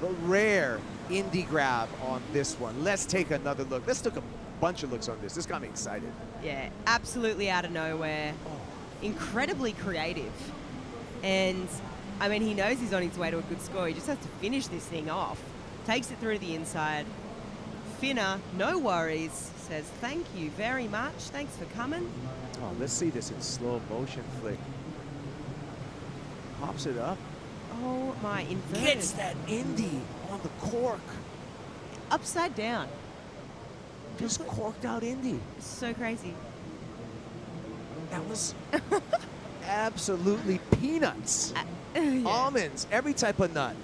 the rare Indy grab on this one. Let's take another look. Let's take a bunch of looks on this. This got me excited. Yeah, absolutely out of nowhere. Incredibly creative. And, I mean, he knows he's on his way to a good score. He just has to finish this thing off. Takes it through to the inside. Finna, no worries, says thank you very much. Thanks for coming. Oh, let's see this in slow motion, Flick. Pops it up. Oh, my inverted. Gets that Indy on the cork. Upside down. Just corked out Indy. It's so crazy. That was absolutely peanuts. Yeah. Almonds, every type of nut.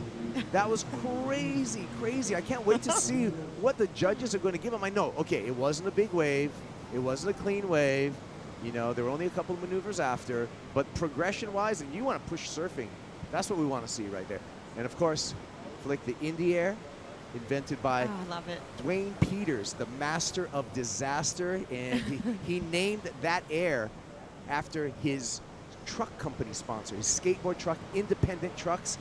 That was crazy, crazy. I can't wait to see what the judges are going to give him. I know, okay, it wasn't a big wave. It wasn't a clean wave. You know, there were only a couple of maneuvers after. But progression-wise, and you want to push surfing, that's what we want to see right there. And, of course, Flick, the Indy Air, invented by I love it. Dwayne Peters, the master of disaster. And he named that air after his truck company sponsor, his skateboard truck, Independent Trucks.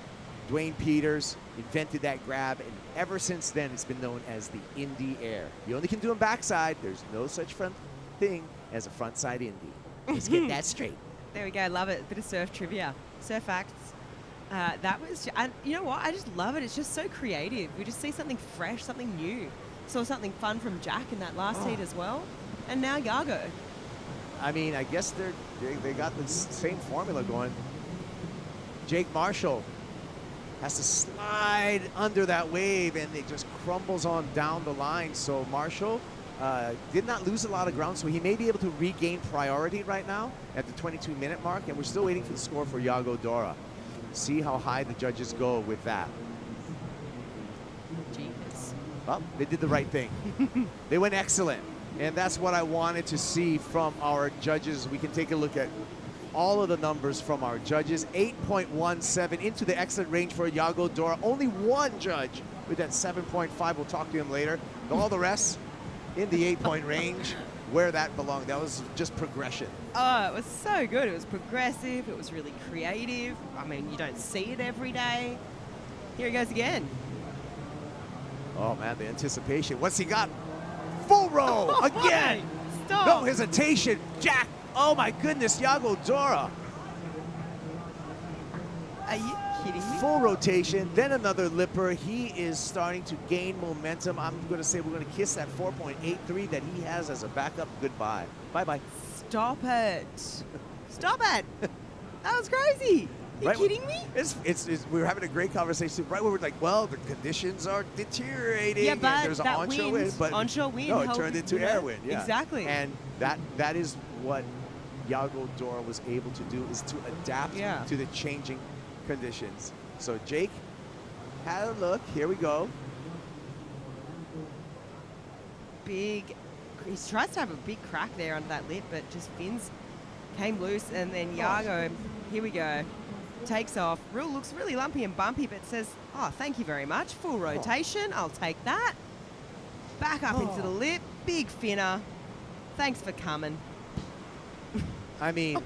Dwayne Peters invented that grab, and ever since then, it's been known as the Indy Air. You only can do them backside. There's no such thing as a frontside Indy. Let's get that straight. There we go. Love it. Bit of surf trivia. Surf facts. That was, and you know what? I just love it. It's just so creative. We just see something fresh, something new. Saw something fun from Jack in that last heat as well. And now Yago. I mean, I guess they got the same formula going. Jake Marshall has to slide under that wave, and it just crumbles on down the line. So Marshall did not lose a lot of ground, so he may be able to regain priority right now at the 22-minute mark, and we're still waiting for the score for Yago Dora. See how high the judges go with that. Jeepers. Well, they did the right thing. They went excellent, and that's what I wanted to see from our judges. We can take a look at all of the numbers from our judges. 8.17 into the excellent range for Yago Dora. Only one judge with that 7.5. We'll talk to him later. All the rest in the 8-point range, where that belonged. That was just progression. Oh, it was so good. It was progressive. It was really creative. I mean, you don't see it every day. Here he goes again. Oh, man, the anticipation. What's he got? Full row again. Stop. No hesitation. Jack. Oh, my goodness. Yago Dora. Are you kidding me? Full rotation, then another lipper. He is starting to gain momentum. I'm going to say we're going to kiss that 4.83 that he has as a backup goodbye. Bye-bye. Stop it. Stop it. That was crazy. Are you kidding me? We were having a great conversation right where we're like, well, the conditions are deteriorating. Yeah, but there's an that onshore wind, wind, but onshore wind no, it held turned it, into you know? air wind. Yeah. Exactly. And that is what Yago Dora was able to do, is to adapt to the changing conditions. So Jake had a look. Here we go. Big. He tries to have a big crack there under that lip, but just fins came loose, and then Yago, here we go, takes off. Looks really lumpy and bumpy, but says, oh, thank you very much. Full rotation. I'll take that. Back up into the lip. Big finner. Thanks for coming. I mean,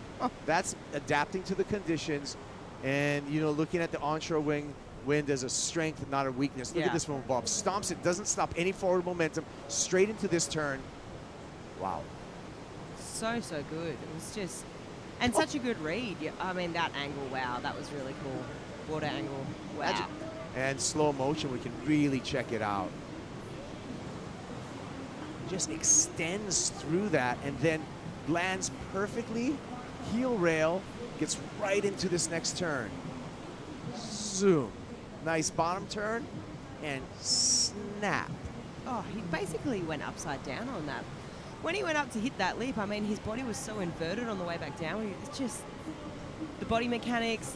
that's adapting to the conditions, and, you know, looking at the onshore wind as a strength, not a weakness. Look at this from above. Stomps it, doesn't stop any forward momentum, straight into this turn. Wow. So good. It was just, and such a good read. I mean, that angle, wow, that was really cool. Water angle, wow. And slow motion, we can really check it out. Just extends through that and then lands perfectly, heel rail, gets right into this next turn. Zoom. Nice bottom turn and snap. Oh, he basically went upside down on that. When he went up to hit that leap, I mean, his body was so inverted on the way back down. It's just the body mechanics.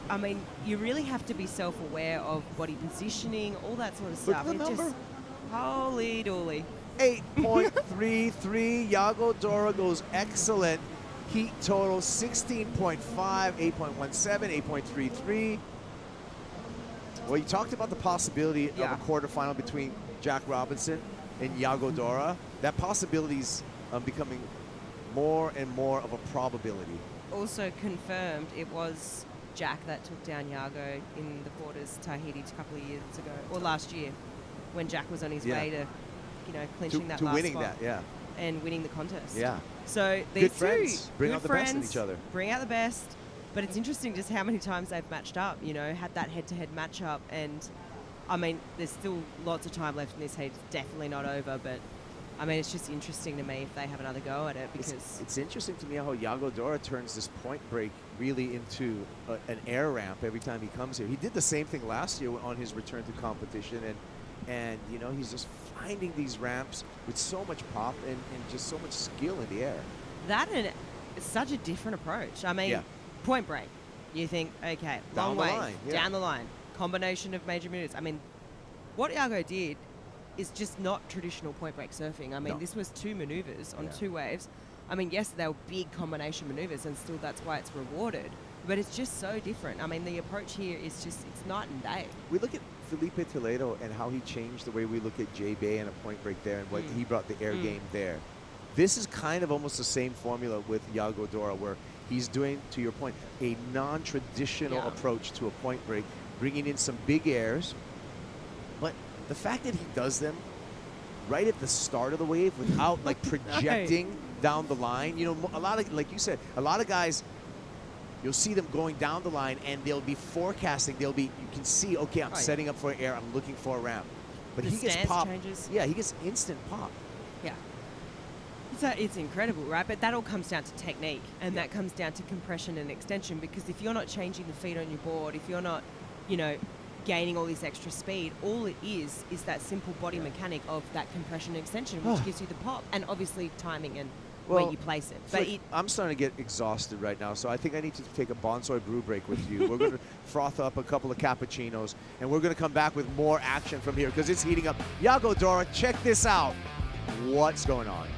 I mean, you really have to be self-aware of body positioning, all that sort of stuff. Look at the number. Just, holy dooly. 8.33. Yago Dora goes excellent. Heat total 16.5, 8.17, 8.33. Well, you talked about the possibility of a quarterfinal between Jack Robinson and Yago Dora. That possibility's becoming more and more of a probability. Also confirmed, it was Jack that took down Yago in the quarters Tahiti a couple of years ago, or last year, when Jack was on his way to, you know, clinching that last winning spot. that, and winning the contest. Yeah. So these Good friends. Bring out the best in each other. Bring out the best. But it's interesting just how many times they've matched up, you know, had that head-to-head matchup. And, I mean, there's still lots of time left in this heat. It's definitely not over, but, I mean, it's just interesting to me if they have another go at it, because... It's interesting to me how Yago Dora turns this point break really into an air ramp every time he comes here. He did the same thing last year on his return to competition, and you know, he's just finding these ramps with so much pop and just so much skill in the air. That and it's such a different approach. I mean, point break. You think, okay, long way, down the line, combination of major maneuvers. I mean, what Yago did is just not traditional point break surfing. I mean, this was two maneuvers on two waves. I mean, yes, they were big combination maneuvers, and still that's why it's rewarded. But it's just so different. I mean, the approach here is just, it's night and day. We look at Felipe Toledo and how he changed the way we look at Jay Bay and a point break there, and what he brought the air game there. This is kind of almost the same formula with Yago Dora, where he's doing, to your point, a non-traditional approach to a point break, bringing in some big airs. But the fact that he does them right at the start of the wave without like projecting down the line, you know, a lot of, like you said, a lot of guys, you'll see them going down the line and they'll be forecasting, you can see, okay, I'm setting up for air, I'm looking for a ramp. But he gets pop. Yeah, he gets instant pop. Yeah. So it's incredible, right? But that all comes down to technique, and that comes down to compression and extension, because if you're not changing the feet on your board, if you're not, you know, gaining all this extra speed, all it is that simple body mechanic of that compression and extension, which gives you the pop, and obviously timing and where you place it. But I'm starting to get exhausted right now, so I think I need to take a Bonsoy brew break with you. We're going to froth up a couple of cappuccinos, and we're going to come back with more action from here, because it's heating up. Yago Dora, check this out. What's going on?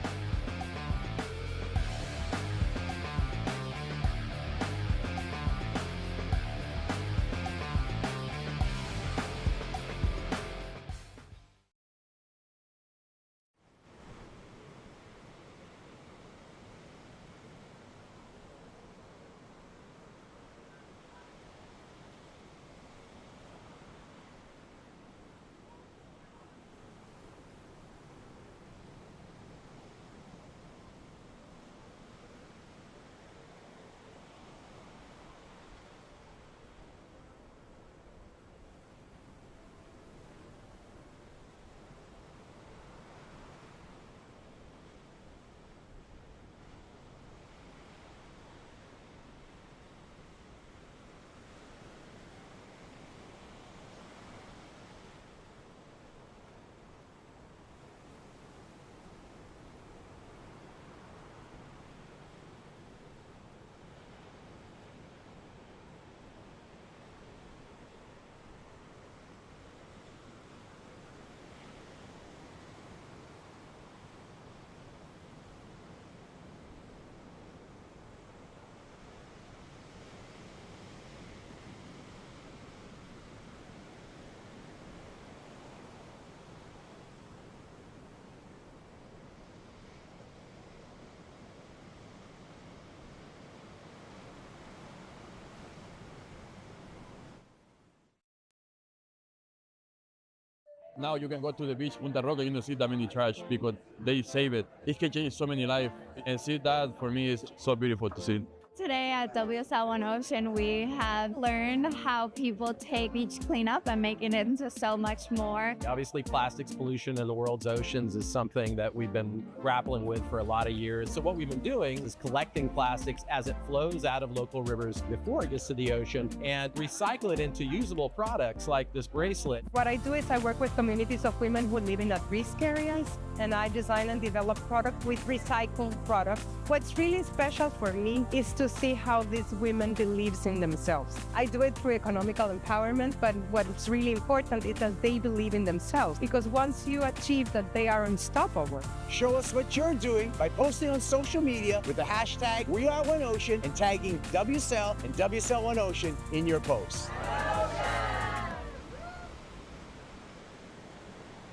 Now you can go to the beach, Punta Roca, you don't see that many trash because they save it. It can change so many lives. And see that, for me, is so beautiful to see. Today at WSL One Ocean, we have learned how people take beach cleanup and making it into so much more. Obviously, plastics pollution in the world's oceans is something that we've been grappling with for a lot of years. So what we've been doing is collecting plastics as it flows out of local rivers before it gets to the ocean and recycle it into usable products like this bracelet. What I do is I work with communities of women who live in at-risk areas, and I design and develop products with recycled products. What's really special for me is to see how these women believe in themselves. I do it through economical empowerment, but what's really important is that they believe in themselves, because once you achieve that, they are unstoppable. Show us what you're doing by posting on social media with the hashtag WeAreOneOcean and tagging WSL and WSL One Ocean in your posts.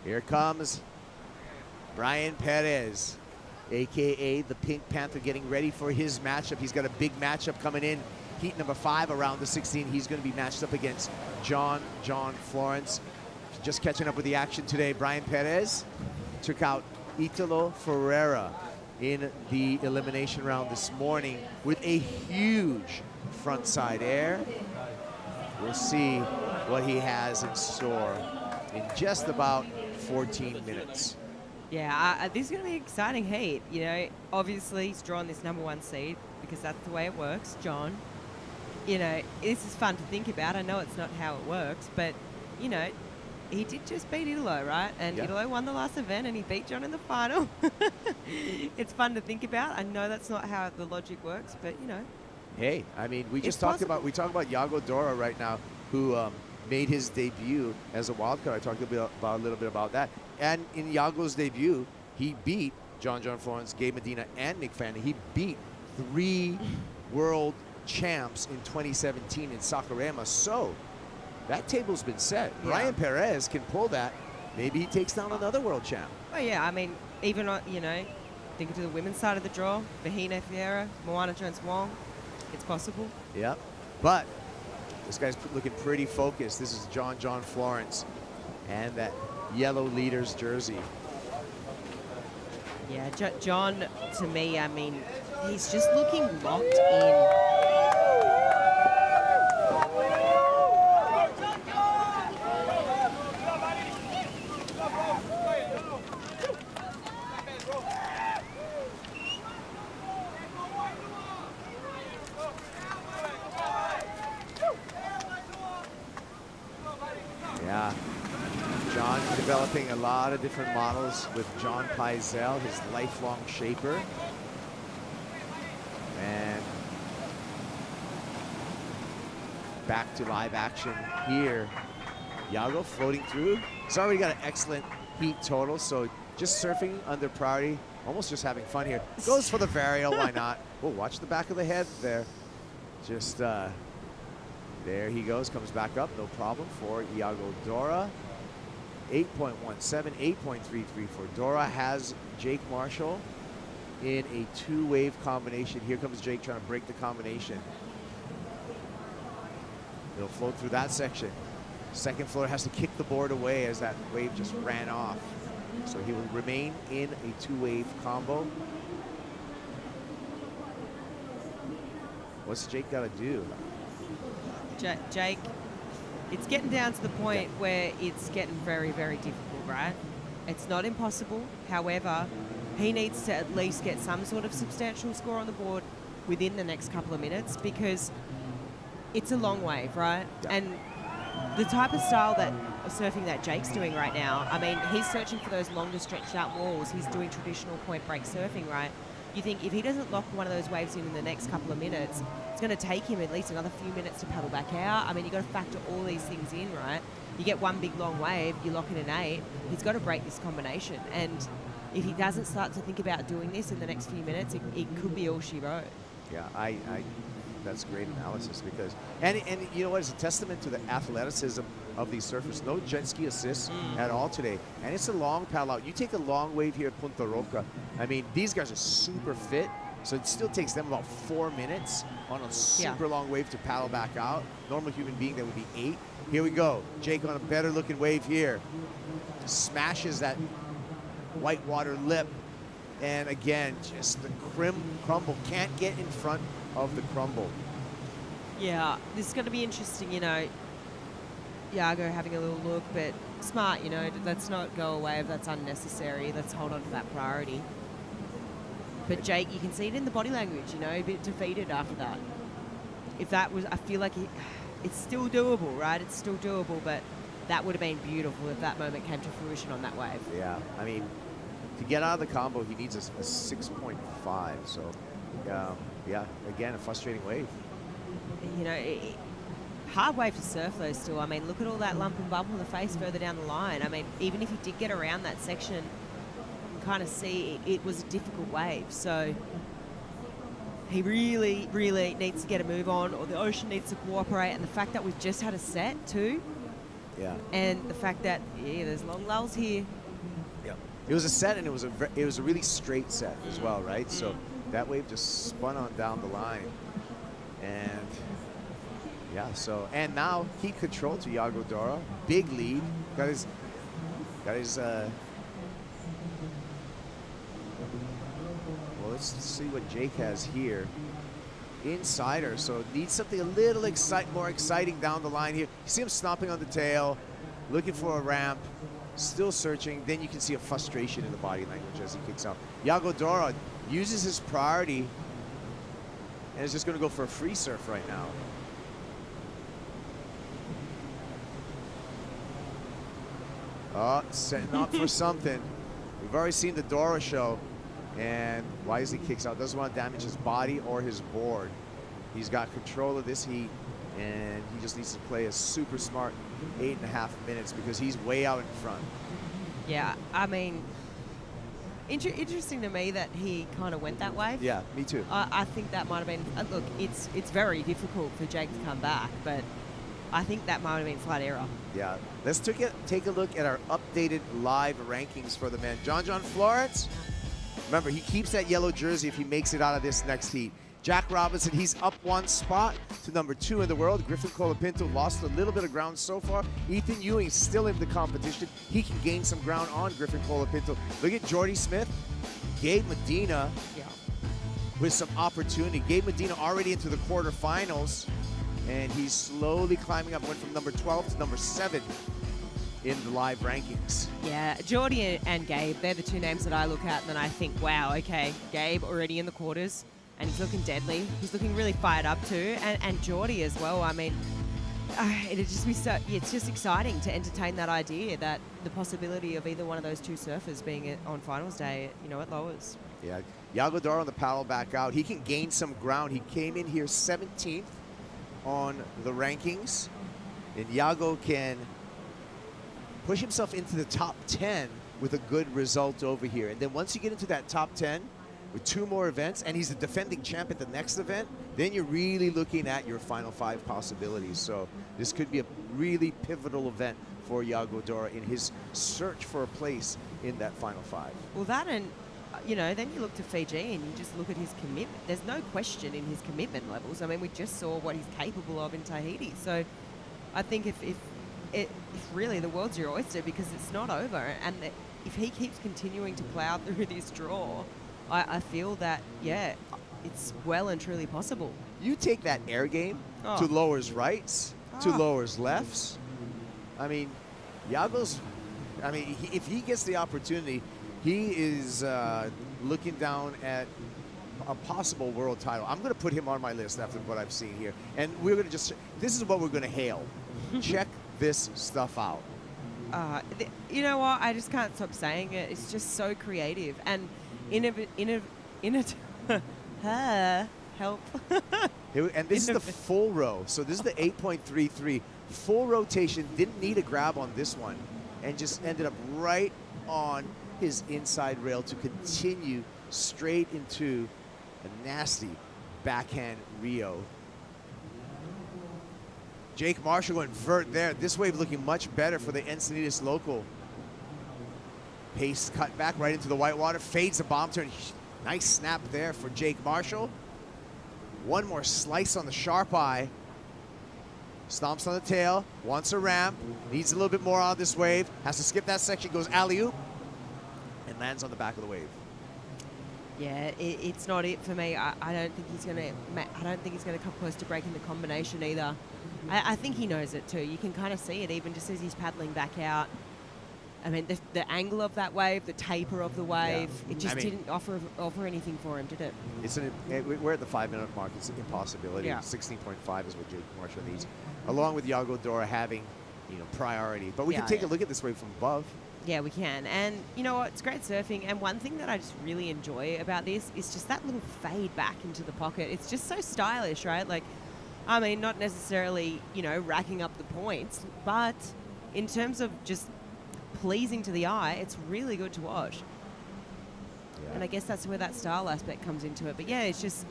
Here comes Brian Perez, a.k.a. the Pink Panther, getting ready for his matchup. He's got a big matchup coming in. Heat number 5 around the 16. He's going to be matched up against John Florence. Just catching up with the action today. Brian Perez took out Italo Ferreira in the elimination round this morning with a huge frontside air. We'll see what he has in store in just about 14 minutes. Yeah, this is going to be an exciting heat. You know, obviously he's drawn this #1 seed because that's the way it works, John. You know, this is fun to think about. I know it's not how it works, but, you know, he did just beat Italo, right? And yeah. Italo won the last event and he beat John in the final. It's fun to think about. I know that's not how the logic works, but, you know. Hey, I mean, we talked about Iago Dora right now, who made his debut as a wild card. I talked a little bit about that. And in Iago's debut, he beat John Florence, Gabe Medina, and Nick Fanning. He beat 3 world champs in 2017 in Sakurama. So that table's been set. Yeah. Brian Perez can pull that. Maybe he takes down another world champ. Oh, yeah. I mean, even, you know, thinking to the women's side of the draw, Boukhiam Fioravanti, Moana Jones-Wong, it's possible. Yep. But this guy's looking pretty focused. This is John Florence and that yellow leader's jersey. Yeah, John, to me, I mean, he's just looking locked in. Yeah. John developing a lot of different models with John Paizel, his lifelong shaper. And back to live action here. Iago floating through. He's already got an excellent heat total, so just surfing under priority, almost just having fun here. Goes for the varial, why not? Oh, watch the back of the head there. Just, there he goes, comes back up, no problem for Iago Dora. 8.17, 8.33 for Dora. Has Jake Marshall in a 2-wave combination. Here comes Jake trying to break the combination. He'll float through that section. Second floater has to kick the board away as that wave just ran off. So he will remain in a 2-wave combo. What's Jake got to do? Jake, it's getting down to the point where it's getting very, very difficult, right? It's not impossible. However, he needs to at least get some sort of substantial score on the board within the next couple of minutes, because it's a long wave, right? Yeah. And the type of style that surfing that Jake's doing right now, I mean, he's searching for those longer stretched out walls. He's doing traditional point break surfing, right? You think if he doesn't lock one of those waves in the next couple of minutes, it's going to take him at least another few minutes to paddle back out. I mean, you've got to factor all these things in, right? You get one big long wave, you lock in an 8, he's got to break this combination. And if he doesn't start to think about doing this in the next few minutes, it could be all she wrote. Yeah, that's great analysis, because, and you know what, it's a testament to the athleticism of these surfers. No jet ski assists at all today. And it's a long paddle out. You take a long wave here at Punta Roca. I mean, these guys are super fit, so it still takes them about 4 minutes. on a super long wave to paddle back out. Normal human being, that would be 8. Here we go. Jake on a better looking wave here. Smashes that whitewater lip. And again, just the crumble. Can't get in front of the crumble. Yeah, this is going to be interesting, you know. Iago having a little look, but smart, you know. Let's not go away if that's unnecessary. Let's hold on to that priority. But Jake, you can see it in the body language, you know, a bit defeated after that. If that was, I feel like it's still doable, right? It's still doable, but that would have been beautiful if that moment came to fruition on that wave. Yeah, I mean, to get out of the combo, he needs a 6.5. So, yeah, again, a frustrating wave. You know, hard wave to surf though still. I mean, look at all that lump and bump on the face further down the line. I mean, even if he did get around that section, you kind of see it was a difficult wave. So he really, really needs to get a move on, or the ocean needs to cooperate. And the fact that we've just had a set too. Yeah. And the fact that, yeah, there's long lulls here. Yeah. It was a set, and it was a really straight set as well, right? So that wave just spun on down the line. And yeah, so, and now heat control to Iago Dora. Big lead. Got his well, let's see what Jake has here. Insider, so needs something a little more exciting down the line here. You see him stomping on the tail, looking for a ramp, still searching. Then you can see a frustration in the body language as he kicks out. Iago Dora uses his priority and is just going to go for a free surf right now. Oh, setting up for something. We've already seen the Dora show, and wisely kicks out. Doesn't want to damage his body or his board. He's got control of this heat, and he just needs to play a super smart 8.5 minutes because he's way out in front. Yeah, I mean, interesting to me that he kind of went that way. Yeah, me too. I think that might have been, look, it's very difficult for Jake to come back, but I think that might have been flat error. Yeah, let's take a look at our updated live rankings for the men. John Florence, remember, he keeps that yellow jersey if he makes it out of this next heat. Jack Robinson, he's up 1 spot to number 2 in the world. Griffin Colapinto lost a little bit of ground so far. Ethan Ewing still in the competition. He can gain some ground on Griffin Colapinto. Look at Jordy Smith, Gabe Medina with some opportunity. Gabe Medina already into the quarterfinals, and he's slowly climbing up, went from number 12 to number 7 in the live rankings. Yeah, Jordy and Gabe, they're the 2 names that I look at and then I think, wow, okay, Gabe already in the quarters, and he's looking deadly. He's looking really fired up too, and Jordy as well. I mean, it'd just be so, it's just exciting to entertain that idea that the possibility of either one of those 2 surfers being on finals day, you know, at lowers. Yeah, Iago Dora on the paddle back out. He can gain some ground. He came in here 17th on the rankings, and Iago can push himself into the top 10 with a good result over here. And then once you get into that top 10 with 2 more events, and he's the defending champ at the next event, then you're really looking at your final 5 possibilities. So this could be a really pivotal event for Iago Dora in his search for a place in that final 5. Well, that, and you know, then you look to Fiji and you just look at his commitment. There's no question in his commitment levels. I mean, we just saw what he's capable of in Tahiti. So I think if really the world's your oyster, because it's not over. And if he keeps continuing to plow through this draw, I feel that, yeah, it's well and truly possible. You take that air game to lowers rights, to lowers lefts. I mean, Iago's, I mean, if he gets the opportunity, he is looking down at a possible world title. I'm going to put him on my list after what I've seen here. And we're going to just, this is what we're going to hail. Check this stuff out. You know what? I just can't stop saying it. It's just so creative and help. And this is the full row. So this is the 8.33. Full rotation. Didn't need a grab on this one, and just ended up right on his inside rail to continue straight into a nasty backhand Rio. Jake Marshall going vert there. This wave looking much better for the Encinitas local. Pace cut back right into the whitewater, fades a bomb turn. Nice snap there for Jake Marshall. One more slice on the sharp eye. Stomps on the tail, wants a ramp, needs a little bit more on this wave, has to skip that section, goes alley-oop, and lands on the back of the wave. Yeah, it's not it for me. I don't think he's gonna. I don't think he's gonna come close to breaking the combination either. I think he knows it too. You can kind of see it even just as he's paddling back out. I mean, the angle of that wave, the taper of the wave, it just didn't offer anything for him, did it? We're at the 5-minute mark. It's an impossibility. Yeah. 16.5 is what Jake Marshall needs, along with Yago Dora having, priority. But we can take a look at this wave from above. Yeah, we can. And you know what? It's great surfing. And one thing that I just really enjoy about this is just that little fade back into the pocket. It's just so stylish, right? Like, I mean, not necessarily, racking up the points, but in terms of just pleasing to the eye, it's really good to watch. Yeah. And I guess that's where that style aspect comes into it. But yeah, it's just,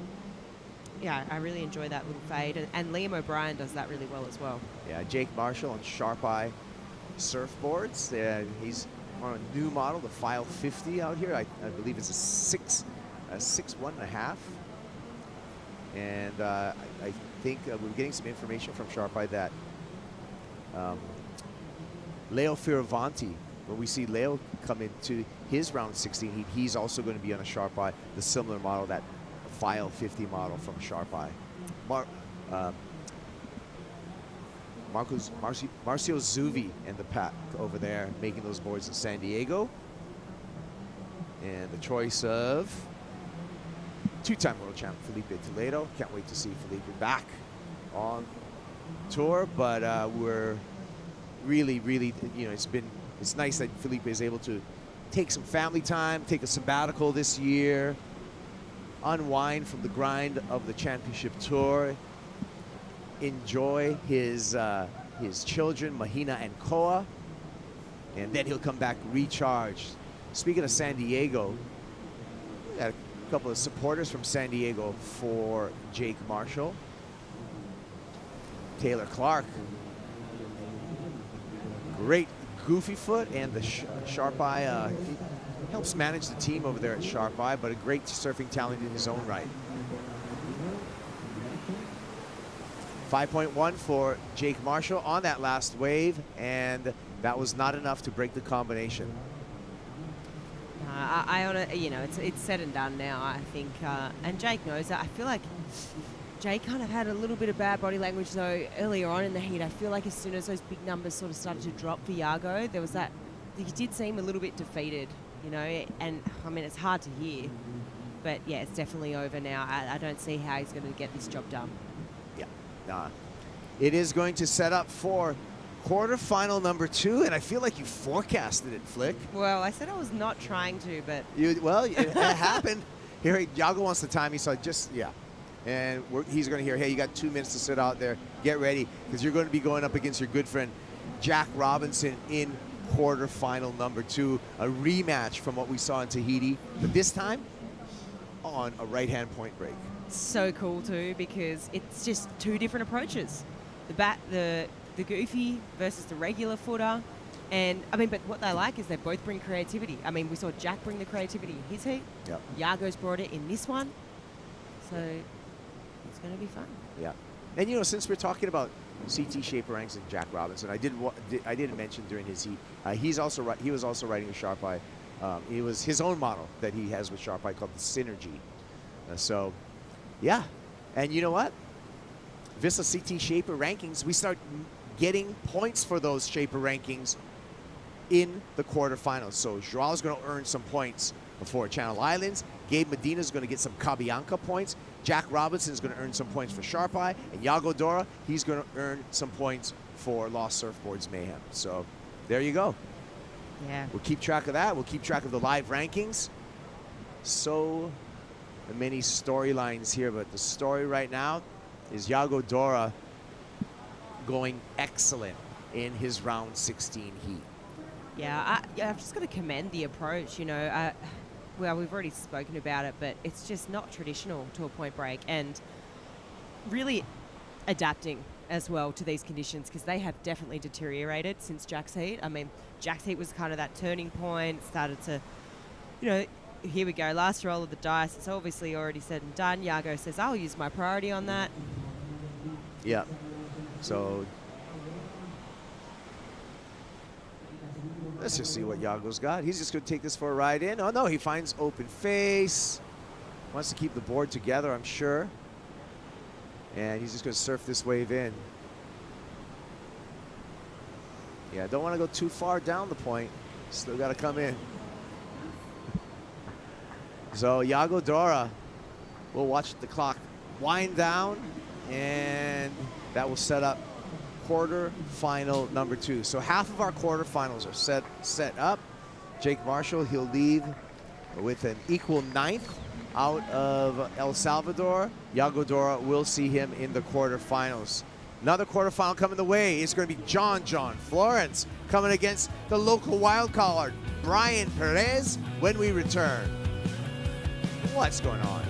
I really enjoy that little fade. And Liam O'Brien does that really well as well. Yeah, Jake Marshall on Sharp Eye surfboards. He's on a new model, the File 50 out here. I believe it's a 6'1.5". And I think we're getting some information from Sharp Eye that Leo Fioravanti, when we see Leo come into his round 16 heat, he's also going to be on a Sharp Eye, the similar model, that File 50 model from Sharp Eye. Marcio Zuvi and the pack over there making those boards in San Diego. And the choice of two-time world champ Felipe Toledo. Can't wait to see Felipe back on tour, but we're really, it's nice that Felipe is able to take some family time, take a sabbatical this year, unwind from the grind of the championship tour, enjoy his children, Mahina and Koa, and then he'll come back recharged. Speaking of San Diego, we got a couple of supporters from San Diego for Jake Marshall. Taylor Clark, great goofy foot, and the Sharp Eye helps manage the team over there at Sharp Eye, but a great surfing talent in his own right. 5.1 for Jake Marshall on that last wave, and that was not enough to break the combination. It's said and done now, I think, and Jake knows that. I feel like Jake kind of had a little bit of bad body language, though, earlier on in the heat. I feel like as soon as those big numbers sort of started to drop for Yago, there was that, he did seem a little bit defeated, and I mean, it's hard to hear, but yeah, it's definitely over now. I don't see how he's going to get this job done. Yeah, it is going to set up for quarterfinal number 2, and I feel like you forecasted it, Flick. Well, I said I was not trying to, but... It happened. Here, Yago wants the timing, so and he's going to hear, hey, you got 2 minutes to sit out there. Get ready, because you're going to be going up against your good friend, Jack Robinson, in quarterfinal number 2. A rematch from what we saw in Tahiti, but this time on a right-hand point break. So cool, too, because it's just 2 different approaches. The goofy versus the regular footer. And, I mean, but what they like is they both bring creativity. I mean, we saw Jack bring the creativity in his heat. Yep. Yago's brought it in this one. So it's going to be fun. Yeah. And, since we're talking about CT Shaperangs and Jack Robinson, I didn't mention during his heat, he was also riding a Sharp Eye. It was his own model that he has with Sharp Eye called the Synergy. Yeah. And you know what? Vista CT Shaper rankings, we start getting points for those Shaper rankings in the quarterfinals. So Joao's going to earn some points for Channel Islands. Gabe Medina's going to get some Cabianca points. Jack Robinson's going to earn some points for Sharp Eye. And Yago Dora, he's going to earn some points for Lost Surfboards Mayhem. So there you go. Yeah. We'll keep track of that. We'll keep track of the live rankings. So many storylines here, but the story right now is Yago Dora going excellent in his round 16 heat. Yeah, I've just got to commend the approach, well, we've already spoken about it, but it's just not traditional to a point break, and really adapting as well to these conditions, because they have definitely deteriorated since Jack's heat. I mean, Jack's heat was kind of that turning point, started to, here we go. Last roll of the dice. It's obviously already said and done. Iago says, I'll use my priority on that. Yeah. So let's just see what Iago's got. He's just going to take this for a ride in. Oh, no, he finds open face. Wants to keep the board together, I'm sure. And he's just going to surf this wave in. Yeah, don't want to go too far down the point. Still got to come in. So Iago Dora will watch the clock wind down, and that will set up quarterfinal number 2. So half of our quarterfinals are set up. Jake Marshall, he'll leave with an equal 9th out of El Salvador. Iago Dora will see him in the quarterfinals. Another quarterfinal coming the way is going to be John Florence coming against the local wild card, Brian Perez, when we return. What's going on?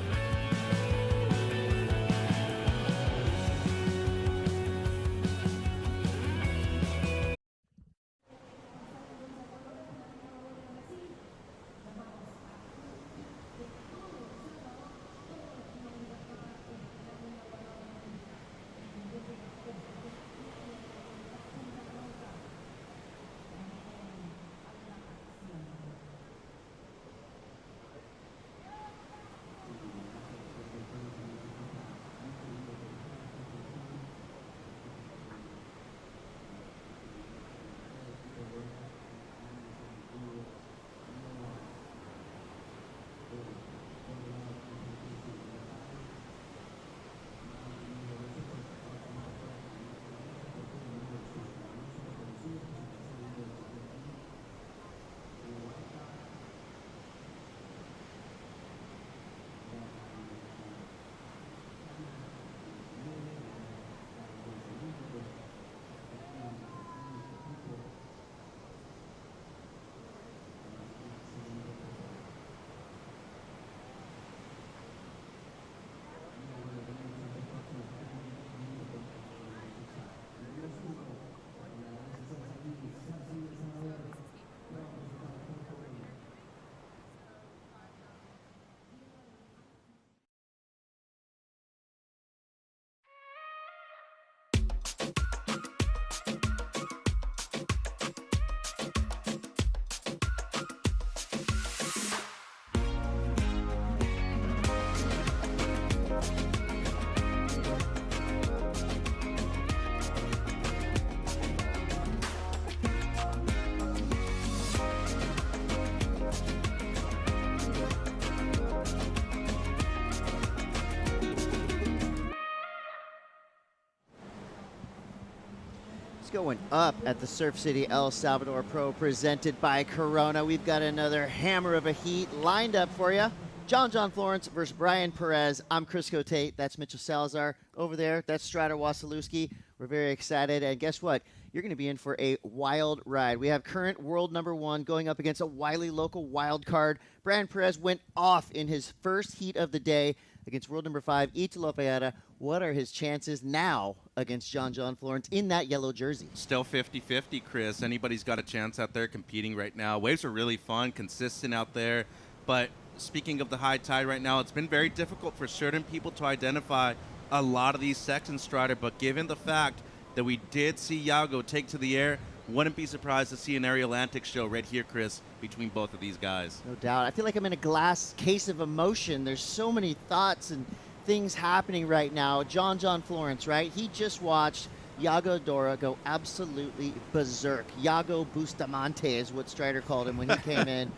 Going up at the Surf City El Salvador Pro presented by Corona. We've got another hammer of a heat lined up for you. John Florence versus Brian Perez. I'm Chris Cote. That's Mitchell Salazar. Over there, that's Strider Wasilewski. We're very excited. And guess what? You're going to be in for a wild ride. We have current world number 1 going up against a wily local wild card. Brian Perez went off in his first heat of the day against world number 5, Italo Ferreira. What are his chances now against John Florence in that yellow jersey? Still 50-50, Chris. Anybody's got a chance out there competing right now. Waves are really fun, consistent out there. But speaking of the high tide right now, it's been very difficult for certain people to identify a lot of these sections, Strider. But given the fact that we did see Iago take to the air, wouldn't be surprised to see an aerial antics show right here, Chris, between both of these guys. No doubt. I feel like I'm in a glass case of emotion. There's so many thoughts and things happening right now. John Florence, right? He just watched Iago Dora go absolutely berserk. Iago Bustamante is what Strider called him when he came in.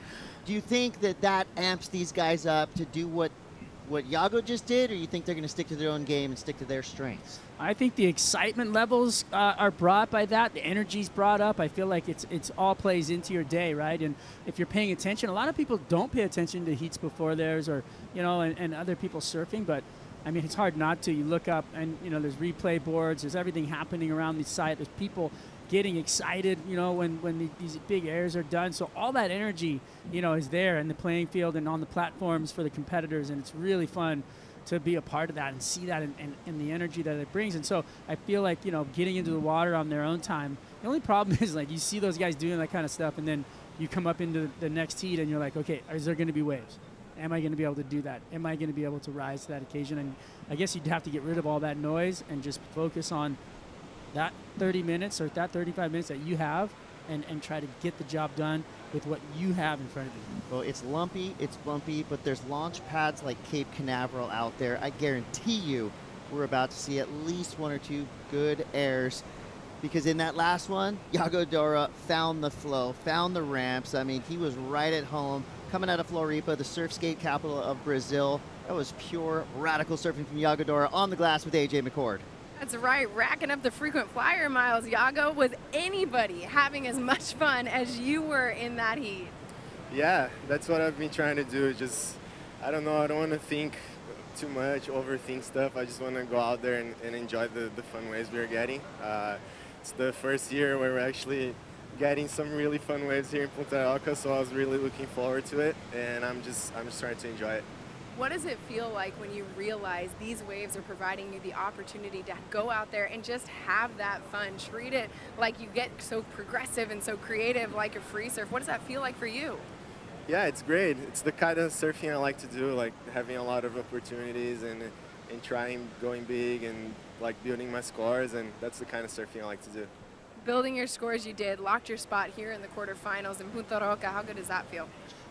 Do you think that amps these guys up to do what Iago just did, or you think they're going to stick to their own game and stick to their strengths? I think the excitement levels are brought by that. The energy's brought up. I feel like it's all plays into your day, right? And if you're paying attention, a lot of people don't pay attention to heats before theirs, or and other people surfing. But I mean, it's hard not to. You look up, and there's replay boards. There's everything happening around the site. There's people getting excited, when these big airs are done. So all that energy, is there in the playing field and on the platforms for the competitors, and it's really fun to be a part of that and see that and the energy that it brings. And so I feel like, getting into the water on their own time, the only problem is, like, you see those guys doing that kind of stuff, and then you come up into the next heat and you're like, okay, is there going to be waves? Am I going to be able to do that? Am I going to be able to rise to that occasion? And I guess you'd have to get rid of all that noise and just focus on that 30 minutes or that 35 minutes that you have and try to get the job done with what you have in front of you. Well, it's lumpy, it's bumpy, but there's launch pads like Cape Canaveral out there. I guarantee you we're about to see at least one or two good airs, because in that last one, Iago Dora found the flow, found the ramps. I mean, he was right at home. Coming out of Floripa, the surf skate capital of Brazil. That was pure radical surfing from Iago Dora on the glass with AJ McCord. That's right, racking up the frequent flyer miles. Iago, was anybody having as much fun as you were in that heat? Yeah, that's what I've been trying to do. Just, I don't know, I don't want to think too much, overthink stuff. I just want to go out there and enjoy the fun waves we're getting. It's the first year where we're actually getting some really fun waves here in Punta Roca, so I was really looking forward to it, and I'm just trying to enjoy it. What does it feel like when you realize these waves are providing you the opportunity to go out there and just have that fun? Treat it like you get so progressive and so creative like a free surf. What does that feel like for you? Yeah, it's great. It's the kind of surfing I like to do, like having a lot of opportunities and trying going big and like building my scores, and that's the kind of surfing I like to do. Building your scores you did, locked your spot here in the quarterfinals in Punta Roca. How good does that feel?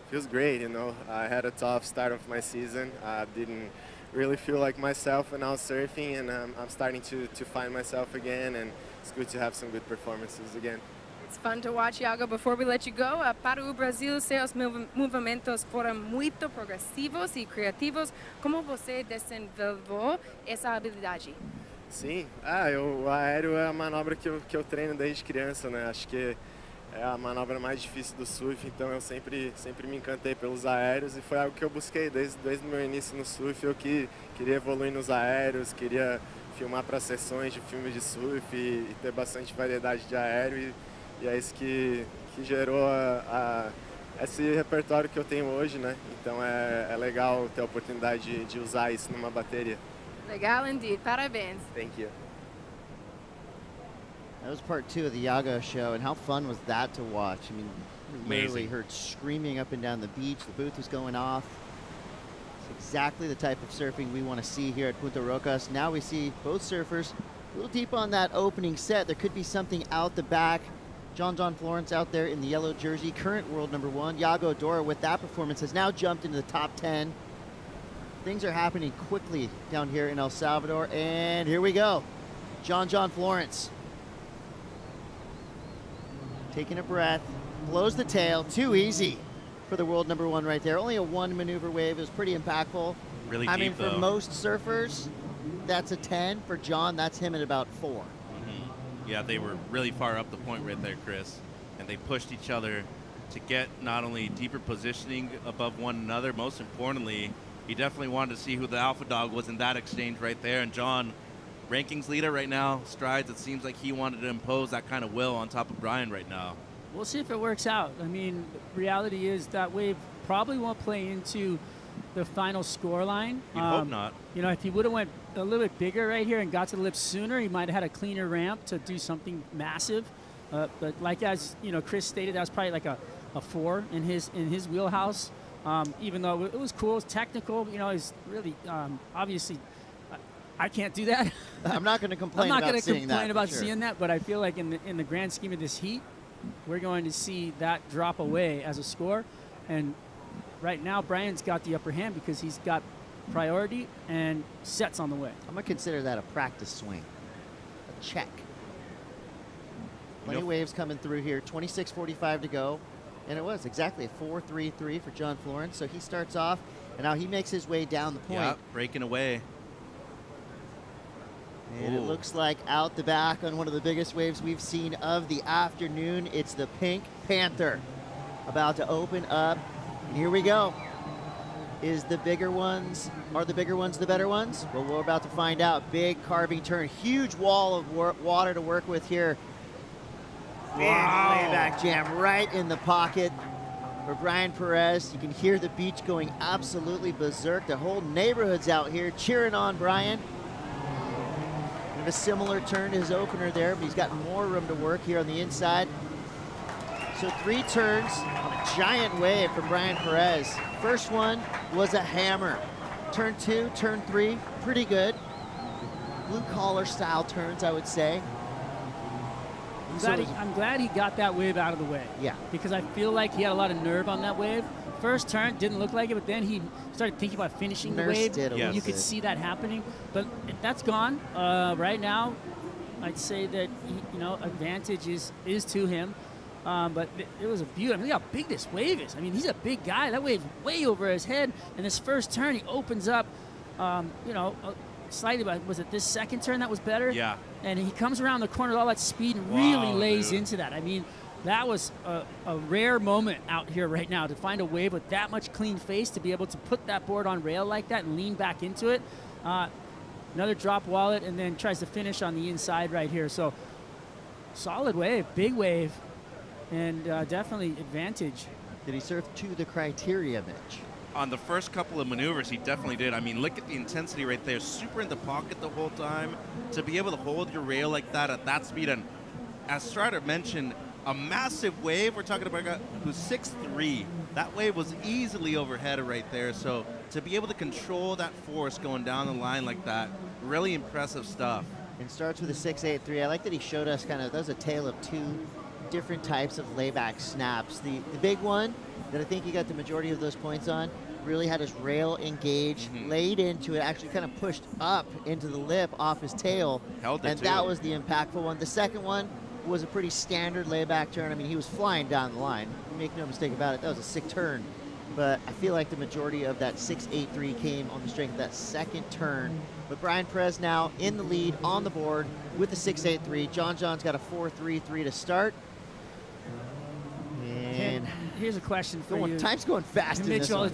Feels great, you know. I had a tough start of my season. I didn't really feel like myself when I was surfing, and I'm starting to find myself again, and it's good to have some good performances again. It's fun to watch, Iago. Before we let you go, para o Brasil, seus movimentos foram muito progressivos e criativos. Como você desenvolveu essa habilidade? Sim, o aéreo é a manobra que eu treino desde criança, né? Acho que é a manobra mais difícil do surf, então eu sempre me encantei pelos aéreos e foi algo que eu busquei desde o meu início no surf. Eu queria evoluir nos aéreos, queria filmar para sessões de filmes de surf e ter bastante variedade de aéreo, e é isso que gerou esse repertório que eu tenho hoje, né? Então é legal ter a oportunidade de usar isso numa bateria. Legal indeed. Parabéns. Thank you. That was part 2 of the Iago show, and how fun was that to watch? I mean, literally heard screaming up and down the beach. The booth was going off. It's exactly the type of surfing we want to see here at Punta Roca. So now we see both surfers a little deep on that opening set. There could be something out the back. John Florence out there in the yellow jersey, current world #1. Iago Dora with that performance has now jumped into the top 10. Things are happening quickly down here in El Salvador, and here we go. John Florence. Taking a breath, blows the tail, too easy for the world #1 right there. Only a 1 maneuver wave. It was pretty impactful. Really I deep, mean, for though. most surfers, that's a 10. For John, that's him at about 4. Yeah, they were really far up the point right there, Chris. And they pushed each other to get not only deeper positioning above one another, most importantly, he definitely wanted to see who the alpha dog was in that exchange right there. And John, rankings leader right now, strides. It seems like he wanted to impose that kind of will on top of Brian right now. We'll see if it works out. I mean, reality is that wave probably won't play into the final score line. You'd hope not. You know, if he would have went a little bit bigger right here and got to the lip sooner, he might have had a cleaner ramp to do something massive. But like as you know, Chris stated, that was probably like a 4 in his wheelhouse. Even though it was cool, it was technical. You know, he's really obviously. I can't do that. I'm not going to complain. I'm not going to complain about seeing that, but I feel like in the grand scheme of this heat, we're going to see that drop away as a score. And right now, Brian's got the upper hand because he's got priority and sets on the way. I'm going to consider that a practice swing. A check. Plenty of waves coming through here. 26:45 to go. And it was exactly a 4.33 for John Florence. So he starts off, and now he makes his way down the point. Yeah, breaking away. And it looks like out the back on one of the biggest waves we've seen of the afternoon. It's the Pink Panther about to open up. And here we go. Are the bigger ones the better ones? Well, we're about to find out. Big carving turn. Huge wall of water to work with here. Big layback jam right in the pocket for Brian Perez. You can hear the beach going absolutely berserk. The whole neighborhood's out here cheering on Brian. A similar turn to his opener there, but he's got more room to work here on the inside. So 3 turns on a giant wave from Brian Perez. First one was a hammer. Turn 2, turn 3, pretty good. Blue collar style turns, I would say. I'm glad he got that wave out of the way. Yeah. Because I feel like he had a lot of nerve on that wave. First turn didn't look like it, but then he started thinking about finishing the wave. You could see that happening, but that's gone. Right now, I'd say that advantage is to him. But it was a beauty. I mean, look how big this wave is. I mean, he's a big guy. That wave's way over his head. And this first turn, he opens up, slightly. But was it this second turn that was better? Yeah. And he comes around the corner with all that speed and really lays into that. I mean, that was a rare moment out here right now to find a wave with that much clean face to be able to put that board on rail like that and lean back into it. Another drop wallet and then tries to finish on the inside right here. So solid wave, big wave, and definitely advantage. Did he surf to the criteria, Mitch? On the first couple of maneuvers, he definitely did. I mean, look at the intensity right there. Super in the pocket the whole time. To be able to hold your rail like that at that speed. And as Strider mentioned, a massive wave. We're talking about a guy who's 6'3". That wave was easily overhead right there. So to be able to control that force going down the line like that, really impressive stuff. And starts with a 6.83. I like that he showed us that was a tale of 2 different types of layback snaps. The big one that I think he got the majority of those points on really had his rail engaged, laid into it, actually kind of pushed up into the lip off his tail. Held it and too. That was the impactful one. The second one was a pretty standard layback turn. I mean, he was flying down the line. Make no mistake about it, that was a sick turn. But I feel like the majority of that 6.83 came on the strength of that second turn. But Brian Perez now in the lead on the board with the 6.83. John's got a 4.33 to start. And here's a question for you. Time's going fast in this Mitchell, one.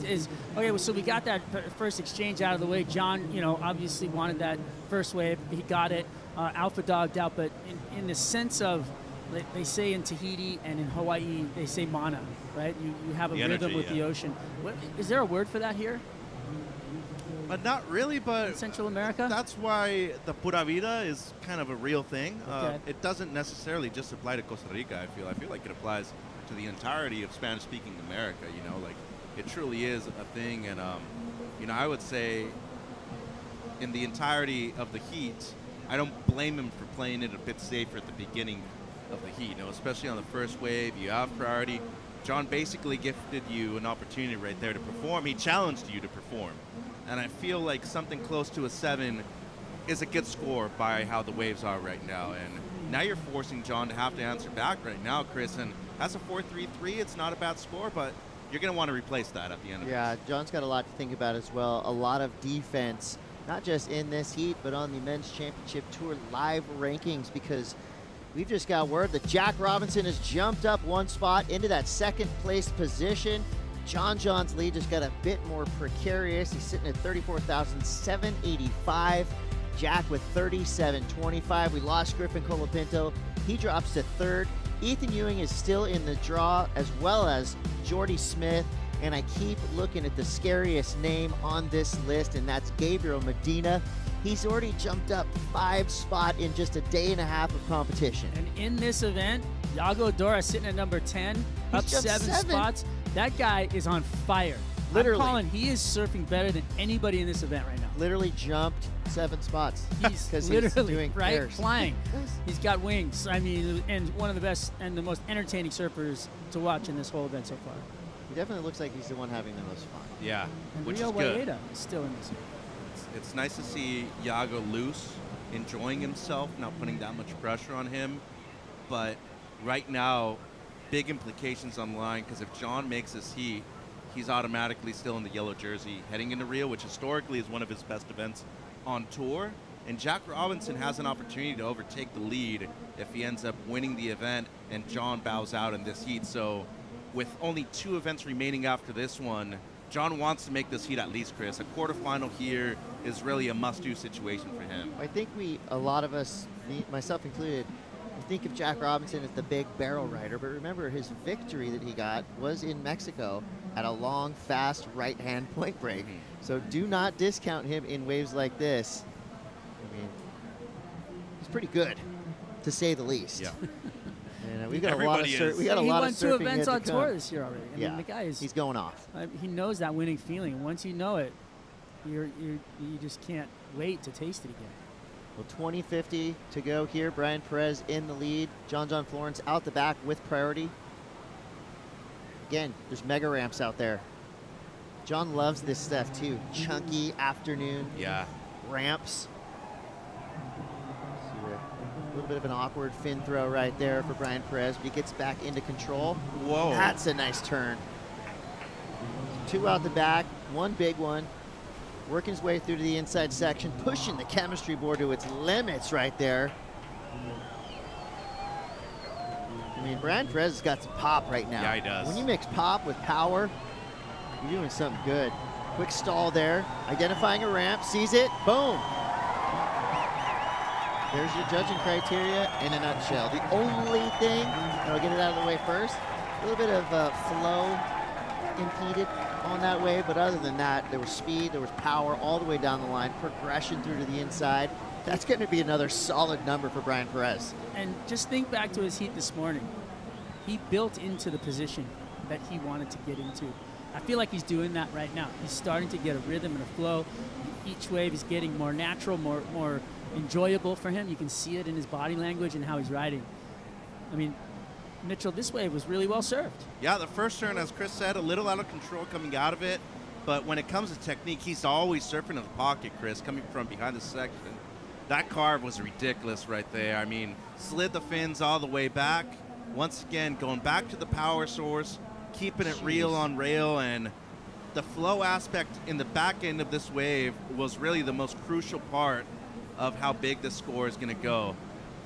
Okay, well, so we got that first exchange out of the way. John, obviously wanted that first wave. He got it. Alpha dogged out, but in the sense of, they say in Tahiti and in Hawaii, they say mana, right? You have a The rhythm energy, with the ocean. Is there a word for that here? Not really, but in Central America? That's why the pura vida is kind of a real thing. Okay. It doesn't necessarily just apply to Costa Rica, I feel like it applies to the entirety of Spanish-speaking America, it truly is a thing. And, I would say in the entirety of the heat, I don't blame him for playing it a bit safer at the beginning of the heat, especially on the first wave. You have priority. John basically gifted you an opportunity right there to perform. He challenged you to perform. And I feel like something close to a 7 is a good score by how the waves are right now. And now you're forcing John to have to answer back right now, Chris. And as a 4.33, it's not a bad score, but you're going to want to replace that at the end of it. Yeah, John's got a lot to think about as well. A lot of defense, not just in this heat, but on the Men's Championship Tour live rankings, because we've just got word that Jack Robinson has jumped up 1 spot into that second place position. John's lead just got a bit more precarious. He's sitting at 34,785. Jack with 37.25. We lost Griffin Colapinto. He drops to 3rd. Ethan Ewing is still in the draw, as well as Jordy Smith. And I keep looking at the scariest name on this list, and that's Gabriel Medina. He's already jumped up 5 spots in just a day and a half of competition. And in this event, Yago Dora sitting at number 10, up 7 spots. That guy is on fire. Literally. I'm calling, he is surfing better than anybody in this event right now. Literally jumped 7 spots. He's literally doing flying. He's got wings. I mean, and one of the best and the most entertaining surfers to watch in this whole event so far. He definitely looks like he's the one having the most fun. Yeah, And which Rio is good. Waida is still in this. It's nice to see Yago loose, enjoying himself, not putting that much pressure on him. But right now, big implications on the line, because if John makes this heat, he's automatically still in the yellow jersey heading into Rio, which historically is one of his best events on tour. And Jack Robinson has an opportunity to overtake the lead if he ends up winning the event and John bows out in this heat. So with only 2 events remaining after this one, John wants to make this heat at least, Chris. A quarterfinal here is really a must-do situation for him. I think a lot of us, myself included, we think of Jack Robinson as the big barrel rider, but remember his victory that he got was in Mexico at a long, fast right-hand point break. So do not discount him in waves like this. I mean, he's pretty good, to say the least. Yeah. And we got a lot of surfing. We got a he lot won of 2 surfing events yet on to tour come. this year already. I Yeah, mean, the guy is. he's going off. He knows that winning feeling. And once you know it, you just can't wait to taste it again. Well, 20:50 to go here. Brian Perez in the lead. John Florence out the back with priority. Again, there's mega ramps out there. John loves this stuff too. Chunky afternoon ramps. See where a little bit of an awkward fin throw right there for Brian Perez, but he gets back into control. Whoa. That's a nice turn. 2 out the back, 1 big one. Working his way through to the inside section, pushing the chemistry board to its limits right there. I mean, Brian Perez has got some pop right now. Yeah, he does. When you mix pop with power, you're doing something good. Quick stall there, identifying a ramp, sees it, boom. There's your judging criteria in a nutshell. The only thing, and I'll get it out of the way first, a little bit of flow impeded on that wave, but other than that, there was speed, there was power all the way down the line, progression through to the inside. That's going to be another solid number for Brian Perez. And just think back to his heat this morning. He built into the position that he wanted to get into. I feel like he's doing that right now. He's starting to get a rhythm and a flow. Each wave is getting more natural, more enjoyable for him. You can see it in his body language and how he's riding. I mean, Mitchell, this wave was really well served. Yeah, the first turn, as Chris said, a little out of control coming out of it. But when it comes to technique, he's always surfing in the pocket, Chris, coming from behind the section. That carve was ridiculous right there. I mean, slid the fins all the way back. Once again, going back to the power source, keeping it real on rail, and the flow aspect in the back end of this wave was really the most crucial part of how big the score is going to go.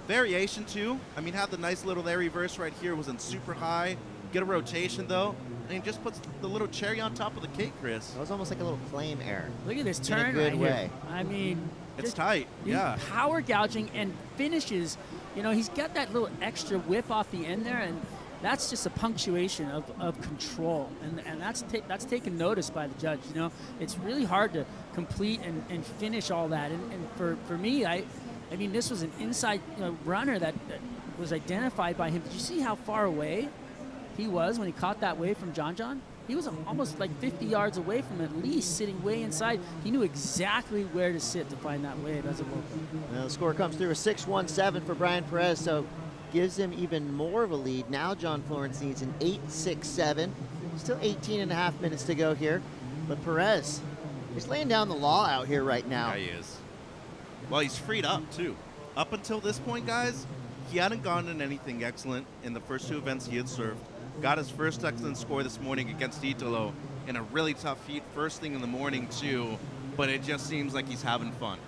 Variation too. I mean, have the nice little air reverse right here, wasn't super high. Get a rotation though, and just puts the little cherry on top of the cake, Chris. It was almost like a little flame air. Look at this In turn a good right way. here. I mean, It's just tight, yeah. Power gouging and finishes. You know, he's got that little extra whip off the end there, and that's just a punctuation of control, and that's taken notice by the judge. You know, it's really hard to complete and finish all that. And for me, I mean, this was an inside runner that was identified by him. Did you see how far away he was when he caught that wave from John? He was almost like 50 yards away from at least, sitting way inside. He knew exactly where to sit to find that wave as a local. Well, the score comes through a 6-1-7 for Brian Perez, so gives him even more of a lead. Now John Florence needs an 8-6-7. Still 18 and a half minutes to go here. But Perez, he's laying down the law out here right now. Yeah, he is. Well, he's freed up, too. Up until this point, guys, he hadn't gone in anything excellent in the first 2 events he had served. Got his first excellent score this morning against Italo in a really tough heat, first thing in the morning, too. But it just seems like he's having fun.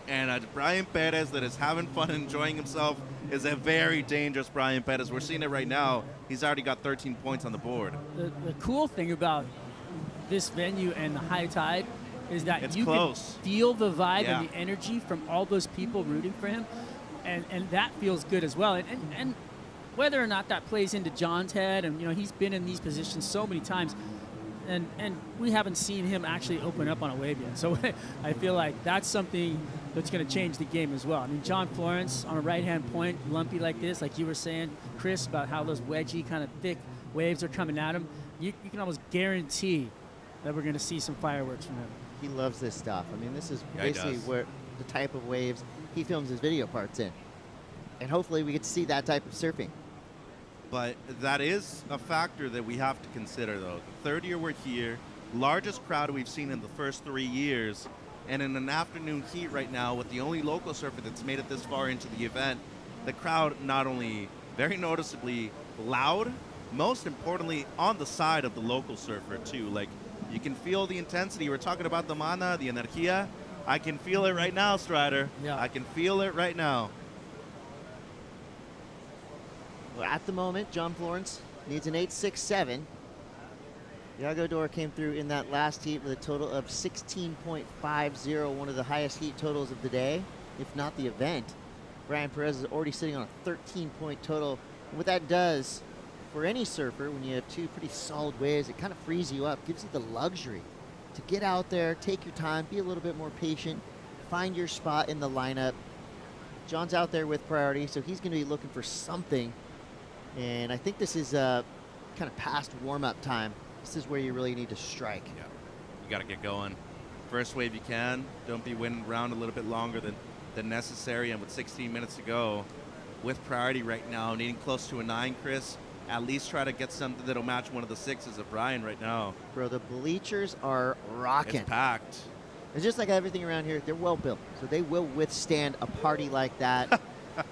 And Brian Perez that is having fun and enjoying himself is a very dangerous Brian Perez. We're seeing it right now. He's already got 13 points on the board. The cool thing about this venue and the high tide is that It's you close. can feel the vibe Yeah. and the energy from all those people rooting for him, and that feels good as well. And whether or not that plays into John's head, and he's been in these positions so many times, and we haven't seen him actually open up on a wave yet. So I feel like that's something that's going to change the game as well. I mean, John Florence on a right-hand point, lumpy like this, like you were saying, Chris, about how those wedgy kind of thick waves are coming at him, you can almost guarantee that we're going to see some fireworks from him. He loves this stuff. I mean, this is Yeah, he basically does. where the type of waves he films his video parts in. And hopefully we get to see that type of surfing. But that is a factor that we have to consider, though. The third year we're here, largest crowd we've seen in the first 3 years, and in an afternoon heat right now with the only local surfer that's made it this far into the event, the crowd not only very noticeably loud, most importantly on the side of the local surfer too. Like, you can feel the intensity. We're talking about the mana, the energía. I can feel it right now, Strider. Yeah. I can feel it right now. Well, at the moment, John Florence needs an 8.67. Iago Dora came through in that last heat with a total of 16.50, one of the highest heat totals of the day, if not the event. Brian Perez is already sitting on a 13-point total. And what that does for any surfer, when you have 2 pretty solid waves, it kind of frees you up, gives you the luxury to get out there, take your time, be a little bit more patient, find your spot in the lineup. John's out there with priority, so he's going to be looking for something And I think this is kind of past warm-up time. This is where you really need to strike. Yeah, you got to get going. First wave you can. Don't be winning around a little bit longer than necessary. And with 16 minutes to go, with priority right now, needing close to a 9, Chris, at least try to get something that'll match one of the 6s of Brian right now. Bro, the bleachers are rocking. It's packed. It's just like everything around here. They're well built, so they will withstand a party like that. I'm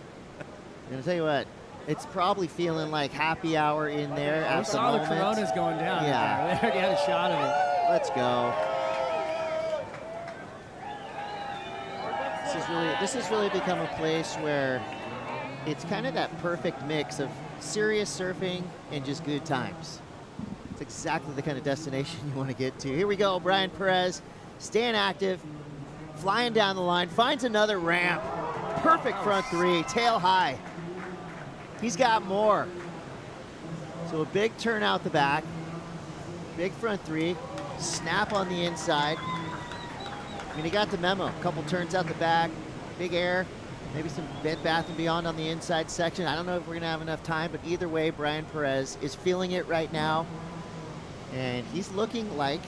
gonna tell you what, it's probably feeling like happy hour in there at the moment. We saw the Coronas going down. Yeah. They already had a shot of it. Let's go. This has really become a place where it's kind of that perfect mix of serious surfing and just good times. It's exactly the kind of destination you want to get to. Here we go, Brian Perez, staying active, flying down the line, finds another ramp. Perfect front 3, tail high. He's got more. So a big turn out the back, big front 3, snap on the inside. I mean, he got the memo. A couple turns out the back, big air, maybe some Bed Bath & Beyond on the inside section. I don't know if we're gonna have enough time, but either way, Brian Perez is feeling it right now. And he's looking like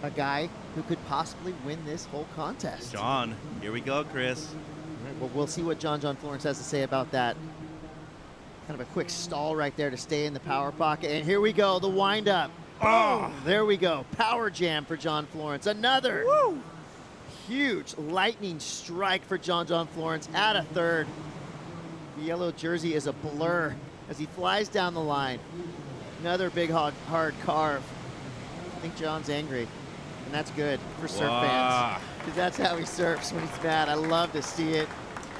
a guy who could possibly win this whole contest. John, here we go, Chris. All right, well, we'll see what John Florence has to say about that. Kind of a quick stall right there to stay in the power pocket. And here we go, the windup. Oh, there we go. Power jam for John Florence. Another. Woo! Huge lightning strike for John Florence at a 3rd. The yellow jersey is a blur as he flies down the line. Another big hard carve. I think John's angry, and that's good for surf fans, because that's how he surfs when he's mad. I love to see it.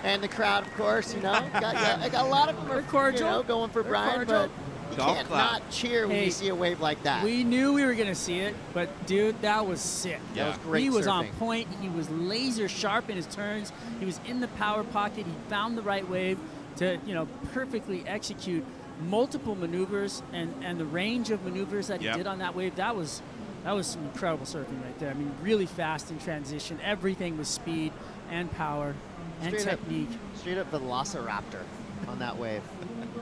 And the crowd, of course, you know, I got a lot of them are cordial, you know, going for Brian, but you can't not cheer when you see a wave like that. We knew we were going to see it, but dude, that was sick. Yeah. That was great He was surfing. on point. He was laser sharp in his turns. He was in the power pocket. He found the right wave to, you know, perfectly execute multiple maneuvers and the range of maneuvers that he did on that wave. That was some incredible surfing right there. I mean, really fast in transition. Everything was speed and power and technique. Straight up velociraptor on that wave.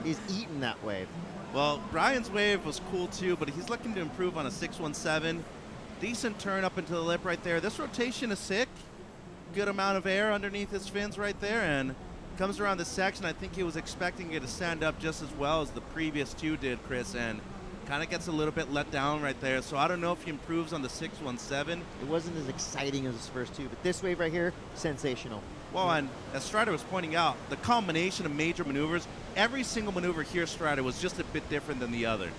He's eating that wave. Well, Brian's wave was cool too, but he's looking to improve on a 617. Decent turn up into the lip right there. This rotation is sick. Good amount of air underneath his fins right there, and comes around this section. I think he was expecting it to stand up just as well as the previous 2 did, Chris, and kind of gets a little bit let down right there. So I don't know if he improves on the 617. It wasn't as exciting as his first 2, but this wave right here, sensational. Well, and as Strider was pointing out, the combination of major maneuvers, every single maneuver here, Strider, was just a bit different than the other.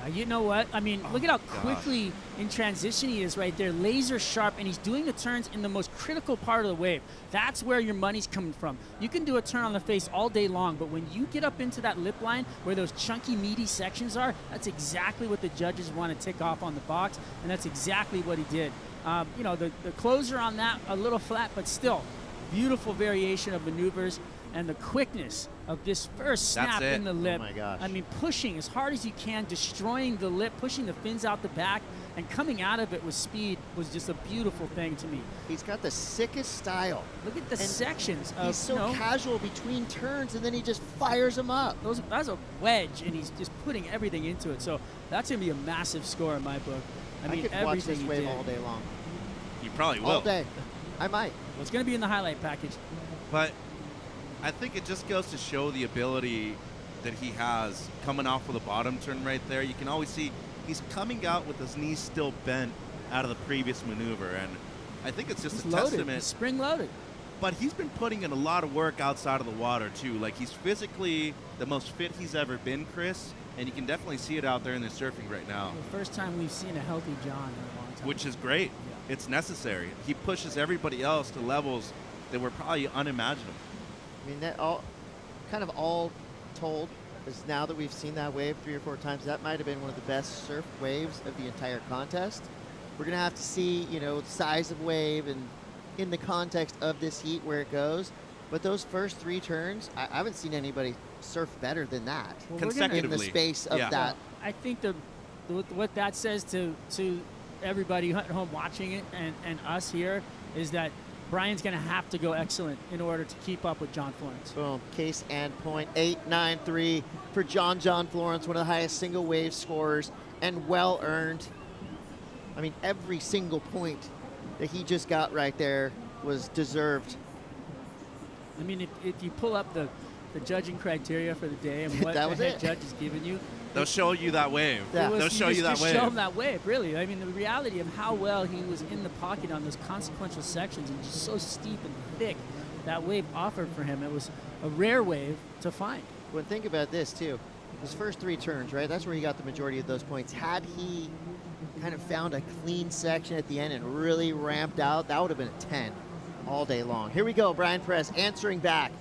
Yeah, you know what? I mean, look at how quickly in transition he is right there, laser sharp, and he's doing the turns in the most critical part of the wave. That's where your money's coming from. You can do a turn on the face all day long, but when you get up into that lip line where those chunky, meaty sections are, that's exactly what the judges want to tick off on the box, and that's exactly what he did. You know, the closer on that, a little flat, but still, beautiful variation of maneuvers, and the quickness of this first snap in the lip. Oh my gosh. I mean, pushing as hard as you can, destroying the lip, pushing the fins out the back, and coming out of it with speed was just a beautiful thing to me. He's got the sickest style. Look at the sections. He's so casual between turns, and then he just fires them up. That's a wedge, and he's just putting everything into it. So that's going to be a massive score in my book. I mean, could watch this wave all day long. You probably will. All day. I might. Well, it's going to be in the highlight package. But I think it just goes to show the ability that he has coming off with a bottom turn right there. You can always see he's coming out with his knees still bent out of the previous maneuver, and I think it's just a testament. He's spring loaded. But he's been putting in a lot of work outside of the water too. Like, he's physically the most fit he's ever been, Chris, and you can definitely see it out there in the surfing right now. The first time we've seen a healthy John in a long time. Which is great. Yeah. It's necessary. He pushes everybody else to levels that were probably unimaginable. I mean, that all told, is now that we've seen that wave 3 or 4 times, that might have been one of the best surf waves of the entire contest. We're going to have to see, you know, the size of wave and in the context of this heat where it goes. But those first 3 turns, I haven't seen anybody surf better than that. Well, in the space of that. I think what that says to everybody at home watching it and us here is that Brian's going to have to go excellent in order to keep up with John Florence. Boom. Case and point. 8-9-3 for John Florence, one of the highest single wave scorers, and well earned. I mean, every single point that he just got right there was deserved. I mean, if you pull up the judging criteria for the day and what That the was head it. judge has given you, They'll show you that wave. Yeah. They'll show you that wave. Show him that wave, really. I mean, the reality of how well he was in the pocket on those consequential sections and just so steep and thick that wave offered for him. It was a rare wave to find. Well, think about this, too. His first 3 turns, right? That's where he got the majority of those points. Had he kind of found a clean section at the end and really ramped out, that would have been a 10 all day long. Here we go, Brian Perez answering back.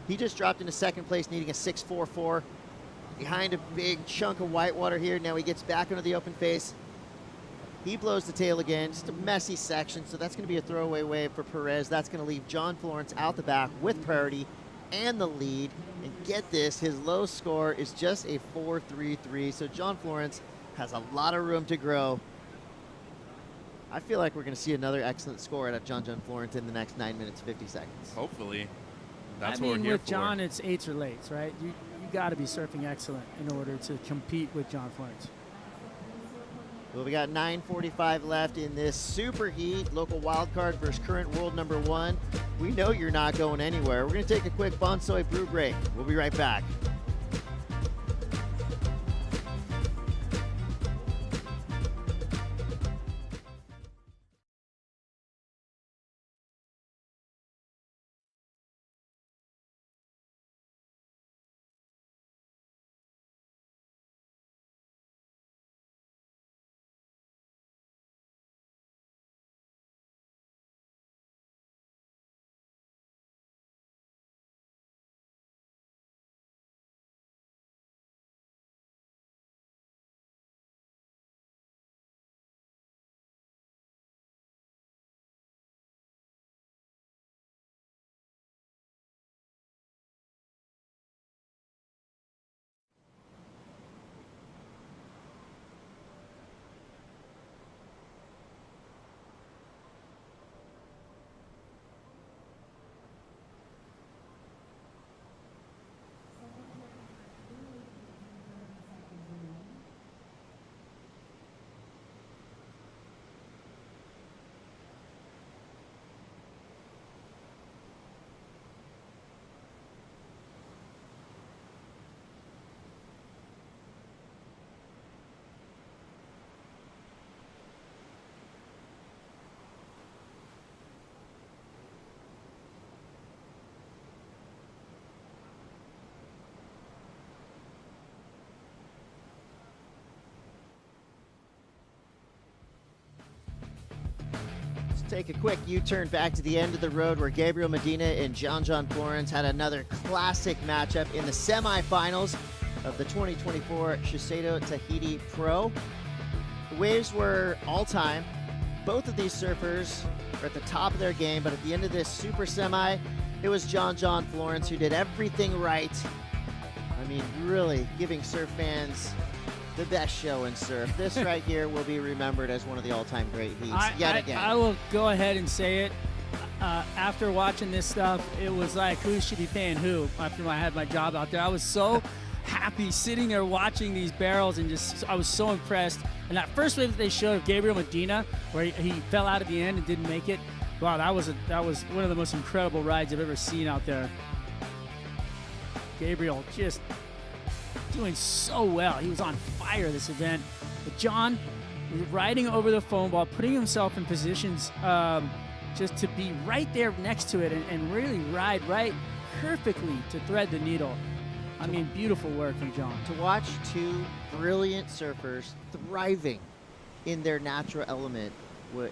He just dropped into second place, needing a 6.44. Behind a big chunk of whitewater here. Now he gets back into the open face. He blows the tail again. Just a messy section, so that's going to be a throwaway wave for Perez. That's going to leave John Florence out the back with priority and the lead. And get this, his low score is just a 4.33. So John Florence has a lot of room to grow. I feel like we're going to see another excellent score out of John Florence in the next 9 minutes, 50 seconds. Hopefully. That's I what mean, we're here with for. John, it's 8s or lates, right? You got to be surfing excellent in order to compete with John Florence. Well, we got 9:45 left in this super heat. Local wildcard versus current world number 1. We know you're not going anywhere. We're going to take a quick Bonsai brew break. We'll be right back. Take a quick U-turn back to the end of the road where Gabriel Medina and John Florence had another classic matchup in the semifinals of the 2024 Shiseido Tahiti Pro. The waves were all-time. Both of these surfers are at the top of their game, but at the end of this super semi, it was John Florence who did everything right. I mean, really giving surf fans the best show in surf. This right here will be remembered as one of the all-time great heats yet again. I will go ahead and say it. After watching this stuff, it was like, who should be paying who after I had my job out there. I was so happy sitting there watching these barrels and I was so impressed. And that first wave that they showed of Gabriel Medina, where he fell out at the end and didn't make it, wow, that was one of the most incredible rides I've ever seen out there. Gabriel just doing so well. He was on fire this event. But John riding over the foam ball, putting himself in positions just to be right there next to it and really ride right perfectly to thread the needle. I mean, beautiful work from John. To watch two brilliant surfers thriving in their natural element,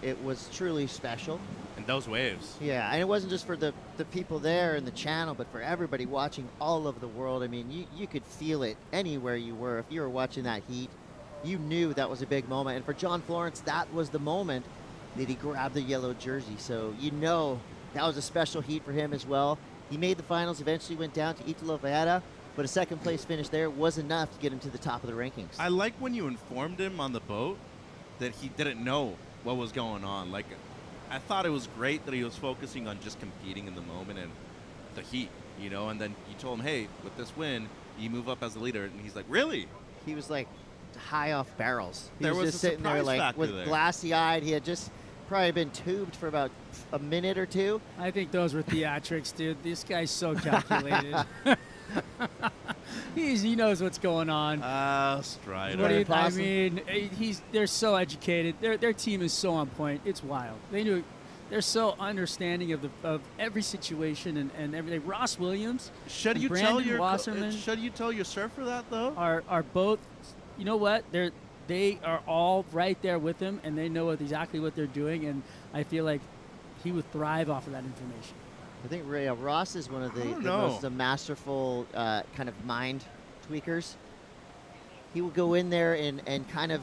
it was truly special. And those waves. Yeah, and it wasn't just for the people there in the channel, but for everybody watching all over the world. I mean, you could feel it anywhere you were. If you were watching that heat, you knew that was a big moment. And for John Florence, that was the moment that he grabbed the yellow jersey. So you know that was a special heat for him as well. He made the finals, eventually went down to Italo Ferreira, but a second place finish there was enough to get him to the top of the rankings. I like when you informed him on the boat that he didn't know what was going on. Like, I thought it was great that he was focusing on just competing in the moment and the heat, you know, and then you told him, hey, with this win, you move up as the leader, and he's like, really? He was like high off barrels. He There was was just a sitting there surprise like factor with there. glassy eyed. He had just probably been tubed for about a minute or two. I think those were theatrics, dude. This guy's so calculated. He knows what's going on. Strider. What do you, I mean, they're so educated. Their team is so on point. It's wild. They're so understanding of every situation and everything. Ross Williams, Should and you Brandon tell your Wasserman should you tell your surfer that though? are both. You know what? They are all right there with him, and they know exactly what they're doing. And I feel like he would thrive off of that information. I think Ross is one of the most masterful kind of mind tweakers. He will go in there and kind of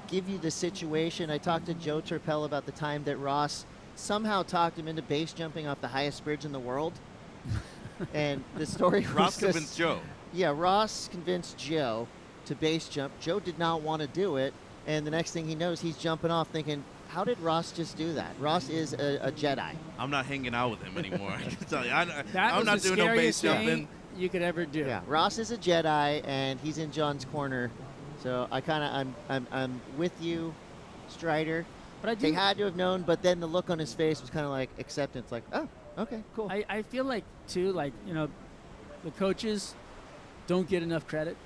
give you the situation. I talked to Joe Turpel about the time that Ross somehow talked him into base jumping off the highest bridge in the world. And the story was Ross convinced Joe. Yeah, Ross convinced Joe to base jump. Joe did not want to do it. And the next thing he knows, he's jumping off thinking, how did Ross just do that? Ross is a Jedi. I'm not hanging out with him anymore. I can tell you, I'm was not the doing no base scariest thing jumping. you could ever do. Yeah, Ross is a Jedi, and he's in John's corner. So I'm with you, Strider. But they had to have known, but then the look on his face was kind of like acceptance, like, oh, okay, cool. I feel like too, like, the coaches don't get enough credit.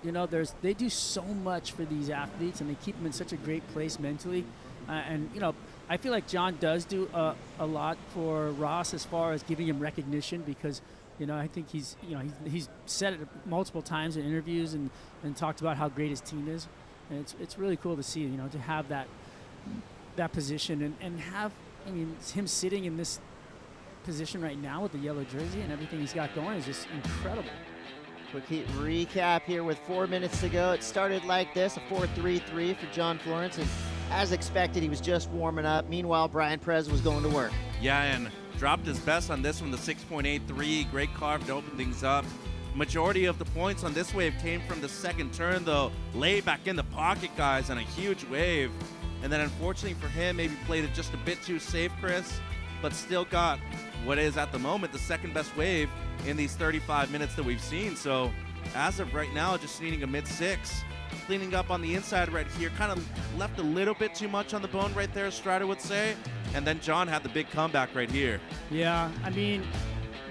They do so much for these athletes, and they keep them in such a great place mentally. I feel like John does do a lot for Ross as far as giving him recognition because, I think he's said it multiple times in interviews and talked about how great his team is. And it's really cool to see, to have that position and have, it's him sitting in this position right now with the yellow jersey and everything he's got going is just incredible. Quick recap here with 4 minutes to go. It started like this, a 4-3-3 for John Florence, and as expected, he was just warming up. Meanwhile, Brian Perez was going to work. Yeah, and dropped his best on this one, the 6.83. Great carve to open things up. Majority of the points on this wave came from the second turn, though. Lay back in the pocket, guys, on a huge wave. And then unfortunately for him, maybe played it just a bit too safe, Chris, but still got what is at the moment the second best wave in these 35 minutes that we've seen. So as of right now, just needing a mid-6. Cleaning up on the inside right here, kind of left a little bit too much on the bone right there, Strider would say. And then John had the big comeback right here. Yeah,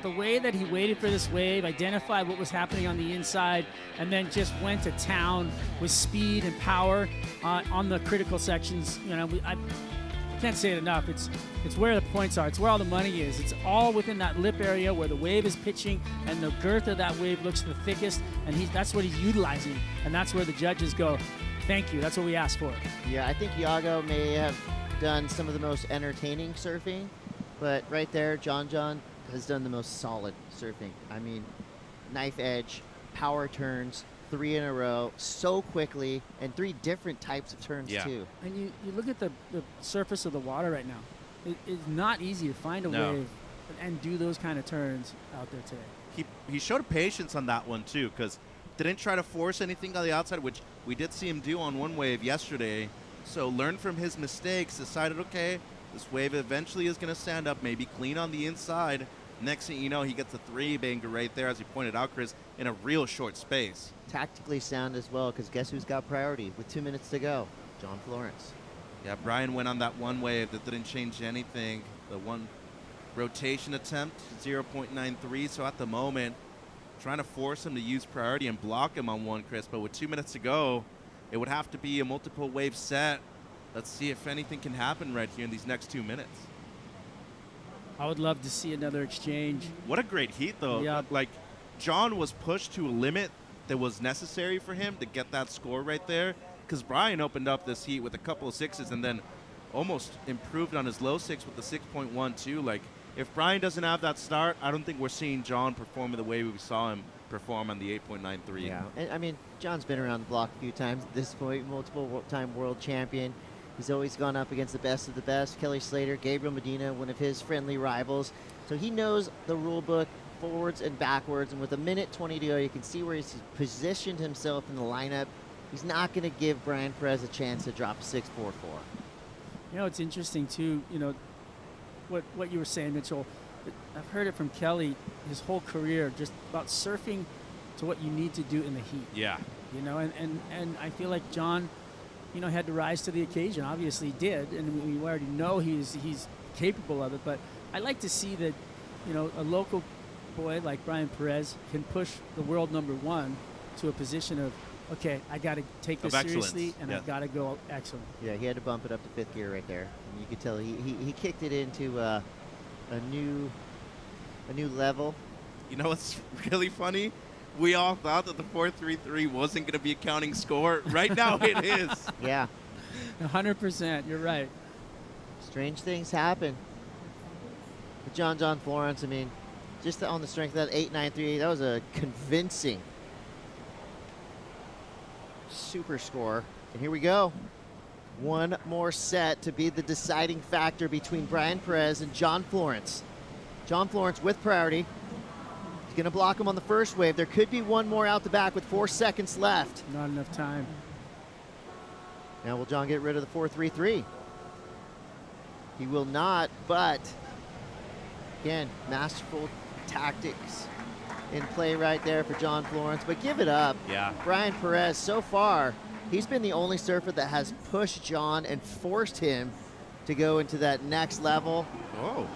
the way that he waited for this wave, identified what was happening on the inside, and then just went to town with speed and power on the critical sections. I can't say it enough. It's where the points are. It's where all the money is. It's all within that lip area where the wave is pitching and the girth of that wave looks the thickest, and that's what he's utilizing. And that's where the judges go, thank you. That's what we asked for. Yeah, I think Iago may have done some of the most entertaining surfing, but right there, John has done the most solid surfing. Knife edge, power turns, 3 in a row, so quickly, and 3 different types of turns too. And you look at the surface of the water right now. It's not easy to find a wave and do those kind of turns out there today. He showed patience on that one too, because didn't try to force anything on the outside, which we did see him do on one wave yesterday. So learned from his mistakes, decided, okay, this wave eventually is going to stand up, maybe clean on the inside. Next thing you know, he gets a 3-banger right there, as you pointed out, Chris, in a real short space. Tactically sound as well, because guess who's got priority with 2 minutes to go? John Florence. Yeah, Brian went on that one wave that didn't change anything. The one rotation attempt, 0.93. So at the moment, trying to force him to use priority and block him on one, Chris. But with 2 minutes to go, it would have to be a multiple wave set. Let's see if anything can happen right here in these next 2 minutes. I would love to see another exchange. What a great heat, though. Yeah. Like, John was pushed to a limit that was necessary for him to get that score right there, because Brian opened up this heat with a couple of 6s and then almost improved on his low 6 with the 6.12. Like, if Brian doesn't have that start, I don't think we're seeing John perform the way we saw him perform on the 8.93. Yeah, and John's been around the block a few times at this point, multiple-time world champion. He's always gone up against the best of the best. Kelly Slater, Gabriel Medina, one of his friendly rivals. So he knows the rule book forwards and backwards. And with 1:20 to go, you can see where he's positioned himself in the lineup. He's not going to give Brian Perez a chance to drop a 6.44. It's interesting, too. what you were saying, Mitchell. I've heard it from Kelly his whole career, just about surfing to what you need to do in the heat. Yeah. You know, and I feel like John, you know, had to rise to the occasion. Obviously he did, and we already know he's capable of it. But I like to see that, you know, a local boy like Brian Perez can push the world #1 to a position of, okay, I got to take this seriously, and I've got to go excellent. Yeah, he had to bump it up to 5th gear right there. And you could tell he kicked it into a new level. You know what's really funny? We all thought that the 4.33 wasn't going to be a counting score. Right now it is. Yeah. 100%. You're right. Strange things happen. But John Florence, I mean, just on the strength of that 8.93, that was a convincing super score. And here we go. One more set to be the deciding factor between Brian Perez and John Florence. John Florence with priority. He's going to block him on the first wave. There could be one more out the back with 4 seconds left. Not enough time. Now will John get rid of the 4.33? He will not, but again, masterful tactics in play right there for John Florence. But give it up. Yeah. Brian Perez, so far, he's been the only surfer that has pushed John and forced him to go into that next level. Whoa.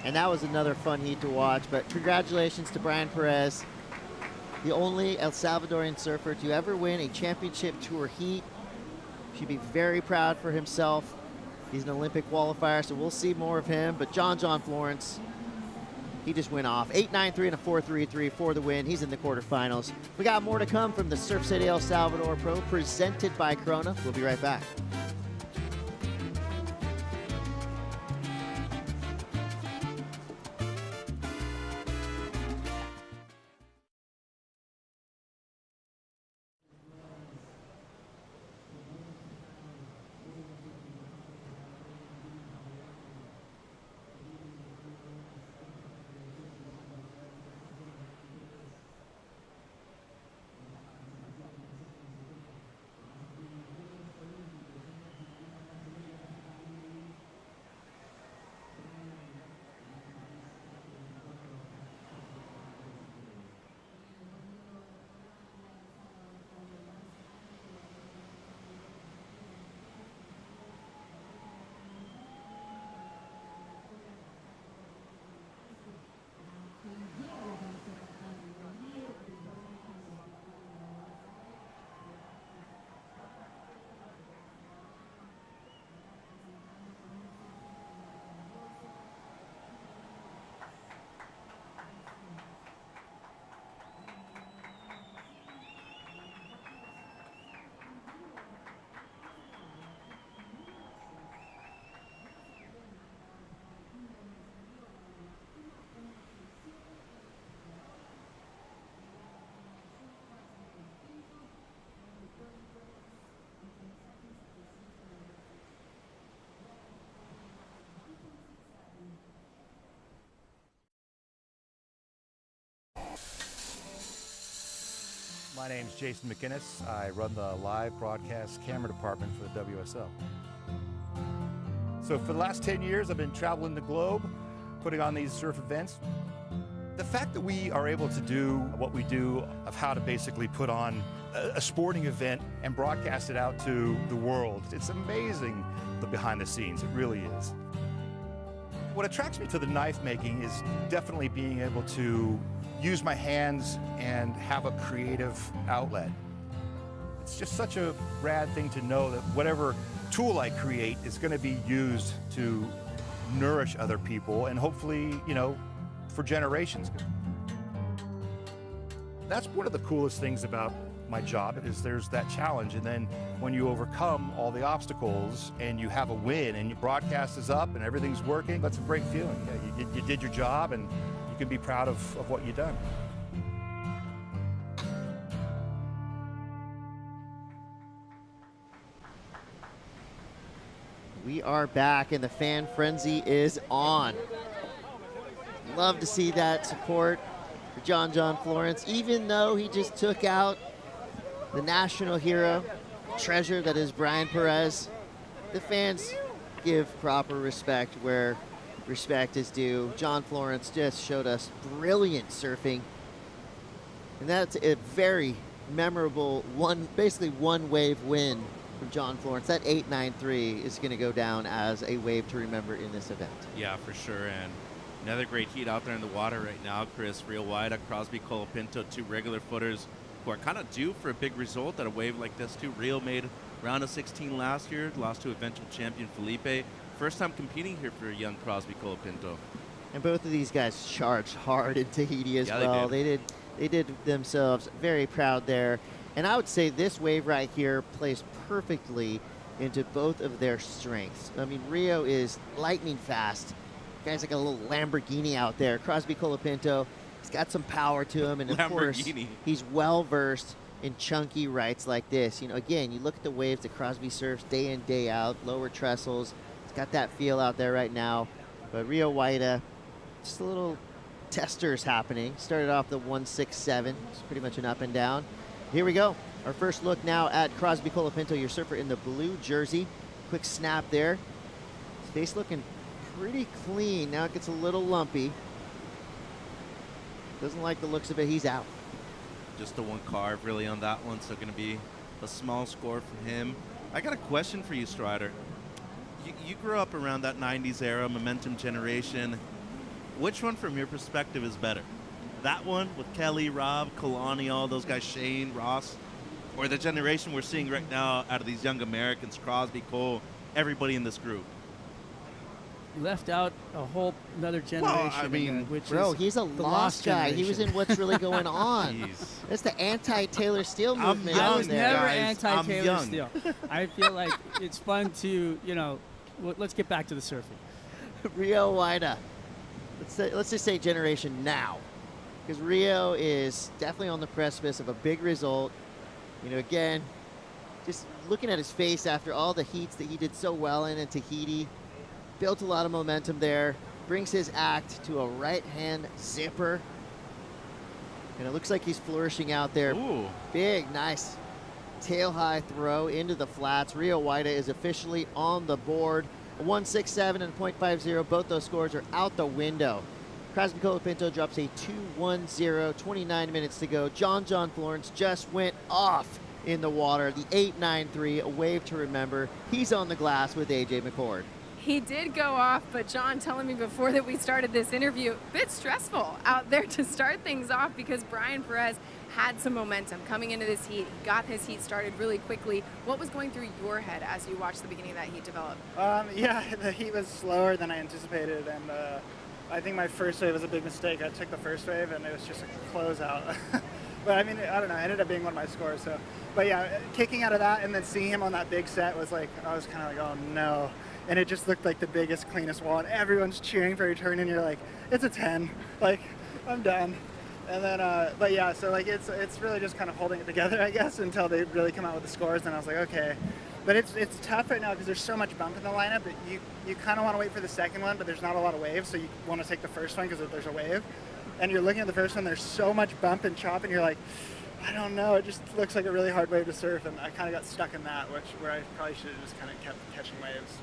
And that was another fun heat to watch. But congratulations to Brian Perez, the only El Salvadorian surfer to ever win a championship tour heat. Should be very proud for himself. He's an Olympic qualifier, so we'll see more of him. But John Florence, he just went off. 8.93 and a 4.33 for the win. He's in the quarterfinals. We got more to come from the Surf City El Salvador Pro, presented by Corona. We'll be right back. My name's Jason McInnes. I run the live broadcast camera department for the WSL. So for the last 10 years, I've been traveling the globe, putting on these surf events. The fact that we are able to do what we do, of how to basically put on a sporting event and broadcast it out to the world, it's amazing, the behind the scenes, it really is. What attracts me to the knife making is definitely being able to use my hands and have a creative outlet. It's just such a rad thing to know that whatever tool I create is going to be used to nourish other people and hopefully, you know, for generations. That's one of the coolest things about my job, is there's that challenge, and then when you overcome all the obstacles and you have a win and your broadcast is up and everything's working, that's a great feeling. Yeah, you did your job and you can be proud of what you've done. We are back and the fan frenzy is on. Love to see that support for John Florence, even though he just took out the national hero, treasure that is Brian Perez. The fans give proper respect where respect is due. John Florence just showed us brilliant surfing. And that's a very memorable basically one wave win from John Florence. That 8.93 is going to go down as a wave to remember in this event. Yeah, for sure. And another great heat out there in the water right now, Chris. Rio Waida, Crosby, Colapinto, two regular footers who are kind of due for a big result at a wave like this too. Rio made round of 16 last year, lost to eventual champion Felipe. First time competing here for young Crosby, Colapinto. And both of these guys charged hard in Tahiti as Yeah, well. they did. They did themselves very proud there. And I would say this wave right here plays perfectly into both of their strengths. I mean, Rio is lightning fast. Guy's like a little Lamborghini out there. Crosby Colapinto, he's got some power to him. And of course, he's well-versed in chunky rights like this. You know, again, you look at the waves that Crosby surfs day in, day out, lower trestles. He's got that feel out there right now. But Rio Waida, just a little testers happening. Started off the 1.67. It's pretty much an up and down. Here we go. Our first look now at Crosby Colapinto, your surfer in the blue jersey. Quick snap there. His face looking pretty clean. Now it gets a little lumpy. Doesn't like the looks of it. He's out. Just the one carve really on that one, so going to be a small score from him. I got a question for you, Strider. You grew up around that 90s era, momentum generation. Which one from your perspective is better? That one with Kelly, Rob, Kalani, all those guys, Shane, Ross, or the generation we're seeing right now out of these young Americans, Crosby, Cole, everybody in this group? You left out a whole another generation. Well, I mean, which bro, is he's a the lost guy. He was in What's Really Going On. Jeez. That's the anti-Taylor Steele movement. I was never guys. anti-Taylor Steele. I feel like it's fun to, let's get back to the surfing. Rio Waida. Let's just say generation now, because Rio is definitely on the precipice of a big result. Again, just looking at his face after all the heats that he did so well in Tahiti, built a lot of momentum there, brings his act to a right-hand zipper, and it looks like he's flourishing out there. Ooh. Big, nice tail-high throw into the flats. Rio Waida is officially on the board. A 1.67 and a 0.50, both those scores are out the window. Crosby Colapinto drops a 2.10, 29 minutes to go. John Florence just went off in the water. The 8.93, a wave to remember. He's on the glass with AJ McCord. He did go off, but John telling me before that we started this interview, a bit stressful out there to start things off because Brian Perez had some momentum coming into this heat. He got his heat started really quickly. What was going through your head as you watched the beginning of that heat develop? Yeah, the heat was slower than I anticipated, and I think my first wave was a big mistake. I took the first wave, and it was just a closeout. But I mean, I don't know, it ended up being one of my scores. So, but yeah, kicking out of that and then seeing him on that big set was like, I was kind of like, oh no. And it just looked like the biggest, cleanest wall, and everyone's cheering for your turn, and you're like, it's a 10. Like, I'm done. And then, but yeah, so like it's really just kind of holding it together, I guess, until they really come out with the scores. And I was like, okay. But it's tough right now because there's so much bump in the lineup that you kind of want to wait for the second one, but there's not a lot of waves, so you want to take the first one because there's a wave. And you're looking at the first one, there's so much bump and chop, and you're like, I don't know, it just looks like a really hard wave to surf, and I kind of got stuck in that, where I probably should have just kind of kept catching waves,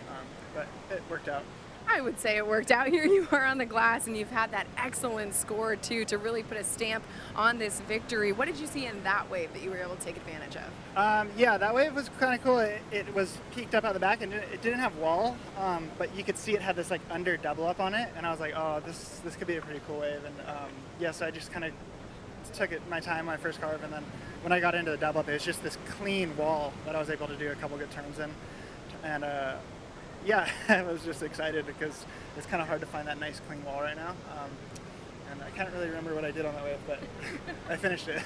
but it worked out. I would say it worked out. Here you are on the glass, and you've had that excellent score, too, to really put a stamp on this victory. What did you see in that wave that you were able to take advantage of? Yeah, that wave was kind of cool. It was peaked up out the back, and it didn't have wall, but you could see it had this like under double up on it, and I was like, oh, this could be a pretty cool wave. And yeah, so I just kind of took my time, my first carve, and then when I got into the double up, it was just this clean wall that I was able to do a couple good turns in. And yeah, I was just excited because it's kind of hard to find that nice clean wall right now. And I can't really remember what I did on that wave, but I finished it.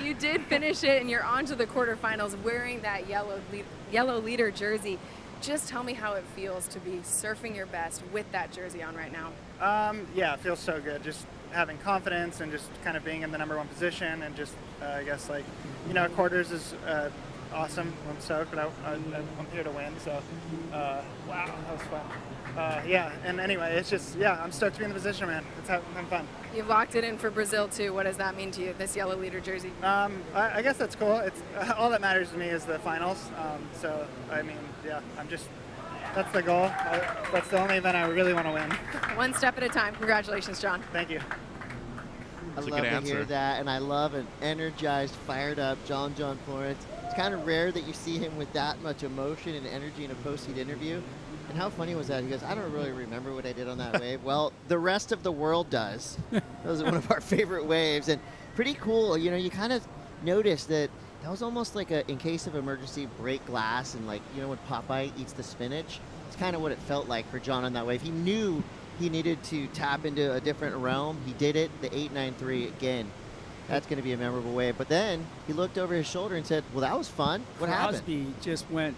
You did finish it, and you're on to the quarterfinals wearing that yellow leader jersey. Just tell me how it feels to be surfing your best with that jersey on right now. Yeah, it feels so good. Just having confidence and just kind of being in the #1 position, and just I guess like, quarters is awesome. I'm stoked, but I'm here to win. So wow, that was fun. Yeah, and anyway, it's just, yeah, I'm stoked to be in the position, man. It's having fun. You've locked it in for Brazil too. What does that mean to you, this yellow leader jersey? I guess that's cool. It's all that matters to me is the finals. So I mean, yeah, I'm just That's the goal. That's the only event I really want to win. One step at a time. Congratulations, John. Thank you. I That's a love good to answer. hear that, and I love an energized, fired up John Florence. It's kind of rare that you see him with that much emotion and energy in a post-heat interview. And how funny was that? He goes, I don't really remember what I did on that wave. Well, the rest of the world does. That was one of our favorite waves, and pretty cool. You know, you kind of notice that was almost like a, in case of emergency, break glass, and like, you know, when Popeye eats the spinach? It's kind of what it felt like for John on that wave. He knew he needed to tap into a different realm. He did it, the 893 again. That's going to be a memorable wave. But then he looked over his shoulder and said, well, that was fun. What happened? Crosby just went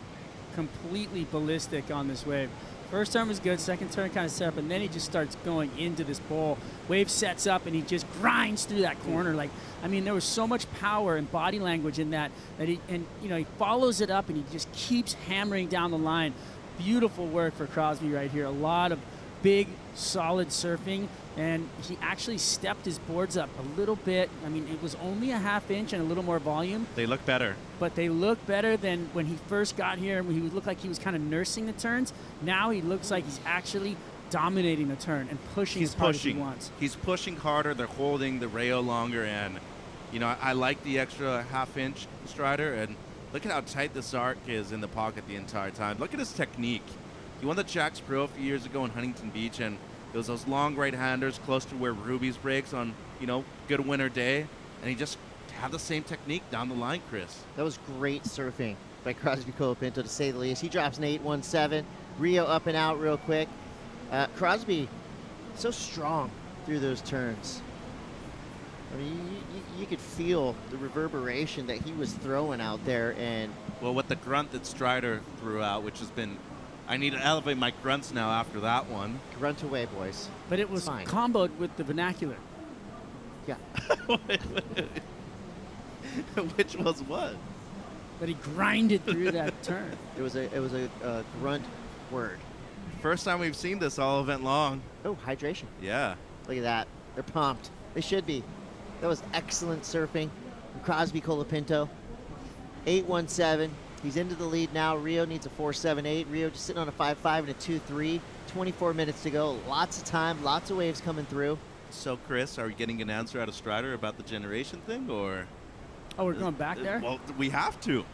completely ballistic on this wave. First turn was good, second turn kind of set up, and then he just starts going into this bowl. Wave sets up, and he just grinds through that corner. Like, I mean, there was so much power and body language in that he, and you know, he follows it up, and he just keeps hammering down the line. Beautiful work for Crosby right here. A lot of big, solid surfing, and he actually stepped his boards up a little bit. I mean, it was only a ½ inch and a little more volume. They look better. But they look better than when he first got here. He looked like he was kind of nursing the turns. Now he looks like he's actually dominating the turn and pushing as hard as he wants. He's pushing harder. They're holding the rail longer, and you know, I like the extra ½ inch strider. And look at how tight this arc is in the pocket the entire time. Look at his technique. He won the Jacks Pro a few years ago in Huntington Beach, and it was those long right-handers close to where Ruby's breaks on, you know, good winter day, and he just had the same technique down the line, Chris. That was great surfing by Crosby Colapinto, to say the least. He drops an 817. Rio up and out real quick. Crosby, so strong through those turns. I mean, you could feel the reverberation that he was throwing out there. And well, with the grunt that Strider threw out, which has been, I need to elevate my grunts now after that one. Grunt away, boys. But it was comboed with the vernacular. Yeah. Which was what? But he grinded through that turn. It was a grunt word. First time we've seen this all event long. Oh, hydration. Yeah. Look at that. They're pumped. They should be. That was excellent surfing from Crosby Colapinto. 817. He's into the lead now. Rio needs a 4.78. Rio just sitting on a 5.5 and a 2.3. 24 minutes to go. Lots of time. Lots of waves coming through. So, Chris, are we getting an answer out of Strider about the generation thing, or? Oh, we're going back there? Well, we have to.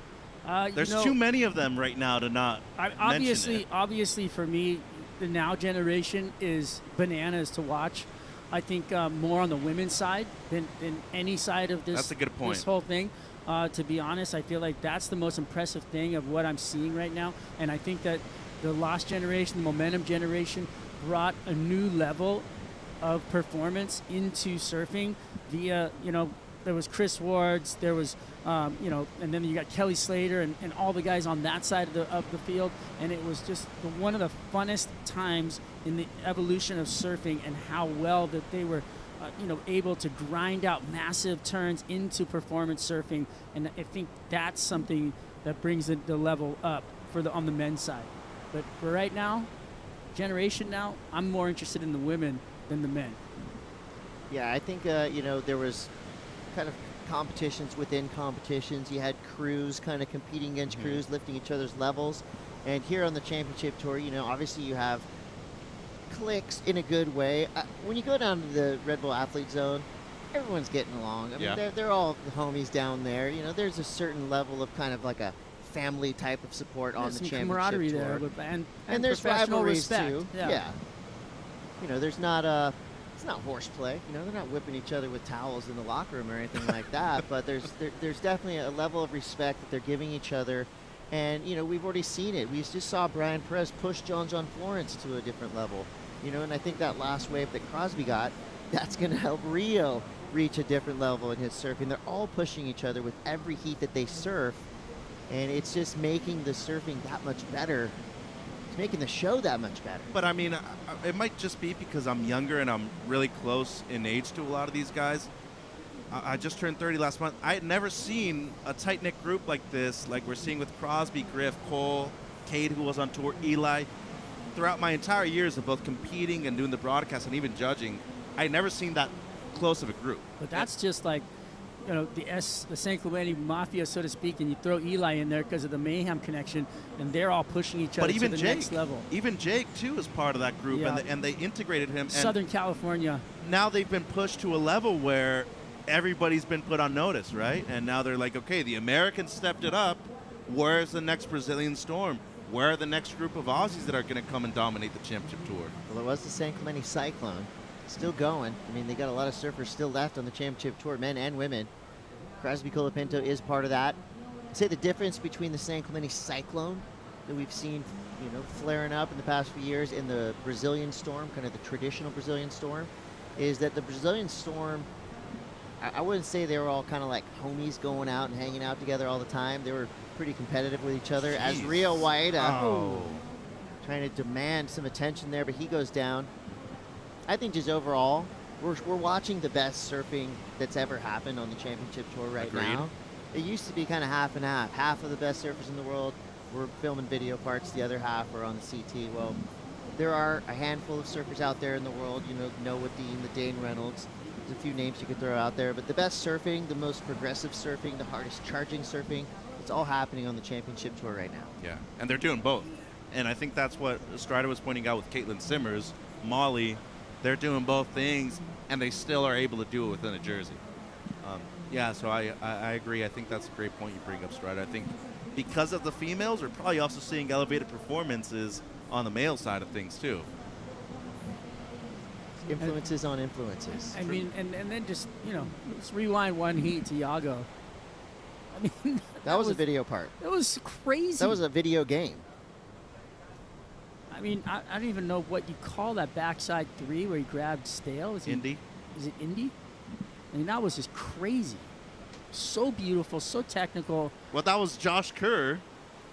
There's you know, too many of them right now to not mention it. Obviously, for me, the now generation is bananas to watch. I think more on the women's side than any side of this. That's a good point. This whole thing. To be honest, I feel like that's the most impressive thing of what I'm seeing right now. And I think that the Lost generation, the Momentum generation, brought a new level of performance into surfing via, you know, there was Chris Wards, there was, you know, and then you got Kelly Slater and all the guys on that side of the field. And it was just one of the funnest times in the evolution of surfing, and how well that they were, you know, able to grind out massive turns into performance surfing. And I think that's something that brings the level up on the men's side. But for right now, generation now, I'm more interested in the women than the men. Yeah, I think, you know, there was kind of competitions within competitions. You had crews kind of competing against crews, lifting each other's levels. And here on the championship tour, you know, obviously you have clicks in a good way. When you go down to the Red Bull Athlete Zone, everyone's getting along. I mean, they're all homies down there. You know, there's a certain level of kind of like a family type of support on the championship camaraderie tour. there, and there's professional rivalries respect. too. Yeah. You know, there's not it's not horseplay. You know, they're not whipping each other with towels in the locker room or anything like that. But there's definitely a level of respect that they're giving each other. And, you know, we've already seen it. We just saw Brian Perez push John Florence to a different level. You know, and I think that last wave that Crosby got, that's going to help Rio reach a different level in his surfing. They're all pushing each other with every heat that they surf. And it's just making the surfing that much better. It's making the show that much better. But I mean, it might just be because I'm younger and I'm really close in age to a lot of these guys. I just turned 30 last month. I had never seen a tight-knit group like this, like we're seeing with Crosby, Griff, Cole, Cade, who was on tour, Eli. Throughout my entire years of both competing and doing the broadcast and even judging, I had never seen that close of a group. But that's just like, the San Clemente Mafia, so to speak, and you throw Eli in there because of the Mayhem connection, and they're all pushing each other But to even the Jake, next level. even Jake too is part of that group, Yeah. and they integrated him. And Southern California. now they've been pushed to a level where everybody's been put on notice, right? And now they're like, okay, the Americans stepped it up. Where's the next Brazilian Storm? Where are the next group of Aussies that are going to come and dominate the championship tour? Well, it was the San Clemente Cyclone. Still going. I mean, they got a lot of surfers still left on the championship tour, men and women. Crosby Colapinto is part of that. I'd say the difference between the San Clemente Cyclone that we've seen, flaring up in the past few years in the Brazilian Storm, kind of the traditional Brazilian Storm, is that the Brazilian Storm, I wouldn't say they were all kind of like homies going out and hanging out together all the time. They were pretty competitive with each other. As Rio Waida trying to demand some attention there, but he goes down. I think just overall, we're watching the best surfing that's ever happened on the championship tour right now. It used to be kind of half and half. Half of the best surfers in the world were filming video parts. The other half were on the CT. Well, there are a handful of surfers out there in the world. Noah Dean, the Dane Reynolds. There's a few names you could throw out there. But the best surfing, the most progressive surfing, the hardest charging surfing, it's all happening on the championship tour right now. Yeah, and they're doing both. And I think that's what Strider was pointing out with Caitlin Simmers, Molly. They're doing both things, and they still are able to do it within a jersey. So I agree. I think that's a great point you bring up, Strider. I think because of the females, we're probably also seeing elevated performances on the male side of things, too. Influences on influences. I mean, and then just, let's rewind one heat to Iago. I mean, that was a video part. That was crazy. That was a video game. I mean, I don't even know what you call that backside three where he grabbed Stale. Is it Indy? I mean, that was just crazy. So beautiful, so technical. Well, that was Josh Kerr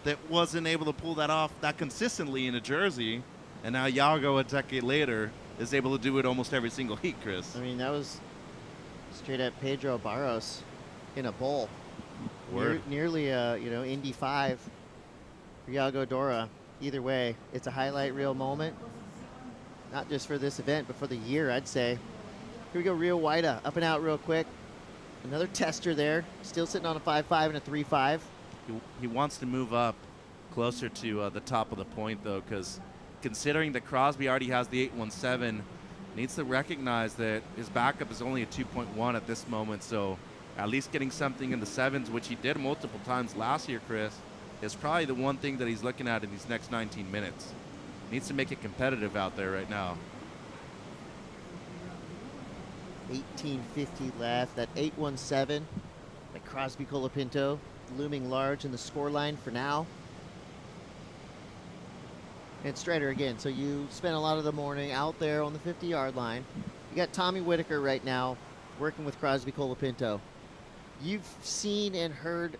that wasn't able to pull that off that consistently in a jersey, and now Iago, a decade later, is able to do it almost every single heat, Chris. I mean, that was straight at Pedro Barros in a bowl. Nearly Indy 5 for Iago Dora. Either way, it's a highlight reel moment. Not just for this event, but for the year, I'd say. Here we go, Rio Waida, up and out real quick. Another tester there, still sitting on a 5.5 and a 3.5. He wants to move up closer to the top of the point, though, because considering that Crosby already has the 8.17, needs to recognize that his backup is only a 2.1 at this moment, so at least getting something in the 7s, which he did multiple times last year, Chris, is probably the one thing that he's looking at in these next 19 minutes. Needs to make it competitive out there right now. 18:50 left. That 8.17 by Crosby Colapinto looming large in the scoreline for now. And Strider again. So you spent a lot of the morning out there on the 50-yard line. You got Tommy Whitaker right now working with Crosby Colapinto. You've seen and heard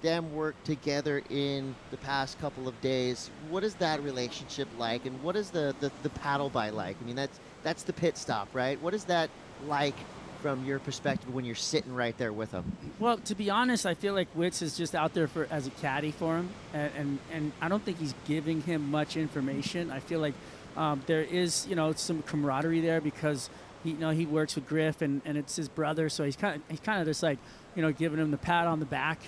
them work together in the past couple of days. What is that relationship like, and what is the paddle by like? I mean, that's the pit stop, right? What is that like from your perspective when you're sitting right there with them? Well, to be honest, I feel like Witz is just out there as a caddy for him, and I don't think he's giving him much information. I feel like there is some camaraderie there because he works with Griff and it's his brother, so he's kind of just like giving him the pat on the back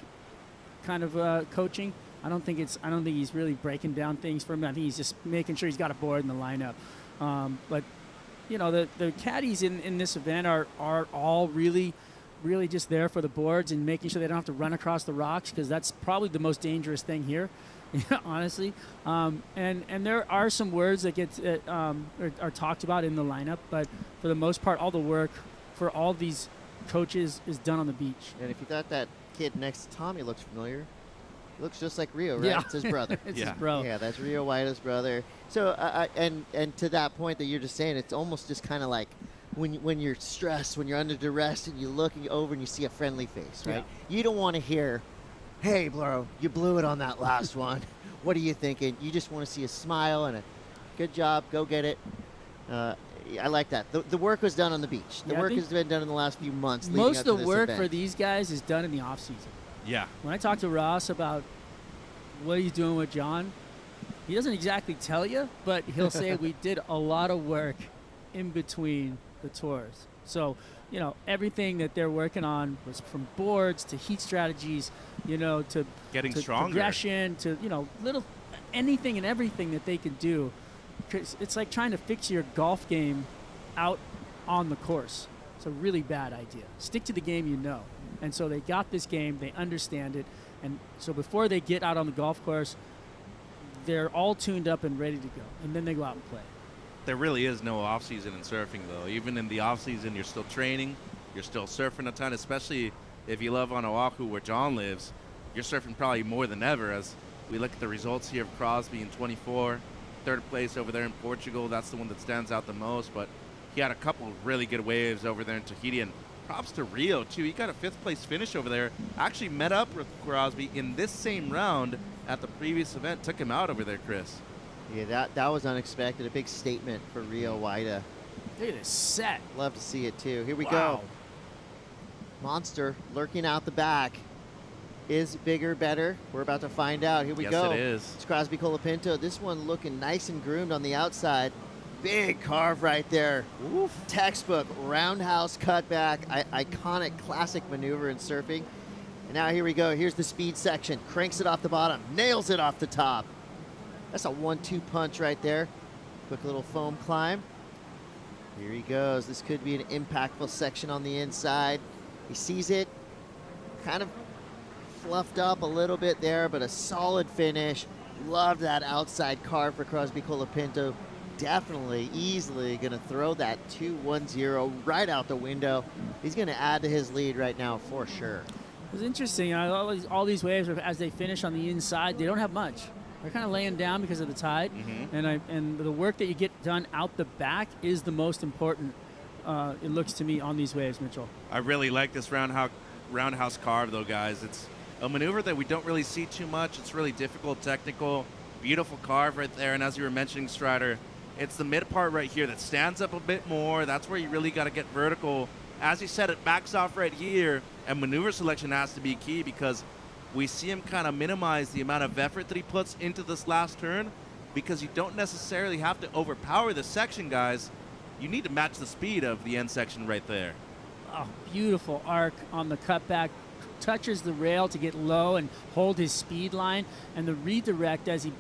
kind of coaching. I don't think he's really breaking down things for him. I think he's just making sure he's got a board in the lineup. But the caddies in this event are all really just there for the boards and making sure they don't have to run across the rocks, because that's probably the most dangerous thing here, honestly. And there are some words that are talked about in the lineup, but for the most part, all the work for all these coaches is done on the beach. And if you thought that kid next to Tommy looks familiar, he looks just like Rio, right? Yeah. It's his brother. It's his bro. Yeah, that's Rio Waida's brother. So, and to that point that you're just saying, it's almost just kind of like when you're stressed, when you're under duress, and you look over and you see a friendly face, right? Yeah. You don't want to hear, "Hey, bro, you blew it on that last one. What are you thinking?" You just want to see a smile and a "good job, go get it." I like that. The work was done on the beach. The work has been done in the last few months. Most of the work for these guys is done in the off season. Yeah. When I talk to Ross about what he's doing with John, he doesn't exactly tell you, but he'll say we did a lot of work in between the tours. So, you know, everything that they're working on was from boards to heat strategies, you know, to Getting to stronger. progression to, you know, little anything and everything that they could do. It's like trying to fix your golf game out on the course. It's a really bad idea. Stick to the game you know. And so they got this game, they understand it, and so before they get out on the golf course, they're all tuned up and ready to go, and then they go out and play. There really is no off season in surfing, though. Even in the off season, you're still training, you're still surfing a ton, especially if you live on Oahu where John lives. You're surfing probably more than ever as we look at the results here of Crosby in 24, third place over there in Portugal. That's the one that stands out the most, but he had a couple of really good waves over there in Tahiti, and props to Rio, too. He got a 5th place finish over there. Actually met up with Crosby in this same round at the previous event. Took him out over there, Chris. Yeah, that was unexpected. A big statement for Rio Waida. Look at this set. Love to see it, too. Here we Wow. go. Monster lurking out the back. Is bigger better? We're about to find out. Here we Yes, go. it is. It's Crosby Colapinto. This one looking nice and groomed on the outside. Big carve right there. Oof. Textbook roundhouse cutback. Iconic classic maneuver in surfing. And now here we go. Here's the speed section. Cranks it off the bottom. Nails it off the top. That's a 1-2 punch right there. Quick little foam climb. Here he goes. This could be an impactful section on the inside. He sees it. Kind of fluffed up a little bit there, but a solid finish. Loved that outside carve for Crosby Colapinto. Definitely, easily going to throw that 2-1-0 right out the window. He's going to add to his lead right now for sure. It was interesting. All these waves, as they finish on the inside, they don't have much. They're kind of laying down because of the tide, and the work that you get done out the back is the most important. It looks to me on these waves, Mitchell. I really like this roundhouse carve, though, guys. It's a maneuver that we don't really see too much. It's really difficult, technical, beautiful carve right there. And as you were mentioning, Strider, it's the mid part right here that stands up a bit more. That's where you really got to get vertical. As you said, it backs off right here, and maneuver selection has to be key because we see him kind of minimize the amount of effort that he puts into this last turn because you don't necessarily have to overpower this section, guys. You need to match the speed of the end section right there. Oh, beautiful arc on the cutback. Touches the rail to get low and hold his speed line, and the redirect as he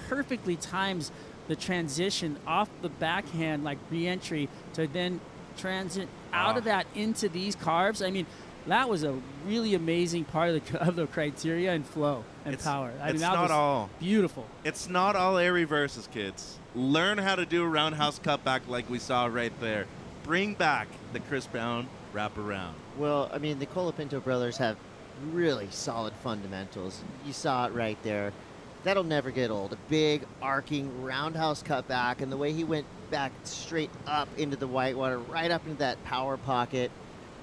perfectly times the transition off the backhand, like re-entry, to then transit out of that into these carves. I mean, that was a really amazing part of the criteria and flow and power. I mean, that was all beautiful. It's not all air reverses, kids. Learn how to do a roundhouse cutback like we saw right there. Bring back the Chris Brown wraparound. Well, I mean, the Colapinto brothers have really solid fundamentals. You saw it right there. That'll never get old. A big arcing roundhouse cutback, and the way he went back straight up into the whitewater, right up into that power pocket.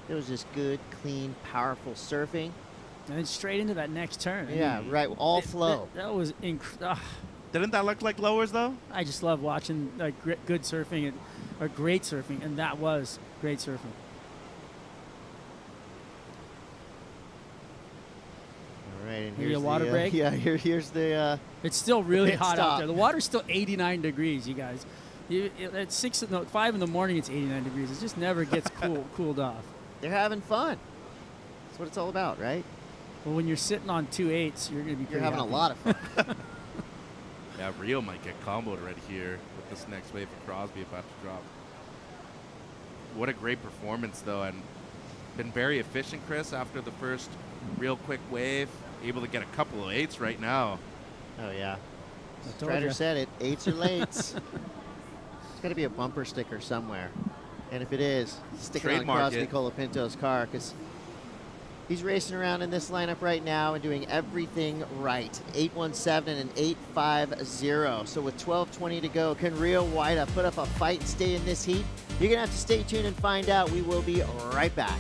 It was just good, clean, powerful surfing. And then straight into that next turn. Yeah, right. All flow. That was incredible. Didn't that look like lowers, though? I just love watching like good surfing or great surfing, and that was great surfing. All right, and Maybe here's a water the, break? Yeah, here's the. It's still really pit hot stop. out there. The water's still 89 degrees, you guys. At 5 in the morning, it's 89 degrees. It just never gets cooled off. They're having fun. That's what it's all about, right? Well, when you're sitting on 2/8, you're going to be. You're having happy. a lot of fun. Yeah, Rio might get comboed right here with this next wave of Crosby about to drop. What a great performance, though, and been very efficient, Chris, after the first real quick wave. Able to get a couple of 8s right now. Oh, yeah. told Strider ya. said it. 8s or lates. There's got to be a bumper sticker somewhere. And if it is, stick it on Trademark Crosby it. Colapinto's car because he's racing around in this lineup right now and doing everything right. 817 and 850. So with 12:20 to go, can Rio Waida put up a fight and stay in this heat? You're going to have to stay tuned and find out. We will be right back.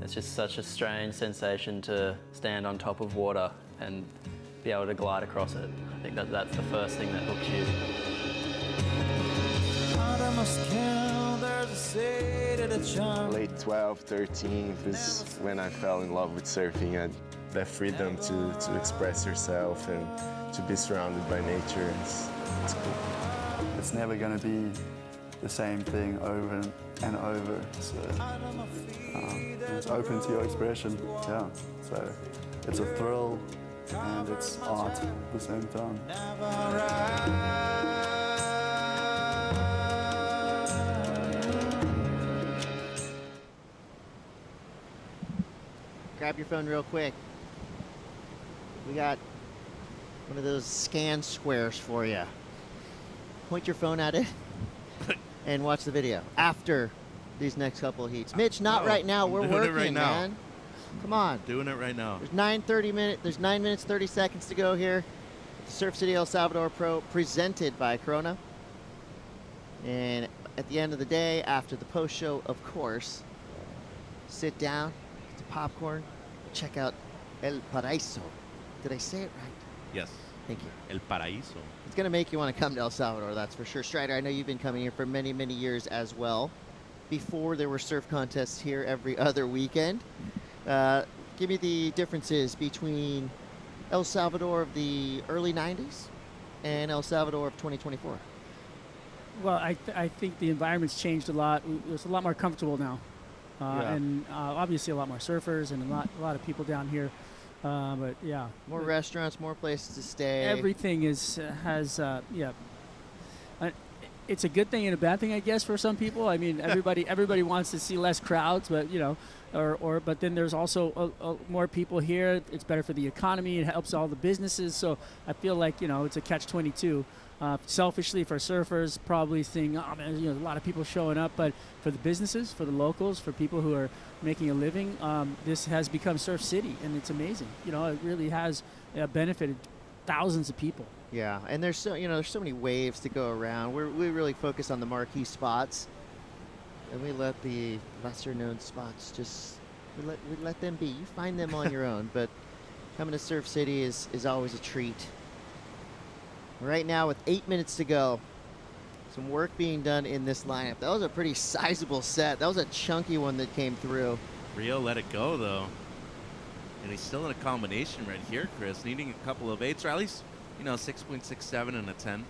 It's just such a strange sensation to stand on top of water and be able to glide across it. I think that's the first thing that hooks you. Late 12, 13 is when I fell in love with surfing, and that freedom to express yourself and to be surrounded by nature. It's cool. It's never going to be the same thing over and over. So it's open to your expression. Yeah. So it's a thrill and it's art at the same time. Grab your phone real quick. We got one of those scan squares for you. Point your phone at it and watch the video after these next couple of heats. Mitch, not right now. We're working, right now. man. Come on. Doing it right now. There's 9 minutes, 30 seconds to go here. Surf City El Salvador Pro presented by Corona. And at the end of the day, after the post show, of course, sit down, get the popcorn, check out El Paraíso. Did I say it right? Yes. Thank you. El Paraíso. It's going to make you want to come to El Salvador, that's for sure. Strider, I know you've been coming here for many, many years as well. Before there were surf contests here every other weekend. Give me the differences between El Salvador of the early 90s and El Salvador of 2024. Well, I think the environment's changed a lot. It's a lot more comfortable now. And obviously a lot more surfers and a lot of people down here. But yeah. More restaurants, more places to stay. Everything has it's a good thing and a bad thing, I guess, for some people. I mean, everybody wants to see less crowds, but but then there's also more people here. It's better for the economy. It helps all the businesses. So I feel like it's a catch-22. Selfishly for surfers, probably seeing a lot of people showing up, but for the businesses, for the locals, for people who are making a living, this has become Surf City, and it's amazing. It really has benefited thousands of people. Yeah, and there's so many waves to go around. We really focus on the marquee spots, and we let the lesser-known spots we let them be. You find them on your own, but coming to Surf City is always a treat. Right now, with 8 minutes to go, some work being done in this lineup. That was a pretty sizable set. That was a chunky one that came through. Rio let it go, though. And he's still in a combination right here, Chris, needing a couple of 8s, or at least, 6.67 and a 10.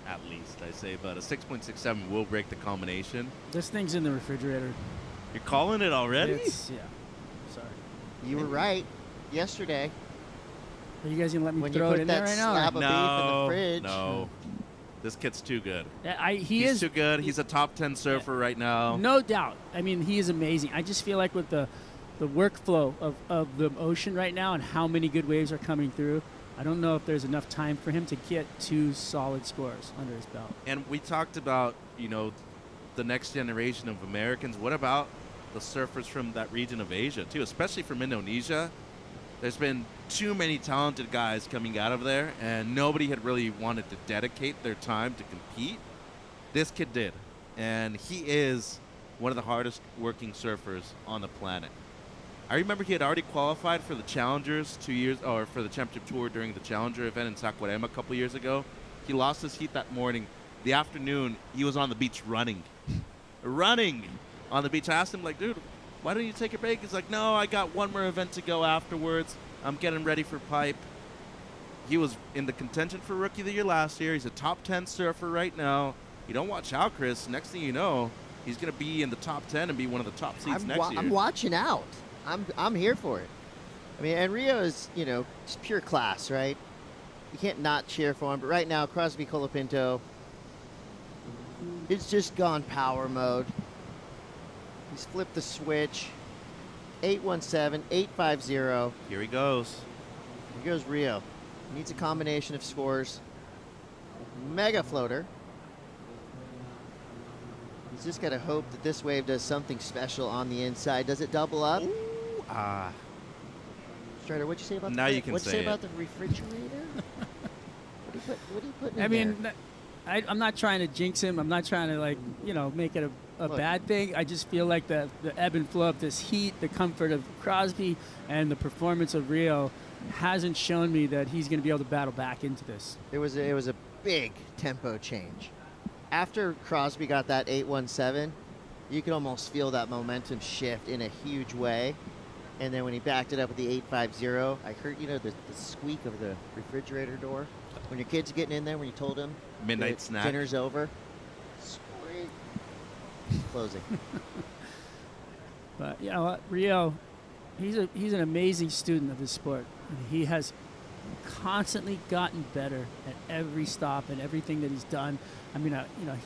At least, I say. But a 6.67 will break the combination. This thing's in the refrigerator. You're calling it already? Yeah. Sorry. You were right yesterday. Are you guys going to let me when throw it in there right now? Slab of beef in the fridge. No. This kid's too good. He's too good. He's a top 10 surfer right now. No doubt. I mean, he is amazing. I just feel like with the workflow of the ocean right now and how many good waves are coming through, I don't know if there's enough time for him to get 2 solid scores under his belt. And we talked about, the next generation of Americans. What about the surfers from that region of Asia, too, especially from Indonesia? There's been too many talented guys coming out of there, and nobody had really wanted to dedicate their time to compete. This kid did, and he is one of the hardest working surfers on the planet. I remember he had already qualified for the Challengers for the Championship Tour during the Challenger event in Saquarema a couple years ago. He lost his heat that morning. The afternoon, he was on the beach running on the beach. I asked him, dude, why don't you take a break? He's like, no, I got one more event to go afterwards. I'm getting ready for pipe. He was in the contention for Rookie of the Year last year. He's a top 10 surfer right now. You don't watch out, Chris. Next thing you know, he's going to be in the top 10 and be one of the top seeds next year. I'm watching out. I'm here for it. I mean, and Rio is, just pure class, right? You can't not cheer for him. But right now, Crosby Colapinto, it's just gone power mode. He's flipped the switch. 817, 850. Here he goes. Here goes Rio. Needs a combination of scores. Mega floater. He's just got to hope that this wave does something special on the inside. Does it double up? Strider, what'd you say about now you can what'd you say say about the refrigerator? What do you put in there? I'm not trying to jinx him. I'm not trying to, like, you know, make it a bad thing. I just feel like the ebb and flow of this heat, the comfort of Crosby, and the performance of Rio hasn't shown me that he's going to be able to battle back into this. It was a big tempo change. After Crosby got that 8-1-7, you could almost feel that momentum shift in a huge way. And then when he backed it up with the 8-5-0, I heard, you know, the squeak of the refrigerator door. When your kid's getting in there, when you told him Midnight snack. Dinner's over. Squeak. Closing. But you know what, Rio, he's an amazing student of this sport. He has constantly gotten better at every stop and everything that he's done. I mean, you know,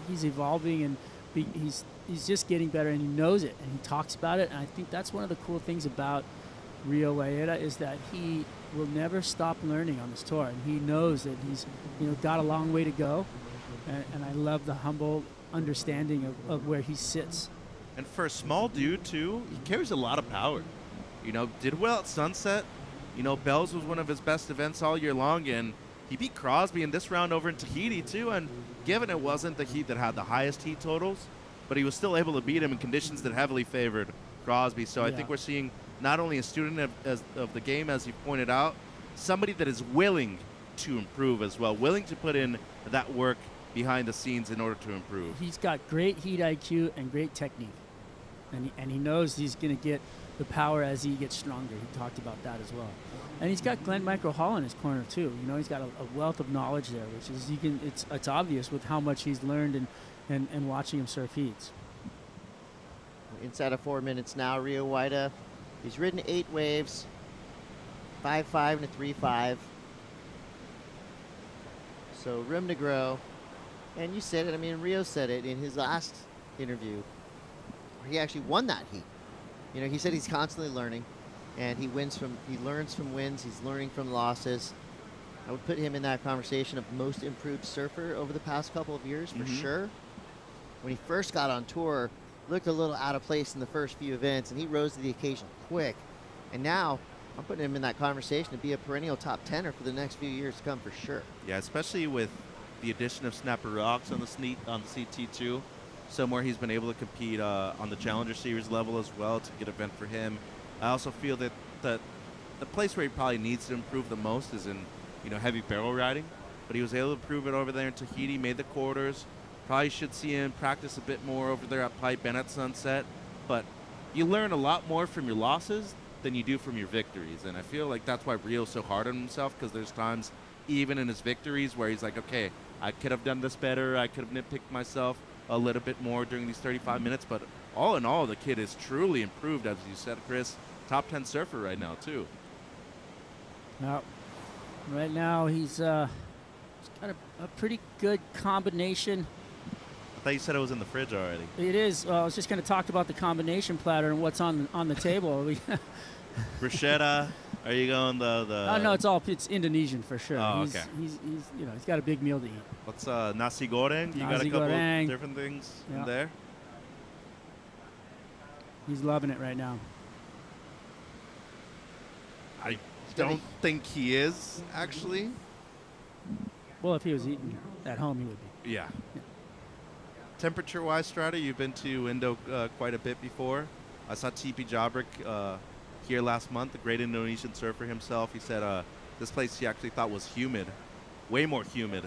he's evolving and he's just getting better, and he knows it, and he talks about it. And I think that's one of the cool things about Rio Waida is that he will never stop learning on this tour, and he knows that he's, you know, got a long way to go. And I love the humble understanding of where he sits. And for a small dude, too, he carries a lot of power. You know, did well at Sunset. You know, Bells was one of his best events all year long, and he beat Crosby in this round over in Tahiti, too. And given it wasn't the heat that had the highest heat totals, but he was still able to beat him in conditions that heavily favored Crosby. So I think we're seeing not only a student of the game, as you pointed out, somebody that is willing to improve as well, willing to put in that work behind the scenes in order to improve. He's got great heat IQ and great technique. And he knows he's going to get the power as he gets stronger. He talked about that as well. And he's got Glenn Michael Hall in his corner too. You know, he's got a wealth of knowledge there, which is it's obvious with how much he's learned and watching him surf heats. Inside of 4 minutes now, Rio Waida. He's ridden 8 waves, 5-5 and a 3-5. So room to grow. And you said it, I mean, Rio said it in his last interview. He actually won that heat. You know, he said he's constantly learning, and he learns from wins, he's learning from losses. I would put him in that conversation of most improved surfer over the past couple of years, for sure. When he first got on tour, looked a little out of place in the first few events, and he rose to the occasion quick. And now, I'm putting him in that conversation to be a perennial top 10er for the next few years to come, for sure. Yeah, especially with the addition of Snapper Rocks on the CT2, somewhere he's been able to compete on the Challenger Series level as well. It's a good event for him. I also feel that the place where he probably needs to improve the most is in, you know, heavy barrel riding. But he was able to prove it over there in Tahiti, made the quarters. Probably should see him practice a bit more over there at Pipe and at Sunset. But you learn a lot more from your losses than you do from your victories. And I feel like that's why Rio's so hard on himself, because there's times, even in his victories, where he's like, okay, I could have done this better. I could have nitpicked myself a little bit more during these 35 minutes. But all in all, the kid is truly improved, as you said, Chris. Top 10 surfer right now, too. Now, right now, he's got a pretty good combination. I thought you said it was in the fridge already. It is. I was just going to talk about the combination platter and what's on the table. Bruschetta. Are you going the? Oh no, it's Indonesian for sure. Oh, okay. He's you know, he's got a big meal to eat. What's nasi goreng? You got a couple of different things in there. He's loving it right now. I don't think he is, actually. Well, if he was eating at home, he would be. Yeah. Temperature-wise, Strata, you've been to Indo quite a bit before. I saw TP Jabrik here last month, a great Indonesian surfer himself. He said this place he actually thought was humid, way more humid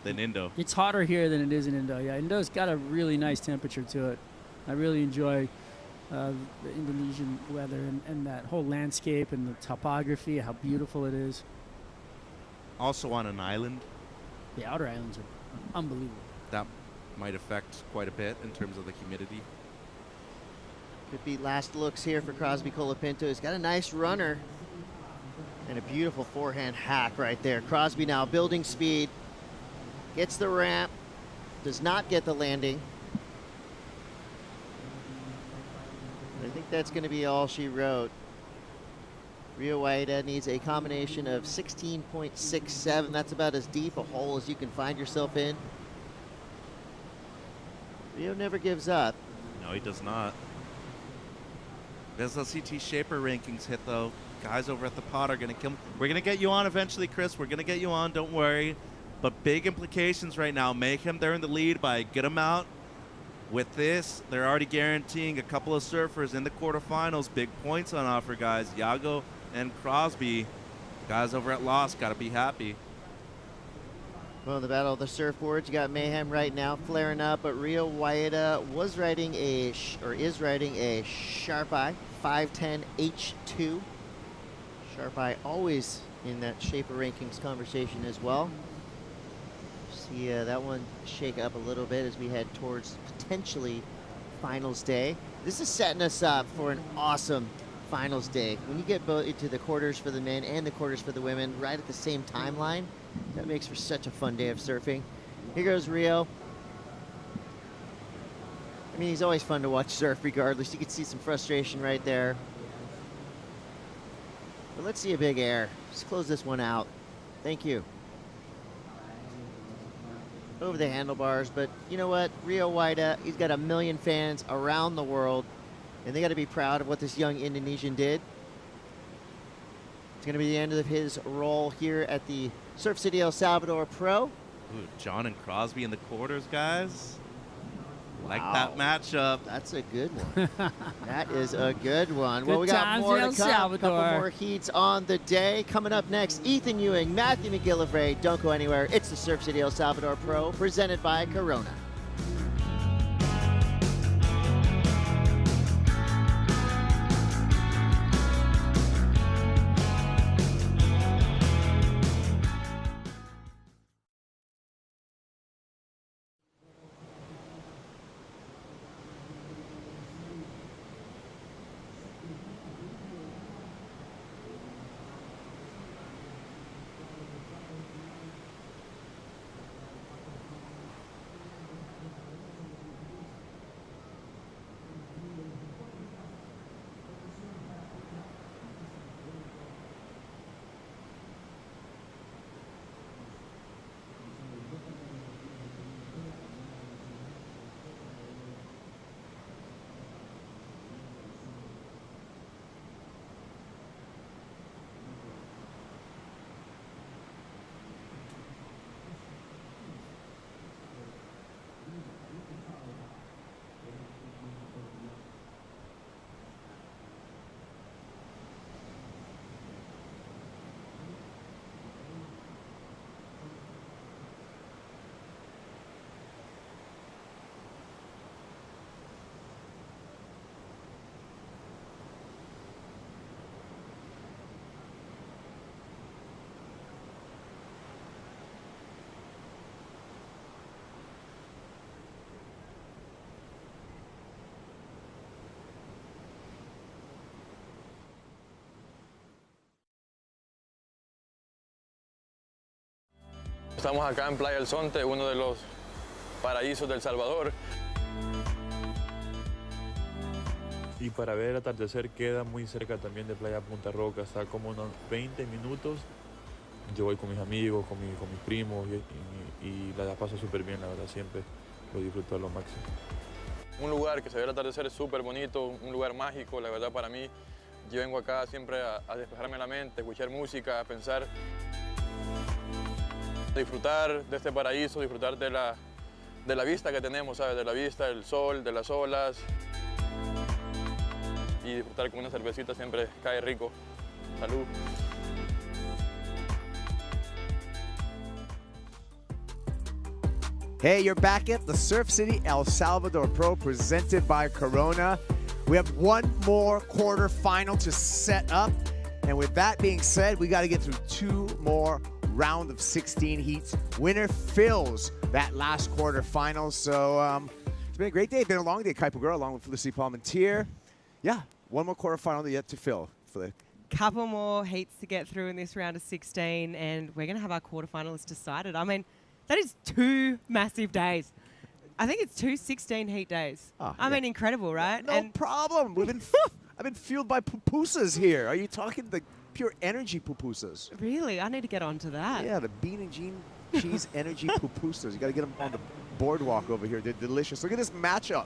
than Indo. It's hotter here than it is in Indo. Yeah, Indo's got a really nice temperature to it. I really enjoy the Indonesian weather and that whole landscape and the topography, how beautiful it is. Also on an island. The outer islands are unbelievable. That might affect quite a bit in terms of the humidity. Could be last looks here for Crosby Colapinto. He's got a nice runner and a beautiful forehand hack right there. Crosby now building speed, gets the ramp, does not get the landing. I think that's going to be all she wrote. Rio Waida needs a combination of 16.67. That's about as deep a hole as you can find yourself in. Rio never gives up. No, he does not. There's the CT Shaper rankings hit, though. Guys over at the pod are going to kill him. We're going to get you on eventually, Chris. We're going to get you on. Don't worry. but big implications right now. Make him, they're in the lead by get him out. With this, they're already guaranteeing a couple of surfers in the quarterfinals. Big points on offer, guys. Yago and Crosby. Guys over at Lost got to be happy. Well, in the battle of the surfboards, you got Mayhem right now flaring up, but Rio Waida was riding is riding a Sharp Eye 510 H2. Sharp Eye always in that Shaper Rankings conversation as well. See that one shake up a little bit as we head towards potentially finals day. This is setting us up for an awesome finals day. When you get both into the quarters for the men and the quarters for the women right at the same timeline, that makes for such a fun day of surfing. Here goes Rio. I mean, he's always fun to watch surf regardless. You can see some frustration right there. But let's see a big air. Let's close this one out. Thank you. Over the handlebars, but you know what? Rio Waida, he's got 1 million fans around the world, and they got to be proud of what this young Indonesian did. It's going to be the end of his role here at the Surf City El Salvador Pro. Ooh, John and Crosby in the quarters, guys. Like Wow. that matchup. That's a good one. That is a good one. Well, Good we got times more in to El come. A couple Salvador. more heats on the day. Coming up next, Ethan Ewing, Matthew McGillivray. Don't go anywhere. It's the Surf City El Salvador Pro, presented by Corona. Estamos acá en Playa El Sonte, uno de los paraísos del Salvador. Y para ver el atardecer queda muy cerca también de Playa Punta Roca, está como unos 20 minutos. Yo voy con mis amigos, con mis primos y la paso súper bien, la verdad, siempre lo disfruto a lo máximo. Un lugar que se ve el atardecer es súper bonito, un lugar mágico, la verdad para mí. Yo vengo acá siempre a despejarme la mente, a escuchar música, a pensar, disfrutar de este paraíso, disfrutar de la vista que tenemos, ¿sabes? De la vista, del sol, de las olas. Y disfrutar con una cervecita siempre cae rico. Salud. Hey, you're back at the Surf City El Salvador Pro presented by Corona. We have one more quarterfinal to set up. And with that being said, we got to get through two more round of 16 heats. Winner fills that last quarterfinal. So it's been a great day. It's been a long day, Kaipagura, along with Felicity Palmentier. Yeah, one more quarterfinal yet to fill for the Couple more heats to get through in this round of 16, and we're going to have our quarterfinalists decided. I mean, that is 2 massive days. I think it's 2 16-heat days. Oh, I mean, incredible, right? No problem. I've been fueled by pupusas here. Are you talking the pure energy pupusas? Really? I need to get onto that. Yeah, the bean and cheese energy pupusas. You got to get them on the boardwalk over here. They're delicious. Look at this matchup.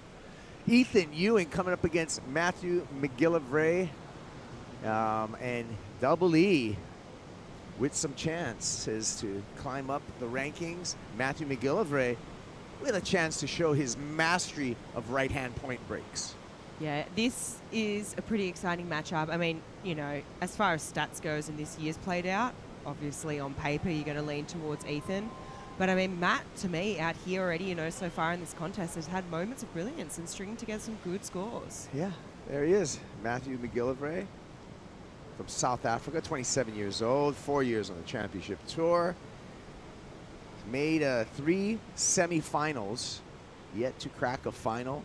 Ethan Ewing coming up against Matthew McGillivray. And Double E. with some chances to climb up the rankings. Matthew McGillivray with a chance to show his mastery of right-hand point breaks. Yeah, this is a pretty exciting matchup. I mean, you know, as far as stats goes and this year's played out, obviously on paper you're going to lean towards Ethan. But I mean, Matt, to me, out here already, you know, so far in this contest, has had moments of brilliance and stringing together some good scores. Yeah, there he is, Matthew McGillivray from South Africa, 27 years old, 4 years on the championship tour. Made 3 semifinals, yet to crack a final.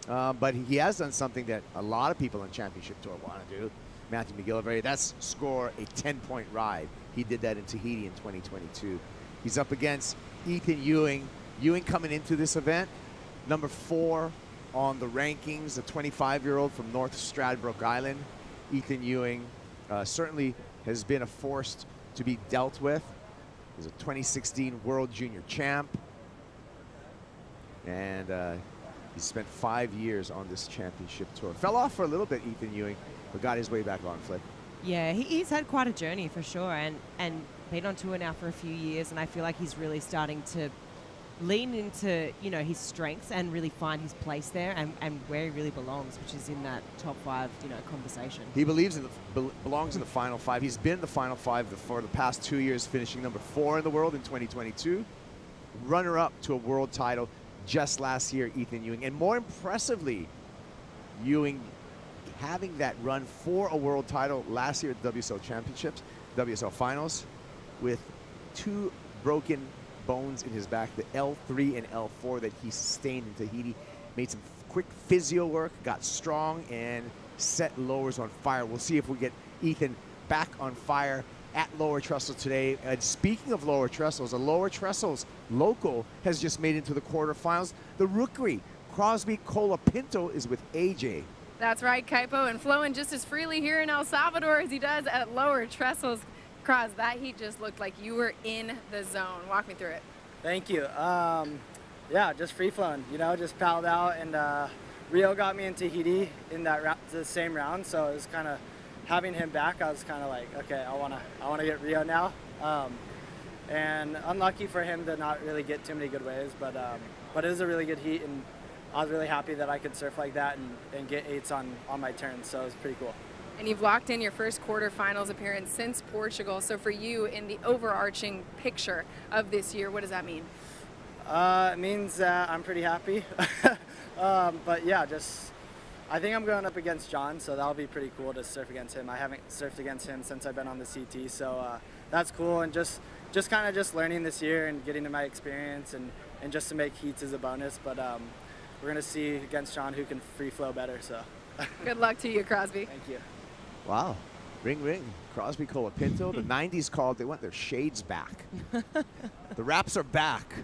But he has done something that a lot of people on championship tour want to do. Matthew McGillivray, that's score a 10-point ride. He did that in Tahiti in 2022. He's up against Ethan Ewing. Ewing coming into this event, number 4 on the rankings, a 25-year-old from North Stradbroke Island. Ethan Ewing certainly has been a force to be dealt with. He's a 2016 World Junior Champ. And he spent 5 years on this championship tour. Fell off for a little bit, Ethan Ewing, but got his way back on, Flick. Yeah, he's had quite a journey for sure, and been on tour now for a few years, and I feel like he's really starting to lean into, you know, his strengths and really find his place there and where he really belongs, which is in that top 5, you know, conversation. He belongs in the Final 5. He's been in the Final 5 for the past 2 years, finishing number 4 in the world in 2022. Runner-up to a world title just last year, Ethan Ewing. And more impressively, Ewing having that run for a world title last year at WSL Championships, WSL Finals, with 2 broken bones in his back, the L3 and L4 that he sustained in Tahiti. Made some quick physio work, got strong, and set lowers on fire. We'll see if we get Ethan back on fire at Lower Trestle today. And speaking of Lower Trestles, a Lower Trestles local has just made it to the quarterfinals. The rookie, Crosby Colapinto, is with AJ. That's right, Kaipo, and flowing just as freely here in El Salvador as he does at Lower Trestles. Cross, that heat just looked like you were in the zone. Walk me through it. Thank you. Yeah, just free flowing, you know, just paddled out, and Rio got me in Tahiti in that the same round, so it was kind of having him back. I was kind of like, okay, I wanna get Rio now, and unlucky for him to not really get too many good waves, but it was a really good heat, and I was really happy that I could surf like that and get 8s on my turns, so it was pretty cool. And you've locked in your first quarterfinals appearance since Portugal. So for you, in the overarching picture of this year, what does that mean? It means that I'm pretty happy. But yeah, I think I'm going up against John, so that'll be pretty cool to surf against him. I haven't surfed against him since I've been on the CT, so that's cool. And just kind of just learning this year and getting to my experience and just to make heats is a bonus. But we're going to see against John who can free flow better. So good luck to you, Crosby. Thank you. Wow. Ring, ring. Crosby Colapinto. The 90s called, they want their shades back. The wraps are back.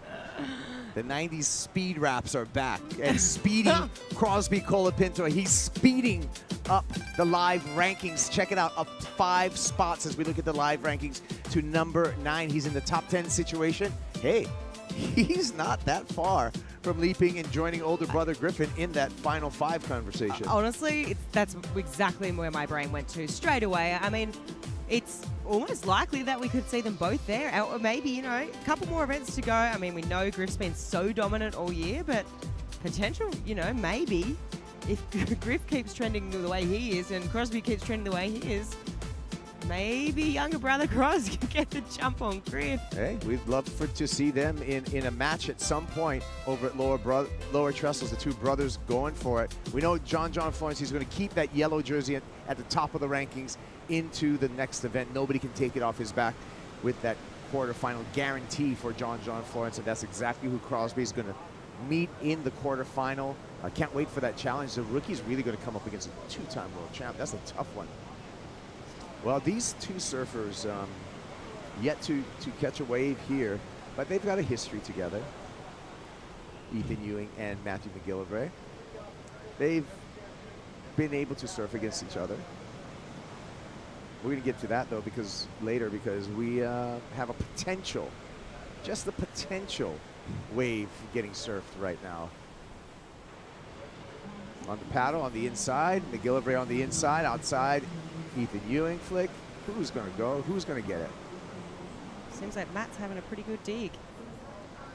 The 90s speed wraps are back. And speedy Crosby Colapinto. He's speeding up the live rankings. Check it out. Up 5 spots as we look at the live rankings to number 9. He's in the top 10 situation. Hey, he's not that far from leaping and joining older brother Griffin in that Final 5 conversation. Honestly, that's exactly where my brain went to straight away. I mean, it's almost likely that we could see them both there, or maybe, you know, a couple more events to go. I mean, we know Griff's been so dominant all year, but potential, you know, maybe if Griff keeps trending the way he is and Crosby keeps trending the way he is, maybe younger brother Cross can get the jump on Griff. Hey, we'd love to see them in a match at some point over at Lower Trestles, the 2 brothers going for it. We know John Florence, he's going to keep that yellow jersey at the top of the rankings into the next event. Nobody can take it off his back with that quarterfinal guarantee for John Florence, and that's exactly who Crosby is going to meet in the quarterfinal. I can't wait for that challenge. The rookie's really going to come up against a 2-time world champ. That's a tough one. Well, these 2 surfers yet to catch a wave here, but they've got a history together. Ethan Ewing and Matthew McGillivray. They've been able to surf against each other. We're going to get to that, though, because we have a potential, just the potential wave getting surfed right now. On the paddle, on the inside, McGillivray on the inside, outside, Ethan Ewing, Flick. Who's going to go? Who's going to get it? Seems like Matt's having a pretty good dig.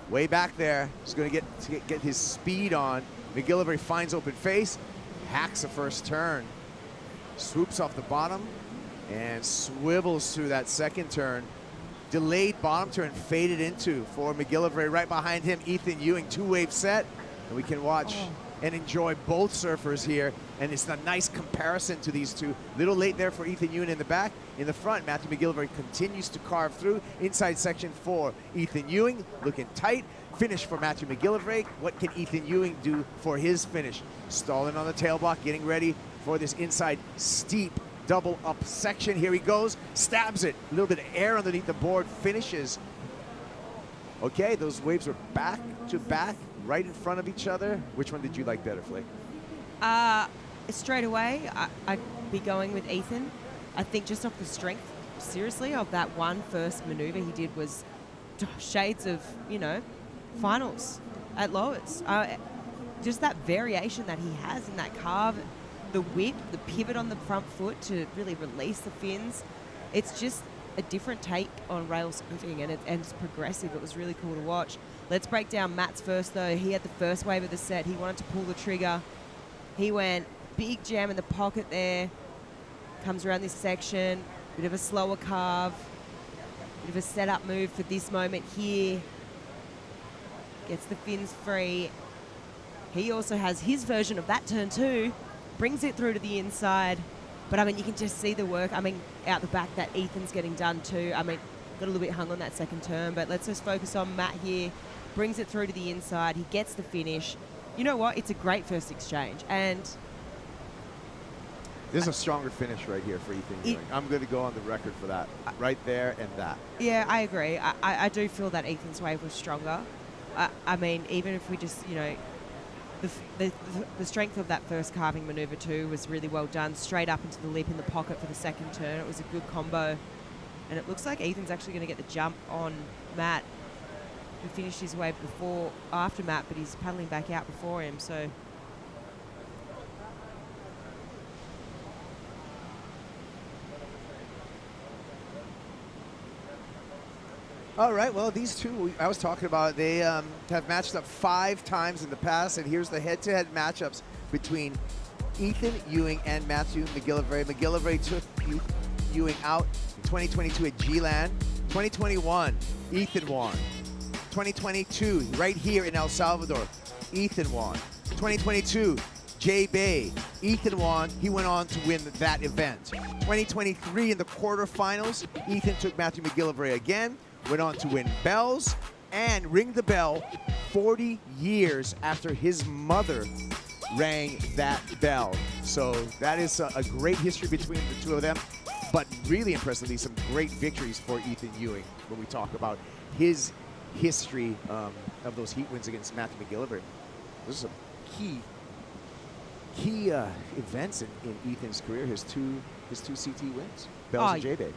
Way back there. He's going to get his speed on. McGillivray finds open face, hacks the first turn, swoops off the bottom, and swivels through that second turn. Delayed bottom turn, faded into for McGillivray. Right behind him, Ethan Ewing, two-wave set. And we can watch and enjoy both surfers here. And it's a nice comparison to these two. Little late there for Ethan Ewing in the back. In the front, Matthew McGillivray continues to carve through. Inside section 4, Ethan Ewing looking tight. Finish for Matthew McGillivray. What can Ethan Ewing do for his finish? Stalling on the tail block, getting ready for this inside steep double up section. Here he goes, stabs it. A little bit of air underneath the board, finishes. Okay, those waves are back to back, right in front of each other. Which one did you like better, Flake? Straight away, I'd be going with Ethan. I think just off the strength, seriously, of that one first maneuver he did was shades of, you know, finals at lowest. Just that variation that he has in that carve, the whip, the pivot on the front foot to really release the fins. It's just a different take on rail surfing, and it's progressive. It was really cool to watch. Let's break down Matt's first, though. He had the first wave of the set. He wanted to pull the trigger. He went big jam in the pocket there. Comes around this section. Bit of a slower carve. Bit of a setup move for this moment here. Gets the fins free. He also has his version of that turn too. Brings it through to the inside. But, I mean, you can just see the work, I mean, out the back that Ethan's getting done too. I mean, got a little bit hung on that second turn, but let's just focus on Matt here. Brings it through to the inside. He gets the finish. You know what? It's a great first exchange. And this is a stronger finish right here for Ethan Ewing. I'm going to go on the record for that. Right there and that. Yeah, I agree. I do feel that Ethan's wave was stronger. I mean, even if we just, you know, the strength of that first carving maneuver too was really well done. Straight up into the lip in the pocket for the second turn. It was a good combo. And it looks like Ethan's actually going to get the jump on Matt, who finished his wave after Matt, but he's paddling back out before him. So all right, well, these two I was talking about, they have matched up 5 times in the past, and here's the head-to-head matchups between Ethan Ewing and Matthew McGillivray. McGillivray took Ewing out in 2022 at G-Land. 2021, Ethan won. 2022, right here in El Salvador, Ethan won. 2022, J-Bay, Ethan won. He went on to win that event. 2023 in the quarterfinals, Ethan took Matthew McGillivray again. Went on to win bells and ring the bell 40 years after his mother rang that bell. So that is a great history between the two of them, but really impressively some great victories for Ethan Ewing when we talk about his history of those heat wins against Matthew McGillivray. Those are some key events in Ethan's career, his two CT wins, bells and J-Bay.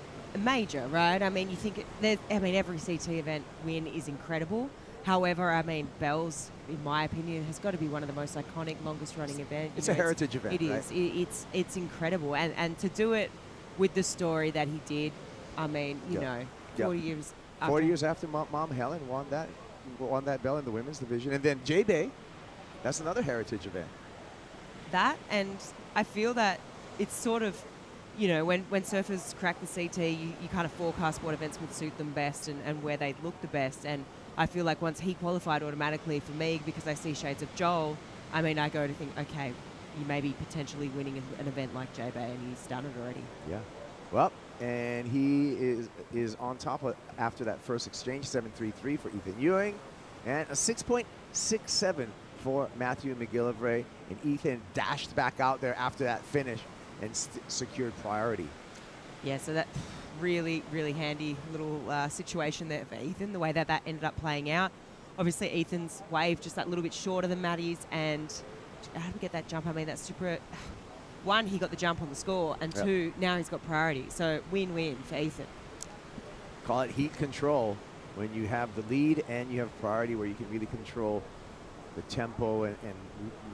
Major, right? I mean, you think every CT event win is incredible. However, I mean, bells, in my opinion, has got to be one of the most iconic, longest-running events. It's a heritage event, It right? is. It's incredible, and to do it with the story that he did, I mean, you know, 40 years. 40 years after Mom Helen won that bell in the women's division, and then J-Bay, that's another heritage event. That, and I feel that it's sort of, you know, when surfers crack the CT, you kind of forecast what events would suit them best and where they'd look the best. And I feel like once he qualified automatically for me, because I see shades of Joel, I mean, I go to think, okay, you may be potentially winning an event like J-Bay, and he's done it already. Yeah. Well, and he is on top after that first exchange, 7.33 for Ethan Ewing, and a 6.67 for Matthew McGillivray. And Ethan dashed back out there after that finish and secured priority. Yeah, so that really, really handy little situation there for Ethan, the way that ended up playing out. Obviously, Ethan's wave just that little bit shorter than Maddie's, and how did we get that jump? I mean, that's super. One, he got the jump on the score, and two, now he's got priority. So win-win for Ethan. Call it heat control when you have the lead and you have priority, where you can really control the tempo and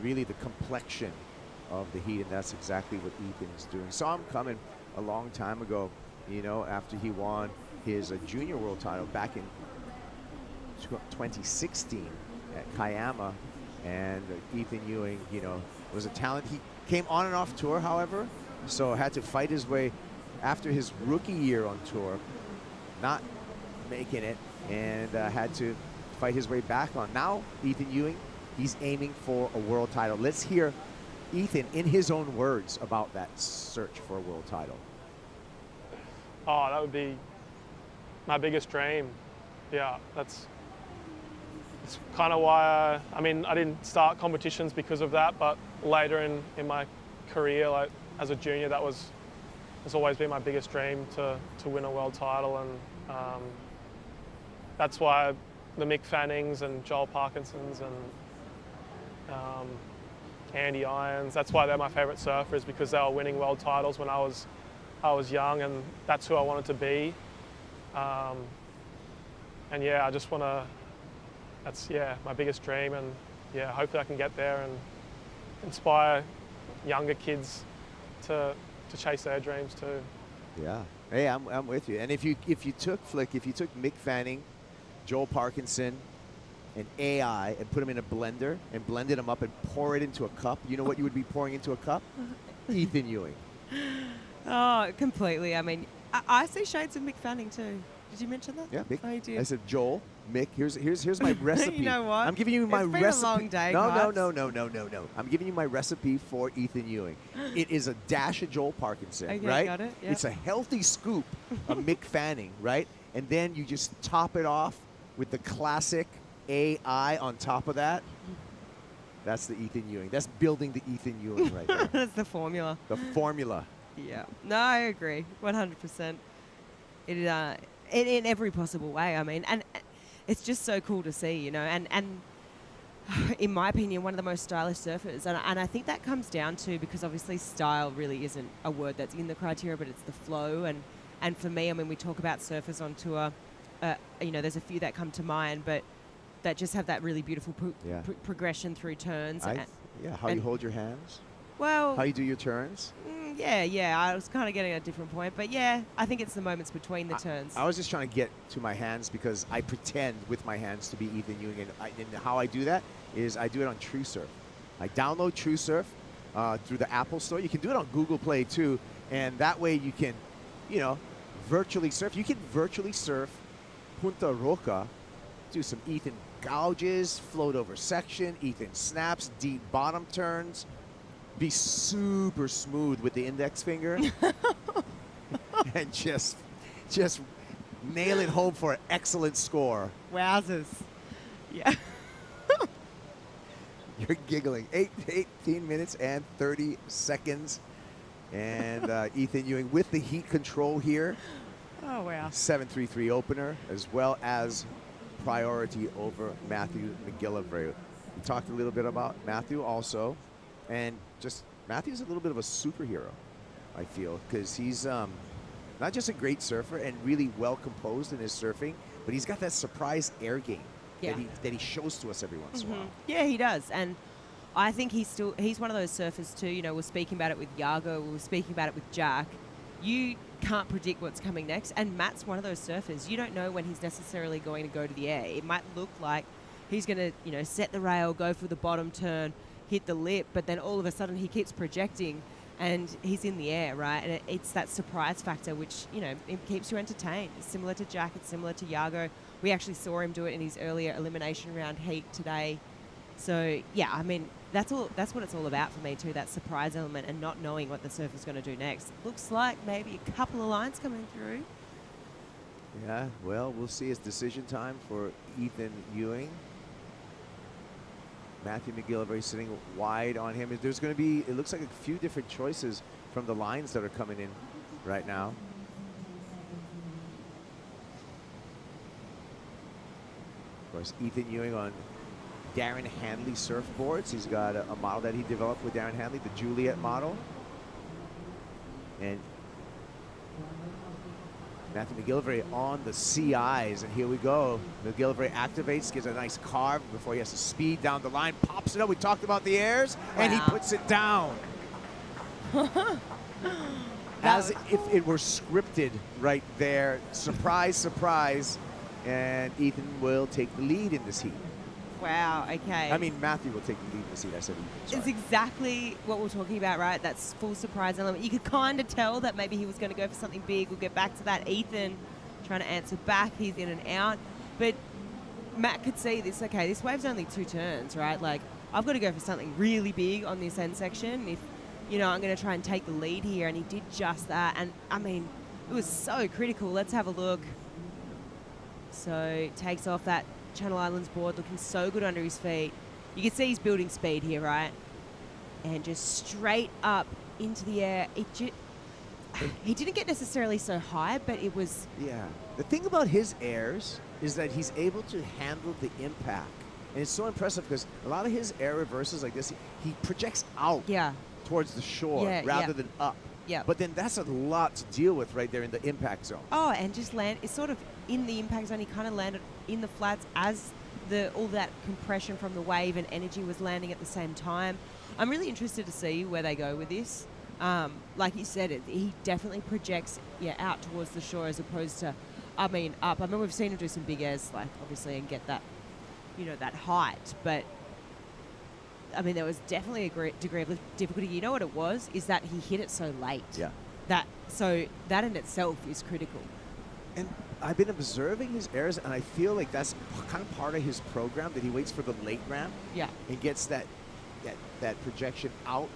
really the complexion of the heat, and that's exactly what Ethan's doing. Saw him coming a long time ago, you know, after he won his junior world title back in 2016 at Kayama. And Ethan Ewing, you know, was a talent. He came on and off tour, however, so had to fight his way after his rookie year on tour, not making it, and had to fight his way back on. Now, Ethan Ewing, he's aiming for a world title. Let's hear Ethan in his own words about that search for a world title. Oh, that would be my biggest dream. Yeah, it's kind of why I mean, I didn't start competitions because of that, but later in my career, like as a junior, has always been my biggest dream to win a world title, and that's why the Mick Fannings and Joel Parkinsons and Andy Irons, that's why they're my favourite surfers, because they were winning world titles when I was young, and that's who I wanted to be. And yeah, I just want to, that's my biggest dream, and yeah, hopefully I can get there and inspire younger kids to chase their dreams too. Yeah, hey, I'm with you. And if you took Mick Fanning, Joel Parkinson, and AI and put them in a blender and blended them up and pour it into a cup, you know what you would be pouring into a cup? Ethan Ewing. Oh, completely. I mean, I see shades of Mick Fanning too. Did you mention that? Yeah, Mick. I did. I said, Joel, Mick, here's my recipe. You know what? I'm giving you my It's been recipe. a long day, No. Cox. I'm giving you my recipe for Ethan Ewing. It is a dash of Joel Parkinson, Okay, right? got it, yep. It's a healthy scoop of Mick Fanning, right? And then you just top it off with the classic AI on top of that. That's the Ethan Ewing. That's building the Ethan Ewing right there. That's the formula. The formula. Yeah. No, I agree. 100%. It in every possible way. I mean, and it's just so cool to see, you know, and in my opinion, one of the most stylish surfers. And I think that comes down to, because obviously style really isn't a word that's in the criteria, but it's the flow. And for me, I mean, we talk about surfers on tour, you know, there's a few that come to mind, but that just have that really beautiful progression through turns. How you hold your hands. Well, how you do your turns. Yeah. I was kind of getting at a different point, but yeah, I think it's the moments between the turns. I was just trying to get to my hands because I pretend with my hands to be Ethan Ewing, and how I do that is I do it on TrueSurf. I download TrueSurf through the Apple Store. You can do it on Google Play too, and that way you can, you know, virtually surf. You can virtually surf Punta Roca, do some Ethan gouges, float over section, Ethan snaps, deep bottom turns, be super smooth with the index finger, and just nail it home for an excellent score. Wowzers. Yeah. You're giggling. 18 minutes and 30 seconds. And Ethan Ewing with the heat control here. Oh, wow. 7.33 opener, as well as priority over Matthew McGillivray. We talked a little bit about Matthew also. And just Matthew's a little bit of a superhero, I feel, because he's not just a great surfer and really well composed in his surfing, but he's got that surprise air game that he shows to us every once in a while. Yeah, he does. And I think he's one of those surfers too. You know, we're speaking about it with Iago, we're speaking about it with Jack. You can't predict what's coming next, and Matt's one of those surfers. You don't know when he's necessarily going to go to the air. It might look like he's going to, you know, set the rail, go for the bottom turn, hit the lip, but then all of a sudden he keeps projecting and he's in the air, right? And it's that surprise factor which, you know, it keeps you entertained. It's similar to Jack, it's similar to Iago. We actually saw him do it in his earlier elimination round heat today. So yeah, I mean, that's what it's all about for me too, that surprise element and not knowing what the surfer's going to do next. Looks like maybe a couple of lines coming through. Yeah, well, we'll see. It's decision time for Ethan Ewing. Matthew McGillivray sitting wide on him. There's going to be, it looks like a few different choices from the lines that are coming in right now. Of course, Ethan Ewing on Darren Hanley surfboards. He's got a model that he developed with Darren Hanley, the Juliet model. And Matthew McGillivray on the CIs, and here we go. McGillivray activates, gives a nice carve before he has to speed down the line, pops it up. We talked about the airs, and he puts it down. as if it were scripted right there. Surprise, surprise. And Ethan will take the lead in this heat. Wow, okay. I mean, Matthew will take the lead in this heat. I said Ethan. Sorry. It's exactly what we're talking about, right? That's full surprise element. You could kind of tell that maybe he was going to go for something big. We'll get back to that. Ethan trying to answer back. He's in and out. But Matt could see this. Okay, this wave's only 2 turns, right? Like, I've got to go for something really big on this end section if, you know, I'm going to try and take the lead here. And he did just that. And, I mean, it was so critical. Let's have a look. So, takes off that Channel Islands board, looking so good under his feet. You can see he's building speed here, right? And just straight up into the air. He didn't get necessarily so high, but it was... Yeah. The thing about his airs is that he's able to handle the impact. And it's so impressive because a lot of his air reverses like this, he projects out towards the shore rather than up. Yeah. But then that's a lot to deal with right there in the impact zone. Oh, and just land, it's sort of in the impact zone, he kind of landed in the flats as all that compression from the wave and energy was landing at the same time. I'm really interested to see where they go with this. Like you said, he definitely projects out towards the shore as opposed to, I mean, up. I mean, we've seen him do some big airs, like, obviously, and get that, you know, that height. But, I mean, there was definitely a great degree of difficulty. You know what it was? Is that he hit it so late. Yeah. So that in itself is critical. And I've been observing his airs, and I feel like that's kind of part of his program, that he waits for the late ramp. Yeah. And gets that projection out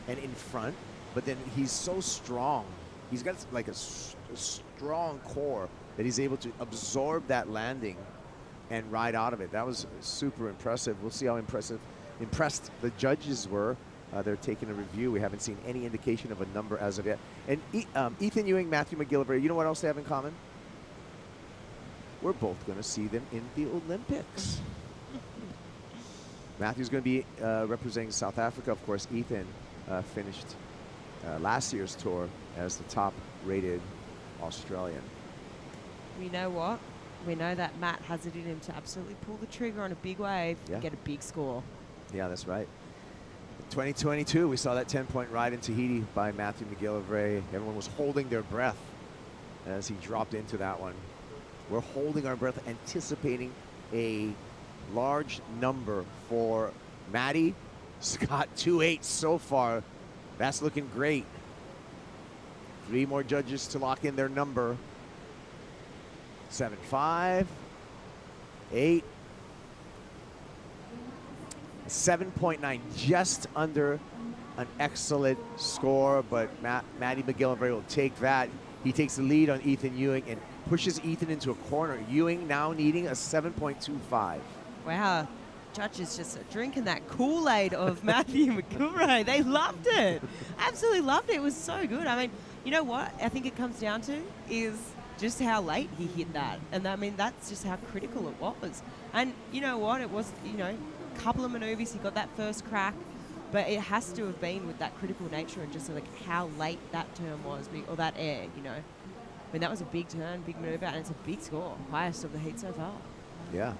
and in front. But then he's so strong. He's got like a strong core that he's able to absorb that landing and ride out of it. That was super impressive. We'll see how impressed the judges were. They're taking a review. We haven't seen any indication of a number as of yet. And Ethan Ewing, Matthew McGillivray, you know what else they have in common? We're both going to see them in the Olympics. Matthew's going to be representing South Africa. Of course, Ethan finished last year's tour as the top-rated Australian. We know what? We know that Matt has it in him to absolutely pull the trigger on a big wave and get a big score. Yeah, that's right. 2022, we saw that 10-point ride in Tahiti by Matthew McGillivray. Everyone was holding their breath as he dropped into that one. We're holding our breath, anticipating a large number for Matty. Scott, 2.8 so far. That's looking great. 3 more judges to lock in their number. 7.5, 8, 7.9, just under an excellent score, but Matty McGillivray will take that. He takes the lead on Ethan Ewing and pushes Ethan into a corner. Ewing now needing a 7.25. Wow. Judges just drinking that Kool-Aid of Matthew McGillivray. They loved it. Absolutely loved it. It was so good. I mean, you know what I think it comes down to is just how late he hit that. And I mean, that's just how critical it was. And you know what? It was, you know, a couple of maneuvers. He got that first crack. But it has to have been with that critical nature and just like how late that turn was, or that air, you know. I mean, that was a big turn, big maneuver, and it's a big score. Highest of the heat so far. Yeah.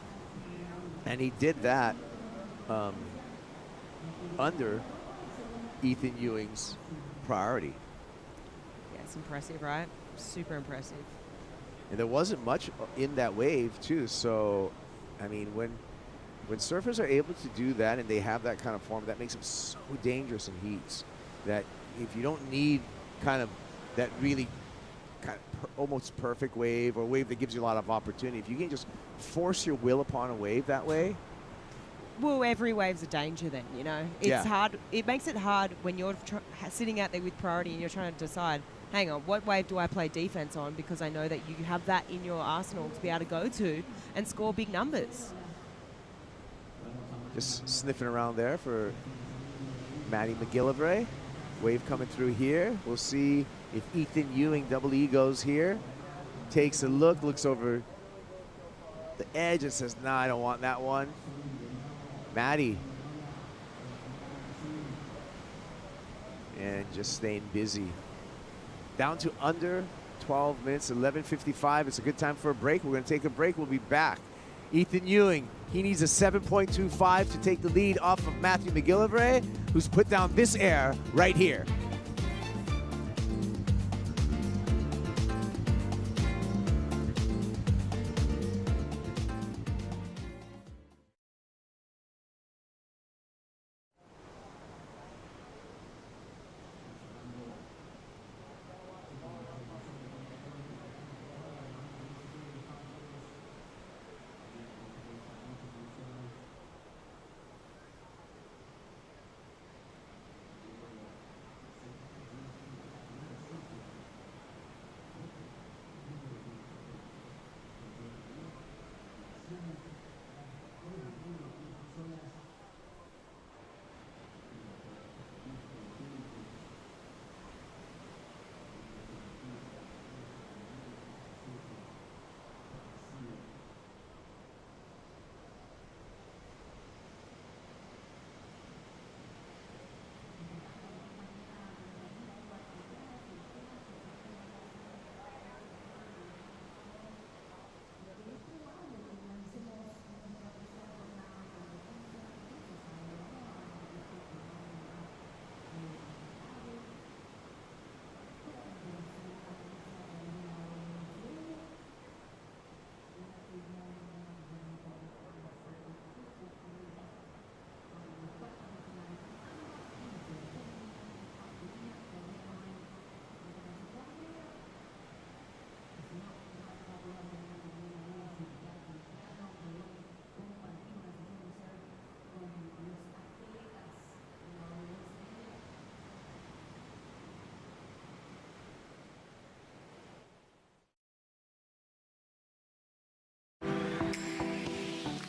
And he did that under Ethan Ewing's priority. Yeah, it's impressive, right? Super impressive. And there wasn't much in that wave, too. So, I mean, when surfers are able to do that and they have that kind of form, that makes them so dangerous in heats. That if you don't need kind of that really kind of almost perfect wave or a wave that gives you a lot of opportunity, if you can just force your will upon a wave that way. Well, every wave's a danger then, you know. It's hard. It makes it hard when you're sitting out there with priority and you're trying to decide, hang on, what wave do I play defense on? Because I know that you have that in your arsenal to be able to go to and score big numbers. Just sniffing around there for Matty McGillivray. Wave coming through here. We'll see if Ethan Ewing, double E, goes here. Takes a look, looks over the edge and says, nah, I don't want that one. Matty. And just staying busy. Down to under 12 minutes, 11:55. It's a good time for a break. We're going to take a break. We'll be back. Ethan Ewing, he needs a 7.25 to take the lead off of Matthew McGillivray, who's put down this air right here.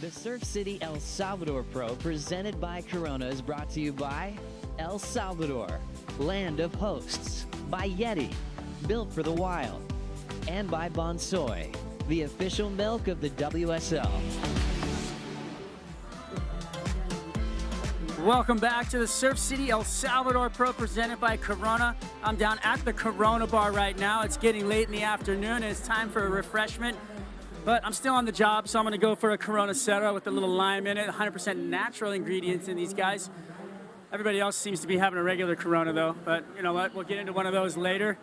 The Surf City El Salvador Pro presented by Corona is brought to you by El Salvador, land of hosts, by Yeti, built for the wild, and by Bonsoy, the official milk of the WSL. Welcome back to the Surf City El Salvador Pro presented by Corona. I'm down at the Corona bar right now. It's getting late in the afternoon and it's time for a refreshment. But I'm still on the job, so I'm going to go for a Corona Cero with a little lime in it, 100% natural ingredients in these guys. Everybody else seems to be having a regular Corona though, but you know what? We'll get into one of those later.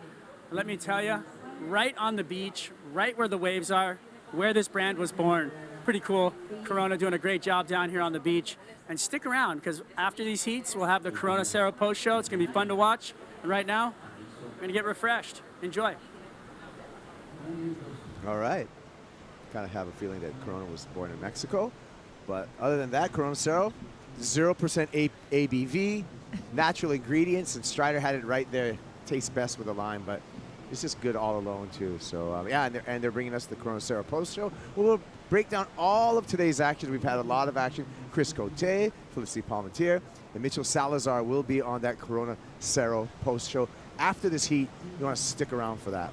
Let me tell you, right on the beach, right where the waves are, where this brand was born. Pretty cool. Corona doing a great job down here on the beach. And stick around, because after these heats, we'll have the Corona Cero post show. It's going to be fun to watch. And right now, we're going to get refreshed. Enjoy. All right. Kind of have a feeling that Corona was born in Mexico. But other than that, Corona Cero, 0% ABV, natural ingredients, and Strider had it right there. Tastes best with a lime, but it's just good all alone, too. So, yeah, and they're bringing us the Corona Cero post show. We'll break down all of today's action. We've had a lot of action. Chris Cote, Felicity Palmentier, and Mitchell Salazar will be on that Corona Cero post show. After this heat, you want to stick around for that.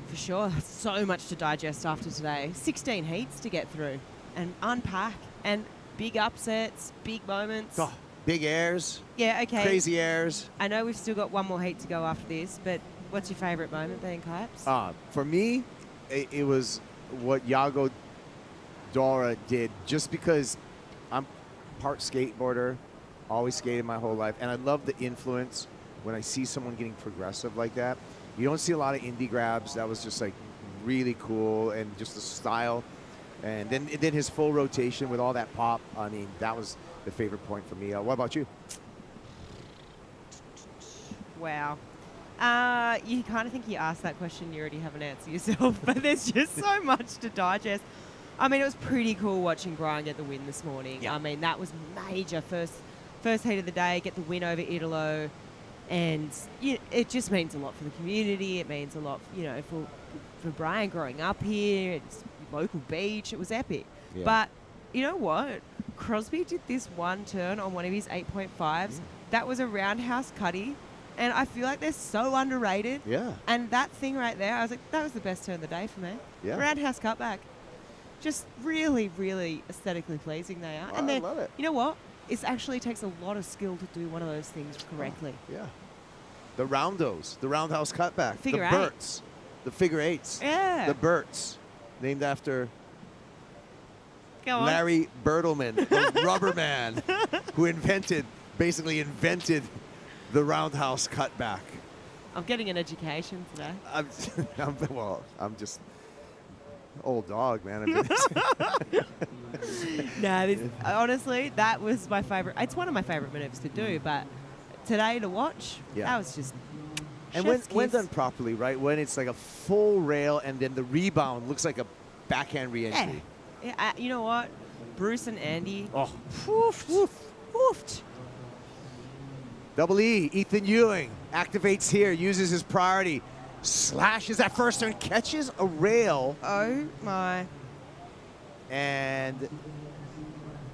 For sure. So much to digest after today. 16 heats to get through and unpack. And big upsets, big moments. Oh, big airs. Yeah, okay. Crazy airs. I know we've still got one more heat to go after this, but what's your favourite moment being Claps? For me, it was what Yago Dora did, just because I'm part skateboarder, always skated my whole life, and I love the influence when I see someone getting progressive like that. You don't see a lot of indie grabs. That was just like really cool, and just the style. And then his full rotation with all that pop. I mean, that was the favorite point for me. What about you? Wow. You kind of think you asked that question, you already have an answer yourself, but there's just so much to digest. I mean, it was pretty cool watching Brian get the win this morning. Yeah. I mean, that was major. First heat of the day, get the win over Italo. And it just means a lot for the community. It means a lot, for Brian growing up here. It's local beach. It was epic. Yeah. But you know what? Crosby did this one turn on one of his 8.5s. That was a roundhouse cutty. And I feel like they're so underrated. Yeah. And that thing right there, I was like, that was the best turn of the day for me. Yeah. Roundhouse cutback. Just really, really aesthetically pleasing they are. And I love it. You know what? It actually takes a lot of skill to do one of those things correctly. Yeah. The roundos, the roundhouse cutback, Figure the eight. Burts, the figure eights. Yeah. The Burts, named after Go on. Larry Bertelman, the rubber man, who basically invented the roundhouse cutback. I'm getting an education today. I'm just old dog, man. Honestly, that was my favorite. It's one of my favorite maneuvers to do, but today to watch, that was just. And when done properly, right? When it's like a full rail and then the rebound looks like a backhand re-entry. Yeah. You know what? Bruce and Andy. Oh. Woofed. Double E, Ethan Ewing activates here, uses his priority, slashes that first turn, catches a rail. Oh my. And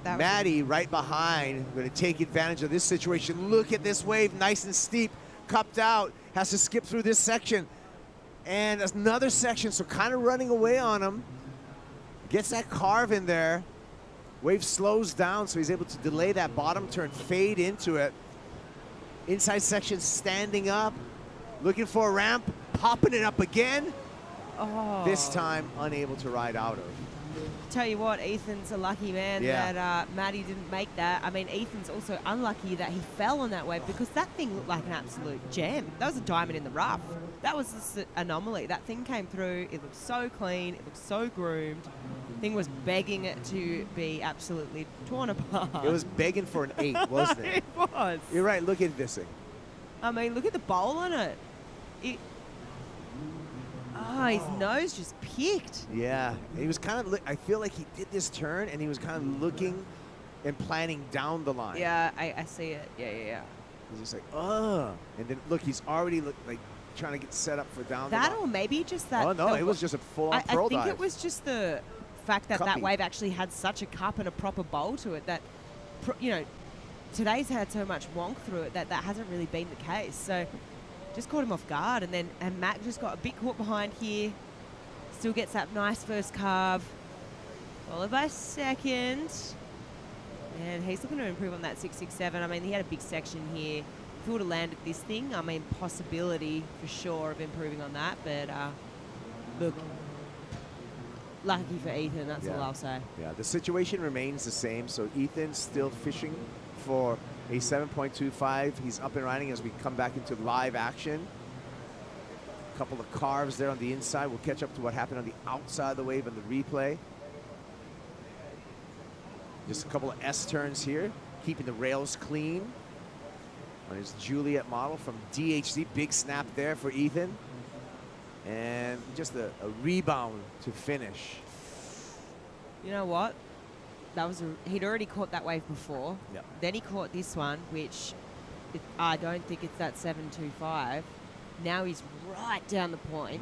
Maddie right behind, going to take advantage of this situation. Look at this wave, nice and steep, cupped out, has to skip through this section. And another section, so kind of running away on him. Gets that carve in there. Wave slows down, so he's able to delay that bottom turn, fade into it. Inside section standing up, looking for a ramp, popping it up again. Oh. This time unable to ride out of. Tell you what, Ethan's a lucky man that Maddie didn't make that. I mean, Ethan's also unlucky that he fell on that wave because that thing looked like an absolute gem. That was a diamond in the rough. That was just an anomaly. That thing came through. It looked so clean. It looked so groomed. The thing was begging it to be absolutely torn apart. It was begging for an 8, wasn't it? It was. You're right. Look at this thing. I mean, look at the bowl on it. His nose just picked. Yeah, he was kind of. I feel like he did this turn, and he was kind of looking and planning down the line. Yeah, I see it. Yeah. He's just like, and then look, he's already like trying to get set up for down. That the line. or maybe just that. Oh no, it was just a full-on throw dive. I think it was just the fact that that Cuppy. wave actually had such a cup and a proper bowl to it that, today's had so much wonk through it that hasn't really been the case. So just caught him off guard. And Mac just got a bit caught behind here. Still gets that nice first carve, followed by second. And he's looking to improve on that 6.67. I mean, he had a big section here. If he would have landed this thing, I mean, possibility for sure of improving on that. But look, lucky for Ethan, that's all I'll say. Yeah, the situation remains the same. So Ethan's still fishing for a 7.25. He's up and riding as we come back into live action. A couple of carves there on the inside. We'll catch up to what happened on the outside of the wave in the replay. Just a couple of S-turns here, keeping the rails clean on his Juliet model from DHC. Big snap there for Ethan. And just a rebound to finish. You know what? He'd already caught that wave before. Yep. Then he caught this one, which I don't think it's that 7.25. Now he's right down the point.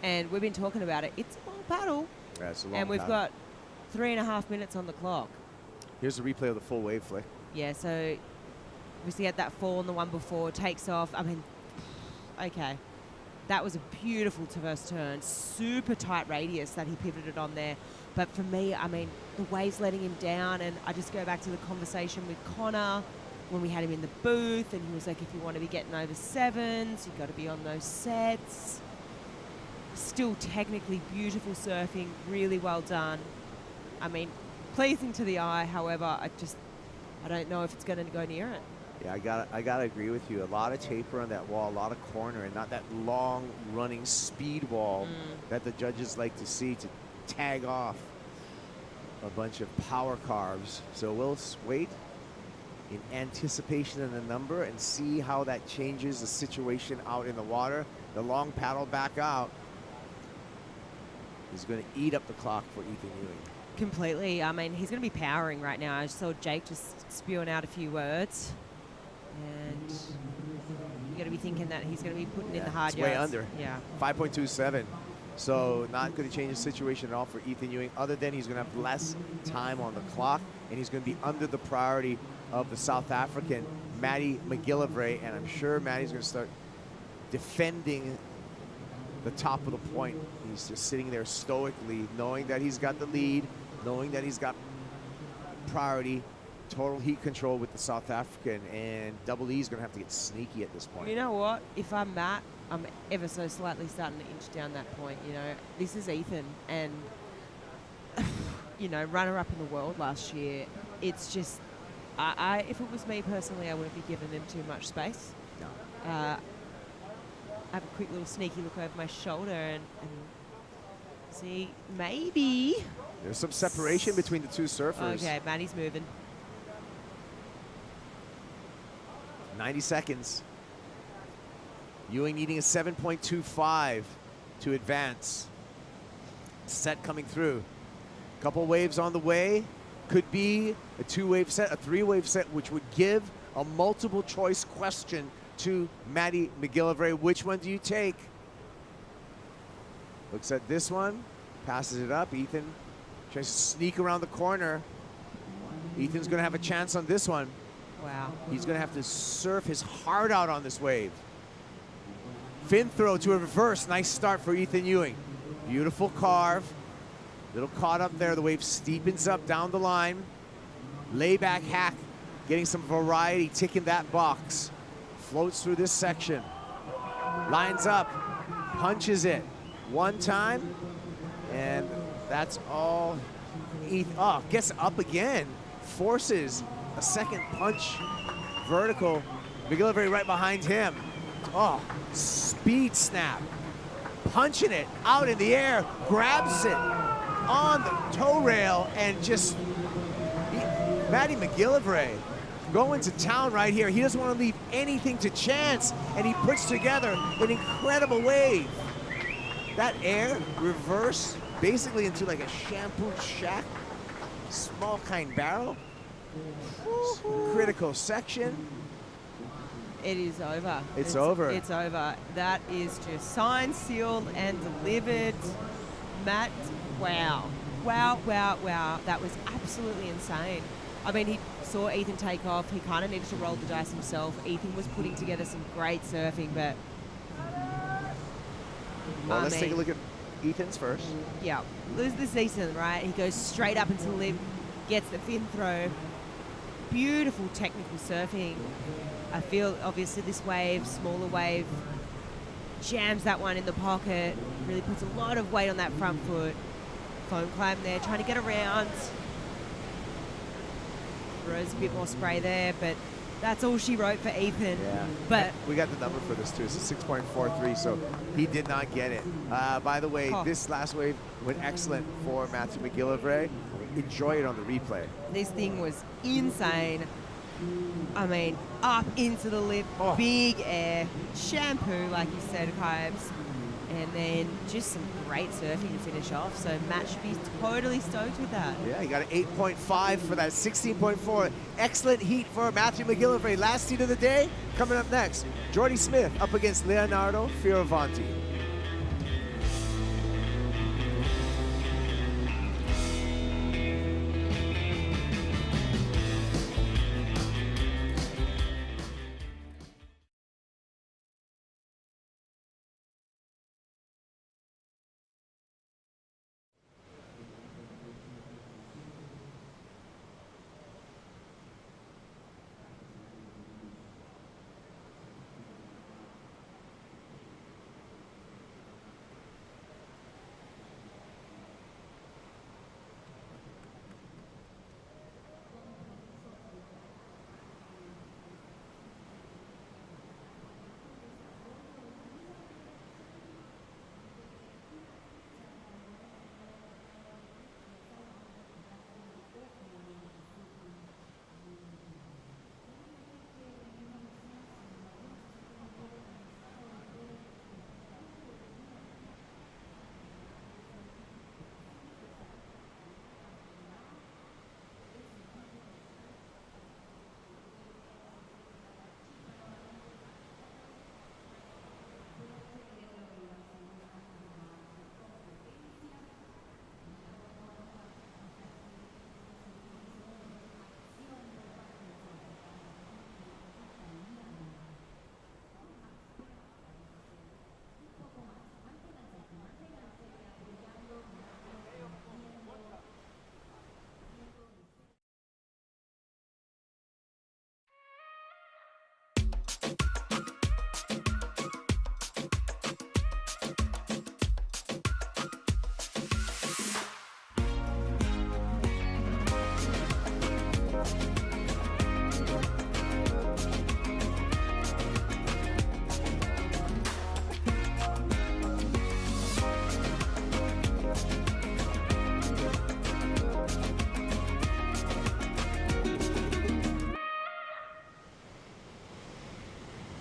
And we've been talking about it. It's a long paddle. Yeah, it's a long and we've paddle. got 3.5 minutes on the clock. Here's the replay of the full wave flick. Yeah, so obviously had that fall on the one before, takes off. I mean, okay. That was a beautiful first turn. Super tight radius that he pivoted on there. But for me, I mean, the wave's letting him down. And I just go back to the conversation with Connor when we had him in the booth. And he was like, if you want to be getting over sevens, you've got to be on those sets. Still technically beautiful surfing. Really well done. I mean, pleasing to the eye. However, I don't know if it's going to go near it. Yeah, I gotta agree with you. A lot of taper on that wall, a lot of corner, and not that long running speed wall that the judges like to see to tag off a bunch of power carves. So we'll wait in anticipation of the number and see how that changes the situation out in the water. The long paddle back out is going to eat up the clock for Ethan Ewing. Completely. I mean, he's going to be powering right now. I saw Jake just spewing out a few words. And you got to be thinking that he's going to be putting in the hard it's yards. way under. Yeah. 5.27. So not going to change the situation at all for Ethan Ewing, other than he's going to have less time on the clock, and he's going to be under the priority of the South African, Maddie McGillivray, and I'm sure Maddie's going to start defending the top of the point. He's just sitting there stoically, knowing that he's got the lead, knowing that he's got priority, total heat control with the South African, and Double E's going to have to get sneaky at this point. You know what? If I'm Matt, I'm ever so slightly starting to inch down that point. You know, this is Ethan, and you know, runner-up in the world last year. It's just, if it was me personally, I wouldn't be giving him too much space. No. Have a quick little sneaky look over my shoulder and see, maybe. There's some separation between the two surfers. Okay, Maddie's moving. 90 seconds. Ewing needing a 7.25 to advance. Set coming through. Couple waves on the way. Could be a 2-wave set, a 3-wave set, which would give a multiple choice question to Maddie McGillivray. Which one do you take? Looks at this one, passes it up. Ethan tries to sneak around the corner. Ethan's going to have a chance on this one. Wow. He's going to have to surf his heart out on this wave. Fin throw to a reverse. Nice start for Ethan Ewing. Beautiful carve. Little caught up there. The wave steepens up down the line. Layback hack. Getting some variety, ticking that box. Floats through this section. Lines up. Punches it. One time. And that's all. Oh, gets up again. Forces a second punch. Vertical. McGillivray right behind him. Oh, speed snap. Punching it out in the air. Grabs it on the toe rail and just... Maddie McGillivray going to town right here. He doesn't want to leave anything to chance, and he puts together an incredible wave. That air reverse basically into like a shampoo shack, small kind barrel. Critical section. It is over. It's over. It's over. That is just signed, sealed, and delivered. Matt, wow. wow, wow, wow. That was absolutely insane. I mean, he saw Ethan take off. He kind of needed to roll the dice himself. Ethan was putting together some great surfing, but... Well, let's take a look at Ethan's first. Yeah, this is Ethan, right? He goes straight up into the lip, gets the fin throw. Beautiful technical surfing. I feel, obviously, this wave, smaller wave, jams that one in the pocket, really puts a lot of weight on that front foot. Foam climb there, trying to get around. Throws a bit more spray there, but that's all she wrote for Ethan. Yeah. But we got the number for this too. It's a 6.43, so he did not get it. By the way, this last wave went excellent for Matthew McGillivray. Enjoy it on the replay. this thing was insane. I mean, up into the lip, big air, shampoo, like you said, Kybes, and then just some great surfing to finish off. So Matt should be totally stoked with that. Yeah, he got an 8.5 for that 16.4. Excellent heat for Matthew McGillivray. Last heat of the day. Coming up next, Jordy Smith up against Leonardo Fioravanti.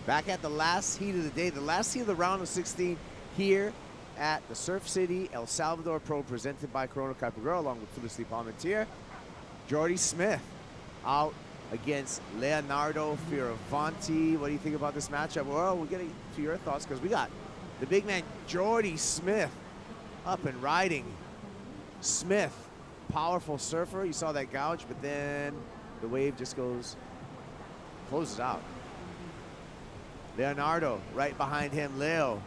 Back at the last heat of the day, the last heat of the round of 16 here at the Surf City El Salvador Pro, presented by Corona Capagura, along with Felicity Palmentier. Jordy Smith out against Leonardo Fioravanti. What do you think about this matchup? Well, we're getting to your thoughts because we got the big man Jordy Smith up and riding. Smith, powerful surfer. You saw that gouge, but then the wave just closes out. Leonardo right behind him. Leo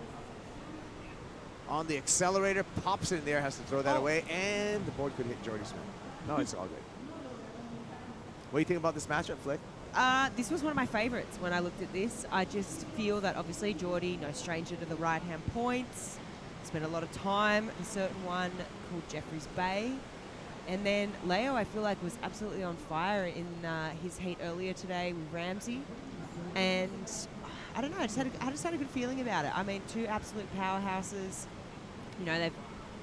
on the accelerator, pops in there, has to throw that away, and the board could hit Jordy Smith. No, it's all good. What do you think about this matchup, Flick? This was one of my favorites when I looked at this. I just feel that obviously Jordy, no stranger to the right-hand points, spent a lot of time at a certain one called Jeffreys Bay. And then Leo, I feel like, was absolutely on fire in his heat earlier today with Ramsey. And I don't know, I just had a good feeling about it. I mean, two absolute powerhouses. You know,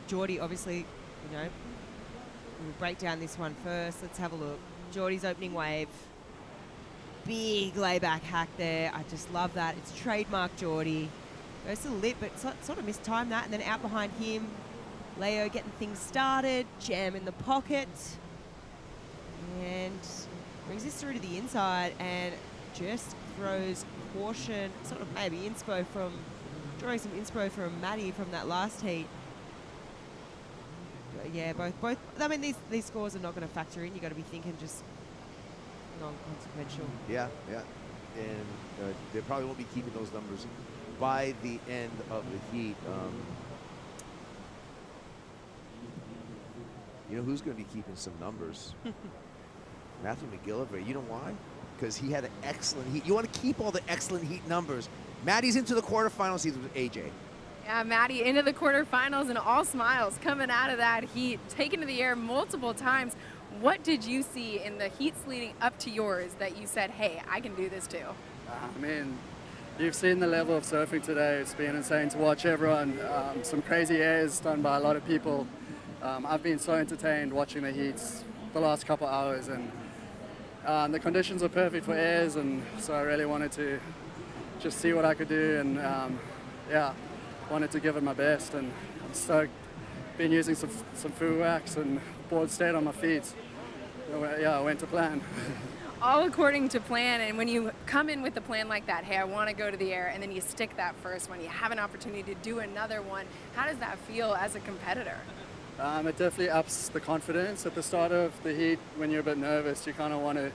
Jordy, obviously, you know, we'll break down this one first. Let's have a look. Jordy's opening wave. Big layback hack there. I just love that. It's trademark Jordy. Goes to the lip, but sort of mistimed that. And then out behind him, Leo getting things started. Jam in the pocket. And brings this through to the inside and just throws caution, sort of maybe drawing some inspo from Maddie from that last heat. yeah, both. I mean, these scores are not going to factor in. You got to be thinking just non-consequential. Yeah, yeah. And they probably won't be keeping those numbers by the end of the heat. You know who's going to be keeping some numbers? Matthew McGillivray. You know why? Because he had an excellent heat. You want to keep all the excellent heat numbers. Maddie's into the quarterfinals. He's with AJ. Yeah, Maddie into the quarterfinals and all smiles coming out of that heat, taken to the air multiple times. What did you see in the heats leading up to yours that you said, hey, I can do this too? I mean, you've seen the level of surfing today. It's been insane to watch everyone. Some crazy airs done by a lot of people. I've been so entertained watching the heats the last couple hours, and the conditions are perfect for airs, and so I really wanted to just see what I could do, and yeah, wanted to give it my best, and I'm stoked. Been using some foo wax, and board stayed on my feet. Yeah, I went to plan. All according to plan, and when you come in with a plan like that, hey, I want to go to the air, and then you stick that first one, you have an opportunity to do another one, how does that feel as a competitor? It definitely ups the confidence. At the start of the heat, when you're a bit nervous, you kind of want to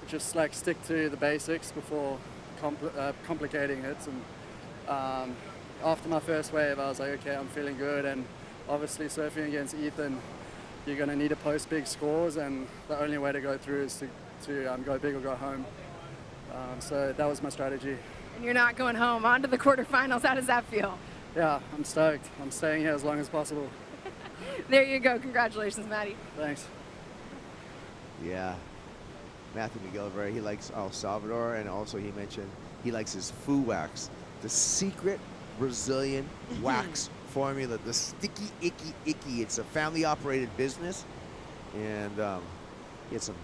just like stick to the basics before complicating it. And after my first wave, I was like, okay, I'm feeling good. And obviously surfing against Ethan, you're going to need to post big scores, and the only way to go through is to go big or go home. So that was my strategy. And you're not going home, on to the quarterfinals. How does that feel? Yeah, I'm stoked. I'm staying here as long as possible. There you go. Congratulations, Maddie. Thanks. Yeah. Matthew McGillivray, he likes El Salvador, and also he mentioned he likes his foo wax, the secret Brazilian wax formula, the sticky, icky. It's a family-operated business, and he had some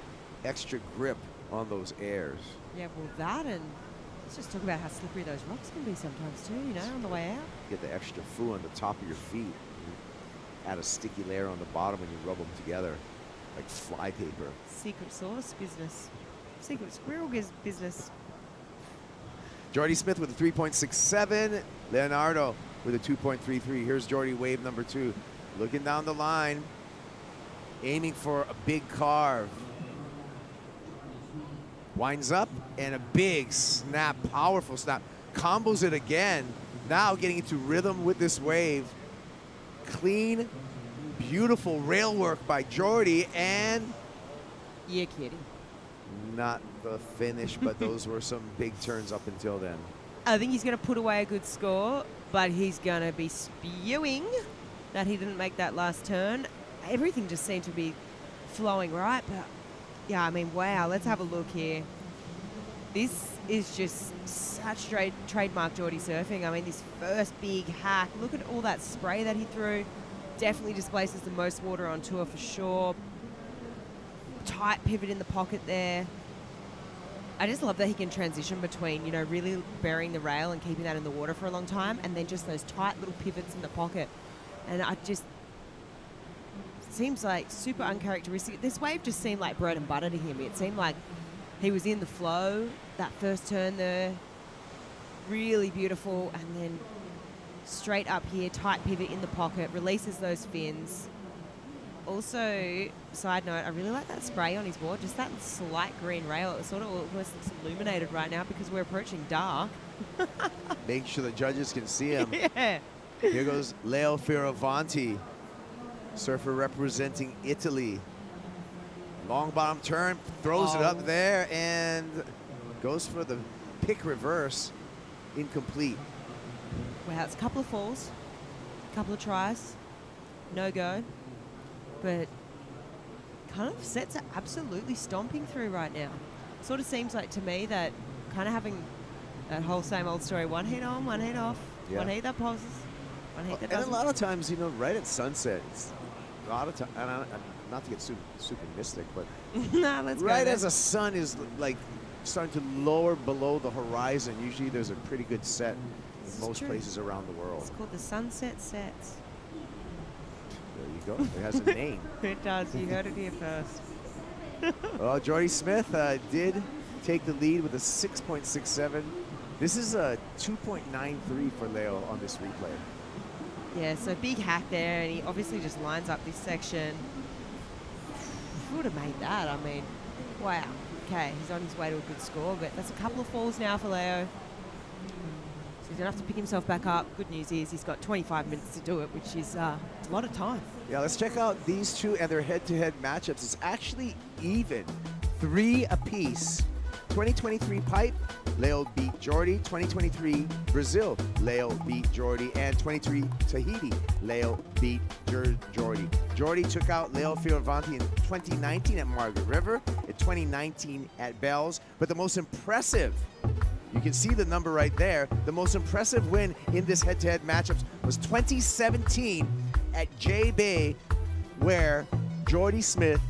extra grip on those airs. Yeah, well, that, and let's just talk about how slippery those rocks can be sometimes too, you know, on the way out. Get the extra foo on the top of your feet. Add a sticky layer on the bottom when you rub them together like fly paper. Secret sauce business. Secret squirrel business. Jordy Smith with a 3.67. Leonardo with a 2.33. Here's Jordy, wave number 2. Looking down the line, aiming for a big carve. Winds up, and a big snap, powerful snap. Combos it again. Now getting into rhythm with this wave. Clean, beautiful rail work by Jordy, and you're kidding. Not the finish, but those were some big turns up until then. I think he's going to put away a good score, but he's going to be spewing that he didn't make that last turn. Everything just seemed to be flowing right, but yeah, I mean, wow, let's have a look here. This is just such trademark Jordy surfing. I mean, this first big hack, look at all that spray that he threw. Definitely displaces the most water on tour for sure. Tight pivot in the pocket there. I just love that he can transition between, you know, really burying the rail and keeping that in the water for a long time, and then just those tight little pivots in the pocket. And seems like super uncharacteristic. This wave just seemed like bread and butter to him. It seemed like he was in the flow. That first turn there, really beautiful, and then straight up here, tight pivot in the pocket, releases those fins. Also, side note, I really like that spray on his board, just that slight green rail. It sort of almost looks illuminated right now because we're approaching dark. Make sure the judges can see him. Yeah. Here goes Italo Ferreira, surfer representing Italy. Long bottom turn, throws it up there, and goes for the pick reverse. Incomplete. Wow, it's a couple of falls, a couple of tries, no go. But kind of sets are absolutely stomping through right now. Sort of seems like to me that kind of having that whole same old story, one heat on, one heat off, one heat that pauses, one heat that doesn't. And a lot of times, you know, right at sunset, it's a lot of time, not to get super mystic, but nah, let's go right there. as the sun is like starting to lower below the horizon, usually there's a pretty good set in most places around the world. It's called the Sunset Sets. There you go. It has a name. It does. You heard it here first. Well, Jordy Smith did take the lead with a 6.67. This is a 2.93 for Leo on this replay. Yeah, so big hack there, and he obviously just lines up this section. Who would have made that? I mean, wow. Okay, he's on his way to a good score, but that's a couple of falls now for Leo. So he's going to have to pick himself back up. Good news is he's got 25 minutes to do it, which is a lot of time. Yeah, let's check out these two and their head-to-head matchups. It's actually even, 3 apiece. 2023 Pipe, Leo beat Jordy. 2023 Brazil, Leo beat Jordy. And 23 Tahiti, Leo beat Jordy. Jordy took out Leo Fioravanti in 2019 at Margaret River, in 2019 at Bells. But the most impressive, you can see the number right there, the most impressive win in this head-to-head matchups was 2017 at J-Bay, where Jordy Smith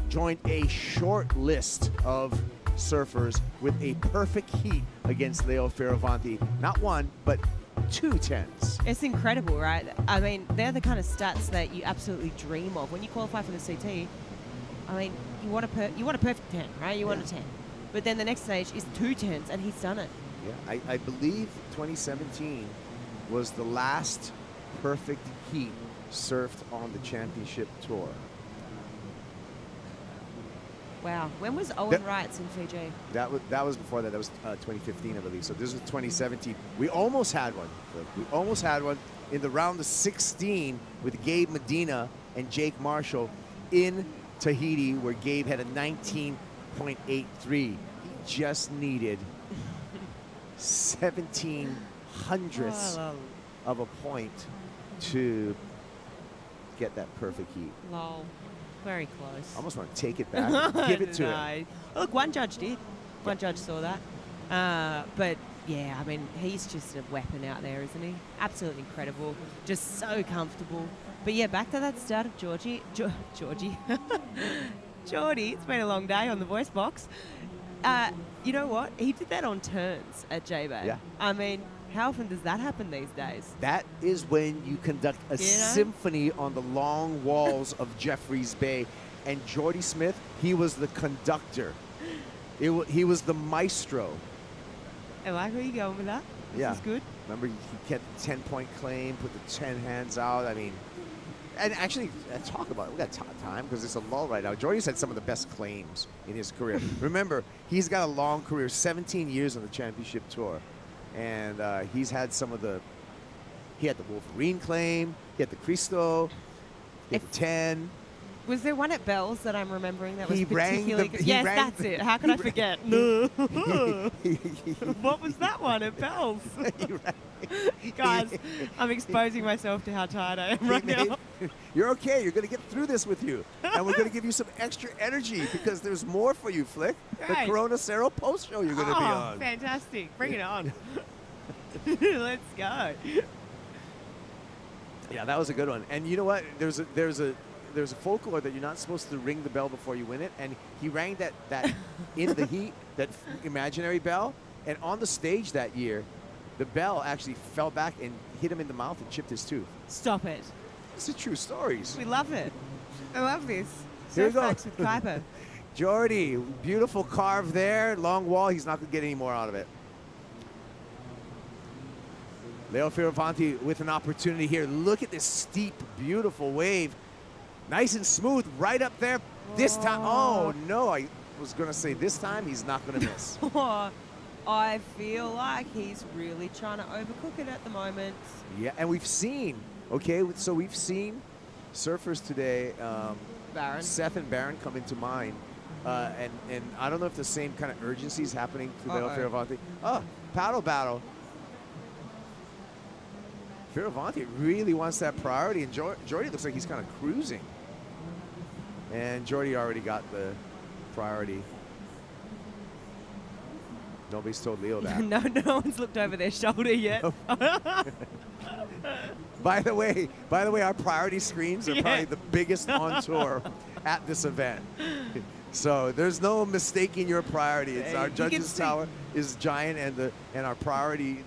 joined a short list of surfers with a perfect heat against Leo Fioravanti. Not 1, but 2 10s. It's incredible, right? I mean, they're the kind of stats that you absolutely dream of. When you qualify for the CT, I mean, you want a perfect 10, right? You want a 10. But then the next stage is 2 10s, and he's done it. Yeah, I believe 2017 was the last perfect heat surfed on the championship tour. Wow. When was Owen Wright's in Fiji? That was before that. That was 2015, I believe. So this was 2017. We almost had one. We almost had one in the round of 16 with Gabe Medina and Jake Marshall in Tahiti, where Gabe had a 19.83. He just needed 17 hundredths of a point to get that perfect heat. Lol. Very close. I almost want to take it back and give it to him. Look, one judge did. One judge saw that. But, yeah, I mean, he's just a weapon out there, isn't he? Absolutely incredible. Just so comfortable. But, yeah, back to that start of Georgie. Georgie. Jordy, it's been a long day on the voice box. You know what? He did that on turns at J-Bay. Yeah. I mean, how often does that happen these days? That is when you conduct a symphony on the long walls of Jeffreys Bay. And Jordy Smith, he was the conductor. He was the maestro. I like where you're going with that. This is good. Remember, he kept the 10-point claim, put the 10 hands out. I mean, and actually, talk about it. We got time because it's a lull right now. Jordy's had some of the best claims in his career. Remember, he's got a long career, 17 years on the championship tour. And he's had some of the, he had the Wolverine claim, he had the Cristo, he had the 10. Was there one at Bell's that I'm remembering that was He particularly good? Yes, that's it. How can I forget? What was that one at Bell's? Guys, I'm exposing myself to how tired I am right now. You're okay. You're going to get through this with you. And we're going to give you some extra energy because there's more for you, Flick. Great. The Corona Cero post show you're going to be on. Fantastic. Bring it on. Let's go. Yeah, that was a good one. And you know what? There's a folklore that you're not supposed to ring the bell before you win it, and he rang that in the heat, that imaginary bell, and on the stage that year, the bell actually fell back and hit him in the mouth and chipped his tooth. Stop it. It's a true stories. We love it. I love this. Here we go. Facts with Kuiper. Jordy, beautiful carve there, long wall. He's not going to get any more out of it. Leo Fioravanti with an opportunity here. Look at this steep, beautiful wave. Nice and smooth right up there. This time, oh no, I was going to say this time he's not going to miss. I feel like he's really trying to overcook it at the moment. Yeah, and we've seen, so we've seen surfers today, Barron. Seth and Barron come into mind. And I don't know if the same kind of urgency is happening to Leo Fioravanti. Oh, paddle battle. Fioravanti really wants that priority, and Jordy looks like he's kind of cruising. And Jordy already got the priority. Nobody's told Leo that. No one's looked over their shoulder yet. By the way, our priority screens are probably the biggest on tour at this event. So there's no mistaking your priority. It's our judges tower is giant, and our priority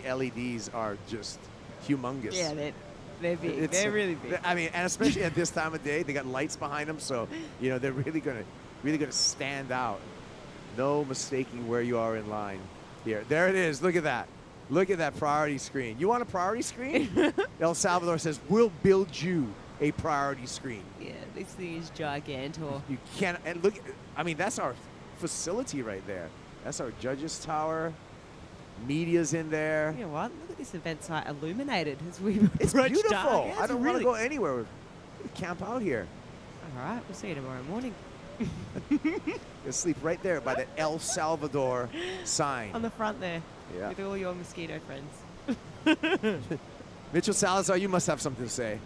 LEDs are just humongous. Yeah, they're big. They're really big. I mean, and especially at this time of day, they got lights behind them, so they're really gonna stand out. No mistaking where you are in line here. There it is. Look at that. Look at that priority screen. You want a priority screen? El Salvador says, we'll build you a priority screen. Yeah, this thing is gigantor. You can't, and look, I mean, that's our facility right there. That's our judges tower. Media's in there. You know what? Look at this event site illuminated as we It's approach beautiful. dark. Yeah, I it's don't want really- to go anywhere. We camp out here. All right, we'll see you tomorrow morning. You'll sleep right there by the El Salvador sign. On the front there. Yeah. With all your mosquito friends. Mitchell Salazar, you must have something to say.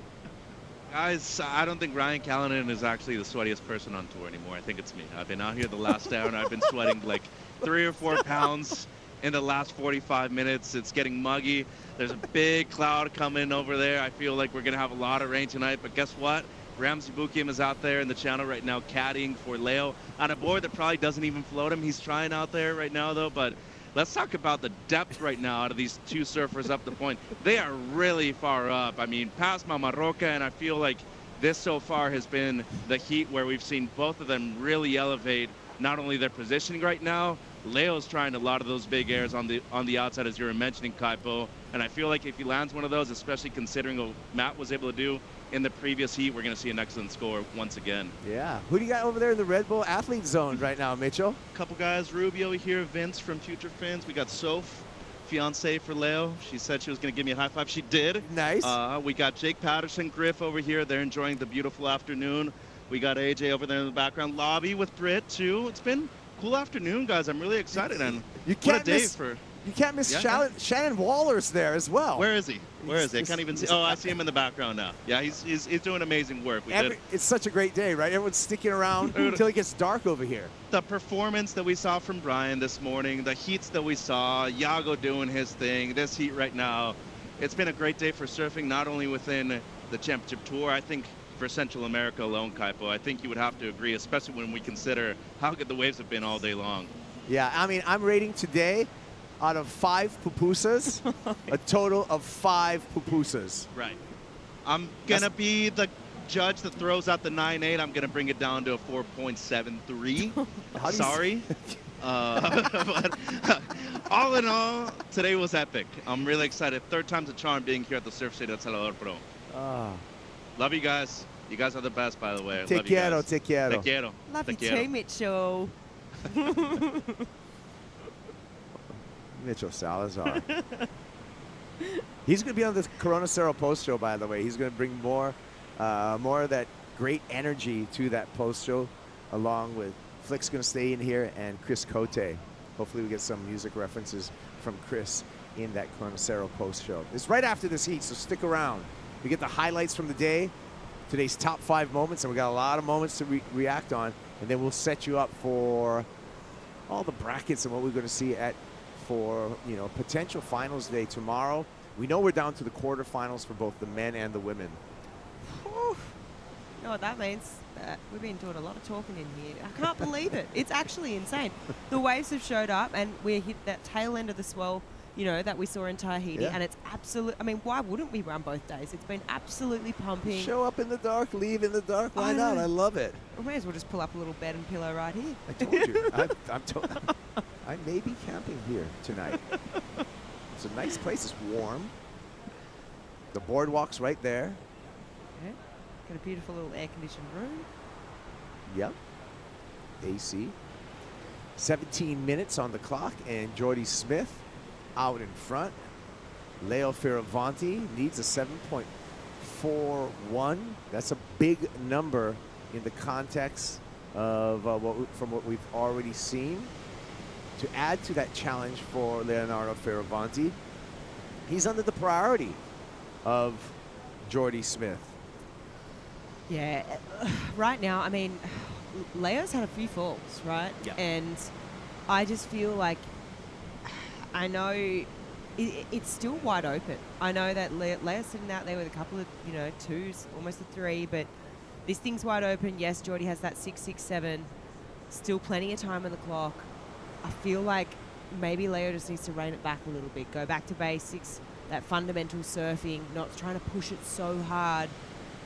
Guys, I don't think Ryan Callanan is actually the sweatiest person on tour anymore. I think it's me. I've been out here the last hour and I've been sweating like 3 or 4 pounds in the last 45 minutes. It's getting muggy. There's a big cloud coming over there. I feel like we're going to have a lot of rain tonight, but guess what? Ramsey Boukhiam is out there in the channel right now caddying for Leo on a board that probably doesn't even float him. He's trying out there right now, though, but let's talk about the depth right now out of these 2 surfers up the point. They are really far up. I mean, past Mamiya Roca, and I feel like this so far has been the heat where we've seen both of them really elevate not only their positioning right now. Leo's trying a lot of those big airs on the outside, as you were mentioning, Kaipo, and I feel like if he lands one of those, especially considering what Matt was able to do in the previous heat, we're going to see an excellent score once again. Yeah. Who do you got over there in the Red Bull Athlete Zone right now, Mitchell? Couple guys, Rubio here, Vince from Future Fins. We got Soph, fiance for Leo. She said she was going to give me a high five. She did. Nice. We got Jake Patterson, Griff over here. They're enjoying the beautiful afternoon. We got AJ over there in the background. Lobby with Britt, too. It's been a cool afternoon, guys. I'm really excited. And You what can't a day miss, for... You can't miss Yeah. Shannon Waller's there as well. Where is he? Where is he? I can't even see. Oh, I see him in the background now. Yeah, he's doing amazing work. It's such a great day, right? Everyone's sticking around until it gets dark over here. The performance that we saw from Brian this morning, the heats that we saw, Iago doing his thing, this heat right now, it's been a great day for surfing, not only within the championship tour, I think for Central America alone, Kaipo. I think you would have to agree, especially when we consider how good the waves have been all day long. Yeah, I mean, I'm rating today out of 5 pupusas, a total of 5 pupusas. Right. I'm going to be the judge that throws out the 9.8. I'm going to bring it down to a 4.73. Sorry. But all in all, today was epic. I'm really excited. 3rd time's a charm being here at the Surf City at Salvador Pro. Love you guys. You guys are the best, by the way. Te Love you quiero, guys. te quiero. Te quiero. Love Te you quiero. too, Mitchell. Mitchell Salazar. He's going to be on this Corona Cerro post show, by the way. He's going to bring more of that great energy to that post show, along with Flick's going to stay in here and Chris Cote. Hopefully we get some music references from Chris in that Corona Cerro post show. It's right after this heat, so stick around. We get the highlights from the day, today's top 5 moments, and we got a lot of moments to react on, and then we'll set you up for all the brackets and what we're going to see for potential finals day tomorrow. We know we're down to the quarterfinals for both the men and the women. You know what that means? We've been doing a lot of talking in here. I can't believe it. It's actually insane. The waves have showed up, and we hit that tail end of the swell, that we saw in Tahiti, Yeah. and it's absolute. I mean, why wouldn't we run both days? It's been absolutely pumping. Show up in the dark, leave in the dark. Why not? I love it. We may as well just pull up a little bed and pillow right here. I told you. I may be camping here tonight. It's a nice place. It's warm. The boardwalk's right there. Yeah. Got a beautiful little air-conditioned room. Yep. AC. 17 minutes on the clock, and Jordy Smith out in front. Leo Fioravanti needs a 7.41. That's a big number in the context of from what we've already seen. To add to that challenge for Leonardo Fioravanti, he's under the priority of Jordy Smith. Yeah, right now, I mean, Leo's had a few falls, right? Yeah. And I just feel like, I know it's still wide open. I know that Leo's sitting out there with a couple of, 2s, almost a 3, but this thing's wide open. Yes, Jordy has that 6.67, still plenty of time on the clock. I feel like maybe Leo just needs to rein it back a little bit, go back to basics, that fundamental surfing, not trying to push it so hard,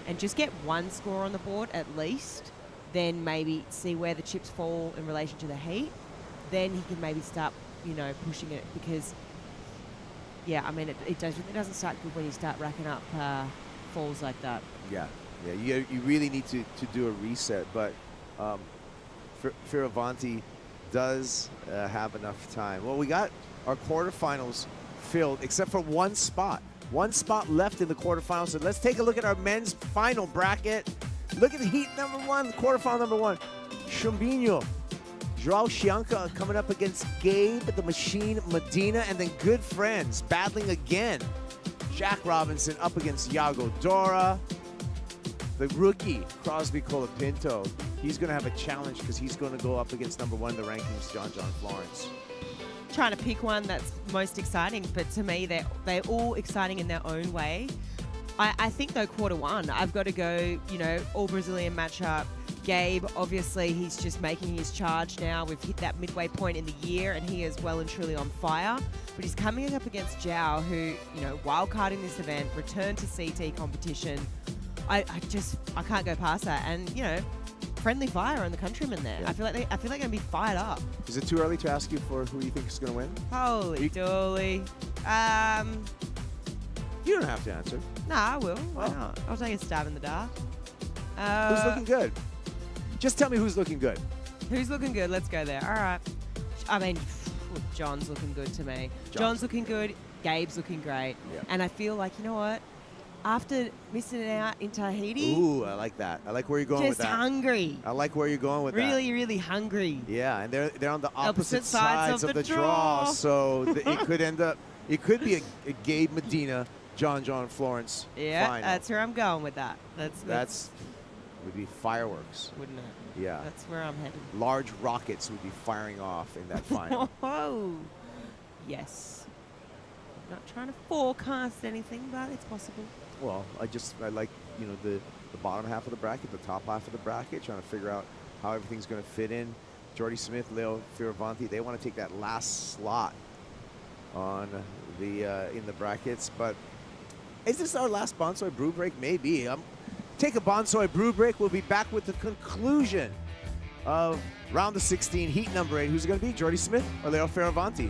and just get one score on the board at least, then maybe see where the chips fall in relation to the heat. Then he can maybe start, pushing it, because yeah, I mean, it doesn't start good when you start racking up falls like that. Yeah, you really need to do a reset, but Fioravanti does have enough time. Well, we got our quarterfinals filled, except for one spot. One spot left in the quarterfinals. So let's take a look at our men's final bracket. Look at the heat number one, quarterfinal number one. Chumbinho, Joao Chanka coming up against Gabe the Machine Medina, and then good friends battling again. Jack Robinson up against Iago Dora. The rookie, Crosby Colapinto, he's going to have a challenge because he's going to go up against number one in the rankings, John Florence. Trying to pick one that's most exciting, but to me, they're all exciting in their own way. I think, though, quarter one, I've got to go, all Brazilian matchup. Gabe, obviously, he's just making his charge now. We've hit that midway point in the year, and he is well and truly on fire. But he's coming up against Joao, who, wildcarding this event, returned to CT competition. I can't go past that. And, friendly fire on the countrymen there. Yeah. I feel like they're going to be fired up. Is it too early to ask you for who you think is going to win? Holy dooly. You don't have to answer. No, I will. Why not? I'll take a stab in the dark. Who's looking good? Just tell me who's looking good. Who's looking good? Let's go there. All right. I mean, John's looking good to me. John's looking good. Gabe's looking great. Yeah. And I feel like, you know what? After missing out in Tahiti. Ooh, I like that. I like where you're going with that. Just hungry. I like where you're going with that. Really, really hungry. Yeah, and they're on the opposite sides of the draw. So it could end up, it could be a Gabe Medina, John Florence final. That's where I'm going with that. That's would be fireworks. Wouldn't it? Yeah. That's where I'm headed. Large rockets would be firing off in that final. Oh, yes. Not trying to forecast anything, but it's possible. Well, I like, the bottom half of the bracket, the top half of the bracket, trying to figure out how everything's going to fit in. Jordy Smith, Leo Fioravanti, they want to take that last slot on the in the brackets. But is this our last Bonsoy Brew break? Maybe. Take a Bonsoy Brew break. We'll be back with the conclusion of round of 16, heat number 8. Who's it going to be, Jordy Smith or Leo Fioravanti?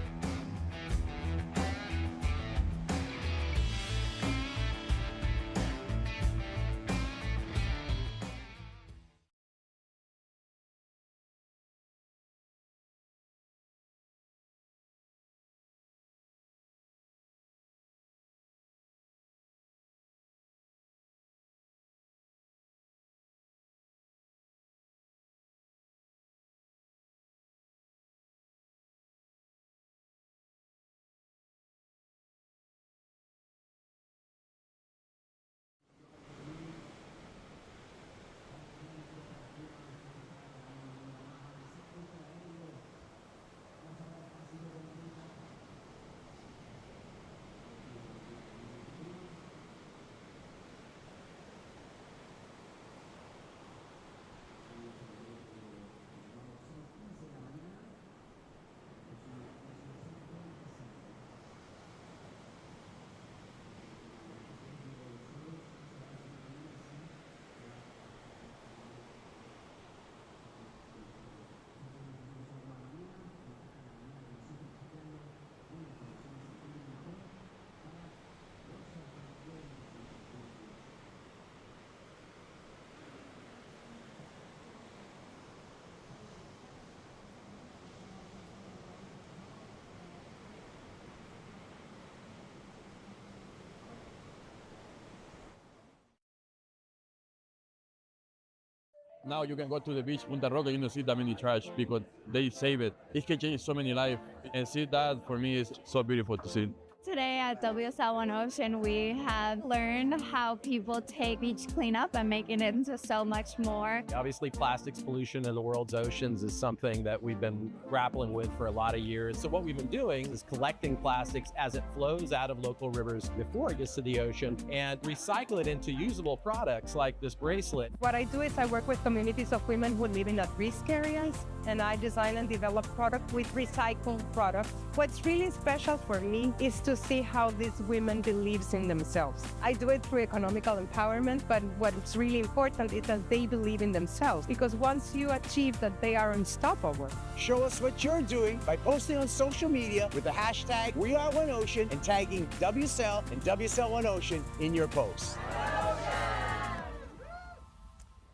Now you can go to the beach, Punta Roca, you don't see that many trash because they save it. It can change so many lives. And see that, for me, is so beautiful to see. Today at WSL One Ocean, we have learned how people take beach cleanup and making it into so much more. Obviously, plastics pollution in the world's oceans is something that we've been grappling with for a lot of years. So what we've been doing is collecting plastics as it flows out of local rivers before it gets to the ocean and recycle it into usable products like this bracelet. What I do is I work with communities of women who live in at-risk areas, and I design and develop product with recycled products. What's really special for me is to see how these women believes in themselves. I do it through economical empowerment, but what's really important is that they believe in themselves, because once you achieve that, they are unstoppable. Show us what you're doing by posting on social media with the hashtag WeAreOneOcean and tagging WSL and WSL One Ocean in your posts.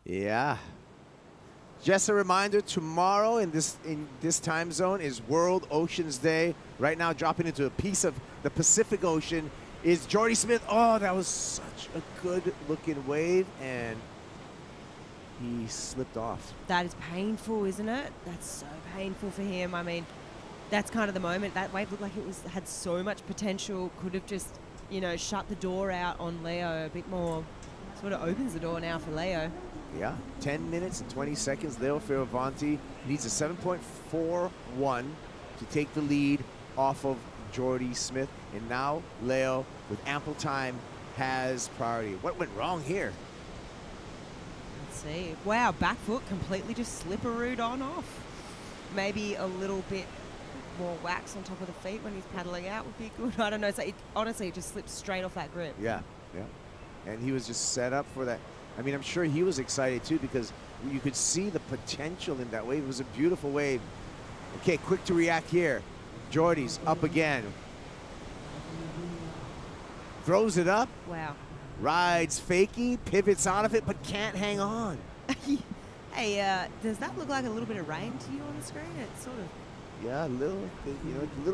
Yeah. Just a reminder, tomorrow in this time zone is World Oceans Day. Right now, dropping into a piece of the Pacific Ocean is Jordy Smith. Oh, that was such a good-looking wave, and he slipped off. That is painful, isn't it? That's so painful for him. I mean, that's kind of the moment. That wave looked like it had so much potential. Could have just, you know, shut the door out on Leo a bit more. Sort of opens the door now for Leo. Yeah, 10 minutes and 20 seconds. Leo Fioravanti needs a 7.41 to take the lead off of Jordy Smith. And now Leo, with ample time, has priority. What went wrong here? Let's see. Wow, back foot completely just slipperooed on off. Maybe a little bit more wax on top of the feet when he's paddling out would be good. I don't know. So honestly, it just slipped straight off that grip. Yeah, yeah. And he was just set up for that. I mean, I'm sure he was excited too, because you could see the potential in that wave. It was a beautiful wave. Okay, quick to react here. Jordy's up again. Throws it up. Wow. Rides fakie, pivots out of it, but can't hang on. Hey, does that look like a little bit of rain to you on the screen? It's sort of... Yeah, a little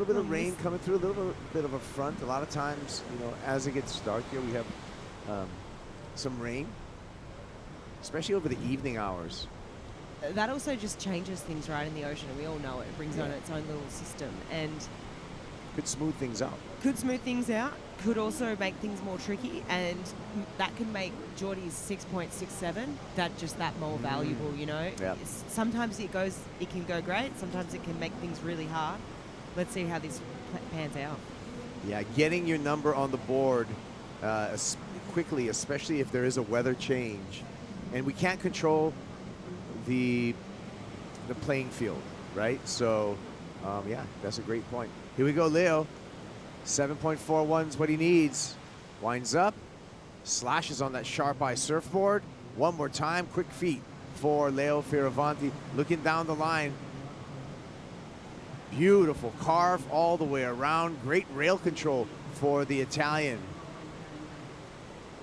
bit of rain coming through, a little bit of a front. A lot of times, as it gets dark here, we have some rain, especially over the evening hours. That also just changes things right in the ocean, and we all know it. It brings on its own little system, and could smooth things out. Could smooth things out. Could also make things more tricky, and that can make Jordy's 6.67 that more valuable. Yeah. Sometimes it can go great. Sometimes it can make things really hard. Let's see how this pans out. Yeah, getting your number on the board quickly, especially if there is a weather change, and we can't control the playing field, right? So, yeah, that's a great point. Here we go, Leo. 7.41 is what he needs. Winds up, slashes on that sharp eye surfboard. One more time, quick feet for Leo Fioravanti. Looking down the line. Beautiful carve all the way around. Great rail control for the Italian.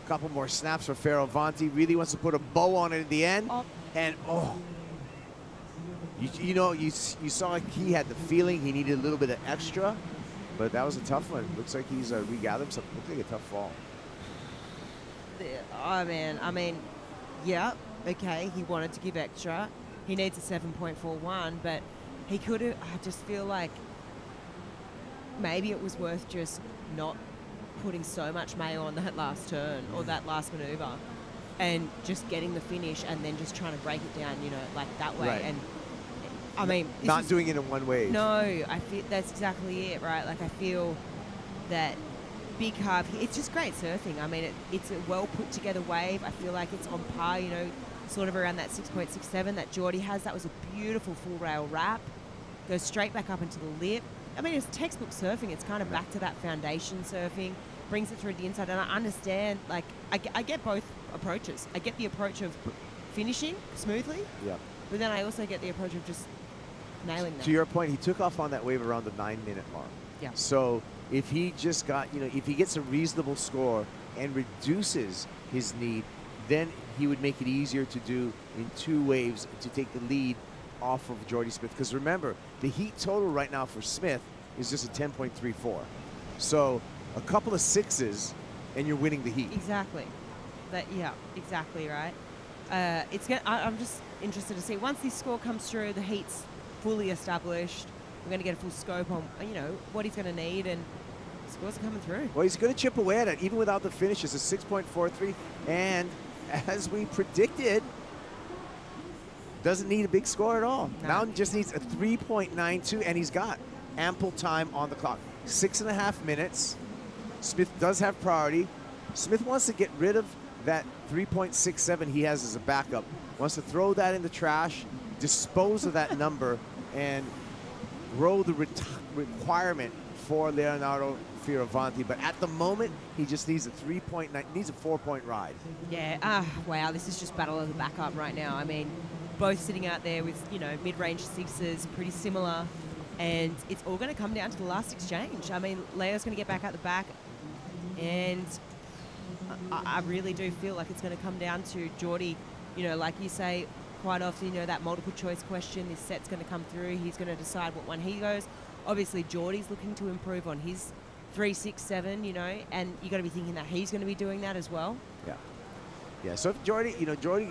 A couple more snaps for Fioravanti. Really wants to put a bow on it at the end. And you saw he had the feeling he needed a little bit of extra, but that was a tough one. Looks like he's regathered himself. Looks like a tough fall. Oh man, I mean, yeah, okay, he wanted to give extra. He needs a 7.41, but he could have. I just feel like maybe it was worth just not putting so much mayo on that last turn or that last maneuver, and just getting the finish and then just trying to break it down, like that way. Right. And I mean, not doing it in one wave. No, I feel that's exactly it, right? Like I feel that big carve, it's just great surfing. I mean, it's a well put together wave. I feel like it's on par, sort of around that 6.67 that Jordy has. That was a beautiful full rail wrap. Goes straight back up into the lip. I mean, it's textbook surfing. It's kind of back to that foundation surfing. Brings it through the inside, and I understand. Like, I get both approaches. I get the approach of finishing smoothly. Yeah. But then I also get the approach of just nailing that. To your point, he took off on that wave around the 9-minute mark. Yeah. So if he just got, if he gets a reasonable score and reduces his need, then he would make it easier to do in 2 waves to take the lead off of Jordy Smith. Because remember, the heat total right now for Smith is just a 10.34. So a couple of 6s and you're winning the heat. Exactly. Yeah, exactly right. I'm just interested to see once this score comes through, the heat's fully established. We're going to get a full scope on what he's going to need, and scores are coming through. Well, he's going to chip away at it even without the finish. It's a 6.43, and as we predicted, doesn't need a big score at all. No. Now just needs a 3.92, and he's got ample time on the clock. 6.5 minutes. Smith does have priority. Smith wants to get rid of that 3.67 he has as a backup. Wants to throw that in the trash dispose of that number and grow the requirement for Leonardo Fioravanti. But at the moment, he just needs a 4-point ride. Yeah, wow, this is just battle of the backup right now. I mean, both sitting out there with, mid-range sixes, pretty similar, and it's all going to come down to the last exchange. I mean, Leo's going to get back out the back, and I really do feel like it's going to come down to Jordy. Like you say, quite often, that multiple choice question, this set's going to come through. He's going to decide what one he goes. Obviously, Jordy's looking to improve on his 3, 6, 7, and you got to be thinking that he's going to be doing that as well. Yeah, so if Jordy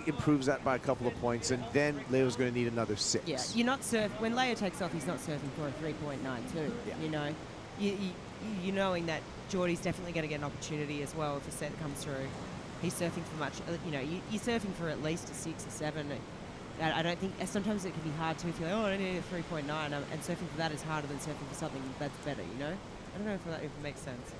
improves that by a couple of points, and then Leo's going to need another 6. Yeah, you're not when Leo takes off, he's not surfing for a 3.92. Yeah. You knowing that Jordy's definitely going to get an opportunity as well if a set comes through. He's surfing for much, you're surfing for at least a 6 or 7. I don't think, sometimes it can be hard too if you're like, I need a 3.9, and surfing for that is harder than surfing for something that's better, I don't know if it makes sense.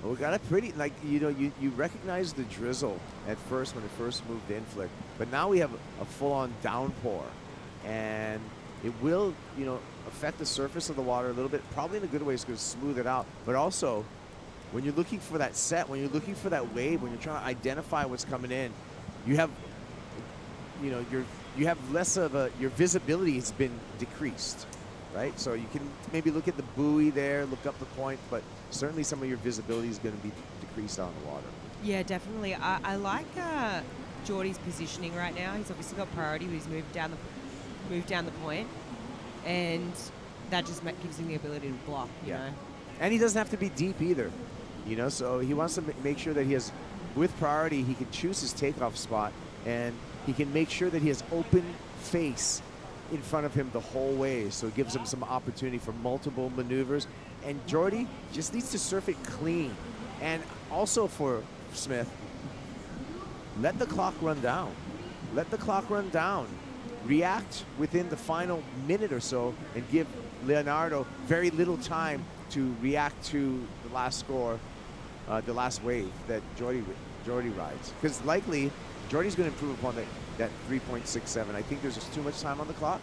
Well, we got a pretty, you recognize the drizzle at first when it first moved in Flick, but now we have a full-on downpour, and it will, affect the surface of the water a little bit. Probably in a good way, it's going to smooth it out, but also when you're looking for that set, when you're looking for that wave, when you're trying to identify what's coming in, you have, you have less of your visibility has been decreased, right? So you can maybe look at the buoy there, look up the point, but certainly some of your visibility is going to be decreased on the water. Yeah, definitely. I like Jordy's positioning right now. He's obviously got priority. He's moved down the point, and that just gives him the ability to block. You know. And he doesn't have to be deep either. So he wants to make sure that he has, with priority, he can choose his takeoff spot, and he can make sure that he has open face in front of him the whole way, so it gives him some opportunity for multiple maneuvers. And Jordy just needs to surf it clean. And also for Smith, let the clock run down. Let the clock run down. React within the final minute or so and give Leonardo very little time to react to the last score, the last wave that Jordy rides. Because likely, Jordy's going to improve upon that 3.67. I think there's just too much time on the clock,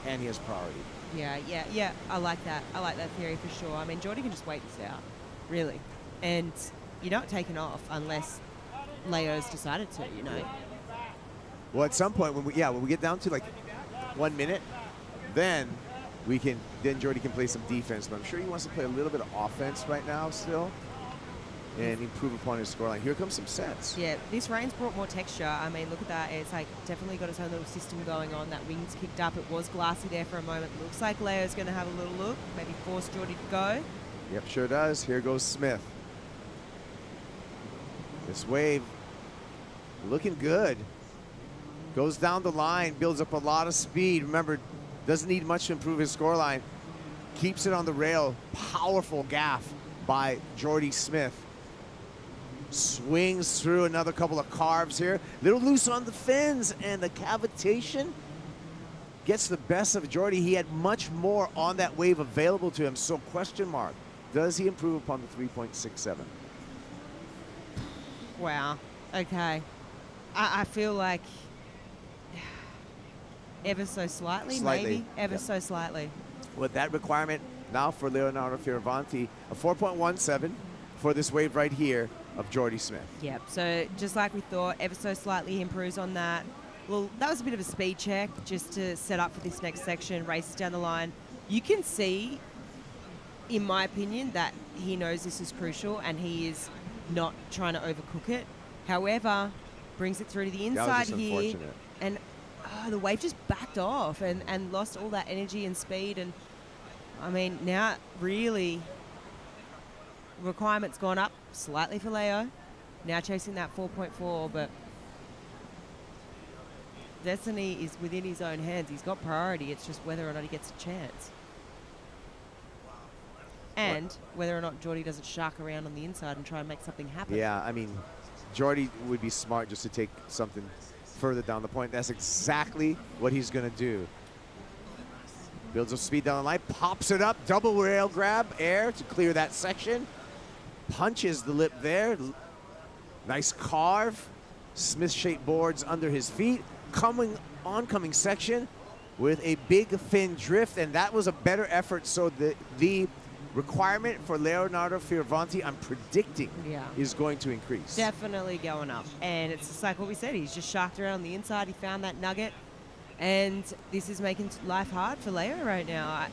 and he has priority. Yeah. I like that. I like that theory for sure. I mean, Jordy can just wait this out, really. And you're not taking off unless Leo's decided to, Well, at some point, when we get down to like 1 minute, then Jordy can play some defense. But I'm sure he wants to play a little bit of offense right now still and improve upon his scoreline. Here comes some sets. Yeah, this rain's brought more texture. I mean, look at that. It's like definitely got its own little system going on. That wing's kicked up. It was glassy there for a moment. Looks like Leo's going to have a little look, maybe force Jordy to go. Yep, sure does. Here goes Smith. This wave looking good. Goes down the line, builds up a lot of speed. Remember, doesn't need much to improve his scoreline. Keeps it on the rail. Powerful gaff by Jordy Smith. Swings through another couple of carves here. Little loose on the fins, and the cavitation gets the best of Jordy. He had much more on that wave available to him, so question mark. Does he improve upon the 3.67? Wow. Okay. I feel like ever so slightly. Maybe. Ever so slightly. With that requirement now for Leonardo Fioravanti, a 4.17 for this wave right here of Jordy Smith. Yep, so just like we thought, ever so slightly he improves on that. Well, that was a bit of a speed check just to set up for this next section, races down the line. You can see, in my opinion, that he knows this is crucial and he is not trying to overcook it. However, brings it through to the inside here. And the wave just backed off and lost all that energy and speed. And, I mean, now really requirement's gone up slightly for Leo. Now chasing that 4.4, but destiny is within his own hands. He's got priority. It's just whether or not he gets a chance. And whether or not Jordy doesn't shark around on the inside and try and make something happen. Yeah, I mean, Jordy would be smart just to take something further down the point. That's exactly what he's going to do. Builds up speed down the line, pops it up, double rail grab, air to clear that section. Punches the lip there. Nice carve. Smith-shaped boards under his feet. Coming oncoming section with a big fin drift, and that was a better effort. So the requirement for Leonardo Fioravanti, I'm predicting, is going to increase. Definitely going up. And it's just like what we said, he's just sharked around on the inside. He found that nugget. And this is making life hard for Leo right now.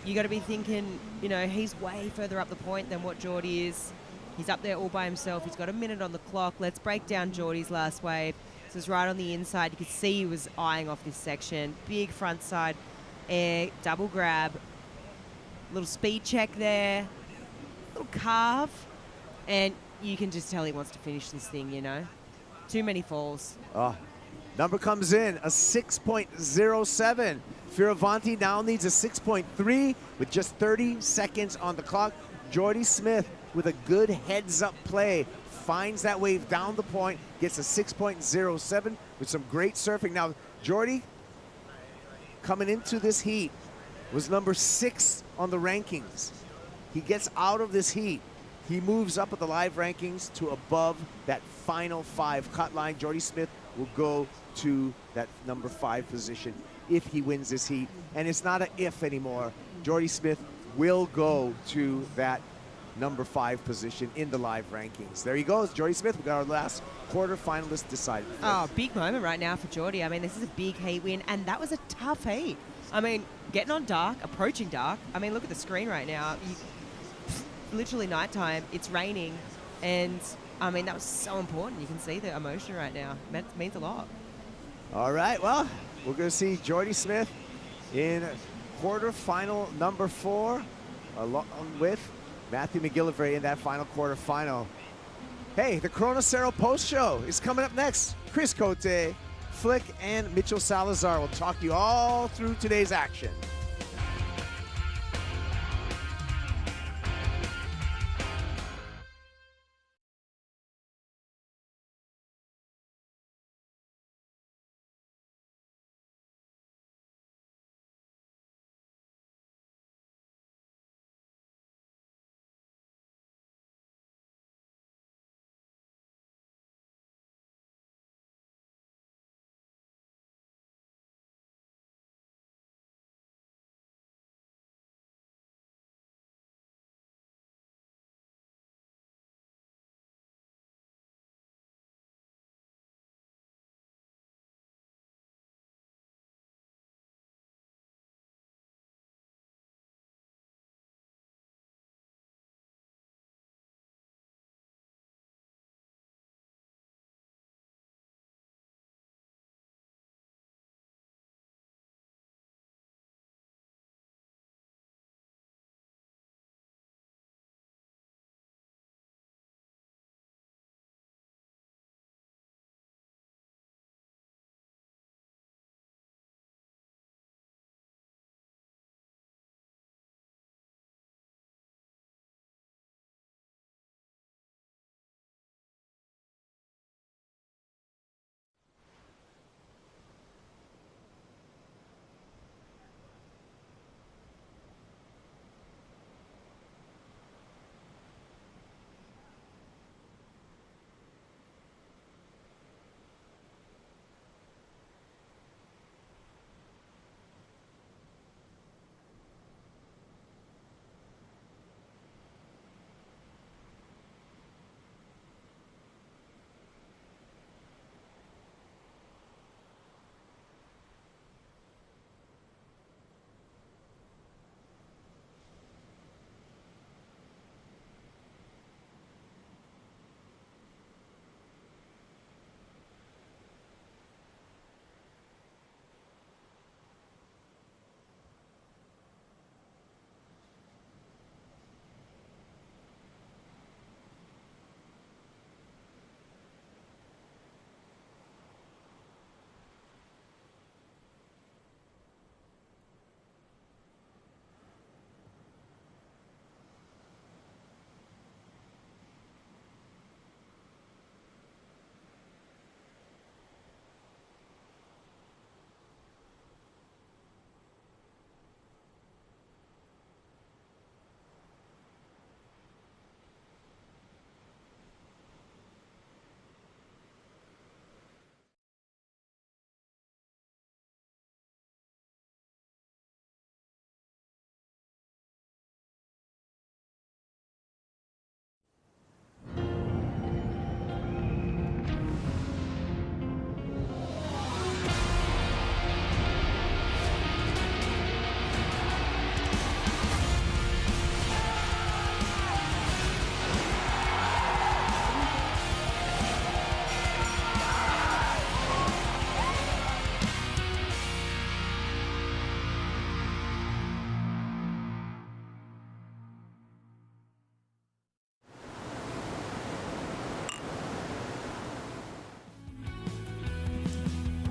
You got to be thinking, you know, he's way further up the point than what Geordie is. He's up there all by himself. He's got a minute on the clock. Let's break down Geordie's last wave. This is right on the inside. You could see he was eyeing off this section. Big front side air, double grab. Little speed check there. Little carve. And you can just tell he wants to finish this thing, you know. Too many falls. Oh, number comes in, a 6.07. Fioravanti now needs a 6.3 with just 30 seconds on the clock. Geordie Smith with a good heads-up play finds that wave down the point, gets a 6.07 with some great surfing. Now, Geordie, coming into this heat, was number 6 on the rankings. He gets out of this heat. He moves up at the live rankings to above that final 5 cut line. Geordie Smith will go to that number 5 position if he wins this heat. And it's not an if anymore. Geordie Smith will go to that number 5 position in the live rankings. There he goes, Geordie Smith. We got our last quarterfinalist decided. Oh, big moment right now for Geordie. I mean, this is a big heat win, and that was a tough heat. I mean, getting on dark, approaching dark. I mean, look at the screen right now. Literally nighttime, it's raining, and I mean, that was so important. You can see the emotion right now. That means a lot. All right, well, we're going to see Geordie Smith in quarterfinal number 4, along with Matthew McGillivray in that final quarterfinal. Hey, the Chronocero post show is coming up next. Chris Cote, Flick, and Mitchell Salazar will talk to you all through today's action.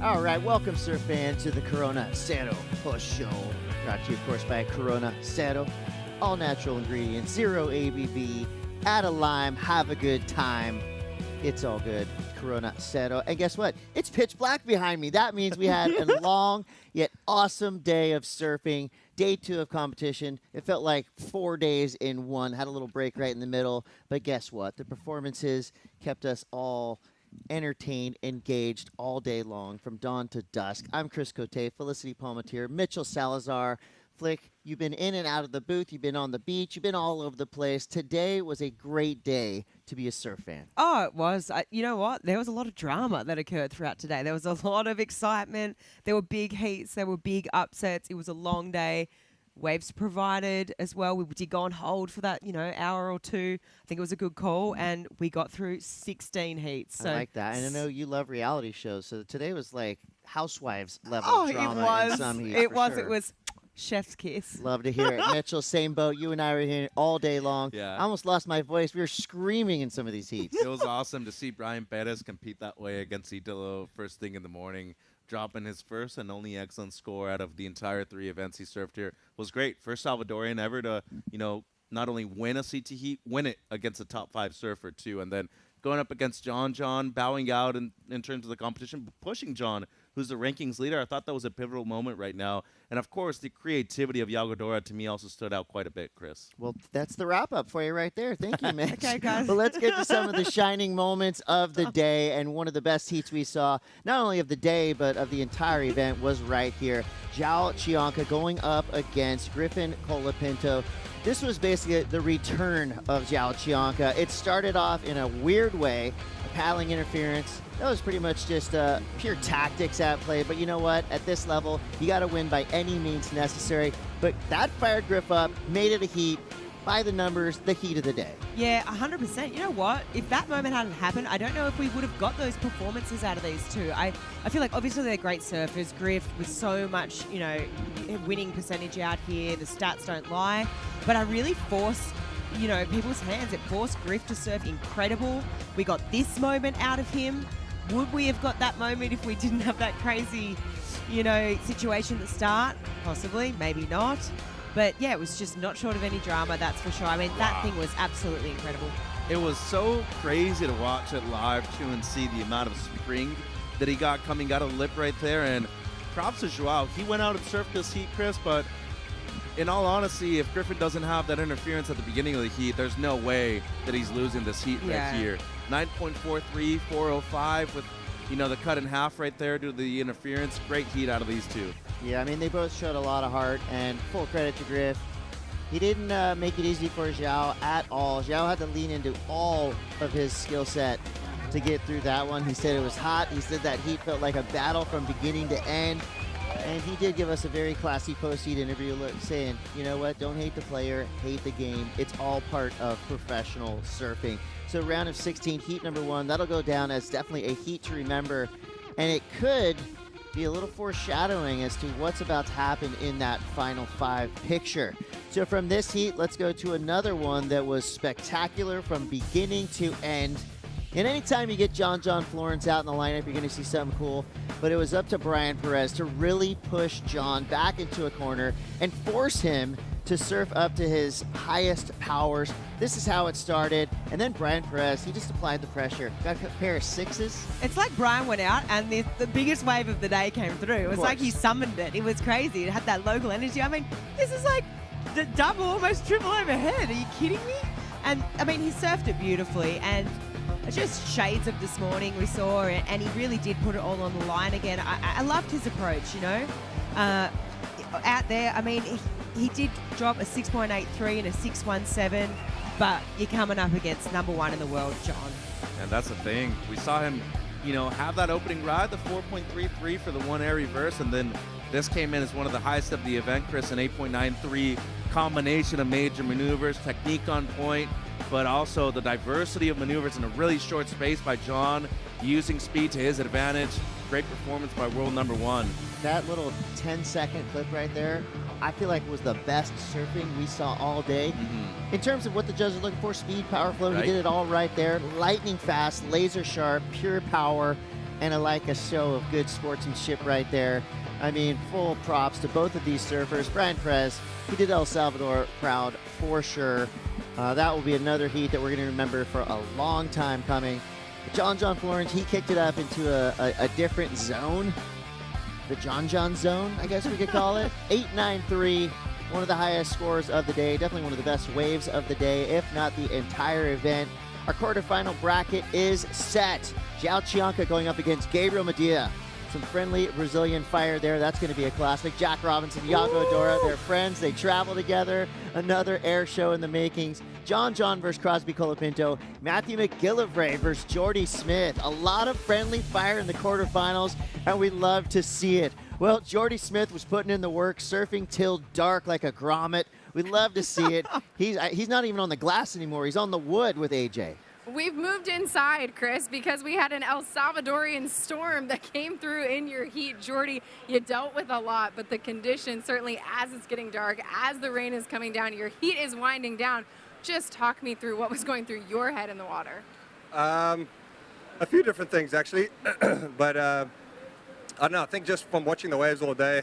All right, welcome, surf fans, to the Corona Cero Push Show. Brought to you, of course, by Corona Cero. All natural ingredients, 0 ABV, add a lime, have a good time. It's all good. Corona Cero. And guess what? It's pitch black behind me. That means we had a long yet awesome day of surfing. Day 2 of competition. It felt like 4 days in one. Had a little break right in the middle. But guess what? The performances kept us all entertained, engaged all day long from dawn to dusk. I'm Chris Cote, Felicity Palmatier, Mitchell Salazar. Flick, you've been in and out of the booth. You've been on the beach. You've been all over the place. Today was a great day to be a surf fan. Oh, it was. You know what? There was a lot of drama that occurred throughout today. There was a lot of excitement. There were big heats. There were big upsets. It was a long day. Waves provided as well. We did go on hold for that, hour or two. I think it was a good call, and we got through 16 heats. So I like that. And I know you love reality shows, so today was like Housewives level drama in some heats. It sure. was chef's kiss. Love to hear it. Mitchell, same boat. You and I were here all day long. Yeah. I almost lost my voice. We were screaming in some of these heats. It was awesome to see Brian Perez compete that way against Italo first thing in the morning, dropping his first and only excellent score out of the entire 3 events he surfed here. Was great. First Salvadorian ever to, not only win a CT heat, win it against a top 5 surfer too, and then going up against John, bowing out in terms of the competition, pushing John, who's the rankings leader. I thought that was a pivotal moment right now. And, of course, the creativity of Iago Dora, to me, also stood out quite a bit, Chris. Well, that's the wrap-up for you right there. Thank you, Mitch. Okay, guys. Well, let's get to some of the shining moments of the day. And one of the best heats we saw, not only of the day, but of the entire event, was right here. Chanka going up against Griffin Colapinto. This was basically the return of Chanka. It started off in a weird way, a paddling interference. That was pretty much just pure tactics at play. But you know what? At this level, you got to win by any means necessary. But that fired Griff up, made it a heat. By the numbers, the heat of the day. Yeah, 100%. You know what? If that moment hadn't happened, I don't know if we would have got those performances out of these two. I feel like obviously they're great surfers. Griff with so much, winning percentage out here. The stats don't lie. But I really forced, people's hands. It forced Griff to surf incredible. We got this moment out of him. Would we have got that moment if we didn't have that crazy, situation at the start? Possibly, maybe not. But yeah, it was just not short of any drama, that's for sure. I mean, that thing was absolutely incredible. It was so crazy to watch it live, too, and see the amount of spring that he got coming out of the lip right there. And props to Joao. He went out and surfed this heat, Chris, but in all honesty, if Griffin doesn't have that interference at the beginning of the heat, there's no way that he's losing this heat right here. 9.43, 405 with, the cut in half right there due to the interference. Great heat out of these two. Yeah, I mean, they both showed a lot of heart, and full credit to Griff. He didn't make it easy for Joao at all. Joao had to lean into all of his skill set to get through that one. He said it was hot. He said that heat felt like a battle from beginning to end. And he did give us a very classy post-heat interview saying, you know what, don't hate the player, hate the game. It's all part of professional surfing. So round of 16, heat number 1, that'll go down as definitely a heat to remember. And it could be a little foreshadowing as to what's about to happen in that final 5 picture. So from this heat, let's go to another one that was spectacular from beginning to end. And anytime you get John Florence out in the lineup, you're going to see something cool. But it was up to Brian Perez to really push John back into a corner and force him to surf up to his highest powers. This is how it started. And then Brian Perez, he just applied the pressure. Got a pair of 6s. It's like Brian went out and the biggest wave of the day came through. It was like he summoned it. It was crazy. It had that local energy. I mean, this is like the double, almost triple overhead. Are you kidding me? And, I mean, he surfed it beautifully. And just shades of this morning we saw, and he really did put it all on the line again. I loved his approach, out there. I mean, he did drop a 6.83 and a 6.17, but you're coming up against number 1 in the world, John. And that's the thing. We saw him, have that opening ride, the 4.33 for the 1 air reverse, and then this came in as one of the highest of the event, Chris, an 8.93 combination of major maneuvers, technique on point, but also the diversity of maneuvers in a really short space by John, using speed to his advantage. Great performance by world number 1. That little 10-second clip right there, I feel like was the best surfing we saw all day. In terms of what the judges are looking for, speed, power, flow, he did it all right there. Lightning fast, laser sharp, pure power. and a show of good sportsmanship right there. I mean, full props to both of these surfers. Brian Perez, he did El Salvador proud for sure. That will be another heat that we're going to remember for a long time coming. John Florence, he kicked it up into a different zone. The John zone, I guess we could call it. 8.93, one of the highest scores of the day. Definitely one of the best waves of the day, if not the entire event. Our quarterfinal bracket is set. Chanka going up against Gabriel Medina. Some friendly Brazilian fire there. That's going to be a classic. Jack Robinson, Iago Dora, they're friends. They travel together. Another air show in the makings. John versus Crosby Colapinto. Matthew McGillivray versus Jordy Smith. A lot of friendly fire in the quarterfinals, and we love to see it. Well, Jordy Smith was putting in the work, surfing till dark like a grommet. We love to see it. He's not even on the glass anymore. He's on the wood with AJ. We've moved inside, Chris, because we had an El Salvadorian storm that came through in your heat. Jordy, you dealt with a lot, but the conditions, certainly as it's getting dark, as the rain is coming down, your heat is winding down. Just talk me through what was going through your head in the water. A few different things, actually. But I don't know, I think just from watching the waves all day,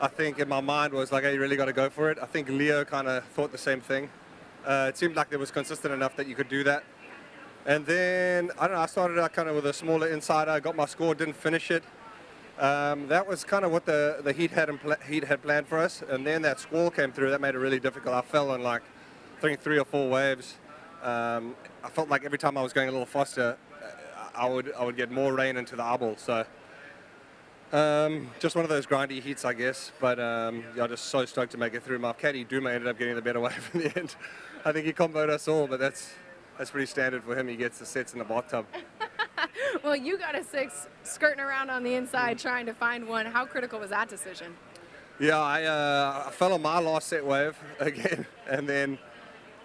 I think in my mind was like, hey, you really got to go for it. I think Leo kind of thought the same thing. It seemed like it was consistent enough that you could do that. And then, I don't know, I started out kind of with a smaller insider. I got my score, didn't finish it. That was kind of what the heat had planned for us. And then that squall came through. That made it really difficult. I fell on like, I think 3 or 4 waves. I felt like every time I was going a little faster, I would get more rain into the eyeball. So just one of those grindy heats, I guess. But yeah, just so stoked to make it through. My caddy Duma ended up getting the better wave in the end. I think he comboed us all, but that's pretty standard for him. He gets the sets in the bathtub. Well, you got a 6 skirting around on the inside trying to find one. How critical was that decision? Yeah, I fell on my last set wave again, and then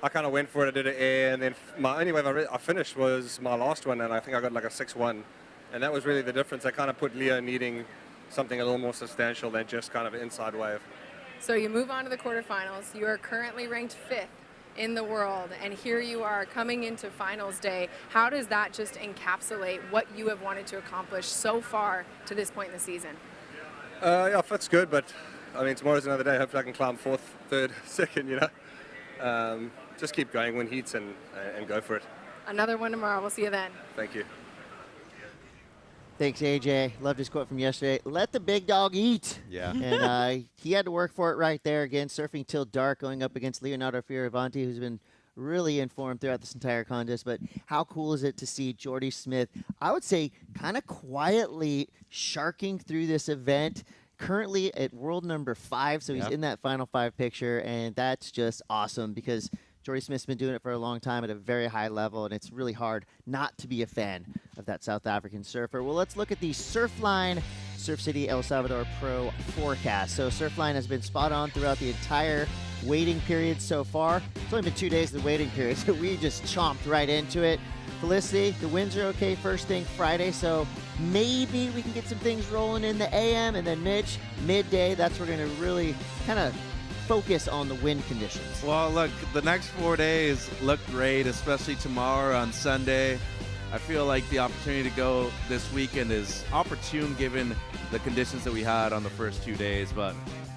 I kind of went for it. I did an air, and then my only wave I finished was my last one, and I think I got like a 6-1. And that was really the difference. I kind of put Leo needing something a little more substantial than just kind of an inside wave. So you move on to the quarterfinals. You are currently ranked 5th in the world, and here you are coming into finals day. How does that just encapsulate what you have wanted to accomplish so far to this point in the season? Yeah, 5th's good, but I mean, tomorrow's another day. Hopefully I can climb 4th, 3rd, 2nd, you know. Just keep going, win heats, and go for it. Another one tomorrow. We'll see you then. Thank you. Thanks, AJ. Loved his quote from yesterday. Let the big dog eat. Yeah. And he had to work for it right there. Again, surfing till dark, going up against Leonardo Fioravanti, who's been really informed throughout this entire contest. But how cool is it to see Jordy Smith, I would say, kind of quietly sharking through this event. Currently at world number 5, so he's in that final 5 picture, and that's just awesome because Jordy Smith's been doing it for a long time at a very high level, and it's really hard not to be a fan of that South African surfer. Well, let's look at the Surfline Surf City El Salvador Pro forecast. So Surfline has been spot on throughout the entire waiting period so far. It's only been 2 days of the waiting period, so we just chomped right into it. Felicity, the winds are okay first thing Friday, so maybe we can get some things rolling in the AM, and then Mitch, midday, that's where we're going to really kind of focus on the wind conditions. Well, look, the next 4 days look great, especially tomorrow on Sunday. I feel like the opportunity to go this weekend is opportune given the conditions that we had on the first 2 days. But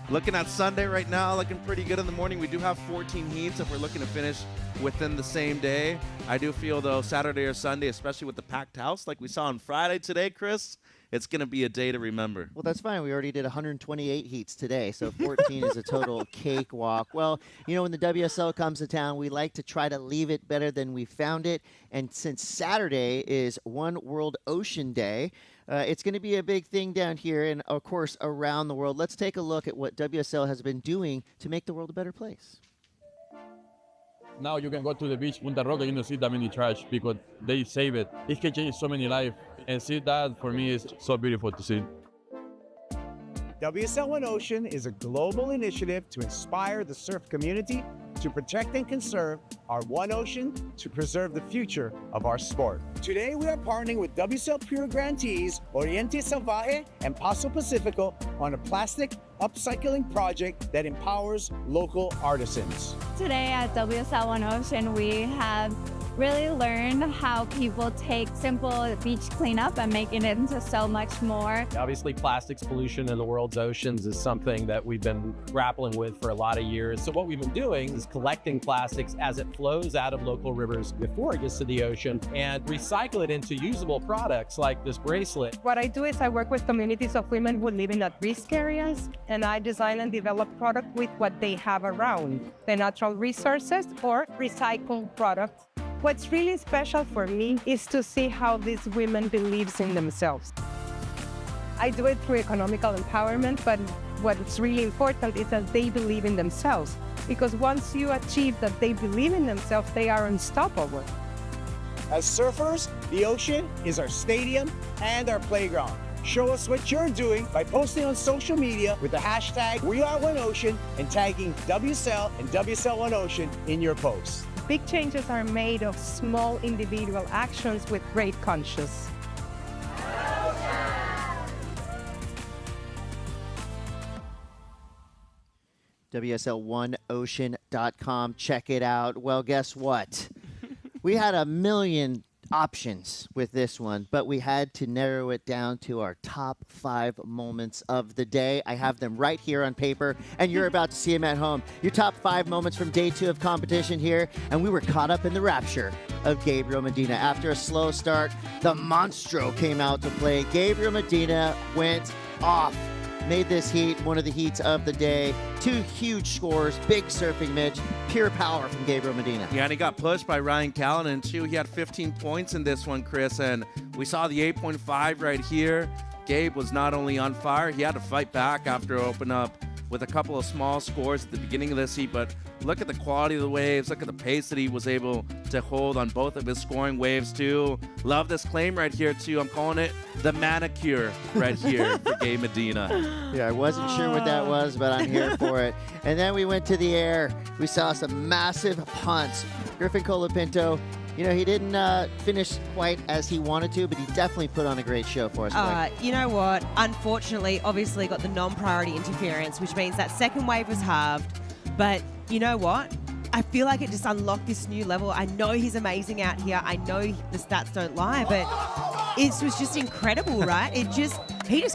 looking at Sunday right now, looking pretty good in the morning. We do have 14 heats if we're looking to finish within the same day. I do feel, though, Saturday or Sunday, especially with the packed house like we saw on Friday today, Chris, it's going to be a day to remember. Well, that's fine. We already did 128 heats today, so 14 is a total cakewalk. Well, you know, when the WSL comes to town, we like to try to leave it better than we found it. And since Saturday is One World Ocean Day, it's going to be a big thing down here and, of course, around the world. Let's take a look at what WSL has been doing to make the world a better place. Now you can go to the beach, Punta Roca, you don't see that many trash because they save it. It can change so many lives. And see that, for me, is so beautiful to see. WSL One Ocean is a global initiative to inspire the surf community to protect and conserve our one ocean to preserve the future of our sport. Today, we are partnering with WSL Pure Grantees, Oriente Salvaje, and Paso Pacifico on a plastic upcycling project that empowers local artisans. Today at WSL One Ocean, we have really learn how people take simple beach cleanup and making it into so much more. Obviously, plastics pollution in the world's oceans is something that we've been grappling with for a lot of years. So what we've been doing is collecting plastics as it flows out of local rivers before it gets to the ocean and recycle it into usable products like this bracelet. What I do is I work with communities of women who live in at-risk areas, and I design and develop products with what they have around, the natural resources or recycled products. What's really special for me is to see how these women believe in themselves. I do it through economical empowerment, but what's really important is that they believe in themselves. Because once you achieve that they believe in themselves, they are unstoppable. As surfers, the ocean is our stadium and our playground. Show us what you're doing by posting on social media with the hashtag WeAreOneOcean and tagging WSL and WSL1Ocean in your posts. Big changes are made of small individual actions with great conscience. WSL1Ocean.com. Check it out. Well, guess what? We had a million options with this one, but we had to narrow it down to our top 5 moments of the day. I have them right here on paper, and you're about to see them at home. Your top 5 moments from day 2 of competition here, and we were caught up in the rapture of Gabriel Medina. After a slow start, the Monstro came out to play. Gabriel Medina went off. Made this heat one of the heats of the day. 2 huge scores, big surfing, Mitch. Pure power from Gabriel Medina. Yeah, and he got pushed by Ryan Callanan, too. He had 15 points in this one, Chris, and we saw the 8.5 right here. Gabe was not only on fire, he had to fight back after open up with a couple of small scores at the beginning of this heat, but look at the quality of the waves, look at the pace that he was able to hold on both of his scoring waves, too. Love this claim right here, too. I'm calling it the manicure right here for Gabe Medina. Yeah, I wasn't sure what that was, but I'm here for it. And then we went to the air. We saw some massive punts. Griffin Colapinto, you know, he didn't finish quite as he wanted to, but he definitely put on a great show for us. You know what? Unfortunately, obviously got the non-priority interference, which means that second wave was halved. But you know what? I feel like it just unlocked this new level. I know he's amazing out here. I know the stats don't lie, but it was just incredible, right? He just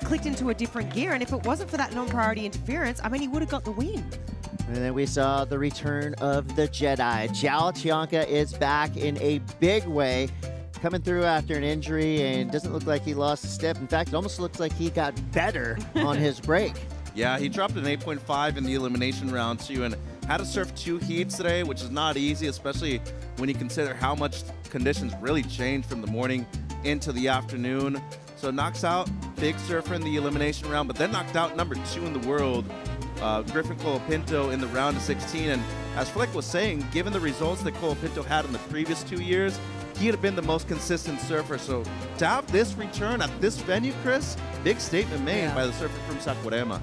clicked into a different gear, and if it wasn't for that non-priority interference, I mean, he would have got the win. And then we saw the return of the Jedi. Chanka is back in a big way, coming through after an injury, and doesn't look like he lost a step. In fact, it almost looks like he got better on his break. Yeah, he dropped an 8.5 in the elimination round, too, and had to surf 2 heats today, which is not easy, especially when you consider how much conditions really changed from the morning into the afternoon. So knocks out big surfer in the elimination round, but then knocked out number 2 in the world, Griffin Colapinto, in the round of 16. And as Flick was saying, given the results that Colapinto had in the previous 2 years, he'd have been the most consistent surfer. So to have this return at this venue, Chris, big statement made by the surfer from Saquarema.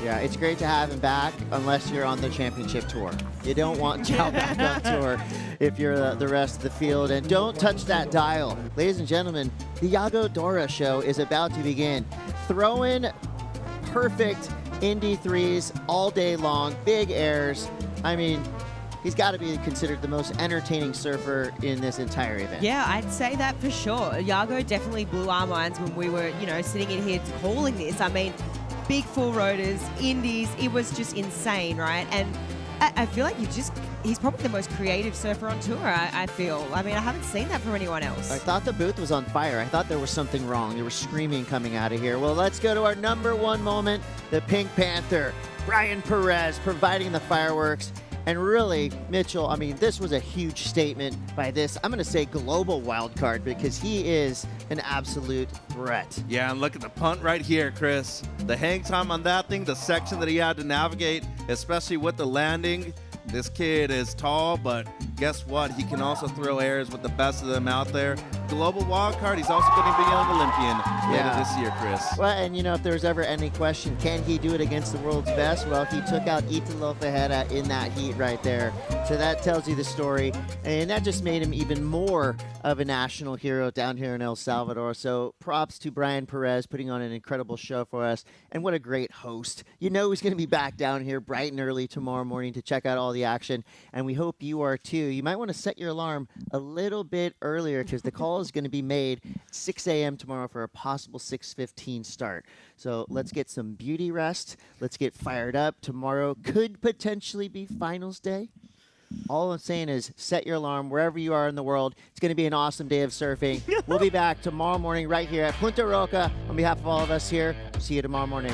Yeah, it's great to have him back unless you're on the championship tour. You don't want Chow back on tour if you're the rest of the field. And don't touch that dial. Ladies and gentlemen, the Yago Dora show is about to begin. Throwing perfect Indy threes all day long, big airs. I mean, he's got to be considered the most entertaining surfer in this entire event. Yeah, I'd say that for sure. Yago definitely blew our minds when we were, sitting in here calling this. I mean, big full rotors, indies, it was just insane, right? And I feel like he's probably the most creative surfer on tour, I feel. I mean, I haven't seen that from anyone else. I thought the booth was on fire. I thought there was something wrong. There was screaming coming out of here. Well, let's go to our number 1 moment, the Pink Panther, Brian Perez, providing the fireworks. And really, Mitchell, I mean, this was a huge statement by this, I'm going to say, global wild card, because he is an absolute threat. Yeah, and look at the punt right here, Chris. The hang time on that thing, the section that he had to navigate, especially with the landing. This kid is tall, but guess what? He can also throw airs with the best of them out there. global wild card. He's also going to be a young Olympian later this year, Chris. Well, and if there was ever any question, can he do it against the world's best? Well, he took out Italo Ferreira in that heat right there. So that tells you the story. And that just made him even more of a national hero down here in El Salvador. So props to Brian Perez putting on an incredible show for us. And what a great host. He's going to be back down here bright and early tomorrow morning to check out all the action. And we hope you are too. You might want to set your alarm a little bit earlier because the call is going to be made 6 a.m. tomorrow for a possible 6:15 start. So let's get some beauty rest. Let's get fired up. Tomorrow could potentially be finals day. All I'm saying is set your alarm wherever you are in the world. It's going to be an awesome day of surfing. We'll be back tomorrow morning right here at Punta Roca. On behalf of all of us here, see you tomorrow morning.